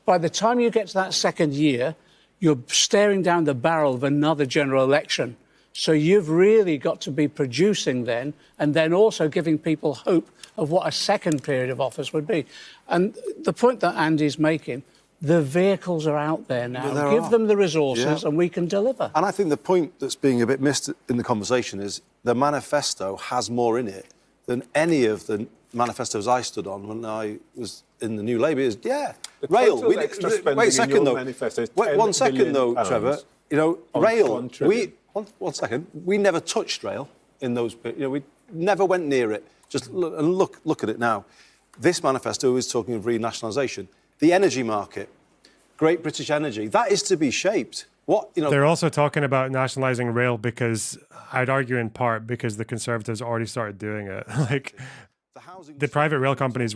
By the time you get to that second year, you're staring down the barrel of another general election. So you've really got to be producing then, and then also giving people hope of what a second period of office would be. And the point that Andy's making, the vehicles are out there now. Give them the resources and we can deliver. And I think the point that's being a bit missed in the conversation is the manifesto has more in it than any of the manifestos I stood on when I was in the New Labour. Rail. Wait a second, though. Wait 1 second, though, Trevor. Rail. One second. We never touched rail in those. We never went near it. Just look at it now. This manifesto is talking of renationalisation. The energy market, Great British Energy, that is to be shaped. They're also talking about nationalising rail because, I'd argue in part, because the Conservatives already started doing it. The private rail companies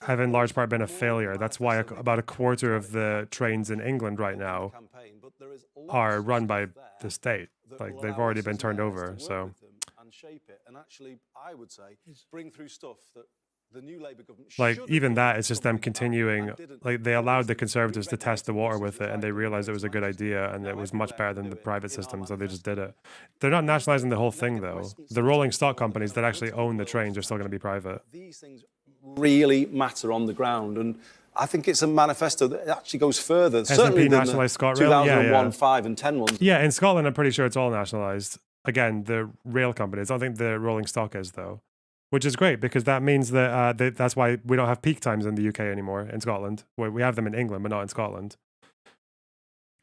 have in large part been a failure. That's why about a quarter of the trains in England right now are run by the state. They've already been turned over, so... shape it and actually, I would say, bring through stuff that the new Labour government even that, it's just them continuing. They allowed the Conservatives to test the water with it, and they realised it was a good idea, and it was much better than the private system, so they just did it. They're not nationalising the whole thing, though. The rolling stock companies that actually own the trains are still going to be private. These things really matter on the ground, and I think it's a manifesto that actually goes further, certainly than the 2001, 5 and 10 ones. Yeah, in Scotland, I'm pretty sure it's all nationalised. Again, the rail companies. I don't think the rolling stock is, though, which is great because that means that that's why we don't have peak times in the UK anymore in Scotland. We have them in England, but not in Scotland.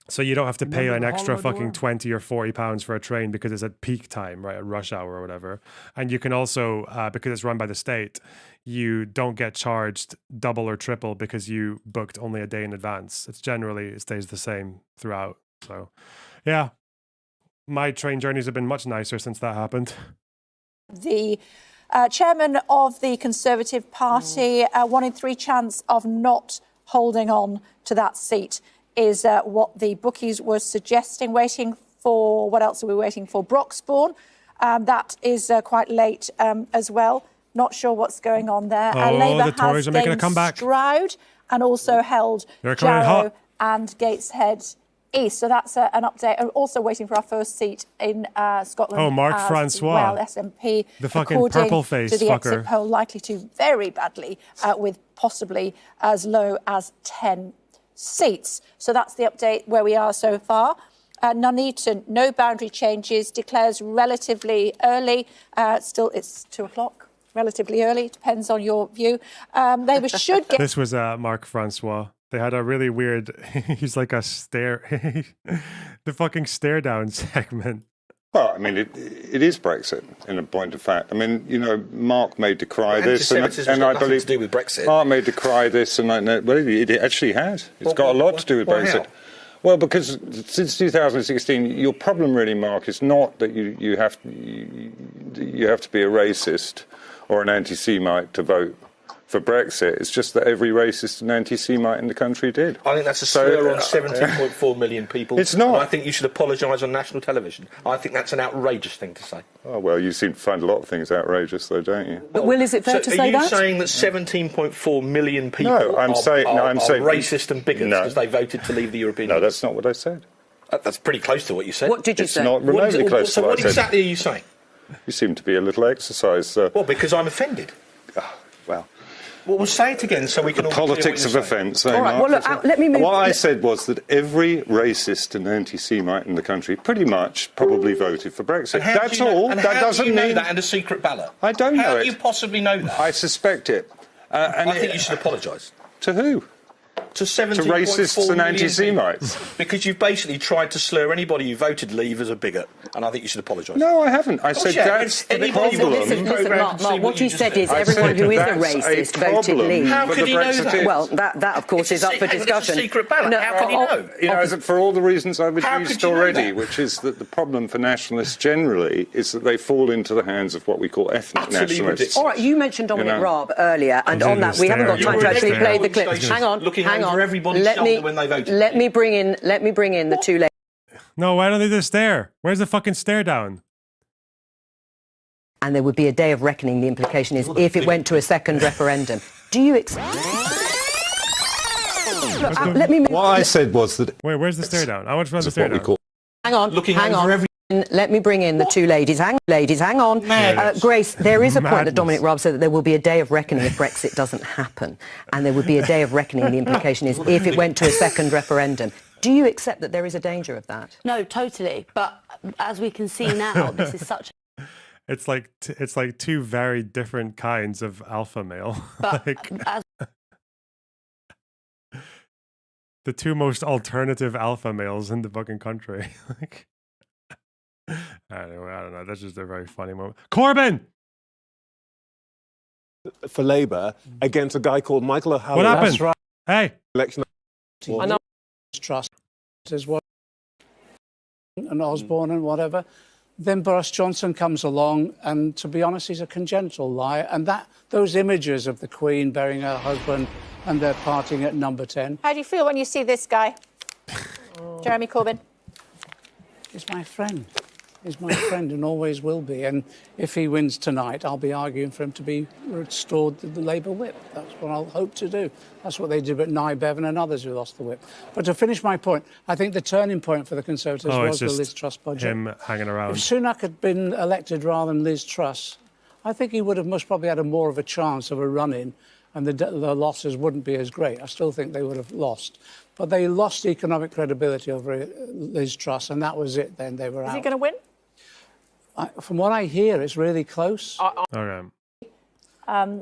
So you don't have to pay an extra fucking 20 or 40 pounds for a train because it's at peak time, right, at rush hour or whatever. And you can also, because it's run by the state, you don't get charged double or triple because you booked only a day in advance. It stays the same throughout. So, yeah. My train journeys have been much nicer since that happened. The chairman of the Conservative Party, 1 in 3 chance of not holding on to that seat is what the bookies were suggesting. Waiting for, what else are we waiting for? Broxbourne. That is quite late as well. Not sure what's going on there. Labour the Tories are making a comeback. Stroud and also held Jarrow and Gateshead East. So that's an update. And also waiting for our first seat in Scotland. Oh, Mark as Francois. Well, SNP. The fucking according purple-faced to the fucker. exit poll, likely to very badly, with possibly as low as 10 seats. So that's the update where we are so far. Nuneaton, no boundary changes, declares relatively early. Still, it's 2 o'clock. Relatively early, depends on your view. They should get... This was Mark Francois. They had a really weird, he's like a stare, the fucking stare down segment. Well, I mean, it is Brexit in a point of fact. I mean, you know, Mark may decry this, and I believe to do with Brexit. Mark may decry this, and well, it actually has. It's got a lot to do with Brexit. How? Well, because since 2016, your problem really, Mark, is not that you have to be a racist or an anti-Semite to vote for Brexit. It's just that every racist and anti-Semite in the country did. I think that's a slur on 17.4 million people. It's not. And I think you should apologise on national television. I think that's an outrageous thing to say. Oh, well, you seem to find a lot of things outrageous, though, don't you? But Will, is it fair to say that? Are you saying that 17.4 million people I'm saying racist and bigots because they voted to leave the European Union? No, that's not what I said. That's pretty close to what you said. What did you say? It's not remotely close to what I said. So what exactly are you saying? You seem to be a little exercised. Well, because I'm offended. Well, we'll say it again so we can all politics of offence. All right, well, look, let me move... What I said was that every racist and anti-Semite in the country pretty much probably voted for Brexit. That's all. And that how doesn't do you know mean that and a secret ballot? I don't know How it. do you possibly know that? I suspect it. I think you should apologise. To who? To 17.4 to racists and anti-Semites. Because you've basically tried to slur anybody who voted Leave as a bigot, and I think you should apologise. No, I haven't. I said that's the problem. Listen, Mark, what you said is everyone who is a racist voted Leave. How could he know that? Well, that of course is up for discussion. It's a secret ballot. How could he know? You know, for all the reasons I've used already, which is that the problem for nationalists generally is that they fall into the hands of what we call ethnic nationalists. All right, you mentioned Dominic Raab earlier, and on that we haven't got time to actually play the clip. Hang on. Let me bring in the two ladies. No, why don't they just stare? Where's the fucking stare down? And there would be a day of reckoning. The implication is if it went to a second referendum. Do you accept? Let me. What I said was that. Wait, where's the stare down? I want to run the stare down. Hang on. Let me bring in the two ladies. Hang on. Grace, there is a point that Dominic Raab said that there will be a day of reckoning if Brexit doesn't happen. And there would be a day of reckoning. The implication is if it went to a second referendum. Do you accept that there is a danger of that? No, totally. But as we can see now, this is such It's like two very different kinds of alpha male. But the two most alternative alpha males in the fucking country. Anyway, I don't know. That's just a very funny moment. Corbyn! For Labour against a guy called Michael O'Halloran. What happened? That's right. Hey! Election. I know trust is what and Osborne and whatever. Then Boris Johnson comes along, and to be honest, he's a congenital liar. And those images of the Queen burying her husband and they're partying at Number 10. How do you feel when you see this guy? Jeremy Corbyn? He's my friend. He's my friend and always will be. And if he wins tonight, I'll be arguing for him to be restored to the Labour whip. That's what I'll hope to do. That's what they did with Nye Bevan and others who lost the whip. But to finish my point, I think the turning point for the Conservatives was the Liz Truss budget. Him hanging around. If Sunak had been elected rather than Liz Truss, I think he would have most probably had more of a chance of a run-in, and the losses wouldn't be as great. I still think they would have lost. But they lost economic credibility over Liz Truss, and that was it then. They were out. Is he going to win? From what I hear, it's really close. Okay.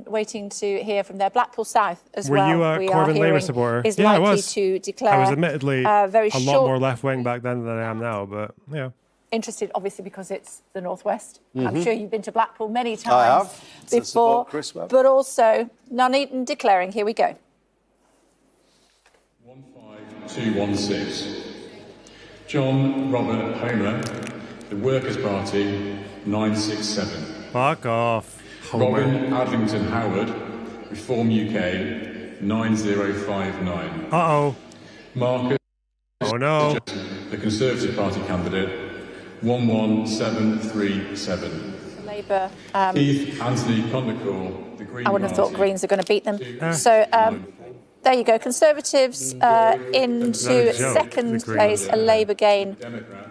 Waiting to hear from their Blackpool South as well. Were you a Corbyn Labour supporter? Is yeah, I likely was. To declare I was admittedly very a lot more left-wing back then than I am now, but yeah. Interested, obviously, because it's the Northwest. I'm sure you've been to Blackpool many times I have. before. But also, Nuneaton declaring. Here we go. 15216. John Robert Homer, the Workers' Party, 967. Fuck off. Robin Adlington Howard, Reform UK, 9059. Uh-oh. Marcus. Oh no. The Conservative Party candidate, 11737. Labour. Keith Anthony Condacore, the Green I wouldn't have thought Party. Greens are going to beat them. So there you go. Conservatives into second place, a Labour gain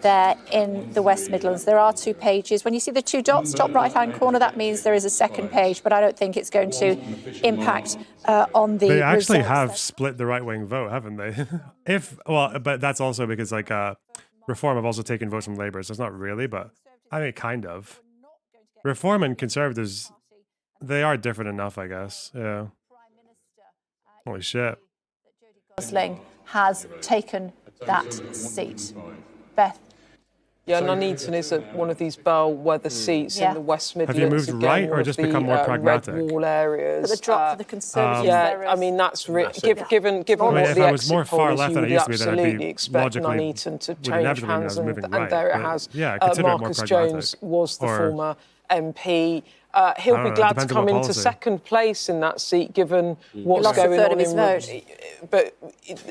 there in the West Midlands. There are 2 pages. When you see the 2 dots, top right-hand corner, that means there is a second page, but I don't think it's going to impact on the They actually results have there. split the right-wing vote, haven't they? But that's also because like Reform have also taken votes from Labour, so it's not really, but I mean, kind of. Reform and Conservatives, they are different enough, I guess. Yeah. Holy shit. Gosling has taken that seat. Beth. Yeah, Nuneaton is one of these bellwether seats in the West Midlands. Have you moved right or just become more pragmatic? Red wall areas. But the drop for the Conservatives. I mean, that's given I mean, what if the I was more exit far poll is, left you than I would used to be, then I'd absolutely be expect logically Nuneaton to would change inevitably mean I hands, was moving and right, there it but has. yeah, I consider it more Marcus pragmatic. Jones was the Or- former MP. He'll be know, glad to depends on come what into policy. second place in that seat, given what's lost a going third on of his in. vote. But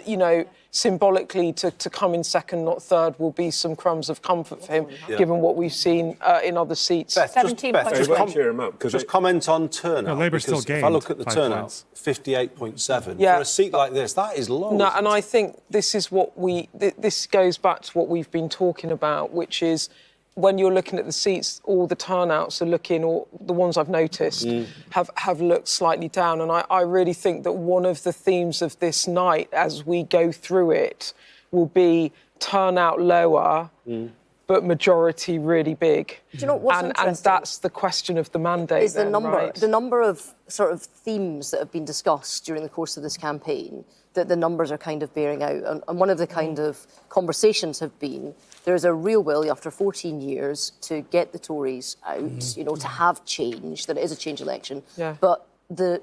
you know, symbolically, to come in second, not third, will be some crumbs of comfort for him, given what we've seen in other seats. Beth, just comment on turnout. No, Labour still because if I gained look at the 5 turnout, points. 58.7. Yeah. For a seat like this, that is low. No, and I think this is what this goes back to what we've been talking about, which is when you're looking at the seats, all the turnouts are looking, or the ones I've noticed, have looked slightly down. And I really think that one of the themes of this night, as we go through it, will be turnout lower, but majority really big. Do you know what's and interesting? that's the question of the mandate. Is the then, number right? the number of sort of themes that have been discussed during the course of this campaign, that the numbers are kind of bearing out. And one of the kind of conversations have been, there's a real will after 14 years to get the Tories out, you know, to have change, that it is a change election. Yeah. But the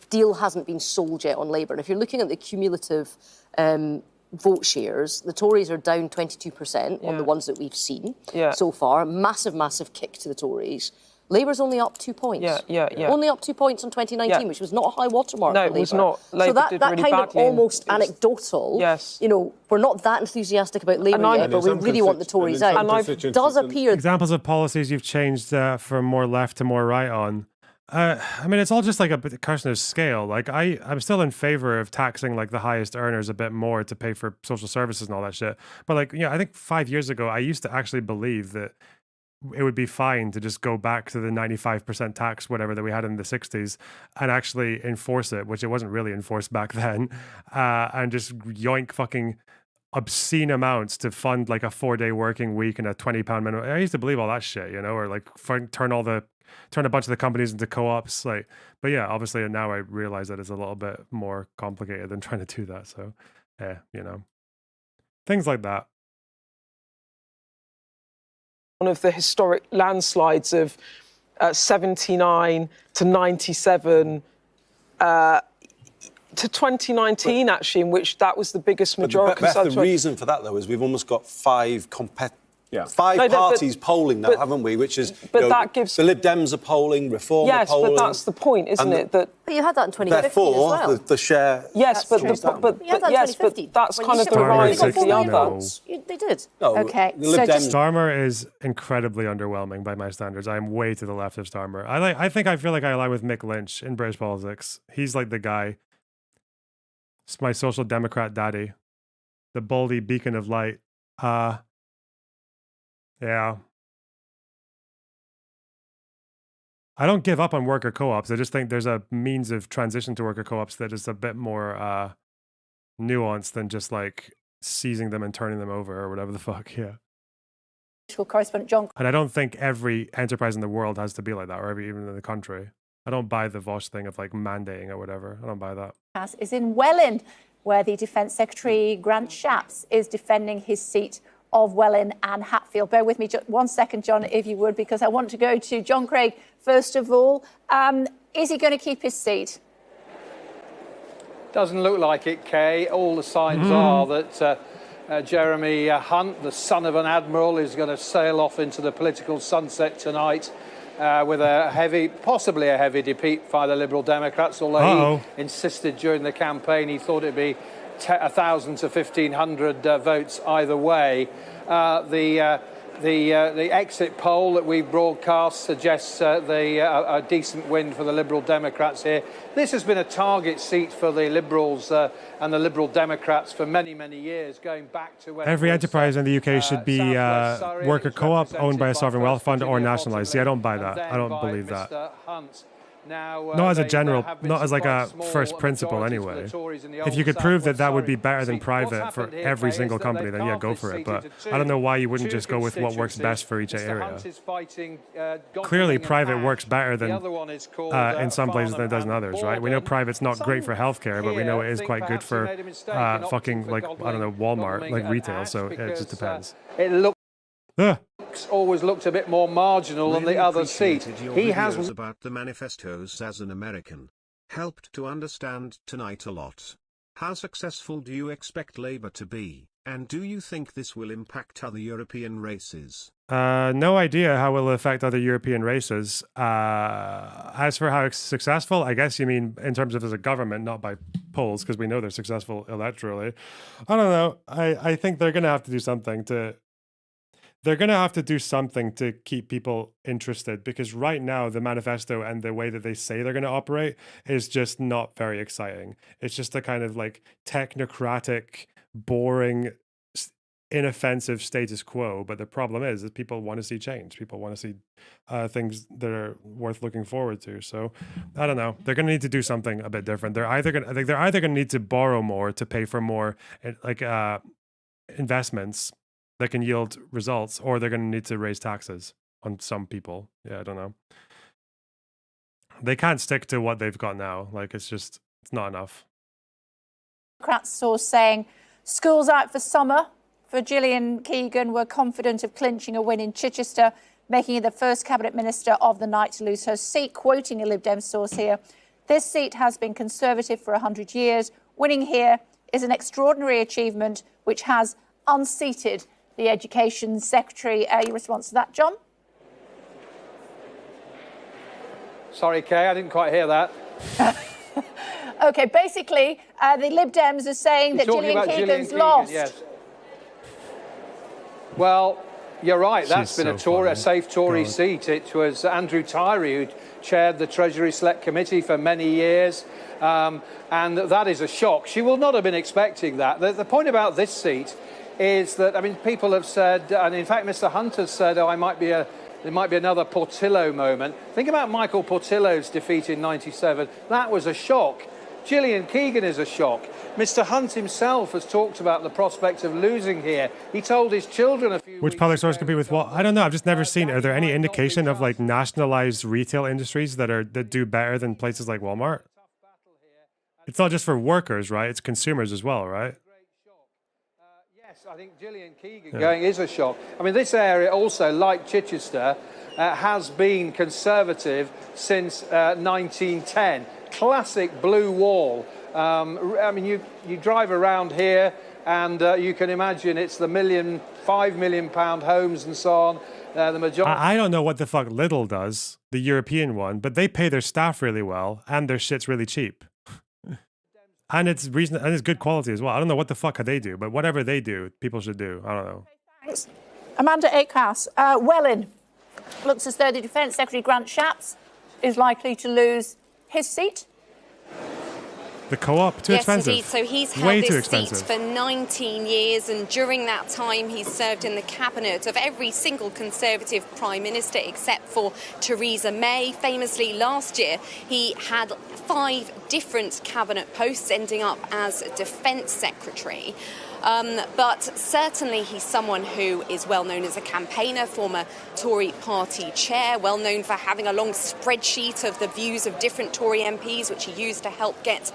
deal hasn't been sold yet on Labour. And if you're looking at the cumulative vote shares, the Tories are down 22% on the ones that we've seen so far. Massive, massive kick to the Tories. Labour's only up 2 points. Only up 2 points on 2019, which was not a high watermark for Labour. No, it was not. Labour so that did that really kind of badly almost anecdotal. Yes. You know, we're not that enthusiastic about Labour yet, but we really want the Tories out. It does appear. Examples of policies you've changed from more left to more right on. I mean, it's all just like a question of scale. Like, I'm still in favor of taxing like the highest earners a bit more to pay for social services and all that shit. But like, I think 5 years ago, I used to actually believe that it would be fine to just go back to the 95% tax, whatever, that we had in the 60s and actually enforce it, which it wasn't really enforced back then, and just yoink fucking obscene amounts to fund like a 4-day working week and a £20 minimum. I used to believe all that shit, or like turn a bunch of the companies into co-ops. Like, but yeah, obviously now I realize that it's a little bit more complicated than trying to do that. So, things like that. One of the historic landslides of 79 to 97 to 2019, actually, in which that was the biggest majority. But the reason for that, though, is we've almost got five parties polling now, haven't we? Which is, that gives the Lib Dems are polling, Reform are polling. Yes, but that's the point, isn't it? That but you had that in 2015 therefore, as well. the share. Yes, but you had that in 2015. that's When kind you of the said rise they of got the 4 million other. votes. They did. No, Okay, the Lib Dems. Starmer is incredibly underwhelming by my standards. I'm way to the left of Starmer. I feel like I align with Mick Lynch in British politics. He's like the guy. It's my social democrat daddy, the baldy beacon of light. Yeah. I don't give up on worker co-ops. I just think there's a means of transition to worker co-ops that is a bit more nuanced than just like seizing them and turning them over or whatever the fuck. Yeah. Correspondent John. And I don't think every enterprise in the world has to be like that, or even in the country. I don't buy the Vosh thing of like mandating or whatever. I don't buy that. Is in Welwyn, where the Defence Secretary Grant Shapps is defending his seat of Welwyn and Hatfield. Bear with me just 1 second, John, if you would, because I want to go to John Craig first of all. Is he going to keep his seat? Doesn't look like it, Kay. All the signs are that Jeremy Hunt, the son of an admiral, is going to sail off into the political sunset tonight with possibly a heavy defeat by the Liberal Democrats, although he insisted during the campaign he thought it'd be 1,000 to 1,500 votes either way. The The exit poll that we broadcast suggests a decent win for the Liberal Democrats here. This has been a target seat for the Liberals and the Liberal Democrats for many, many years, going back to when Every enterprise in the UK should be worker co-op, owned by a sovereign wealth fund, or nationalised. See, I don't buy that. I don't believe that. Not as a general, not as like a first principle anyway. If you could prove that that would be better than private for every single company, then yeah, go for it. But I don't know why you wouldn't just go with what works best for each area. Clearly, private works better than in some places than it does in others, right? We know private's not great for healthcare, but we know it is quite good for fucking, like, I don't know, Walmart, like retail, so it just depends. It looks always looked a bit more marginal than the other seat. He has about the manifestos as an American. Helped to understand tonight a lot. How successful do you expect Labour to be, and do you think this will impact other European races? No idea how it will affect other European races. As for how successful, I guess you mean in terms of as a government, not by polls, because we know they're successful electorally. I don't know. I think they're going to have to do something to... They're going to have to do something to keep people interested, because right now the manifesto and the way that they say they're going to operate is just not very exciting. It's just a kind of like technocratic, boring, inoffensive status quo. But the problem is that people want to see change. People want to see things that are worth looking forward to. So I don't know. They're going to need to do something a bit different. They're either going to need to borrow more to pay for more like investments that can yield results, or they're going to need to raise taxes on some people. Yeah, I don't know. They can't stick to what they've got now. Like, it's not enough. Democrats source saying schools out for summer for Gillian Keegan were confident of clinching a win in Chichester, making her the first cabinet minister of the night to lose her seat. Quoting a Lib Dem source here, this seat has been Conservative for 100 years. Winning here is an extraordinary achievement which has unseated the Education Secretary. Your response to that, John? Sorry, Kay, I didn't quite hear that. OK, basically, the Lib Dems are saying that Gillian Keegan's lost. Yes. Well, you're right. That's been a safe Tory seat. It was Andrew Tyree who chaired the Treasury Select Committee for many years. And that is a shock. She will not have been expecting that. The point about this seat is that, I mean, people have said, and in fact Mr Hunt has said, oh, there might be another Portillo moment. Think about Michael Portillo's defeat in '97. That was a shock. Gillian Keegan is a shock. Mr Hunt himself has talked about the prospect of losing here. He told his children a few Which public source compete with what? I don't know. I've just never seen. Are there any indication of like nationalized retail industries that do better than places like Walmart? It's not just for workers, right? It's consumers as well, right? I think Gillian Keegan going is a shock. I mean, this area also, like Chichester, has been Conservative since 1910. Classic blue wall. I mean, you drive around here and you can imagine it's the £5 million homes and so on. The majority. I don't know what the fuck Lidl does, the European one, but they pay their staff really well and their shit's really cheap. And it's good quality as well. I don't know what the fuck they do, but whatever they do, people should do. I don't know. Thanks. Amanda Akehouse. Welling. Looks as though the Defence Secretary Grant Shapps is likely to lose his seat. The co-op, too expensive. Yes, indeed. So he's held this seat for 19 years, and during that time he's served in the cabinet of every single Conservative Prime Minister except for Theresa May. Famously, last year he had 5 different cabinet posts, ending up as Defence Secretary. But certainly he's someone who is well known as a campaigner, former Tory party chair, well known for having a long spreadsheet of the views of different Tory MPs, which he used to help get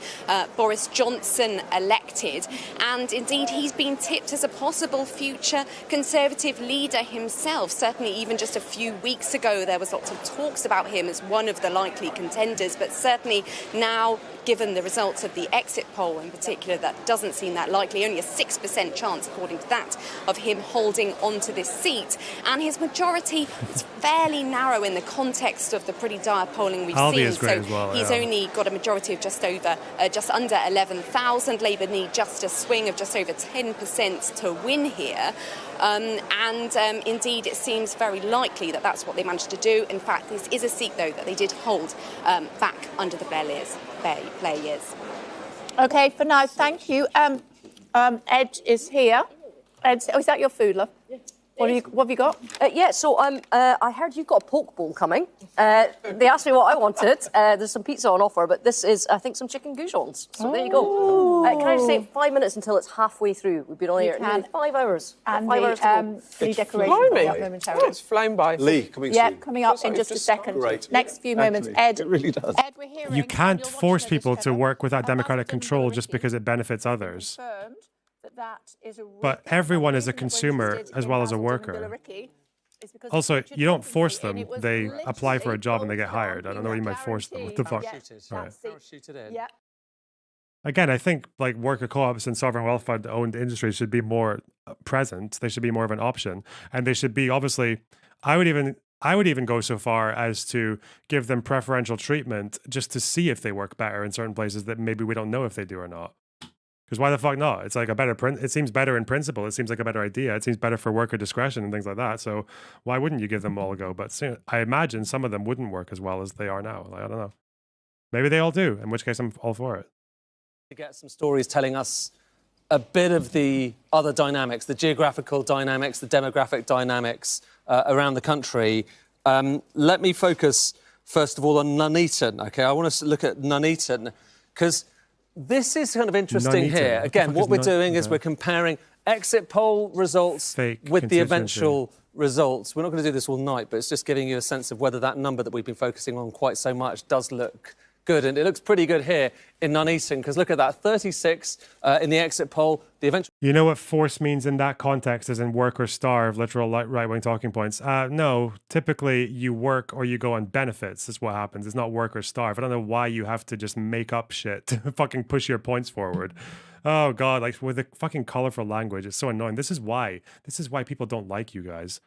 Boris Johnson elected. And indeed, he's been tipped as a possible future Conservative leader himself. Certainly, even just a few weeks ago, there was lots of talks about him as one of the likely contenders. But certainly now, given the results of the exit poll in particular, that doesn't seem that likely. Only a 6% chance, according to that, of him holding onto this seat. And his majority is fairly narrow in the context of the pretty dire polling we've Aldi seen. is great as well, he's yeah. only got a majority of just under 11,000. Labour need just a swing of just over 10% to win here. Indeed, it seems very likely that that's what they managed to do. In fact, this is a seat, though, that they did hold back under the Blair years. OK, for now, thank you. Ed is here. Ed, is that your food, love? Yes. What have you got? So I heard you've got a poke bowl coming. They asked me what I wanted. There's some pizza on offer, but this is, I think, some chicken goujons. So there you go. Can I just say 5 minutes until it's halfway through? We've been on here nearly 5 hours. And 5 hours to go. the decoration coming up momentarily. It's flown by. Lee, coming Yeah, soon. coming up in just a second. Great. Next few moments. Ed, It really does. Ed, we're hearing... You can't force people to work without democratic control just because it benefits others. But everyone is a consumer as well as a worker. Also, you don't force them. They apply for a job and they get hired. I don't know what you might force them. What the fuck? Right. Again, I think like worker co-ops and sovereign wealth fund owned industries should be more present. They should be more of an option. And they should be, obviously, I would even go so far as to give them preferential treatment just to see if they work better in certain places that maybe we don't know if they do or not. Because why the fuck not? It's like a better it seems better in principle. It seems like a better idea. It seems better for worker discretion and things like that. So why wouldn't you give them all a go? But I imagine some of them wouldn't work as well as they are now. Like, I don't know. Maybe they all do, in which case I'm all for it. To get some stories telling us a bit of the other dynamics, the geographical dynamics, the demographic dynamics around the country. Let me focus, first of all, on Nuneaton. Okay, I want to look at Nuneaton because this is kind of interesting Nuneaton. here. Again, what we're doing is we're comparing exit poll results with the eventual results. We're not going to do this all night, but it's just giving you a sense of whether that number that we've been focusing on quite so much does look good. And it looks pretty good here in Nuneaton, because look at that, 36 in the exit poll. The eventual... You know what force means in that context, as in work or starve, literal right-wing talking points? No, typically you work or you go on benefits is what happens. It's not work or starve. I don't know why you have to just make up shit to fucking push your points forward. Oh, God, like with the fucking colorful language, it's so annoying. This is why people don't like you guys.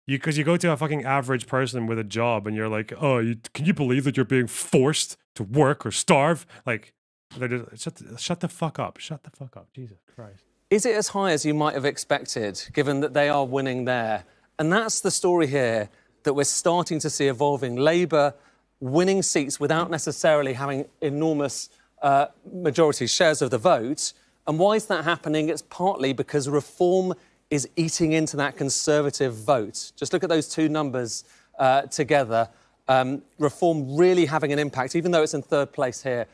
Because you go to a fucking average person with a job and you're like, oh, can you believe that you're being forced to work or starve? Like, they're just, shut the fuck up. Shut the fuck up. Jesus Christ. Is it as high as you might have expected, given that they are winning there? And that's the story here that we're starting to see evolving. Labour winning seats without necessarily having enormous majority shares of the vote. And why is that happening? It's partly because reform is eating into that Conservative vote. Just look at those two numbers together. Reform really having an impact, even though it's in third place here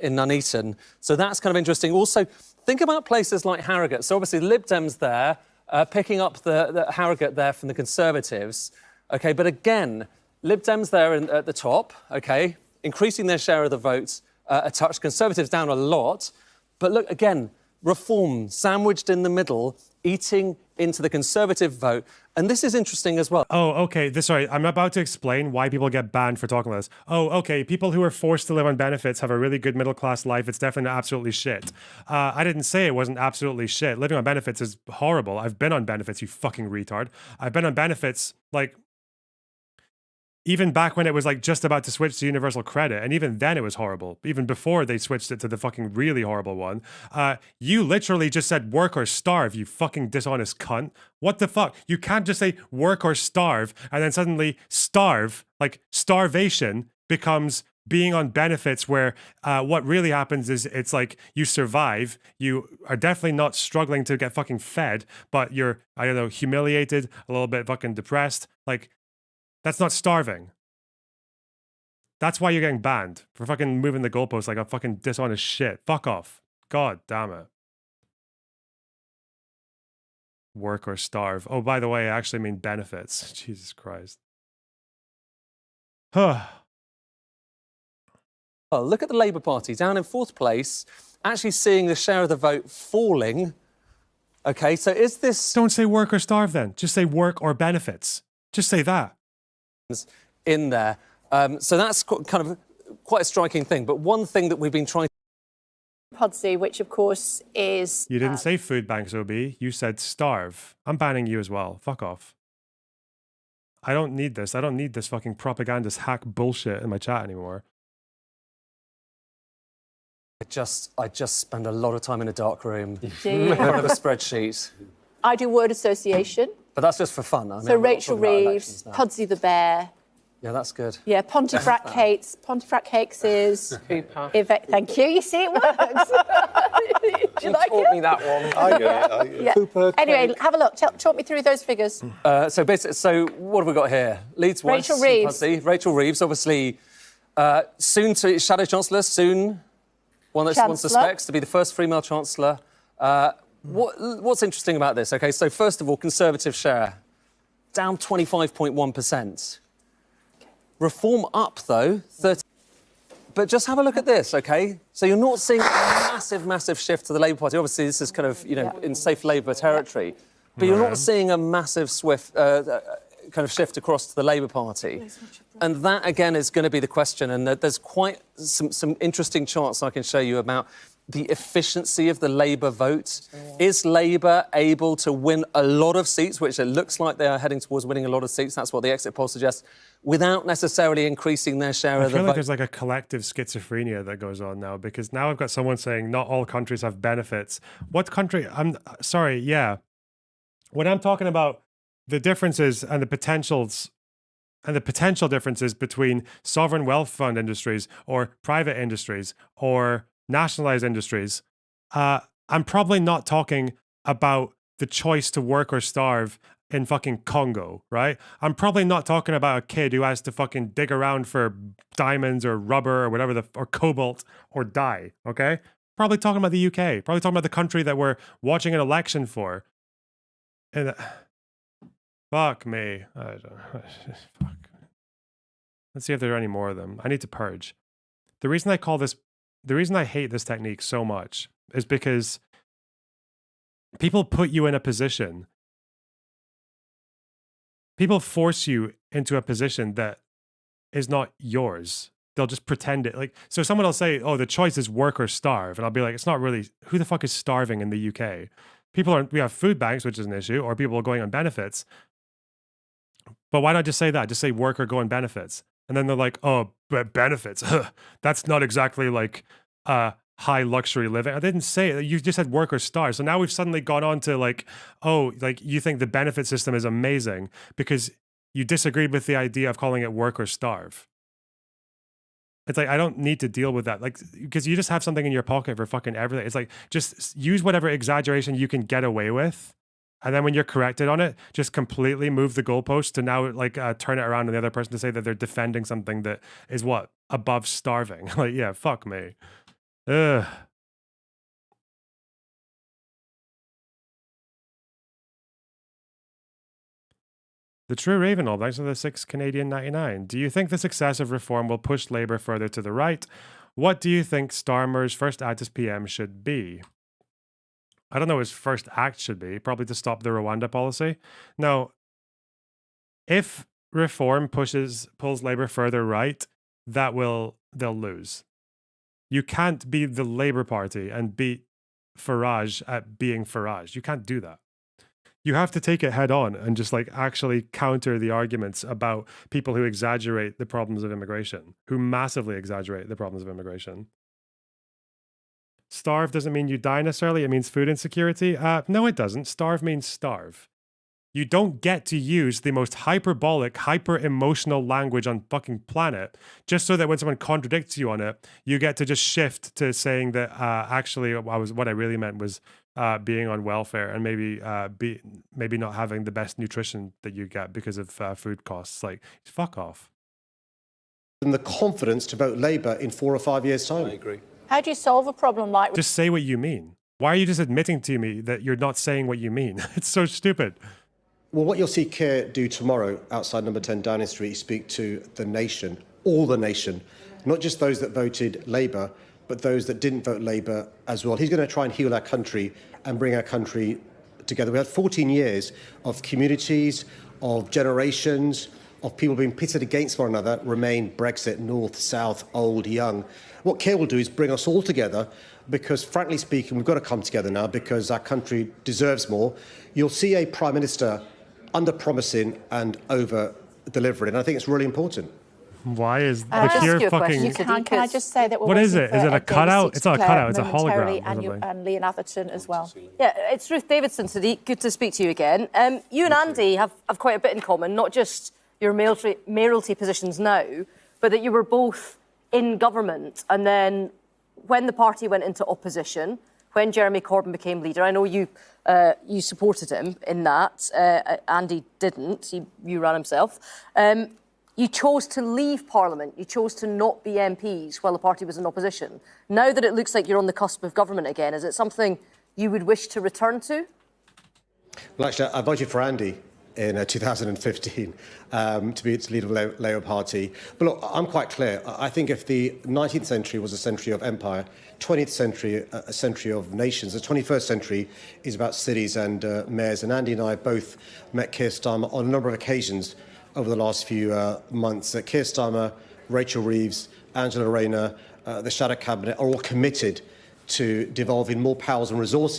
in Nuneaton. So that's kind of interesting. Also, think about places like Harrogate. So obviously, the Lib Dems there, picking up the Harrogate there from the Conservatives. OK, but again, Lib Dems there at the top, OK, increasing their share of the vote a touch. Conservatives down a lot. But look, again, Reform sandwiched in the middle, eating into the Conservative vote. And this is interesting as well. Oh, okay. Sorry, I'm about to explain why people get banned for talking about this. Oh, okay. People who are forced to live on benefits have a really good middle-class life. It's definitely not absolutely shit. I didn't say it wasn't absolutely shit. Living on benefits is horrible. I've been on benefits, you fucking retard. I've been on benefits, like, even back when it was like just about to switch to universal credit, and even then it was horrible. Even before they switched it to the fucking really horrible one. You literally just said work or starve, you fucking dishonest cunt. What the fuck? You can't just say work or starve and then suddenly starve, like starvation becomes being on benefits where what really happens is it's like you survive. You are definitely not struggling to get fucking fed, but you're, I don't know, humiliated, a little bit fucking depressed. Like, that's not starving. That's why you're getting banned for fucking moving the goalposts like a fucking dishonest shit. Fuck off. God damn it. Work or starve. Oh, by the way, I actually mean benefits. Jesus Christ. Well, look at the Labour Party down in fourth place, actually seeing the share of the vote falling. Okay, so is this... Don't say work or starve then. Just say work or benefits. Just say that. In there. So that's kind of quite a striking thing. But one thing that we've been trying Pudsey, which of course is... You didn't say food banks, OB. You said starve. I'm banning you as well. Fuck off. I don't need this. I don't need this fucking propagandist hack bullshit in my chat anymore. I just spend a lot of time in a dark room Do you? in front of a spreadsheet. I do word association. But that's just for fun. I mean, So I'm not Rachel talking about Reeves, elections now. Pudsey the bear. Yeah, that's good. Yeah, Pontefract Cakes. Pontefract Cakes is... Cooper. Thank you. You see, it works. Do you like taught it? me that one. I get it. Yeah. Cooper, Anyway, have a look. Talk me through those figures. So basically, so what have we got here? Leeds once. Rachel Reeves. Pudsey. Rachel Reeves, obviously, soon to Shadow Chancellor, soon. One that one suspects to be the first female Chancellor. What's interesting about this? OK, so first of all, Conservative share, down 25.1%. Reform up, though, 30. But just have a look at this, OK? So you're not seeing a massive shift to the Labour Party. Obviously, this is kind of, you know, in safe Labour territory. But you're not seeing a massive swift kind of shift across to the Labour Party. And that, again, is going to be the question. And there's quite some interesting charts I can show you about the efficiency of the Labour vote. Is Labour able to win a lot of seats, which it looks like they are heading towards winning a lot of seats, that's what the exit poll suggests, without necessarily increasing their share of the vote? I feel like there's like a collective schizophrenia that goes on now, because now I've got someone saying not all countries have benefits. What country? I'm sorry, yeah. When I'm talking about the differences and the potentials and the potential differences between sovereign wealth fund industries or private industries or nationalized industries, I'm probably not talking about the choice to work or starve in fucking Congo, right? I'm probably not talking about a kid who has to fucking dig around for diamonds or rubber or whatever, or cobalt, or die, okay? Probably talking about the UK, probably talking about the country that we're watching an election for. And fuck me. Fuck. Let's see if there are any more of them. I need to purge. The reason I hate this technique so much is because people put you in a position. People force you into a position that is not yours. They'll just pretend it. Like, so someone will say, oh, the choice is work or starve. And I'll be like, it's not really. Who the fuck is starving in the UK? We have food banks, which is an issue, or people are going on benefits. But why not just say that? Just say work or go on benefits. And then they're like, oh, but benefits. That's not exactly like high luxury living. I didn't say it. You just said work or starve. So now we've suddenly gone on to like, oh, like you think the benefit system is amazing because you disagreed with the idea of calling it work or starve. It's like, I don't need to deal with that. Like, because you just have something in your pocket for fucking everything. It's like, just use whatever exaggeration you can get away with. And then when you're corrected on it, just completely move the goalpost to now like turn it around on the other person to say that they're defending something that is what? Above starving. Like, yeah, fuck me. Ugh. The True Ravenall, thanks for the 6 Canadian 99. Do you think this excessive reform will push Labour further to the right? What do you think Starmer's first act as PM should be? I don't know what his first act should be. Probably to stop the Rwanda policy. No. If reform pulls Labour further right, they'll lose. You can't be the Labour Party and beat Farage at being Farage. You can't do that. You have to take it head on and just like actually counter the arguments about people who exaggerate the problems of immigration, who massively exaggerate the problems of immigration. Starve doesn't mean you die necessarily. It means food insecurity. No, it doesn't. Starve means starve. You don't get to use the most hyperbolic, hyper-emotional language on fucking planet just so that when someone contradicts you on it, you get to just shift to saying that actually what I really meant was being on welfare and maybe not having the best nutrition that you get because of food costs. Like, fuck off. And the confidence to vote Labour in 4 or 5 years' time. I agree. How do you solve a problem like... Just say what you mean. Why are you just admitting to me that you're not saying what you mean? It's so stupid. Well, what you'll see Keir do tomorrow outside number 10 Downing Street is speak to the nation, all the nation, not just those that voted Labour, but those that didn't vote Labour as well. He's going to try and heal our country and bring our country together. We had 14 years of communities, of generations, of people being pitted against one another, Remain, Brexit, North, South, old, young. What Keir will do is bring us all together because, frankly speaking, we've got to come together now because our country deserves more. You'll see a Prime Minister under-promising and over-delivering, and I think it's really important. Why is the Keir fucking... Can I just say that we're What is waiting it? Is for it a Ed cutout? Davidson It's not a to cutout, it's a momentarily, hologram. and Leon Atherton as well. Yeah, it's Ruth Davidson, Sadiq. Good to speak to you again. You and Andy have quite a bit in common, not just your mayoralty positions now, but that you were both in government. And then when the party went into opposition, when Jeremy Corbyn became leader, I know you supported him in that. Andy didn't. He ran himself. You chose to leave Parliament. You chose to not be MPs while the party was in opposition. Now that it looks like you're on the cusp of government again, is it something you would wish to return to? Well, actually, I voted for Andy in 2015 to be its leader of the Labour Party. But look, I'm quite clear. I think if the 19th century was a century of empire, 20th century a century of nations, the 21st century is about cities and mayors. And Andy and I both met Keir Starmer on a number of occasions over the last few months. Keir Starmer, Rachel Reeves, Angela Rayner, the Shadow Cabinet are all committed to devolving more powers and resources